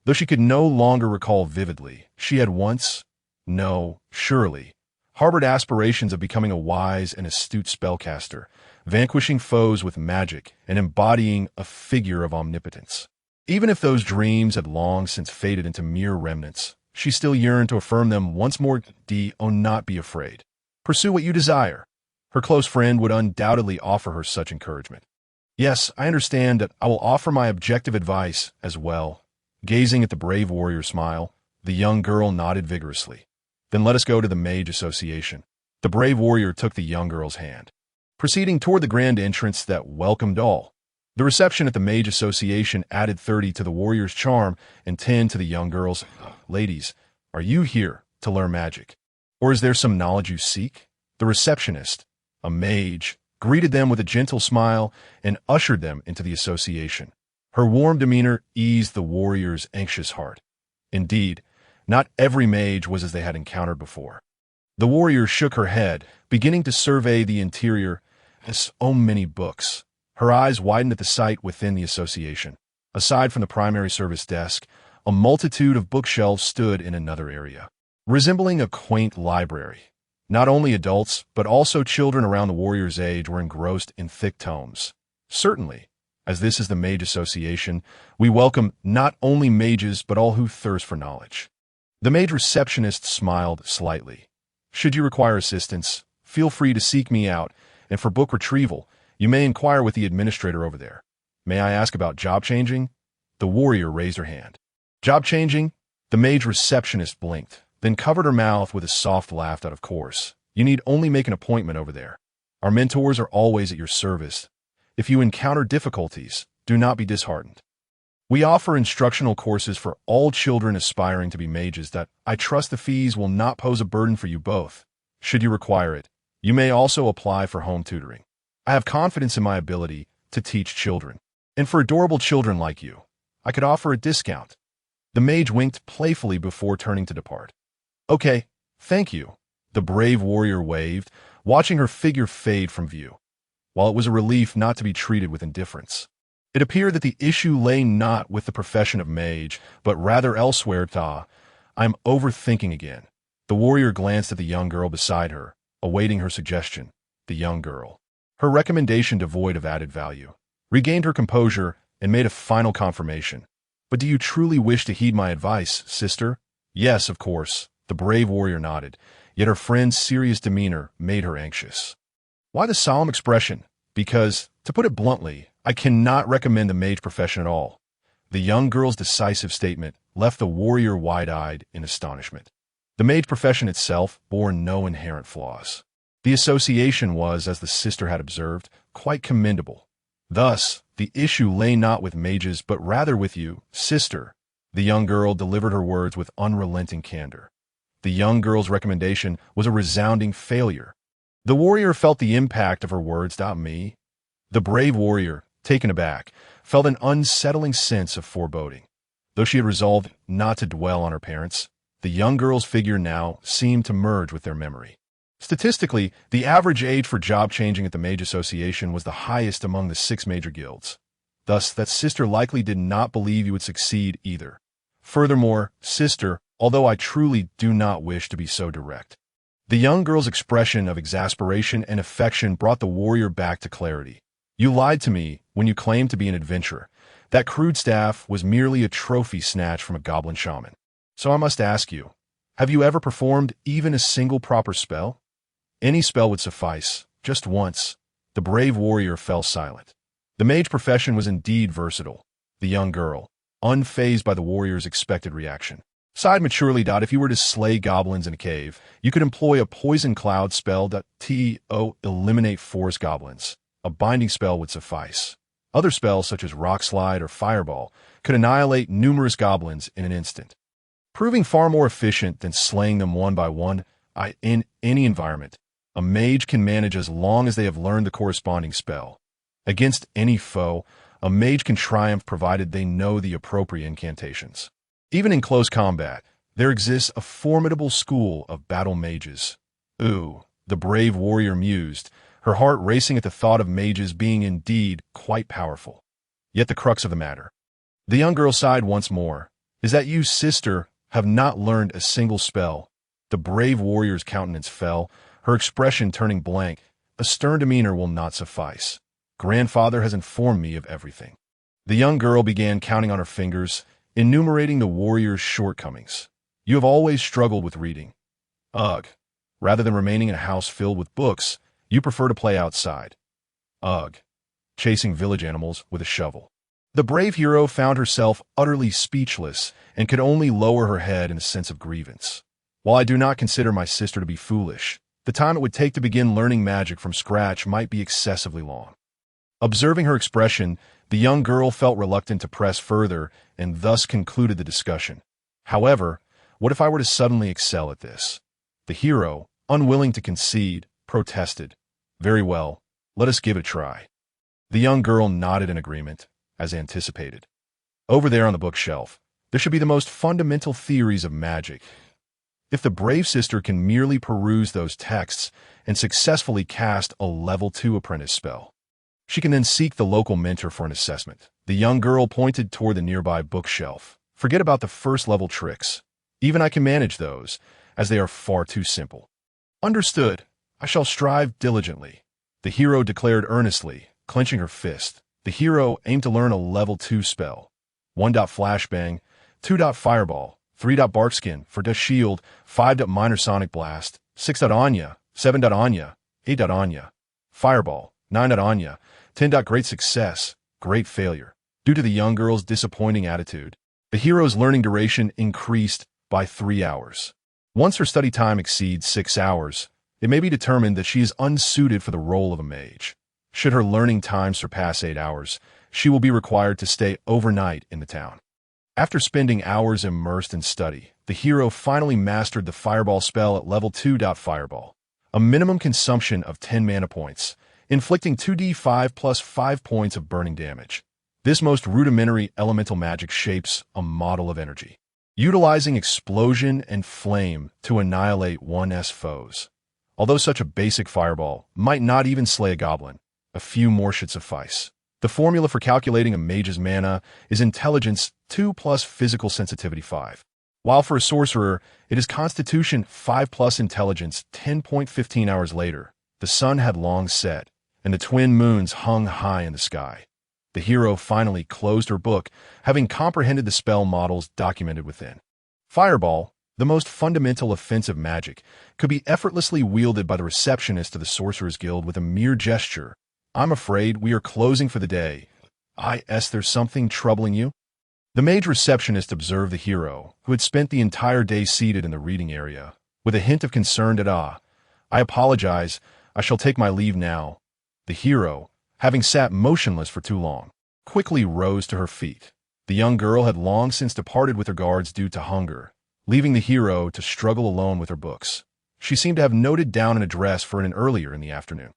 Though she could no longer recall vividly, she had once, no, surely, harbored aspirations of becoming a wise and astute spellcaster, vanquishing foes with magic and embodying a figure of omnipotence. Even if those dreams had long since faded into mere remnants, she still yearned to affirm them once more. Not be afraid. Pursue what you desire. Her close friend would undoubtedly offer her such encouragement. Yes, I understand that I will offer my objective advice as well. Gazing at the brave warrior's smile, the young girl nodded vigorously. Then let us go to the Mage Association. The brave warrior took the young girl's hand, proceeding toward the grand entrance that welcomed all. The reception at the Mage Association added 30 to the warrior's charm and 10 to the young girl's. Ladies, are you here to learn magic? Or is there some knowledge you seek? The receptionist, a mage, greeted them with a gentle smile and ushered them into the association. Her warm demeanor eased the warrior's anxious heart. Indeed, not every mage was as they had encountered before. The warrior shook her head, beginning to survey the interior. So many books. Her eyes widened at the sight within the association. Aside from the primary service desk, a multitude of bookshelves stood in another area, resembling a quaint library. Not only adults, but also children around the warrior's age were engrossed in thick tomes. Certainly, as this is the Mage Association, we welcome not only mages but all who thirst for knowledge. The mage receptionist smiled slightly. Should you require assistance, feel free to seek me out, and for book retrieval, you may inquire with the administrator over there. May I ask about job changing? The warrior raised her hand. Job changing? The mage receptionist blinked, then covered her mouth with a soft laugh. Of course. You need only make an appointment over there. Our mentors are always at your service. If you encounter difficulties, do not be disheartened. We offer instructional courses for all children aspiring to be mages that I trust the fees will not pose a burden for you both. Should you require it, you may also apply for home tutoring. I have confidence in my ability to teach children. And for adorable children like you, I could offer a discount. The mage winked playfully before turning to depart. Okay, thank you. The brave warrior waved, watching her figure fade from view. While it was a relief not to be treated with indifference, it appeared that the issue lay not with the profession of mage, but rather elsewhere. I'm overthinking again. The warrior glanced at the young girl beside her, awaiting her suggestion. The young girl, her recommendation devoid of added value, regained her composure and made a final confirmation. But do you truly wish to heed my advice, sister? Yes, of course. The brave warrior nodded, yet her friend's serious demeanor made her anxious. Why the solemn expression? Because, to put it bluntly, I cannot recommend the mage profession at all. The young girl's decisive statement left the warrior wide-eyed in astonishment. The mage profession itself bore no inherent flaws. The association was, as the sister had observed, quite commendable. Thus, the issue lay not with mages, but rather with you, sister. The young girl delivered her words with unrelenting candor. The young girl's recommendation was a resounding failure. The warrior felt the impact of her words. Me? The brave warrior, taken aback, felt an unsettling sense of foreboding. Though she had resolved not to dwell on her parents, the young girl's figure now seemed to merge with their memory. Statistically, the average age for job changing at the Mage Association was the highest among the 6 major guilds. Thus, that sister likely did not believe you would succeed either. Furthermore, sister, although I truly do not wish to be so direct. The young girl's expression of exasperation and affection brought the warrior back to clarity. You lied to me when you claimed to be an adventurer. That crude staff was merely a trophy snatched from a goblin shaman. So I must ask you, have you ever performed even a single proper spell? Any spell would suffice, just once. The brave warrior fell silent. The mage profession was indeed versatile. The young girl, unfazed by the warrior's expected reaction, sighed maturely. If you were to slay goblins in a cave, you could employ a poison cloud spell to eliminate forest goblins. A binding spell would suffice. Other spells, such as rock slide or fireball, could annihilate numerous goblins in an instant, proving far more efficient than slaying them one by one. In any environment, a mage can manage as long as they have learned the corresponding spell. Against any foe, a mage can triumph provided they know the appropriate incantations. Even in close combat, there exists a formidable school of battle mages. Ooh, the brave warrior mused, her heart racing at the thought of mages being indeed quite powerful. Yet the crux of the matter. The young girl sighed once more, is that you, sister, have not learned a single spell. The brave warrior's countenance fell, her expression turning blank. A stern demeanor will not suffice. Grandfather has informed me of everything. The young girl began counting on her fingers, enumerating the warrior's shortcomings. You have always struggled with reading. Ugh. Rather than remaining in a house filled with books, you prefer to play outside. Ugh. Chasing village animals with a shovel. The brave hero found herself utterly speechless and could only lower her head in a sense of grievance. While I do not consider my sister to be foolish, the time it would take to begin learning magic from scratch might be excessively long. Observing her expression, the young girl felt reluctant to press further and thus concluded the discussion. However, what if I were to suddenly excel at this? The hero, unwilling to concede, protested. Very well, let us give it a try. The young girl nodded in agreement, as anticipated. Over there on the bookshelf, there should be the most fundamental theories of magic. If the brave sister can merely peruse those texts and successfully cast a level 2 apprentice spell, she can then seek the local mentor for an assessment. The young girl pointed toward the nearby bookshelf. Forget about the first-level tricks. Even I can manage those, as they are far too simple. Understood. I shall strive diligently. The hero declared earnestly, clenching her fist. The hero aimed to learn a level 2 spell. 1. Flashbang, 2. Fireball, 3. Barkskin, 4. Shield, 5. Minor Sonic Blast, 6. Anya, 7. Anya, 8. Anya, Fireball, 9. Anya, 10. Great Success, Great Failure. Due to the young girl's disappointing attitude, the hero's learning duration increased by 3 hours. Once her study time exceeds 6 hours, it may be determined that she is unsuited for the role of a mage. Should her learning time surpass 8 hours, she will be required to stay overnight in the town. After spending hours immersed in study, the hero finally mastered the Fireball spell at level 2. Fireball, a minimum consumption of 10 mana points, inflicting 2d5 plus 5 points of burning damage. This most rudimentary elemental magic shapes a model of energy. utilizing explosion and flame to annihilate one's foes. Although such a basic fireball might not even slay a goblin, a few more should suffice. The formula for calculating a mage's mana is intelligence 2 plus physical sensitivity 5. While for a sorcerer, it is constitution 5 plus intelligence 10.15 hours later. The sun had long set, and the twin moons hung high in the sky. The hero finally closed her book, having comprehended the spell models documented within. Fireball, the most fundamental offensive magic, could be effortlessly wielded by the receptionist of the Sorcerer's Guild with a mere gesture. "I'm afraid we are closing for the day. There's something troubling you?" The mage receptionist observed the hero, who had spent the entire day seated in the reading area, with a hint of concern at "I apologize, I shall take my leave now." The hero, having sat motionless for too long, quickly rose to her feet. The young girl had long since departed with her guards due to hunger, leaving the hero to struggle alone with her books. She seemed to have noted down an address for an earlier in the afternoon.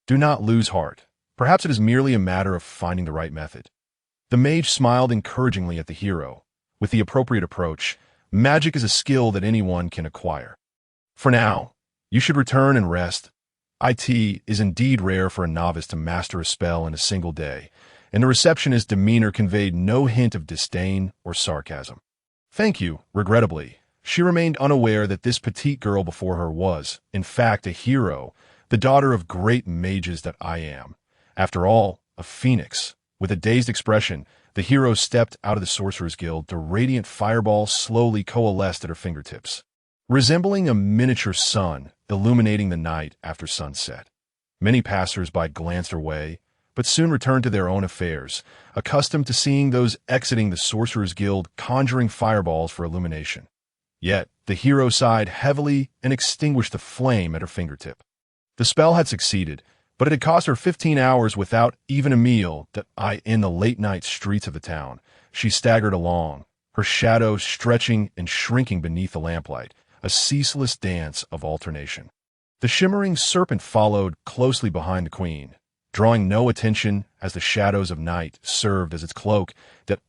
"Do not lose heart. Perhaps it is merely a matter of finding the right method." The mage smiled encouragingly at the hero. With the appropriate approach, magic is a skill that anyone can acquire. "For now, you should return and rest. It is indeed rare for a novice to master a spell in a single day," and the receptionist's demeanor conveyed no hint of disdain or sarcasm. "Thank you," regrettably. She remained unaware that this petite girl before her was, in fact, a hero, the daughter of great mages that I am. After all, a phoenix. With a dazed expression, the hero stepped out of the Sorcerer's Guild. The radiant fireball slowly coalesced at her fingertips, resembling a miniature sun illuminating the night after sunset. Many passers-by glanced her way, but soon returned to their own affairs, accustomed to seeing those exiting the Sorcerer's Guild conjuring fireballs for illumination. Yet, the hero sighed heavily and extinguished the flame at her fingertip. The spell had succeeded, but it had cost her 15 hours without even a meal. In the late-night streets of the town, she staggered along, her shadow stretching and shrinking beneath the lamplight, a ceaseless dance of alternation. The shimmering serpent followed closely behind the queen, drawing no attention as the shadows of night served as its cloak. It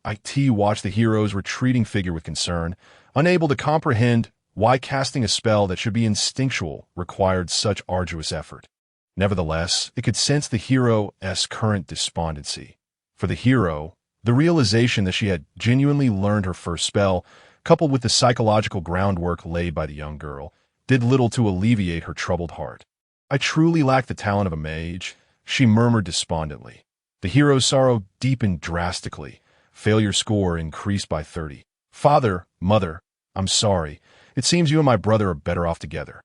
watched the hero's retreating figure with concern, unable to comprehend why casting a spell that should be instinctual required such arduous effort. Nevertheless, it could sense the hero's current despondency. For the hero, the realization that she had genuinely learned her first spell, coupled with the psychological groundwork laid by the young girl, did little to alleviate her troubled heart. "I truly lack the talent of a mage," she murmured despondently. The hero's sorrow deepened drastically. Failure score increased by 30. "Father, mother, I'm sorry. It seems you and my brother are better off together."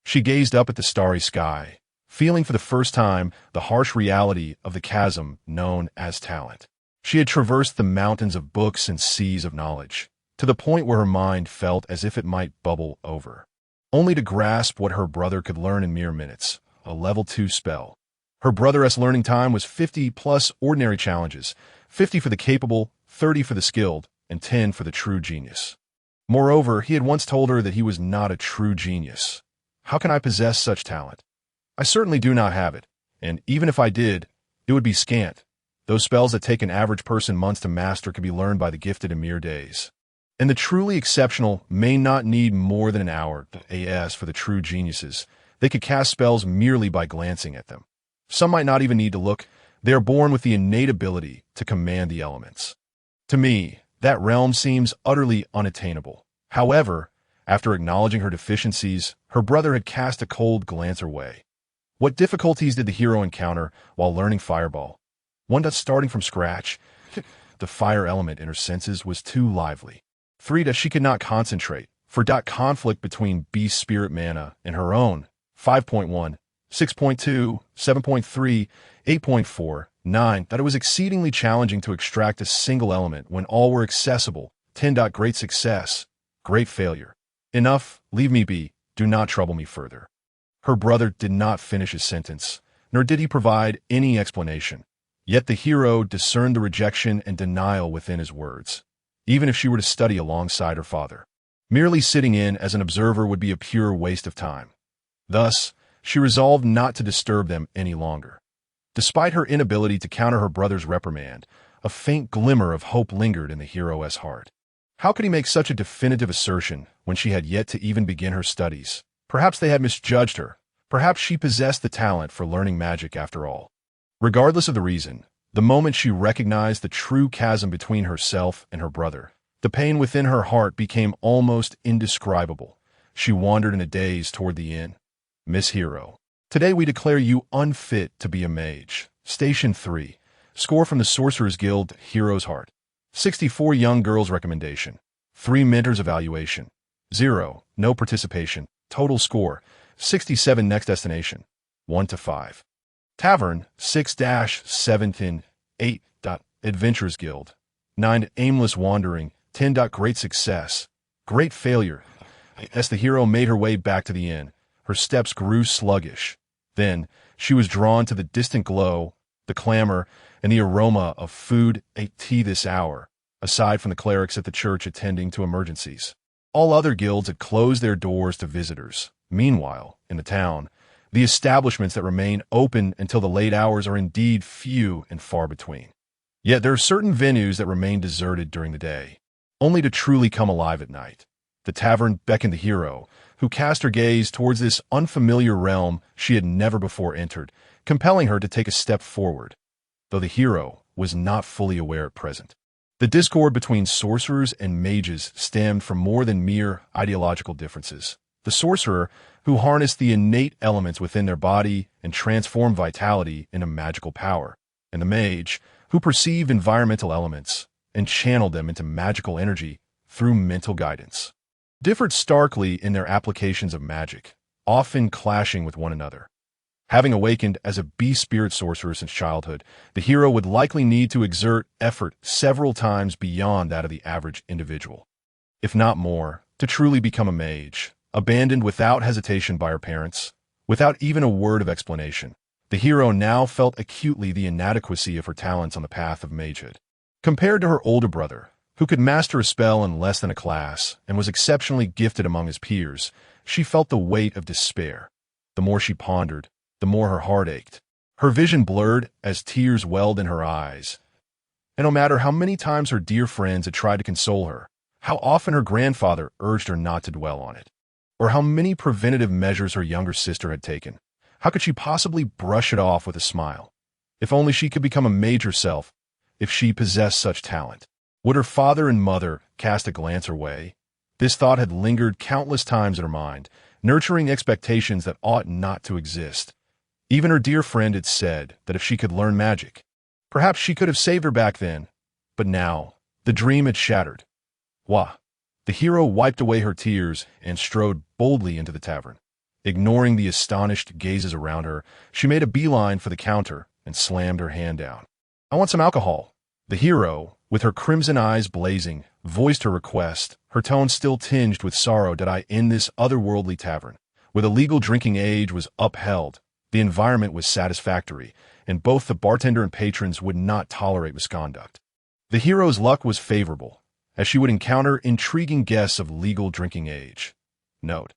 She gazed up at the starry sky, feeling for the first time the harsh reality of the chasm known as talent. She had traversed the mountains of books and seas of knowledge, to the point where her mind felt as if it might bubble over, only to grasp what her brother could learn in mere minutes, a level 2 spell. Her brother's learning time was 50 plus ordinary challenges, 50 for the capable, 30 for the skilled, and 10 for the true genius. Moreover, he had once told her that he was not a true genius. "How can I possess such talent? I certainly do not have it, and even if I did, it would be scant. Those spells that take an average person months to master can be learned by the gifted in mere days. And the truly exceptional may not need more than an hour. As for the true geniuses, they could cast spells merely by glancing at them. Some might not even need to look. They are born with the innate ability to command the elements. To me, that realm seems utterly unattainable." However, after acknowledging her deficiencies, her brother had cast a cold glance her way. What difficulties did the hero encounter while learning Fireball? One, starting from scratch. The fire element in her senses was too lively. 3, she could not concentrate. 4, conflict between beast spirit mana and her own. 5.1, 6.2, 7.3, 8.4, 9, that it was exceedingly challenging to extract a single element when all were accessible. 10, great success, great failure. Enough, leave me be, do not trouble me further. Her brother did not finish his sentence, nor did he provide any explanation. Yet the hero discerned the rejection and denial within his words, even if she were to study alongside her father. Merely sitting in as an observer would be a pure waste of time. Thus, she resolved not to disturb them any longer. Despite her inability to counter her brother's reprimand, a faint glimmer of hope lingered in the hero's heart. How could he make such a definitive assertion when she had yet to even begin her studies? Perhaps they had misjudged her. Perhaps she possessed the talent for learning magic after all. Regardless of the reason, the moment she recognized the true chasm between herself and her brother, the pain within her heart became almost indescribable. She wandered in a daze toward the inn. Miss Hero, today we declare you unfit to be a mage. Station 3. Score from the Sorcerer's Guild, Hero's Heart. 64 young girls recommendation. 3 mentors evaluation. 0. No participation. Total score. 67 next destination. 1 to 5. Tavern 6-7 8. Adventurers Guild. 9. Aimless wandering. 10. Great success. Great failure. As the hero made her way back to the inn, her steps grew sluggish. Then she was drawn to the distant glow, the clamor, and the aroma of food and tea this hour, aside from the clerics at the church attending to emergencies. All other guilds had closed their doors to visitors. Meanwhile, in the town, the establishments that remain open until the late hours are indeed few and far between. Yet there are certain venues that remain deserted during the day, only to truly come alive at night. The tavern beckoned the hero, who cast her gaze towards this unfamiliar realm she had never before entered, compelling her to take a step forward, though the hero was not fully aware at present. The discord between sorcerers and mages stemmed from more than mere ideological differences. The sorcerer, who harnessed the innate elements within their body and transformed vitality into magical power, and the mage, who perceived environmental elements and channeled them into magical energy through mental guidance, differed starkly in their applications of magic, often clashing with one another. Having awakened as a beast-spirit sorcerer since childhood, the hero would likely need to exert effort several times beyond that of the average individual, if not more, to truly become a mage. Abandoned without hesitation by her parents, without even a word of explanation, the hero now felt acutely the inadequacy of her talents on the path of magehood. Compared to her older brother, who could master a spell in less than a class and was exceptionally gifted among his peers, she felt the weight of despair. The more she pondered, the more her heart ached. Her vision blurred as tears welled in her eyes. And no matter how many times her dear friends had tried to console her, how often her grandfather urged her not to dwell on it, or how many preventative measures her younger sister had taken, how could she possibly brush it off with a smile? If only she could become a mage herself, if she possessed such talent. Would her father and mother cast a glance her way? This thought had lingered countless times in her mind, nurturing expectations that ought not to exist. Even her dear friend had said that if she could learn magic, perhaps she could have saved her back then. But now, the dream had shattered. Wah! The hero wiped away her tears and strode boldly into the tavern. Ignoring the astonished gazes around her, she made a beeline for the counter and slammed her hand down. "I want some alcohol." The hero, with her crimson eyes blazing, voiced her request, her tone still tinged with sorrow that I in this otherworldly tavern, where the legal drinking age was upheld, the environment was satisfactory, and both the bartender and patrons would not tolerate misconduct. The hero's luck was favorable, as she would encounter intriguing guests of legal drinking age. Note: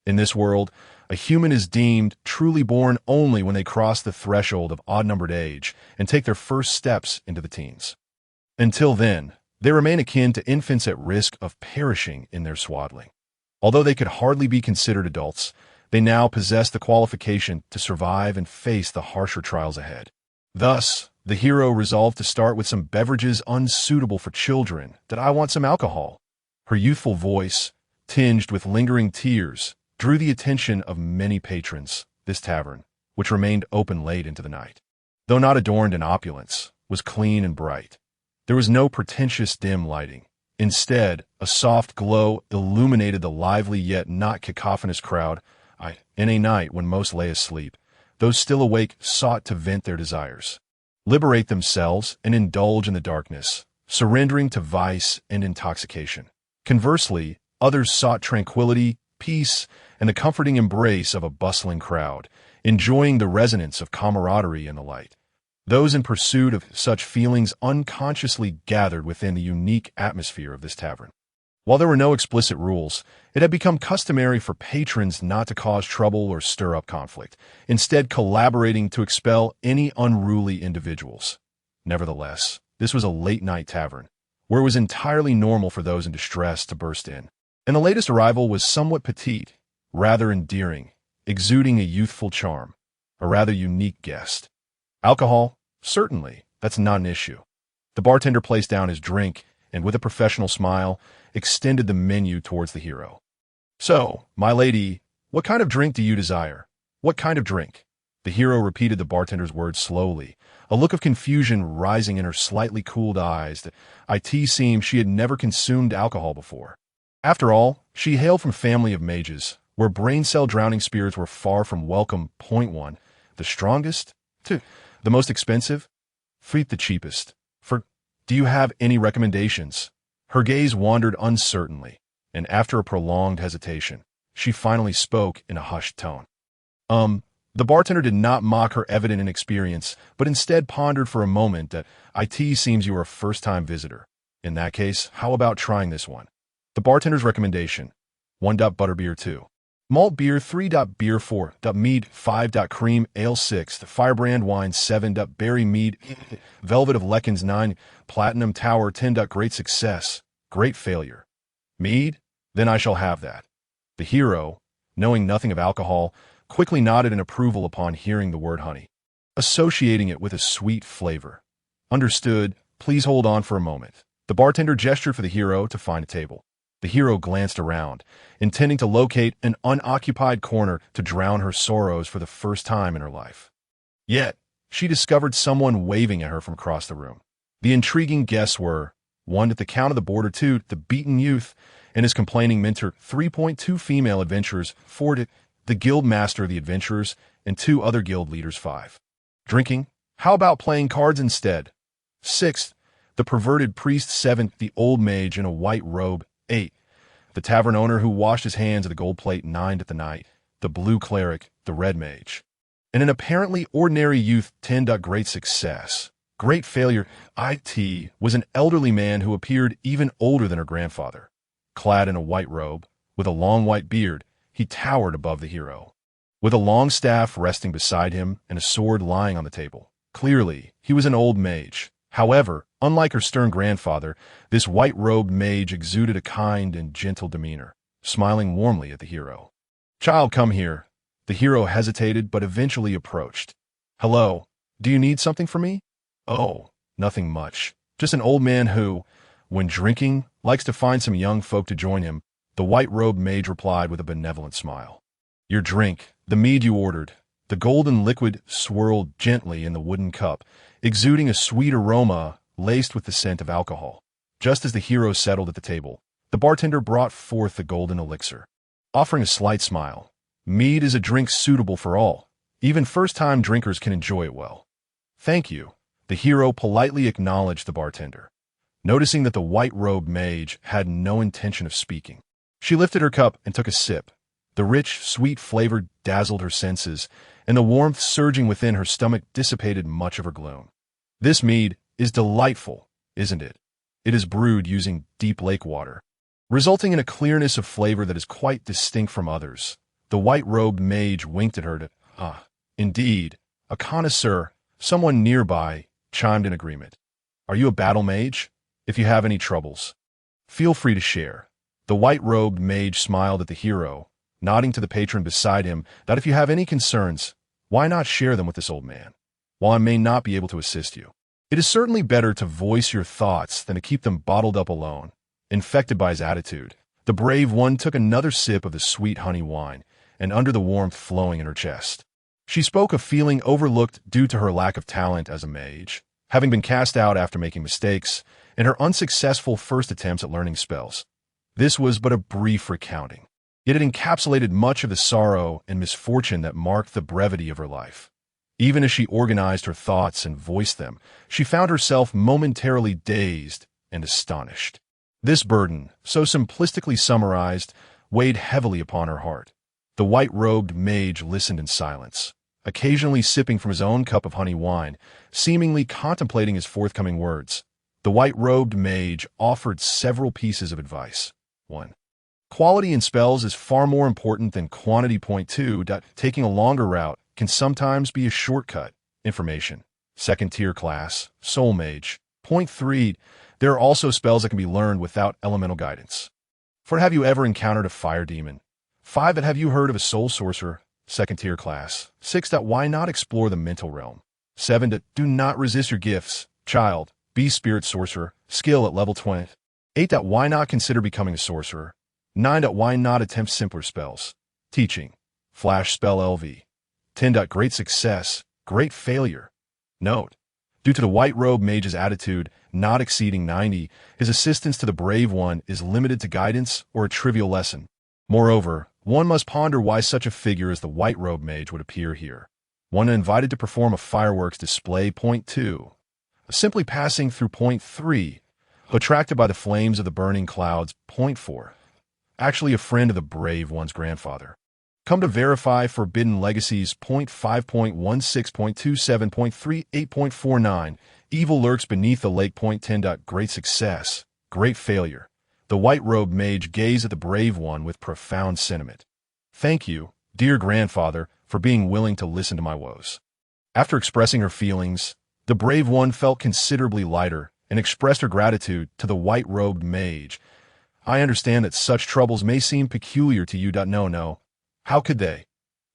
in this world, a human is deemed truly born only when they cross the threshold of odd-numbered age and take their first steps into the teens. Until then, they remain akin to infants at risk of perishing in their swaddling. Although they could hardly be considered adults, they now possess the qualification to survive and face the harsher trials ahead. Thus, the hero resolved to start with some beverages unsuitable for children. "That I want some alcohol." Her youthful voice, tinged with lingering tears, drew the attention of many patrons. This tavern, which remained open late into the night, though not adorned in opulence, was clean and bright. There was no pretentious dim lighting. Instead, a soft glow illuminated the lively yet not cacophonous crowd. In a night when most lay asleep, those still awake sought to vent their desires, liberate themselves, and indulge in the darkness, surrendering to vice and intoxication. Conversely, others sought tranquility, peace, and the comforting embrace of a bustling crowd, enjoying the resonance of camaraderie and the light. Those in pursuit of such feelings unconsciously gathered within the unique atmosphere of this tavern. While there were no explicit rules, it had become customary for patrons not to cause trouble or stir up conflict, instead collaborating to expel any unruly individuals. Nevertheless, this was a late-night tavern, where it was entirely normal for those in distress to burst in. And the latest arrival was somewhat petite, rather endearing, exuding a youthful charm, a rather unique guest. Alcohol? Certainly, that's not an issue. The bartender placed down his drink and, with a professional smile, extended the menu towards the hero. So, my lady, what kind of drink do you desire? What kind of drink? The hero repeated the bartender's words slowly, a look of confusion rising in her slightly cooled eyes that it seemed she had never consumed alcohol before. After all, she hailed from a family of mages, where brain cell drowning spirits were far from welcome. Point 1. The strongest? 2. The most expensive? 3. The cheapest. For, do you have any recommendations? Her gaze wandered uncertainly, and after a prolonged hesitation, she finally spoke in a hushed tone. The bartender did not mock her evident inexperience, but instead pondered for a moment that it seems you are a first-time visitor. In that case, how about trying this one? The bartender's recommendation: 1. Butterbeer 2. Malt beer 3. Beer 4. Mead 5. Cream ale 6. Firebrand wine 7. Berry mead Velvet of Leckens 9. Platinum Tower 10. Great success. Great failure. Mead? Then I shall have that. The hero, knowing nothing of alcohol, quickly nodded in approval upon hearing the word honey, associating it with a sweet flavor. Understood. Please hold on for a moment. The bartender gestured for the hero to find a table. The hero glanced around, intending to locate an unoccupied corner to drown her sorrows for the first time in her life. Yet, she discovered someone waving at her from across the room. The intriguing guests were: 1. At the count of the board, 2. The beaten youth and his complaining mentor, 3.2 female adventurers, 4. The guild master of the adventurers, and 2 other guild leaders, 5. Drinking? How about playing cards instead? 6. The perverted priest, 7. The old mage in a white robe, 8. The tavern owner who washed his hands at the gold plate, 9. The knight, the blue cleric, the red mage, and an apparently ordinary youth, 10. Great success. Great failure. It was an elderly man who appeared even older than her grandfather. Clad in a white robe, with a long white beard, he towered above the hero, with a long staff resting beside him and a sword lying on the table. Clearly, he was an old mage. However, unlike her stern grandfather, this white-robed mage exuded a kind and gentle demeanor, smiling warmly at the hero. "Child, come here." The hero hesitated but eventually approached. "Hello, do you need something from me?" "Oh, nothing much. Just an old man who, when drinking, likes to find some young folk to join him," the white-robed mage replied with a benevolent smile. "Your drink, the mead you ordered." The golden liquid swirled gently in the wooden cup, exuding a sweet aroma laced with the scent of alcohol. Just as the hero settled at the table, the bartender brought forth the golden elixir, offering a slight smile. "Mead is a drink suitable for all. Even first-time drinkers can enjoy it well." "Thank you." The hero politely acknowledged the bartender, noticing that the white-robed mage had no intention of speaking. She lifted her cup and took a sip. The rich, sweet flavor dazzled her senses, and the warmth surging within her stomach dissipated much of her gloom. "This mead is delightful, isn't it? It is brewed using deep lake water, resulting in a clearness of flavor that is quite distinct from others." The white-robed mage winked at her to, indeed, a connoisseur. Someone nearby chimed in agreement. "Are you a battle mage? If you have any troubles, feel free to share." The white-robed mage smiled at the hero, nodding to the patron beside him that if you have any concerns, why not share them with this old man? While I may not be able to assist you, it is certainly better to voice your thoughts than to keep them bottled up alone. Infected by his attitude, the brave one took another sip of the sweet honey wine, and under the warmth flowing in her chest, she spoke of feeling overlooked due to her lack of talent as a mage, having been cast out after making mistakes in her unsuccessful first attempts at learning spells. This was but a brief recounting, yet it encapsulated much of the sorrow and misfortune that marked the brevity of her life. Even as she organized her thoughts and voiced them, she found herself momentarily dazed and astonished. This burden, so simplistically summarized, weighed heavily upon her heart. The white-robed mage listened in silence, occasionally sipping from his own cup of honey wine, seemingly contemplating his forthcoming words. The white-robed mage offered several pieces of advice. 1. Quality in spells is far more important than quantity. Point 2. Taking a longer route can sometimes be a shortcut. Information. Second-tier class, Soul Mage. Point 3. There are also spells that can be learned without elemental guidance. 4. Have you ever encountered a fire demon? 5. Have you heard of a soul sorcerer, second tier class? 6. Why not explore the mental realm? 7. Do not resist your gifts, child. Be spirit sorcerer, skill at level 20. 8. Why not consider becoming a sorcerer? 9. Why not attempt simpler spells? Teaching, flash spell LV. 10. Great success, great failure. Note: due to the white robe mage's attitude not exceeding 90, his assistance to the brave one is limited to guidance or a trivial lesson. Moreover, one must ponder why such a figure as the white robe mage would appear here. One invited to perform a fireworks display. Point 2. Simply passing through. Point 3. Attracted by the flames of the burning clouds. Point 4. Actually a friend of the brave one's grandfather. Come to verify forbidden legacies. Point 5.16.27.38.49. Evil lurks beneath the lake. Point 10. Great success, great failure. The white-robed mage gazed at the brave one with profound sentiment. Thank you, dear grandfather, for being willing to listen to my woes. After expressing her feelings, the brave one felt considerably lighter and expressed her gratitude to the white-robed mage. I understand that such troubles may seem peculiar to you. No. How could they?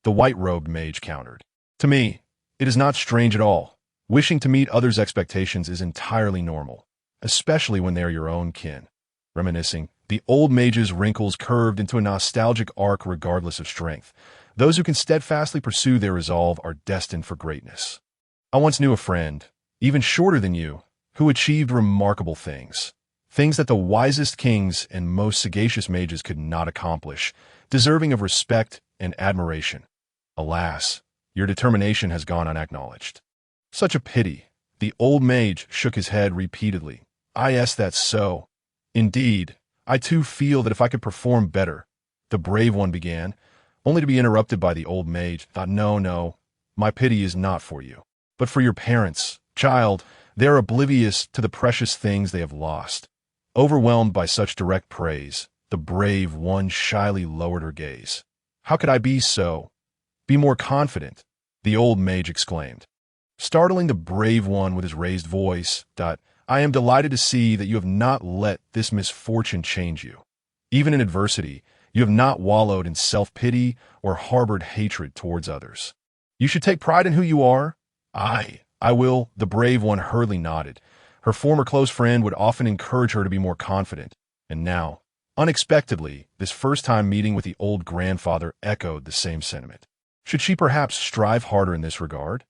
The white-robed mage countered. To me, it is not strange at all. Wishing to meet others' expectations is entirely normal, especially when they are your own kin. Reminiscing, the old mage's wrinkles curved into a nostalgic arc regardless of strength. Those who can steadfastly pursue their resolve are destined for greatness. I once knew a friend, even shorter than you, who achieved remarkable things. Things that the wisest kings and most sagacious mages could not accomplish, deserving of respect and admiration. Alas, your determination has gone unacknowledged. Such a pity. The old mage shook his head repeatedly. Yes, that's so. Indeed, I too feel that if I could perform better, the brave one began, only to be interrupted by the old mage. No, my pity is not for you, but for your parents. Child, they are oblivious to the precious things they have lost. Overwhelmed by such direct praise, the brave one shyly lowered her gaze. How could I be so? Be more confident, the old mage exclaimed, startling the brave one with his raised voice. I am delighted to see that you have not let this misfortune change you. Even in adversity, you have not wallowed in self-pity or harbored hatred towards others. You should take pride in who you are. I will, the brave one hurriedly nodded. Her former close friend would often encourage her to be more confident, and now, unexpectedly, this first-time meeting with the old grandfather echoed the same sentiment. Should she perhaps strive harder in this regard?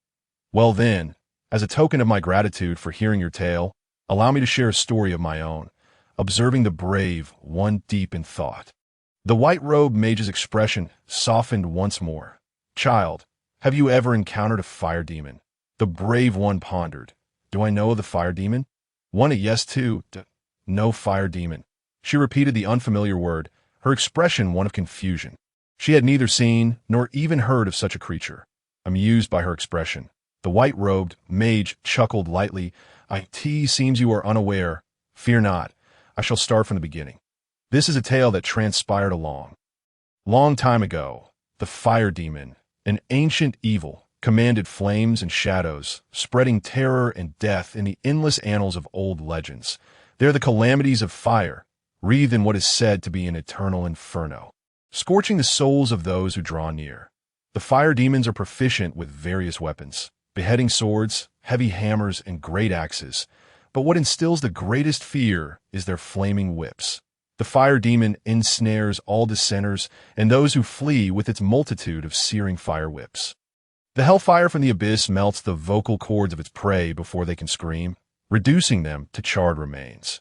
Well then, as a token of my gratitude for hearing your tale, allow me to share a story of my own, observing the brave one deep in thought. The white-robed mage's expression softened once more. Child, have you ever encountered a fire demon? The brave one pondered. Do I know of the fire demon? One a yes to. No fire demon. She repeated the unfamiliar word, her expression one of confusion. She had neither seen nor even heard of such a creature. Amused by her expression, the white-robed mage chuckled lightly. It seems you are unaware. Fear not. I shall start from the beginning. This is a tale that transpired a long time ago. The fire demon, an ancient evil, commanded flames and shadows, spreading terror and death in the endless annals of old legends. They are the calamities of fire, wreathed in what is said to be an eternal inferno, scorching the souls of those who draw near. The fire demons are proficient with various weapons, beheading swords, heavy hammers, and great axes, but what instills the greatest fear is their flaming whips. The fire demon ensnares all dissenters and those who flee with its multitude of searing fire whips. The hellfire from the abyss melts the vocal cords of its prey before they can scream, reducing them to charred remains.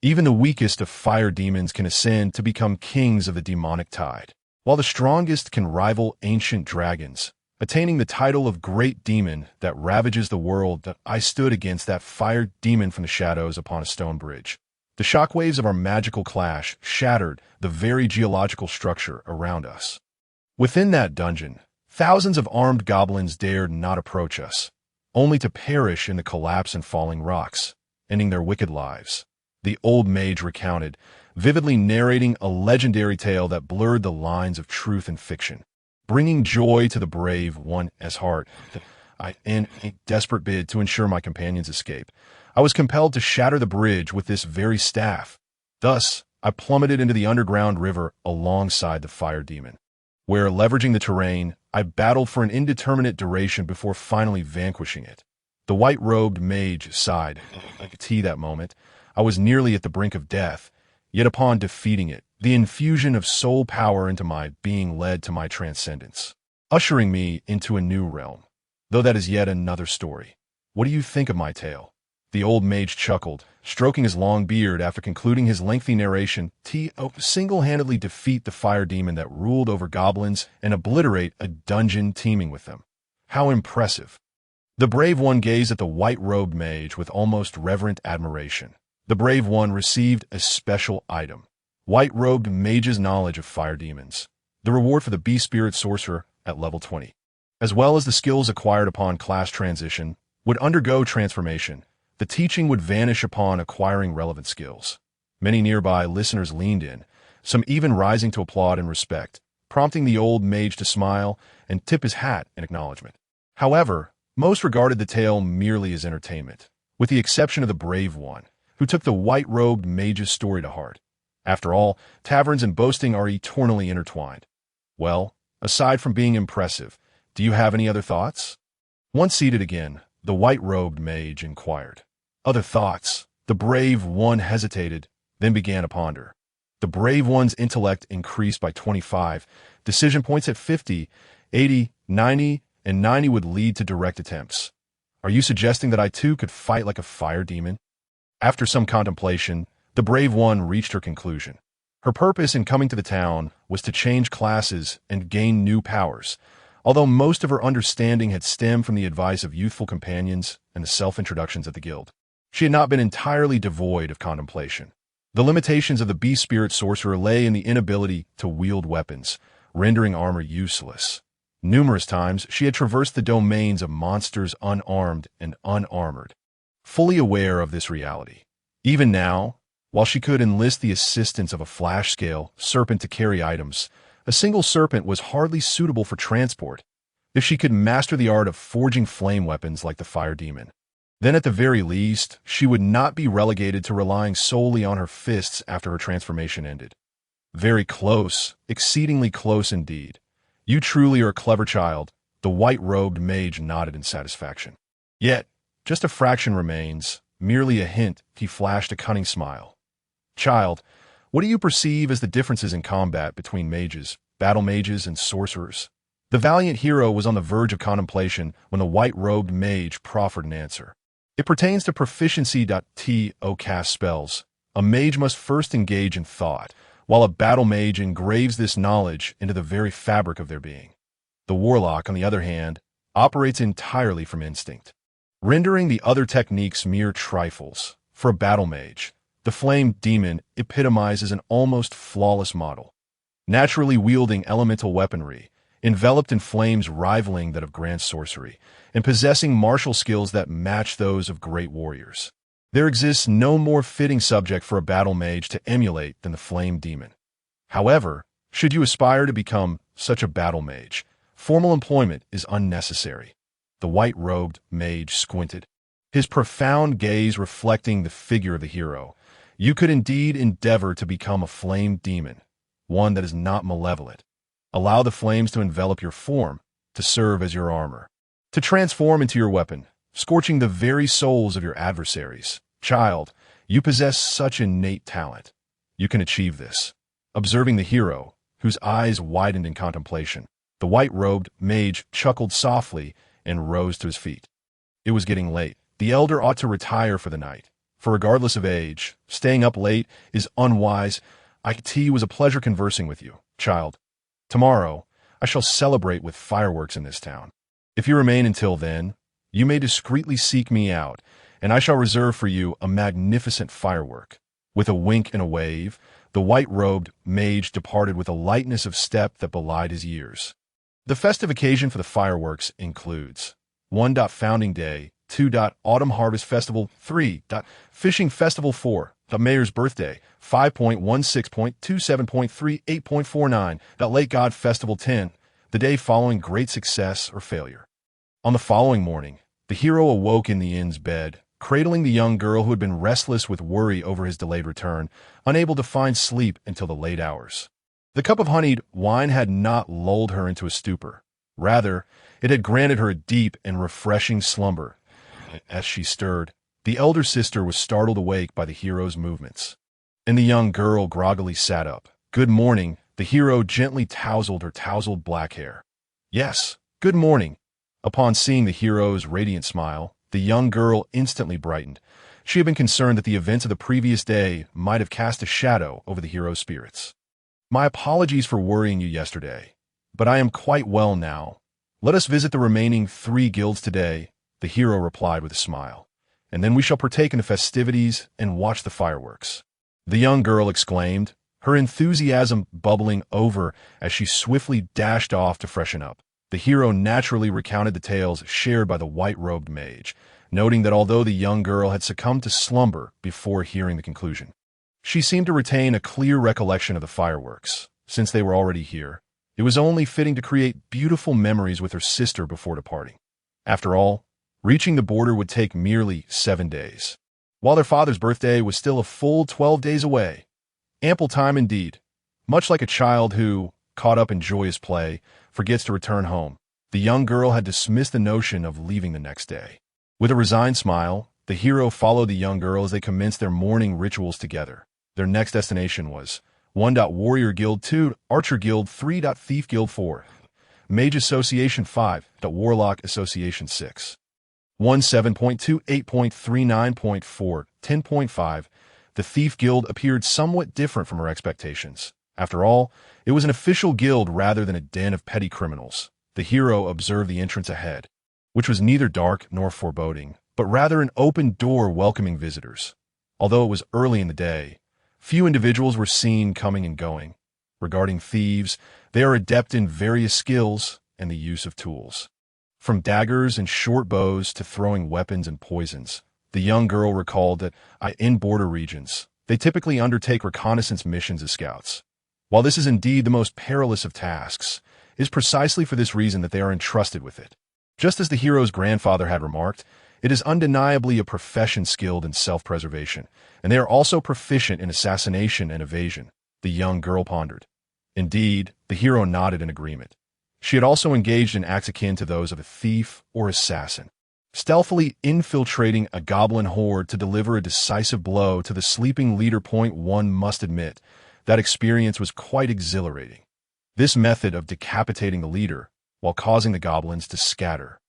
Even the weakest of fire demons can ascend to become kings of the demonic tide, while the strongest can rival ancient dragons, attaining the title of great demon that ravages the world. I stood against that fire demon from the shadows upon a stone bridge. The shockwaves of our magical clash shattered the very geological structure around us. Within that dungeon, thousands of armed goblins dared not approach us, only to perish in the collapse and falling rocks, ending their wicked lives. The old mage recounted, vividly narrating a legendary tale that blurred the lines of truth and fiction, bringing joy to the brave one as heart. In a desperate bid to ensure my companion's escape, I was compelled to shatter the bridge with this very staff. Thus, I plummeted into the underground river alongside the fire demon, where, leveraging the terrain, I battled for an indeterminate duration before finally vanquishing it. The white-robed mage sighed. I could see that moment. I was nearly at the brink of death, yet upon defeating it, the infusion of soul power into my being led to my transcendence, ushering me into a new realm. Though that is yet another story. What do you think of my tale? The old mage chuckled, stroking his long beard after concluding his lengthy narration. Single-handedly defeat the fire demon that ruled over goblins and obliterate a dungeon teeming with them. How impressive. The brave one gazed at the white-robed mage with almost reverent admiration. The brave one received a special item. White-robed mage's knowledge of fire demons. The reward for the beast spirit sorcerer at level 20. As well as the skills acquired upon class transition, would undergo transformation. The teaching would vanish upon acquiring relevant skills. Many nearby listeners leaned in, some even rising to applaud in respect, prompting the old mage to smile and tip his hat in acknowledgement. However, most regarded the tale merely as entertainment, with the exception of the brave one, who took the white-robed mage's story to heart. After all, taverns and boasting are eternally intertwined. Well, aside from being impressive, do you have any other thoughts? Once seated again, the white-robed mage inquired. Other thoughts? The brave one hesitated, then began to ponder. The brave one's intellect increased by 25, decision points at 50, 80, 90, and 90 would lead to direct attempts. Are you suggesting that I too could fight like a fire demon? After some contemplation, the brave one reached her conclusion. Her purpose in coming to the town was to change classes and gain new powers, although most of her understanding had stemmed from the advice of youthful companions and the self-introductions of the guild. She had not been entirely devoid of contemplation. The limitations of the beast spirit sorcerer lay in the inability to wield weapons, rendering armor useless. Numerous times she had traversed the domains of monsters unarmed and unarmored, fully aware of this reality. Even now, while she could enlist the assistance of a flash-scale serpent to carry items, a single serpent was hardly suitable for transport. If she could master the art of forging flame weapons like the fire demon, then at the very least, she would not be relegated to relying solely on her fists after her transformation ended. Very close, exceedingly close indeed. You truly are a clever child, the white-robed mage nodded in satisfaction. Yet, just a fraction remains, merely a hint. He flashed a cunning smile. Child, what do you perceive as the differences in combat between mages, battle mages, and sorcerers? The valiant hero was on the verge of contemplation when the white-robed mage proffered an answer. It pertains to proficiency. Cast spells. A mage must first engage in thought, while a battle mage engraves this knowledge into the very fabric of their being. The warlock, on the other hand, operates entirely from instinct, rendering the other techniques mere trifles. For a battle mage, the flame demon epitomizes an almost flawless model, naturally wielding elemental weaponry, enveloped in flames rivaling that of grand sorcery, and possessing martial skills that match those of great warriors. There exists no more fitting subject for a battle mage to emulate than the flame demon. However, should you aspire to become such a battle mage, formal employment is unnecessary. The white-robed mage squinted, his profound gaze reflecting the figure of the hero. You could indeed endeavor to become a flame demon, one that is not malevolent. Allow the flames to envelop your form, to serve as your armor, to transform into your weapon, scorching the very souls of your adversaries. Child, you possess such innate talent. You can achieve this. Observing the hero, whose eyes widened in contemplation, the white-robed mage chuckled softly and rose to his feet. It was getting late. The elder ought to retire for the night, for regardless of age, staying up late is unwise. Anke Tie, was a pleasure conversing with you, child. Tomorrow, I shall celebrate with fireworks in this town. If you remain until then, you may discreetly seek me out, and I shall reserve for you a magnificent firework. With a wink and a wave, the white-robed mage departed with a lightness of step that belied his years. The festive occasion for the fireworks includes 1. Founding Day, 2. Autumn Harvest Festival, 3. Fishing Festival, 4. The Mayor's Birthday, 5.16.27.38.49. Lake God Festival, 10. The day following great success or failure. On the following morning, the hero awoke in the inn's bed, cradling the young girl who had been restless with worry over his delayed return, unable to find sleep until the late hours. The cup of honeyed wine had not lulled her into a stupor. Rather, it had granted her a deep and refreshing slumber. As she stirred, the elder sister was startled awake by the hero's movements, and the young girl groggily sat up. "Good morning," the hero gently tousled her tousled black hair. "Yes, good morning." Upon seeing the hero's radiant smile, the young girl instantly brightened. She had been concerned that the events of the previous day might have cast a shadow over the hero's spirits. "My apologies for worrying you yesterday, but I am quite well now. Let us visit the remaining 3 guilds today," the hero replied with a smile, "and then we shall partake in the festivities and watch the fireworks." The young girl exclaimed, her enthusiasm bubbling over as she swiftly dashed off to freshen up. The hero naturally recounted the tales shared by the white-robed mage, noting that although the young girl had succumbed to slumber before hearing the conclusion, she seemed to retain a clear recollection of the fireworks. Since they were already here, it was only fitting to create beautiful memories with her sister before departing. After all, reaching the border would take merely 7 days, while their father's birthday was still a full 12 days away. Ample time indeed. Much like a child who, caught up in joyous play, forgets to return home, the young girl had dismissed the notion of leaving the next day. With a resigned smile, the hero followed the young girl as they commenced their morning rituals together. Their next destination was 1. Warrior Guild 2, Archer Guild 3. Thief Guild 4, Mage Association 5. Warlock Association 6. 17.2, 8.39.4, 10.5. The Thief Guild appeared somewhat different from her expectations. After all, it was an official guild rather than a den of petty criminals. The hero observed the entrance ahead, which was neither dark nor foreboding, but rather an open door welcoming visitors. Although it was early in the day, few individuals were seen coming and going. Regarding thieves, they are adept in various skills and the use of tools, from daggers and short bows to throwing weapons and poisons. The young girl recalled that in border regions, they typically undertake reconnaissance missions as scouts. While this is indeed the most perilous of tasks, it is precisely for this reason that they are entrusted with it. Just as the hero's grandfather had remarked, it is undeniably a profession skilled in self-preservation, and they are also proficient in assassination and evasion, the young girl pondered. Indeed, the hero nodded in agreement. She had also engaged in acts akin to those of a thief or assassin, stealthily infiltrating a goblin horde to deliver a decisive blow to the sleeping leader. One must admit, that experience was quite exhilarating. This method of decapitating the leader, while causing the goblins to scatter,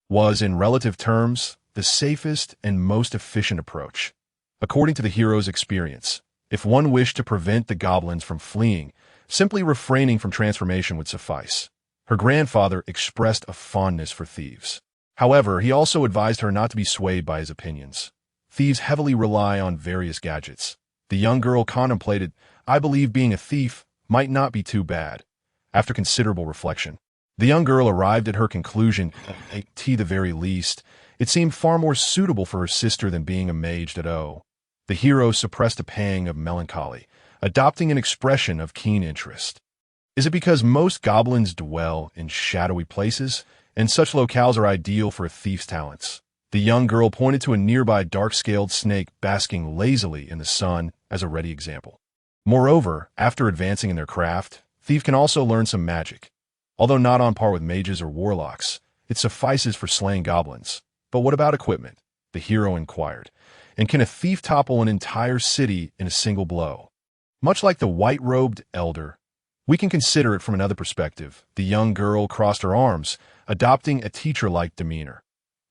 was, in relative terms, the safest and most efficient approach. According to the hero's experience, if one wished to prevent the goblins from fleeing, simply refraining from transformation would suffice. Her grandfather expressed a fondness for thieves. However, he also advised her not to be swayed by his opinions. Thieves heavily rely on various gadgets. The young girl contemplated, "I believe being a thief might not be too bad." After considerable reflection, the young girl arrived at her conclusion, at the very least, it seemed far more suitable for her sister than being a mage. The hero suppressed a pang of melancholy, adopting an expression of keen interest. Is it because most goblins dwell in shadowy places, and such locales are ideal for a thief's talents? The young girl pointed to a nearby dark-scaled snake basking lazily in the sun as a ready example. Moreover, after advancing in their craft, thieves can also learn some magic. Although not on par with mages or warlocks, it suffices for slaying goblins. But what about equipment? The hero inquired. And can a thief topple an entire city in a single blow? Much like the white-robed elder, we can consider it from another perspective. The young girl crossed her arms, adopting a teacher-like demeanor.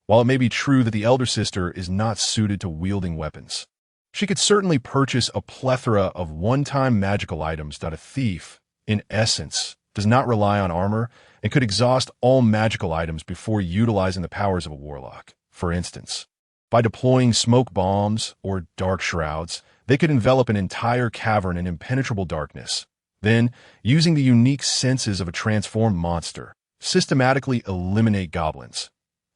While it may be true that the elder sister is not suited to wielding weapons, she could certainly purchase a plethora of one-time magical items that a thief, in essence, does not rely on armor and could exhaust all magical items before utilizing the powers of a warlock. For instance, by deploying smoke bombs or dark shrouds, they could envelop an entire cavern in impenetrable darkness. Then, using the unique senses of a transformed monster, systematically eliminate goblins.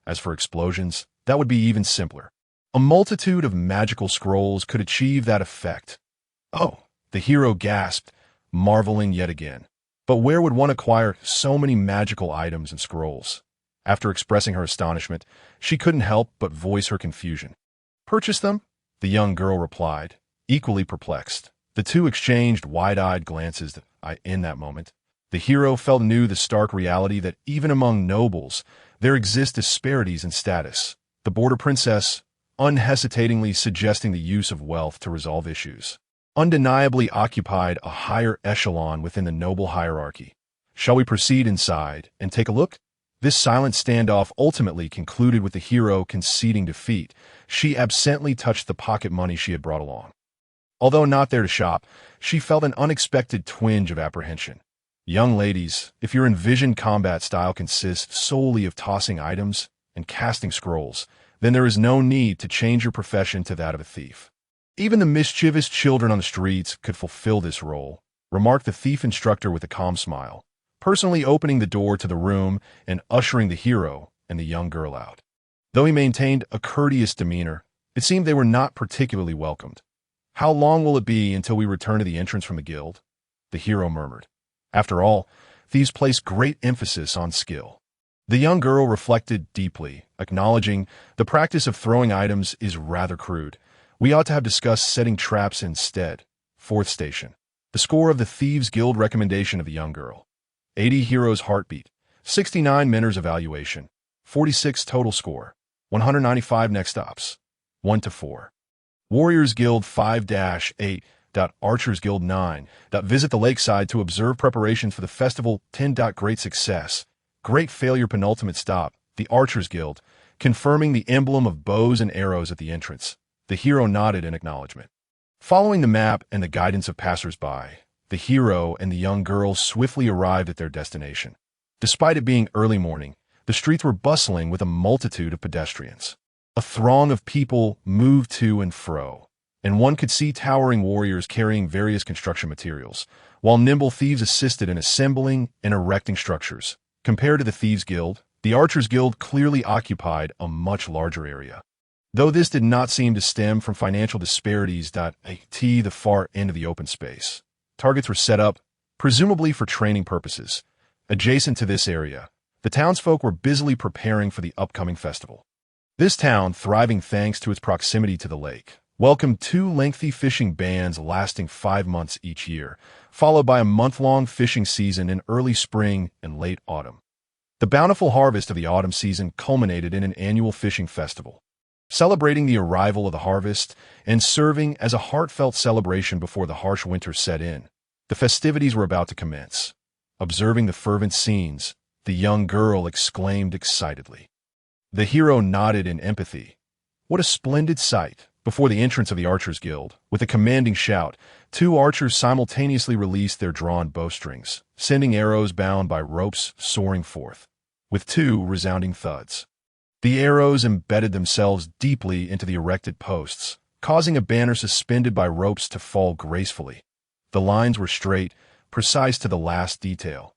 As for explosions, that would be even simpler. A multitude of magical scrolls could achieve that effect. Oh, the hero gasped, marveling yet again. But where would one acquire so many magical items and scrolls? After expressing her astonishment, she couldn't help but voice her confusion. "Purchase them?" the young girl replied, equally perplexed. The two exchanged wide-eyed glances in that moment. The hero felt anew the stark reality that even among nobles, there exist disparities in status. The border princess, unhesitatingly suggesting the use of wealth to resolve issues, undeniably occupied a higher echelon within the noble hierarchy. Shall we proceed inside and take a look? This silent standoff ultimately concluded with the hero conceding defeat. She absently touched the pocket money she had brought along. Although not there to shop, she felt an unexpected twinge of apprehension. Young ladies, if your envisioned combat style consists solely of tossing items and casting scrolls, then there is no need to change your profession to that of a thief. Even the mischievous children on the streets could fulfill this role, remarked the thief instructor with a calm smile, personally opening the door to the room and ushering the hero and the young girl out. Though he maintained a courteous demeanor, it seemed they were not particularly welcomed. "How long will it be until we return to the entrance from the guild?" the hero murmured. After all, thieves place great emphasis on skill. The young girl reflected deeply, acknowledging the practice of throwing items is rather crude. We ought to have discussed setting traps instead. Fourth station. The score of the Thieves Guild recommendation of the young girl. 80 heroes heartbeat, 69 Miners evaluation, 46 total score, 195 next stops, 1 to 4. Warriors Guild 5-8. Archers Guild 9. Visit the lakeside to observe preparations for the festival 10. Great success. Great failure penultimate stop, the Archers Guild, confirming the emblem of bows and arrows at the entrance. The hero nodded in acknowledgement. Following the map and the guidance of passers-by, the hero and the young girl swiftly arrived at their destination. Despite it being early morning, the streets were bustling with a multitude of pedestrians. A throng of people moved to and fro, and one could see towering warriors carrying various construction materials, while nimble thieves assisted in assembling and erecting structures. Compared to the Thieves Guild, the Archers Guild clearly occupied a much larger area. Though this did not seem to stem from financial disparities. At the far end of the open space, targets were set up, presumably for training purposes. Adjacent to this area, the townsfolk were busily preparing for the upcoming festival. This town, thriving thanks to its proximity to the lake, welcomed 2 lengthy fishing bans lasting 5 months each year, followed by a month-long fishing season in early spring and late autumn. The bountiful harvest of the autumn season culminated in an annual fishing festival, celebrating the arrival of the harvest and serving as a heartfelt celebration before the harsh winter set in. The festivities were about to commence. Observing the fervent scenes, the young girl exclaimed excitedly. The hero nodded in empathy. What a splendid sight! Before the entrance of the Archers Guild, with a commanding shout, 2 archers simultaneously released their drawn bowstrings, sending arrows bound by ropes soaring forth, with 2 resounding thuds. The arrows embedded themselves deeply into the erected posts, causing a banner suspended by ropes to fall gracefully. The lines were straight, precise to the last detail.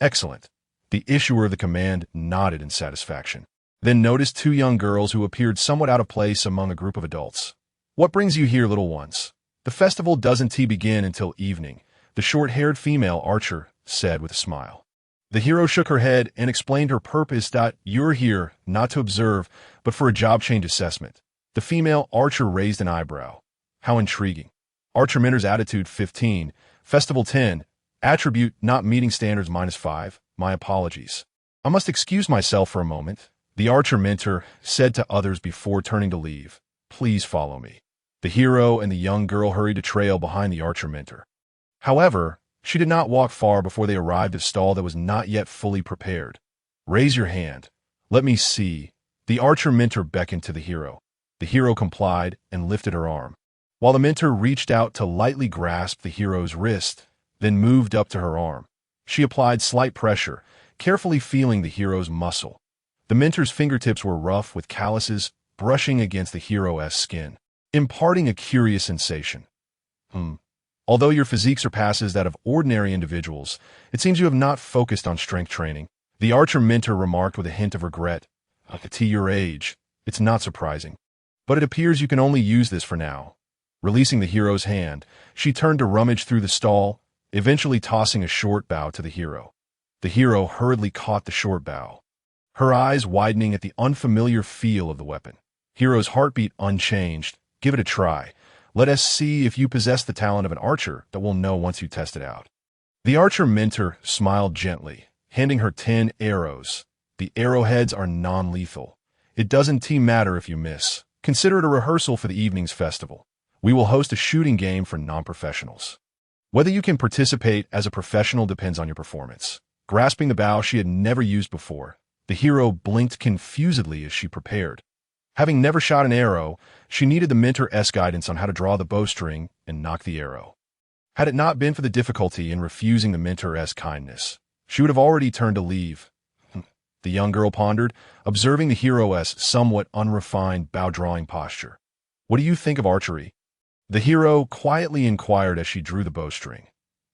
Excellent. The issuer of the command nodded in satisfaction, then noticed 2 young girls who appeared somewhat out of place among a group of adults. "What brings you here, little ones?" "The festival doesn't begin until evening," the short-haired female archer said with a smile. The hero shook her head and explained her purpose. "You're here, not to observe, but for a job change assessment." The female archer raised an eyebrow. "How intriguing." Archer Minter's attitude 15, Festival 10, attribute not meeting standards -5, my apologies. "I must excuse myself for a moment," the Archer Minter said to others before turning to leave. "Please follow me." The hero and the young girl hurried to trail behind the Archer Minter. However, she did not walk far before they arrived at a stall that was not yet fully prepared. "Raise your hand. Let me see." The Archer Minter beckoned to the hero. The hero complied and lifted her arm, while the Minter reached out to lightly grasp the hero's wrist, then moved up to her arm. She applied slight pressure, carefully feeling the hero's muscle. The Minter's fingertips were rough with calluses brushing against the hero's skin, imparting a curious sensation. Although your physique surpasses that of ordinary individuals, it seems you have not focused on strength training," the Archer Minter remarked with a hint of regret. "At your age, it's not surprising. But it appears you can only use this for now." Releasing the hero's hand, she turned to rummage through the stall, eventually tossing a short bow to the hero. The hero hurriedly caught the short bow. her eyes widening at the unfamiliar feel of the weapon. Hero's heartbeat unchanged. Give it a try. Let us see if you possess the talent of an archer that we'll know once you test it out. The archer mentor smiled gently, handing her 10 arrows. The arrowheads are non-lethal. It doesn't matter if you miss. Consider it a rehearsal for the evening's festival. We will host a shooting game for non-professionals. Whether you can participate as a professional depends on your performance. Grasping the bow she had never used before, the hero blinked confusedly as she prepared. Having never shot an arrow, she needed the mentor's guidance on how to draw the bowstring and nock the arrow. Had it not been for the difficulty in refusing the mentor's kindness, she would have already turned to leave. The young girl pondered, observing the hero's somewhat unrefined bow-drawing posture. What do you think of archery? The hero quietly inquired as she drew the bowstring.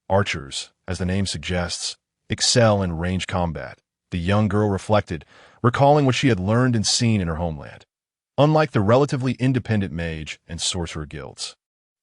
Archers, as the name suggests, excel in ranged combat. The young girl reflected, recalling what she had learned and seen in her homeland. Unlike the relatively independent mage and sorcerer guilds,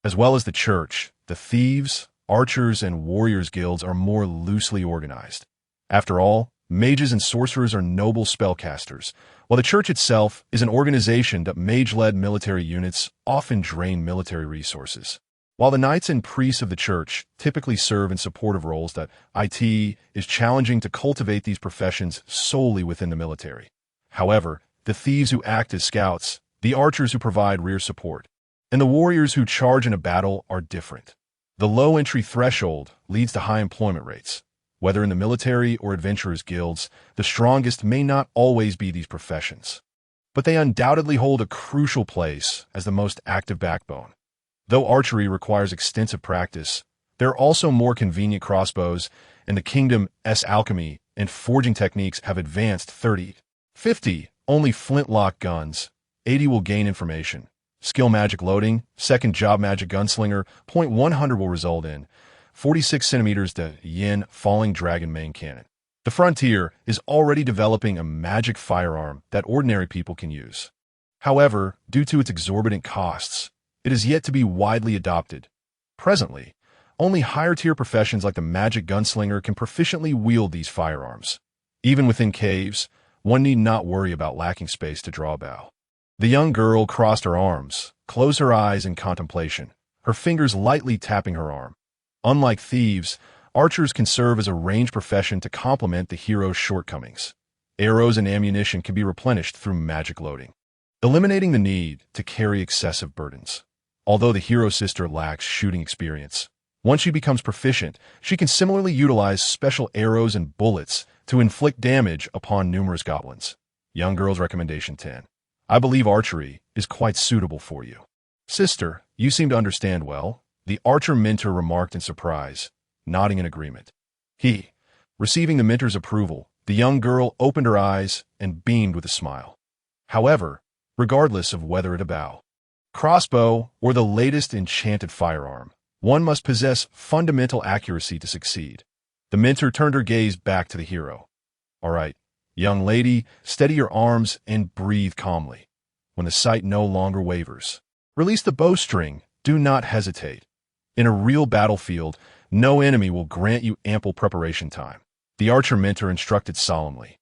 as well as the church, the thieves, archers, and warriors guilds are more loosely organized. After all, mages and sorcerers are noble spellcasters, while the church itself is an organization that mage-led military units often drain military resources. While the knights and priests of the church typically serve in supportive roles, that it is challenging to cultivate these professions solely within the military. However, the thieves who act as scouts, the archers who provide rear support, and the warriors who charge in a battle are different. The low entry threshold leads to high employment rates. Whether in the military or adventurers' guilds, the strongest may not always be these professions, but they undoubtedly hold a crucial place as the most active backbone. Though archery requires extensive practice, there are also more convenient crossbows, and the kingdom's alchemy and forging techniques have advanced 50. Only flintlock guns. 80 will gain information. Skill magic loading, second job magic gunslinger, point 100 will result in 46 centimeters to yin falling dragon main cannon. The frontier is already developing a magic firearm that ordinary people can use. However, due to its exorbitant costs, it is yet to be widely adopted. Presently, only higher-tier professions like the magic gunslinger can proficiently wield these firearms. Even within caves, one need not worry about lacking space to draw a bow. The young girl crossed her arms, closed her eyes in contemplation, her fingers lightly tapping her arm. Unlike thieves, archers can serve as a ranged profession to complement the hero's shortcomings. Arrows and ammunition can be replenished through magic loading, eliminating the need to carry excessive burdens. Although the hero sister lacks shooting experience, once she becomes proficient, she can similarly utilize special arrows and bullets to inflict damage upon numerous goblins. Young girl's recommendation 10. I believe archery is quite suitable for you. Sister, you seem to understand well, the archer mentor remarked in surprise, nodding in agreement. Receiving the mentor's approval, the young girl opened her eyes and beamed with a smile. However, regardless of whether it a bow, crossbow, or the latest enchanted firearm, one must possess fundamental accuracy to succeed. The mentor turned her gaze back to the hero. All right, young lady, steady your arms and breathe calmly. When the sight no longer wavers, release the bowstring. Do not hesitate. In a real battlefield, no enemy will grant you ample preparation time. The archer mentor instructed solemnly.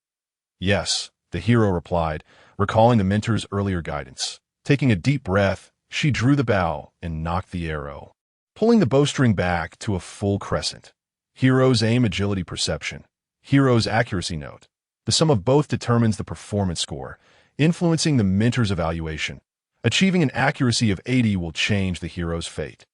Yes, the hero replied, recalling the mentor's earlier guidance. Taking a deep breath, she drew the bow and nocked the arrow, pulling the bowstring back to a full crescent. Hero's aim, agility, perception. Hero's accuracy note. The sum of both determines the performance score, influencing the mentor's evaluation. Achieving an accuracy of 80 will change the hero's fate.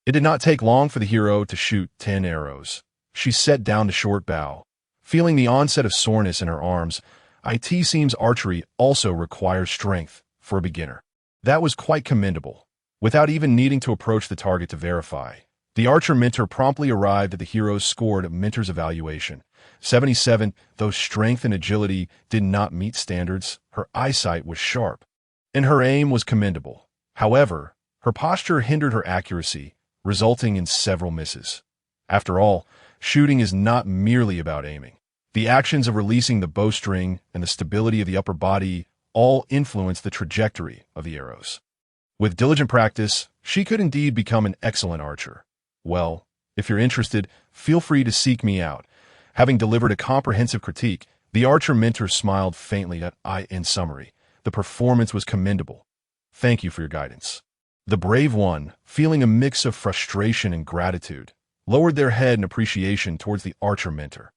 It did not take long for the hero to shoot 10 arrows. She set down the short bow. Feeling the onset of soreness in her arms, it seems archery also requires strength for a beginner. That was quite commendable. Without even needing to approach the target to verify, the archer mentor promptly arrived at the hero's scored mentor's evaluation. 77, though strength and agility did not meet standards, her eyesight was sharp, and her aim was commendable. However, her posture hindered her accuracy, resulting in several misses. After all, shooting is not merely about aiming. The actions of releasing the bowstring and the stability of the upper body all influence the trajectory of the arrows. With diligent practice, she could indeed become an excellent archer. Well, if you're interested, feel free to seek me out. Having delivered a comprehensive critique, The archer mentor smiled faintly in summary. The performance was commendable. Thank you for your guidance. The brave one, feeling a mix of frustration and gratitude, lowered their head in appreciation towards the archer mentor.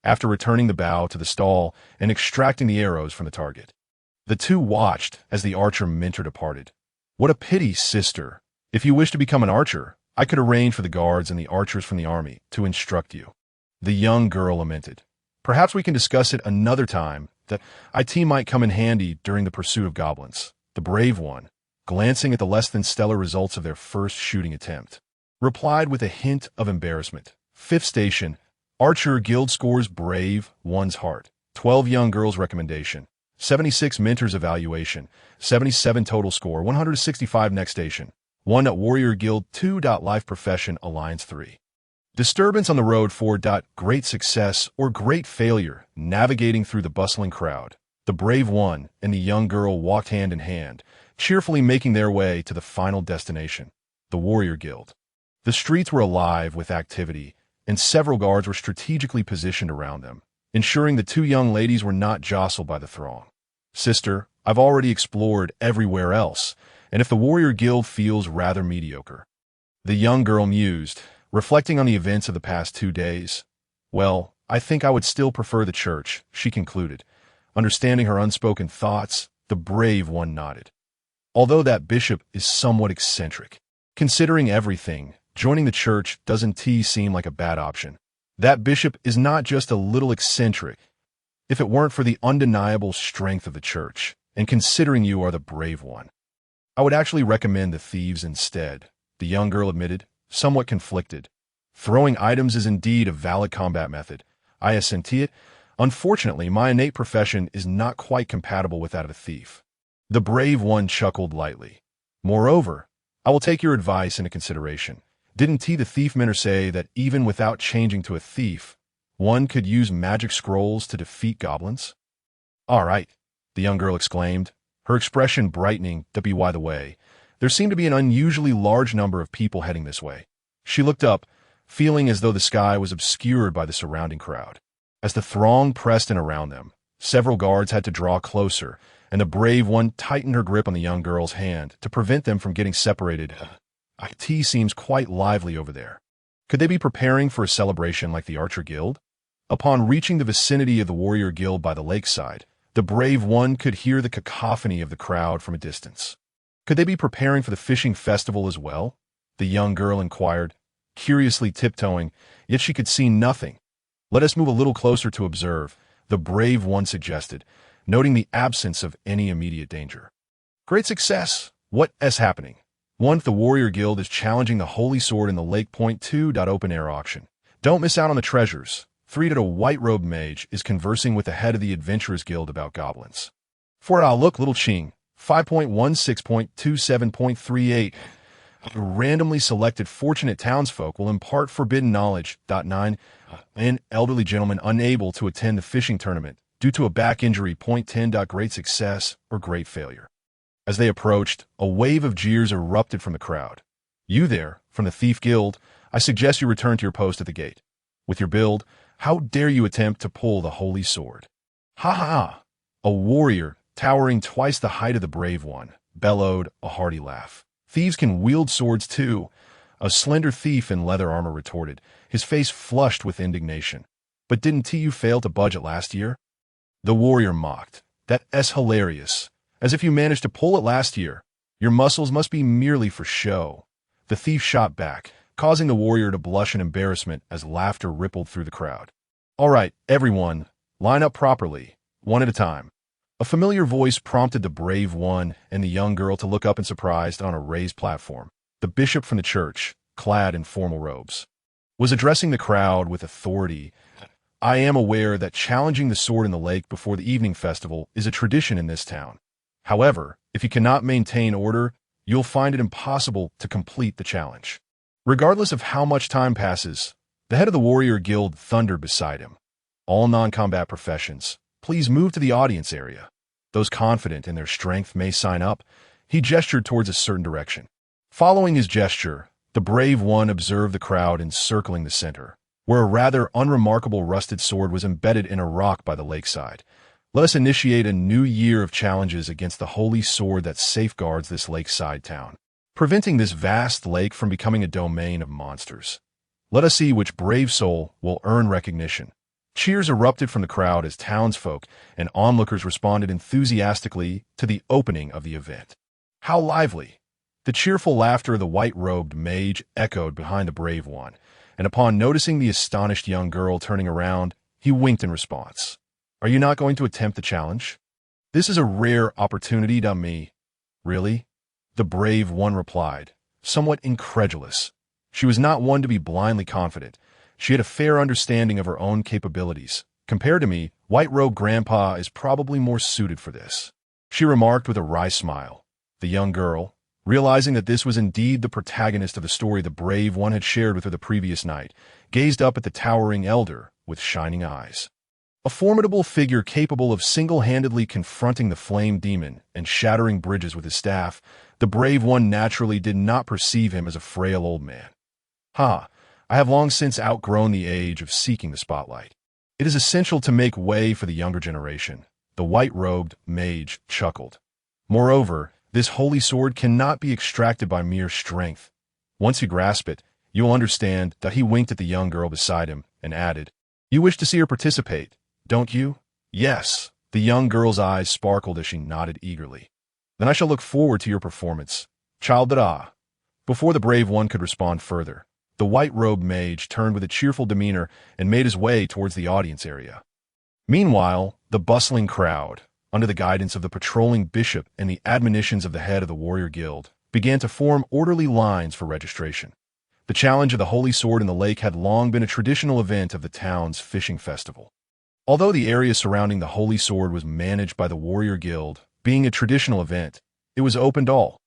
After returning the bow to the stall and extracting the arrows from the target, the two watched as the archer mentor departed. What a pity, sister. If you wish to become an archer, I could arrange for the guards and the archers from the army to instruct you. The young girl lamented. Perhaps we can discuss it another time. That IT might come in handy during the pursuit of goblins. The brave one, glancing at the less than stellar results of their first shooting attempt, replied with a hint of embarrassment. Fifth station, Archer Guild scores brave one's heart. 12 young girls recommendation. 76 mentors evaluation. 77 total score. 165 next station. 1 at Warrior Guild 2. Life Profession Alliance 3. Disturbance on the road 4. Great success or great failure, navigating through the bustling crowd. The brave one and the young girl walked hand in hand, cheerfully making their way to the final destination, the Warrior Guild. The streets were alive with activity, and several guards were strategically positioned around them, ensuring the two young ladies were not jostled by the throng. Sister, I've already explored everywhere else, and if the Warrior Guild feels rather mediocre. The young girl mused, reflecting on the events of the past 2 days. Well, I think I would still prefer the church, she concluded. Understanding her unspoken thoughts, the brave one nodded. Although that bishop is somewhat eccentric, considering everything, joining the church doesn't seem like a bad option. That bishop is not just a little eccentric. If it weren't for the undeniable strength of the church, and considering you are the brave one, I would actually recommend the thieves instead, the young girl admitted, somewhat conflicted. Throwing items is indeed a valid combat method. I assent it. Unfortunately, my innate profession is not quite compatible with that of a thief. The brave one chuckled lightly. Moreover, I will take your advice into consideration. Didn't the thief mentor say that even without changing to a thief, one could use magic scrolls to defeat goblins? All right, the young girl exclaimed, her expression brightening. By the way, there seemed to be an unusually large number of people heading this way. She looked up, feeling as though the sky was obscured by the surrounding crowd. As the throng pressed in around them, several guards had to draw closer, and the brave one tightened her grip on the young girl's hand to prevent them from getting separated. IT seems quite lively over there. Could they be preparing for a celebration like the Archer Guild? Upon reaching the vicinity of the Warrior Guild by the lakeside, the brave one could hear the cacophony of the crowd from a distance. Could they be preparing for the fishing festival as well? The young girl inquired, curiously tiptoeing, yet she could see nothing. Let us move a little closer to observe, the brave one suggested, noting the absence of any immediate danger. Great success! What is happening? 1. The Warrior Guild is challenging the Holy Sword in the Lake Point 2. Open air auction. Don't miss out on the treasures. 3. A white-robed mage is conversing with the head of the Adventurers Guild about goblins. 4. Look, little Ching. 5.16.27.38. A randomly selected fortunate townsfolk will impart forbidden knowledge. 9. An elderly gentleman unable to attend the fishing tournament due to a back injury. 10. Great success or great failure. As they approached, a wave of jeers erupted from the crowd. You there, from the Thief Guild, I suggest you return to your post at the gate. With your build, how dare you attempt to pull the holy sword? Ha ha! A warrior, towering twice the height of the brave one, bellowed a hearty laugh. Thieves can wield swords too, a slender thief in leather armor retorted, his face flushed with indignation. But didn't you fail to budget last year? The warrior mocked. That's hilarious. As if you managed to pull it last year. Your muscles must be merely for show. The thief shot back, causing the warrior to blush in embarrassment as laughter rippled through the crowd. All right, everyone, line up properly, one at a time. A familiar voice prompted the brave one and the young girl to look up in surprise on a raised platform. The bishop from the church, clad in formal robes, was addressing the crowd with authority. I am aware that challenging the sword in the lake before the evening festival is a tradition in this town. However, if you cannot maintain order, you'll find it impossible to complete the challenge. Regardless of how much time passes, the head of the Warrior Guild thundered beside him. All non-combat professions, please move to the audience area. Those confident in their strength may sign up. He gestured towards a certain direction. Following his gesture, the brave one observed the crowd encircling the center, where a rather unremarkable rusted sword was embedded in a rock by the lakeside. Let us initiate a new year of challenges against the holy sword that safeguards this lakeside town, preventing this vast lake from becoming a domain of monsters. Let us see which brave soul will earn recognition. Cheers erupted from the crowd as townsfolk and onlookers responded enthusiastically to the opening of the event. How lively! The cheerful laughter of the white-robed mage echoed behind the brave one, and upon noticing the astonished young girl turning around, he winked in response. Are you not going to attempt the challenge? This is a rare opportunity to me. Really? The brave one replied, somewhat incredulous. She was not one to be blindly confident. She had a fair understanding of her own capabilities. Compared to me, white-robed grandpa is probably more suited for this, she remarked with a wry smile. The young girl, realizing that this was indeed the protagonist of the story the brave one had shared with her the previous night, gazed up at the towering elder with shining eyes. A formidable figure capable of single-handedly confronting the flame demon and shattering bridges with his staff, the brave one naturally did not perceive him as a frail old man. I have long since outgrown the age of seeking the spotlight. It is essential to make way for the younger generation, the white-robed mage chuckled. Moreover, this holy sword cannot be extracted by mere strength. Once you grasp it, you will understand that he winked at the young girl beside him and added, You wish to see her participate, don't you? Yes. The young girl's eyes sparkled as she nodded eagerly. Then I shall look forward to your performance. Child da. Before the brave one could respond further, the white-robed mage turned with a cheerful demeanor and made his way towards the audience area. Meanwhile, the bustling crowd, under the guidance of the patrolling bishop and the admonitions of the head of the warrior guild, began to form orderly lines for registration. The challenge of the holy sword in the lake had long been a traditional event of the town's fishing festival. Although the area surrounding the holy sword was managed by the warrior guild, being a traditional event, it was open to all.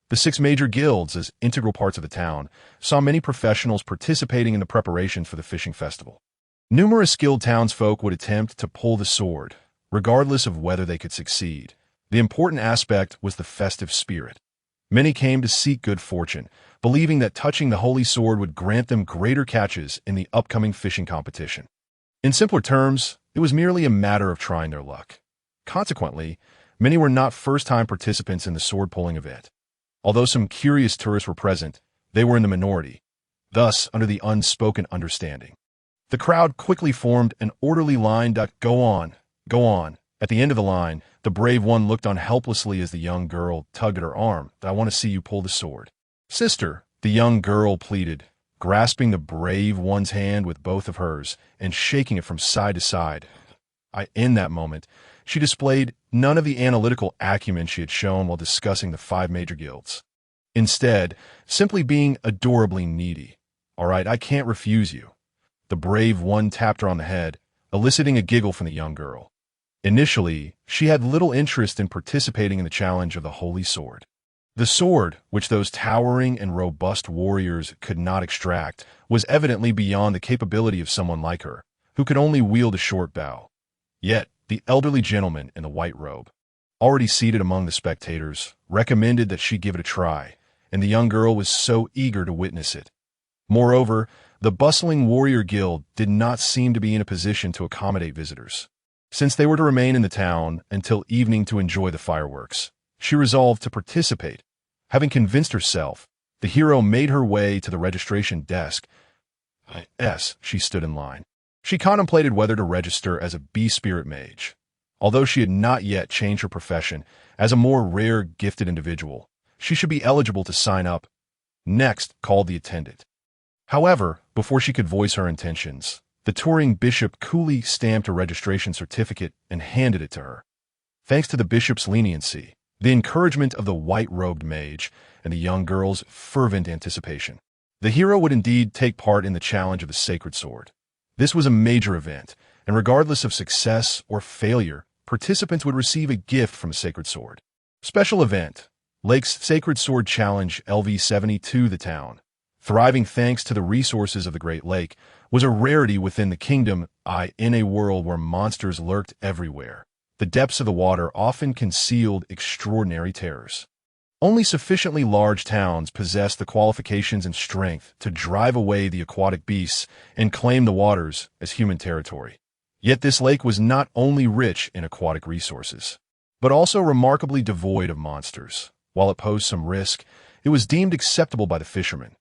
The 6 major guilds, as integral parts of the town, saw many professionals participating in the preparations for the fishing festival. Numerous skilled townsfolk would attempt to pull the sword, regardless of whether they could succeed. The important aspect was the festive spirit. Many came to seek good fortune, believing that touching the holy sword would grant them greater catches in the upcoming fishing competition. In simpler terms, it was merely a matter of trying their luck. Consequently, many were not first-time participants in the sword-pulling event. Although some curious tourists were present, they were in the minority, thus under the unspoken understanding. The crowd quickly formed an orderly line that go on. At the end of the line, the brave one looked on helplessly as the young girl tugged at her arm. I want to see you pull the sword. Sister, the young girl pleaded, grasping the brave one's hand with both of hers and shaking it from side to side. In that moment, she displayed none of the analytical acumen she had shown while discussing the 5 major guilds. Instead, simply being adorably needy. All right, I can't refuse you. The brave one tapped her on the head, eliciting a giggle from the young girl. Initially, she had little interest in participating in the challenge of the holy sword. The sword, which those towering and robust warriors could not extract, was evidently beyond the capability of someone like her, who could only wield a short bow. Yet, the elderly gentleman in the white robe, already seated among the spectators, recommended that she give it a try, and the young girl was so eager to witness it. Moreover, the bustling warrior guild did not seem to be in a position to accommodate visitors. Since they were to remain in the town until evening to enjoy the fireworks, she resolved to participate. Having convinced herself, the hero made her way to the registration desk. She stood in line. She contemplated whether to register as a B-Spirit mage. Although she had not yet changed her profession, as a more rare gifted individual, she should be eligible to sign up. Next, called the attendant. However, before she could voice her intentions, the touring bishop coolly stamped a registration certificate and handed it to her. Thanks to the bishop's leniency, the encouragement of the white-robed mage, and the young girl's fervent anticipation, the hero would indeed take part in the challenge of the sacred sword. This was a major event, and regardless of success or failure, participants would receive a gift from a sacred sword. Special event, Lake's Sacred Sword Challenge LV72. The town, thriving thanks to the resources of the Great Lake, was a rarity within the kingdom. In a world where monsters lurked everywhere, the depths of the water often concealed extraordinary terrors. Only sufficiently large towns possess the qualifications and strength to drive away the aquatic beasts and claim the waters as human territory. Yet this lake was not only rich in aquatic resources, but also remarkably devoid of monsters. While it posed some risk, it was deemed acceptable by the fishermen.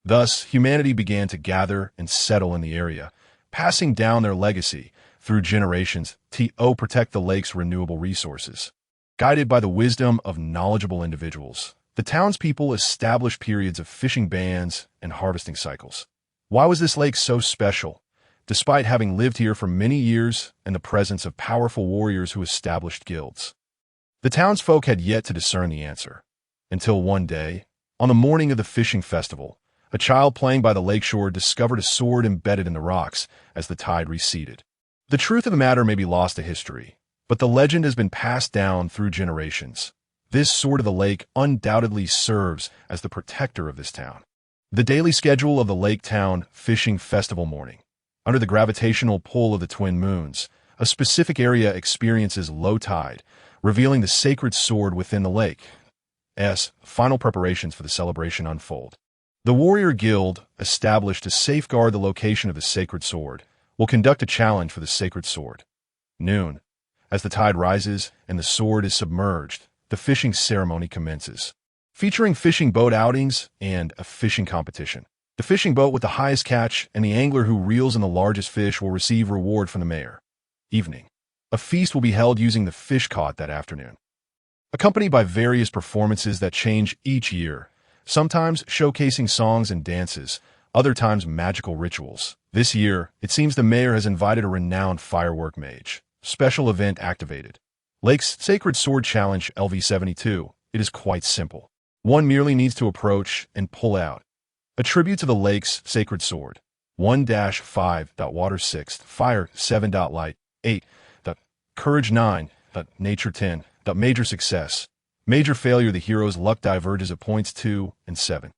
Thus, humanity began to gather and settle in the area, passing down their legacy through generations to protect the lake's renewable resources. Guided by the wisdom of knowledgeable individuals, the townspeople established periods of fishing bans and harvesting cycles. Why was this lake so special? Despite having lived here for many years and the presence of powerful warriors who established guilds, the townsfolk had yet to discern the answer. Until one day, on the morning of the fishing festival, a child playing by the lakeshore discovered a sword embedded in the rocks as the tide receded. The truth of the matter may be lost to history, but the legend has been passed down through generations. This sword of the lake undoubtedly serves as the protector of this town. The daily schedule of the Lake Town Fishing Festival morning. Under the gravitational pull of the twin moons, a specific area experiences low tide, revealing the sacred sword within the lake. Final preparations for the celebration unfold. The warrior guild, established to safeguard the location of the sacred sword, will conduct a challenge for the sacred sword. Noon. As the tide rises and the sword is submerged, the fishing ceremony commences, featuring fishing boat outings and a fishing competition. The fishing boat with the highest catch and the angler who reels in the largest fish will receive reward from the mayor. Evening. A feast will be held using the fish caught that afternoon, accompanied by various performances that change each year, sometimes showcasing songs and dances, other times magical rituals. This year, it seems the mayor has invited a renowned firework mage. Special event activated. Lake's Sacred Sword Challenge LV72. It is quite simple. One merely needs to approach and pull out a tribute to the lake's sacred sword. 1-5. Water 6. Fire 7. Light 8. Courage 9. Nature 10. Major success. Major failure. The hero's luck diverges at points 2 and 7.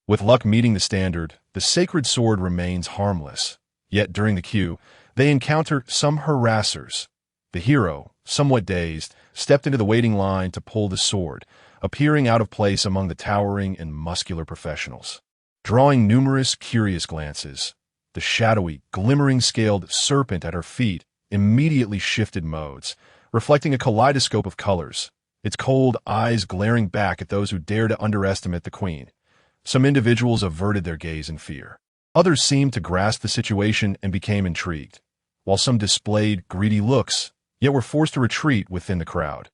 With luck meeting the standard, the sacred sword remains harmless. Yet during the queue, they encounter some harassers. The hero, somewhat dazed, stepped into the waiting line to pull the sword, appearing out of place among the towering and muscular professionals. Drawing numerous curious glances, the shadowy, glimmering scaled serpent at her feet immediately shifted modes, reflecting a kaleidoscope of colors, its cold eyes glaring back at those who dare to underestimate the queen. Some individuals averted their gaze in fear. Others seemed to grasp the situation and became intrigued, while some displayed greedy looks, yet were forced to retreat within the crowd.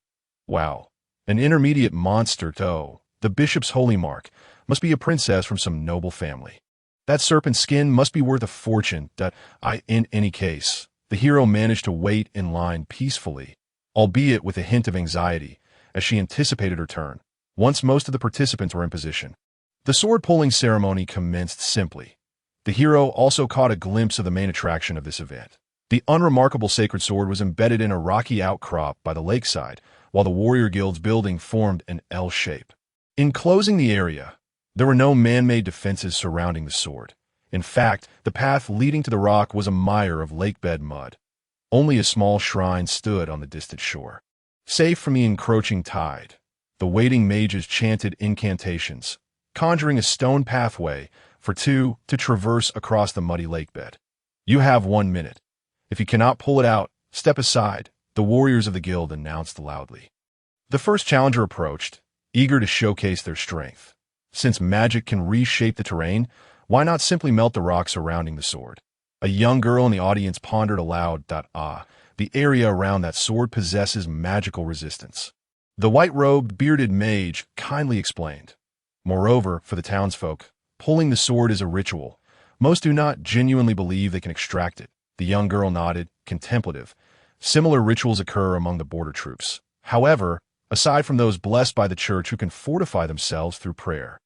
Wow. An intermediate monster, though. The bishop's holy mark must be a princess from some noble family. That serpent skin must be worth a fortune. In any case, the hero managed to wait in line peacefully, albeit with a hint of anxiety, as she anticipated her turn, once most of the participants were in position. The sword-pulling ceremony commenced simply. The hero also caught a glimpse of the main attraction of this event. The unremarkable sacred sword was embedded in a rocky outcrop by the lakeside, while the warrior guild's building formed an L shape. Enclosing the area, there were no man-made defenses surrounding the sword. In fact, the path leading to the rock was a mire of lakebed mud. Only a small shrine stood on the distant shore. Safe from the encroaching tide, the waiting mages chanted incantations, conjuring a stone pathway for two to traverse across the muddy lakebed. You have 1 minute. If you cannot pull it out, step aside, the warriors of the guild announced loudly. The first challenger approached, eager to showcase their strength. Since magic can reshape the terrain, why not simply melt the rock surrounding the sword? A young girl in the audience pondered aloud, the area around that sword possesses magical resistance. The white-robed, bearded mage kindly explained. Moreover, for the townsfolk, pulling the sword is a ritual. Most do not genuinely believe they can extract it. The young girl nodded, contemplative. Similar rituals occur among the border troops. However, aside from those blessed by the church who can fortify themselves through prayer,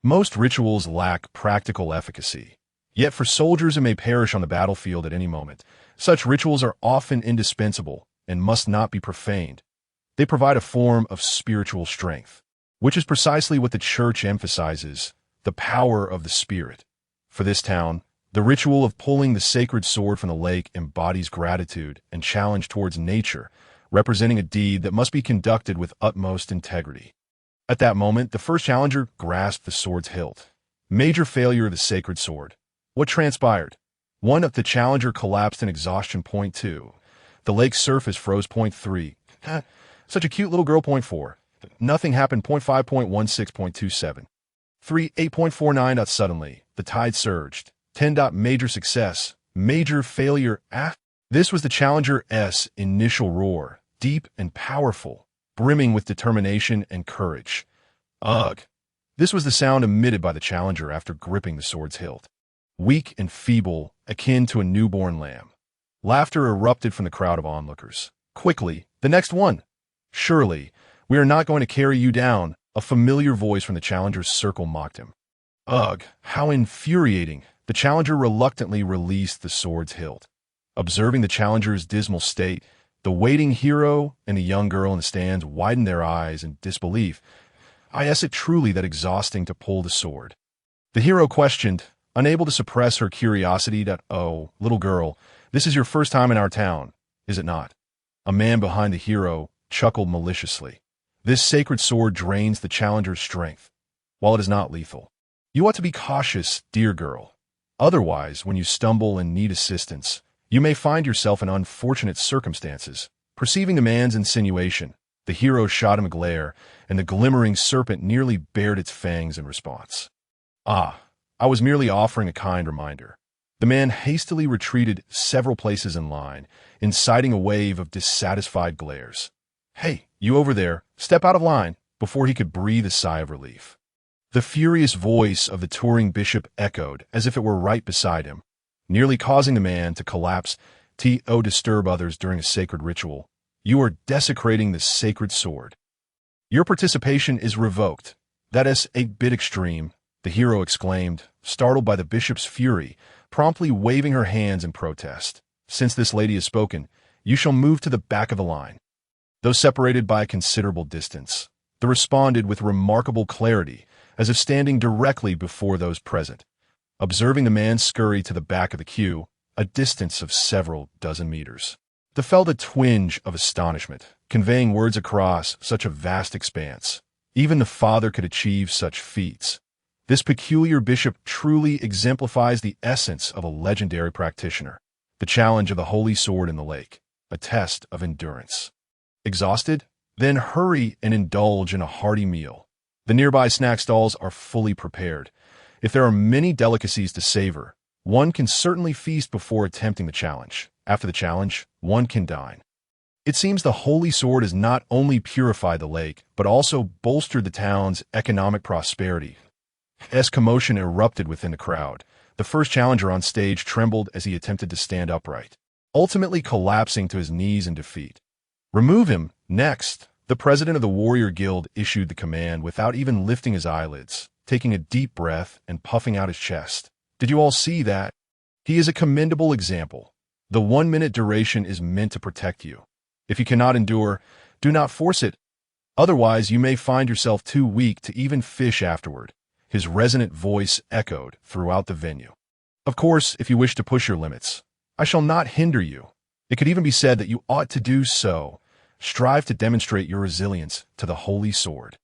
most rituals lack practical efficacy. Yet for soldiers who may perish on the battlefield at any moment, such rituals are often indispensable and must not be profaned. They provide a form of spiritual strength, which is precisely what the church emphasizes, the power of the spirit. For this town, the ritual of pulling the sacred sword from the lake embodies gratitude and challenge towards nature, representing a deed that must be conducted with utmost integrity. At that moment, the first challenger grasped the sword's hilt. Major failure of the sacred sword. What transpired? 1. The challenger collapsed in exhaustion. Point 2. The lake's surface froze. Point 3. Such a cute little girl. Point 4. Nothing happened. Point 5. Point 16. Point 27. 3. 8.49. Suddenly, the tide surged. 10. Major success. Major failure. This was the challenger's initial roar, deep and powerful, brimming with determination and courage. Ugh. This was the sound emitted by the challenger after gripping the sword's hilt. Weak and feeble, akin to a newborn lamb. Laughter erupted from the crowd of onlookers. Quickly, the next one. Surely, we are not going to carry you down, a familiar voice from the challenger's circle mocked him. Ugh, how infuriating. The challenger reluctantly released the sword's hilt. Observing the challenger's dismal state, the waiting hero and the young girl in the stands widened their eyes in disbelief. Is it truly that exhausting to pull the sword? The hero questioned, unable to suppress her curiosity. Oh, little girl, this is your first time in our town, is it not? A man behind the hero chuckled maliciously. This sacred sword drains the challenger's strength. While it is not lethal, you ought to be cautious, dear girl. Otherwise, when you stumble and need assistance, you may find yourself in unfortunate circumstances. Perceiving the man's insinuation, the hero shot him a glare, and the glimmering serpent nearly bared its fangs in response. I was merely offering a kind reminder. The man hastily retreated several places in line, inciting a wave of dissatisfied glares. Hey, you over there, step out of line, before he could breathe a sigh of relief. The furious voice of the touring bishop echoed as if it were right beside him, nearly causing the man to collapse. Disturb others during a sacred ritual. You are desecrating the sacred sword. Your participation is revoked. That is a bit extreme, the hero exclaimed, startled by the bishop's fury, promptly waving her hands in protest. Since this lady has spoken, you shall move to the back of the line. Though separated by a considerable distance, they responded with remarkable clarity, as if standing directly before those present. Observing the man scurry to the back of the queue, a distance of several dozen meters, they felt a twinge of astonishment, conveying words across such a vast expanse. Even the father could achieve such feats. This peculiar bishop truly exemplifies the essence of a legendary practitioner. The challenge of the holy sword in the lake, a test of endurance. Exhausted? Then hurry and indulge in a hearty meal. The nearby snack stalls are fully prepared. If there are many delicacies to savor, one can certainly feast before attempting the challenge. After the challenge, one can dine. It seems the holy sword has not only purified the lake, but also bolstered the town's economic prosperity. As commotion erupted within the crowd, the first challenger on stage trembled as he attempted to stand upright, ultimately collapsing to his knees in defeat. Remove him. Next, the president of the warrior guild issued the command without even lifting his eyelids, taking a deep breath and puffing out his chest. Did you all see that? He is a commendable example. The 1-minute duration is meant to protect you. If you cannot endure, do not force it. Otherwise, you may find yourself too weak to even fish afterward. His resonant voice echoed throughout the venue. Of course, if you wish to push your limits, I shall not hinder you. It could even be said that you ought to do so. Strive to demonstrate your resilience to the holy sword.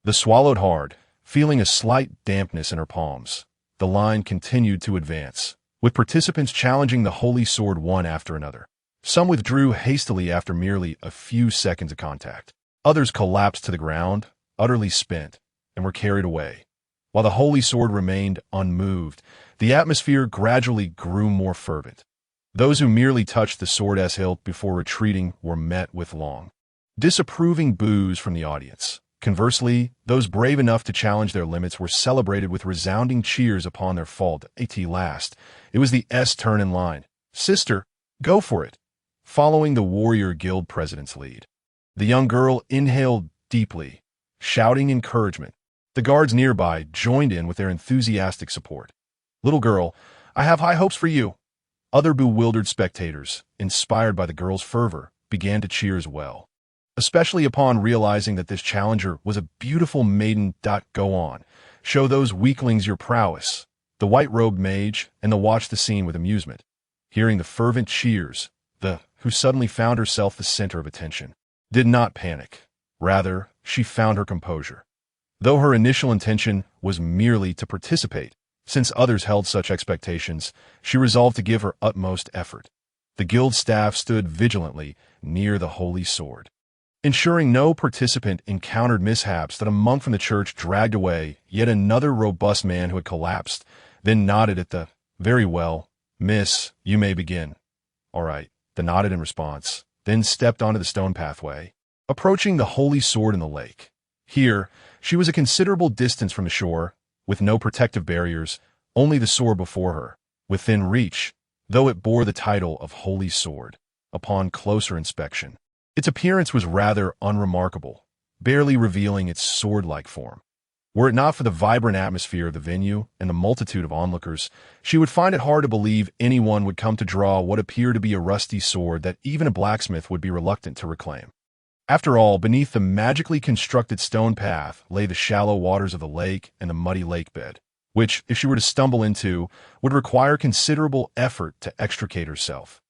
The swallowed hard, feeling a slight dampness in her palms. The line continued to advance, with participants challenging the holy sword one after another. Some withdrew hastily after merely a few seconds of contact. Others collapsed to the ground, utterly spent, and were carried away. While the holy sword remained unmoved, the atmosphere gradually grew more fervent. Those who merely touched the sword's hilt before retreating were met with long, disapproving boos from the audience. Conversely, those brave enough to challenge their limits were celebrated with resounding cheers upon their fault. At last, it was the turn in line. Sister, go for it. Following the warrior guild president's lead, the young girl inhaled deeply, shouting encouragement. The guards nearby joined in with their enthusiastic support. Little girl, I have high hopes for you. Other bewildered spectators, inspired by the girl's fervor, began to cheer as well, especially upon realizing that this challenger was a beautiful maiden. Go on, show those weaklings your prowess. The white-robed mage and the watched the scene with amusement. Hearing the fervent cheers, who suddenly found herself the center of attention, did not panic. Rather, she found her composure. though her initial intention was merely to participate. Since others held such expectations, she resolved to give her utmost effort. The guild staff stood vigilantly near the holy sword, ensuring no participant encountered mishaps. That a monk from the church dragged away yet another robust man who had collapsed, then nodded at the, "Very well, miss, you may begin." "All right," the nodded in response, then stepped onto the stone pathway, approaching the holy sword in the lake. Here, she was a considerable distance from the shore, with no protective barriers, only the sword before her, within reach, though it bore the title of Holy Sword. Upon closer inspection, its appearance was rather unremarkable, barely revealing its sword-like form. Were it not for the vibrant atmosphere of the venue and the multitude of onlookers, she would find it hard to believe anyone would come to draw what appeared to be a rusty sword that even a blacksmith would be reluctant to reclaim. After all, beneath the magically constructed stone path lay the shallow waters of the lake and the muddy lake bed, which, if she were to stumble into, would require considerable effort to extricate herself.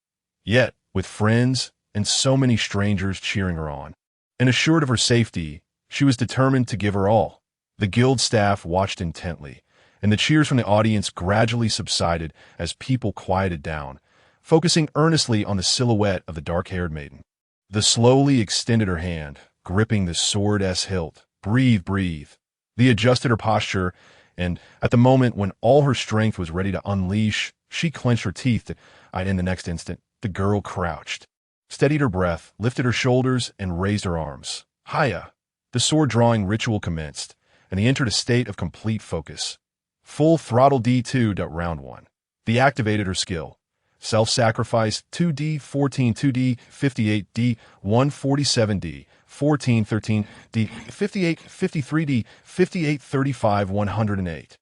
Yet, with friends and so many strangers cheering her on, and assured of her safety, she was determined to give her all. The guild staff watched intently, and the cheers from the audience gradually subsided as people quieted down, focusing earnestly on the silhouette of the dark-haired maiden. The slowly extended her hand, gripping the sword's hilt. "Breathe, breathe." The adjusted her posture, and at the moment when all her strength was ready to unleash, she clenched her teeth. In the next instant, the girl crouched, steadied her breath, lifted her shoulders, and raised her arms. Haya! The sword-drawing ritual commenced, and he entered a state of complete focus. Full throttle D2. Round 1. The activated her skill. Self-sacrifice 2D, 14, 2D, 58D, 147D, 14, 13D, 58, 53D, 58, 35, 108.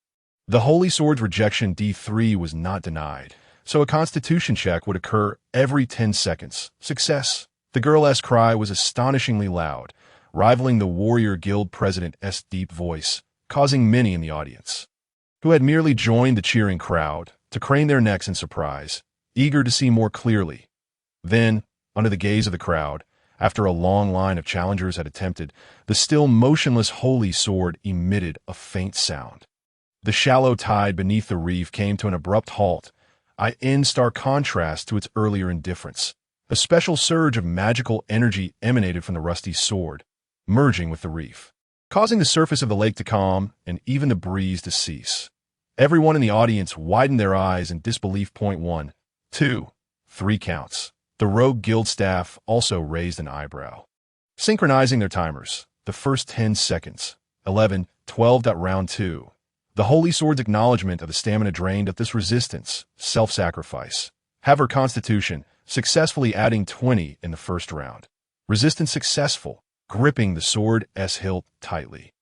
The Holy Sword's rejection D3 was not denied, so a constitution check would occur every 10 seconds. Success! The girl's cry was astonishingly loud, rivaling the Warrior Guild President's deep voice, causing many in the audience, who had merely joined the cheering crowd, to crane their necks in surprise, eager to see more clearly. Then, under the gaze of the crowd, after a long line of challengers had attempted, the still motionless holy sword emitted a faint sound. The shallow tide beneath the reef came to an abrupt halt, in stark contrast to its earlier indifference. A special surge of magical energy emanated from the rusty sword, merging with the reef, causing the surface of the lake to calm and even the breeze to cease. Everyone in the audience widened their eyes in disbelief. 1, 2, 3 counts. The rogue guild staff also raised an eyebrow, synchronizing their timers. The first 10 seconds. 11, 12. Round 2. The Holy Sword's acknowledgement of the stamina drained of this resistance, self-sacrifice. Have her constitution, successfully adding 20 in the first round. Resistance successful, gripping the sword's hilt tightly.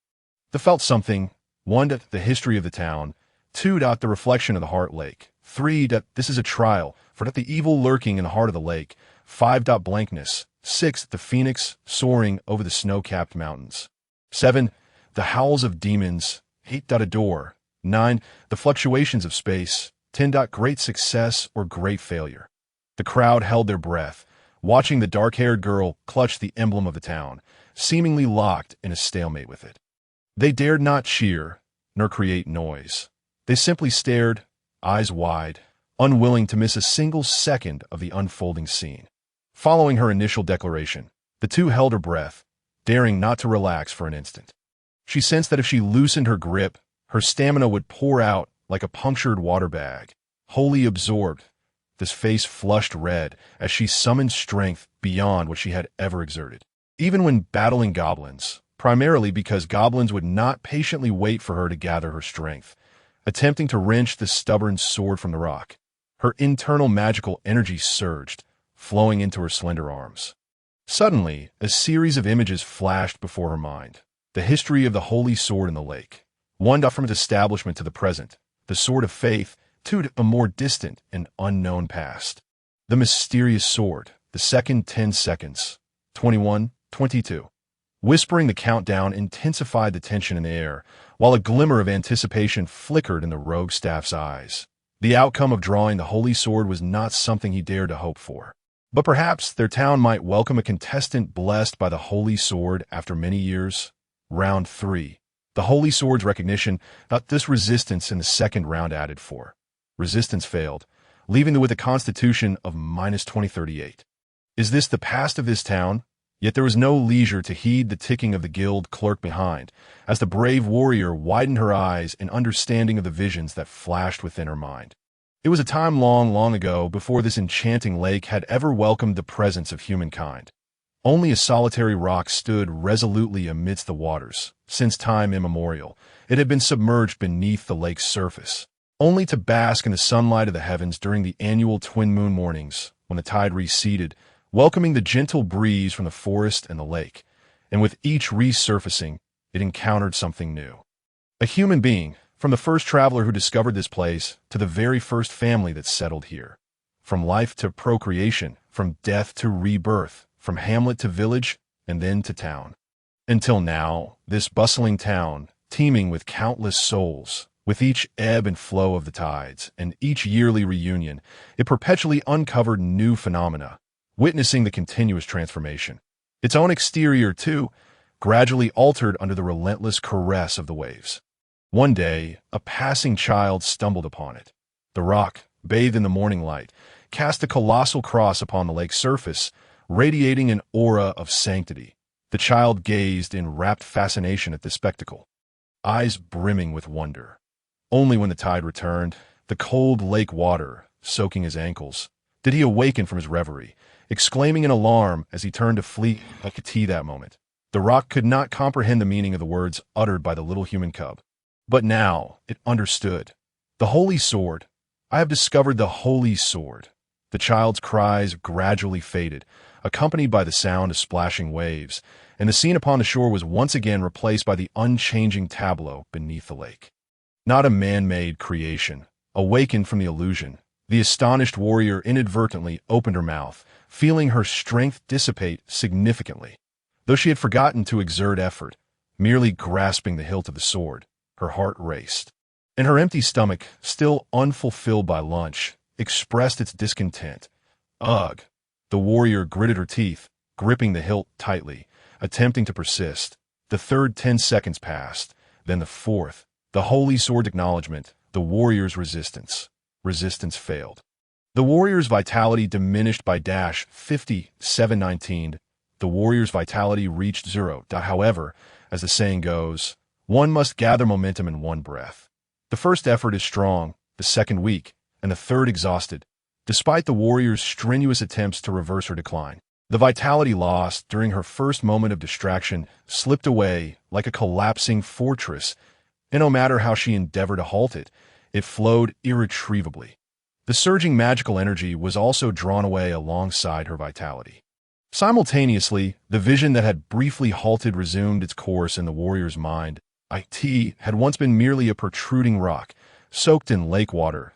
The felt something. 1. The history of the town. 2. The reflection of the heart lake. 3. This is a trial, for the evil lurking in the heart of the lake. 5. Blankness. 6. The phoenix soaring over the snow-capped mountains. 7. The howls of demons. 8. A door. 9. The fluctuations of space. 10. Great success or great failure. The crowd held their breath, watching the dark-haired girl clutch the emblem of the town, seemingly locked in a stalemate with it. They dared not cheer, nor create noise. They simply stared, eyes wide, unwilling to miss a single second of the unfolding scene. Following her initial declaration, the two held her breath, daring not to relax for an instant. She sensed that if she loosened her grip, her stamina would pour out like a punctured water bag. Wholly absorbed, this face flushed red as she summoned strength beyond what she had ever exerted. Even when battling goblins, primarily because goblins would not patiently wait for her to gather her strength, attempting to wrench the stubborn sword from the rock, her internal magical energy surged, flowing into her slender arms. Suddenly, a series of images flashed before her mind. The history of the Holy Sword in the lake. 1. From its establishment to the present. The Sword of Faith. 2. A more distant and unknown past. The mysterious sword. The second 10 seconds. 21, 22. Whispering the countdown intensified the tension in the air, while a glimmer of anticipation flickered in the rogue staff's eyes. The outcome of drawing the Holy Sword was not something he dared to hope for. But perhaps their town might welcome a contestant blessed by the Holy Sword after many years. Round 3. The Holy Sword's recognition, not this resistance in the second round added for. Resistance failed, leaving with a constitution of minus 2038. Is this the past of this town? Yet there was no leisure to heed the ticking of the guild clerk behind, as the brave warrior widened her eyes in understanding of the visions that flashed within her mind. It was a time long, long ago before this enchanting lake had ever welcomed the presence of humankind. Only a solitary rock stood resolutely amidst the waters. Since time immemorial, it had been submerged beneath the lake's surface, only to bask in the sunlight of the heavens during the annual twin moon mornings, when the tide receded, welcoming the gentle breeze from the forest and the lake, and with each resurfacing, it encountered something new. A human being, from the first traveler who discovered this place to the very first family that settled here. From life to procreation, from death to rebirth, from hamlet to village, and then to town. Until now, this bustling town, teeming with countless souls, with each ebb and flow of the tides, and each yearly reunion, it perpetually uncovered new phenomena, witnessing the continuous transformation. Its own exterior, too, gradually altered under the relentless caress of the waves. One day, a passing child stumbled upon it. The rock, bathed in the morning light, cast a colossal cross upon the lake's surface, radiating an aura of sanctity. The child gazed in rapt fascination at this spectacle, eyes brimming with wonder. Only when the tide returned, the cold lake water soaking his ankles, did he awaken from his reverie, exclaiming in alarm as he turned to flee Anke Tie that moment. The rock could not comprehend the meaning of the words uttered by the little human cub. But now it understood. The Holy Sword. I have discovered the Holy Sword. The child's cries gradually faded, accompanied by the sound of splashing waves, and the scene upon the shore was once again replaced by the unchanging tableau beneath the lake. Not a man-made creation. Awakened from the illusion, the astonished warrior inadvertently opened her mouth, feeling her strength dissipate significantly. Though she had forgotten to exert effort, merely grasping the hilt of the sword, her heart raced. And her empty stomach, still unfulfilled by lunch, expressed its discontent. Ugh! The warrior gritted her teeth, gripping the hilt tightly, attempting to persist. The third 10 seconds passed, then the fourth. The Holy Sword acknowledgement, the warrior's resistance. Resistance failed. The warrior's vitality diminished by -5719. The warrior's vitality reached 0. However, as the saying goes, one must gather momentum in one breath. The first effort is strong, the second weak, and the third exhausted. Despite the warrior's strenuous attempts to reverse her decline, the vitality lost during her first moment of distraction slipped away like a collapsing fortress, and no matter how she endeavored to halt it, it flowed irretrievably. The surging magical energy was also drawn away alongside her vitality. Simultaneously, the vision that had briefly halted resumed its course in the warrior's mind. It had once been merely a protruding rock, soaked in lake water.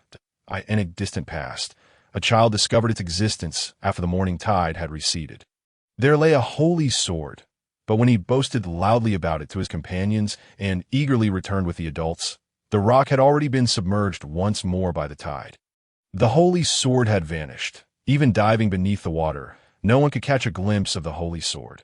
In a distant past, a child discovered its existence after the morning tide had receded. There lay a holy sword, but when he boasted loudly about it to his companions and eagerly returned with the adults, the rock had already been submerged once more by the tide. The holy sword had vanished. Even diving beneath the water, no one could catch a glimpse of the holy sword.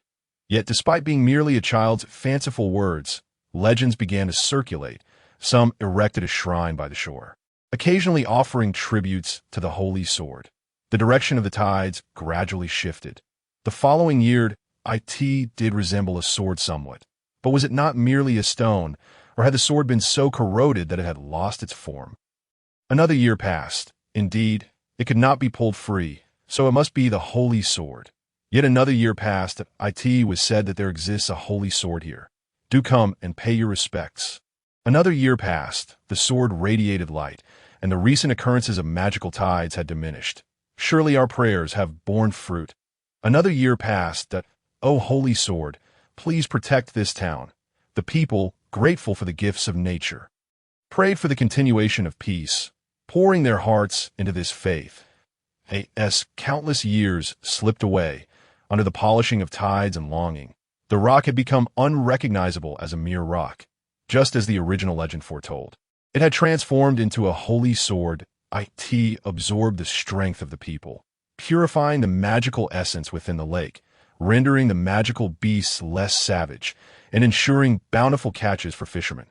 Yet despite being merely a child's fanciful words, legends began to circulate. Some erected a shrine by the shore, occasionally offering tributes to the holy sword. The direction of the tides gradually shifted. The following year, it did resemble a sword somewhat, but was it not merely a stone, or had the sword been so corroded that it had lost its form? Another year passed. Indeed, it could not be pulled free, so it must be the holy sword. Yet another year passed. It was said that there exists a holy sword here. Do come and pay your respects. Another year passed. The sword radiated light, and the recent occurrences of magical tides had diminished. Surely our prayers have borne fruit. Another year passed. O holy sword, please protect this town. The people, grateful for the gifts of nature, prayed for the continuation of peace, pouring their hearts into this faith. As countless years slipped away under the polishing of tides and longing, the rock had become unrecognizable as a mere rock, just as the original legend foretold. It had transformed into a holy sword. It absorbed the strength of the people, purifying the magical essence within the lake, rendering the magical beasts less savage and ensuring bountiful catches for fishermen.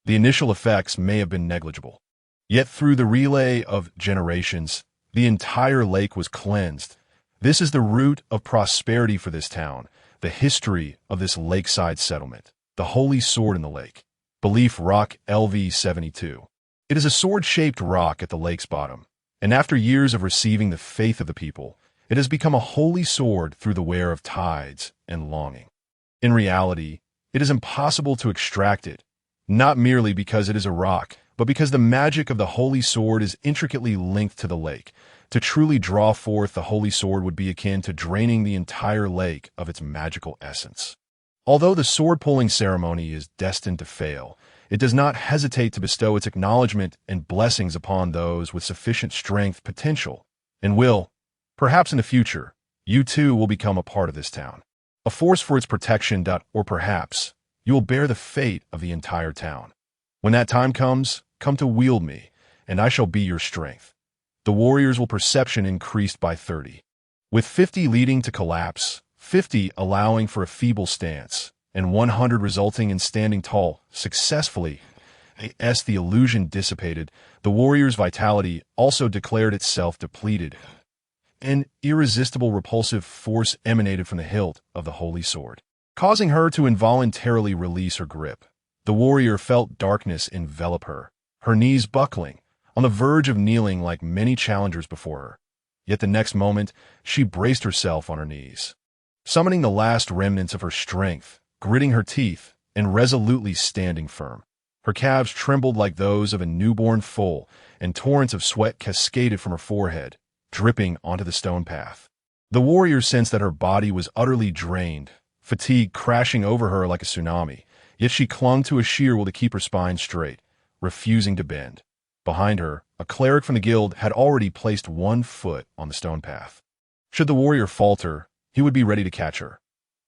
The initial effects may have been negligible. Yet through the relay of generations, the entire lake was cleansed. This is the root of prosperity for this town, the history of this lakeside settlement, the holy sword in the lake. Belief Rock LV72. It is a sword-shaped rock at the lake's bottom, and after years of receiving the faith of the people, it has become a holy sword through the wear of tides and longing. In reality, it is impossible to extract it, not merely because it is a rock, but because the magic of the holy sword is intricately linked to the lake. To truly draw forth the holy sword would be akin to draining the entire lake of its magical essence. Although the sword-pulling ceremony is destined to fail, it does not hesitate to bestow its acknowledgement and blessings upon those with sufficient strength, potential, and will. Perhaps in the future, you too will become a part of this town, a force for its protection, or perhaps you will bear the fate of the entire town. When that time comes, come to wield me, and I shall be your strength. The warriors will perception increased by 30, with 50 leading to collapse, 50 allowing for a feeble stance, and 100 resulting in standing tall, successfully. As the illusion dissipated, the warrior's vitality also declared itself depleted. An irresistible repulsive force emanated from the hilt of the holy sword, causing her to involuntarily release her grip. The warrior felt darkness envelop her, her knees buckling, on the verge of kneeling like many challengers before her. Yet the next moment, she braced herself on her knees, summoning the last remnants of her strength, gritting her teeth, and resolutely standing firm. Her calves trembled like those of a newborn foal, and torrents of sweat cascaded from her forehead, dripping onto the stone path. The warrior sensed that her body was utterly drained, fatigue crashing over her like a tsunami, yet she clung to a sheer will to keep her spine straight, refusing to bend. Behind her, a cleric from the guild had already placed one foot on the stone path. Should the warrior falter, he would be ready to catch her.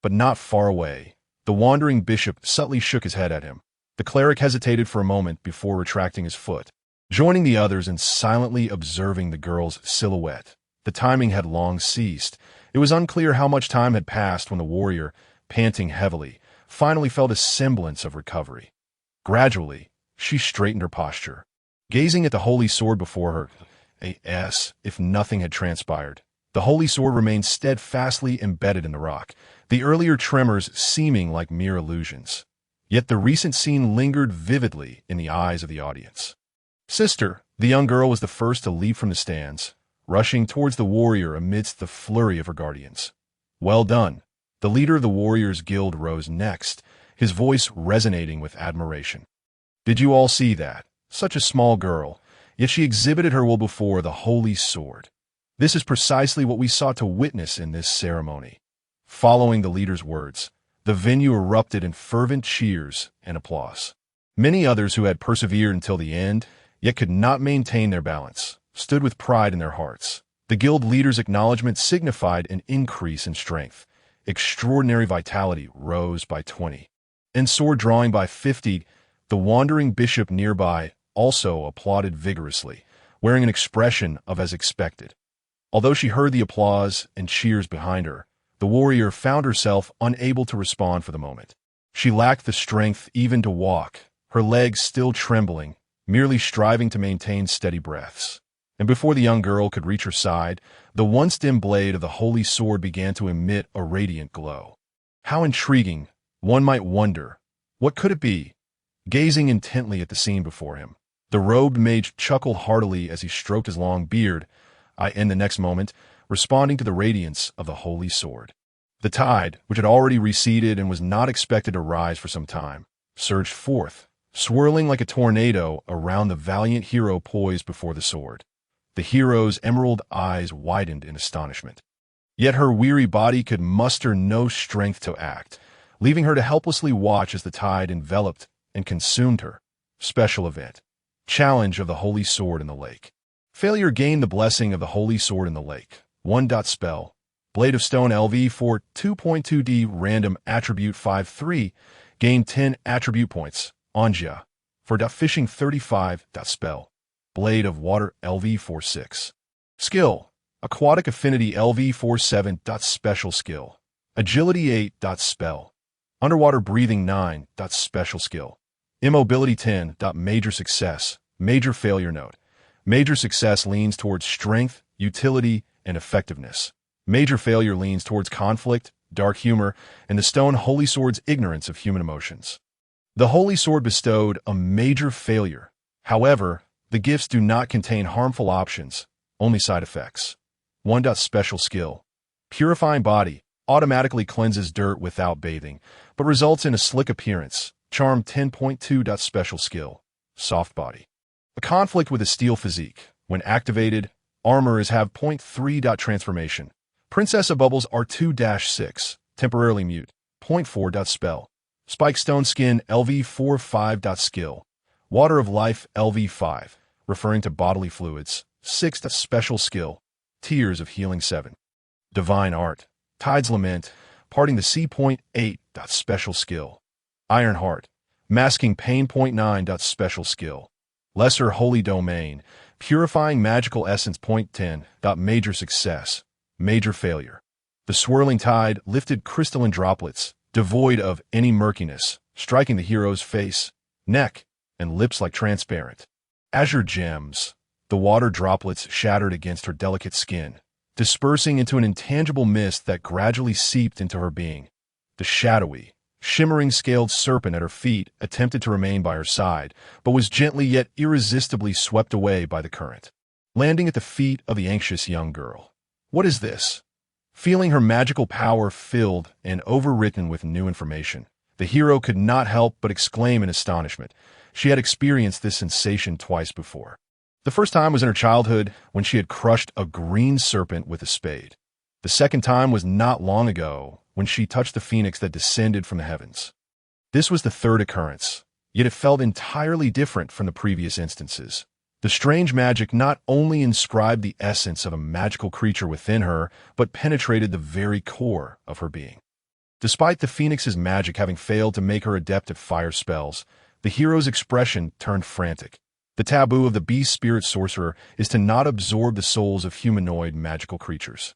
But not far away, the wandering bishop subtly shook his head at him. The cleric hesitated for a moment before retracting his foot, joining the others and silently observing the girl's silhouette. The timing had long ceased. It was unclear how much time had passed when the warrior, panting heavily, finally felt a semblance of recovery. Gradually, she straightened her posture, gazing at the holy sword before her. As if nothing had transpired, the holy sword remained steadfastly embedded in the rock, the earlier tremors seeming like mere illusions. Yet the recent scene lingered vividly in the eyes of the audience. Sister, the young girl was the first to leap from the stands, rushing towards the warrior amidst the flurry of her guardians. Well done. The leader of the Warriors Guild rose next, his voice resonating with admiration. Did you all see that? Such a small girl, yet she exhibited her will before the holy sword. This is precisely what we sought to witness in this ceremony. Following the leader's words, the venue erupted in fervent cheers and applause. Many others who had persevered until the end, yet could not maintain their balance, stood with pride in their hearts. The guild leader's acknowledgement signified an increase in strength. Extraordinary vitality rose by 20, and sword drawing by 50. The wandering bishop nearby also applauded vigorously, wearing an expression of as expected. Although she heard the applause and cheers behind her, the warrior found herself unable to respond for the moment. She lacked the strength even to walk, her legs still trembling, merely striving to maintain steady breaths. And before the young girl could reach her side, the once dim blade of the holy sword began to emit a radiant glow. How intriguing, one might wonder. What could it be? Gazing intently at the scene before him, the robed mage chuckled heartily as he stroked his long beard, in the next moment, responding to the radiance of the holy sword. The tide, which had already receded and was not expected to rise for some time, surged forth, swirling like a tornado around the valiant hero poised before the sword. The hero's emerald eyes widened in astonishment. Yet her weary body could muster no strength to act, leaving her to helplessly watch as the tide enveloped and consumed her. Special event. Challenge of the holy sword in the lake. Failure gained the blessing of the holy sword in the lake. 1. Spell. Blade of Stone LV for 2.2D random attribute 5-3. Gain 10 attribute points. Anja. For fishing 35. Spell. Blade of Water LV for 6. Skill. Aquatic Affinity LV for 7. Special skill. Agility 8. Spell. Underwater breathing 9. Special skill. Immobility 10. Major success. Major failure note. Major success leans towards strength, utility, and effectiveness. Major failure leans towards conflict, dark humor, and the stone Holy Sword's ignorance of human emotions. The Holy Sword bestowed a major failure. However, the gifts do not contain harmful options, only side effects. 1. Special skill. Purifying body. Automatically cleanses dirt without bathing, but results in a slick appearance. Charm 10.2. Special skill. Soft body. A conflict with a steel physique. When activated, armor is have 0.3. Transformation. Princess of Bubbles R2-6. Temporarily mute. 0.4. Spell. Spike Stone Skin LV4 5. Skill. Water of Life LV5. Referring to bodily fluids. 6. Special skill. Tears of Healing 7. Divine Art. Tide's Lament. Parting the Sea 0.8. Special skill. Iron Heart. Masking Pain 0.9. Special skill. Lesser Holy Domain. Purifying Magical Essence 0.10. Major success. Major failure. The Swirling Tide lifted crystalline droplets, devoid of any murkiness, striking the hero's face, neck, and lips like transparent. Azure Gems. The water droplets shattered against her delicate skin, dispersing into an intangible mist that gradually seeped into her being. The shadowy, shimmering scaled serpent at her feet attempted to remain by her side, but was gently yet irresistibly swept away by the current, landing at the feet of the anxious young girl. What is this? Feeling her magical power filled and overwritten with new information, the hero could not help but exclaim in astonishment. She had experienced this sensation twice before. The first time was in her childhood when she had crushed a green serpent with a spade. The second time was not long ago when she touched the phoenix that descended from the heavens. This was the third occurrence, yet it felt entirely different from the previous instances. The strange magic not only inscribed the essence of a magical creature within her, but penetrated the very core of her being. Despite the phoenix's magic having failed to make her adept at fire spells, the hero's expression turned frantic. The taboo of the beast spirit sorcerer is to not absorb the souls of humanoid magical creatures.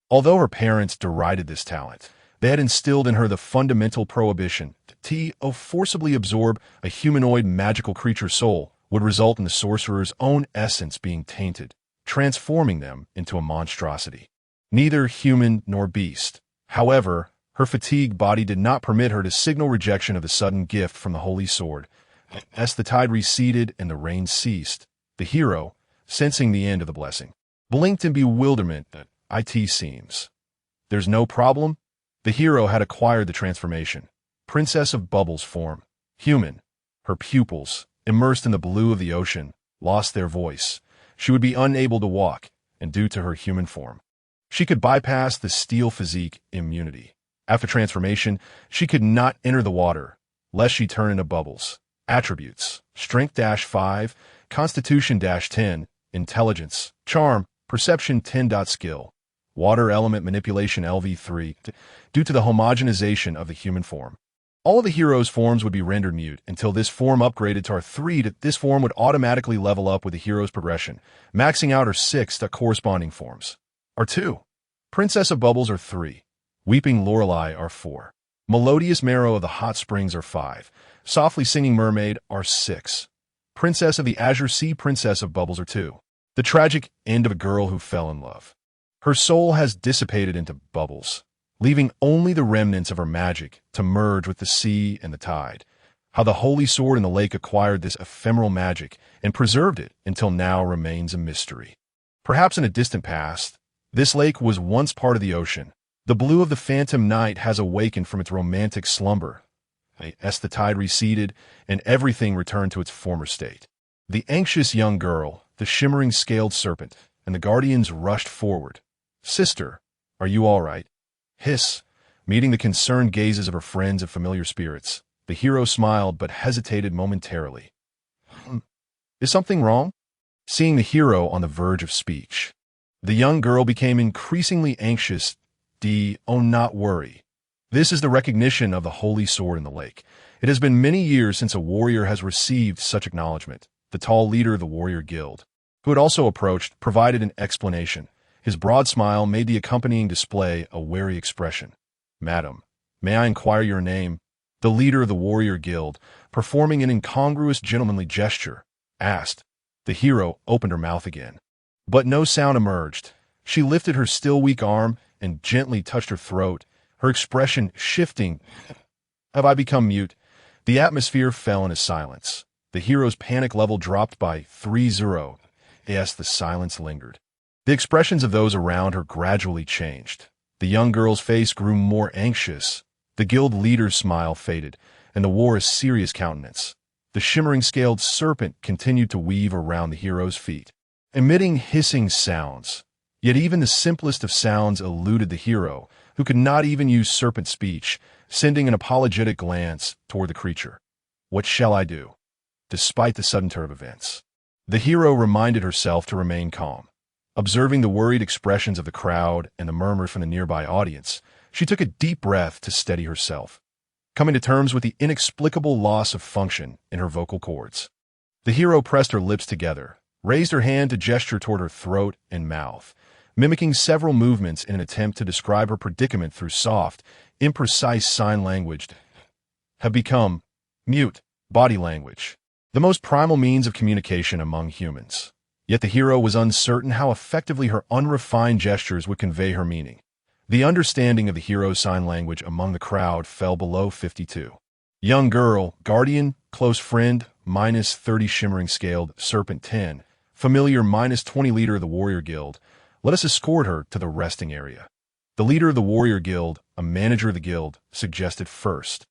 Although her parents derided this talent, they had instilled in her the fundamental prohibition to forcibly absorb a humanoid magical creature's soul would result in the sorcerer's own essence being tainted, transforming them into a monstrosity. Neither human nor beast. However, her fatigued body did not permit her to signal rejection of the sudden gift from the Holy Sword. As the tide receded and the rain ceased, the hero, sensing the end of the blessing, blinked in bewilderment. It seems. There's no problem? The hero had acquired the transformation. Princess of Bubbles form. Human. Her pupils, immersed in the blue of the ocean, lost their voice. She would be unable to walk, and due to her human form, she could bypass the steel physique immunity. After transformation, she could not enter the water, lest she turn into bubbles. Attributes: Strength-5, Constitution-10, Intelligence, Charm, Perception 10. Skill. Water Element Manipulation LV3, due to the homogenization of the human form. All of the hero's forms would be rendered mute until this form upgraded to R3. This form would automatically level up with the hero's progression, maxing out her 6 corresponding forms. R2. Princess of Bubbles R3. Weeping Lorelei R4. Melodious Marrow of the Hot Springs R5. Softly Singing Mermaid R6. Princess of the Azure Sea Princess of Bubbles R2. The tragic end of a girl who fell in love. Her soul has dissipated into bubbles, leaving only the remnants of her magic to merge with the sea and the tide. How the Holy Sword in the lake acquired this ephemeral magic and preserved it until now remains a mystery. Perhaps in a distant past, this lake was once part of the ocean. The blue of the phantom night has awakened from its romantic slumber. As the tide receded and everything returned to its former state. The anxious young girl, the shimmering scaled serpent, and the guardians rushed forward. "Sister, are you all right?" Hiss. Meeting the concerned gazes of her friends and familiar spirits, the hero smiled but hesitated momentarily. Is something wrong? Seeing the hero on the verge of speech, the young girl became increasingly anxious. Oh, not worry. This is the recognition of the Holy Sword in the lake. It has been many years since a warrior has received such acknowledgement. The tall leader of the warrior guild, who had also approached, provided an explanation. His broad smile made the accompanying display a wary expression. "Madam, may I inquire your name?" The leader of the warrior guild, performing an incongruous gentlemanly gesture, asked. The hero opened her mouth again, but no sound emerged. She lifted her still weak arm and gently touched her throat, her expression shifting. "Have I become mute?" The atmosphere fell into silence. The hero's panic level dropped by 3-0. Yes, the silence lingered. The expressions of those around her gradually changed. The young girl's face grew more anxious. The guild leader's smile faded, and the warrior's serious countenance. The shimmering scaled serpent continued to weave around the hero's feet, emitting hissing sounds. Yet even the simplest of sounds eluded the hero, who could not even use serpent speech, sending an apologetic glance toward the creature. What shall I do? Despite the sudden turn of events, the hero reminded herself to remain calm. Observing the worried expressions of the crowd and the murmurs from the nearby audience, she took a deep breath to steady herself, coming to terms with the inexplicable loss of function in her vocal cords. The hero pressed her lips together, raised her hand to gesture toward her throat and mouth, mimicking several movements in an attempt to describe her predicament through soft, imprecise sign language. Have become mute body language, the most primal means of communication among humans. Yet the hero was uncertain how effectively her unrefined gestures would convey her meaning. The understanding of the hero's sign language among the crowd fell below 52. Young girl, guardian, close friend, -30 shimmering scaled, serpent 10, familiar -20 leader of the warrior guild. Let us escort her to the resting area. The leader of the warrior guild, a manager of the guild, suggested first.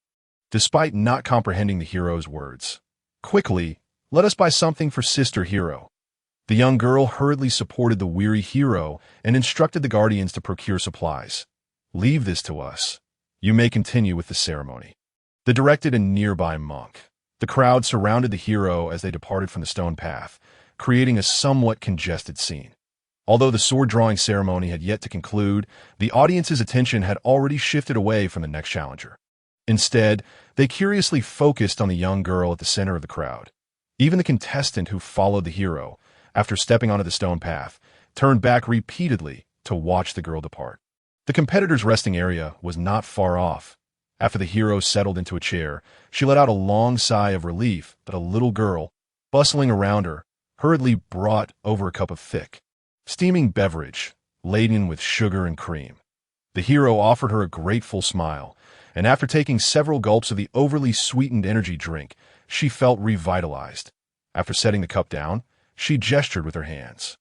Despite not comprehending the hero's words, "Quickly, let us buy something for sister hero." The young girl hurriedly supported the weary hero and instructed the guardians to procure supplies. "Leave this to us. You may continue with the ceremony," they directed a nearby monk. The crowd surrounded the hero as they departed from the stone path, creating a somewhat congested scene. Although the sword-drawing ceremony had yet to conclude, the audience's attention had already shifted away from the next challenger. Instead, they curiously focused on the young girl at the center of the crowd. Even the contestant who followed the hero, after stepping onto the stone path, turned back repeatedly to watch the girl depart. The competitor's resting area was not far off. After the hero settled into a chair, she let out a long sigh of relief that a little girl, bustling around her, hurriedly brought over a cup of thick, steaming beverage, laden with sugar and cream. The hero offered her a grateful smile, and after taking several gulps of the overly sweetened energy drink, she felt revitalized. After setting the cup down, she gestured with her hands.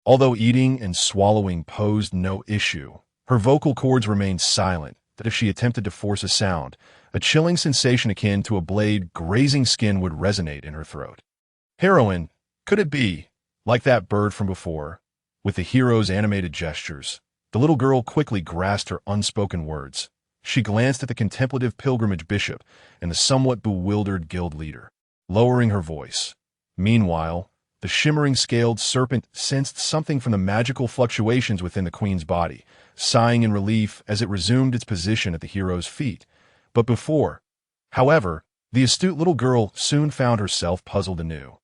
Although eating and swallowing posed no issue, her vocal cords remained silent, that if she attempted to force a sound, a chilling sensation akin to a blade grazing skin would resonate in her throat. Heroine, could it be, like that bird from before? With the hero's animated gestures, the little girl quickly grasped her unspoken words. She glanced at the contemplative pilgrimage bishop and the somewhat bewildered guild leader, lowering her voice. Meanwhile, the shimmering scaled serpent sensed something from the magical fluctuations within the queen's body, sighing in relief as it resumed its position at the hero's feet. But before, however, the astute little girl soon found herself puzzled anew.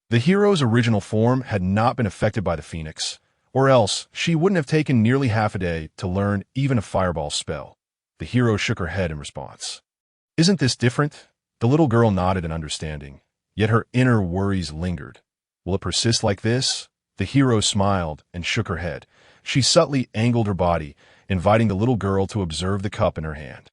The hero's original form had not been affected by the phoenix, or else she wouldn't have taken nearly half a day to learn even a fireball spell. The hero shook her head in response. "Isn't this different?" The little girl nodded in understanding, yet her inner worries lingered. "Will it persist like this?" The hero smiled and shook her head. She subtly angled her body, inviting the little girl to observe the cup in her hand.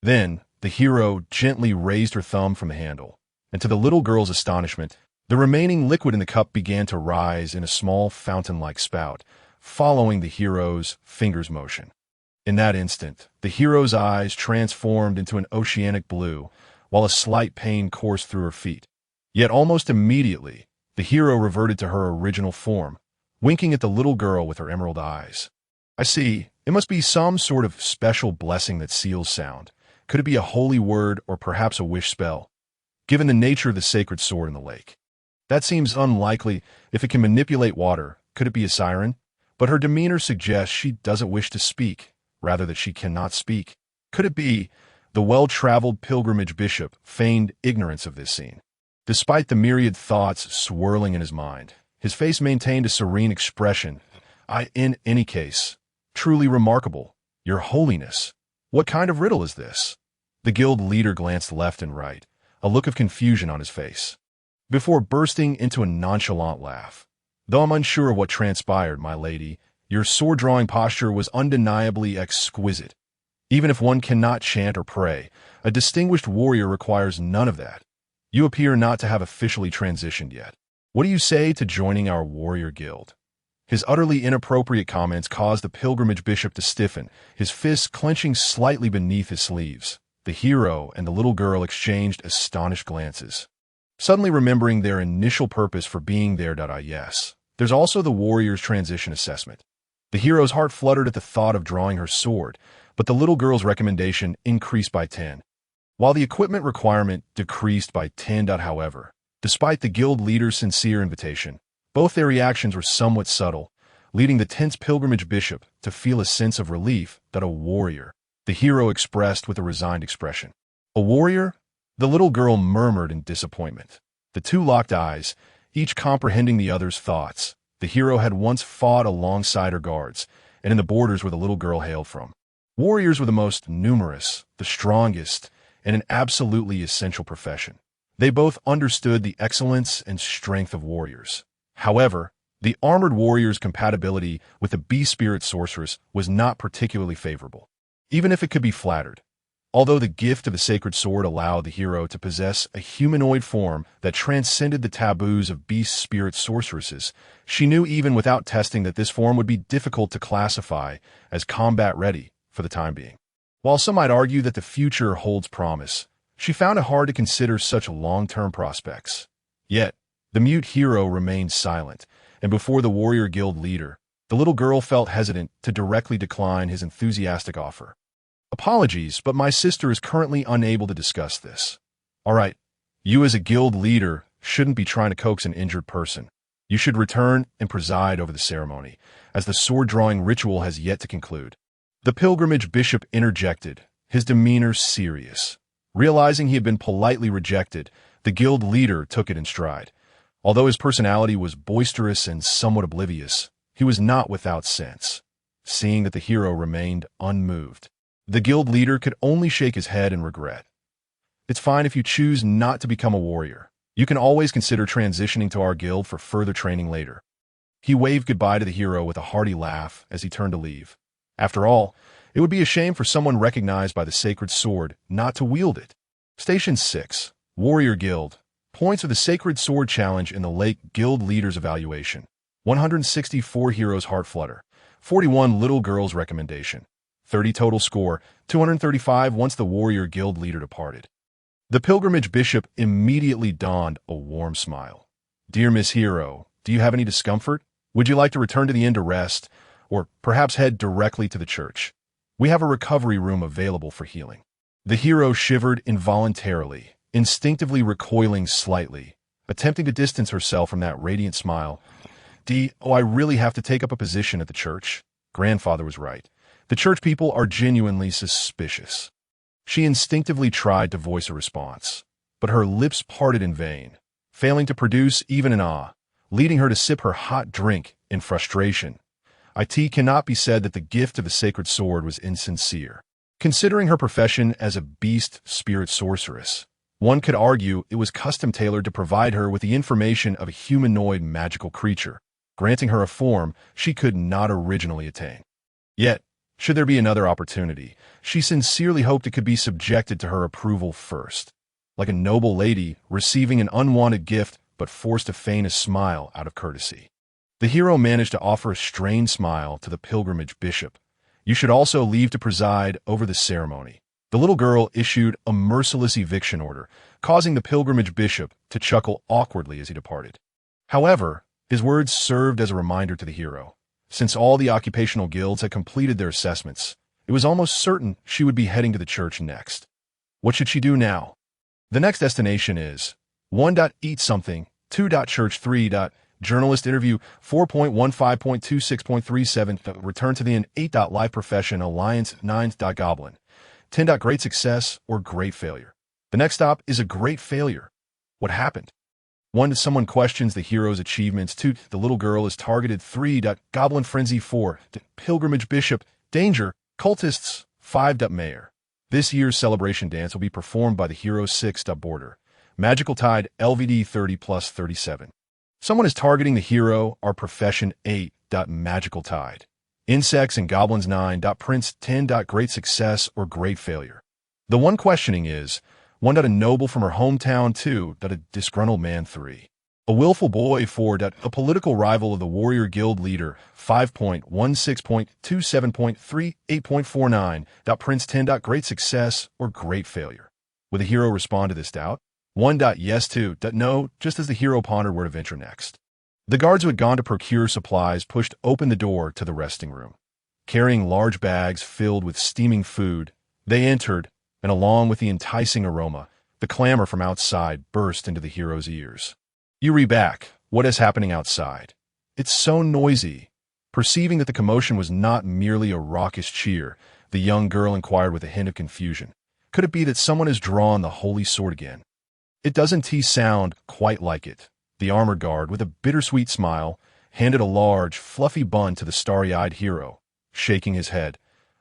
Then, the hero gently raised her thumb from the handle, and to the little girl's astonishment, the remaining liquid in the cup began to rise in a small fountain-like spout, following the hero's finger's motion. In that instant, the hero's eyes transformed into an oceanic blue, while a slight pain coursed through her feet. Yet almost immediately, the hero reverted to her original form, winking at the little girl with her emerald eyes. "I see. It must be some sort of special blessing that seals sound. Could it be a holy word or perhaps a wish spell? Given the nature of the sacred sword in the lake, that seems unlikely. If it can manipulate water, could it be a siren? But her demeanor suggests she doesn't wish to speak, rather that she cannot speak. Could it be?" The well-traveled pilgrimage bishop feigned ignorance of this scene. Despite the myriad thoughts swirling in his mind, his face maintained a serene expression. In any case, truly remarkable, Your Holiness." What kind of riddle is this? The guild leader glanced left and right, a look of confusion on his face, before bursting into a nonchalant laugh. Though I'm unsure of what transpired, my lady, your sword-drawing posture was undeniably exquisite. Even if one cannot chant or pray, a distinguished warrior requires none of that. You appear not to have officially transitioned yet. What do you say to joining our warrior guild? His utterly inappropriate comments caused the pilgrimage bishop to stiffen, his fists clenching slightly beneath his sleeves. The hero and the little girl exchanged astonished glances, suddenly remembering their initial purpose for being there. Yes. There's also the warrior's transition assessment. The hero's heart fluttered at the thought of drawing her sword, but the little girl's recommendation increased by 10, while the equipment requirement decreased by 10. However, despite the guild leader's sincere invitation, both their reactions were somewhat subtle, leading the tense pilgrimage bishop to feel a sense of relief that a warrior, the hero expressed with a resigned expression. A warrior? The little girl murmured in disappointment. The two locked eyes, each comprehending the other's thoughts. The hero had once fought alongside her guards, and in the borders where the little girl hailed from. Warriors were the most numerous, the strongest, and an absolutely essential profession. They both understood the excellence and strength of warriors. However, the armored warrior's compatibility with the beast-spirit sorceress was not particularly favorable, even if it could be flattered. Although the gift of the sacred sword allowed the hero to possess a humanoid form that transcended the taboos of beast-spirit sorceresses, she knew even without testing that this form would be difficult to classify as combat-ready for the time being. While some might argue that the future holds promise, she found it hard to consider such long-term prospects. Yet, the mute hero remained silent, and before the warrior guild leader, the little girl felt hesitant to directly decline his enthusiastic offer. Apologies, but my sister is currently unable to discuss this. All right, you as a guild leader shouldn't be trying to coax an injured person. You should return and preside over the ceremony, as the sword-drawing ritual has yet to conclude. The pilgrimage bishop interjected, his demeanor serious. Realizing he had been politely rejected, the guild leader took it in stride. Although his personality was boisterous and somewhat oblivious, he was not without sense. Seeing that the hero remained unmoved, the guild leader could only shake his head in regret. It's fine if you choose not to become a warrior. You can always consider transitioning to our guild for further training later. He waved goodbye to the hero with a hearty laugh as he turned to leave. After all, it would be a shame for someone recognized by the sacred sword not to wield it. Station 6, Warrior Guild. Points for the Sacred Sword Challenge in the Lake Guild Leader's Evaluation. 164 Heroes Heart Flutter. 41 Little Girl's Recommendation. 30 total score, 235 once the warrior guild leader departed. The pilgrimage bishop immediately donned a warm smile. Dear Miss Hero, do you have any discomfort? Would you like to return to the inn to rest, or perhaps head directly to the church? We have a recovery room available for healing. The hero shivered involuntarily, instinctively recoiling slightly, attempting to distance herself from that radiant smile. I really have to take up a position at the church? Grandfather was right. The church people are genuinely suspicious. She instinctively tried to voice a response, but her lips parted in vain, failing to produce even an ah, leading her to sip her hot drink in frustration. It cannot be said that the gift of the sacred sword was insincere. Considering her profession as a beast spirit sorceress, one could argue it was custom-tailored to provide her with the information of a humanoid magical creature, granting her a form she could not originally attain. Yet, should there be another opportunity, she sincerely hoped it could be subjected to her approval first. Like a noble lady receiving an unwanted gift but forced to feign a smile out of courtesy. The hero managed to offer a strained smile to the pilgrimage bishop. You should also leave to preside over the ceremony. The little girl issued a merciless eviction order, causing the pilgrimage bishop to chuckle awkwardly as he departed. However, his words served as a reminder to the hero. Since all the occupational guilds had completed their assessments, it was almost certain she would be heading to the church next. What should she do now? The next destination is 1. Eat something, 2. Church, 3. Journalist interview, 4.15.26.37. Return to the inn, 8. Life profession, alliance, 9. Goblin, 10. Great success or great failure. The next stop is a great failure. What happened? 1. Someone questions the hero's achievements. 2. The little girl is targeted. 3. Goblin frenzy. 4. Pilgrimage bishop. Danger. Cultists. 5. Mayor. This year's celebration dance will be performed by the Hero 6. Border. Magical Tide LVD 30+37. Someone is targeting the hero, our profession 8. Magical Tide. Insects and Goblins 9. Prince 10. Great success or great failure. The one questioning is 1. A noble from her hometown 2. A disgruntled man 3. A willful boy 4. A political rival of the warrior guild leader 5.16.27.3 8.49. Prince 10. Great success or great failure. Will the hero respond to this doubt? 1. Yes 2. No, just as the hero pondered where to venture next. The guards who had gone to procure supplies pushed open the door to the resting room. Carrying large bags filled with steaming food, they entered, and along with the enticing aroma, the clamor from outside burst into the hero's ears. You read back. What is happening outside? It's so noisy. Perceiving that the commotion was not merely a raucous cheer, the young girl inquired with a hint of confusion. Could it be that someone has drawn the holy sword again? It doesn't sound quite like it. The armored guard, with a bittersweet smile, handed a large, fluffy bun to the starry-eyed hero, shaking his head.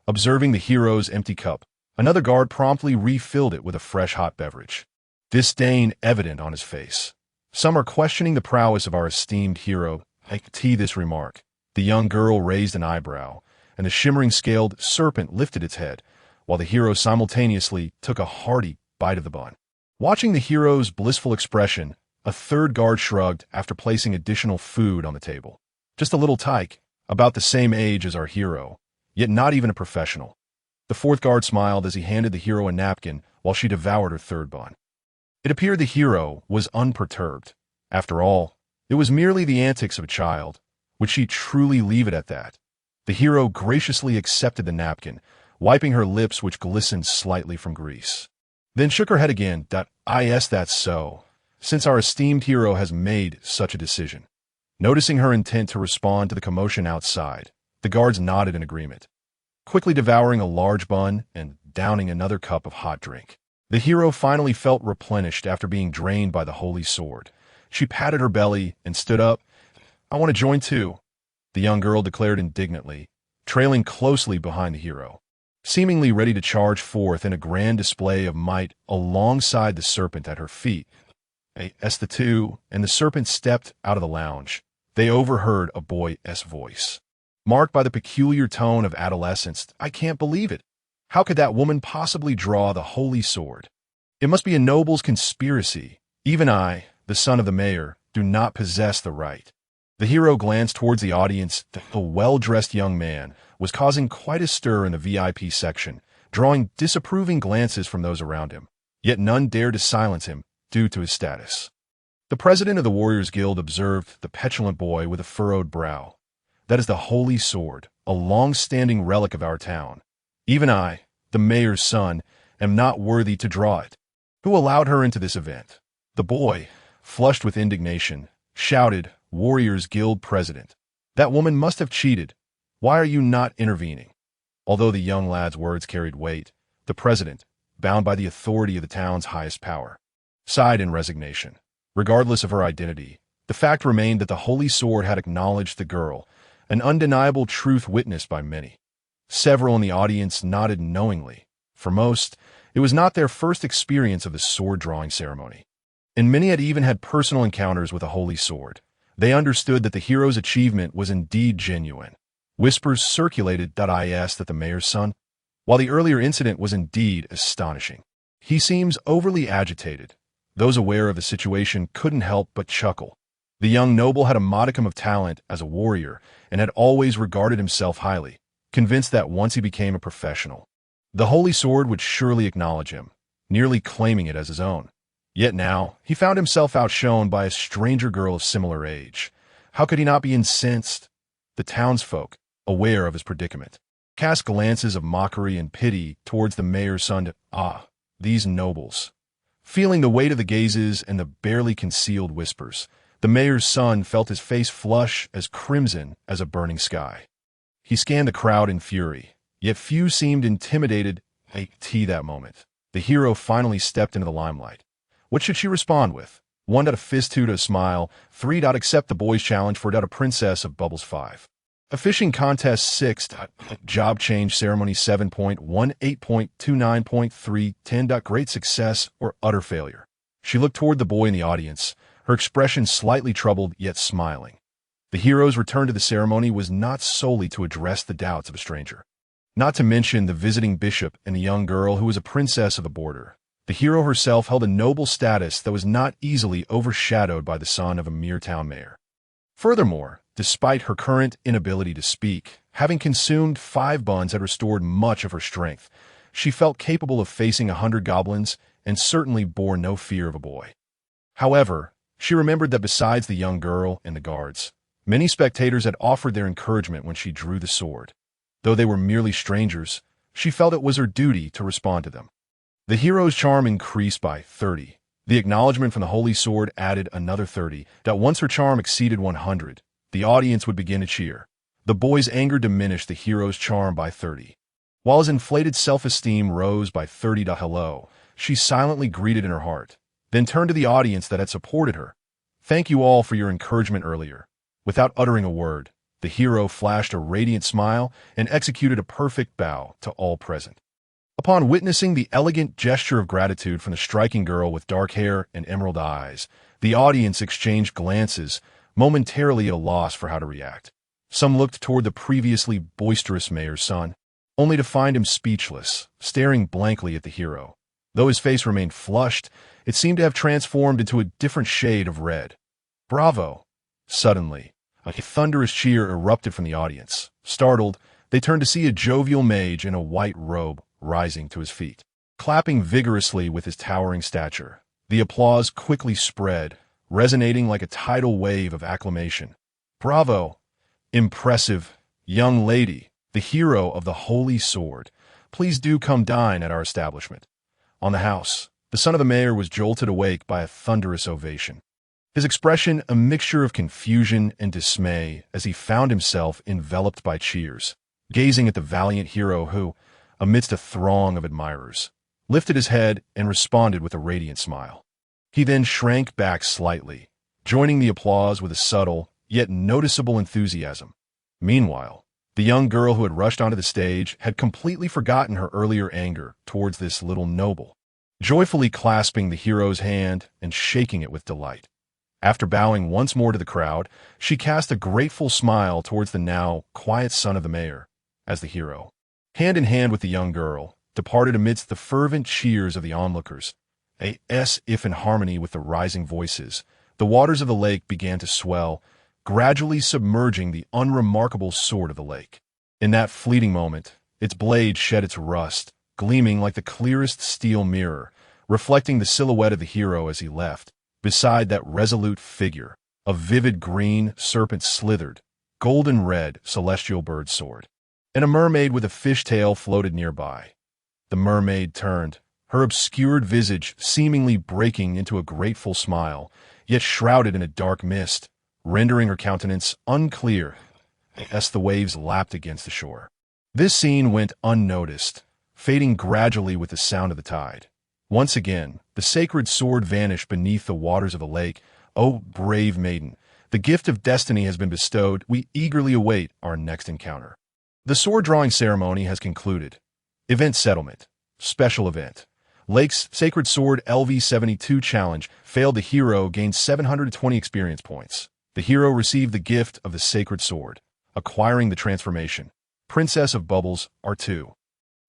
Observing the hero's empty cup, another guard promptly refilled it with a fresh hot beverage. Disdain evident on his face. Some are questioning the prowess of our esteemed hero. Anke Tie this remark. The young girl raised an eyebrow, and the shimmering scaled serpent lifted its head, while the hero simultaneously took a hearty bite of the bun. Watching the hero's blissful expression, a third guard shrugged after placing additional food on the table. Just a little tyke, about the same age as our hero, yet not even a professional. The fourth guard smiled as he handed the hero a napkin while she devoured her third bun. It appeared the hero was unperturbed. After all, it was merely the antics of a child. Would she truly leave it at that? The hero graciously accepted the napkin, wiping her lips which glistened slightly from grease. Then shook her head again. Yes, that's so, since our esteemed hero has made such a decision. Noticing her intent to respond to the commotion outside, the guards nodded in agreement. Quickly devouring a large bun and downing another cup of hot drink, the hero finally felt replenished after being drained by the holy sword. She patted her belly and stood up. I want to join too, the young girl declared indignantly, trailing closely behind the hero, seemingly ready to charge forth in a grand display of might alongside the serpent at her feet. As the two and the serpent stepped out of the lounge, they overheard a boy's voice, marked by the peculiar tone of adolescence. I can't believe it. How could that woman possibly draw the holy sword? It must be a noble's conspiracy. Even I, the son of the mayor, do not possess the right. The hero glanced towards the audience. The well-dressed young man was causing quite a stir in the VIP section, drawing disapproving glances from those around him. Yet none dared to silence him due to his status. The president of the Warriors Guild observed the petulant boy with a furrowed brow. That is the holy sword, a long-standing relic of our town. Even I, the mayor's son, am not worthy to draw it. Who allowed her into this event? The boy, flushed with indignation, shouted, Warriors Guild president. That woman must have cheated. Why are you not intervening? Although the young lad's words carried weight, the president, bound by the authority of the town's highest power, sighed in resignation. Regardless of her identity, the fact remained that the holy sword had acknowledged the girl, an undeniable truth witnessed by many. Several in the audience nodded knowingly. For most, it was not their first experience of the sword-drawing ceremony. And many had even had personal encounters with a holy sword. They understood that the hero's achievement was indeed genuine. Whispers circulated that the mayor's son, while the earlier incident was indeed astonishing. He seems overly agitated. Those aware of the situation couldn't help but chuckle. The young noble had a modicum of talent as a warrior and had always regarded himself highly, convinced that once he became a professional, the holy sword would surely acknowledge him, nearly claiming it as his own. Yet now, he found himself outshone by a stranger girl of similar age. How could he not be incensed? The townsfolk, aware of his predicament, cast glances of mockery and pity towards the mayor's son. These nobles. Feeling the weight of the gazes and the barely concealed whispers, the mayor's son felt his face flush as crimson as a burning sky. He scanned the crowd in fury, yet few seemed intimidated. That moment, the hero finally stepped into the limelight. What should she respond with? 1. A fist, 2. A smile, 3. Accept the boy's challenge, 4. A princess of Bubbles 5. A fishing contest 6. Job change ceremony 7.18.29.310. Great success or utter failure. She looked toward the boy in the audience, her expression slightly troubled yet smiling. The hero's return to the ceremony was not solely to address the doubts of a stranger. Not to mention the visiting bishop and a young girl who was a princess of the border. The hero herself held a noble status that was not easily overshadowed by the son of a mere town mayor. Furthermore, despite her current inability to speak, having consumed 5 buns had restored much of her strength. She felt capable of facing 100 goblins and certainly bore no fear of a boy. However, she remembered that besides the young girl and the guards, many spectators had offered their encouragement when she drew the sword. Though they were merely strangers, she felt it was her duty to respond to them. The hero's charm increased by 30. The acknowledgement from the holy sword added another 30. That once her charm exceeded 100, the audience would begin to cheer. The boy's anger diminished the hero's charm by 30. While his inflated self-esteem rose by 30. Hello, she silently greeted in her heart, then turned to the audience that had supported her. Thank you all for your encouragement earlier. Without uttering a word, the hero flashed a radiant smile and executed a perfect bow to all present. Upon witnessing the elegant gesture of gratitude from the striking girl with dark hair and emerald eyes, the audience exchanged glances, momentarily at a loss for how to react. Some looked toward the previously boisterous mayor's son, only to find him speechless, staring blankly at the hero. Though his face remained flushed, it seemed to have transformed into a different shade of red. Bravo! Suddenly, a thunderous cheer erupted from the audience. Startled, they turned to see a jovial mage in a white robe rising to his feet. Clapping vigorously with his towering stature, the applause quickly spread, resonating like a tidal wave of acclamation. Bravo! Impressive, young lady, the hero of the holy sword. Please do come dine at our establishment. On the house, the son of the mayor was jolted awake by a thunderous ovation. His expression a mixture of confusion and dismay as he found himself enveloped by cheers, gazing at the valiant hero who, amidst a throng of admirers, lifted his head and responded with a radiant smile. He then shrank back slightly, joining the applause with a subtle, yet noticeable enthusiasm. Meanwhile, the young girl who had rushed onto the stage had completely forgotten her earlier anger towards this little noble, joyfully clasping the hero's hand and shaking it with delight. After bowing once more to the crowd, she cast a grateful smile towards the now quiet son of the mayor, as the hero, hand in hand with the young girl, departed amidst the fervent cheers of the onlookers. As if in harmony with the rising voices, the waters of the lake began to swell, gradually submerging the unremarkable sword of the lake. In that fleeting moment, its blade shed its rust, gleaming like the clearest steel mirror, reflecting the silhouette of the hero as he left. Beside that resolute figure, a vivid green serpent slithered, golden red celestial bird soared, and a mermaid with a fishtail floated nearby. The mermaid turned, her obscured visage seemingly breaking into a grateful smile, yet shrouded in a dark mist, rendering her countenance unclear as the waves lapped against the shore. This scene went unnoticed, fading gradually with the sound of the tide. Once again, the sacred sword vanished beneath the waters of the lake. O brave maiden, the gift of destiny has been bestowed. We eagerly await our next encounter. The sword-drawing ceremony has concluded. Event settlement. Special event. Lake's Sacred Sword LV72 Challenge failed. The hero gained 720 experience points. The hero received the gift of the Sacred Sword, acquiring the transformation. Princess of Bubbles R2.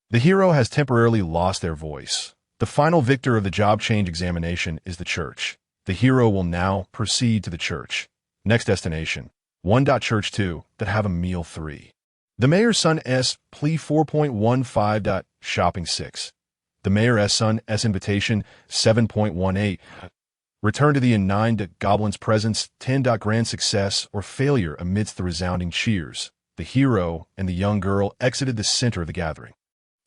The hero has temporarily lost their voice. The final victor of the job change examination is the church. The hero will now proceed to the church. Next destination, 1. Church 2, that have a meal 3. The mayor's son S, plea 4.15. Shopping 6. The mayor's son S invitation 7.18. Return to the inn 9. Goblins presence 10. Grand success or failure amidst the resounding cheers. The hero and the young girl exited the center of the gathering.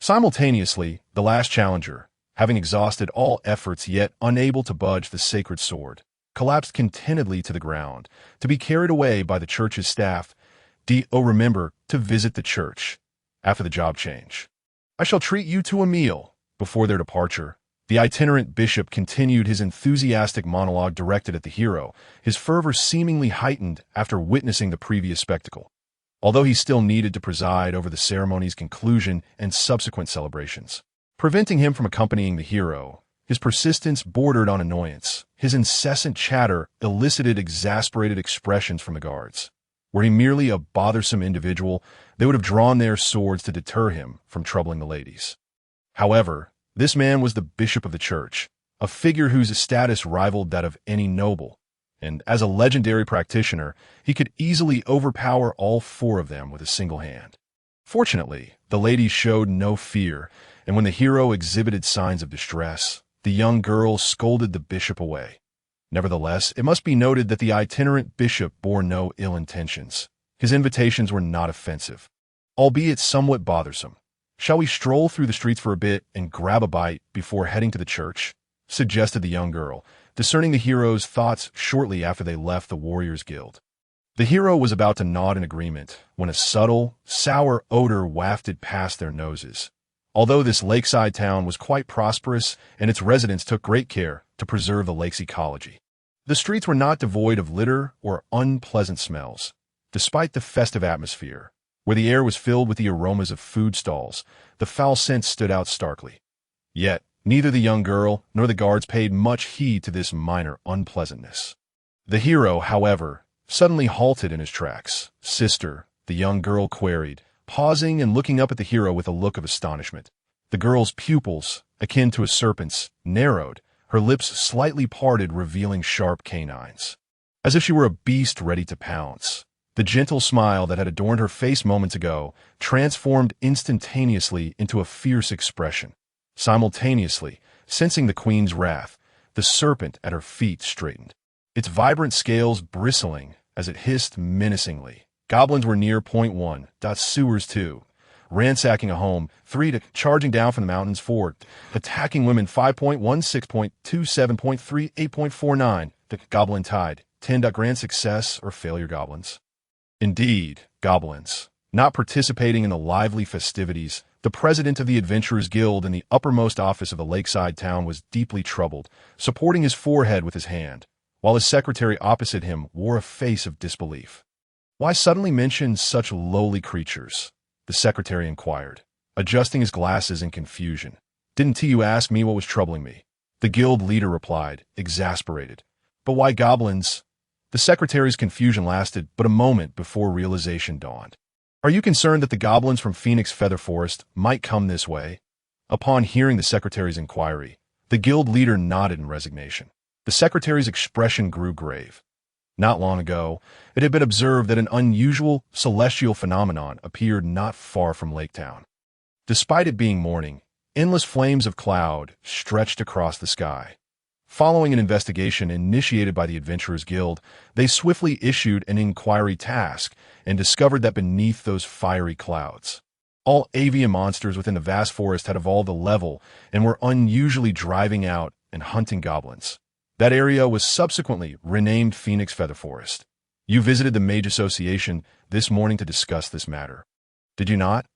Simultaneously, the last challenger, having exhausted all efforts yet unable to budge the sacred sword, collapsed contentedly to the ground, to be carried away by the church's staff. Remember to visit the church after the job change. I shall treat you to a meal. Before their departure, the itinerant bishop continued his enthusiastic monologue directed at the hero, his fervor seemingly heightened after witnessing the previous spectacle. although he still needed to preside over the ceremony's conclusion and subsequent celebrations. Preventing him from accompanying the hero, his persistence bordered on annoyance. His incessant chatter elicited exasperated expressions from the guards. Were he merely a bothersome individual, they would have drawn their swords to deter him from troubling the ladies. However, this man was the bishop of the church, a figure whose status rivaled that of any noble, and as a legendary practitioner, he could easily overpower all four of them with a single hand. Fortunately, the ladies showed no fear, and when the hero exhibited signs of distress, the young girl scolded the bishop away. Nevertheless, it must be noted that the itinerant bishop bore no ill intentions. His invitations were not offensive, albeit somewhat bothersome. "Shall we stroll through the streets for a bit and grab a bite before heading to the church?" suggested the young girl, discerning the hero's thoughts shortly after they left the Warriors Guild. The hero was about to nod in agreement when a subtle, sour odor wafted past their noses. Although this lakeside town was quite prosperous and its residents took great care to preserve the lake's ecology, the streets were not devoid of litter or unpleasant smells. Despite the festive atmosphere, where the air was filled with the aromas of food stalls, the foul scent stood out starkly. Yet, neither the young girl nor the guards paid much heed to this minor unpleasantness. The hero, however, suddenly halted in his tracks. "Sister," the young girl queried, pausing and looking up at the hero with a look of astonishment. The girl's pupils, akin to a serpent's, narrowed, her lips slightly parted, revealing sharp canines, as if she were a beast ready to pounce. The gentle smile that had adorned her face moments ago transformed instantaneously into a fierce expression. Simultaneously, sensing the queen's wrath, the serpent at her feet straightened, its vibrant scales bristling as it hissed menacingly. Goblins were near. Point 1. Sewers 2. Ransacking a home. 3. Charging down from the mountains. 4. Attacking women. 5.1. 6.27.3. 8.49. The Goblin Tide. 10. Grand success or failure goblins. Indeed, goblins. Not participating in the lively festivities, the president of the Adventurers Guild in the uppermost office of the lakeside town was deeply troubled, supporting his forehead with his hand, while his secretary opposite him wore a face of disbelief. "Why suddenly mention such lowly creatures?" the secretary inquired, adjusting his glasses in confusion. "Didn't you ask me what was troubling me?" The guild leader replied, exasperated. "But why goblins?" The secretary's confusion lasted but a moment before realization dawned. "Are you concerned that the goblins from Phoenix Feather Forest might come this way?" Upon hearing the secretary's inquiry, the guild leader nodded in resignation. The secretary's expression grew grave. Not long ago, it had been observed that an unusual celestial phenomenon appeared not far from Lake Town. Despite it being morning, endless flames of cloud stretched across the sky. Following an investigation initiated by the Adventurers Guild, they swiftly issued an inquiry task and discovered that beneath those fiery clouds, all avian monsters within the vast forest had evolved a level and were unusually driving out and hunting goblins. That area was subsequently renamed Phoenix Feather Forest. You visited the Mage Association this morning to discuss this matter, did you not?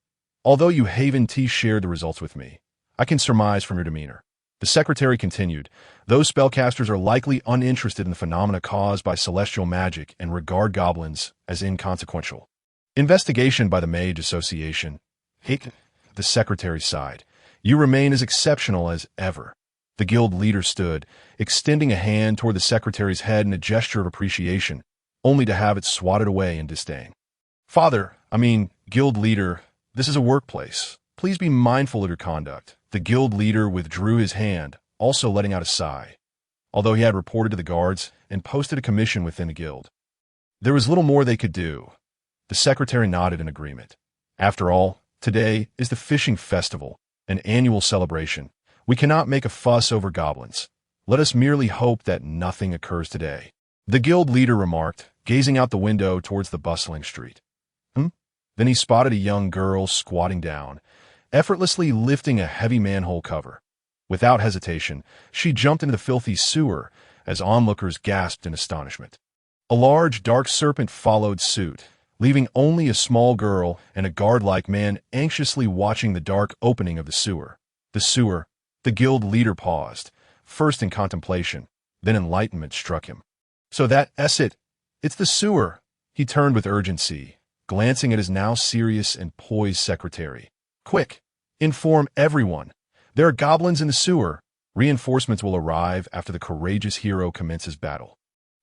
Although you Haven T shared the results with me, I can surmise from your demeanor. The secretary continued, "Those spellcasters are likely uninterested in the phenomena caused by celestial magic and regard goblins as inconsequential." Investigation by the Mage Association. The secretary sighed. "You remain as exceptional as ever." The guild leader stood, extending a hand toward the secretary's head in a gesture of appreciation, only to have it swatted away in disdain. Guild leader, this is a workplace. Please be mindful of your conduct." The guild leader withdrew his hand, also letting out a sigh, although he had reported to the guards and posted a commission within the guild. There was little more they could do. The secretary nodded in agreement. After all, today is the fishing festival, an annual celebration. We cannot make a fuss over goblins. Let us merely hope that nothing occurs today, the guild leader remarked, gazing out the window towards the bustling street. Then he spotted a young girl squatting down, effortlessly lifting a heavy manhole cover. Without hesitation, she jumped into the filthy sewer as onlookers gasped in astonishment. A large, dark serpent followed suit, leaving only a small girl and a guard-like man anxiously watching the dark opening of the sewer. The guild leader paused, first in contemplation, then enlightenment struck him. "So that's it. It's the sewer." He turned with urgency, glancing at his now serious and poised secretary. "Quick! Inform everyone! There are goblins in the sewer. Reinforcements will arrive after the courageous hero commences battle."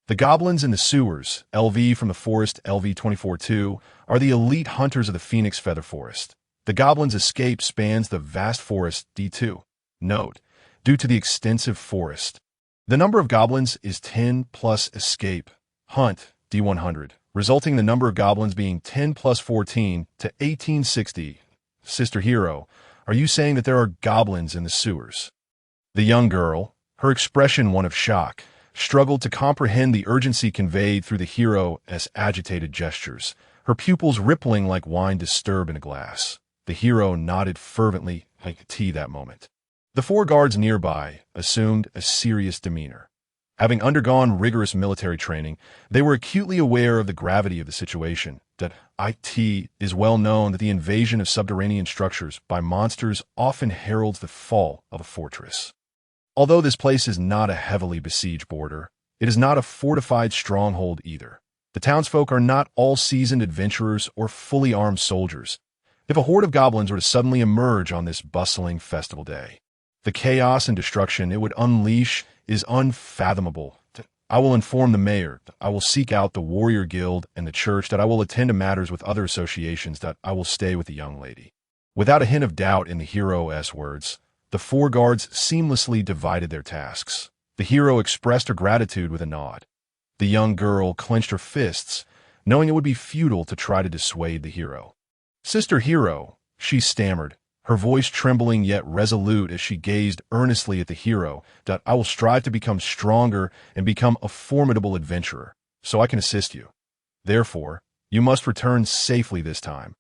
The goblins in the sewers, LV from the forest LV-24-2, are the elite hunters of the Phoenix Feather Forest. The goblins' escape spans the vast forest D2. Note, due to the extensive forest, the number of goblins is 10 plus escape. Hunt D100, resulting in the number of goblins being 10 plus 14 to 1860. Sister Hero, are you saying that there are goblins in the sewers? The young girl, her expression one of shock, struggled to comprehend the urgency conveyed through the hero's agitated gestures, her pupils rippling like wine disturbed in a glass. The hero nodded fervently, Anke Tie that moment. The 4 guards nearby assumed a serious demeanor. Having undergone rigorous military training, they were acutely aware of the gravity of the situation. That it is well known that the invasion of subterranean structures by monsters often heralds the fall of a fortress. Although this place is not a heavily besieged border, it is not a fortified stronghold either. The townsfolk are not all seasoned adventurers or fully armed soldiers. If a horde of goblins were to suddenly emerge on this bustling festival day, the chaos and destruction it would unleash is unfathomable. I will inform the mayor, I will seek out the warrior guild and the church, that I will attend to matters with other associations, that I will stay with the young lady. Without a hint of doubt in the hero's words, the 4 guards seamlessly divided their tasks. The hero expressed her gratitude with a nod. The young girl clenched her fists, knowing it would be futile to try to dissuade the hero. "Sister Hero," she stammered, her voice trembling yet resolute as she gazed earnestly at the hero, "that I will strive to become stronger and become a formidable adventurer, so I can assist you. Therefore, you must return safely this time."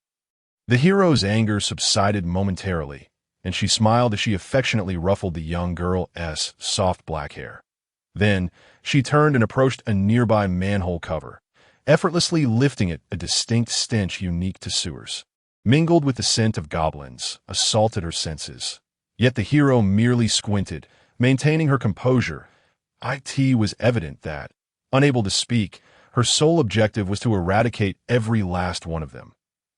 The hero's anger subsided momentarily, and she smiled as she affectionately ruffled the young girl's soft black hair. Then, she turned and approached a nearby manhole cover, effortlessly lifting it. A distinct stench unique to sewers, mingled with the scent of goblins, assaulted her senses. Yet the hero merely squinted, maintaining her composure. It was evident that, unable to speak, her sole objective was to eradicate every last one of them.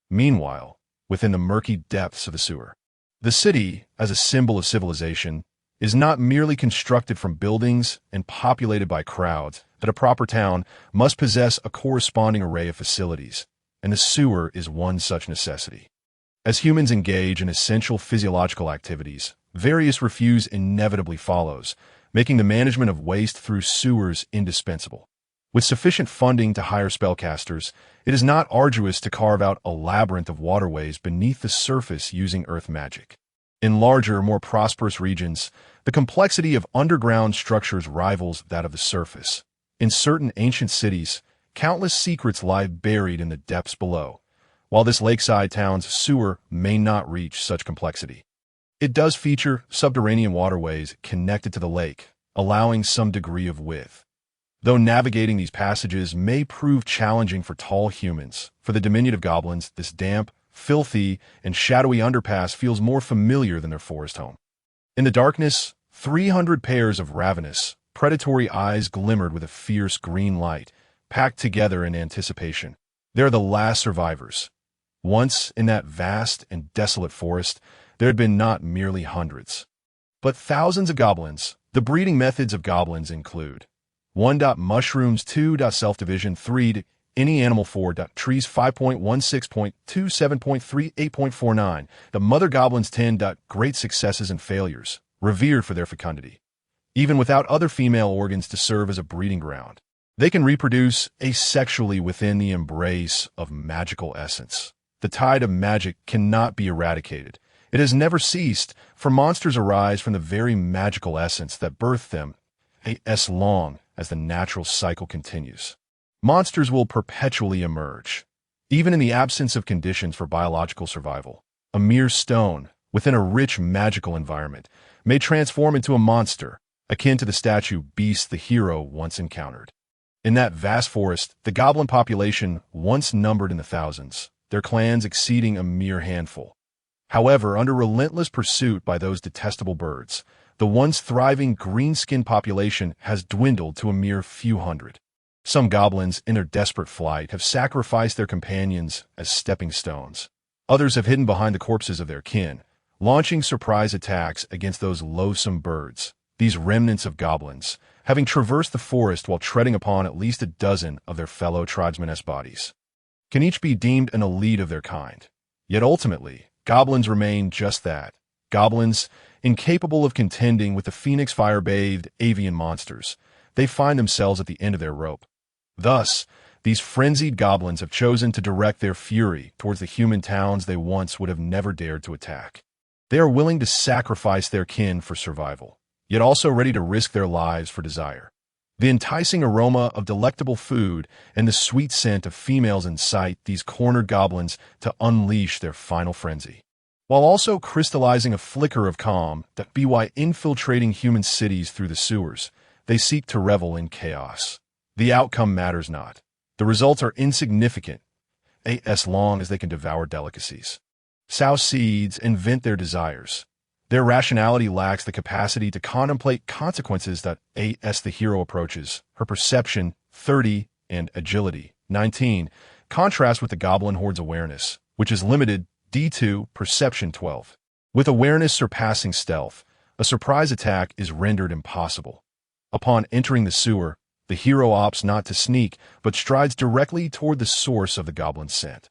Meanwhile, within the murky depths of the sewer, the city, as a symbol of civilization, is not merely constructed from buildings and populated by crowds, that a proper town must possess a corresponding array of facilities, and the sewer is one such necessity. As humans engage in essential physiological activities, various refuse inevitably follows, making the management of waste through sewers indispensable. With sufficient funding to hire spellcasters, it is not arduous to carve out a labyrinth of waterways beneath the surface using earth magic. In larger, more prosperous regions, the complexity of underground structures rivals that of the surface. In certain ancient cities, countless secrets lie buried in the depths below, while this lakeside town's sewer may not reach such complexity. It does feature subterranean waterways connected to the lake, allowing some degree of width. Though navigating these passages may prove challenging for tall humans, for the diminutive goblins, this damp, filthy, and shadowy underpass feels more familiar than their forest home. In the darkness, 300 pairs of ravenous, predatory eyes glimmered with a fierce green light, packed together in anticipation. They are the last survivors. Once, in that vast and desolate forest, there had been not merely hundreds, but thousands of goblins. The breeding methods of goblins include 1. Mushrooms, 2. Self-division, 3. Any animal, 4. Trees, 5.16.27.38.49. The mother goblins, 10. Great successes and failures, revered for their fecundity. Even without other female organs to serve as a breeding ground, they can reproduce asexually within the embrace of magical essence. The tide of magic cannot be eradicated. It has never ceased, for monsters arise from the very magical essence that birthed them, as long as the natural cycle continues. Monsters will perpetually emerge. Even in the absence of conditions for biological survival, a mere stone, within a rich magical environment, may transform into a monster, akin to the statue beast the hero once encountered. In that vast forest, the goblin population once numbered in the thousands, their clans exceeding a mere handful. However, under relentless pursuit by those detestable birds, the once thriving green-skinned population has dwindled to a mere few hundred. Some goblins, in their desperate flight, have sacrificed their companions as stepping stones. Others have hidden behind the corpses of their kin, launching surprise attacks against those loathsome birds. These remnants of goblins, having traversed the forest while treading upon at least a dozen of their fellow tribesmen's bodies, can each be deemed an elite of their kind. Yet ultimately, goblins remain just that. Goblins, incapable of contending with the phoenix fire-bathed avian monsters, they find themselves at the end of their rope. Thus, these frenzied goblins have chosen to direct their fury towards the human towns they once would have never dared to attack. They are willing to sacrifice their kin for survival, yet also ready to risk their lives for desire. The enticing aroma of delectable food and the sweet scent of females incite these cornered goblins to unleash their final frenzy, while also crystallizing a flicker of calm that be why infiltrating human cities through the sewers, they seek to revel in chaos. The outcome matters not. The results are insignificant, as long as they can devour delicacies, sow seeds, and vent their desires. Their rationality lacks the capacity to contemplate consequences that as the hero approaches. Her perception, 30, and agility, 19, contrast with the goblin horde's awareness, which is limited, D2, perception 12. With awareness surpassing stealth, a surprise attack is rendered impossible. Upon entering the sewer, the hero opts not to sneak, but strides directly toward the source of the goblin's scent.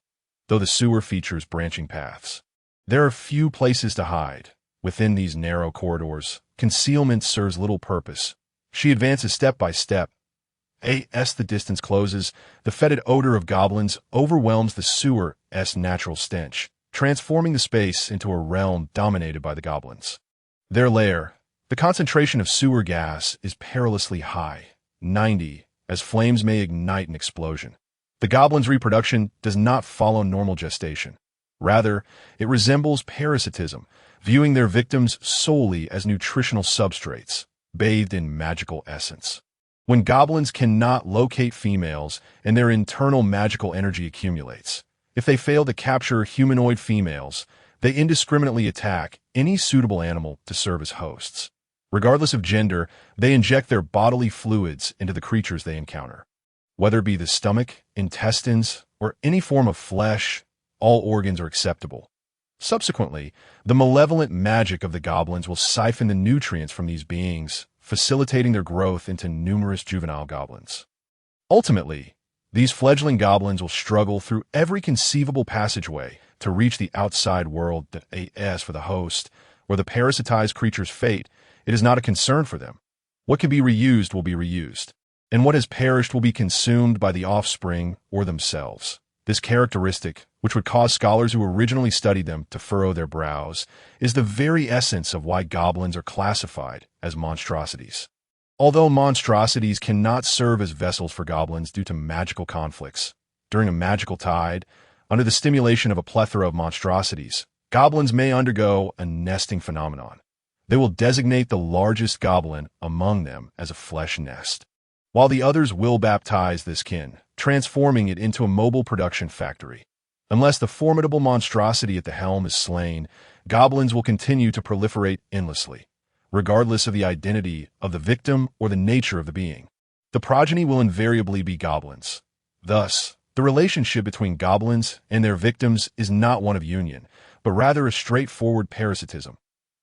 Though the sewer features branching paths, there are few places to hide. Within these narrow corridors, concealment serves little purpose. She advances step by step. As the distance closes, the fetid odor of goblins overwhelms the sewer's natural stench, transforming the space into a realm dominated by the goblins. Their lair, the concentration of sewer gas, is perilously high, 90, as flames may ignite an explosion. The goblin's reproduction does not follow normal gestation. Rather, it resembles parasitism, viewing their victims solely as nutritional substrates, bathed in magical essence. When goblins cannot locate females and their internal magical energy accumulates, if they fail to capture humanoid females, they indiscriminately attack any suitable animal to serve as hosts. Regardless of gender, they inject their bodily fluids into the creatures they encounter. Whether it be the stomach, intestines, or any form of flesh, all organs are acceptable. Subsequently, the malevolent magic of the goblins will siphon the nutrients from these beings, facilitating their growth into numerous juvenile goblins. Ultimately, these fledgling goblins will struggle through every conceivable passageway to reach the outside world that as for the host, where the parasitized creature's fate, it is not a concern for them. What can be reused will be reused, and what has perished will be consumed by the offspring or themselves. This characteristic, which would cause scholars who originally studied them to furrow their brows, is the very essence of why goblins are classified as monstrosities. Although monstrosities cannot serve as vessels for goblins due to magical conflicts, during a magical tide, under the stimulation of a plethora of monstrosities, goblins may undergo a nesting phenomenon. They will designate the largest goblin among them as a flesh nest, while the others will baptize this kin, transforming it into a mobile production factory. Unless the formidable monstrosity at the helm is slain, goblins will continue to proliferate endlessly, regardless of the identity of the victim or the nature of the being. The progeny will invariably be goblins. Thus, the relationship between goblins and their victims is not one of union, but rather a straightforward parasitism.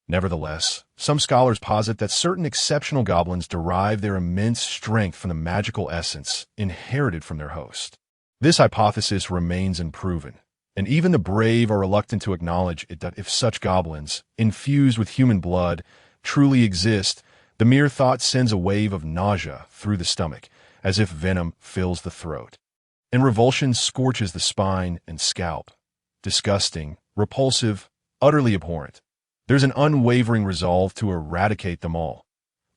Nevertheless, some scholars posit that certain exceptional goblins derive their immense strength from the magical essence inherited from their host. This hypothesis remains unproven, and even the brave are reluctant to acknowledge it that if such goblins, infused with human blood, truly exist, the mere thought sends a wave of nausea through the stomach, as if venom fills the throat, and revulsion scorches the spine and scalp. Disgusting, repulsive, utterly abhorrent. There's an unwavering resolve to eradicate them all.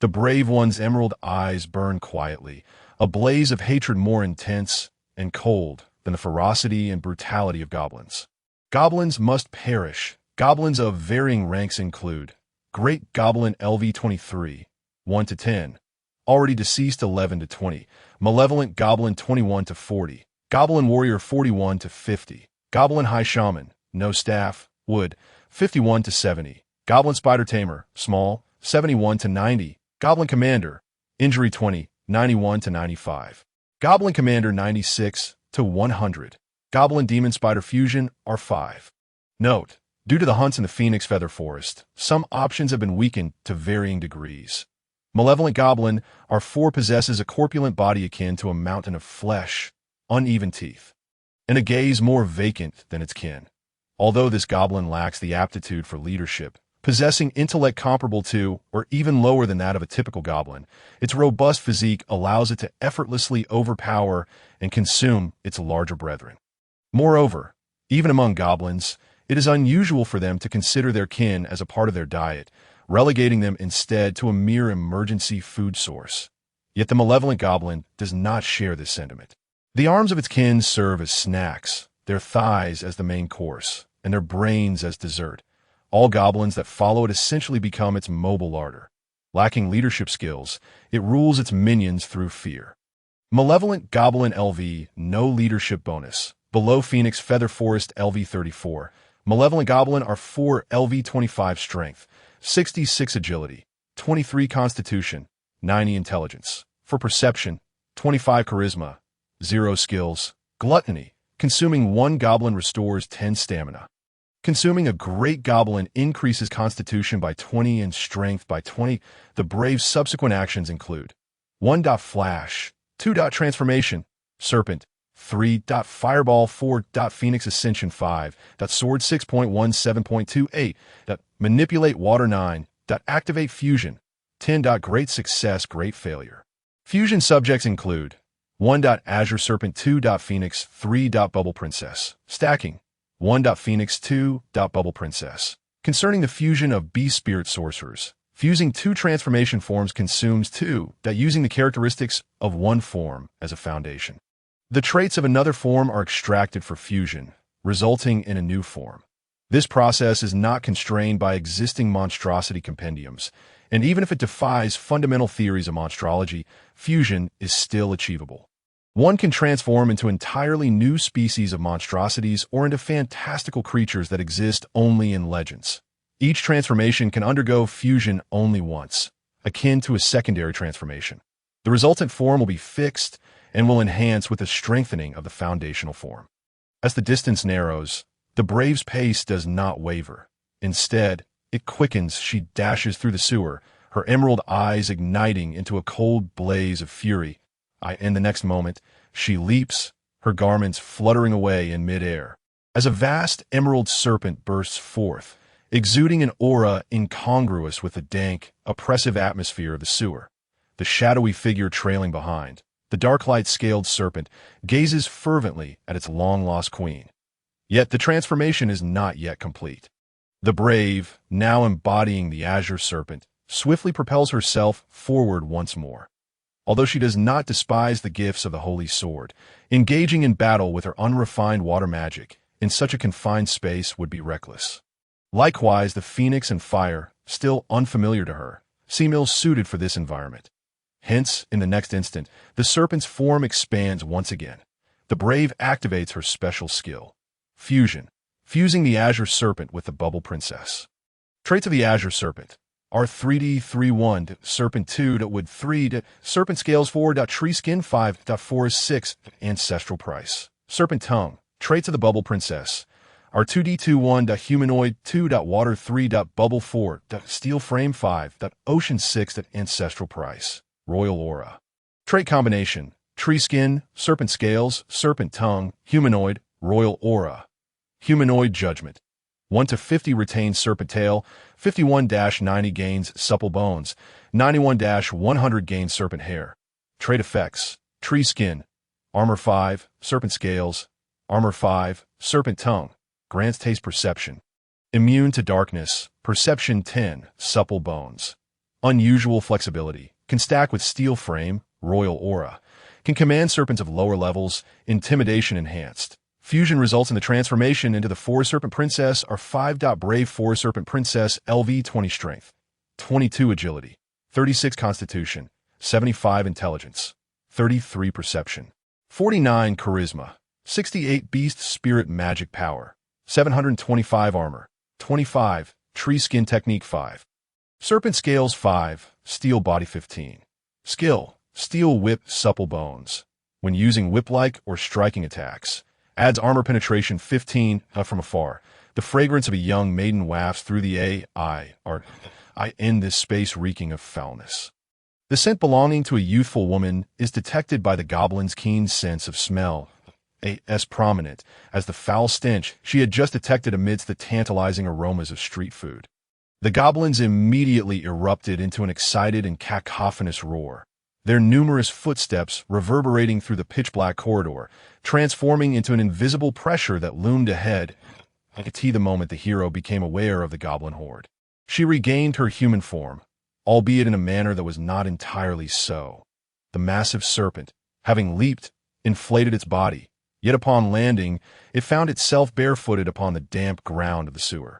The brave one's emerald eyes burn quietly, a blaze of hatred more intense and cold than the ferocity and brutality of goblins. Goblins must perish. Goblins of varying ranks include Great Goblin LV-23, 1 to 10, already deceased 11 to 20, Malevolent Goblin 21 to 40, Goblin Warrior 41 to 50, Goblin High Shaman, no staff, wood, 51 to 70, Goblin Spider Tamer, small, 71 to 90, Goblin Commander, injury 20, 91 to 95. Goblin Commander 96 to 100. Goblin Demon Spider Fusion are 5. Note: due to the hunts in the Phoenix Feather Forest, some options have been weakened to varying degrees. Malevolent Goblin R4 possesses a corpulent body akin to a mountain of flesh, uneven teeth, and a gaze more vacant than its kin. Although this goblin lacks the aptitude for leadership, possessing intellect comparable to, or even lower than that of a typical goblin, its robust physique allows it to effortlessly overpower and consume its larger brethren. Moreover, even among goblins, it is unusual for them to consider their kin as a part of their diet, relegating them instead to a mere emergency food source. Yet the malevolent goblin does not share this sentiment. The arms of its kin serve as snacks, their thighs as the main course, and their brains as dessert. All goblins that follow it essentially become its mobile larder. Lacking leadership skills, it rules its minions through fear. Malevolent Goblin LV, no leadership bonus. Below Phoenix Feather Forest LV 34. Malevolent Goblin are 4 LV 25 strength, 66 agility, 23 constitution, 90 intelligence. For perception, 25 charisma, 0 skills, gluttony. Consuming 1 goblin restores 10 stamina. Consuming a great goblin increases constitution by 20 and strength by 20. The Brave's subsequent actions include 1. Flash, 2. Transformation, Serpent, 3. Fireball, 4. Phoenix Ascension, 5. Sword 6.17.28. Manipulate Water, 9. Activate Fusion, 10. Great Success, Great Failure. Fusion subjects include 1. Azure Serpent, 2. Phoenix, 3. Bubble Princess. Stacking 1. Phoenix, 2. Bubble Princess. Concerning the fusion of Beast Spirit Sorcerers, fusing 2 transformation forms consumes 2. Using the characteristics of one form as a foundation. The traits of another form are extracted for fusion, resulting in a new form. This process is not constrained by existing monstrosity compendiums, and even if it defies fundamental theories of monstrology, fusion is still achievable. One can transform into entirely new species of monstrosities or into fantastical creatures that exist only in legends. Each transformation can undergo fusion only once, akin to a secondary transformation. The resultant form will be fixed and will enhance with the strengthening of the foundational form. As the distance narrows, the Brave's pace does not waver. Instead, it quickens. She dashes through the sewer, her emerald eyes igniting into a cold blaze of fury. In the next moment, she leaps, her garments fluttering away in midair, as a vast emerald serpent bursts forth, exuding an aura incongruous with the dank, oppressive atmosphere of the sewer. The shadowy figure trailing behind, the dark-light-scaled serpent, gazes fervently at its long-lost queen. Yet the transformation is not yet complete. The Brave, now embodying the Azure Serpent, swiftly propels herself forward once more. Although she does not despise the gifts of the Holy Sword, engaging in battle with her unrefined water magic in such a confined space would be reckless. Likewise, the Phoenix and Fire, still unfamiliar to her, seem ill-suited for this environment. Hence, in the next instant, the serpent's form expands once again. The Brave activates her special skill, Fusion, fusing the Azure Serpent with the Bubble Princess. Traits of the Azure Serpent are 3D 3-1, Serpent 2, Wood 3, Serpent Scales 4, Tree Skin 5, Forest 6, Ancestral Price. Serpent Tongue. Traits of the Bubble Princess are 2D 2-1, Humanoid 2, Water 3, Bubble 4, Steel Frame 5, Ocean 6, Ancestral Price. Royal Aura. Trait Combination: Tree Skin, Serpent Scales, Serpent Tongue, Humanoid, Royal Aura. Humanoid Judgment. 1 to 50 retains Serpent Tail, 51-90 gains Supple Bones, 91-100 gains Serpent Hair. Trait Effects: Tree Skin, Armor 5, Serpent Scales, Armor 5, Serpent Tongue, grants Taste Perception. Immune to Darkness, Perception 10, Supple Bones. Unusual Flexibility, can stack with Steel Frame, Royal Aura. Can command serpents of lower levels, Intimidation Enhanced. Fusion results in the transformation into the Forest Serpent Princess or 5. Brave Forest Serpent Princess LV 20 Strength, 22 Agility, 36 Constitution, 75 Intelligence, 33 Perception, 49 Charisma, 68 Beast Spirit Magic Power, 725 Armor, 25 Tree Skin Technique 5. Serpent Scales 5, Steel Body 15. Skill: Steel Whip, Supple Bones. when using whip-like or striking attacks. Adds armor penetration 15 from afar. The fragrance of a young maiden wafts through the I in this space reeking of foulness. The scent belonging to a youthful woman is detected by the goblin's keen sense of smell, as prominent as the foul stench she had just detected amidst the tantalizing aromas of street food. The goblins immediately erupted into an excited and cacophonous roar, their numerous footsteps reverberating through the pitch-black corridor, transforming into an invisible pressure that loomed ahead. Anke Tie the moment the hero became aware of the goblin horde. She regained her human form, albeit in a manner that was not entirely so. The massive serpent, having leaped, inflated its body, yet upon landing, it found itself barefooted upon the damp ground of the sewer.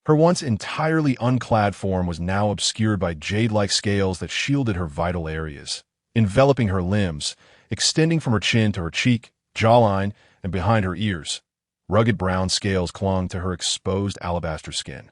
Her once entirely unclad form was now obscured by jade-like scales that shielded her vital areas, enveloping her limbs, extending from her chin to her cheek, jawline, and behind her ears. Rugged brown scales clung to her exposed alabaster skin,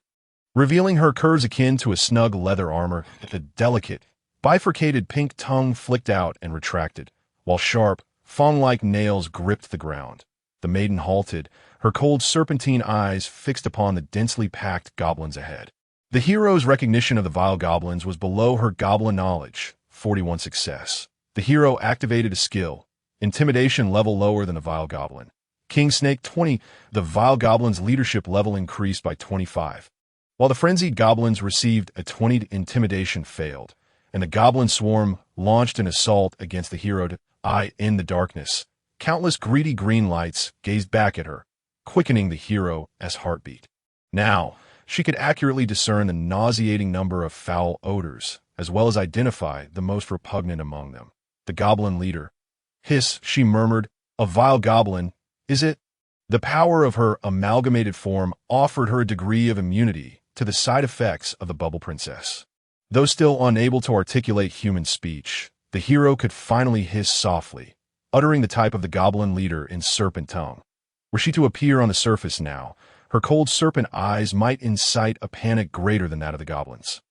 revealing her curves akin to a snug leather armor. The delicate, bifurcated pink tongue flicked out and retracted, while sharp, fawn-like nails gripped the ground. The maiden halted, her cold serpentine eyes fixed upon the densely packed goblins ahead. The hero's recognition of the vile goblins was below her goblin knowledge. 41 success. The hero activated a skill, intimidation level lower than the vile goblin. King Snake 20. The vile goblin's leadership level increased by 25. While the frenzied goblins received a 20, intimidation failed, and the goblin swarm launched an assault against the hero. In the darkness, countless greedy green lights gazed back at her, quickening the hero as heartbeat. Now, she could accurately discern the nauseating number of foul odors, as well as identify the most repugnant among them. The goblin leader. Hiss, she murmured, a vile goblin, is it? The power of her amalgamated form offered her a degree of immunity to the side effects of the Bubble Princess. Though still unable to articulate human speech, the hero could finally hiss softly, uttering the type of the goblin leader in serpent tongue. Were she to appear on the surface now, her cold serpent eyes might incite a panic greater than that of the goblins.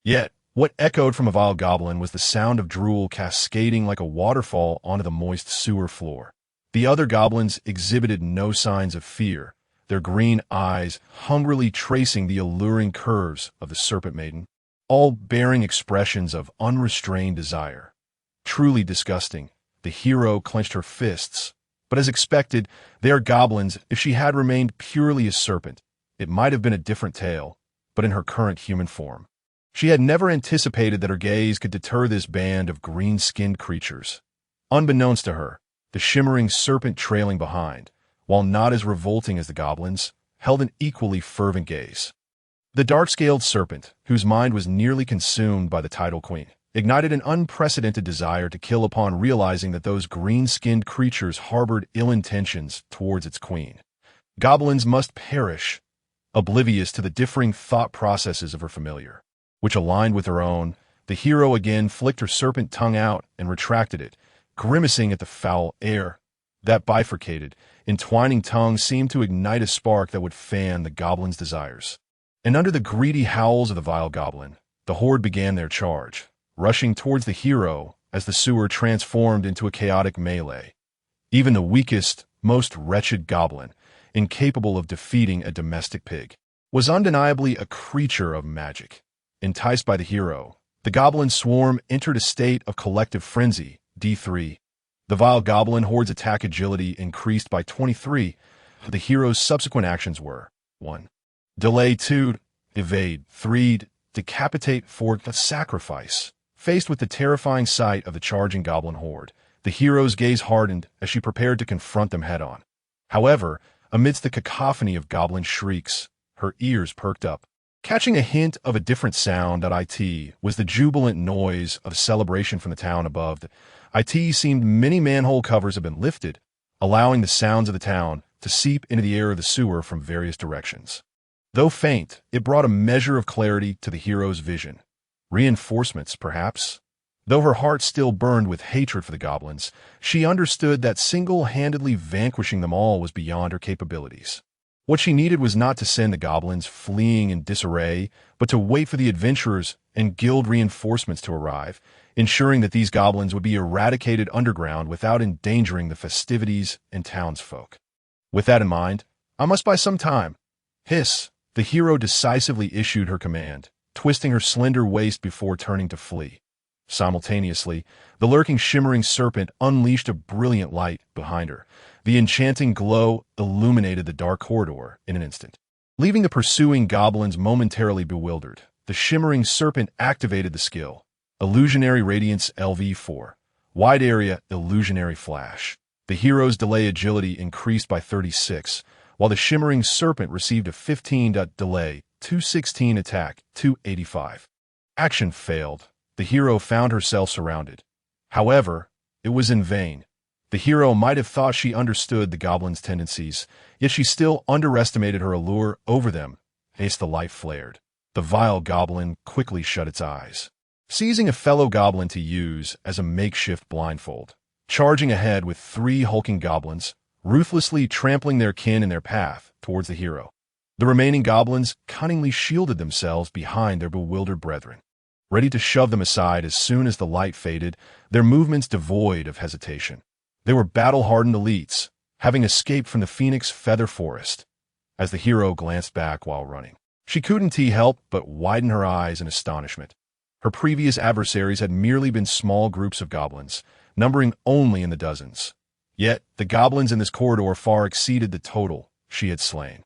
Yet, what echoed from a vile goblin was the sound of drool cascading like a waterfall onto the moist sewer floor. The other goblins exhibited no signs of fear, their green eyes hungrily tracing the alluring curves of the serpent maiden, all bearing expressions of unrestrained desire. Truly disgusting, the hero clenched her fists, but as expected, they are goblins. If she had remained purely a serpent, it might have been a different tale, but in her current human form. She had never anticipated that her gaze could deter this band of green-skinned creatures. Unbeknownst to her, the shimmering serpent trailing behind, while not as revolting as the goblins, held an equally fervent gaze. The dark-scaled serpent, whose mind was nearly consumed by the tidal queen, ignited an unprecedented desire to kill upon realizing that those green-skinned creatures harbored ill intentions towards its queen. Goblins must perish, oblivious to the differing thought processes of her familiar, which aligned with her own. The hero again flicked her serpent tongue out and retracted it, grimacing at the foul air. That bifurcated, entwining tongue seemed to ignite a spark that would fan the goblin's desires. And under the greedy howls of the vile goblin, the horde began their charge, rushing towards the hero as the sewer transformed into a chaotic melee. Even the weakest, most wretched goblin, incapable of defeating a domestic pig, was undeniably a creature of magic. Enticed by the hero, the goblin swarm entered a state of collective frenzy. D3. The vile goblin horde's attack agility increased by 23. The hero's subsequent actions were 1. Delay. 2. Evade. 3. Decapitate. 4. Sacrifice. Faced with the terrifying sight of the charging goblin horde, the hero's gaze hardened as she prepared to confront them head-on. However, amidst the cacophony of goblin shrieks, her ears perked up. Catching a hint of a different sound at IT was the jubilant noise of celebration from the town above. IT seemed many manhole covers had been lifted, allowing the sounds of the town to seep into the air of the sewer from various directions. Though faint, it brought a measure of clarity to the hero's vision. Reinforcements, perhaps? Though her heart still burned with hatred for the goblins, she understood that single-handedly vanquishing them all was beyond her capabilities. What she needed was not to send the goblins fleeing in disarray, but to wait for the adventurers and guild reinforcements to arrive, ensuring that these goblins would be eradicated underground without endangering the festivities and townsfolk. With that in mind, I must buy some time. Hiss, the hero decisively issued her command, twisting her slender waist before turning to flee. Simultaneously, the lurking shimmering serpent unleashed a brilliant light behind her. The enchanting glow illuminated the dark corridor in an instant. Leaving the pursuing goblins momentarily bewildered, the shimmering serpent activated the skill. Illusionary Radiance LV4. Wide Area Illusionary Flash. The hero's delay agility increased by 36, while the shimmering serpent received a 15 delay, 216 attack, 285. Action failed. The hero found herself surrounded. However, it was in vain. The hero might have thought she understood the goblin's tendencies, yet she still underestimated her allure over them. As the light flared, the vile goblin quickly shut its eyes, seizing a fellow goblin to use as a makeshift blindfold. Charging ahead with 3 hulking goblins, ruthlessly trampling their kin in their path towards the hero. The remaining goblins cunningly shielded themselves behind their bewildered brethren, ready to shove them aside as soon as the light faded, their movements devoid of hesitation. They were battle-hardened elites, having escaped from the Phoenix Feather Forest. As the hero glanced back while running, she couldn't help but widen her eyes in astonishment. Her previous adversaries had merely been small groups of goblins, numbering only in the dozens. Yet, the goblins in this corridor far exceeded the total she had slain,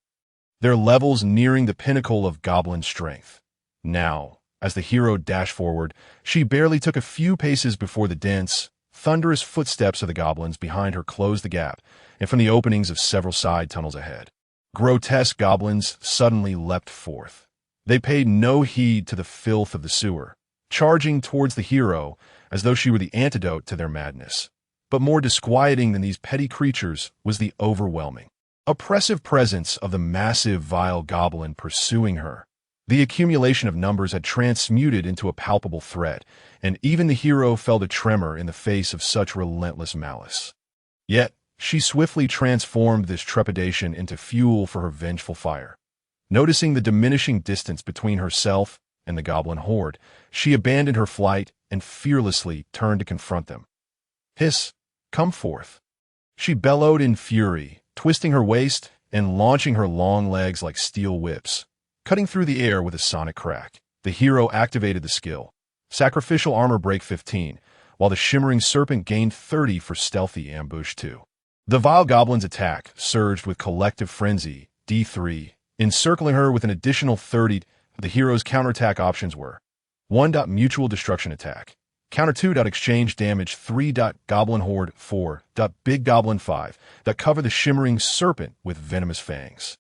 their levels nearing the pinnacle of goblin strength. Now, as the hero dashed forward, she barely took a few paces before the dense, thunderous footsteps of the goblins behind her closed the gap, and from the openings of several side tunnels ahead, grotesque goblins suddenly leapt forth. They paid no heed to the filth of the sewer, charging towards the hero as though she were the antidote to their madness. But more disquieting than these petty creatures was the overwhelming, oppressive presence of the massive vile goblin pursuing her. The accumulation of numbers had transmuted into a palpable threat, and even the hero felt a tremor in the face of such relentless malice. Yet, she swiftly transformed this trepidation into fuel for her vengeful fire. Noticing the diminishing distance between herself and the goblin horde, she abandoned her flight and fearlessly turned to confront them. Hiss, come forth. She bellowed in fury, twisting her waist and launching her long legs like steel whips. Cutting through the air with a sonic crack, the hero activated the skill. Sacrificial Armor Break 15, while the shimmering serpent gained 30 for Stealthy Ambush 2. The vile goblin's attack surged with Collective Frenzy, D3, encircling her with an additional 30. The hero's counterattack options were 1. Mutual Destruction Attack, Counter 2. Exchange Damage 3. Goblin Horde 4. Big Goblin 5. Cover the shimmering serpent with venomous fangs.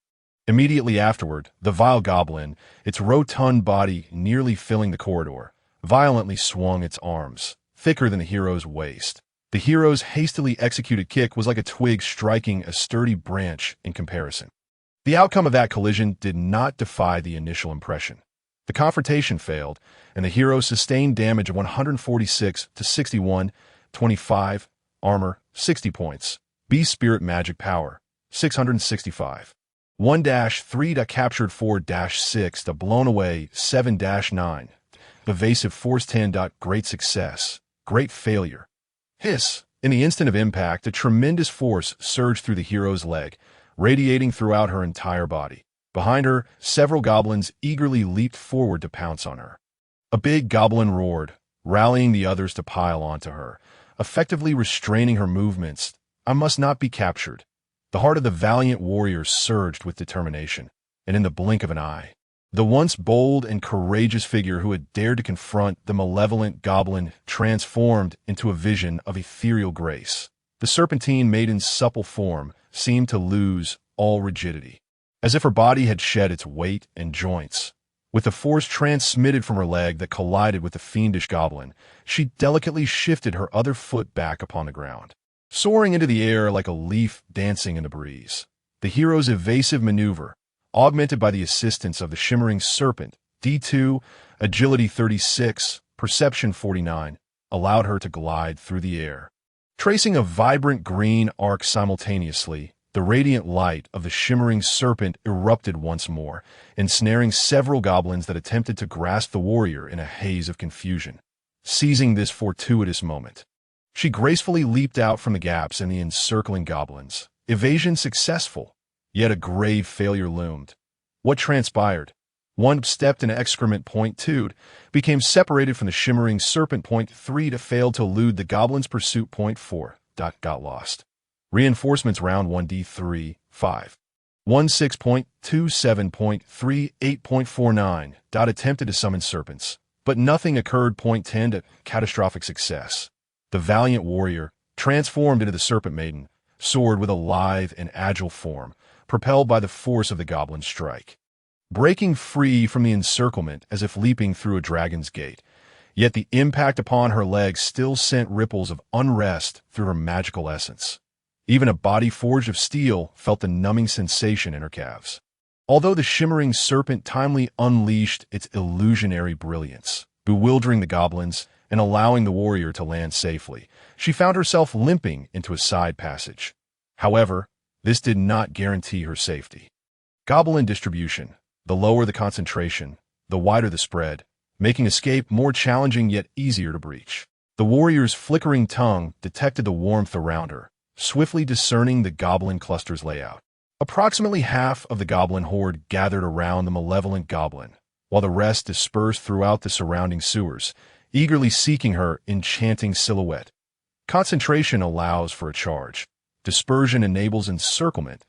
Immediately afterward, the vile goblin, its rotund body nearly filling the corridor, violently swung its arms, thicker than the hero's waist. The hero's hastily executed kick was like a twig striking a sturdy branch in comparison. The outcome of that collision did not defy the initial impression. The confrontation failed, and the hero sustained damage of 146 to 61, 25, armor, 60 points, Beast Spirit Magic Power, 665. 1-3 captured 4-6 blown away 7-9 evasive force 10 great success great failure. Hiss, in the instant of impact, a tremendous force surged through the hero's leg, radiating throughout her entire body. Behind her, several goblins eagerly leaped forward to pounce on her. A big goblin roared, rallying the others to pile onto her, effectively restraining her movements. I must not be captured. The heart of the valiant warrior surged with determination, and in the blink of an eye, the once bold and courageous figure who had dared to confront the malevolent goblin transformed into a vision of ethereal grace. The serpentine maiden's supple form seemed to lose all rigidity, as if her body had shed its weight and joints. With the force transmitted from her leg that collided with the fiendish goblin, she delicately shifted her other foot back upon the ground, soaring into the air like a leaf dancing in the breeze. The hero's evasive maneuver, augmented by the assistance of the shimmering serpent, D2, agility 36, perception 49, allowed her to glide through the air, tracing a vibrant green arc simultaneously The radiant light of the shimmering serpent erupted once more, ensnaring several goblins that attempted to grasp the warrior in a haze of confusion. Seizing this fortuitous moment, she gracefully leaped out from the gaps in the encircling goblins. Evasion successful, yet a grave failure loomed. What transpired? One stepped into excrement. Point 2 became separated from the shimmering serpent. Point 3 to failed to elude the goblin's pursuit. Point 4 got lost. Reinforcements round 1d3 5 16.27.38.49 attempted to summon serpents, but nothing occurred. Point 10 to catastrophic success. The valiant warrior, transformed into the serpent maiden, soared with a lithe and agile form, propelled by the force of the goblin's strike, breaking free from the encirclement as if leaping through a dragon's gate. Yet the impact upon her legs still sent ripples of unrest through her magical essence. Even a body forged of steel felt the numbing sensation in her calves. Although the shimmering serpent timely unleashed its illusionary brilliance, bewildering the goblins and allowing the warrior to land safely, she found herself limping into a side passage. However, this did not guarantee her safety. Goblin distribution. The lower the concentration, the wider the spread, making escape more challenging yet easier to breach. The warrior's flickering tongue detected the warmth around her, swiftly discerning the goblin cluster's layout. Approximately half of the goblin horde gathered around the malevolent goblin, while the rest dispersed throughout the surrounding sewers, eagerly seeking her enchanting silhouette. Concentration allows for a charge. Dispersion enables encirclement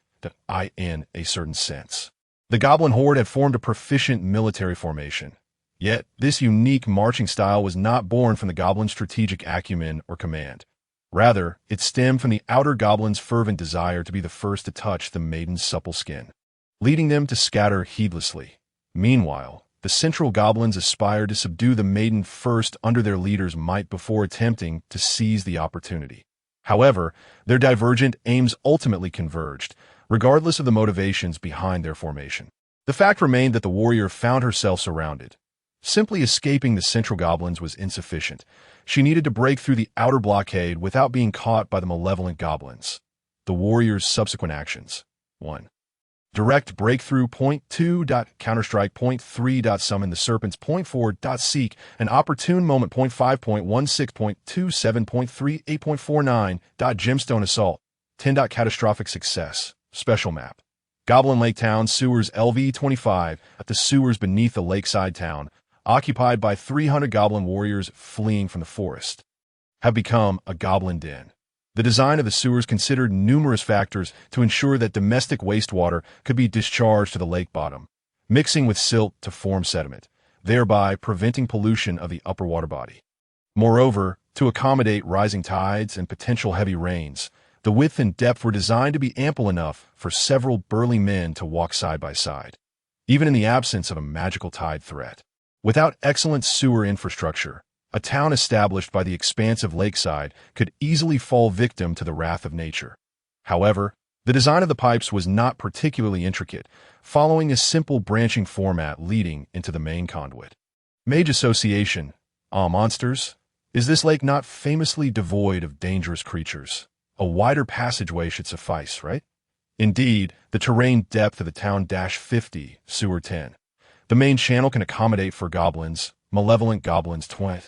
in a certain sense. The goblin horde had formed a proficient military formation. Yet, this unique marching style was not born from the goblin's strategic acumen or command. Rather, it stemmed from the outer goblin's fervent desire to be the first to touch the maiden's supple skin, leading them to scatter heedlessly. Meanwhile, the central goblins aspired to subdue the maiden first under their leader's might before attempting to seize the opportunity. However, their divergent aims ultimately converged, regardless of the motivations behind their formation. The fact remained that the warrior found herself surrounded. Simply escaping the central goblins was insufficient. She needed to break through the outer blockade without being caught by the malevolent goblins. The warrior's subsequent actions. 1. Direct breakthrough. Point 2. Counterstrike. Point 3. Summon the serpents. Point 4. Seek an opportune moment. Point 5.16.27.38.49. Gemstone assault. 10. Catastrophic success. Special map. Goblin Lake Town Sewers LV-25 at the sewers beneath the lakeside town, occupied by 300 goblin warriors fleeing from the forest, have become a goblin den. The design of the sewers considered numerous factors to ensure that domestic wastewater could be discharged to the lake bottom, mixing with silt to form sediment, thereby preventing pollution of the upper water body. Moreover, to accommodate rising tides and potential heavy rains, the width and depth were designed to be ample enough for several burly men to walk side by side, even in the absence of a magical tide threat. Without excellent sewer infrastructure, a town established by the expansive lakeside could easily fall victim to the wrath of nature. However, the design of the pipes was not particularly intricate, following a simple branching format leading into the main conduit. Mage Association. Monsters? Is this lake not famously devoid of dangerous creatures? A wider passageway should suffice, right? Indeed, the terrain depth of the town-50, sewer 10. The main channel can accommodate for goblins, malevolent goblins 20.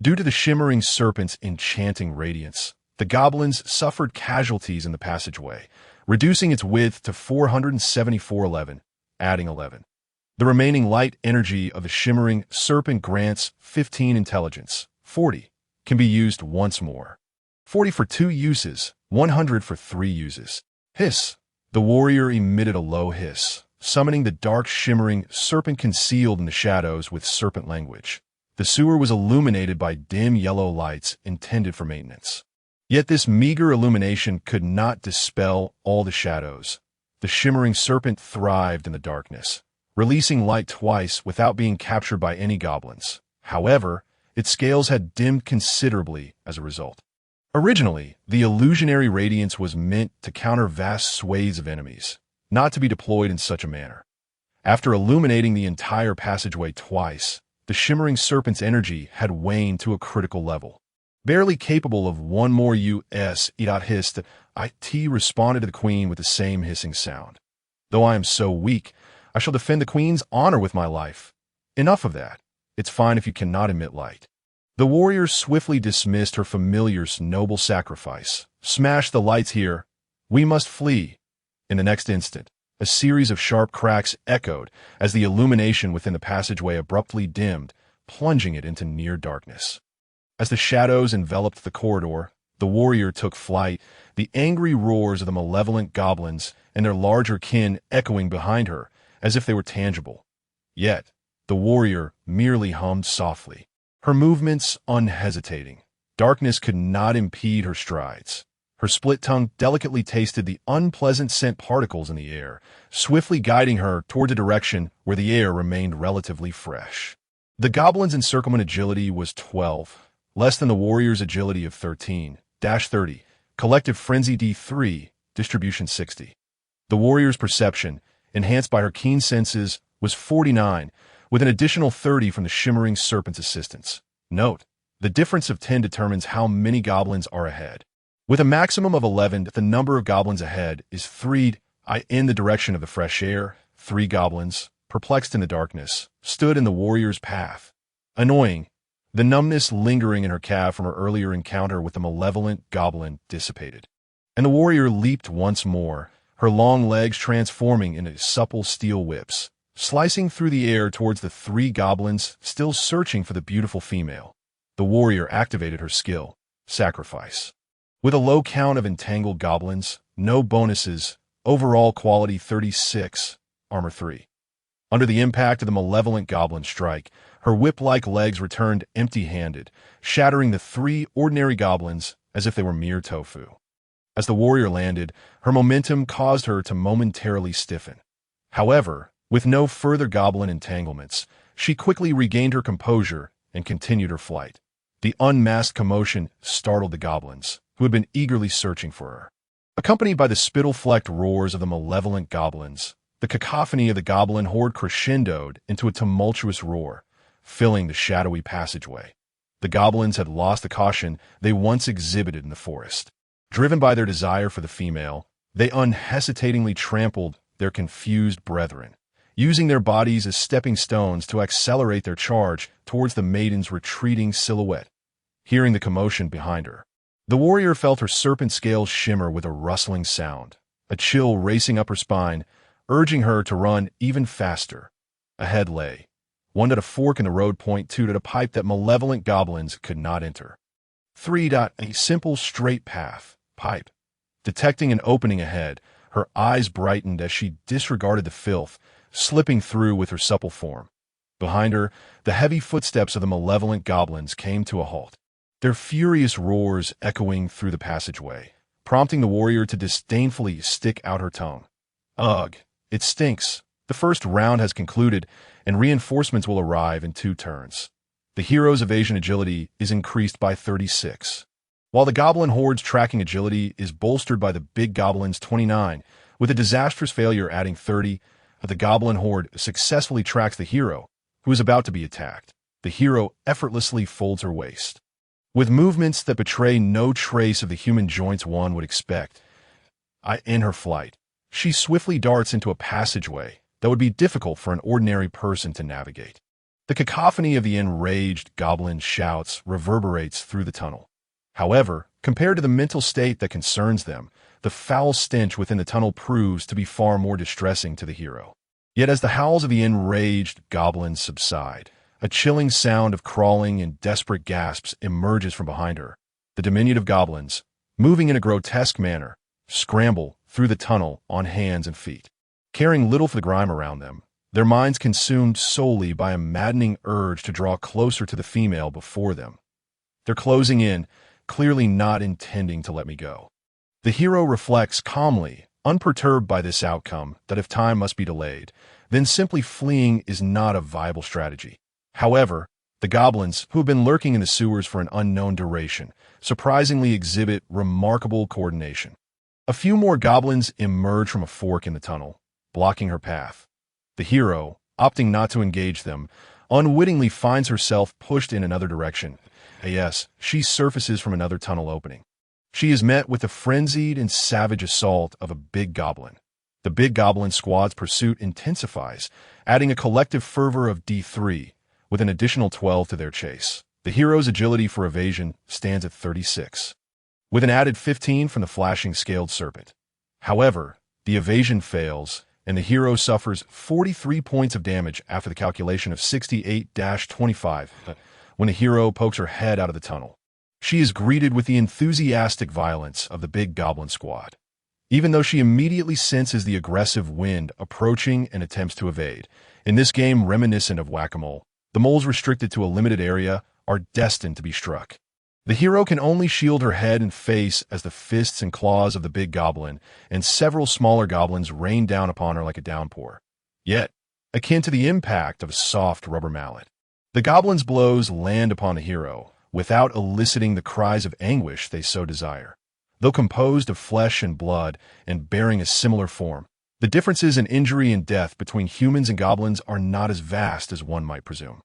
Due to the shimmering serpent's enchanting radiance, the goblins suffered casualties in the passageway, reducing its width to 474.11, adding 11. The remaining light energy of the shimmering serpent grants 15 intelligence, 40, can be used once more. 40 for 2 uses, 100 for 3 uses. Hiss. The warrior emitted a low hiss, summoning the dark shimmering serpent concealed in the shadows with serpent language. The sewer was illuminated by dim yellow lights intended for maintenance. Yet this meager illumination could not dispel all the shadows. The shimmering serpent thrived in the darkness, releasing light twice without being captured by any goblins. However, its scales had dimmed considerably as a result. Originally, the illusionary radiance was meant to counter vast swathes of enemies, not to be deployed in such a manner. After illuminating the entire passageway twice, the shimmering serpent's energy had waned to a critical level. Barely capable of one more U.S. hissed, IT responded to the queen with the same hissing sound. Though I am so weak, I shall defend the queen's honor with my life. Enough of that. It's fine if you cannot emit light. The warrior swiftly dismissed her familiar's noble sacrifice. Smash the lights here. We must flee. In the next instant, a series of sharp cracks echoed as the illumination within the passageway abruptly dimmed, plunging it into near darkness. As the shadows enveloped the corridor, the warrior took flight, the angry roars of the malevolent goblins and their larger kin echoing behind her as if they were tangible. Yet, the warrior merely hummed softly, her movements unhesitating. Darkness could not impede her strides. Her split tongue delicately tasted the unpleasant scent particles in the air, swiftly guiding her toward a direction where the air remained relatively fresh. The goblin's encirclement agility was 12, less than the warrior's agility of 13-30, collective frenzy D3, distribution 60. The warrior's perception, enhanced by her keen senses, was 49, with an additional 30 from the shimmering serpent's assistance. Note, the difference of 10 determines how many goblins are ahead. With a maximum of 11, the number of goblins ahead is 3. In the direction of the fresh air, 3 goblins, perplexed in the darkness, stood in the warrior's path. Annoying, the numbness lingering in her calf from her earlier encounter with the malevolent goblin dissipated. And the warrior leaped once more, her long legs transforming into supple steel whips, slicing through the air towards the 3 goblins still searching for the beautiful female. The warrior activated her skill, Sacrifice. With a low count of entangled goblins, no bonuses, overall quality 36, armor 3. Under the impact of the malevolent goblin strike, her whip-like legs returned empty-handed, shattering the 3 ordinary goblins as if they were mere tofu. As the warrior landed, her momentum caused her to momentarily stiffen. However, with no further goblin entanglements, she quickly regained her composure and continued her flight. The unmasked commotion startled the goblins, who had been eagerly searching for her. Accompanied by the spittle-flecked roars of the malevolent goblins, the cacophony of the goblin horde crescendoed into a tumultuous roar, filling the shadowy passageway. The goblins had lost the caution they once exhibited in the forest. Driven by their desire for the female, they unhesitatingly trampled their confused brethren, using their bodies as stepping stones to accelerate their charge towards the maiden's retreating silhouette. Hearing the commotion behind her, the warrior felt her serpent scales shimmer with a rustling sound, a chill racing up her spine, urging her to run even faster. Ahead lay, one at a fork in the road, point 2 at a pipe that malevolent goblins could not enter. 3. A simple straight path, pipe. Detecting an opening ahead, her eyes brightened as she disregarded the filth, slipping through with her supple form. Behind her, the heavy footsteps of the malevolent goblins came to a halt, their furious roars echoing through the passageway, prompting the warrior to disdainfully stick out her tongue. Ugh, it stinks. The first round has concluded, and reinforcements will arrive in 2 turns. The hero's evasion agility is increased by 36, while the goblin horde's tracking agility is bolstered by the big goblin's 29, with a disastrous failure adding 30. The goblin horde successfully tracks the hero, who is about to be attacked. The hero effortlessly folds her waist. With movements that betray no trace of the human joints one would expect, in her flight, she swiftly darts into a passageway that would be difficult for an ordinary person to navigate. The cacophony of the enraged goblin shouts reverberates through the tunnel. However, compared to the mental state that concerns them, the foul stench within the tunnel proves to be far more distressing to the hero. Yet as the howls of the enraged goblins subside, a chilling sound of crawling and desperate gasps emerges from behind her. The diminutive goblins, moving in a grotesque manner, scramble through the tunnel on hands and feet, caring little for the grime around them, their minds consumed solely by a maddening urge to draw closer to the female before them. They're closing in, clearly not intending to let me go. The hero reflects calmly, unperturbed by this outcome, that if time must be delayed, then simply fleeing is not a viable strategy. However, the goblins, who have been lurking in the sewers for an unknown duration, surprisingly exhibit remarkable coordination. A few more goblins emerge from a fork in the tunnel, blocking her path. The hero, opting not to engage them, unwittingly finds herself pushed in another direction. Yes, she surfaces from another tunnel opening. She is met with the frenzied and savage assault of a big goblin. The big goblin squad's pursuit intensifies, adding a collective fervor of D3, with an additional 12 to their chase. The hero's agility for evasion stands at 36, with an added 15 from the flashing scaled serpent. However, the evasion fails, and the hero suffers 43 points of damage after the calculation of 68-25 when the hero pokes her head out of the tunnel. She is greeted with the enthusiastic violence of the big goblin squad. Even though she immediately senses the aggressive wind approaching and attempts to evade, in this game reminiscent of whack-a-mole, the moles restricted to a limited area are destined to be struck. The hero can only shield her head and face as the fists and claws of the big goblin and several smaller goblins rain down upon her like a downpour, yet akin to the impact of a soft rubber mallet. The goblins' blows land upon the hero without eliciting the cries of anguish they so desire. Though composed of flesh and blood and bearing a similar form, the differences in injury and death between humans and goblins are not as vast as one might presume.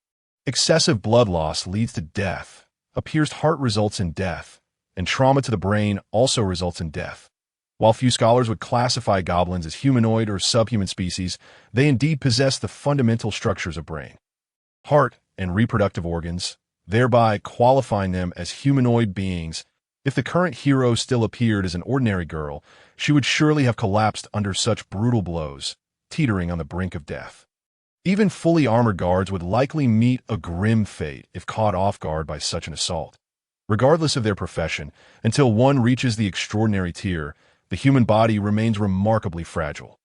Excessive blood loss leads to death, a pierced heart results in death, and trauma to the brain also results in death. While few scholars would classify goblins as humanoid or subhuman species, they indeed possess the fundamental structures of brain, heart, and reproductive organs, thereby qualifying them as humanoid beings. If the current hero still appeared as an ordinary girl, she would surely have collapsed under such brutal blows, teetering on the brink of death. Even fully armored guards would likely meet a grim fate if caught off guard by such an assault. Regardless of their profession, until one reaches the extraordinary tier, the human body remains remarkably fragile.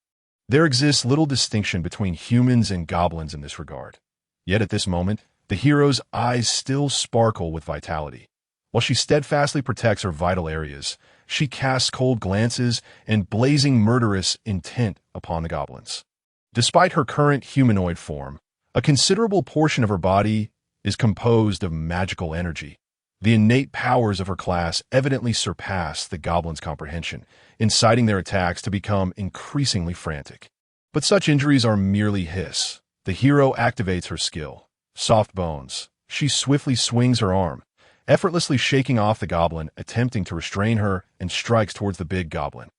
There exists little distinction between humans and goblins in this regard. Yet at this moment, the hero's eyes still sparkle with vitality. While she steadfastly protects her vital areas, she casts cold glances and blazing murderous intent upon the goblins. Despite her current humanoid form, a considerable portion of her body is composed of magical energy. The innate powers of her class evidently surpass the goblins' comprehension, inciting their attacks to become increasingly frantic. But such injuries are merely hiss. The hero activates her skill. Soft bones. She swiftly swings her arm, effortlessly shaking off the goblin, attempting to restrain her, and strikes towards the big goblin.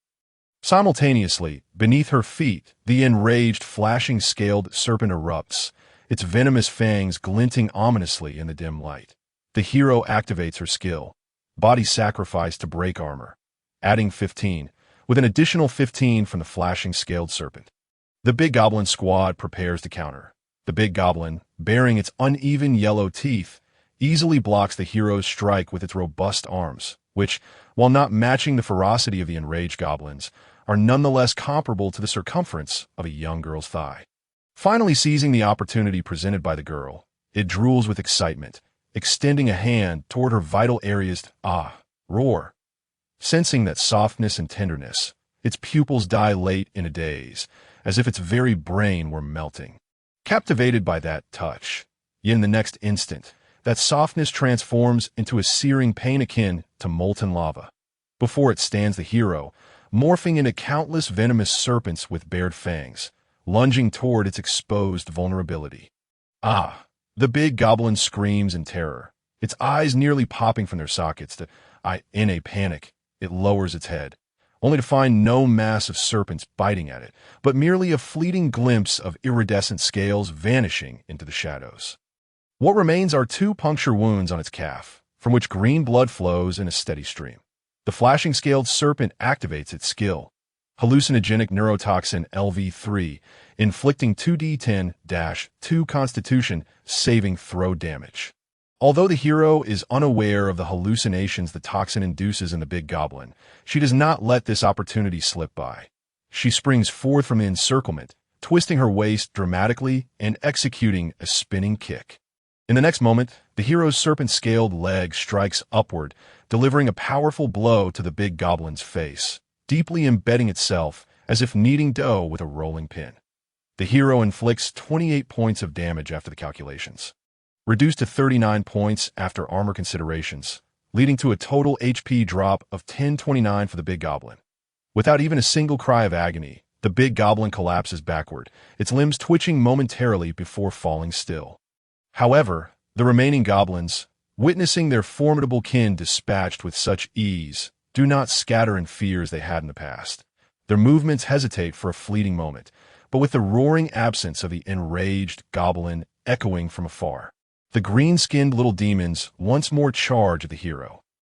Simultaneously, beneath her feet, the enraged, flashing scaled serpent erupts, its venomous fangs glinting ominously in the dim light. The hero activates her skill, body sacrifice to break armor, adding 15, with an additional 15 from the flashing scaled serpent. The big goblin squad prepares to counter. The big goblin, bearing its uneven yellow teeth, easily blocks the hero's strike with its robust arms, which, while not matching the ferocity of the enraged goblins, are nonetheless comparable to the circumference of a young girl's thigh. Finally seizing the opportunity presented by the girl, it drools with excitement, extending a hand toward her vital areas. Roar. Sensing that softness and tenderness, its pupils dilate in a daze, as if its very brain were melting. Captivated by that touch, yet in the next instant, that softness transforms into a searing pain akin to molten lava. Before it stands the hero, morphing into countless venomous serpents with bared fangs, lunging toward its exposed vulnerability. The big goblin screams in terror, its eyes nearly popping from their sockets. In a panic, it lowers its head, only to find no mass of serpents biting at it, but merely a fleeting glimpse of iridescent scales vanishing into the shadows. What remains are 2 puncture wounds on its calf, from which green blood flows in a steady stream. The flashing scaled serpent activates its skill, hallucinogenic neurotoxin LV3, inflicting 2d10-2 constitution saving throw damage. Although the hero is unaware of the hallucinations the toxin induces in the big goblin, she does not let this opportunity slip by. She springs forth from the encirclement, twisting her waist dramatically and executing a spinning kick. In the next moment, the hero's serpent-scaled leg strikes upward, delivering a powerful blow to the big goblin's face, deeply embedding itself as if kneading dough with a rolling pin. The hero inflicts 28 points of damage after the calculations, reduced to 39 points after armor considerations, leading to a total HP drop of 1029 for the big goblin. Without even a single cry of agony, the big goblin collapses backward, its limbs twitching momentarily before falling still. However, the remaining goblins, witnessing their formidable kin dispatched with such ease, do not scatter in fear as they had in the past. Their movements hesitate for a fleeting moment, but with the roaring absence of the enraged goblin echoing from afar. The green-skinned little demons once more charge at the hero,